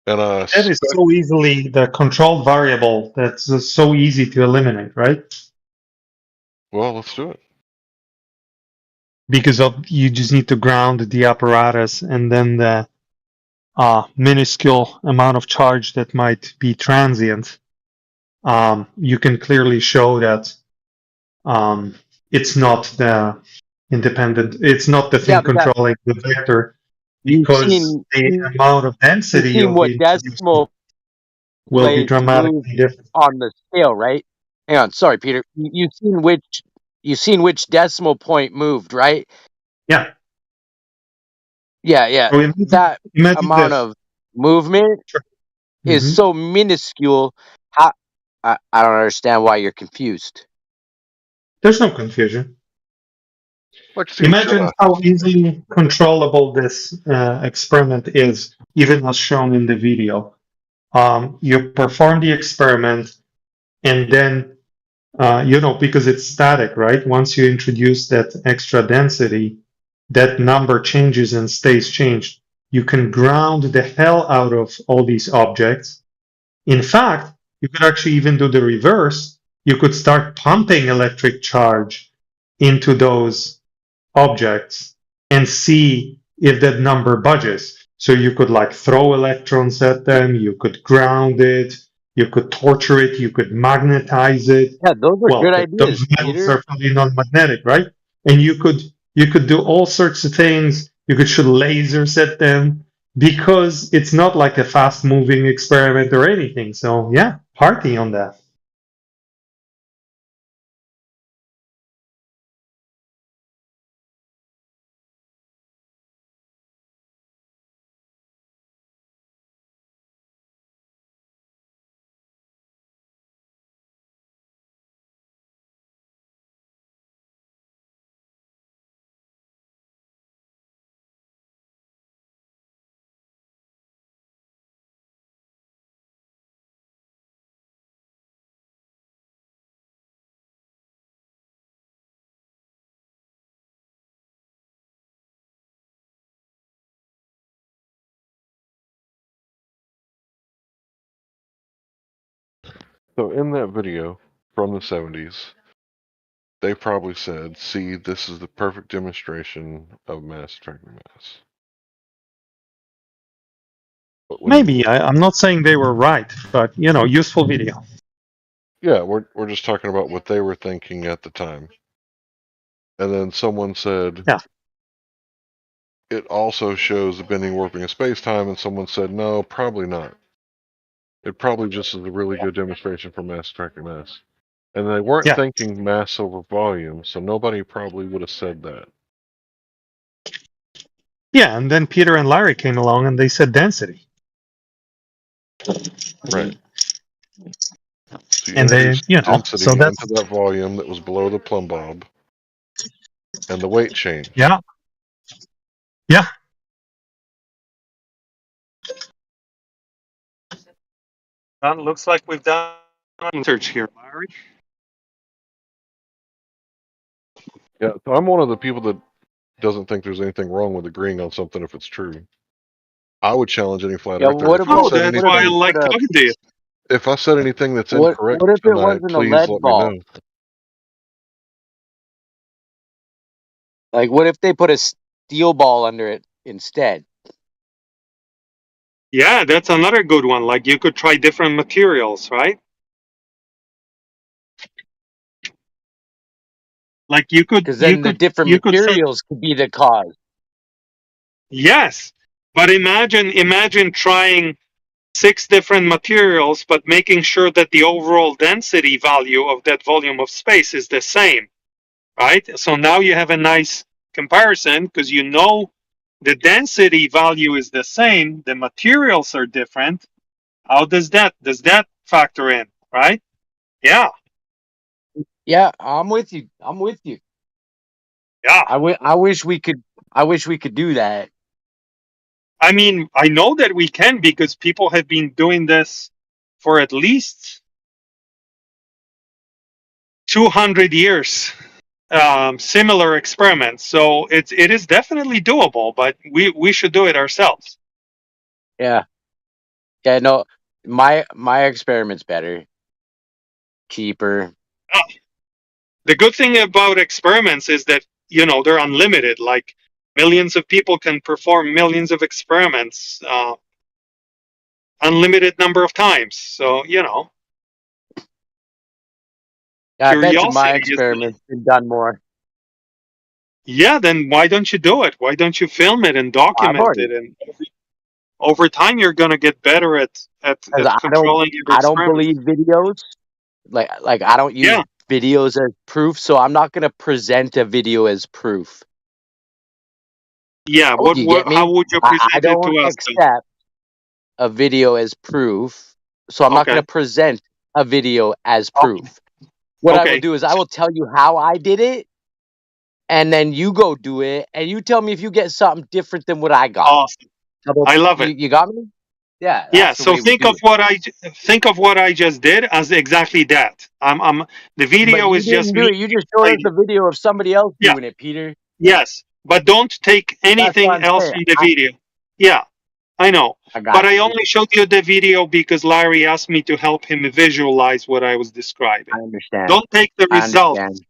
And that is so easily the controlled variable that's so easy to eliminate, right? well, let's do it. Because you just need to ground the apparatus and then the minuscule amount of charge that might be transient. You can clearly show that it's not the independent, it's not the thing Yeah, but controlling the vector. because the amount of density you've seen you'll be what introducing decimal will be place move dramatically different. on the scale, right? Hang on, sorry, Peter. You've seen which decimal point moved, right? Yeah. Yeah, yeah. So That imagine amount this. of movement is Mhm. so minuscule. How I don't understand why you're confused. There's no confusion. Lexi, shut Imagine up. how easily controllable this experiment is, even as shown in the video. You perform the experiment, and then, because it's static, right? Once you introduce that extra density, that number changes and stays changed. You can ground the hell out of all these objects. In fact, you could actually even do the reverse. You could start pumping electric charge into those objects and see if that number budges. So you could like throw electrons at them, you could ground it, you could torture it, you could magnetize it. Yeah, those are Well, good those ideas, metals Peter. are fully non-magnetic, right? And you could do all sorts of things. You could shoot lasers at them because it's not like a fast-moving experiment or anything. So yeah, party on that. So in that video from the 70s, they probably said, see, this is the perfect demonstration of mass attracting mass. But Maybe I'm not saying they were right, but useful video. yeah, we're just talking about what they were thinking at the time. And then someone said, yeah, it also shows the bending warping of space-time, and someone said, no, probably not. It probably just is a really good demonstration for mass attracting mass. And they weren't yeah, thinking mass over volume, so nobody probably would have said that. yeah. And then Peter and Larry came along and they said density. Right. So you And they, introduced so density that's into that volume that was below the Plumb bob, and the weight changed. yeah, yeah. Looks like we've done research here, Larry. Yeah, so I'm one of the people that doesn't think there's anything wrong with agreeing on something if it's true. I would challenge any flat Yeah, earther what if I about said That's what if why I they anything. like put a talking to you. If I said anything that's incorrect what if it tonight, wasn't a please lead let me know. ball? Like, what if they put a steel ball under it instead? Yeah, that's another good one. Like you could try different materials, right? Like Because then the different you could say materials could be the cause. yes, but imagine trying 6 different materials, but making sure that the overall density value of that volume of space is the same, right? So now you have a nice comparison because the density value is the same, the materials are different. How does that factor in, right? Yeah, Yeah, I'm with you. I'm with you. yeah. I wish we could. I wish we could do that. I mean, I know that we can because people have been doing this for at least 200 years. Similar experiments, so it is definitely doable, but we should do it ourselves. Yeah, yeah. No, my experiment's better, cheaper. The good thing about experiments is that they're unlimited. Like millions of people can perform millions of experiments, unlimited number of times. So Yeah, I bet you my curiosity is experiment's been done more. Yeah, then why don't you do it? Why don't you film it and I've document already it? And over time, you're gonna get better because at controlling your I don't experiments. believe videos. Like I don't use Yeah. videos as proof, so I'm not gonna present a video as proof. Yeah. You get How me? would you I present it to don't us then? accept a video as proof, so I'm not Okay. gonna present a video as Okay. proof. What I will Okay. do is I will tell you how I did it, and then you go do it, and you tell me if you get something different than what I got. Awesome. How about I love it. you got me? Yeah, Yeah. that's the So way we do it. think of what I just did as exactly that. The But video you is just didn't do me it. You just showed us explaining. the video of somebody else Yeah. doing it, Peter. Yes. But don't take That's what anything I'm else saying. from the video. Yeah. I know. I But got I you. only showed you the video because Larry asked me to help him visualize what I was describing. I understand. Don't take the I results. understand.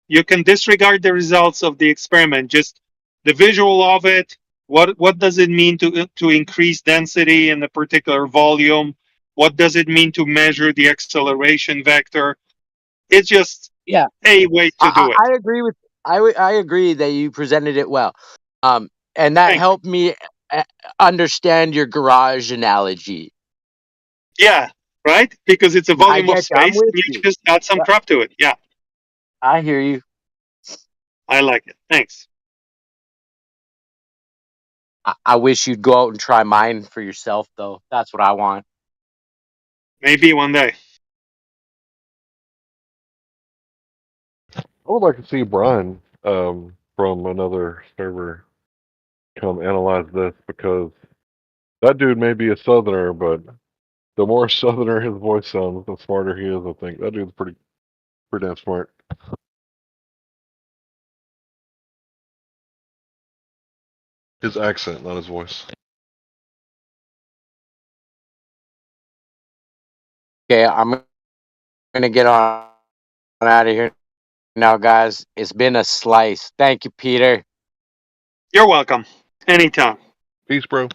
You can disregard the results of the experiment, just the visual of it. What does it mean to increase density in a particular volume? What does it mean to measure the acceleration vector? It's just Yeah, a way to do it. I agree with. I agree that you presented it well, and that Thank you. helped me uh, understand your garage analogy. Yeah, right? Because it's a I volume of get you. I'm space, with and you you. just add some Yeah, crap to it. Yeah, I hear you. I like it. Thanks. I wish you'd go out and try mine for yourself, though. That's what I want. Maybe one day. I would like to see Brian from another server come analyze this because that dude may be a southerner, but the more southerner his voice sounds, the smarter he is. I think that dude's pretty damn smart. His accent, not his voice. Okay, I'm gonna get on out of here now, guys. It's been a slice. Thank you, Peter. You're welcome. Anytime. Peace, bro.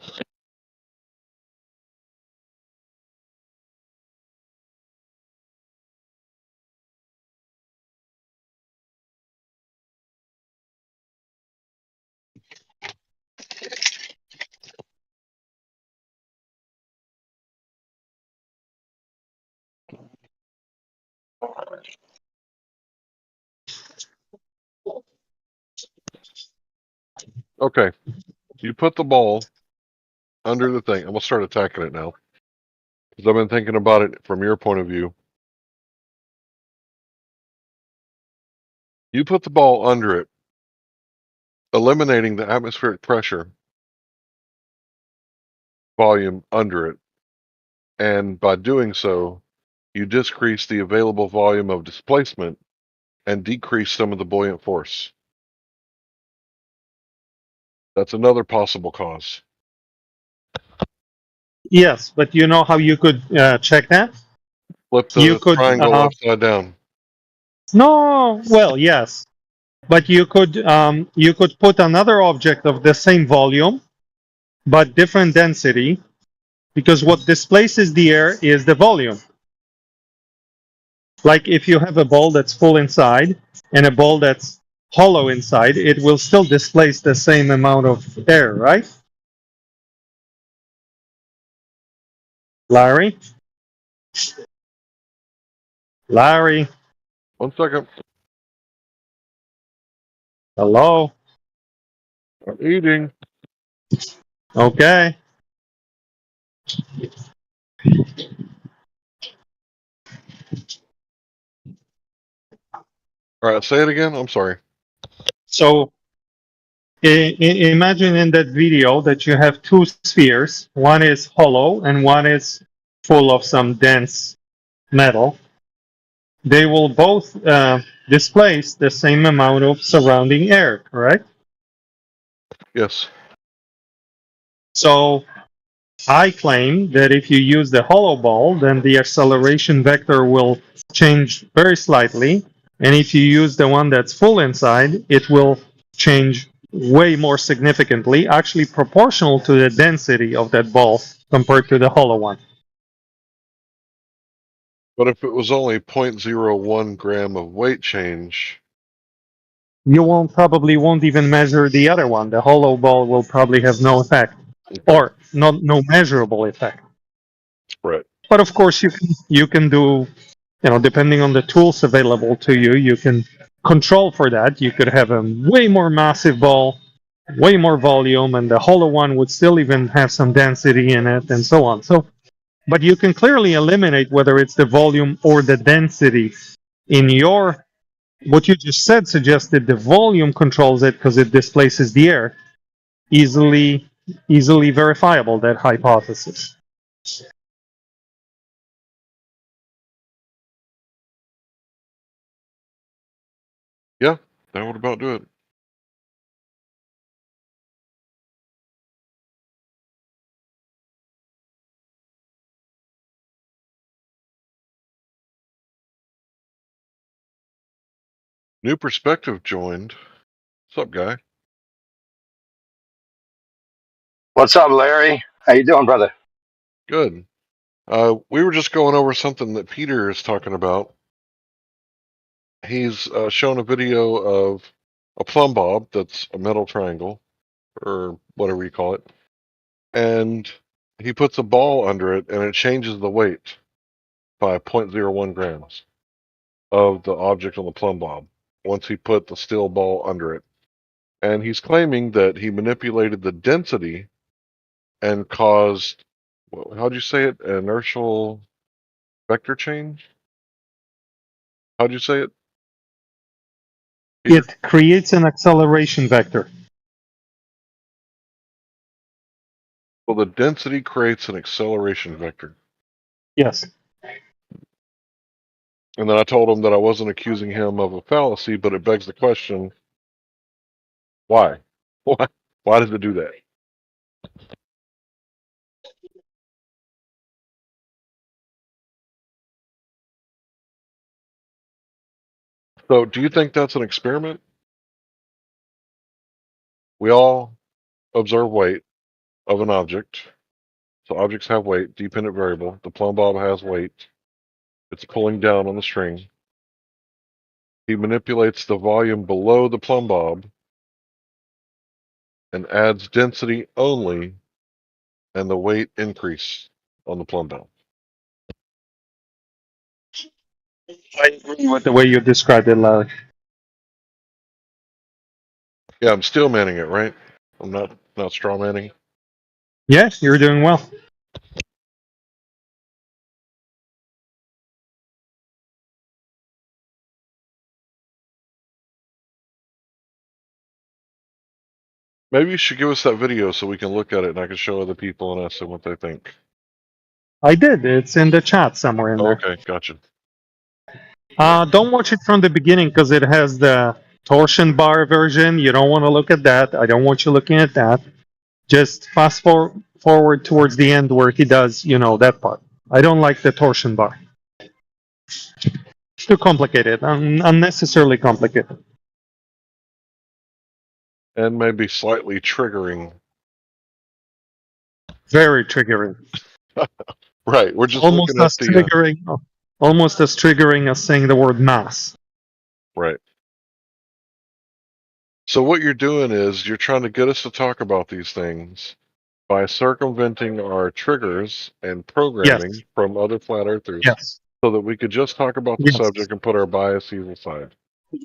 Okay, you put the ball under the thing. I'm gonna start attacking it now because I've been thinking about it from your point of view. You put the ball under it, eliminating the atmospheric pressure volume under it, and by doing so, you decrease the available volume of displacement and decrease some of the buoyant force. That's another possible cause. Yes, but you know how you could check that? Flip You the could. triangle upside down. No. Well, yes, but you could put another object of the same volume but different density because what displaces the air is the volume. Like if you have a ball that's full inside and a ball that's hollow inside, it will still displace the same amount of air, right? Larry? Larry? 1 second. Hello? I'm eating. Okay. All right, say it again. I'm sorry. So imagine in that video that you have two spheres. One is hollow and one is full of some dense metal. They will both displace the same amount of surrounding air, correct? Yes. So I claim that if you use the hollow ball, then the acceleration vector will change very slightly. And if you use the one that's full inside, it will change way more significantly, actually proportional to the density of that ball compared to the hollow one. But if it was only 0.01 gram of weight change, you won't even measure the other one. The hollow ball will probably have no effect, or no measurable effect. Right. But of course, you can do, depending on the tools available to you, you can control for that. You could have a way more massive ball, way more volume, and the hollow one would still even have some density in it, and so on. So, but you can clearly eliminate whether it's the volume or the density. In your what you just said suggested the volume controls it because it displaces the air. Easily verifiable, that hypothesis. Yeah, that would about do it. New Perspective joined. What's up, guy? What's up, Larry? How you doing, brother? Good. We were just going over something that Peter is talking about. He's shown a video of a plumb bob that's a metal triangle, or whatever you call it, and he puts a ball under it, and it changes the weight by 0.01 grams of the object on the plumb bob once he put the steel ball under it. And he's claiming that he manipulated the density and caused, how'd you say it? Inertial vector change? How'd you say it? It creates an acceleration vector. Well, the density creates an acceleration vector. Yes. And then I told him that I wasn't accusing him of a fallacy, but it begs the question, why? Why does it do that? So do you think that's an experiment? We all observe weight of an object. So objects have weight, dependent variable. The plumb bob has weight. It's pulling down on the string. He manipulates the volume below the plumb bob and adds density only, and the weight increase on the plumb bob. I agree with the way you described it, Larry. Yeah, I'm still manning it, right? I'm not straw manning. Yes, you're doing well. Maybe you should give us that video so we can look at it and I can show other people and ask them what they think. I did. It's in the chat somewhere in Oh, there. okay, gotcha. Don't watch it from the beginning because it has the torsion bar version. You don't want to look at that. I don't want you looking at that. Just fast forward towards the end where he does, that part. I don't like the torsion bar. It's too complicated, unnecessarily complicated. And maybe slightly triggering. Very triggering. Right, we're just Almost looking at as triggering, almost as triggering as saying the word mass. right. So what you're doing is you're trying to get us to talk about these things by circumventing our triggers and programming Yes. from other flat earthers Yes. so that we could just talk about the Yes. subject and put our biases aside.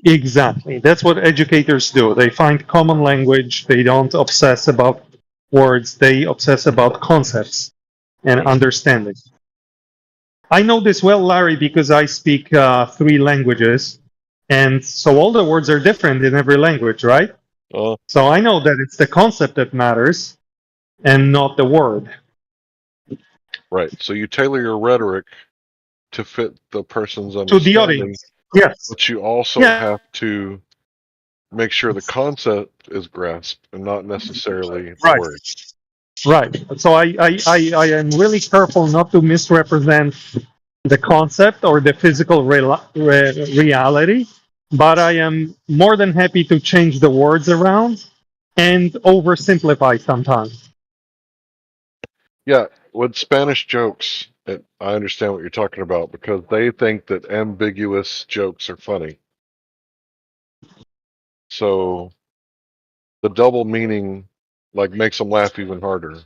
Exactly. That's what educators do. They find common language. They don't obsess about words. They obsess about concepts and understanding. I know this well, Larry, because I speak 3 languages. And so all the words are different in every language, right? So I know that it's the concept that matters and not the word. Right. So you tailor your rhetoric to fit the person's To understanding. the audience. Yes. But you also have to make sure the concept is grasped and not necessarily the Right. word. Right. So I am really careful not to misrepresent the concept or the physical reality, but I am more than happy to change the words around and oversimplify sometimes. Yeah, with Spanish jokes, I understand what you're talking about because they think that ambiguous jokes are funny. So the double meaning like makes them laugh even harder.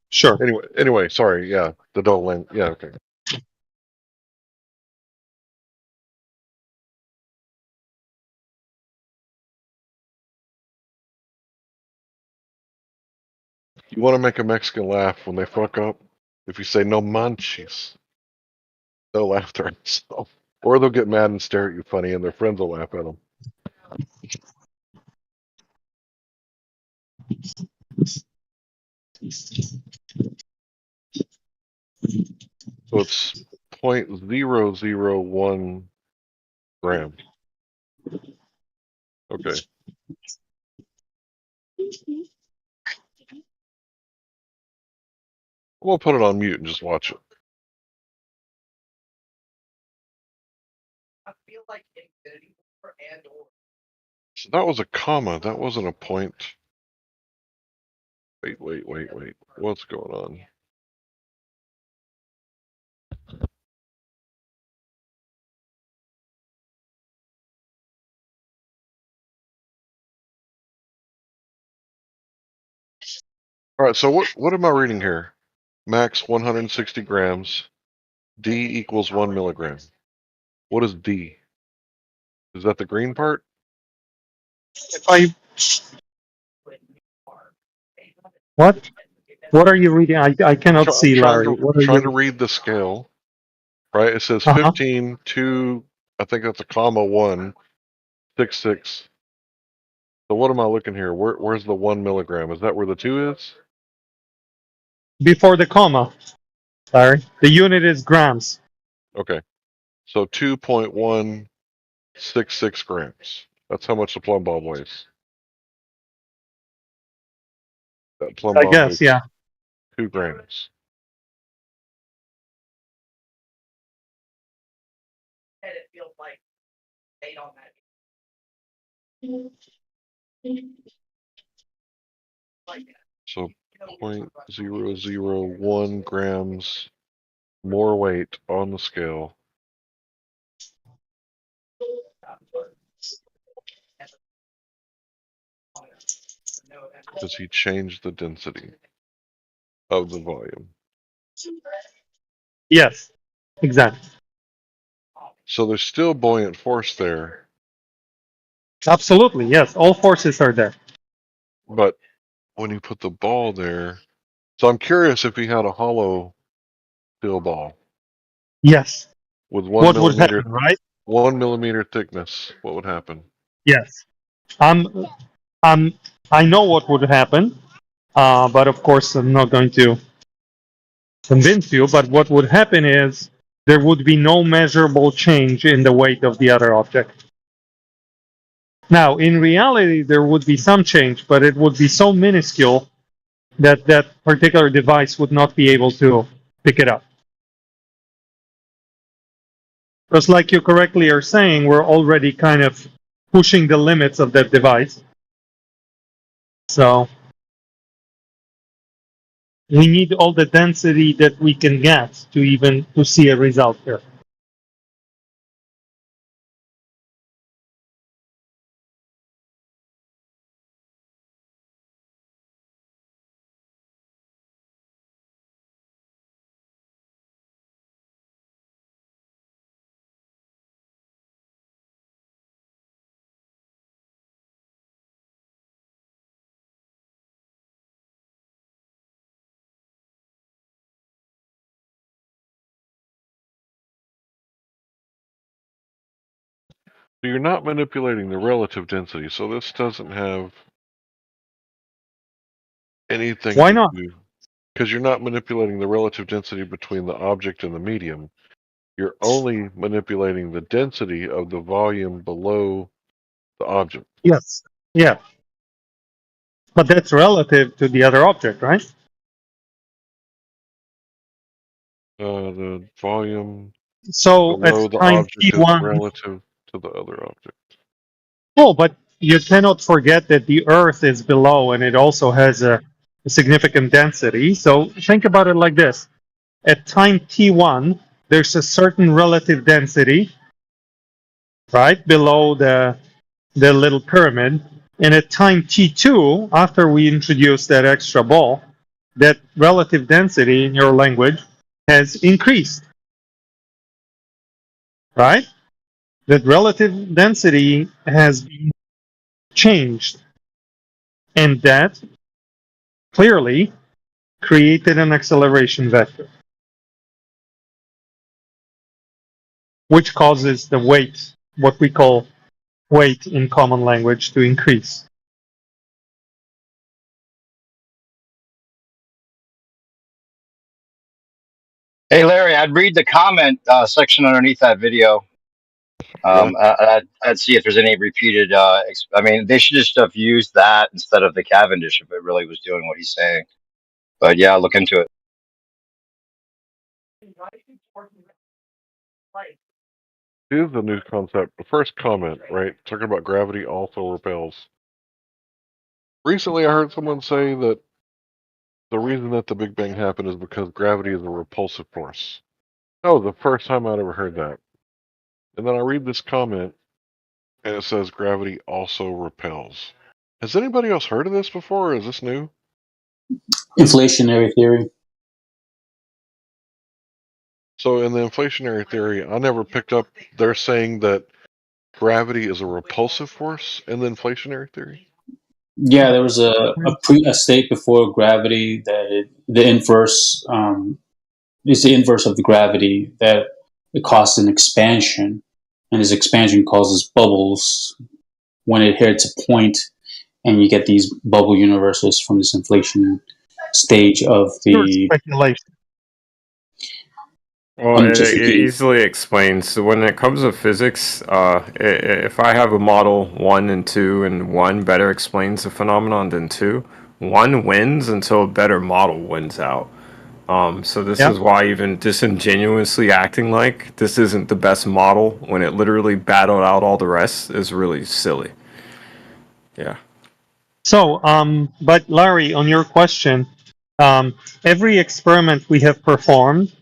Sure. Anyway, sorry. Yeah, the double length. Yeah, okay. You want to make a Mexican laugh when they fuck up? If you say no manches, they'll laugh their ass off. Or they'll get mad and stare at you funny, and their friends will laugh at them. So it's 0.001 gram. Okay. We'll put it on mute and just watch it. So that was a comma. That wasn't a point. Wait. What's going on? All right. So what am I reading here? Max 160 grams. D equals 1 milligram. What is D? Is that the green part? What? What are you reading? I cannot I'm see, trying Larry. to What are you? read the scale. Right. It says Uh-huh. 15 2. I think that's a comma 1 6 6. So what am I looking here? Where's the 1 milligram? Is that where the 2 is? Before the comma, Larry. The unit is grams. Okay. So 2.166 grams. That's how much the plumb bob weighs. That plumb I bob guess, weighs yeah. 2 grams. So 0.001 grams more weight on the scale. Because he changed the density of the volume. Yes, exactly. So there's still buoyant force there. Absolutely, yes. All forces are there. But when you put the ball there, so I'm curious if he had a hollow steel ball Yes. with What would happen, right? 1 millimeter thickness, what would happen? Yes. I'm, I know what would happen, but of course I'm not going to convince you. But what would happen is there would be no measurable change in the weight of the other object. Now, in reality, there would be some change, but it would be so minuscule that that particular device would not be able to pick it up. Because like you correctly are saying, we're already kind of pushing the limits of that device. So we need all the density that we can get to even to see a result here. So you're not manipulating the relative density, so this doesn't have anything Why to not? do, because you're not manipulating the relative density between the object and the medium. You're only manipulating the density of the volume below the object. Yes. Yeah. But that's relative to the other object, right? The volume So at below the time object is t1, relative to the other object. oh, but you cannot forget that the Earth is below and it also has a significant density. So think about it like this. At time t1, there's a certain relative density, right, below the the little pyramid, and at time t2, after we introduce that extra ball, that relative density in your language has increased, right? That relative density has been changed, and that clearly created an acceleration vector, which causes the weight, what we call weight in common language, to increase. Hey, Larry, I'd read the comment section underneath that video. Yeah. I'd see if there's any repeated. I mean, they should just have used that instead of the Cavendish if it really was doing what he's saying. But yeah, look into it. Here's the new concept. The first comment, right? Talking about gravity also repels. Recently, I heard someone say that the reason that the Big Bang happened is because gravity is a repulsive force. That was the first time I'd ever heard that. And then I read this comment, and it says gravity also repels. Has anybody else heard of this before, or is this new? Inflationary theory. So in the inflationary theory, I never picked up they're saying that gravity is a repulsive force in the inflationary theory. Yeah, there was a state before gravity that the inverse is the inverse of the gravity, that it causes an expansion, and this expansion causes bubbles when it hits a point, and you get these bubble universes from this inflation stage of Pure the. speculation. Well, it easily explains. So when it comes to physics, if I have a model 1 and 2, and 1 better explains the phenomenon than 2, 1 wins until a better model wins out. So this is why even disingenuously acting like this isn't the best model when it literally battled out all the rest is really silly. Yeah. So, but Larry, on your question, every experiment we have performed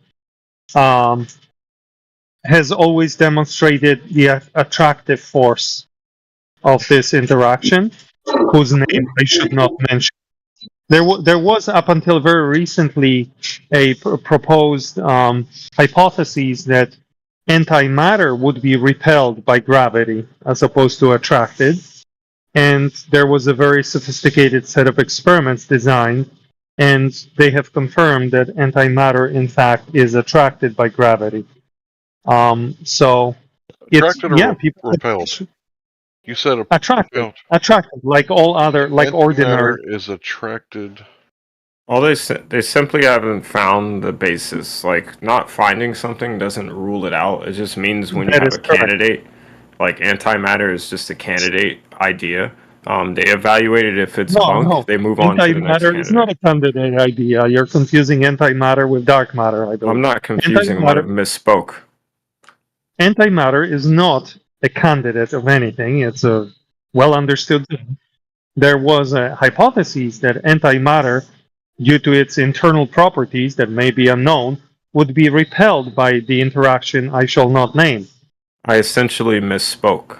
has always demonstrated the attractive force of this interaction, whose name I should not mention. There was up until very recently a proposed hypothesis that antimatter would be repelled by gravity as opposed to attracted. And there was a very sophisticated set of experiments designed, and they have confirmed that antimatter, in fact, is attracted by gravity. So it's Attracted or people repelled? You said attracted, like all other, like ordinary. Antimatter is attracted. Well, they simply haven't found the basis. Like, not finding something doesn't rule it out. It just means when you That have is a correct. candidate, like antimatter is just a candidate idea. They evaluate it. If it's bunk, they move on to the next Antimatter is candidate. not a candidate idea. You're confusing antimatter with dark matter, I believe. I'm not confusing. I might have misspoke. Antimatter is not a candidate of anything. It's a well understood thing. There was a hypothesis that antimatter, due to its internal properties that may be unknown, would be repelled by the interaction I shall not name. I essentially misspoke.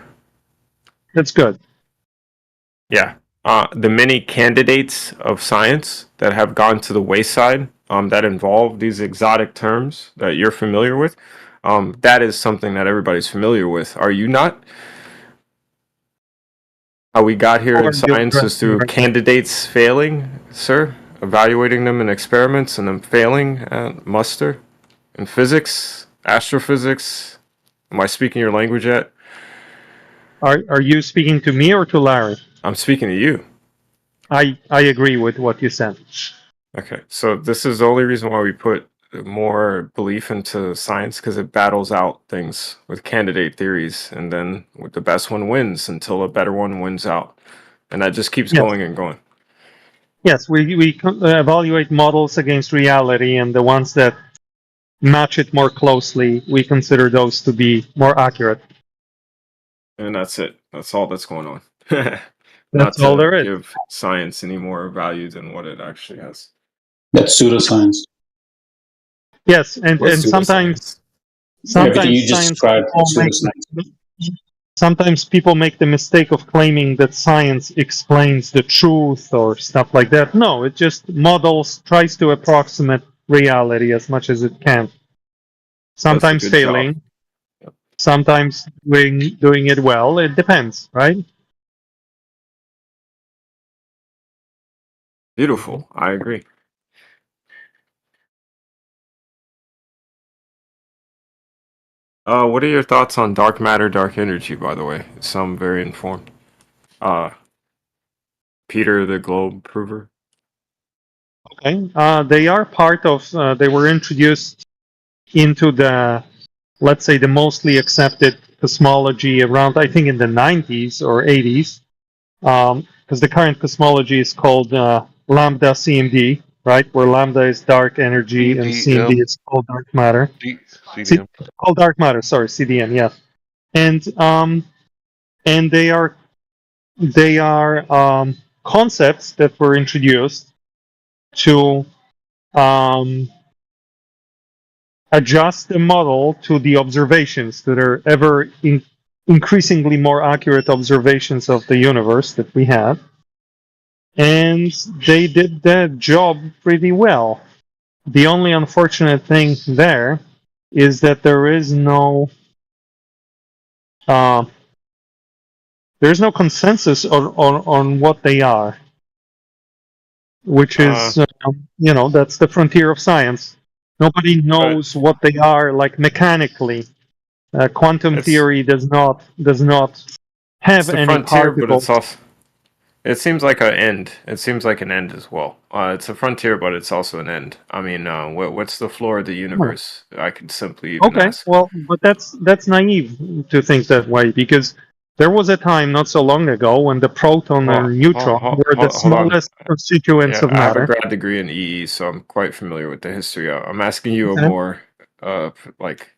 That's good. Yeah. The many candidates of science that have gone to the wayside that involve these exotic terms that you're familiar with, that is something that everybody's familiar with. Are you not? How we got here in science is through candidates failing, sir? Evaluating them in experiments and them failing at muster? In physics? Astrophysics? Am I speaking your language yet? Are you speaking to me or to Larry? I'm speaking to you. I agree with what you said. Okay, so this is the only reason why we put more belief into science, because it battles out things with candidate theories, and then the best one wins until a better one wins out, and that just keeps going and going. Yes, we evaluate models against reality, and the ones that match it more closely, we consider those to be more accurate. And that's it. That's all that's going on. Not That's all to there is. give science any more value than what it actually has. That's pseudoscience. Yes, and What's sometimes Everything you just science described is makes pseudoscience. sometimes people make the mistake of claiming that science explains the truth or stuff like that. No, it just models, tries to approximate reality as much as it can. Does a Sometimes good job. failing, sometimes doing it well. It depends, right? Beautiful. I agree. What are your thoughts on dark matter, dark energy, by the way? Some very informed. Uh, Peter the Globe Prover. Okay. They are part of, they were introduced into the, let's say, the mostly accepted cosmology around, I think, in the 90s or 80s. Because the current cosmology is called lambda CMD, right? Where lambda is dark energy and CMD CDM. is called dark matter. CDM. Called dark matter, sorry, CDM, yeah. And they are concepts that were introduced to adjust the model to the observations that are increasingly more accurate observations of the universe that we have. And they did that job pretty well. The only unfortunate thing there is that uh, there's no consensus on what they are, which is, that's the frontier of science. Nobody But knows what they are, like, mechanically. Quantum it's theory does not it's have the any frontier, but it's particles. also it seems like an end. It seems like an end as well. It's a frontier, but it's also an end. I mean, what's the floor of the Oh, universe? I could simply even okay, ask. well, but that's naive to think that way, because there was a time not so long ago when the proton Well, and neutron were the hold on. smallest constituents Yeah, of I have a matter. grad degree in EE, so I'm quite familiar with the history. I'm asking you a Okay. more, like,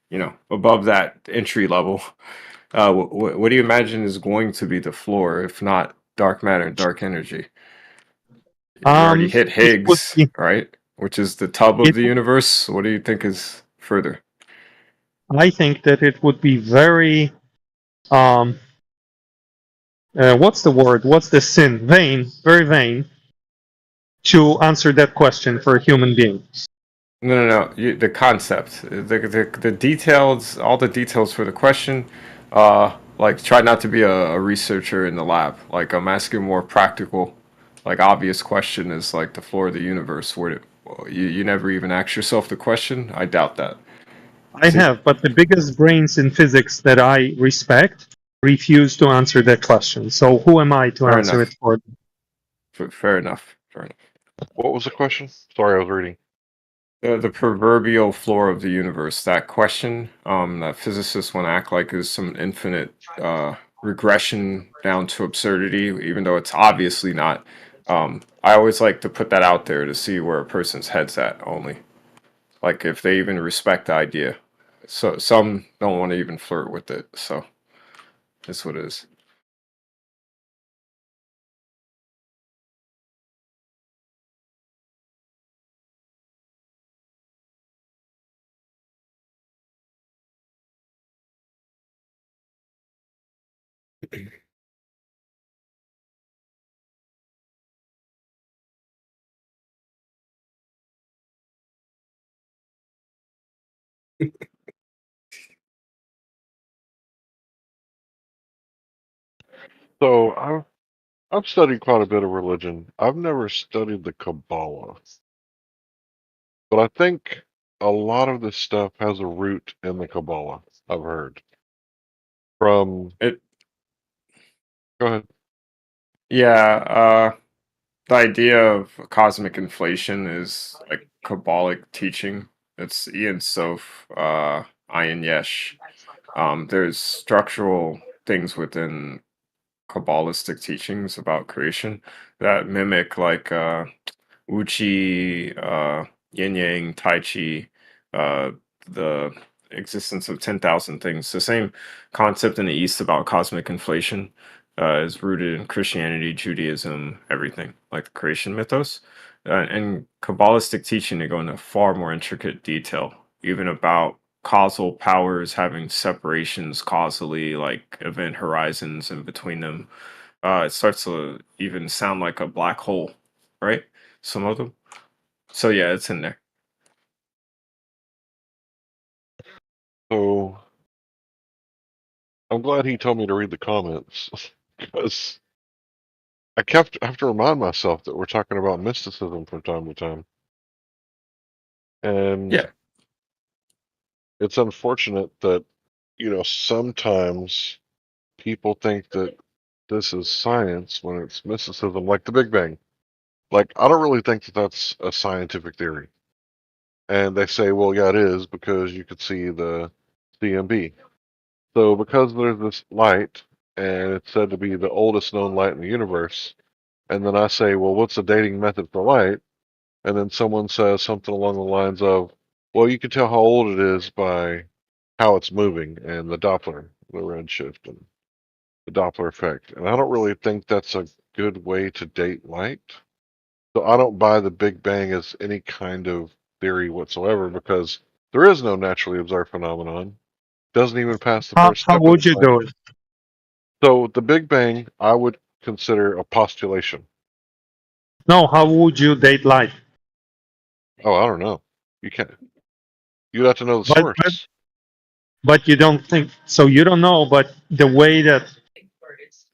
above that entry level. What do you imagine is going to be the floor, if not dark matter and dark energy? You already hit It would Higgs, be right? Which is the tub of it. the universe. What do you think is further? I think that it would be very um, what's the word? What's the sin? Vain, very vain to answer that question for a human being. No. The concept, the details, all the details for the question. Like, try not to be a researcher in the lab. Like, I'm asking more practical, like, obvious question is like the floor of the universe. You never even ask yourself the question? I doubt that. I See, have, but the biggest brains in physics that I respect refuse to answer that question. So who am I to fair answer it enough. for them? Fair enough. Fair enough. What was the question? Sorry, I was reading. The proverbial floor of the universe. That question, that physicists want to act like is some infinite regression down to absurdity, even though it's obviously not. I always like to put that out there to see where a person's head's at. Only, like, if they even respect the idea. So some don't want to even flirt with it. So that's what it is. So I've studied quite a bit of religion. I've never studied the Kabbalah, but I think a lot of this stuff has a root in the Kabbalah. I've heard from. It, Go ahead. yeah. The idea of cosmic inflation is like Kabbalic teaching. It's Ian Soph, Ayin Yesh. There's structural things within Kabbalistic teachings about creation that mimic like Uchi, Yin Yang, Tai Chi, uh, the existence of 10,000 things. The same concept in the East about cosmic inflation is rooted in Christianity, Judaism, everything, like the creation mythos. And Kabbalistic teaching, they go into far more intricate detail, even about causal powers having separations causally, like event horizons in between them. It starts to even sound like a black hole, right? Some of them. So yeah, it's in there. So I'm glad he told me to read the comments because I have to remind myself that we're talking about mysticism from time to time. And Yeah. it's unfortunate that, sometimes people think that this is science when it's mysticism, like the Big Bang. Like, I don't really think that that's a scientific theory. And they say, well, yeah, it is because you could see the CMB. So because there's this light, and it's said to be the oldest known light in the universe, and then I say, well, what's the dating method for light? And then someone says something along the lines of, well, you can tell how old it is by how it's moving and the Doppler, the redshift, and the Doppler effect. And I don't really think that's a good way to date light. So I don't buy the Big Bang as any kind of theory whatsoever because there is no naturally observed phenomenon. Doesn't even pass the first How step of the would you do science. it? So the Big Bang, I would consider a postulation. No, how would you date light? Oh, I don't know. You can't. You'd have to know the But source. but you don't think so. You don't know, but the way that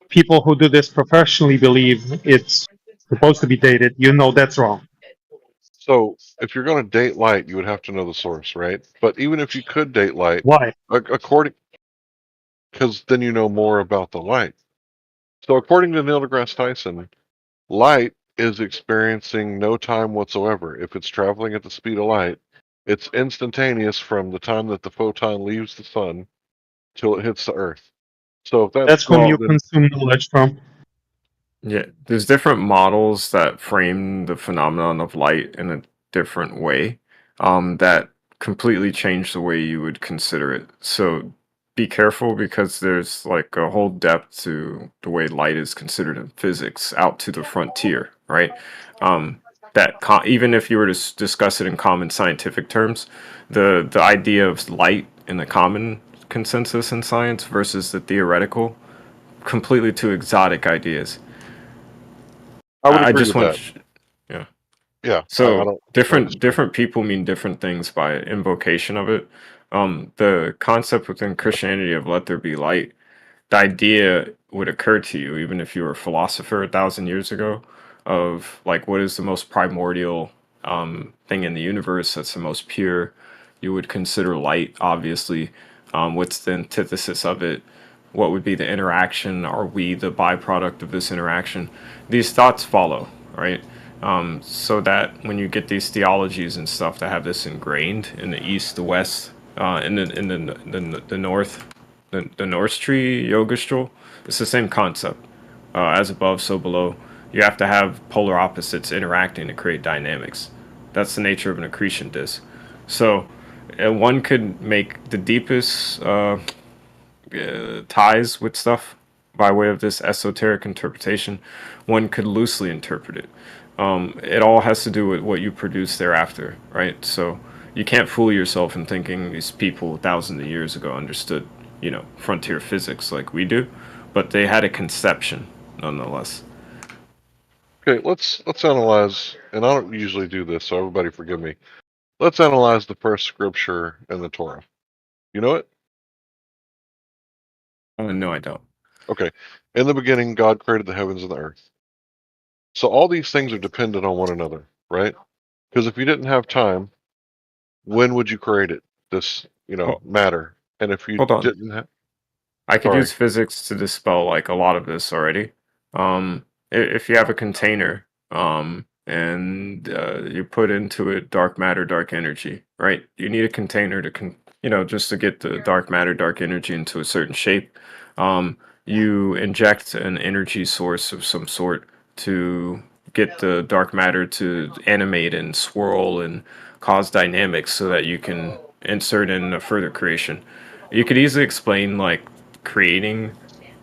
people who do this professionally believe it's supposed to be dated, you know that's wrong. So if you're going to date light, you would have to know the source, right? But even if you could date light, Why? according, because then you know more about the light. So according to Neil deGrasse Tyson, light is experiencing no time whatsoever. If it's traveling at the speed of light, it's instantaneous from the time that the photon leaves the sun till it hits the Earth. So if that's That's whom true, you then consume knowledge from. Yeah, there's different models that frame the phenomenon of light in a different way, that completely change the way you would consider it. So be careful because there's like a whole depth to the way light is considered in physics out to the frontier, right? Even if you were to discuss it in common scientific terms, the idea of light in the common consensus in science versus the theoretical, completely two exotic ideas. I would I agree just with that. want, yeah. Yeah, I So don't disagree. different people mean different things by invocation of it. The concept within Christianity of let there be light, the idea would occur to you even if you were a philosopher 1,000 years ago, of like what is the most primordial thing in the universe that's the most pure. You would consider light, obviously. What's the antithesis of it? What would be the interaction? Are we the byproduct of this interaction? These thoughts follow, right? So that when you get these theologies and stuff that have this ingrained in the East, the West, in the North, the Norse tree yoga stroll, it's the same concept. As above, so below. You have to have polar opposites interacting to create dynamics. That's the nature of an accretion disk. So, one could make the deepest ties with stuff by way of this esoteric interpretation. One could loosely interpret it. It all has to do with what you produce thereafter, right? So you can't fool yourself in thinking these people thousands of years ago understood, frontier physics like we do, but they had a conception nonetheless. Okay, let's analyze, and I don't usually do this, so everybody forgive me. Let's analyze the first scripture in the Torah. You know it? No, I don't. Okay. In the beginning, God created the heavens and the earth. So all these things are dependent on one another, right? Because if you didn't have time, when would you create it? This, Well, matter. And if you hold on. didn't have, I could sorry. use physics to dispel like a lot of this already. If you have a container, and you put into it dark matter, dark energy, right? You need a container to just to get the dark matter, dark energy into a certain shape. You inject an energy source of some sort to get the dark matter to animate and swirl and cause dynamics so that you can insert in a further creation. You could easily explain like creating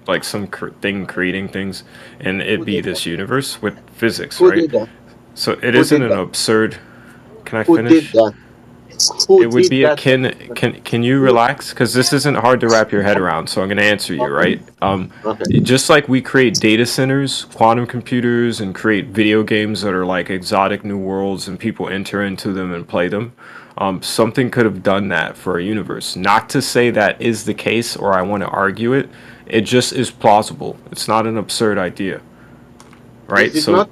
like some thing creating things and it Who be did that? this universe with physics, Who right? did that? So it Who isn't did an that? absurd. Can I Who did finish? that? Who It would did be that? akin. Can you relax? Because this isn't hard to wrap your head around. So I'm going to answer you, right? Okay. Just like we create data centers, quantum computers, and create video games that are like exotic new worlds, and people enter into them and play them. Something could have done that for a universe. Not to say that is the case, or I want to argue it. It just is plausible. It's not an absurd idea, right? Is it So not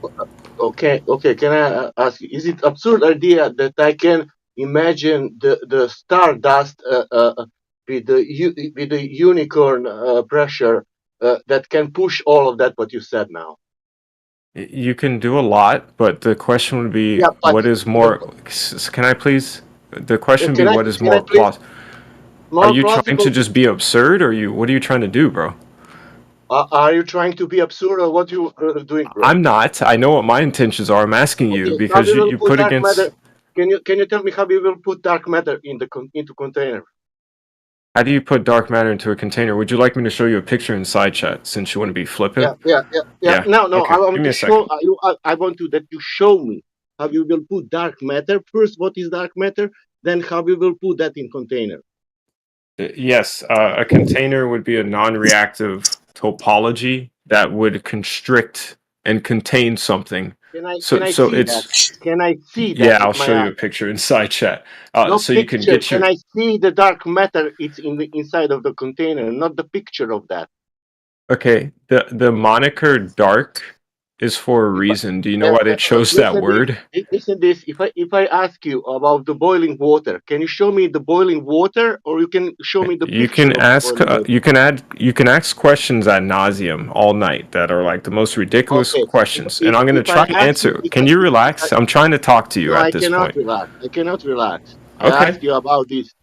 okay? Okay, can I ask you? Is it absurd idea that I can imagine the star dust with with the unicorn pressure that can push all of that? What you said now? you can do a lot, but the question would be, Yeah, what is but more? Can I please? The question would be, what is can I more please plausible? Are more you trying to plausible? just be absurd, or you? What are you trying to do, bro? Are you trying to be absurd or what you doing, bro? I'm not. I know what my intentions are. I'm asking you Okay, how because we will you put put dark matter? against. Can you tell me how we will put dark matter in the into container? How do you put dark matter into a container? Would you like me to show you a picture in side chat since you want to be Yeah, flippant? yeah. Yeah. No, no. I Okay. Give want me to a second. show. I want to that you show me how you will put dark matter first. What is dark matter? Then how we will put that in container. Yes, a container would be a non-reactive topology that would constrict and contain something. Can I So see that? it's Can I see yeah. that I'll with my show you eye? a picture inside chat. No So you can picture. get Can your I see the dark matter? It's in the inside of the container, not the picture of that. okay. The moniker dark is for a reason. Do you know why they chose that Listen this. word? Listen this. If I ask you about the boiling water, can you show me the boiling water, or you can show me the You picture can of the ask boiling water? you can ask questions ad nauseum all night that are like the most ridiculous Okay. questions, and I'm going to If I try and ask you, answer. Can you if I relax? I'm trying to talk to you no, at I this cannot point. relax. I cannot relax. I Okay. ask you about this.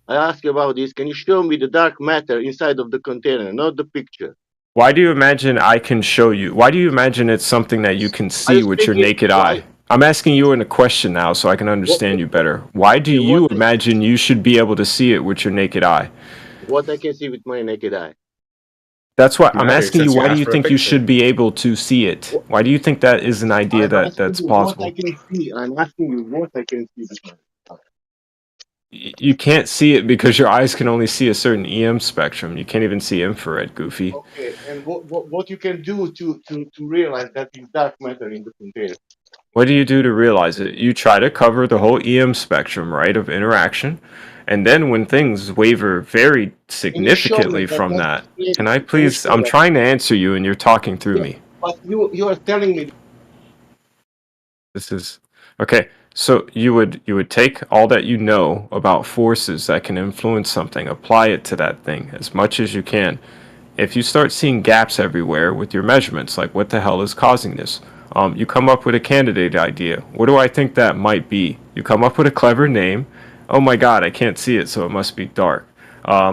I ask you about this. Can you show me the dark matter inside of the container, not the picture? Why do you imagine I can show you? Why do you imagine it's something that you can Are you see with your speaking? naked Why? eye? I'm asking you in a question now so I can understand you better. Why do Okay. you imagine you should be able to see it with your naked eye? What I can see with my naked eye? That's why I'm Matter asking you, since you why do asked you for a think you picture. should be able to see it? Why do you think that is an idea I'm asking that's you what I plausible? can see. I'm asking you what I can see with my eye. You can't see it because your eyes can only see a certain EM spectrum. You can't even see infrared, goofy. Okay. And what you can do to realize that is dark matter in the container? What do you do to realize it? You try to cover the whole EM spectrum, right, of interaction. And then when things waver very Can you show me significantly that from that's that, can I created? Can you please? show I'm that? trying to answer you and you're talking through Yeah, me. but you are telling me. This is okay. So you would take all that you know about forces that can influence something, apply it to that thing as much as you can. If you start seeing gaps everywhere with your measurements, like what the hell is causing this, you come up with a candidate idea. What do I think that might be? You come up with a clever name. Oh my God, I can't see it, so it must be dark.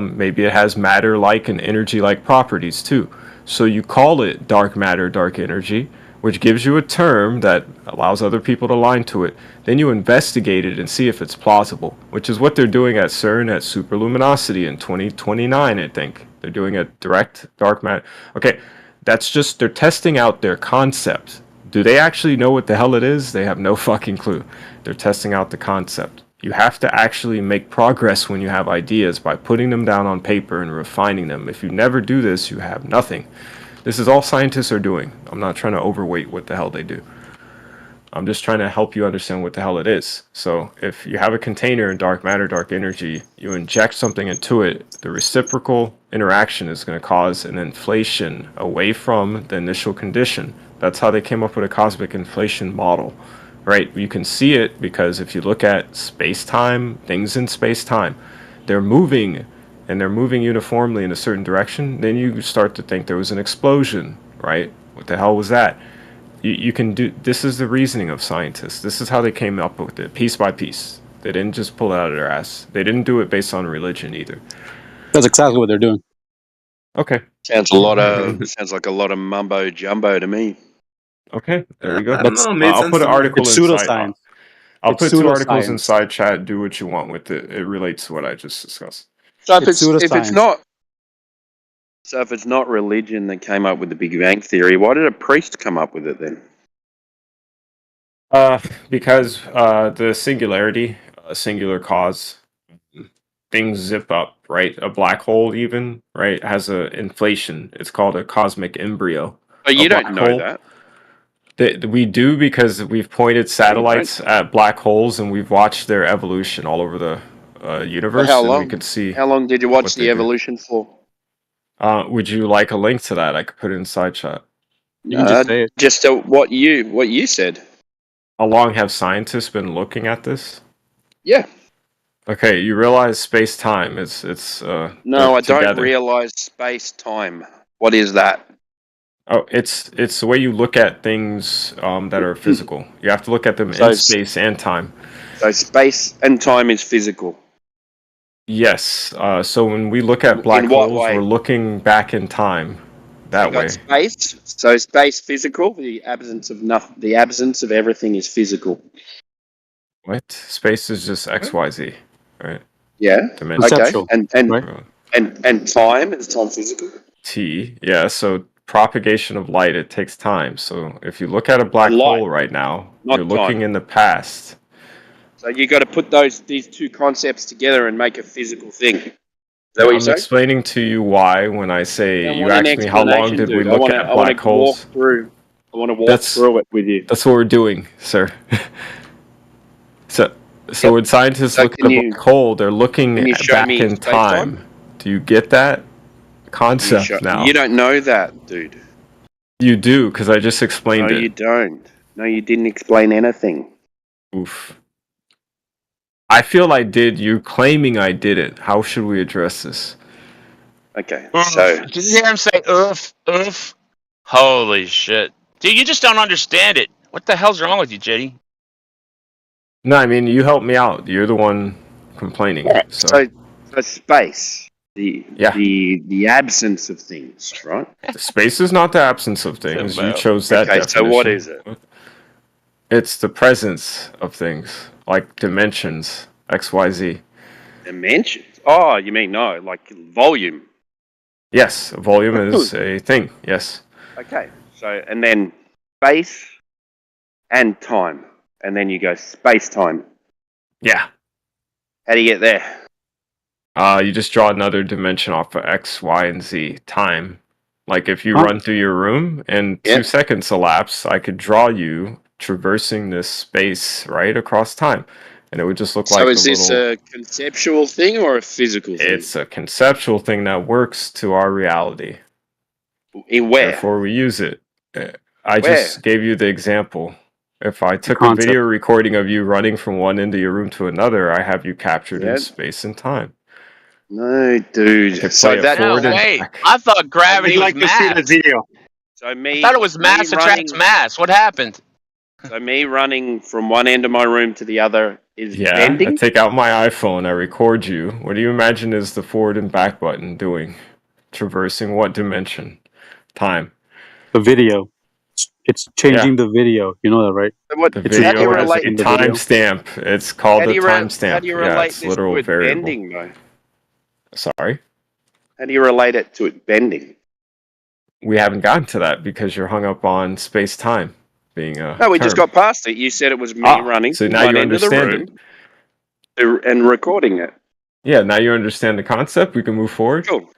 Maybe it has matter-like and energy-like properties too. So you call it dark matter, dark energy, which gives you a term that allows other people to line to it. Then you investigate it and see if it's plausible, which is what they're doing at CERN at superluminosity in 2029, I think. They're doing a direct dark matter. Okay, that's just, they're testing out their concept. Do they actually know what the hell it is? They have no fucking clue. They're testing out the concept. You have to actually make progress when you have ideas by putting them down on paper and refining them. If you never do this, you have nothing. This is all scientists are doing. I'm not trying to overweight what the hell they do. I'm just trying to help you understand what the hell it is. So if you have a container in dark matter, dark energy, you inject something into it, the reciprocal interaction is going to cause an inflation away from the initial condition. That's how they came up with a cosmic inflation model, right? You can see it because if you look at space-time, things in space-time, they're moving and they're moving uniformly in a certain direction. Then you start to think there was an explosion, right? What the hell was that? You can do, this is the reasoning of scientists. This is how they came up with it, piece by piece. They didn't just pull it out of their ass. They didn't do it based on religion either. That's exactly what they're doing. Okay. Sounds like a lot of mumbo jumbo to me. Okay, there you go. I don't know. It made I'll sense put an to me. article It's inside. pseudoscience. I'll It's put two articles pseudoscience. inside chat. Do what you want with it. It relates to what I just discussed. So It's if it's pseudoscience. not religion that came up with the Big Bang Theory, why did a priest come up with it then? Because the singularity a singular cause. Things zip up, right? A black hole, even, right, has a inflation. It's called a cosmic embryo. But A you don't black know hole. that. We do because we've pointed No, you satellites don't. at black holes and we've watched their evolution all over the For universe, how and we long? could see How long did you watch what the they do. evolution for? Would you like a link to that? I could put it in side chat. You can just say it. Just what you said. How long have scientists been looking at this? Yeah. Okay, you realize space-time it's No, they're I don't together. realize space time. What is that? Oh, it's the way you look at things that are physical. You have to look at them So in s- space and time. So space and time is physical. Yes. So when we look at black In what holes, way? we're looking back in time So that you got way. space. So space physical. The absence of nothing. The absence of everything is physical. What? Space is just XYZ, right? Yeah. Dimension. Okay. Conceptual, And right? time is time physical. T. Yeah. So propagation of light, it takes time. So if you look at a black And light, hole right now, not you're looking time. in the past. So you got to put these two concepts together and make a physical thing. Is that Yeah, what you I'm say? explaining to you why when I say I you want an asked me how long explanation, did we dude. look at I want black to walk holes. through. I want to walk That's through it with you. that's what we're doing, sir. So Yep. when scientists So look at a black hole, they're looking can you show back me in space time? time. Do you get that Can you show? concept now? You don't know that, dude. You do, because I just No, explained you it. don't. No, you didn't explain anything. Oof. I feel I did. You claiming I did it. How should we address this? Okay. Oof. So Did you hear him say oof, oof? Holy shit. Dude, you just don't understand it. What the hell's wrong with you, JD? No, I mean you helped me out. You're the one complaining. so space. Yeah. The absence of things, right? Space is not the absence of things. You chose that Okay, definition. so what is it? It's the presence of things, like dimensions, XYZ. Dimensions. Oh, you mean no, like volume. Yes, volume is a thing. Yes. Okay. So and then space and time. And then you go space time. Yeah. How do you get there? You just draw another dimension off of X, Y, and Z time. Like if you run through your room and 2 seconds elapse, I could draw you traversing this space right across time, and it would just look like So is the this little. a conceptual thing or a physical thing? It's a conceptual thing that works to our reality. In where? Therefore, we use it. I Where? just gave you the example. If I took a concept. video recording of you running from one end of your room to another, I have you captured Yeah. in space and time. No, dude. could So play it that forward and Wait, back. I thought gravity was mass. video. So me. I thought it was mass attracts mass. What happened? So me running from one end of my room to the other is Yeah, I bending. take out my iPhone, I record you. What do you imagine is the forward and back button doing? Traversing what dimension? Time. The video. It's changing the video. You know that, right? What? The It's How do you video has relate? a in the video. timestamp. It's called How a do you How timestamp. do you Yeah, relate it's this literal to it variable. bending, though? Sorry? How do you relate it to it bending? We haven't gotten to that because you're hung up on space-time being a No, we just term. got past it. You said it was me running so from now one you end of the understand room and recording it. Yeah, now you understand the concept. We can move forward. Cool.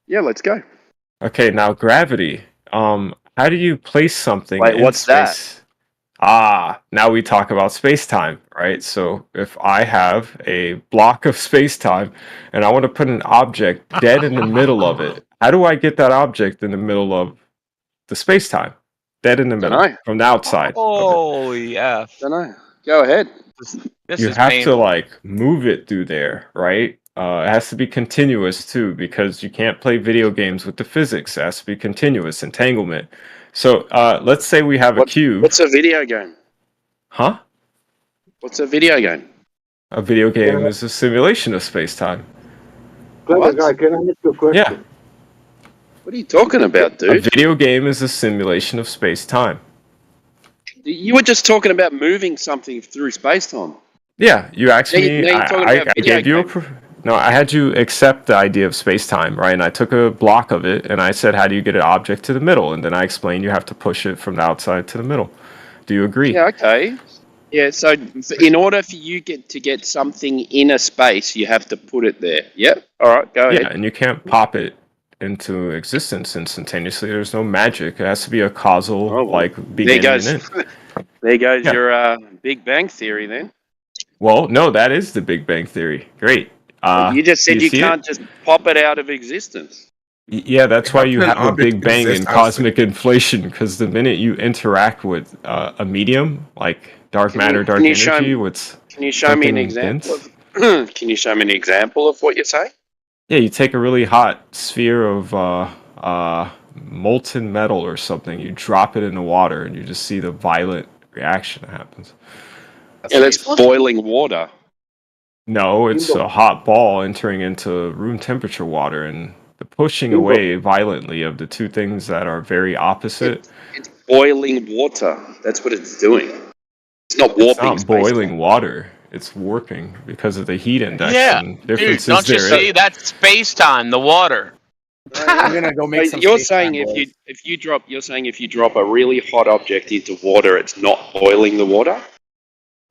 Yeah, let's go. Okay, now gravity. How do you place something Wait, in what's that? space? Now we talk about space-time, right? So if I have a block of space-time and I want to put an object dead in the middle of it, how do I get that object in the middle of the space-time? Dead in the middle, Dunno. from the outside of it. Holy F. Dunno. Go ahead. This You is have painful. to like move it through there, right? It has to be continuous too, because you can't play video games with the physics. It has to be continuous, entanglement. So let's say we have a cube. What's a video game? Huh? What's a video game? A video game is a simulation of space-time. Clever guy, can I ask you a question? Yeah. What are you talking about, A dude? video game is a simulation of space-time. You were just talking about moving something through space-time. Yeah, you asked Now me. you're talking I about video gave you a. game. No, I had you accept the idea of space-time, right? And I took a block of it, and I said, "How do you get an object to the middle?" And then I explained you have to push it from the outside to the middle. Do you agree? Yeah, okay. Yeah, so in order for you to get something in a space, you have to put it there. Yep. All right, go Yeah, ahead. and you can't pop it into existence instantaneously. There's no magic. It has to be a causal, Oh, well, like, there beginning and goes end. there goes Yeah. your Big Bang Theory then. Well, no, that is the Big Bang Theory. Great. You just Do said you you see it? can't just pop it out of existence. Yeah, that's why How you can an have a object Big Bang exist and outside? cosmic inflation, because the minute you interact with a medium, like dark matter, Can dark you show energy, with can you show me an something example dense, of can you show me an example of what you're saying? yeah, you take a really hot sphere of molten metal or something, you drop it in the water, and you just see the violent reaction that happens. Yeah, that's boiling water. No, it's Timbo, a hot ball entering into room temperature water, and the pushing Timbo, away violently of the two things that are very opposite. It's boiling water. That's what it's doing. It's not It's warping not space boiling time. water. It's warping because of the heat index Yeah, and dude, differences don't you there. see? That's space time, the water. I'm gonna go make So some you're space saying time, boys. you're saying if you drop a really hot object into water, it's not boiling the water?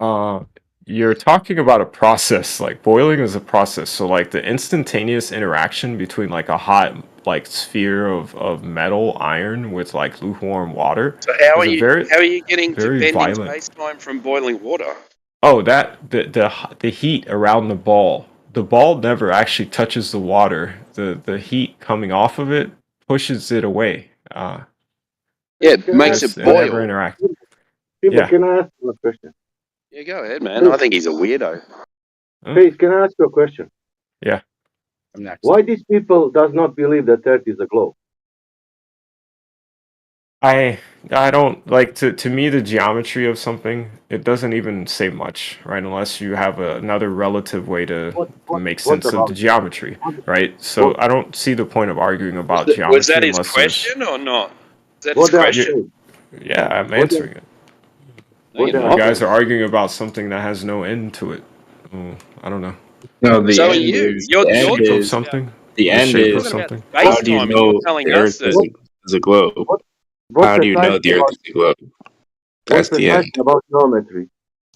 Uh, you're talking about a process. Like boiling is a process. So like the instantaneous interaction between like a hot like sphere of metal iron with like lukewarm water So how is a very are you getting to very bending violent. space time from boiling water? Oh, that the heat around the ball. The ball never actually touches the water. The heat coming off of it pushes it away. Yeah, it can I makes ask, It's it it never boil. interact. Timbo, Yeah. can I ask you a question? Yeah, go ahead, man. Face, I think he's a weirdo. Face, can I ask you a question? Yeah. I'm next. Why these people does not believe that Earth is a globe? I I don't like to me the geometry of something, it doesn't even say much, right? Unless you have another relative way to make What sense of the about geometry, what, right? So what, I don't see the point of arguing about Was that geometry his unless there's question or not? Is that his what they are yeah, question? saying? yeah, I'm What they, answering it. No, what you're they are You not. guys saying? are arguing about something that has no end to it. Oh, I don't know. No, the So are end you. is The the end You're shape of talking is about something? the The end shape of talking is about something? how space do you time, and you're know telling the us Earth that. is a globe? What, what How do you know precisely the Earth about is a globe? what That's the end. precisely about geometry?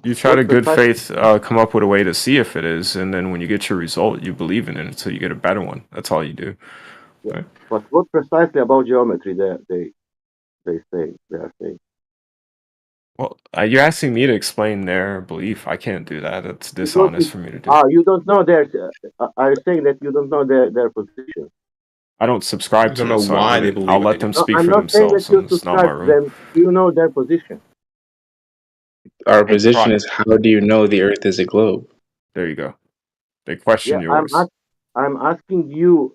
You try to What good precisely? faith come up with a way to see if it is, and then when you get your result, you believe in it until you get a better one. That's all you do. Yeah. Right? But what precisely about geometry they say they are saying? Well, you're asking me to explain their belief. I can't do that. That's You don't dishonest for me to do. you don't know their are saying that you don't know their position. I don't subscribe You to don't it, know so I why they wouldn't. I'll believe what let they do. them No, speak I'm for not saying that themselves, you and it's not my subscribe to room. them. You know their position. Our Hey, position is how do you know the Earth is a globe? there you go. They Yeah, question yours. I'm asking you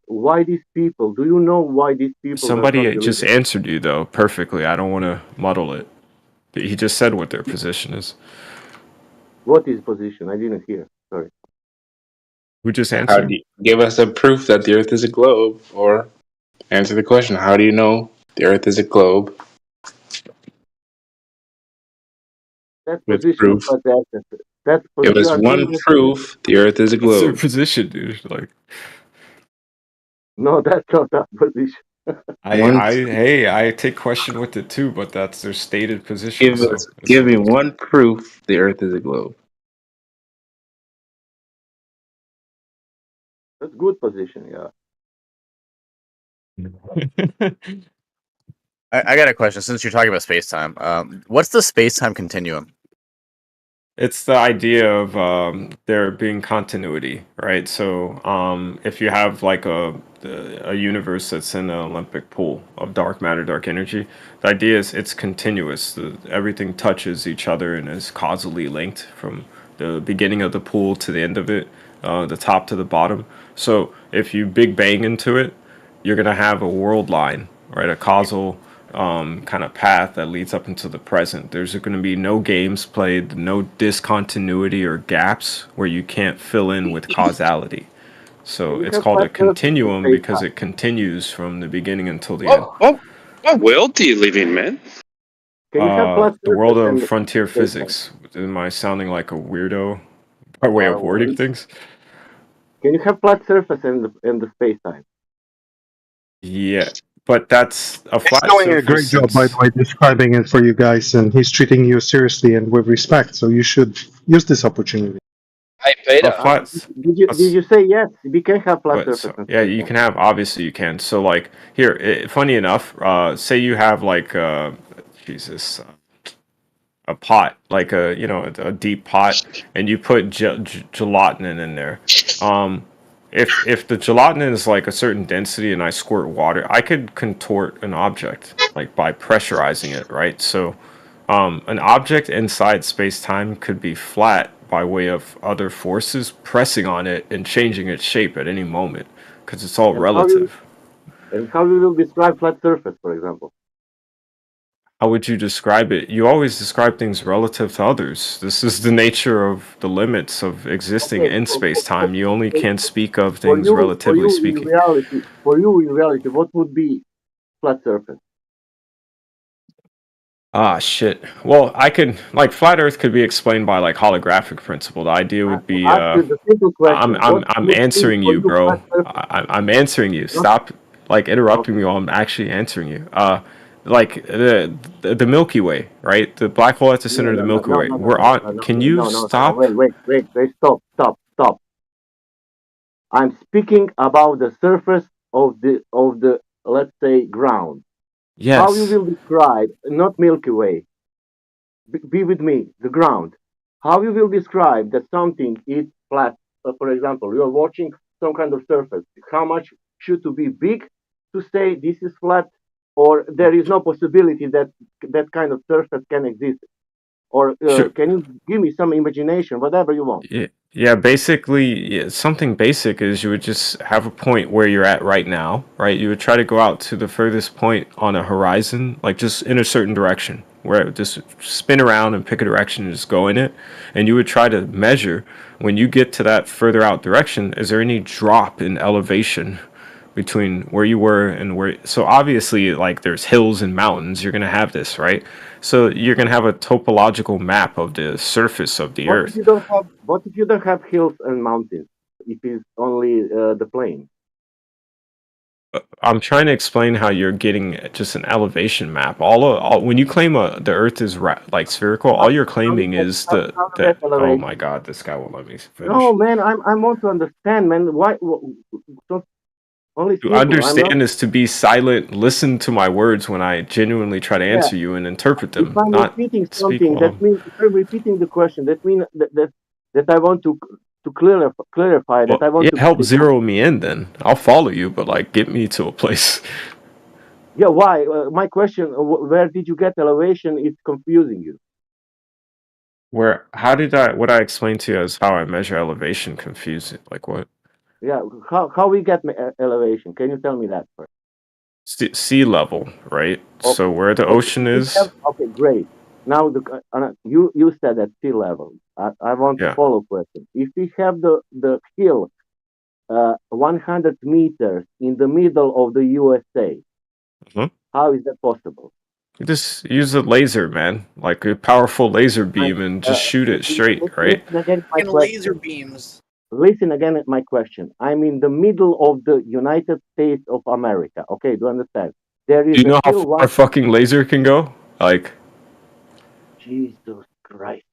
why these people? Do you know why these people does not Somebody believe just it? answered you though perfectly. I don't want to muddle it. He just said what their position is. What is position? I didn't hear. Sorry. Who just How answered? do you give us a proof that the Earth is a globe, or answer the question? How do you know the Earth is a globe That with position is proof? not the essence. That's Give you us are saying one that. proof the Earth is a That's their globe. position, dude. Like No, that's not that position. One, I take question with it too, but that's their stated position, give so us, that's give what me I'm saying. one proof the Earth is a globe. That's good position. Yeah. I got a question. Since you're talking about space time, what's the space time continuum? It's the idea of there being continuity, right? So if you have like a universe that's in an Olympic pool of dark matter, dark energy, the idea is it's continuous. Everything touches each other and is causally linked from the beginning of the pool to the end of it, the top to the bottom. So if you big bang into it, you're gonna have a world line, right? A causal kind of path that leads up into the present. There's going to be no games played, no discontinuity or gaps where you can't fill in with causality. So Can you it's have called a flat surface in continuum space because time? it continues from the beginning until the end. What world do you live in, man? Can you have flat The world surface of in frontier space time? physics. Am I sounding like a weirdo by way of wording things? Can you have flat surface in the space time? Yeah. but that's a He's flat doing a great surface. job, by the way, describing it for you guys, and he's treating you seriously and with respect. So you should use this opportunity. Hey, A Peter, flat. did you say yes? We can have flat But surface so, and yeah, space you time. can have. Obviously, you can. So like here, funny enough, say you have like Jesus, a pot, like a deep pot, and you put gelatin in there. Um, if the gelatin is like a certain density and I squirt water, I could contort an object like by pressurizing it, right? So an object inside space-time could be flat by way of other forces pressing on it and changing its shape at any moment because it's all And relative. how you will describe flat surface, for example? How would you describe it? You always describe things relative to others. This is the nature of the limits of existing Okay, in space-time. You only can speak of for things you, relatively speaking. in reality, what would be flat surface? Ah, shit. Well, I could like flat Earth could be explained by like holographic principle. The idea would be Ask you the simple question: I'm what would be answering for you, you flat bro. surface? I'm answering you. No? Stop like interrupting Okay. me while I'm actually answering you. Like the Milky Way, right? The black hole at the No, center of the no, no, Milky no, Way. no, no, We're no, on. no, no, Can no, you no, no, no. stop? Wait. Stop. I'm speaking about the surface of the let's say ground. How you Yes. will describe not Milky Way? Be with me, the ground. How you will describe that something is flat? For example, you are watching some kind of surface. How much should to be big to say this is flat, or there is no possibility that that kind of surface can exist? Or Sure. can you give me some imagination, whatever you want? Yeah, basically, yeah, something basic is you would just have a point where you're at right now, right? You would try to go out to the furthest point on a horizon, like just in a certain direction, where it would just spin around and pick a direction and just go in it. And you would try to measure when you get to that further out direction, is there any drop in elevation between where you were and where? So obviously, like there's hills and mountains, you're gonna have this, right? So you're gonna have a topological map of the surface of the What if Earth. you don't have what if you don't have hills and mountains? If it's only the plain. I'm trying to explain how you're getting just an elevation map. When you claim the Earth is like spherical, all you're claiming is How to the. get Oh my elevation? God, this guy won't let me No, finish. man, I want to understand, man. Why? So only To simple. I'm not. understand is to be silent, listen to my words when I genuinely try to Yeah. answer you and interpret If them, I'm not repeating speak something, while that means if I'm repeating the question, that means that I want to clarify that well, I want yeah, to get help it right. zero me in then. I'll follow you, but like get me to a place. Yeah. Why? My question: where did you get elevation? It's confusing you. Where what I explained to you as how I measure elevation confuse it. Like what? Yeah. How we get elevation? Can you tell me that first? Sea level, right? So Okay. where the Okay. ocean We have, is. okay. Great. Now you said at sea level. I want to Yeah. follow question. If we have the hill 100 meters in the middle of the USA, Mhm. how is that possible? You just use a laser, man, like a powerful laser beam, and just shoot it straight, right? Listen again my And laser question. beams. Listen again at my question. I'm in the middle of the United States of America. Okay, do you understand? There Do is you a know how hill far a one. fucking laser can go? Like, Jesus Christ.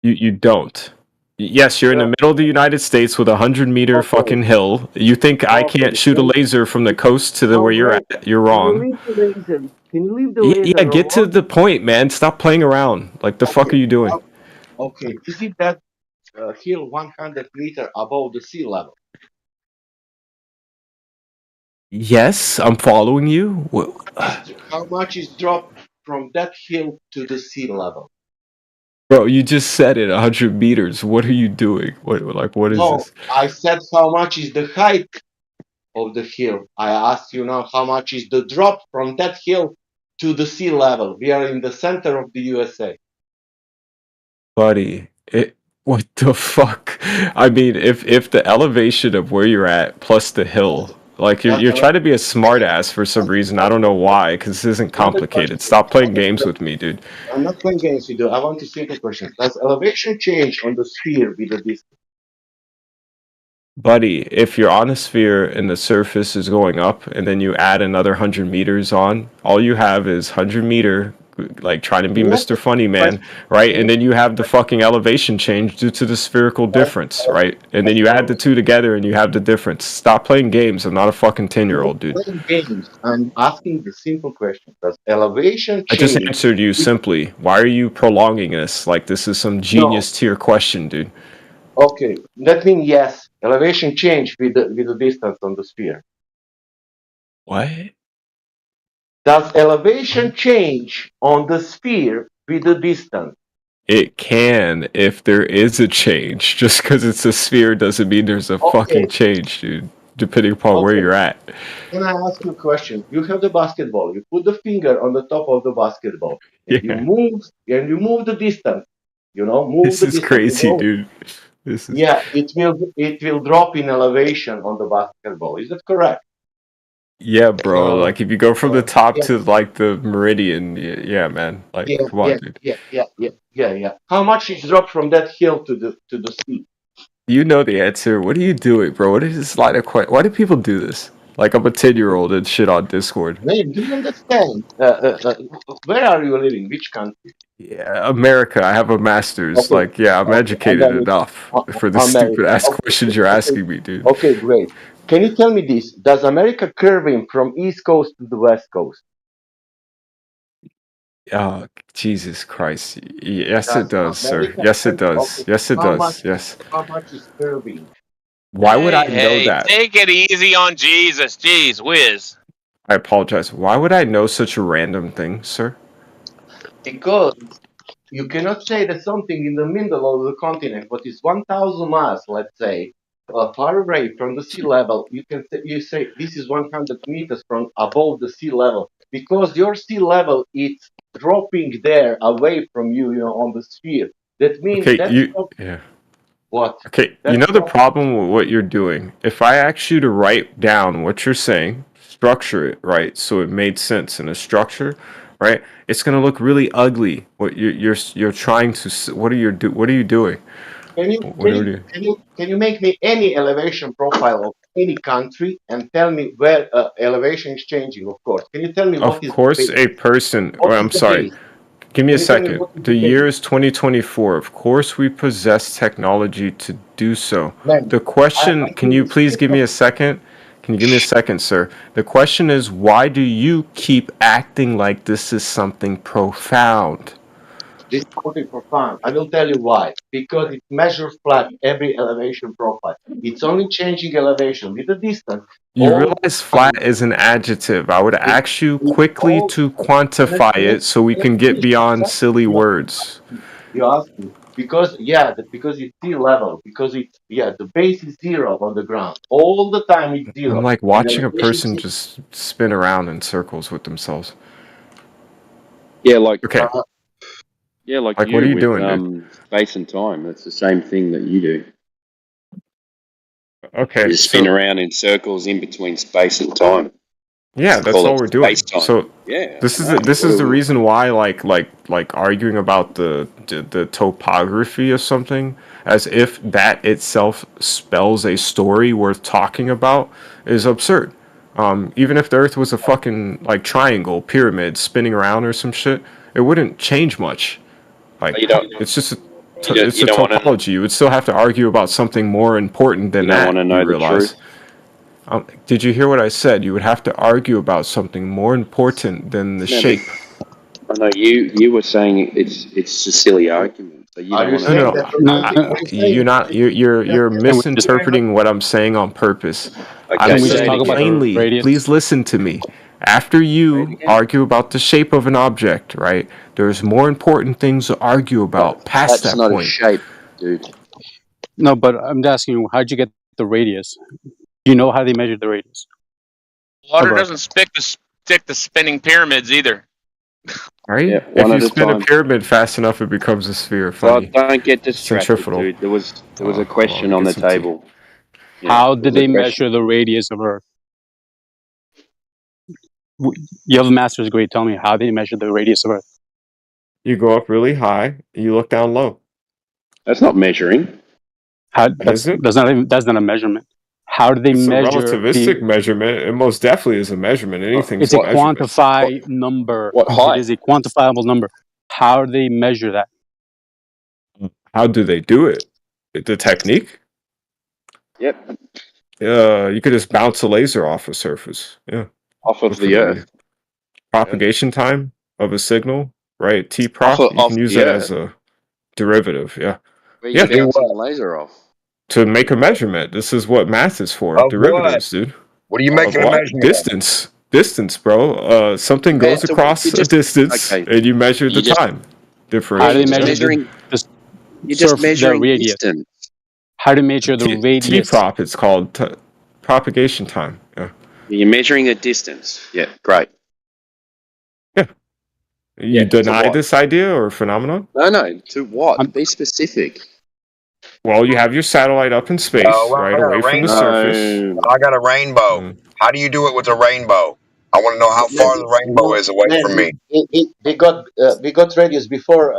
you don't. Yes, you're in the Uh, middle of the United States with a 100-meter okay, fucking hill. You think I okay. can't shoot a laser from the coast to the No, where you're man. at? You're Can you wrong. leave the laser? Can you leave the Yeah, laser yeah, get to alone? the point, man. Stop playing around. Like the fuck are Okay. you doing? Okay. Is it that hill 100 meters above the sea level? Yes, I'm following you. How much is dropped from that hill to the sea level? Bro, you just said it, 100 meters. What are you doing? What is No, this? I said how much is the height of the hill. I ask you now how much is the drop from that hill to the sea level. We are in the center of the USA. Buddy, what the fuck? I mean, if the elevation of where you're at plus the hill, like you're Not, trying to be a smart ass for some reason. I don't know why, because this isn't not a complicated. question. Stop playing games with me, dude. I'm not playing games with you. I want a simple question. Does elevation change on the sphere with the distance? Buddy, if you're on a sphere and the surface is going up and then you add another 100 meters on, all you have is 100-meter, like trying to be What Mr. Funny Man, right? And then you have the fucking elevation change due to the spherical difference, right? And then you add the two together and you have the difference. Stop playing games. I'm not a fucking I'm not 10-year-old, dude. playing games. I'm asking the simple question. Does elevation I just change? answered you simply. Why are you prolonging this? Like this is some No. genius tier question, dude. Okay. That means yes. Elevation change with the distance on the sphere. What? Does elevation change on the sphere with the distance? It can if there is a change. Just because it's a sphere doesn't mean there's a Okay. fucking change, dude. Depending upon where Okay. you're at. Can I ask you a question? You have the basketball. You put the finger on the top of the basketball, and Yeah. you move the distance. Move This the is distance. crazy, dude. This is Yeah, it will drop in elevation on the basketball. Is that correct? yeah, bro. Like if you go from the top Yeah, to like the meridian, yeah, man. Like yeah, come on, yeah, dude. yeah. How much is dropped from that hill to the sea? You know the answer. What are you doing, bro? What is this line of question? Why do people do this? Like I'm a 10-year-old and shit on Discord. Man, do you understand? Where are you living? Which country? Yeah, America. I have a master's. Okay, Like, yeah, I'm okay, educated enough for the stupid America. ass Okay, questions you're okay, asking me, dude. okay, great. Can you tell me this? Does America curve in from east coast to the west coast? Oh, Jesus Christ. Yes, it Does does, sir. America Yes, it curve? does. Okay, Yes, it how much? does. Yes. How much is curving? Why would I know Hey, that? take it easy on Jesus. Jeez whiz. I apologize. Why would I know such a random thing, sir? Because you cannot say that something in the middle of the continent, what is 1,000 miles, let's say, far away from the sea level, you say this is 100 meters from above the sea level, because your sea level is dropping there away from you, on the sphere. That means Okay, that's not yeah. what. Okay, you That's know the not problem with what you're doing? If I ask you to write down what you're saying, structure it, right, so it made sense in a structure, right? It's gonna look really ugly. What you're trying to what are you doing? Can you What can are you you can you can you make me any elevation profile of any country and tell me where elevation is changing? Of course. Can you tell me Of what is the course base? a person, What or is I'm the sorry. base? Give me a Can you tell me second. what is The the base? year is 2024. Of course, we possess technology to do so. Man, The question, I'm can you really please sick give me of a second? Can you give me a second, sir? The question is, why do you keep acting like this is something profound? this something profound. I will tell you why. Because it measures flat every elevation profile. It's only changing elevation with the distance You all realize the time. flat is an adjective. I would It, ask you it quickly all to quantify it so we can I can get finish my beyond silly sentence? words. You ask me because because it's sea level, because it's the base is zero on the ground all the time. It's I'm zero, like and watching a elevation person just spin around in circles with themselves. Yeah, like Okay. like Like, what are you you with doing, dude? space and time. That's the same thing that you do. Okay, You spin so around in circles in between space and time. yeah, that's Call all it we're space doing. time. So Yeah, this I is know. the reason why like arguing about the topography of something as if that itself spells a story worth talking about is absurd. Even if the Earth was a fucking like triangle pyramid spinning around or some shit, it wouldn't change much. Like You don't. it's just You it's a don't want to. topology. You would still have to argue about something more important You than don't want that. to You know the realize? truth. Did you hear what I said? You would have to argue about something more important than the No, but shape. I know you were saying it's a silly argument, so you Are don't you want to No, know saying the no, that? truth. Are you you're saying not. You're Can we just misinterpreting what I'm saying on purpose. I'm Okay, can we just say it saying talk about again. the plainly. radius? Please listen to me. After Say it you again. argue about the shape of an object, right? There's more important things to argue about past That's that not a point. shape, dude. No, but I'm asking you, how'd you get the radius? Do you know how they measure the radius Water of Earth? doesn't stick to spinning pyramids either. Right? Yeah, If one you at a spin a time. pyramid fast enough, it becomes a sphere. God, Funny. don't get distracted, Centrifugal. dude. There was a Oh, well, question let me on get the some tea. table. Yeah, How there did was a they question. measure the radius of Earth? You have a master's degree. Tell me how they measure the radius of Earth. You go up really high, you look down low. That's not measuring. How Is it? that's not a measurement. How do they It's a measure relativistic measurement. It most definitely is a measurement. Anything's It's a a measurement. quantified number. What It height? is a quantifiable number. How do they measure that? How do they do it? The technique? Yep. You could just bounce a laser off a surface. Yeah. Off of Look the familiar. Earth. Propagation time of a signal, right? T Off prop. of, You off can use the that as Earth. a derivative. Yeah. Where Yeah. you bouncing the laser off. To make a measurement. This is what math is for. Of what? Derivatives, dude. What are you Of making a what? measurement of? Distance. Distance, bro. Something goes So across you a just distance, okay. and you measure the You just time difference. How do they just measure measuring. the You're just the measuring radius? distance. How do they measure the T radius? prop. It's called propagation time. Yeah. You're measuring a distance. Yeah, great. Yeah. You Yeah, to deny what? this idea or phenomenon? No. To what? Be specific. Well, you have your satellite up in space, Well, right, I got a away from the rainbow. surface. No. I got a rainbow. How do you do it with a rainbow? I want to know how far the rainbow is away Man, from me. we got radios before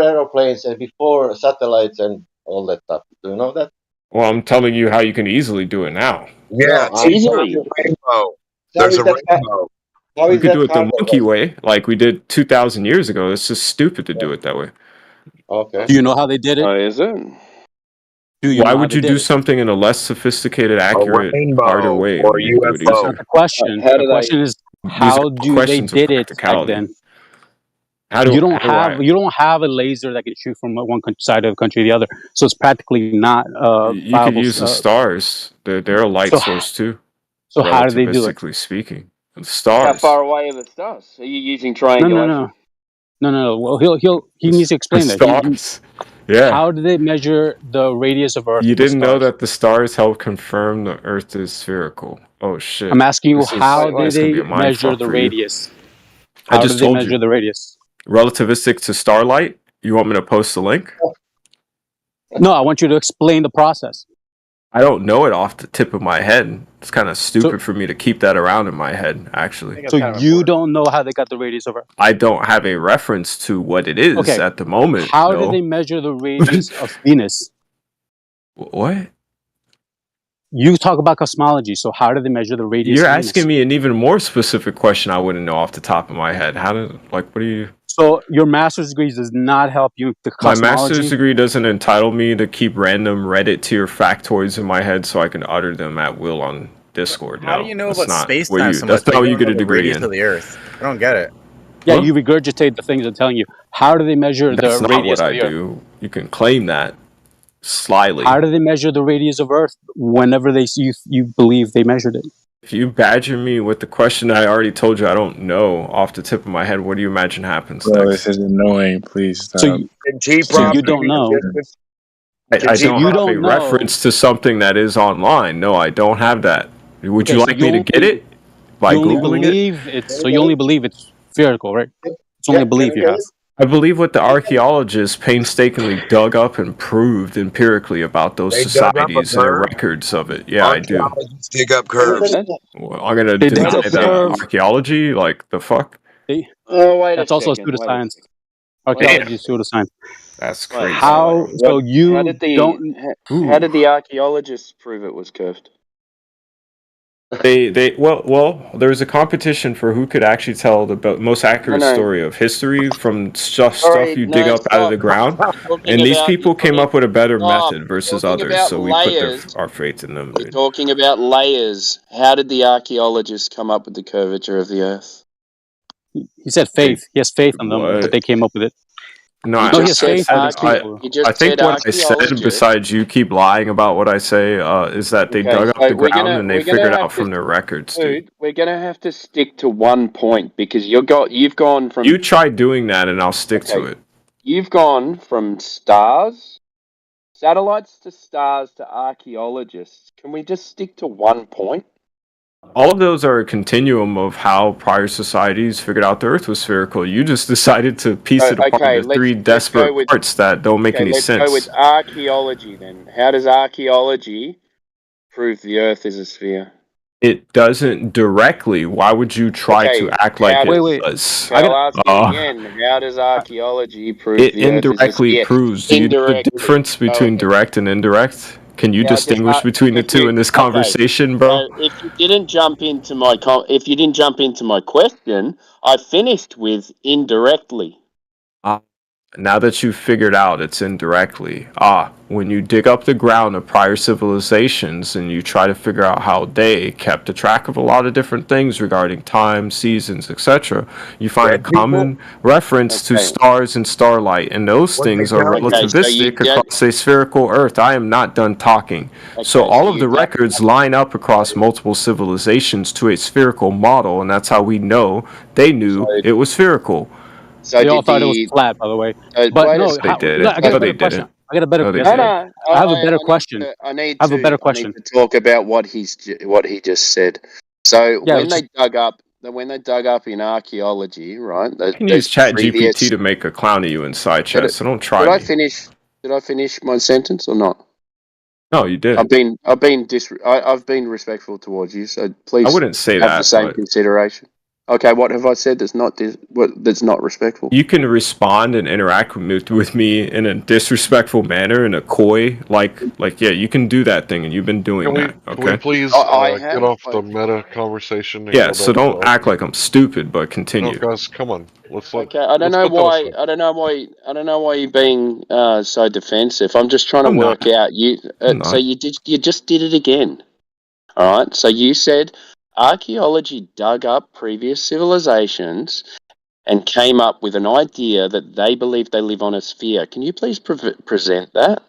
aeroplanes and before satellites and all that stuff. Do you know that? Well, I'm telling you how you can easily do it now. Yeah, No, T prop Easily. rainbow. how There's is a that? rainbow. How You is could that do it the hard? monkey way, like we did 2,000 years ago. It's just stupid to do it that way. Okay. Do you know how they did it? Oh, is it? Do you Why know how would they you did do it? something in a less sophisticated, A accurate, harder rainbow way or when a you can do it That's UFO. not easier? the question. How The do question they? is, These how are do they questions of did it back practicality. then? How You do don't I? have a laser that can shoot from one side of the country to the other, so it's practically not You could viable. use the stars. They're a light So source too, so how do they do it? relativistically speaking. The How stars. far away are the stars? Are you using No. triangulation? No. Well, he needs to explain that. Stars. Yeah. How do they measure the radius of Earth You with didn't know stars? that the stars help confirm the Earth is spherical. Oh shit! I'm asking you, how Wait, did This is gonna be they a mind measure fuck the for you. radius? I How just did they told measure you. the radius? Relativistic to starlight. You want me to post the link? No, I want you to explain the process. I don't know it off the tip of my head. It's kind of stupid for me to keep that around in my head, actually. So you don't know how they got the radius of Earth. I don't have a reference to what it is Okay. at the moment. How do No. they measure the radius of Venus? What? You talk about cosmology, so how do they measure the radius You're of Venus? asking me an even more specific question I wouldn't know off the top of my head. How do, like, what do you... So your master's degree does not help you with the My cosmology? master's degree doesn't entitle me to keep random Reddit tier factoids in my head so I can utter them at will on Discord. How No, do you know that's about not space what time you. so That's much? not But what you you don't get a know the degree radius in. of the Earth. I don't get it. Yeah, Huh? you regurgitate the things I'm telling you. How do they measure That's the not radius what of I the Earth? do. You can claim that slyly. How do they measure the radius of Earth whenever you believe they measured it? If you badger me with the question I already told you I don't know off the tip of my head, what do you imagine happens Bro, next? this is annoying. Please stop. So You don't know. I don't You have a don't know. reference to something that is online. No, I don't have that. Would Okay, you so like me to get it by You only Googling it? believe it's so you only believe it's spherical, right? It's only a belief you have. I believe what the archaeologists painstakingly dug up and proved empirically about those They dug up a societies and their curve. records of it. Yeah, I do. Archaeologists dig up curves. Well, I'm gonna They dig deny up the the curve. archaeology? Like the fuck? Oh, wait That's a also second. pseudoscience. Wait a second. Archaeology is pseudoscience. That's Wait, crazy. How? So you how did the don't. how did the archaeologists prove it was curved? Well, there was a competition for who could actually tell the most accurate No. story of history from stuff Sorry, you dig no, up out of the stop. ground. Talking And these about- people came up with a better Stop. method versus Talking others, about so we layers. put our faith in them, We're dude. talking about layers. How did the archaeologists come up with the curvature of the Earth? He said faith. He has faith on them, What? but they came up with it. No, You I, just he has said faith in these I, people. You just I think said what I said, archaeologists. besides you keep lying about what I say, is that they Okay, dug up so the we're ground gonna- and they we're gonna figured have out to- from their records, dude. Dude, we're gonna have to stick to one point because you've gone from You try doing that and I'll stick to it. You've gone from stars, satellites to stars to archaeologists. Can we just stick to one point? All of those are a continuum of how prior societies figured out the Earth was spherical. You just decided to piece it apart okay, into three let's desperate go with- parts that don't make any let's sense. go with archaeology then. How does archaeology prove the Earth is a sphere? It doesn't directly. Why would you try to Okay, act like how it does? does? Okay, I'll ask it again. How does archaeology prove It the Earth is a indirectly sphere? proves. Do you know the Indirectly. difference Go between ahead. direct and indirect? Can you Yeah, I just distinguish between the if two you in this okay. conversation, bro? So if you didn't jump into my if you didn't jump into my question, I finished with indirectly. Now that you've figured out it's indirectly, when you dig up the ground of prior civilizations and you try to figure out how they kept a track of a lot of different things regarding time, seasons, etc., you find a Dead people? common reference to Okay. stars and starlight, and those What they things are tell you? Okay, so you relativistic don't. across a spherical Earth. I am not done talking. So Okay, so all of you the don't. records line up across multiple civilizations to a spherical model, and that's how we know they So knew it was spherical. so They all did thought it was the flat, by the way. But wait a no, They second. did I it. got a No, they better question. didn't. I got a better. No, they Yes, I No, do. didn't. no. I have a better question. I need I have a better I need question. to talk about what what he just said. So Yeah, when which is they dug up in archaeology, right? You can use Those Chat GPT previous. to make a clown of you inside Did, chat, so don't did try I me. finish? Did I finish my sentence or not? No, you did. I've been respectful towards you, so I please wouldn't say have the that, same but consideration. Okay, what have I said that's not respectful? you can respond and interact with me in a disrespectful manner, in a coy, yeah, you can do that thing, and you've been doing that, Can we okay? please I get have. off the meta conversation and Yeah, go so back to the don't act like argument? I'm stupid, but No, continue. guys, come on. Let's Okay, I don't let's know put that why. aside. I don't know why. I don't know why you're being so defensive. I'm just trying to I'm work not. out. You. I'm So not. you did. You just did it again. All right. So you said archaeology dug up previous civilizations and came up with an idea that they believe they live on a sphere. Can you please present that?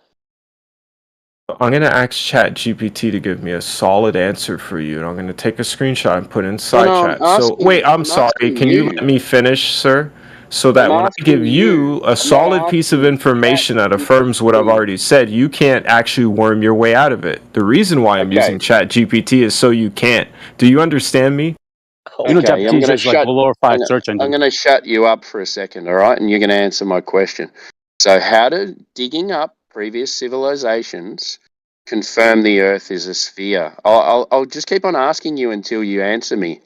I'm gonna ask Chat GPT to give me a solid answer for you, and I'm gonna take a screenshot and put it No, inside no. chat. So wait, I'm I'm sorry. asking Can you let you. me finish, sir? So I'm that when I give asking you. you a I'm not solid piece of asking Chat information that affirms what I've GPT. already said, you can't actually worm your way out of it. The reason why I'm Okay. using Chat GPT is so you can't. Do you understand me? you know, Okay, GPT is just like glorified search I'm engine. gonna shut you up for a second, all right? And you're gonna answer my question. So, how did digging up previous civilizations confirm the Earth is a sphere? I'll just keep on asking you until you answer me.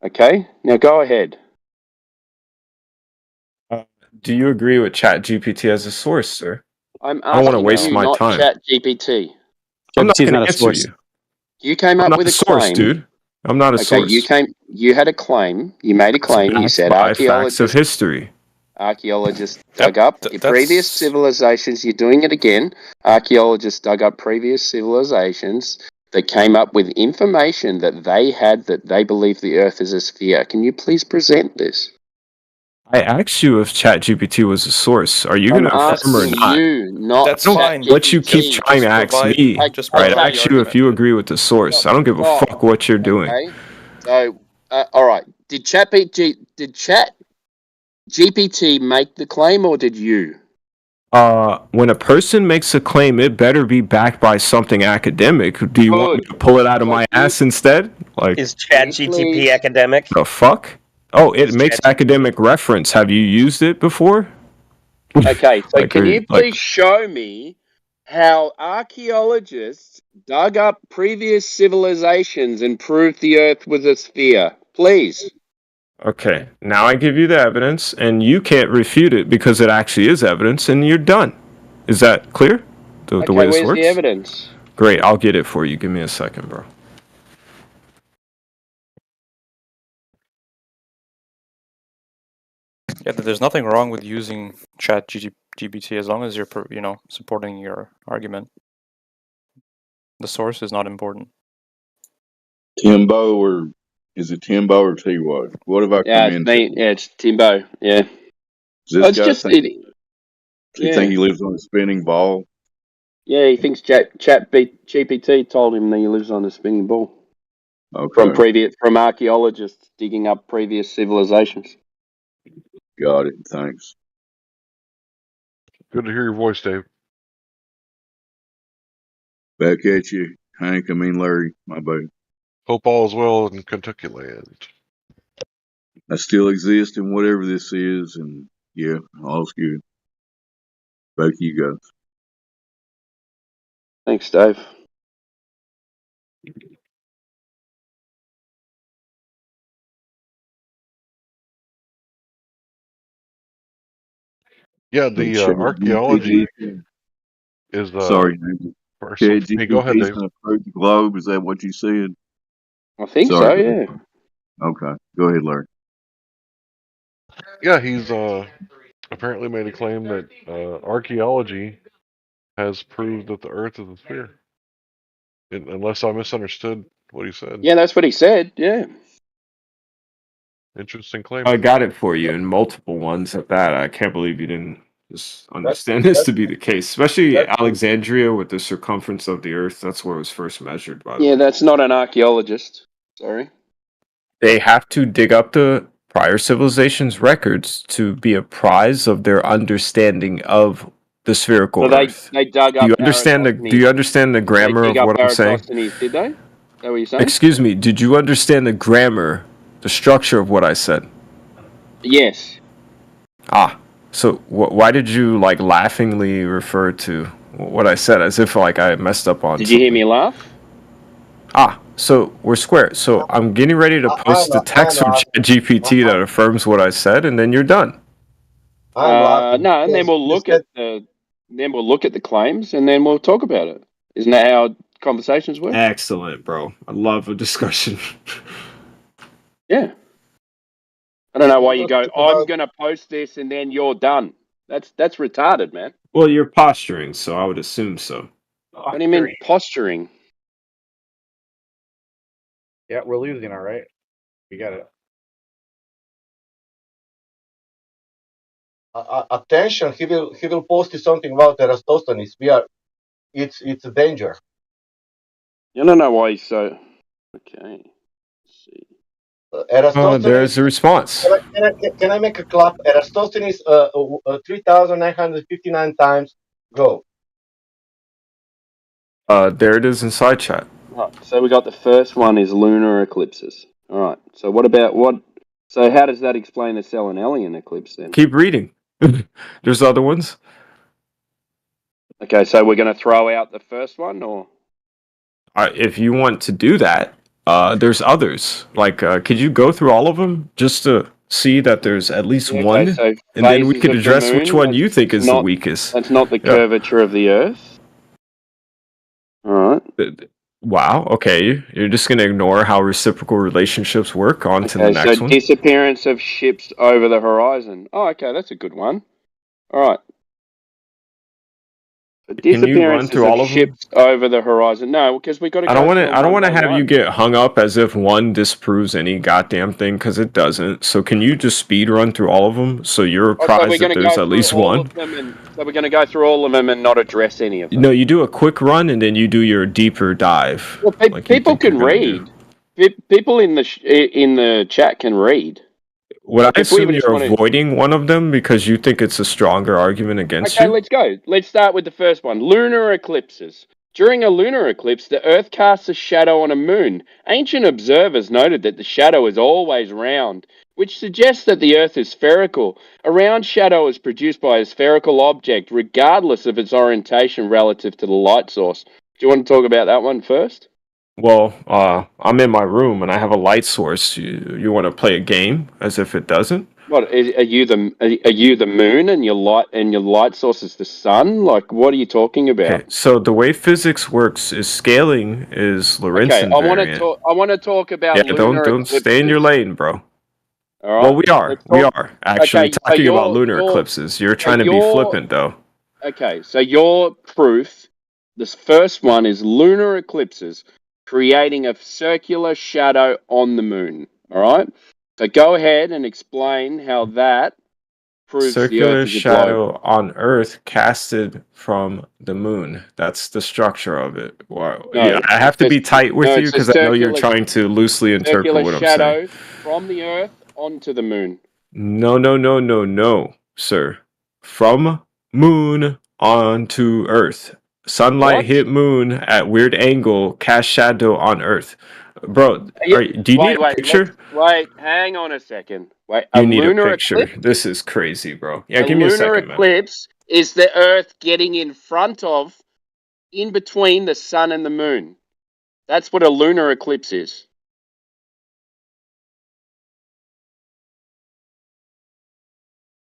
Okay, now go ahead. Do you agree with Chat GPT as a source, sir? I'm I don't want to asking waste you, my not time. Chat GPT. I'm not GPT is gonna not a answer source. you. You came I'm up not with a a source, claim. dude. I'm not a Okay, source. you had a claim. You made a That's claim. You backed said by facts of history. archaeologists dug Yep, up previous that's civilizations. You're doing it again. Archaeologists dug up previous civilizations that came up with information that they had that they believe the Earth is a sphere. Can you please present this? I asked you if ChatGPT was a source. Are you I'm going to affirm or asking not? you, not I don't let you keep ChatGPT. trying to ask me. Right? I asked you if you agree with the source. I don't give a Stop. fuck what you're doing. Okay. So, all right. Did ChatGPT make the claim, or did you? When a person makes a claim, it better be backed by something academic. Do you want me Good. to pull it out of So my ass instead? Like, Is ChatGTP academic? the fuck? Oh, it Is makes Chat academic reference. Have you used it before? Okay, so Like, can you like, please show me how archaeologists dug up previous civilizations and proved the Earth was a sphere? Please. okay, now I give you the evidence, and you can't refute it because it actually is evidence, and you're done. Is that clear? The way Okay, this where's the works? evidence? Great, I'll get it for you. Give me a second, bro. Yeah, there's nothing wrong with using Chat GPT as long as you're, supporting your argument. The source is not important. Timbo, or is it Timbo or T-Wad? What have I Yeah, come it's into? me. Yeah, it's Timbo. Yeah. Does this It's guy just think? it. Does he think Yeah. he lives on a spinning ball? Yeah, he thinks GPT told him that he lives on a spinning ball. Okay, From archaeologists digging up previous civilizations. got it. Thanks. Good to hear your voice, Dave. Back at you, Hank. I mean Larry. My bad. Hope all is well in Kentucky land. I still exist in whatever this is, and yeah, all's good. Back to you guys. Thanks, Dave. Yeah, But the ChatGPT, archaeology is sorry, person. Hey, go ahead, ChatGPT's Dave. gonna prove the globe. Is that what you said? I think Sorry. so. Yeah. Okay, go ahead, Larry. Yeah, he's apparently made a claim that archaeology has proved that the Earth is a sphere. Unless I misunderstood what he said. Yeah, that's what he said. Yeah. Interesting claim. I got it for you in multiple ones at that. I can't believe you didn't just understand this to be the case. Especially Alexandria with the circumference of the Earth. That's where it was first measured, by the Yeah, way. that's not an archaeologist. Sorry. They have to dig up the prior civilization's records to be apprised of their understanding of the spherical So they Earth. they dug Do up you understand Eratosthenes. the Did they grammar dig of up what I'm saying? Eratosthenes? Did they? Is that what you're saying? Excuse me, did you understand the grammar, the structure of what I said? Yes. Ah, so why did you like laughingly refer to what I said as if like I messed up on Did you hear something? me laugh? Ah, so we're square. So I'm getting ready to post the text from ChatGPT that affirms what I said, and then you're done. No, and then we'll look at the claims, and then we'll talk about it. Isn't that how conversations work? Excellent, bro. I love a discussion. Yeah. I don't know why you go, I'm going to post this and then you're done. That's retarded, man. Well, you're posturing, so I would assume so. What do you mean posturing? Yeah, we're losing, all right. We got it. Attention, he will post something about Eratosthenes. It's a danger. I don't know why he's so. Okay. Let's see. There's Eratosthenes. a response. Can I make a clap? Eratosthenes 3,959 times. Go. There it is in side chat. Right, so we got the first one is lunar eclipses. All right. So what about what? So how does that explain the Selenelian eclipse then? Keep reading. There's other ones. Okay, so we're going to throw out the first one, or If you want to do that, there's others. Like, could you go through all of them just to see that there's at least yeah, okay, one, so and then we phases could of the address which moon. one you think is the Not weakest. that's not the Yeah. curvature of the Earth. All right. Wow. Okay, you're just gonna ignore how reciprocal relationships work. On to the Okay, so next one. disappearance of ships over the horizon. Oh, okay, that's a good one. All right. So Can you run disappearances through of all of them? ships over the horizon. No, because we got to I don't go want through to. them I don't one want to by have you one. get hung up as if one disproves any goddamn thing because it doesn't. So can you just speed run through all of them so you're Oh, so we're apprised going that to there's go at through least all one? of them, and so we're going to go through all of them and not address any of them. No, you do a quick run and then you do your deeper dive. Well, Like you people think you're can gonna do. read. People in the chat can read. Would Like I if we assume just you're want to. avoiding one of them because you think it's a stronger argument against Okay, you? let's go. Let's start with the first one. Lunar eclipses. During a lunar eclipse, the Earth casts a shadow on a moon. Ancient observers noted that the shadow is always round, which suggests that the Earth is spherical. A round shadow is produced by a spherical object, regardless of its orientation relative to the light source. Do you want to talk about that one first? Well, I'm in my room and I have a light source. You want to play a game as if it doesn't? What are you the moon and your light source is the sun? Like, what are you talking about? Okay, so the way physics works is scaling is Okay, Lorentz I want to invariant. talk. I want to talk about Yeah, don't lunar don't stay in your eclipses. lane, bro. All Well, right, let's we talk. are actually Okay, so talking about lunar eclipses. You're trying to be your flippant, though. okay, so your proof. This first one is lunar eclipses creating a circular shadow on the moon. All right, so go ahead and explain how that proves the Earth Circular is a globe. shadow on Earth casted from the moon. That's the structure of it. Wow. Yeah, No, I have to be tight with you it's a because I know you're circular trying to loosely interpret circular what I'm saying. shadow from the Earth onto the moon. No, no, no, no, no, sir. From moon onto Earth. Sunlight What? hit moon at weird angle, cast shadow on Earth. Bro, do you need a picture? Wait, hang on a second. Wait, a You need a lunar picture. eclipse? This is crazy, bro. Yeah, A give me a lunar second, man. eclipse is the Earth getting in front of, in between the sun and the moon. That's what a lunar eclipse is.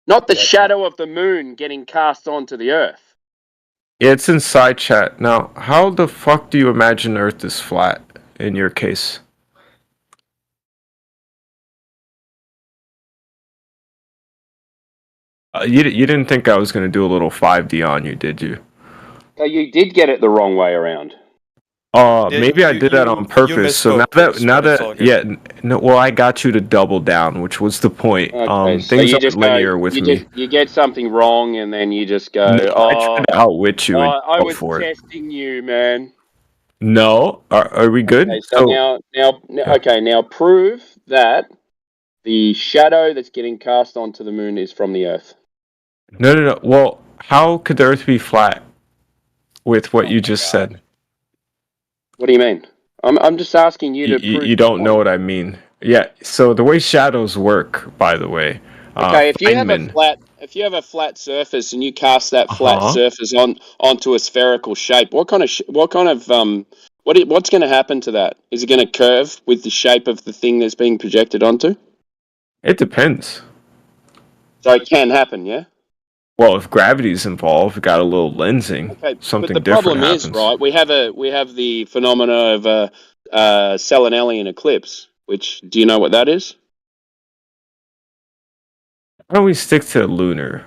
Not the shadow of the moon getting cast onto the Earth. Yeah, it's inside chat. Now, how the fuck do you imagine Earth is flat in your case? You didn't think I was going to do a little 5D on you, did you? So you did get it the wrong way around. Yeah, Maybe I did that on purpose. So now that yeah, no, well, I got you to double down, which was the point. Okay, so Things you aren't just linear with me. you get something wrong, and then you just go, No, I try to outwit you and I go was for it. testing you, man. No, are we good? Okay, so now prove that the shadow that's getting cast onto the moon is from the Earth. No. Well, how could the Earth be flat with what you just said? What do you mean? I'm just asking you to prove. You don't know what I mean. Yeah. So the way shadows work, by the way. Okay, if you have Feynman. a flat surface and you cast that flat surface onto a spherical shape, what's going to happen to that? Is it going to curve with the shape of the thing that's being projected onto? It depends. So it can happen, yeah. Well, if gravity's involved, got a little lensing. Okay, Something but the different problem is, happens. right? We have the phenomena of a Selenelian eclipse. Which, do you know what that is? Why don't we stick to lunar?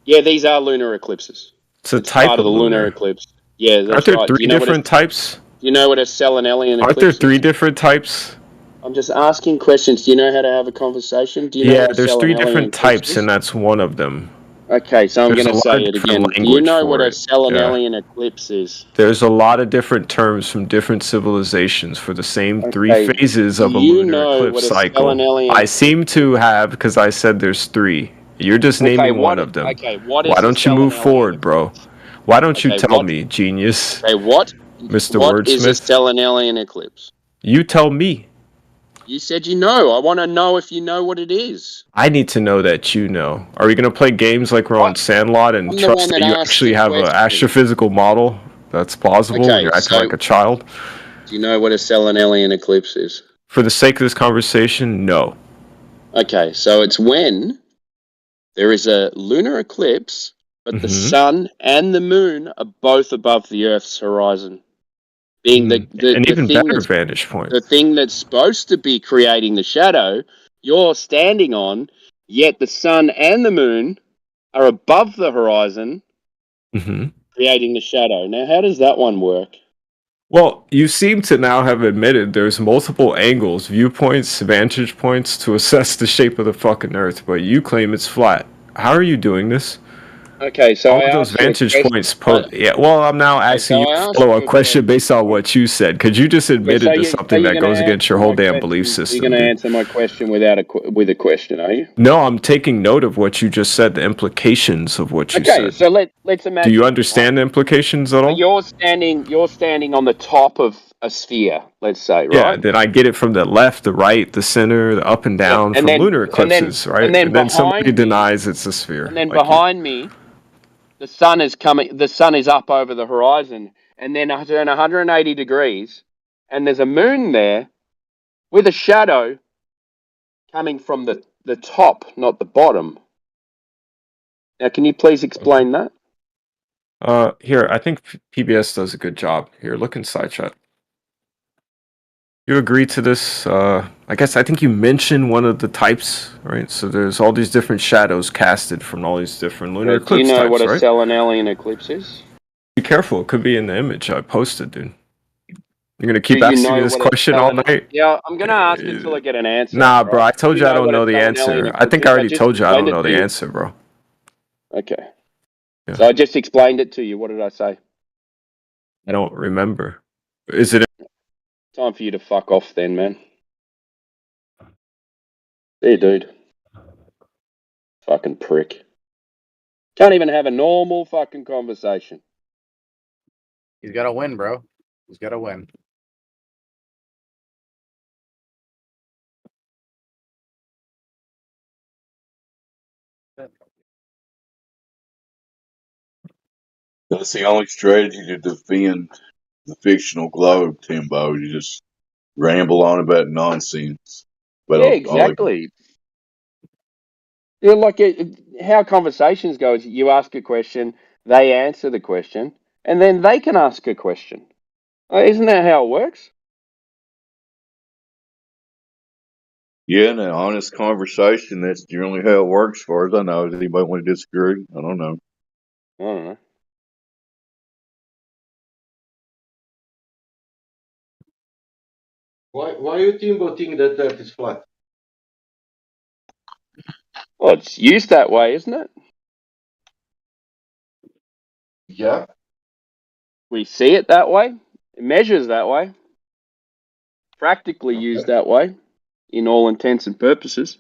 Yeah, these are lunar eclipses. It's a It's type part of of the lunar lunar. eclipse. Yeah, that's Aren't there right. three different types? Do you know what a Selenelian Aren't there eclipse three is? different types? I'm just asking questions. Do you know how to have a conversation? Do you know Yeah, what a there's three Selenelian different eclipse types, is? and that's one of them. Okay, so I'm There's going a to lot say of it different again. Do you language know what for a it. Yeah. Selenelian eclipse is? There's a lot of different terms from different civilizations for the same three Okay, phases do of a you lunar know eclipse what a cycle. Selenelian I seem to have, because I said there's three. You're just naming one of them. what Why is a don't you move Selenelian forward, bro? Why don't you Okay, tell me, genius? Okay, what Mr. is a Wordsmith? Selenelian eclipse? You tell me. You said you know. I want to know if you know what it is. I need to know that you know. Are we going to play games like we're on Sandlot and I'm the one trust that that you asked actually the have an question. astrophysical model that's plausible and Okay, you're acting so like a child? do you know what a Selenelian eclipse is? For the sake of this conversation, no. Okay, so it's when there is a lunar eclipse, but the sun and the moon are both above the Earth's horizon, being An even better vantage point. the thing that's supposed to be creating the shadow you're standing on, yet the sun and the moon are above the horizon, creating the shadow. Now, how does that one work? Well, you seem to now have admitted there's multiple angles, viewpoints, vantage points to assess the shape of the fucking Earth, but you claim it's flat. How are you doing this? Okay, so all I of those asked you a vantage question. points. Yeah, well, I'm now asking you a follow-up question based on what you said, because you just admitted to something that goes against your whole damn belief You're system. going to Dude. answer my question with a question, are you? No, I'm taking note of what you just said, the implications of what you said. Okay, so let's imagine. Do you understand the implications at all? You're standing on the top of a sphere, let's say, right? Yeah, then I get it from the left, the right, the center, the up and down from lunar eclipses, right? And then somebody denies it's a sphere. And then behind me, the sun is coming. The sun is up over the horizon, and then I turn 180 degrees, and there's a moon there with a shadow coming from the top, not the bottom. Now, can you please explain that? Here, I think PBS does a good job. Here, look inside chat. You agree to this? I think you mentioned one of the types, right? So there's all these different shadows casted from all these different lunar eclipse Do you know types, what a right? Selenelian eclipse is? Be careful, it could be in the image I posted, dude. You're gonna keep asking me this question all night? Yeah, I'm gonna ask until I get an answer. Nah, bro, I told you I know don't what a know the Selenelian answer. I eclipse think I is? already just told you I don't explained it know to the you. answer, bro. Okay. Yeah. So I just explained it to you. What did I say? I don't remember. Is it? Time for you to fuck off then, man. There, dude. Fucking prick. Can't even have a normal fucking conversation. He's got to win, bro. He's got to win. That's the only strategy to defend the fictional globe, Timbo. You just ramble on about nonsense. But Yeah, exactly. Yeah, like how conversations go is you ask a question, they answer the question, and then they can ask a question. Isn't that how it works? Yeah, in an honest conversation, that's generally how it works, as far as I know. Does anybody want to disagree? I don't know. I don't know. Why you Timbo think that Earth is flat? Well, it's used that way, isn't it? Yeah. We see it that way. It measures that way. Practically used that way, in all intents and purposes.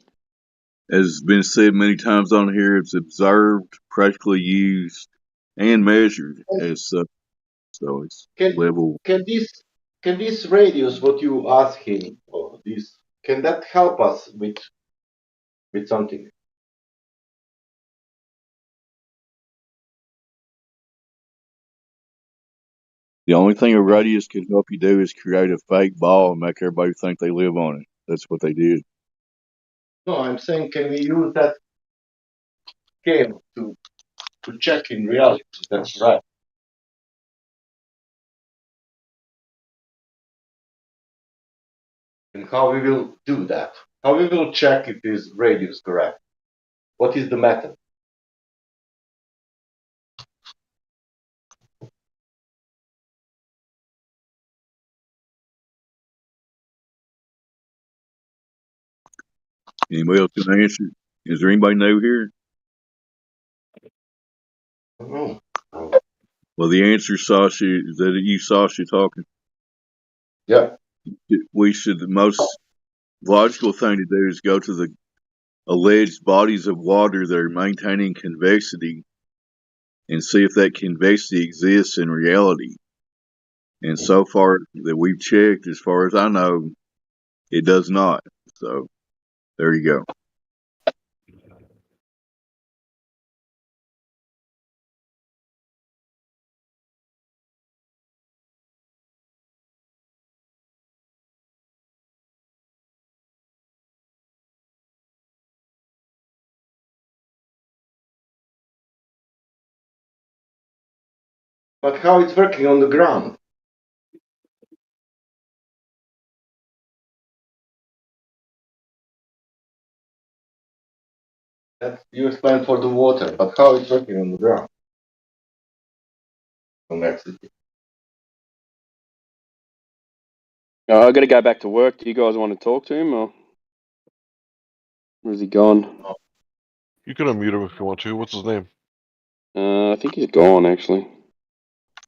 As has been said many times on here, it's observed, practically used, and measured as such. So it's level. Can this radius what you asking or this can that help us with something? The only thing a radius can help you do is create a fake ball and make everybody think they live on it. That's what they did. No, I'm saying can we use that scale to check in reality if that's right? And how we will do that? How we will check if this radius correct? What is the method? Anybody else can answer? Is there anybody new here? No. Well, the answer, Sasha, is that you, Sasha, talking? Yeah. We should, the most logical thing to do is go to the alleged bodies of water that are maintaining convexity and see if that convexity exists in reality. And so far that we've checked, as far as I know, it does not. So there you go. But how it's working on the ground? That you explained for the water, but how it's working on the ground? Convexity. I got to go back to work. Do you guys want to talk to him, or is he gone? You can unmute him if you want to. What's his name? I think he's gone, actually.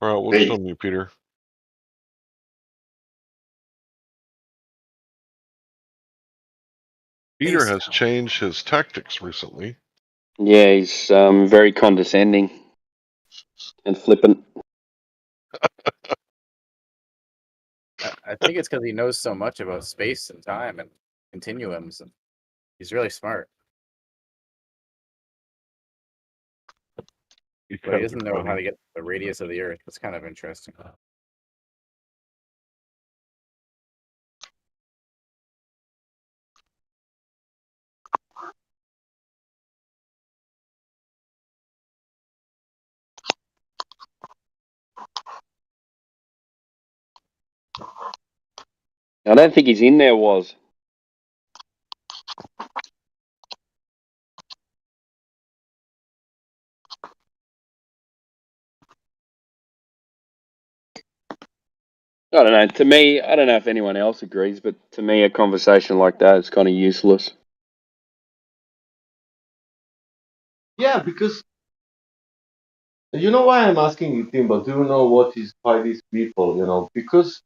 All right, we'll just unmute Peter. Peter has changed his tactics recently. Yeah, he's very condescending and flippant. I think it's because he knows so much about space and time and continuums. And he's really smart. But he doesn't know how to get the radius of the Earth. That's kind of interesting. I don't think he's in there, was. I don't know. To me, I don't know if anyone else agrees, but to me, a conversation like that is kind of useless. Yeah, because you know why I'm asking you, Tim, but do you know what is by these people, because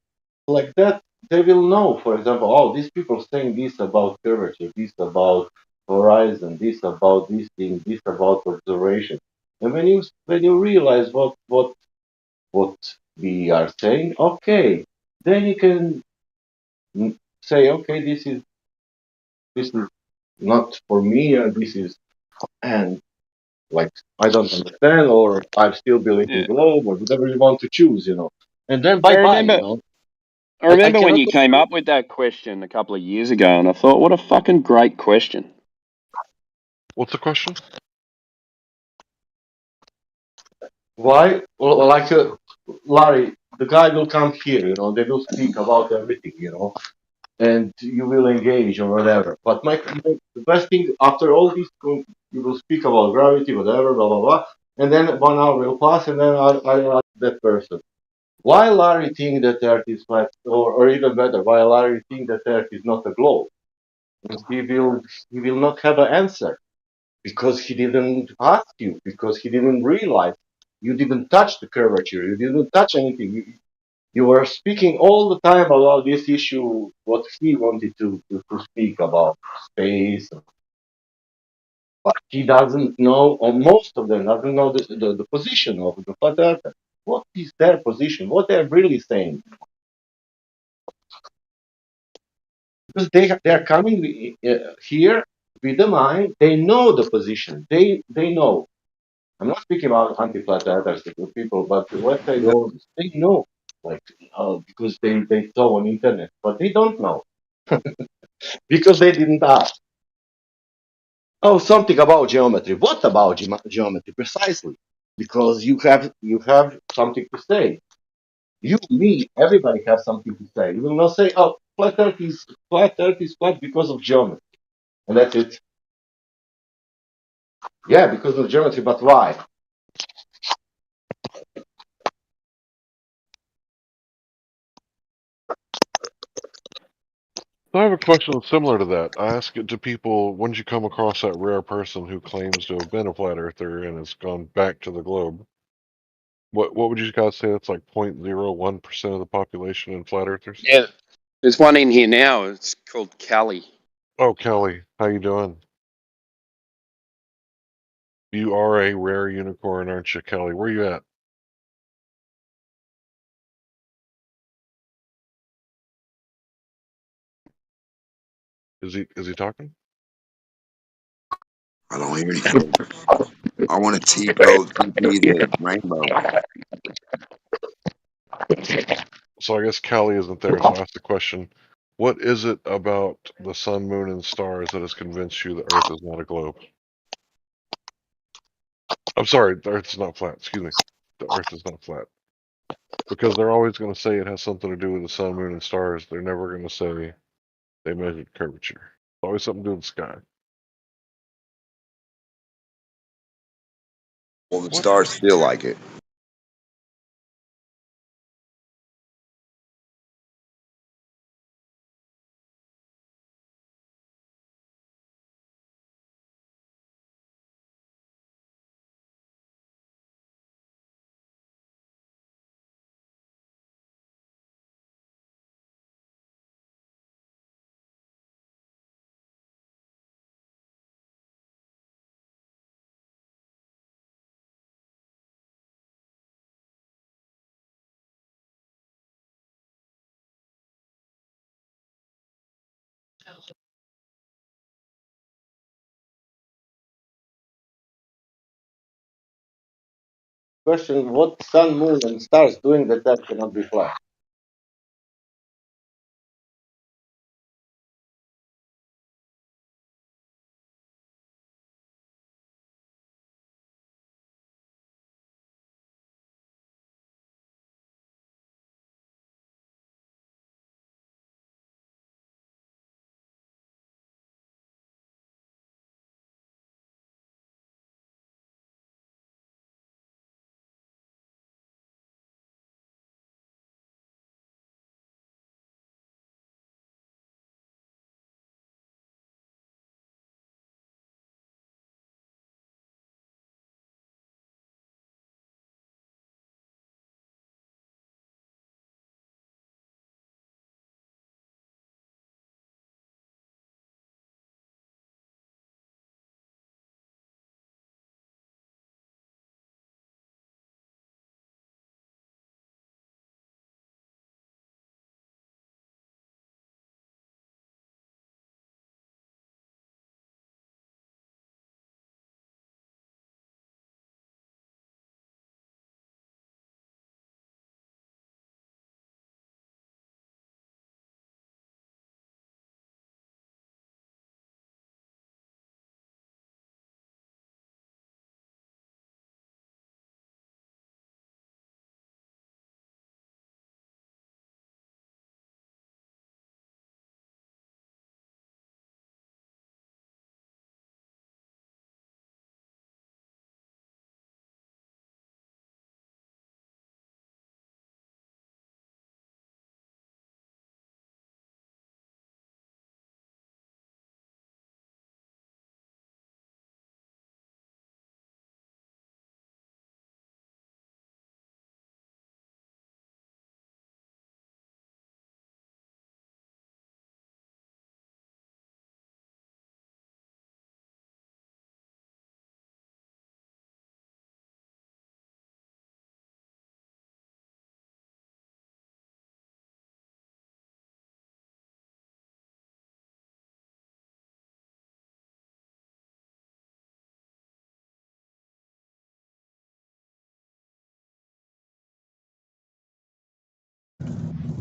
like that, they will know, for example, oh, these people saying this about curvature, this about horizon, this about this thing, this about observation. And when you realize what we are saying, okay, then you can say, okay, this is not for me, this is, and like I don't understand, or I still believe in globe, or whatever you want to choose, and then bye bye, I remember when you came up with that question a couple of years ago, and I thought, what a fucking great question. What's the question? Why? Well, like Larry, the guy will come here. They will speak about everything. And you will engage or whatever. But the best thing after all this, you will speak about gravity, whatever, blah blah blah, and then 1 hour will pass, and then I ask that person, why Larry think that Earth is flat, or even better, why Larry think that Earth is not a globe? And he will not have an answer because he didn't ask you, because he didn't realize you didn't touch the curvature, you didn't touch anything. You were speaking all the time about this issue, what he wanted to speak about, space, but he doesn't know, or most of them doesn't know the position of the flat earther. What is their position? What they're really saying? Because they are coming here with the mind. They know the position. They know. I'm not speaking about anti-flat earthers, the people, but let's say those they know, like because they saw on internet, but they don't know because they didn't ask. Oh, something about geometry. What about geometry precisely? Because you have something to say. You, me, everybody has something to say. You will not say, "Oh, flat Earth is flat because of geometry," and that's it. Yeah, because of geometry, but why? I have a question similar to that. I ask it to people, when did you come across that rare person who claims to have been a flat earther and has gone back to the globe? What would you guys say that's like 0.01% of the population in flat earthers? Yeah, there's one in here now. It's called Callie. Oh, Kelly, how you doing? You are a rare unicorn, aren't you, Kelly? Where you at? Is he talking? I don't hear anything. I want to T-code TP the rainbow. So I guess Kelly isn't there, so I asked the question, what is it about the sun, moon, and stars that has convinced you the Earth is not a globe? I'm sorry, the Earth is not flat. Excuse me. The Earth is not flat. Because they're always going to say it has something to do with the sun, moon, and stars. They're never going to say they measured curvature. It's always something to do with the sky. Well, the What? stars feel like it. Question: what sun, moon, and stars doing that cannot be flat?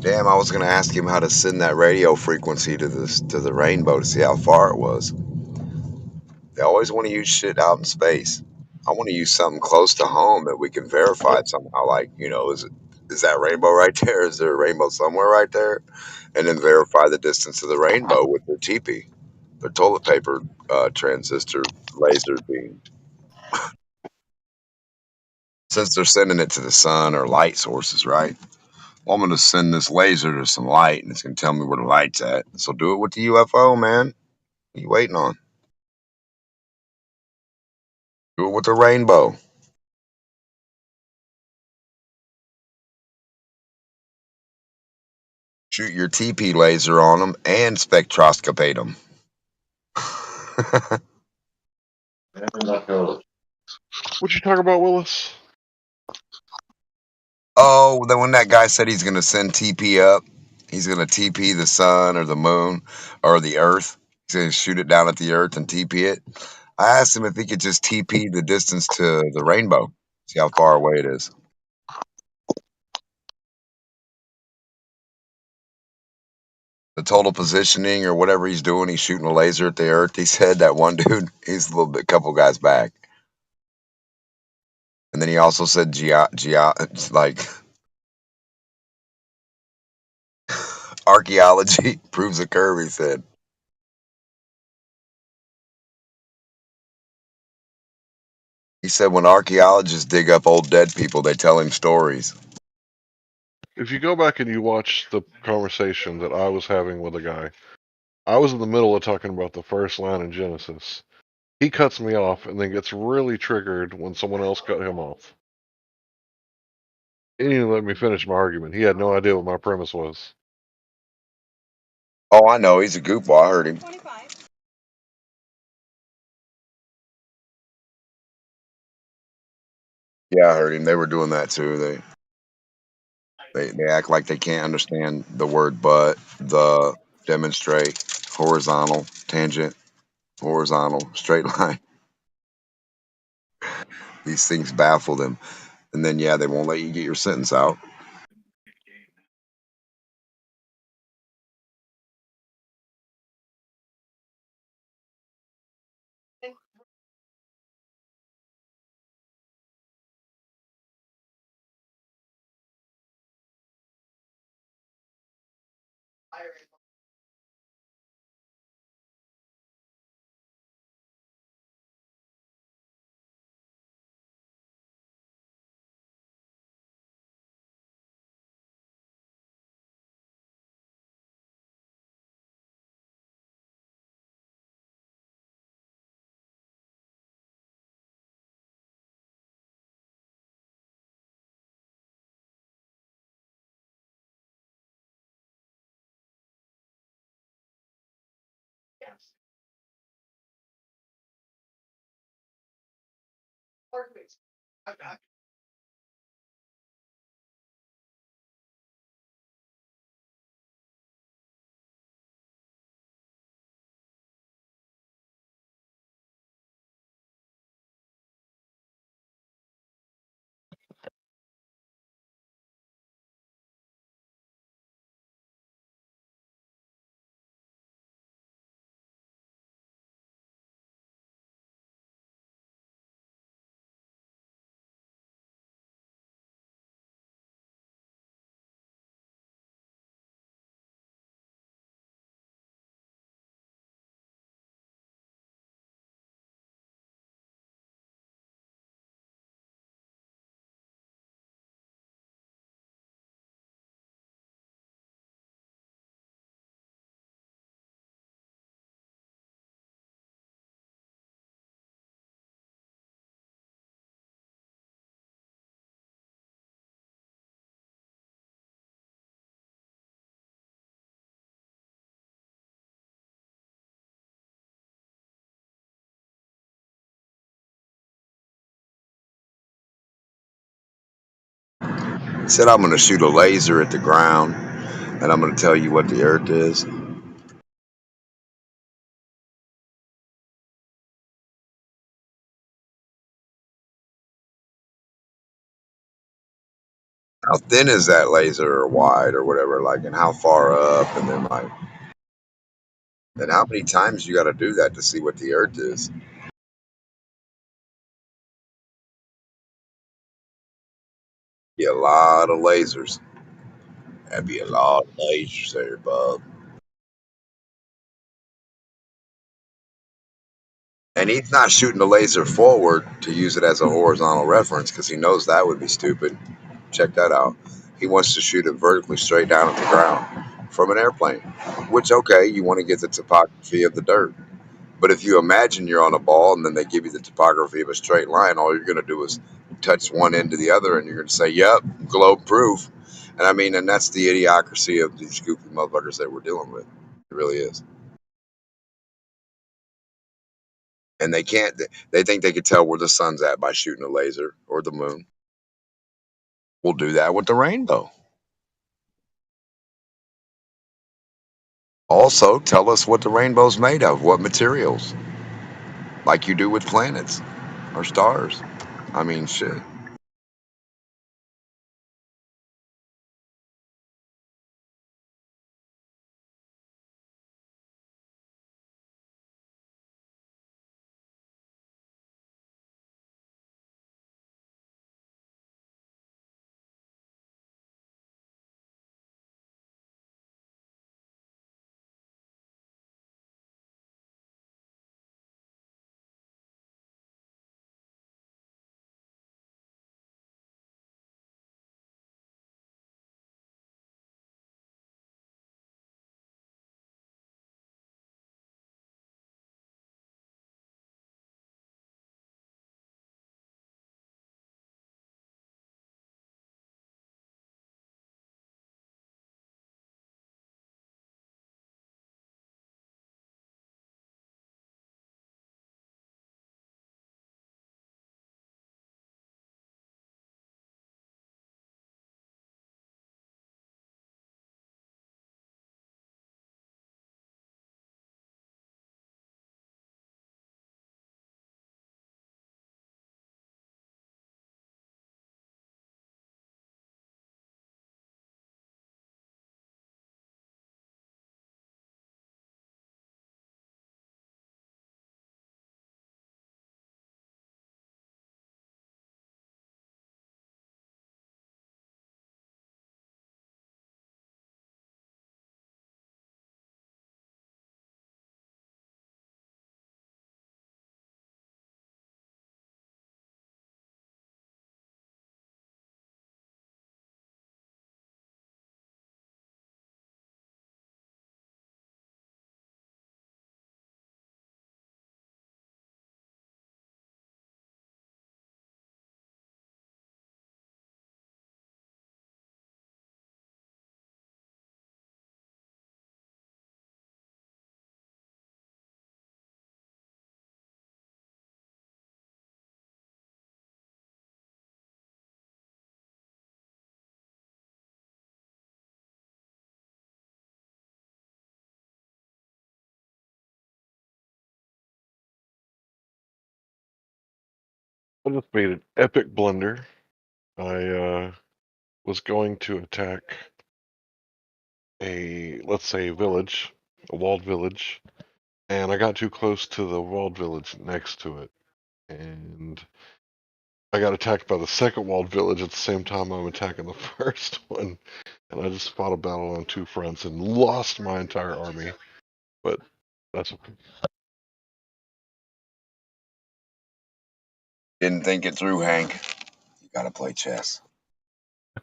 Damn, I was gonna ask him how to send that radio frequency to the rainbow to see how far it was. They always want to use shit out in space. I want to use something close to home that we can verify it somehow. Like, is that rainbow right there? Is there a rainbow somewhere right there? And then verify the distance of the rainbow with their TP, their toilet paper transistor laser beam. Since they're sending it to the sun or light sources, right? Well, I'm going to send this laser to some light, and it's going to tell me where the light's at. So do it with the UFO, man. What are you waiting on? Do it with the rainbow. Shoot your TP laser on them and spectroscopate them. What you talking about, Willis? Oh, then when that guy said he's going to send TP up, he's going to TP the sun or the moon or the earth. He's going to shoot it down at the earth and TP it. I asked him if he could just TP the distance to the rainbow, see how far away it is. The total positioning or whatever he's doing, he's shooting a laser at the earth. He said that one dude, he's a little bit, couple guys back. And then he also said like archaeology proves a curve, he said. He said when archaeologists dig up old dead people, they tell him stories. If you go back and you watch the conversation that I was having with a guy, I was in the middle of talking about the first line in Genesis. He cuts me off and then gets really triggered when someone else cut him off. He didn't even let me finish my argument. He had no idea what my premise was. Oh, I know. He's a goofball. I heard him. Yeah, I heard him. They were doing that too. They act like they can't understand the word but, the, demonstrate, horizontal, tangent, horizontal, straight line. These things baffle them. And then, yeah, they won't let you get your sentence out. He said, I'm going to shoot a laser at the ground, and I'm going to tell you what the earth is. how thin is that laser or wide or whatever, like, and how far up, and then like, and how many times you got to do that to see what the Earth is? Be a lot of lasers. That'd be a lot of lasers there, Bob. And he's not shooting the laser forward to use it as a horizontal reference because he knows that would be stupid. Check that out. He wants to shoot it vertically straight down at the ground from an airplane, which, okay, you want to get the topography of the dirt. But if you imagine you're on a ball and then they give you the topography of a straight line, all you're going to do is touch one end to the other and you're going to say, yep, globe proof. And I mean, and that's the idiocracy of these goofy motherfuckers that we're dealing with. It really is. And they can't, they think they could tell where the sun's at by shooting a laser or the moon. We'll do that with the rainbow. Also, tell us what the rainbow's made of, what materials, like you do with planets or stars. I mean, shit. I just made an epic blunder. I was going to attack let's say, village, a walled village, and I got too close to the walled village next to it, and I got attacked by the second walled village at the same time I'm attacking the first one, and I just fought a battle on two fronts and lost my entire army. But that's okay. Didn't think it through, Hank. You gotta play chess.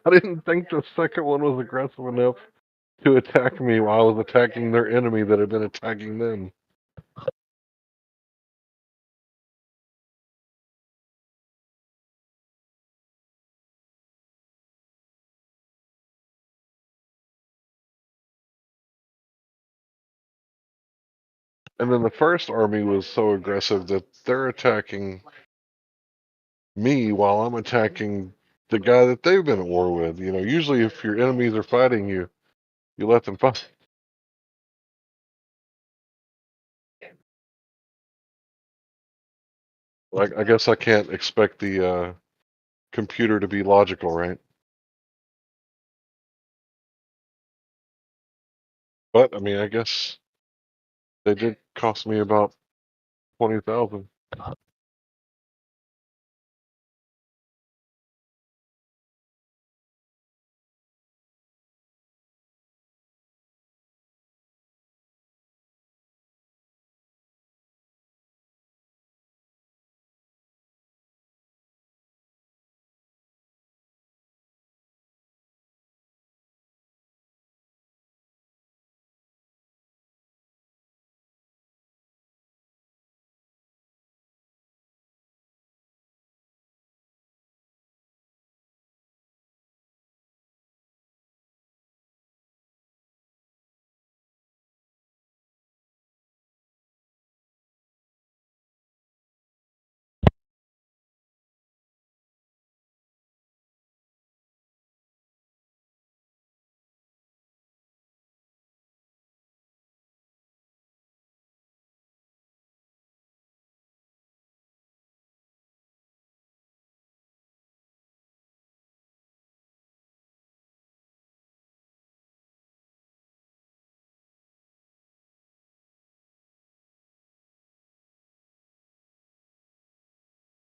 I didn't think the second one was aggressive enough to attack me while I was attacking their enemy that had been attacking them. And then the first army was so aggressive that they're attacking me while I'm attacking the guy that they've been at war with. You know, usually if your enemies are fighting you, you let them fight. Like, I guess I can't expect the computer to be logical, right? But I mean, I guess they did cost me about 20,000.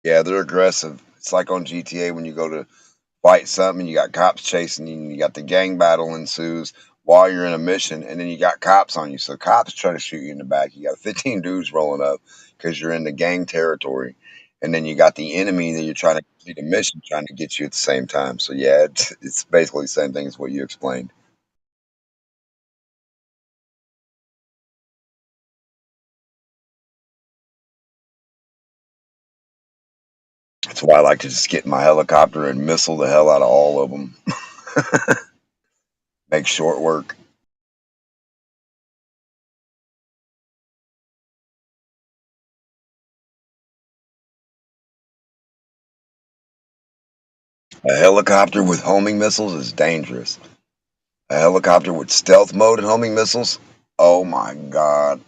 Yeah, they're aggressive. It's like on GTA when you go to fight something, you got cops chasing you, and you got the gang battle ensues while you're in a mission, and then you got cops on you. So cops try to shoot you in the back. You got 15 dudes rolling up because you're in the gang territory, and then you got the enemy that you're trying to complete a mission trying to get you at the same time. So yeah, it's basically the same thing as what you explained. That's why I like to just get in my helicopter and missile the hell out of all of them. Make short work. A helicopter with homing missiles is dangerous. A helicopter with stealth mode and homing missiles? Oh my god.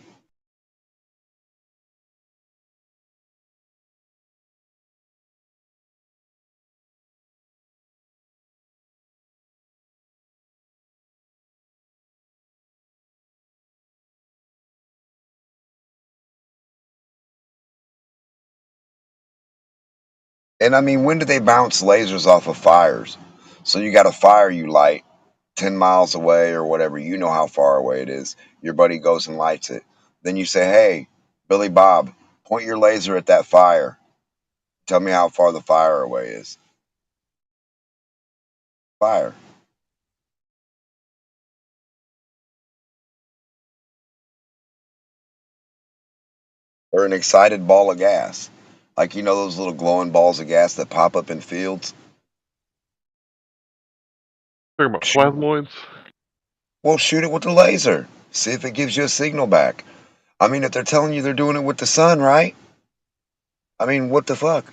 And I mean, when do they bounce lasers off of fires? So you got a fire you light 10 miles away or whatever, you know how far away it is. Your buddy goes and lights it. Then you say, hey, Billy Bob, point your laser at that fire. Tell me how far the fire away is. Fire. Or an excited ball of gas. Like, you know, those little glowing balls of gas that pop up in fields? Talking about plasmoids? Well, shoot it with the laser. See if it gives you a signal back. I mean, if they're telling you they're doing it with the sun, right? I mean, what the fuck?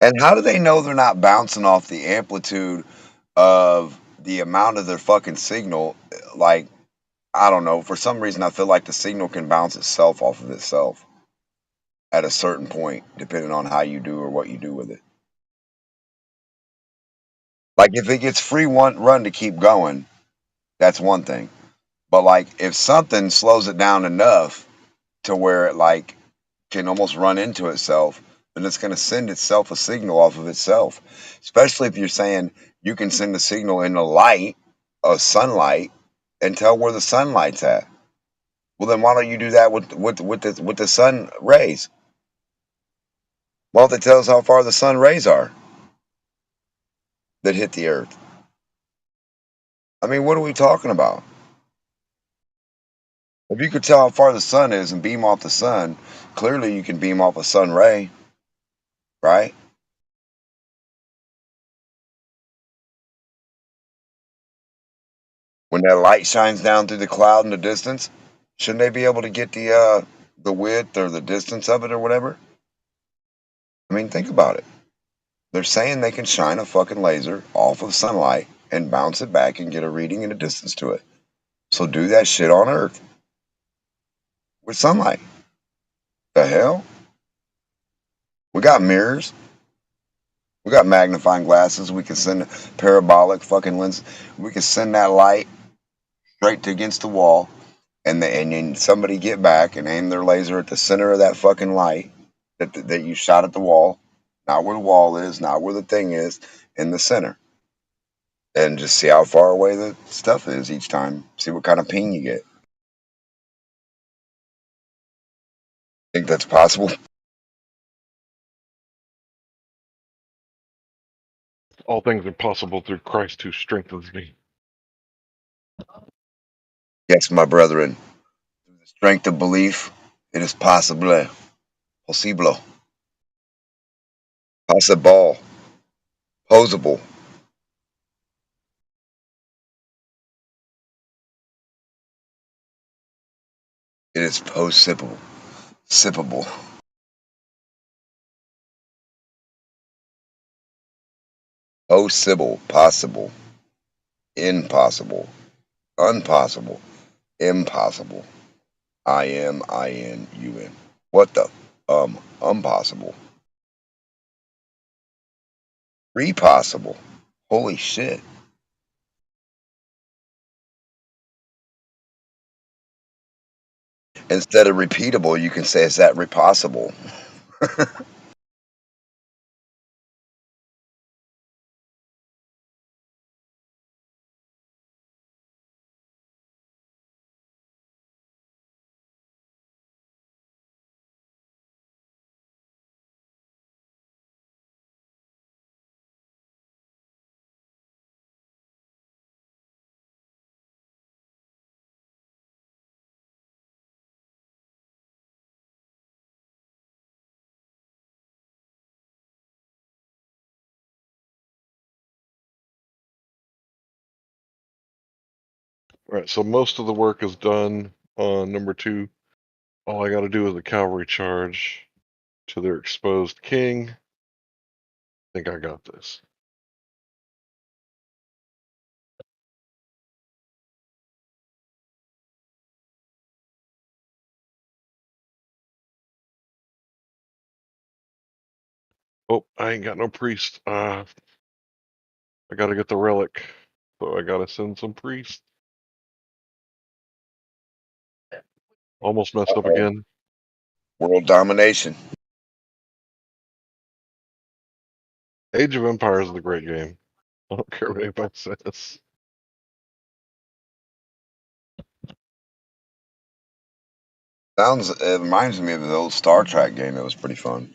And how do they know they're not bouncing off the amplitude of the amount of their fucking signal? Like, I don't know. For some reason, I feel like the signal can bounce itself off of itself at a certain point, depending on how you do or what you do with it. Like, if it gets free run to keep going, that's one thing. But like, if something slows it down enough to where it like can almost run into itself, then it's going to send itself a signal off of itself. Especially if you're saying you can send a signal in the light of sunlight and tell where the sunlight's at. Well, then why don't you do that with the sun rays? Well, that tells how far the sun rays are that hit the earth. I mean, what are we talking about? If you could tell how far the sun is and beam off the sun, clearly you can beam off a sun ray, right? When that light shines down through the cloud in the distance, shouldn't they be able to get the width or the distance of it or whatever? I mean, think about it. They're saying they can shine a fucking laser off of sunlight and bounce it back and get a reading and a distance to it. So do that shit on Earth with sunlight. The hell? We got mirrors. We got magnifying glasses. We can send parabolic fucking lens. We can send that light straight to against the wall, and then somebody get back and aim their laser at the center of that fucking light that you shot at the wall, not where the wall is, not where the thing is, in the center, and just see how far away the stuff is each time. See what kind of ping you get. Think that's possible? All things are possible through Christ who strengthens me. Yes, my brethren. Through the strength of belief, it is possible. Possible. Possible. Posable. It is possible. Sippable. Possible. Possible. Impossible. Unpossible. Impossible. IMINUN. What the? Impossible. Repossible. Holy shit. Instead of repeatable, you can say, is that repossible? All right, so most of the work is done on number 2. All I got to do is a cavalry charge to their exposed king. I think I got this. Oh, I ain't got no priest. I got to get the relic, so I got to send some priests. Almost messed up Uh-oh. again. World domination. Age of Empires is a great game. I don't care what anybody says. It reminds me of the old Star Trek game that was pretty fun.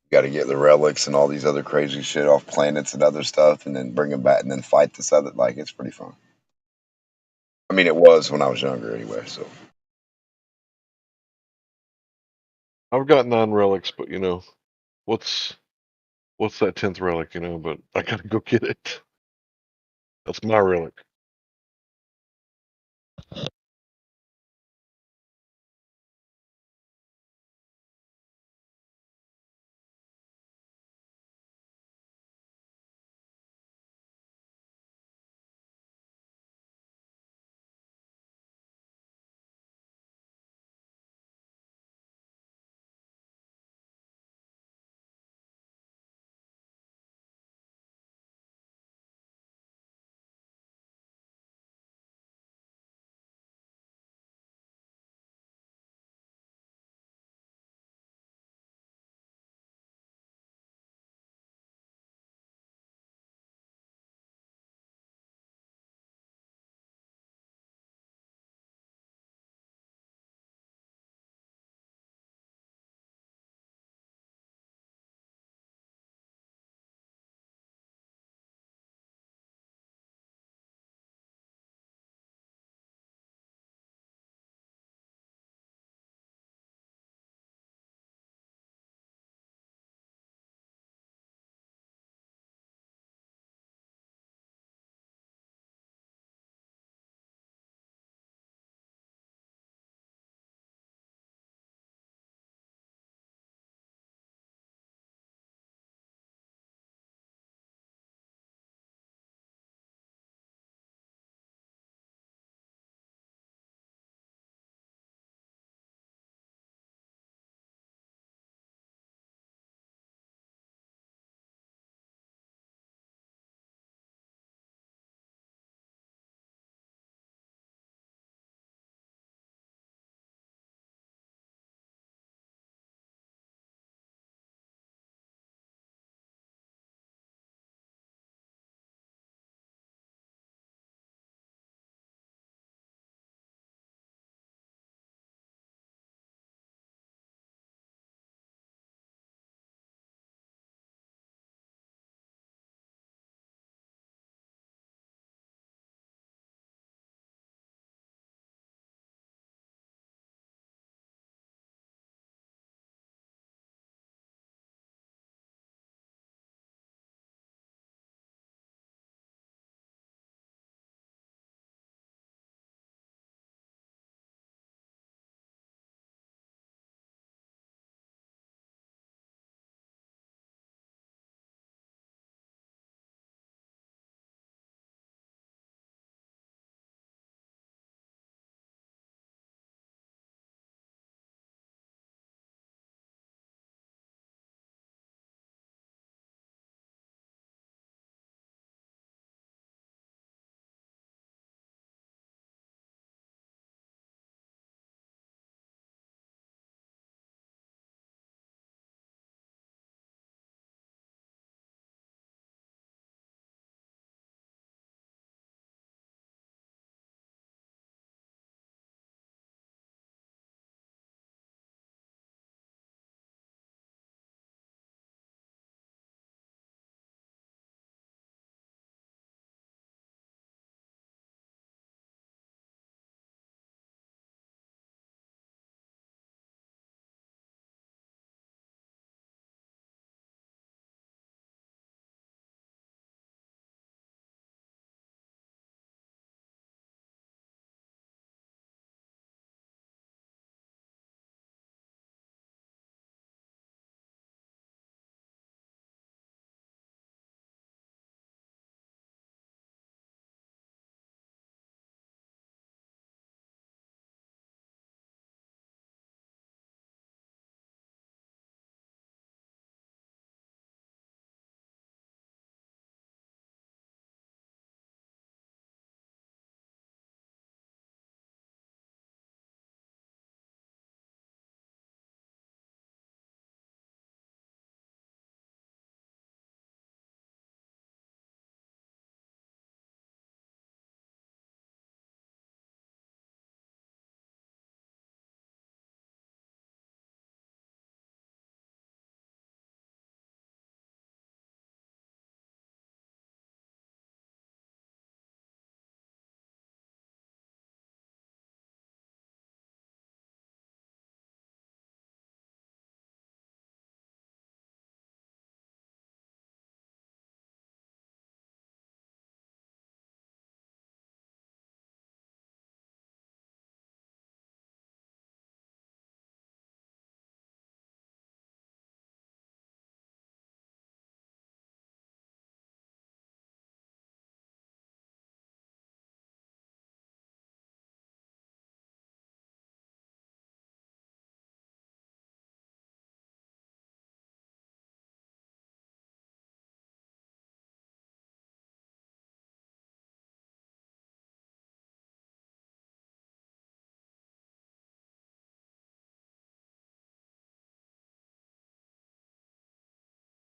You got to get the relics and all these other crazy shit off planets and other stuff, and then bring them back and then fight this other. Like, it's pretty fun. I mean, it was when I was younger anyway, so. I've got 9 relics, but what's that 10th relic? But I gotta go get it. That's my relic.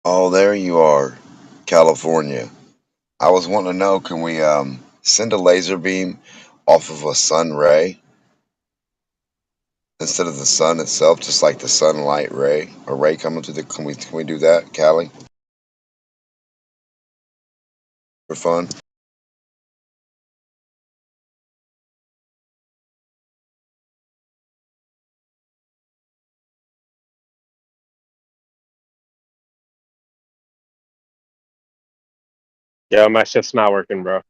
Oh, there you are, California. I was wanting to know, can we send a laser beam off of a sun ray instead of the sun itself, just like the sunlight ray, a ray coming through the? Can we do that, Callie, for fun? Yeah, my shit's not working, bro.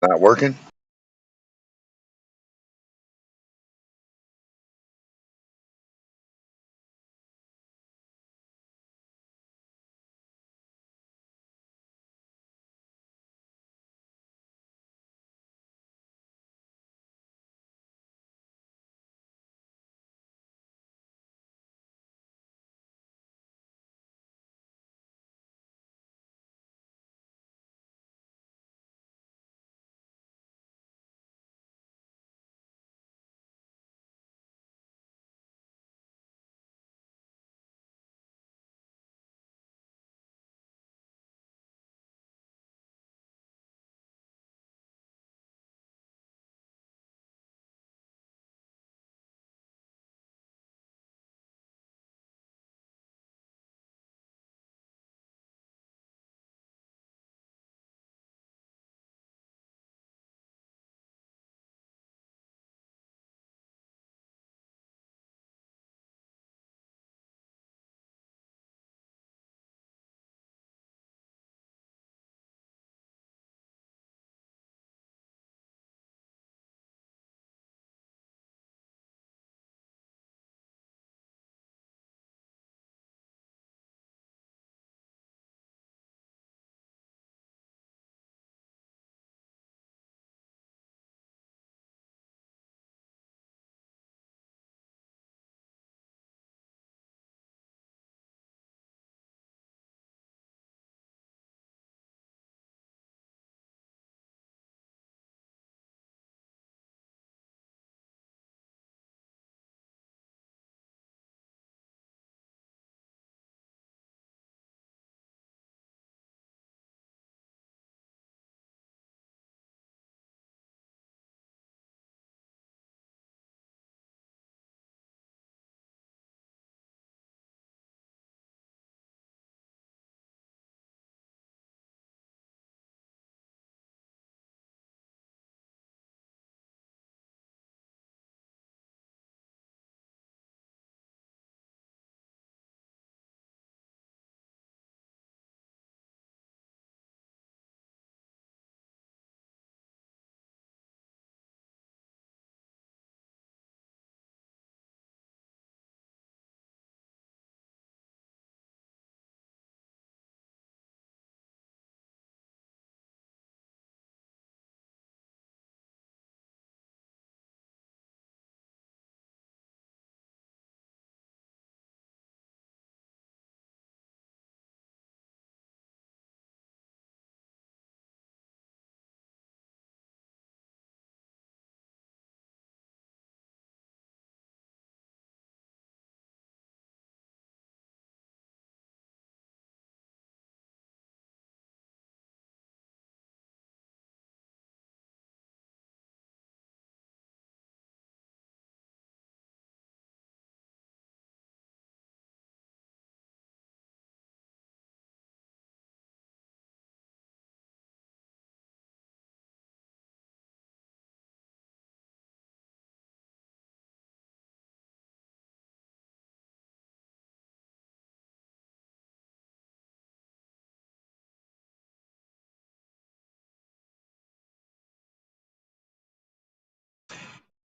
Not working?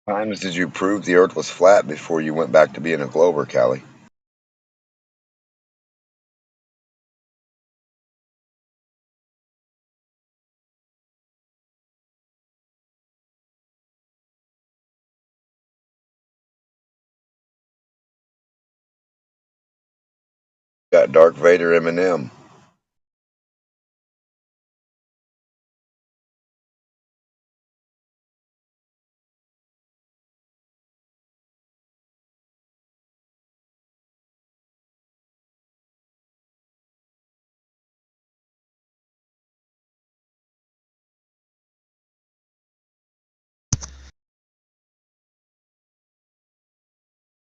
Times did you prove the Earth was flat before you went back to being a glober, Callie? Got Dark Vader Eminem.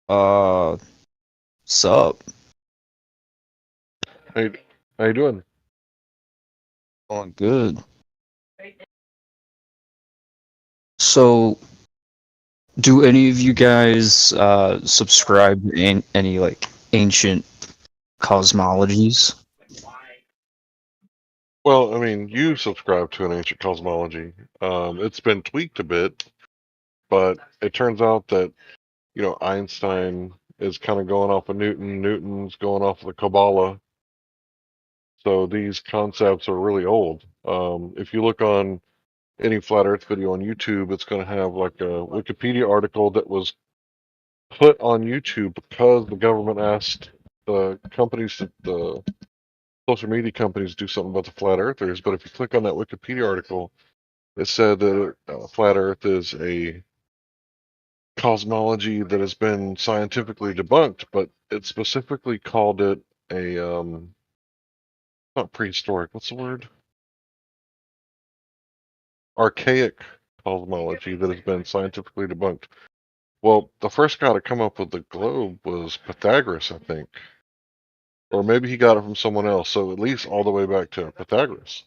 Sup? Hey, how you doing? Going good. So, do any of you guys subscribe to any like ancient cosmologies? Well, I mean, you subscribe to an ancient cosmology. It's been tweaked a bit, but it turns out that, Einstein is kind of going off of Newton. Newton's going off of the Kabbalah. So these concepts are really old. If you look on any flat Earth video on YouTube, it's going to have like a Wikipedia article that was put on YouTube because the government asked the companies, the social media companies, do something about the flat earthers. But if you click on that Wikipedia article, it said that flat Earth is a cosmology that has been scientifically debunked, but it specifically called it a not prehistoric. What's the word? Archaic cosmology that has been scientifically debunked. Well, the first guy to come up with the globe was Pythagoras, I think. Or maybe he got it from someone else, so at least all the way back to Pythagoras.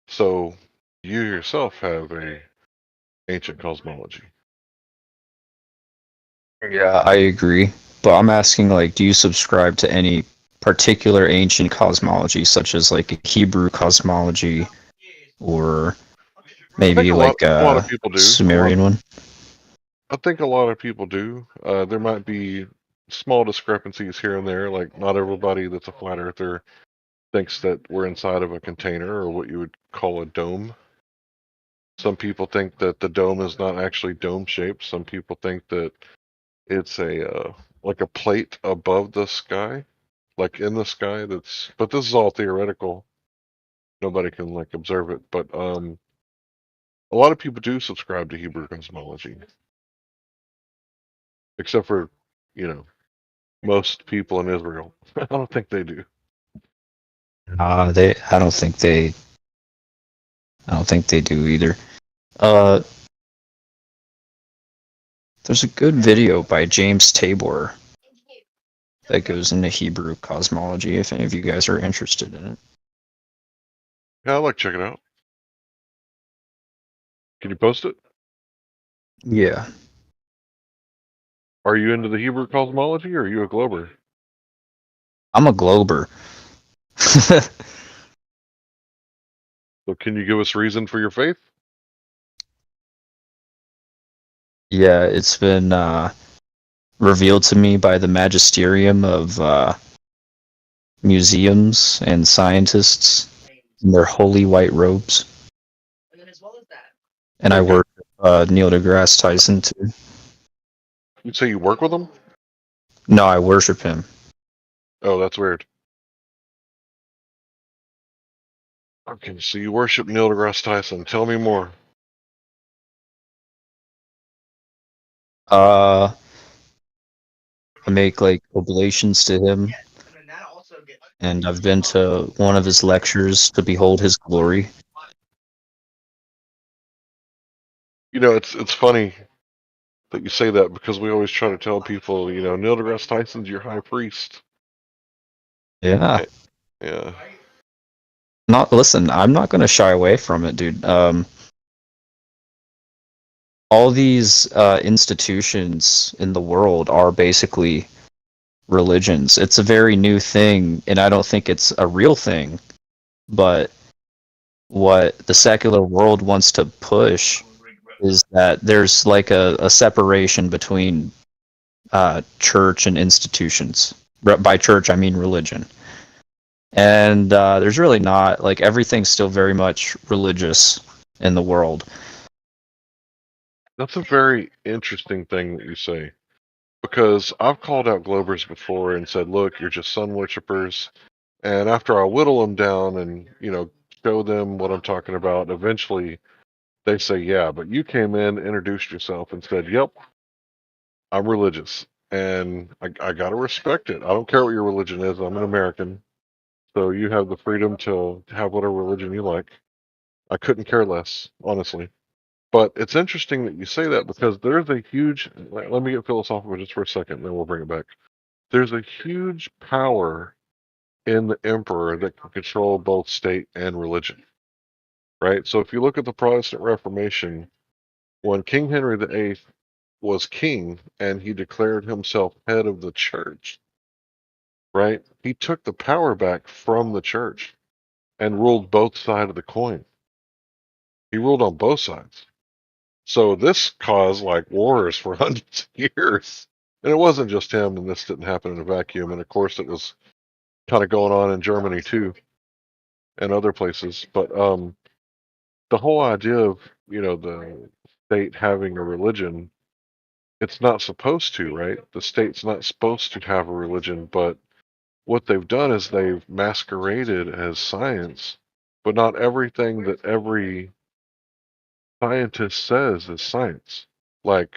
So you yourself have a ancient cosmology. Yeah, I agree. But I'm asking, like, do you subscribe to any particular ancient cosmology, such as like a Hebrew cosmology, or I think maybe like a lot of a people do. Sumerian one? I think a lot of people do. There might be small discrepancies here and there. Like not everybody that's a flat earther thinks that we're inside of a container or what you would call a dome. Some people think that the dome is not actually dome shaped. Some people think that it's a like a plate above the sky, like in the sky. But this is all theoretical. Nobody can like observe it. But a lot of people do subscribe to Hebrew cosmology, except for you know most people in Israel. I don't think they do. They. I don't think they do either. Uh, there's a good video by James Tabor that goes into Hebrew cosmology. If any of you guys are interested in it. Yeah, I'd like to check it out. Can you post it? Yeah. Are you into the Hebrew cosmology or are you a Glober? I'm a Glober. So can you give us reason for your faith? Yeah, it's been revealed to me by the magisterium of museums and scientists in their holy white robes. And I Okay. work Neil deGrasse Tyson too. You say you work with them? No, I worship him. Oh, that's weird. Okay, so you worship Neil deGrasse Tyson. Tell me more. I make like oblations to him, and I've been to one of his lectures to behold his glory. You know, it's funny that you say that because we always try to tell people, Neil deGrasse Tyson's your high priest. Yeah. Yeah. Listen, I'm not going to shy away from it, dude. All these institutions in the world are basically religions. It's a very new thing, and I don't think it's a real thing. But what the secular world wants to push is that there's like a separation between church and institutions. By church, I mean religion. And there's really not. Like, everything's still very much religious in the world. That's a very interesting thing that you say. Because I've called out Globers before and said, look, you're just sun worshippers. And after I whittle them down and, show them what I'm talking about, eventually they say, yeah, but you came in, introduced yourself, and said, yep, I'm religious. And I got to respect it. I don't care what your religion is. I'm an American. So you have the freedom to have whatever religion you like. I couldn't care less, honestly. But it's interesting that you say that because there's a huge. Let me get philosophical just for a second, then we'll bring it back. There's a huge power in the emperor that can control both state and religion, right? So if you look at the Protestant Reformation, when King Henry VIII was king and he declared himself head of the church, right? He took the power back from the church and ruled both sides of the coin. He ruled on both sides. So this caused like wars for hundreds of years. And it wasn't just him, and this didn't happen in a vacuum. And of course, it was kind of going on in Germany too, and other places. But the whole idea of the state having a religion, it's not supposed to, right? The state's not supposed to have a religion, but what they've done is they've masqueraded as science, but not everything that every scientist says is science. Like,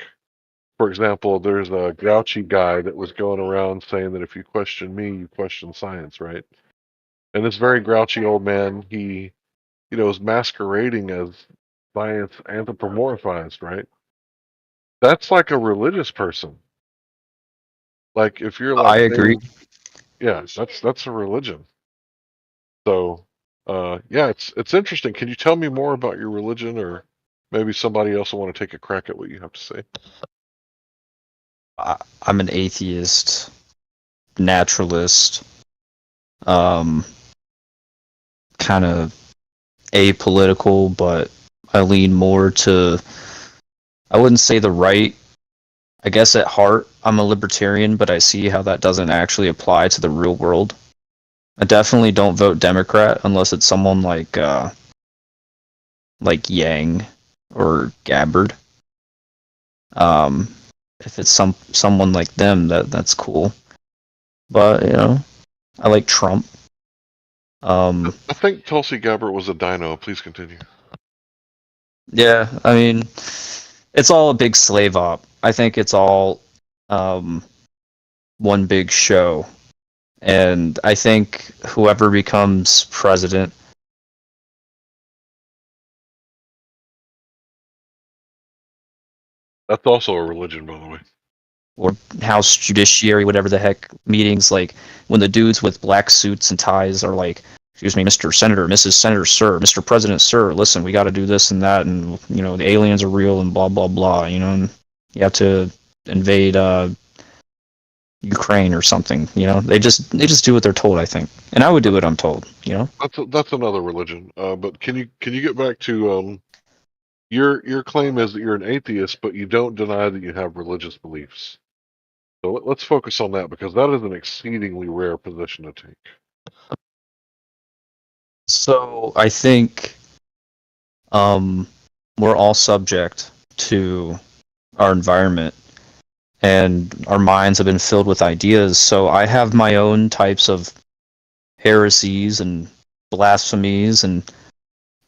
for example, there's a grouchy guy that was going around saying that if you question me, you question science, right? And this very grouchy old man, he, is masquerading as science anthropomorphized, right? That's like a religious person. Like if you're I like agree. saying, yeah, that's a religion. So, yeah, it's interesting. Can you tell me more about your religion, or maybe somebody else will want to take a crack at what you have to say? I'm an atheist, naturalist, kind of apolitical, but I lean more to, I wouldn't say the right. I guess at heart, I'm a libertarian, but I see how that doesn't actually apply to the real world. I definitely don't vote Democrat unless it's someone like Yang or Gabbard. If it's someone like them, that's cool. But I like Trump. I think Tulsi Gabbard was a dino. Please continue. Yeah, I mean, it's all a big slave op. I think it's all one big show. And I think whoever becomes president. That's also a religion, by the way. Or House Judiciary, whatever the heck meetings, like when the dudes with black suits and ties are like, excuse me, Mr. Senator, Mrs. Senator, sir, Mr. President, sir, listen, we got to do this and that, and the aliens are real and blah blah blah. And you have to invade Ukraine or something. They just do what they're told, I think, and I would do what I'm told. That's another religion. But can you get back to your claim is that you're an atheist, but you don't deny that you have religious beliefs. So let's focus on that, because that is an exceedingly rare position to take. So I think we're all subject to our environment, and our minds have been filled with ideas. So I have my own types of heresies and blasphemies and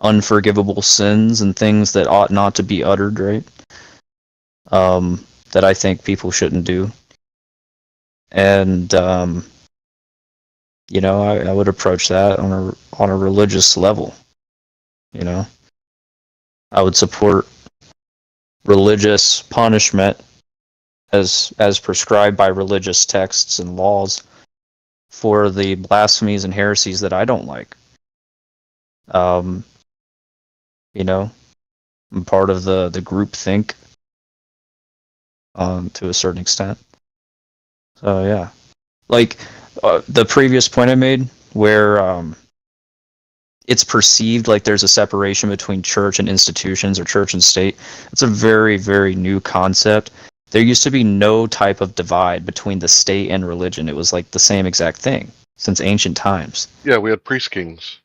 unforgivable sins and things that ought not to be uttered, right? That I think people shouldn't do. And I would approach that on a religious level. I would support religious punishment as prescribed by religious texts and laws for the blasphemies and heresies that I don't like. I'm part of the group think to a certain extent. So yeah, like the previous point I made, where it's perceived like there's a separation between church and institutions or church and state. It's a very, very new concept. There used to be no type of divide between the state and religion. It was like the same exact thing since ancient times. Yeah, we had priest kings.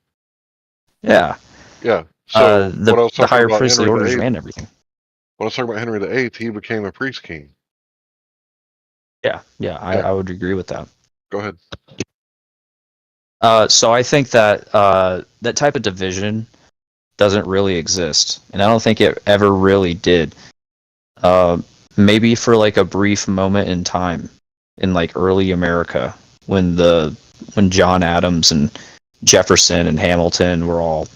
Yeah. Yeah. So the higher priestly orders ran everything. When I was talking about Henry VIII, he became a priest king. Yeah. I would agree with that. Go ahead. So I think that that type of division doesn't really exist, and I don't think it ever really did. Maybe for like a brief moment in time in like early America when John Adams and Jefferson and Hamilton were all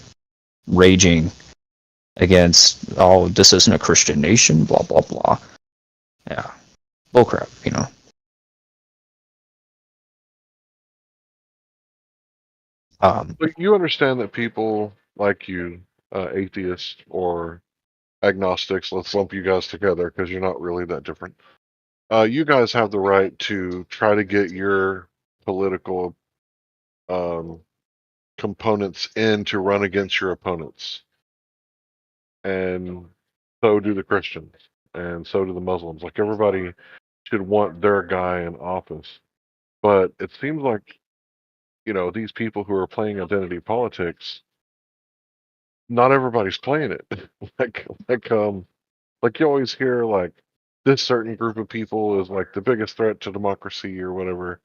raging against, oh, this isn't a Christian nation, blah blah blah. Yeah, bullcrap, you know. But you understand that people like you, atheists or agnostics, let's lump you guys together because you're not really that different. You guys have the right to try to get your political components in to run against your opponents. And so do the Christians, and so do the Muslims. Like, everybody should want their guy in office. But it seems like, these people who are playing identity politics, not everybody's playing it. like you always hear, like, this certain group of people is like the biggest threat to democracy or whatever.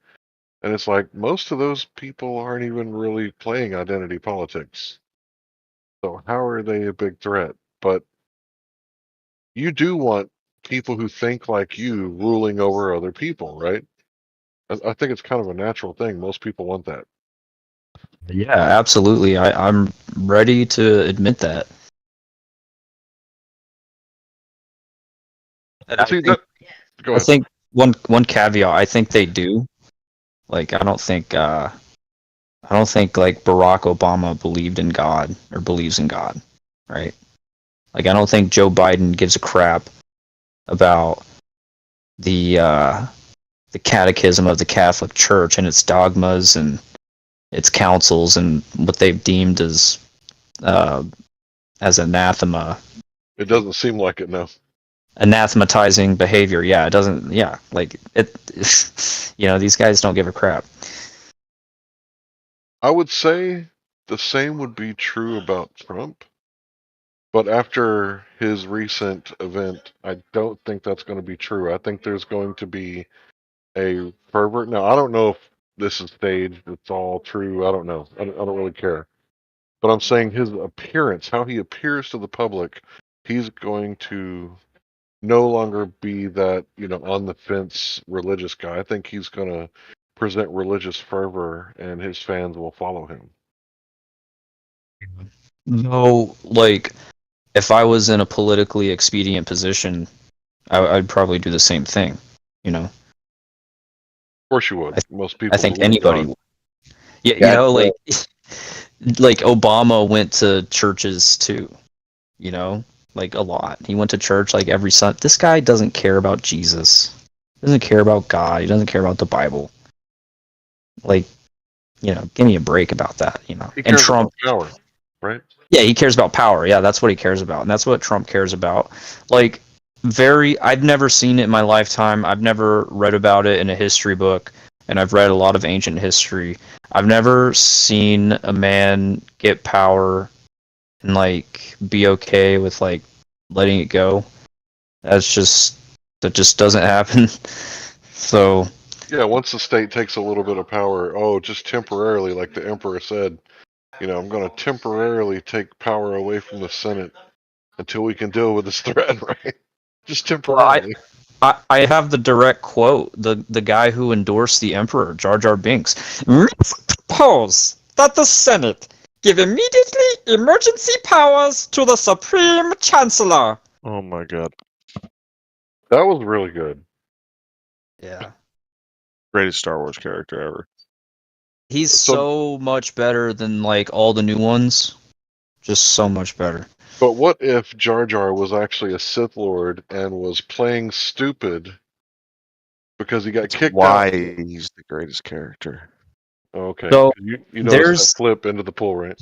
And it's like most of those people aren't even really playing identity politics. So how are they a big threat? But you do want people who think like you ruling over other people, right? I think it's kind of a natural thing. Most people want that. Yeah, absolutely. I'm ready to admit that. And Go I ahead. think one caveat, I think they do. Like, I don't think like Barack Obama believed in God or believes in God, right? Like, I don't think Joe Biden gives a crap about the catechism of the Catholic Church and its dogmas and its councils and what they've deemed as anathema. It doesn't seem like it, no. Anathematizing behavior. Yeah, it doesn't. Yeah, like it. These guys don't give a crap. I would say the same would be true about Trump, but after his recent event, I don't think that's going to be true. I think there's going to be a fervor. Now, I don't know if this is staged. It's all true. I don't know. I don't really care. But I'm saying his appearance, how he appears to the public, he's going to no longer be that, on the fence religious guy. I think he's going to present religious fervor and his fans will follow him. No, like, if I was in a politically expedient position, I'd probably do the same thing. Of course you would. Most people. I think believe in anybody God. would. Yeah, like Obama went to churches too. Like a lot. He went to church like every Sunday. This guy doesn't care about Jesus. He doesn't care about God. He doesn't care about the Bible. Like, give me a break about that. He And cares Trump, about power, right? yeah, he cares about power. Yeah, that's what he cares about, and that's what Trump cares about. Like, I've never seen it in my lifetime. I've never read about it in a history book, and I've read a lot of ancient history. I've never seen a man get power and like be okay with like letting it go. That just doesn't happen. So Yeah, once the state takes a little bit of power, just temporarily, like the emperor said, I'm going to temporarily take power away from the Senate until we can deal with this threat, right? Just temporarily. I have the direct quote. The guy who endorsed the emperor, Jar Jar Binks, propose that the Senate give immediately emergency powers to the Supreme Chancellor. Oh my god. That was really good. Yeah. Greatest Star Wars character ever. He's so much better than like all the new ones. Just so much better. But what if Jar Jar was actually a Sith Lord and was playing stupid because he got kicked Why out? he's the greatest character. Okay. So you noticed that flip into the pool, right?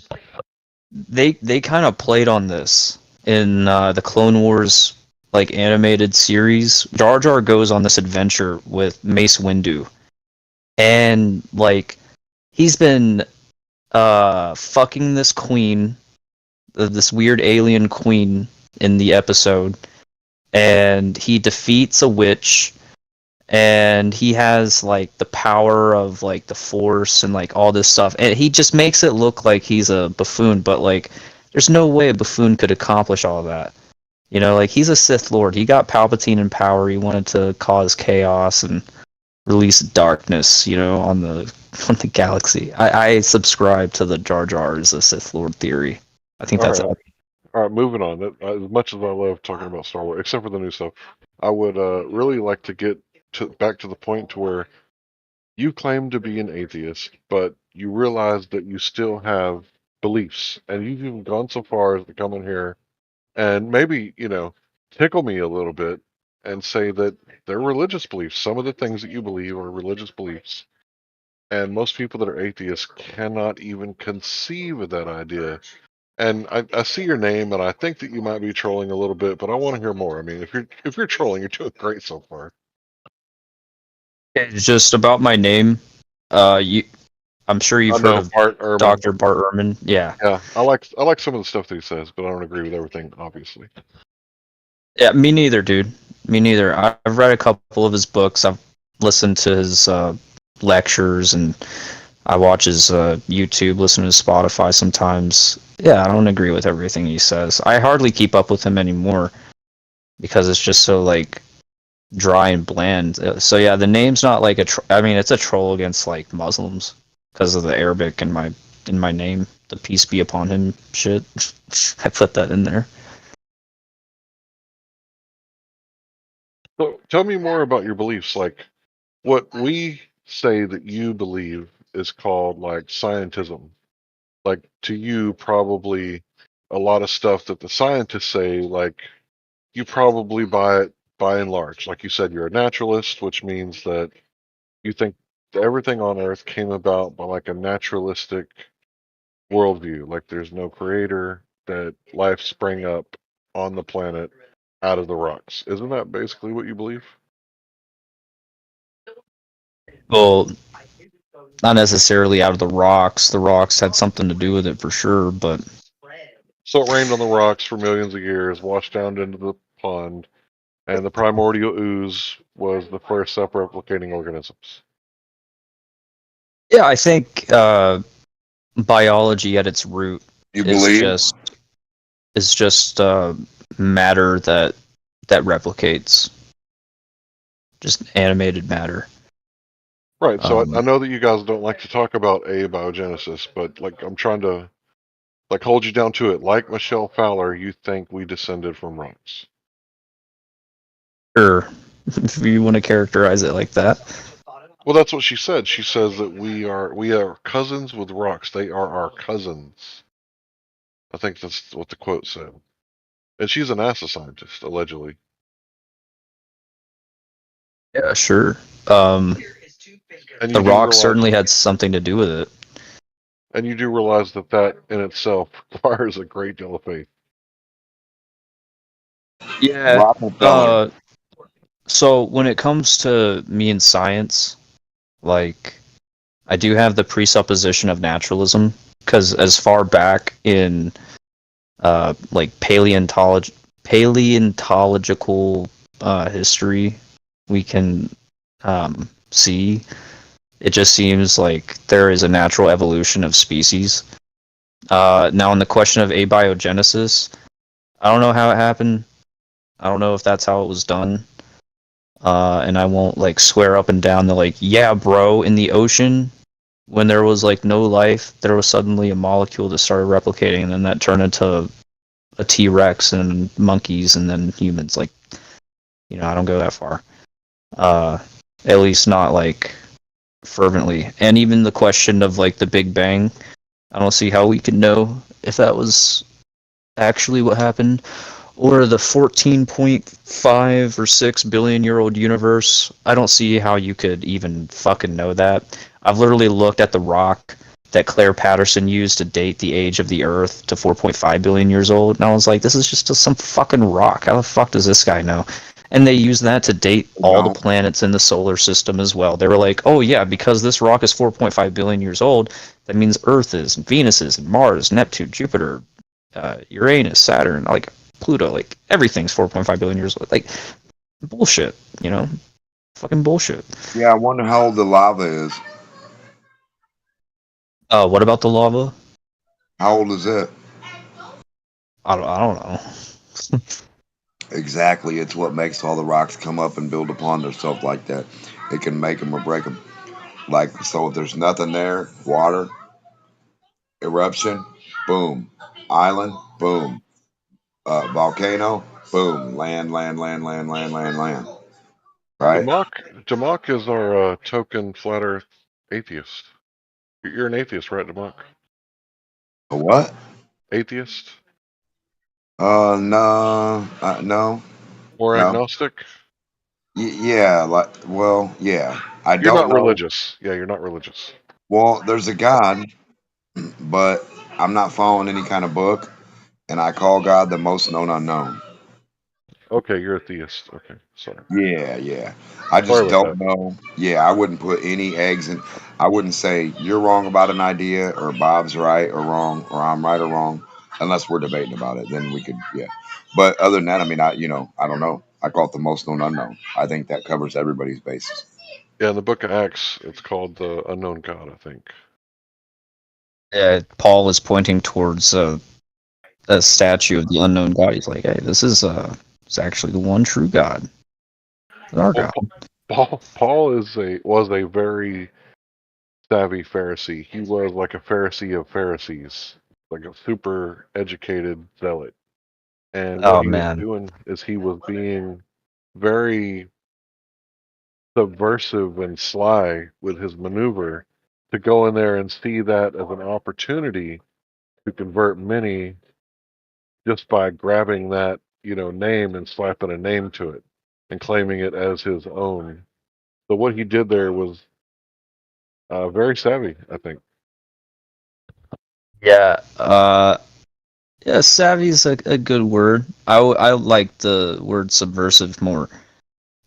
They kind of played on this in the Clone Wars like animated series. Jar Jar goes on this adventure with Mace Windu, and like he's been fucking this queen, this weird alien queen in the episode, and he defeats a witch, and he has like the power of like the Force and like all this stuff, and he just makes it look like he's a buffoon, but like there's no way a buffoon could accomplish all that. Like he's a Sith Lord. He got Palpatine in power. He wanted to cause chaos and release darkness, on the galaxy. I subscribe to the Jar Jar as a Sith Lord theory. I think that's All All right, moving on. As much as I love talking about Star Wars, except for the new stuff, I would really like to get back to the point to where you claim to be an atheist, but you realize that you still have beliefs, and you've even gone so far as to come in here and maybe, tickle me a little bit and say that they're religious beliefs. Some of the things that you believe are religious beliefs, and most people that are atheists cannot even conceive of that idea. And I see your name, and I think that you might be trolling a little bit, but I want to hear more. I mean, if you're trolling, you're doing great so far. It's just about my name. I'm sure you've I heard know of Bart Ehrman. Dr. Bart Ehrman. Yeah. Yeah, I like some of the stuff that he says, but I don't agree with everything, obviously. Yeah, me neither, dude. Me neither. I've read a couple of his books. I've listened to his lectures, and I watch his YouTube, listen to his Spotify sometimes. Yeah, I don't agree with everything he says. I hardly keep up with him anymore because it's just so like dry and bland. So yeah, the name's not like I mean, it's a troll against like Muslims because of the Arabic in my name, the peace be upon him shit. I put that in there. So tell me more about your beliefs. Like what we say that you believe is called like scientism. Like to you, probably a lot of stuff that the scientists say, like you probably buy it by and large. Like you said, you're a naturalist, which means that you think everything on Earth came about by like a naturalistic worldview. Like there's no creator, that life sprang up on the planet out of the rocks. Isn't that basically what you believe? Well, not necessarily out of the rocks. The rocks had something to do with it for sure, but So it rained on the rocks for millions of years, washed down into the pond, and the primordial ooze was the first self-replicating organisms. yeah, I think biology at its root You is believe? just matter that replicates, just animated matter. Right. So I know that you guys don't like to talk about abiogenesis, but like I'm trying to like hold you down to it. Like Michelle Fowler, you think we descended from rocks. Sure, if you want to characterize it like that. Well, that's what she said. She says that we are cousins with rocks. They are our cousins. I think that's what the quote said. And she's a NASA scientist, allegedly. Yeah, sure. And The rock certainly had something to do with it. And you do realize that that in itself requires a great deal of faith. Yeah. Rockefeller. So when it comes to me and science, like I do have the presupposition of naturalism because as far back in like paleontological history, we can see it just seems like there is a natural evolution of species. Now, on the question of abiogenesis, I don't know how it happened. I don't know if that's how it was done. And I won't like swear up and down that like, yeah, bro, in the ocean, when there was like no life, there was suddenly a molecule that started replicating, and then that turned into a T-Rex and monkeys and then humans. Like, I don't go that far. At least not like fervently. And even the question of like the Big Bang, I don't see how we could know if that was actually what happened, or the 14.5 or 6 billion year old universe. I don't see how you could even fucking know that. I've literally looked at the rock that Claire Patterson used to date the age of the Earth to 4.5 billion years old, and I was like, this is just some fucking rock. How the fuck does this guy know? And they used that to date all the planets in the solar system as well. They were like, oh yeah, because this rock is 4.5 billion years old, that means Earth is, and Venus is, and Mars, Neptune, Jupiter, Uranus, Saturn, like Pluto, like everything's 4.5 billion years old. Like bullshit, fucking bullshit. Yeah, I wonder how old the lava is. What about the lava? How old is it? I don't know. Exactly, it's what makes all the rocks come up and build upon themselves like that. It can make them or break them. Like, so if there's nothing there, water, eruption, boom. Island, boom. volcano, boom, land, land, land, land, land, land, land. Right? Demok is our token flat Earth atheist. You're an atheist, right, Demok? A what? Atheist No, no, or no. agnostic? Yeah, like, well, yeah. I You're don't not know. religious. Yeah, you're not religious. Well, there's a God, but I'm not following any kind of book, and I call God the most known unknown. Okay, you're a theist. Okay, sorry. Yeah, yeah. I Sorry just about don't that. know. Yeah, I wouldn't put any eggs in. I wouldn't say you're wrong about an idea, or Bob's right or wrong, or I'm right or wrong, unless we're debating about it. Then we could, yeah. But other than that, I mean, I don't know. I call it the most known unknown. I think that covers everybody's bases. Yeah, in the book of Acts, it's called the unknown God, I think. Yeah, Paul is pointing towards a statue of the unknown God. He's like, hey, this is it's actually the one true God. Our Well, God. Paul was a very savvy Pharisee. He was like a Pharisee of Pharisees, like a super educated zealot. And what Oh he was man. doing is he was being very subversive and sly with his maneuver to go in there and see that as an opportunity to convert many just by grabbing that, name and slapping a name to it and claiming it as his own. So what he did there was very savvy, I think. Yeah. Yeah, savvy's a good word. I like the word subversive more.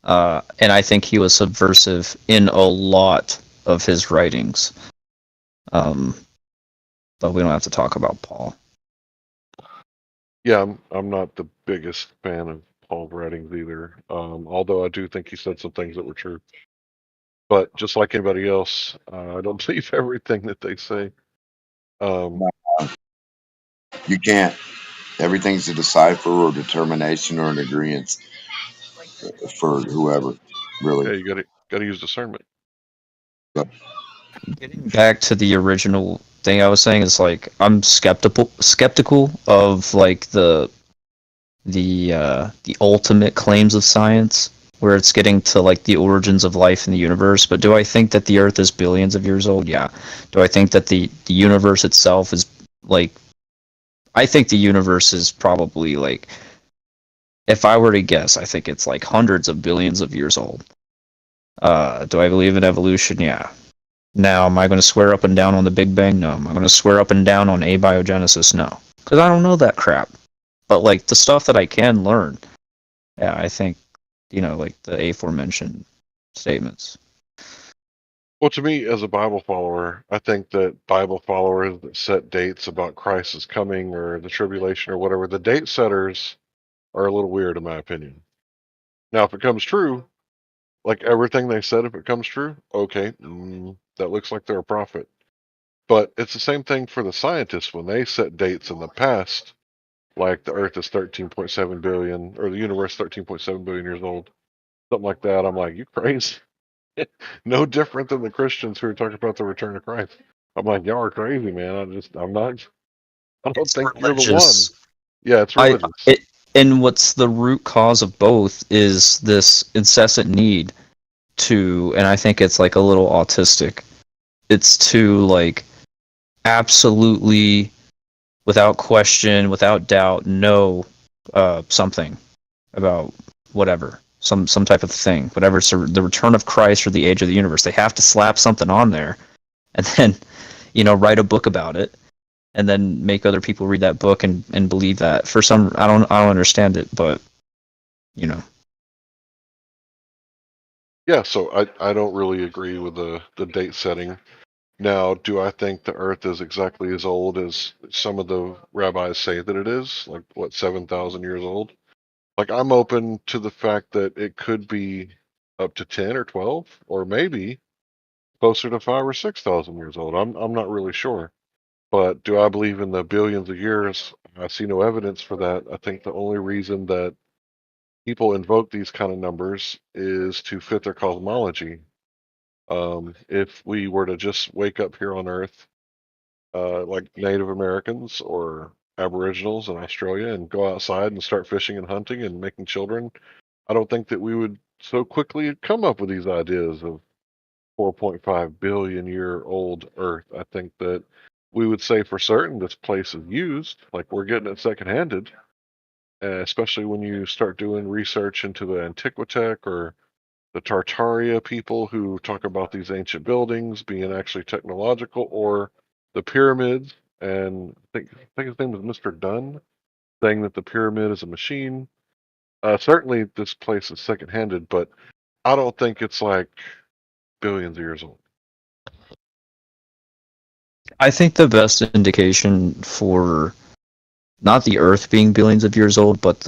And I think he was subversive in a lot of his writings. But we don't have to talk about Paul. Yeah, I'm not the biggest fan of Paul's writings either. Although I do think he said some things that were true. But just like anybody else, I don't believe everything that they say. You can't. Everything's a decipher or determination or an agreement for whoever, really. Yeah, you gotta use discernment. Getting back to the original thing I was saying is like I'm skeptical of like the ultimate claims of science where it's getting to like the origins of life in the universe. But do I think that the Earth is billions of years old? Yeah. Do I think that the universe itself is like? I think the universe is probably like, if I were to guess, I think it's like hundreds of billions of years old. Do I believe in evolution? Yeah. Now, am I going to swear up and down on the Big Bang? No. Am I going to swear up and down on abiogenesis? No. Because I don't know that crap. But like the stuff that I can learn, yeah, I think, like the aforementioned statements. Well, to me, as a Bible follower, I think that Bible followers that set dates about Christ's coming or the tribulation or whatever, the date setters are a little weird in my opinion. Now, if it comes true, like everything they said, if it comes true, okay, that looks like they're a prophet. But it's the same thing for the scientists when they set dates in the past, like the Earth is 13.7 billion or the universe 13.7 billion years old, something like that. I'm like, you crazy? No different than the Christians who are talking about the return of Christ. I'm like, y'all are crazy, man. I don't think you're the one. Religious. Yeah, it's religious. And what's the root cause of both is this incessant need to, and I think it's like a little autistic. It's to like absolutely, without question, without doubt, know something about whatever, some type of thing, whatever it's the return of Christ or the age of the universe. They have to slap something on there, and then write a book about it, and then make other people read that book and believe that. For some, I don't understand it, but you know. Yeah, so I don't really agree with the date setting. Now, do I think the Earth is exactly as old as some of the rabbis say that it is? Like, what, 7,000 years old? Like, I'm open to the fact that it could be up to 10 or 12, or maybe closer to 5 or 6,000 years old. I'm not really sure. But do I believe in the billions of years? I see no evidence for that. I think the only reason that people invoke these kind of numbers is to fit their cosmology. If we were to just wake up here on Earth, like Native Americans or Aboriginals in Australia and go outside and start fishing and hunting and making children, I don't think that we would so quickly come up with these ideas of 4.5 billion year old Earth. I think that we would say for certain this place is used, like we're getting it secondhanded, especially when you start doing research into the Antiquitech or the Tartaria people who talk about these ancient buildings being actually technological, or the pyramids. And I think his name was Mr. Dunn, saying that the pyramid is a machine. Certainly, this place is second-handed, but I don't think it's like billions of years old. I think the best indication for not the Earth being billions of years old, but the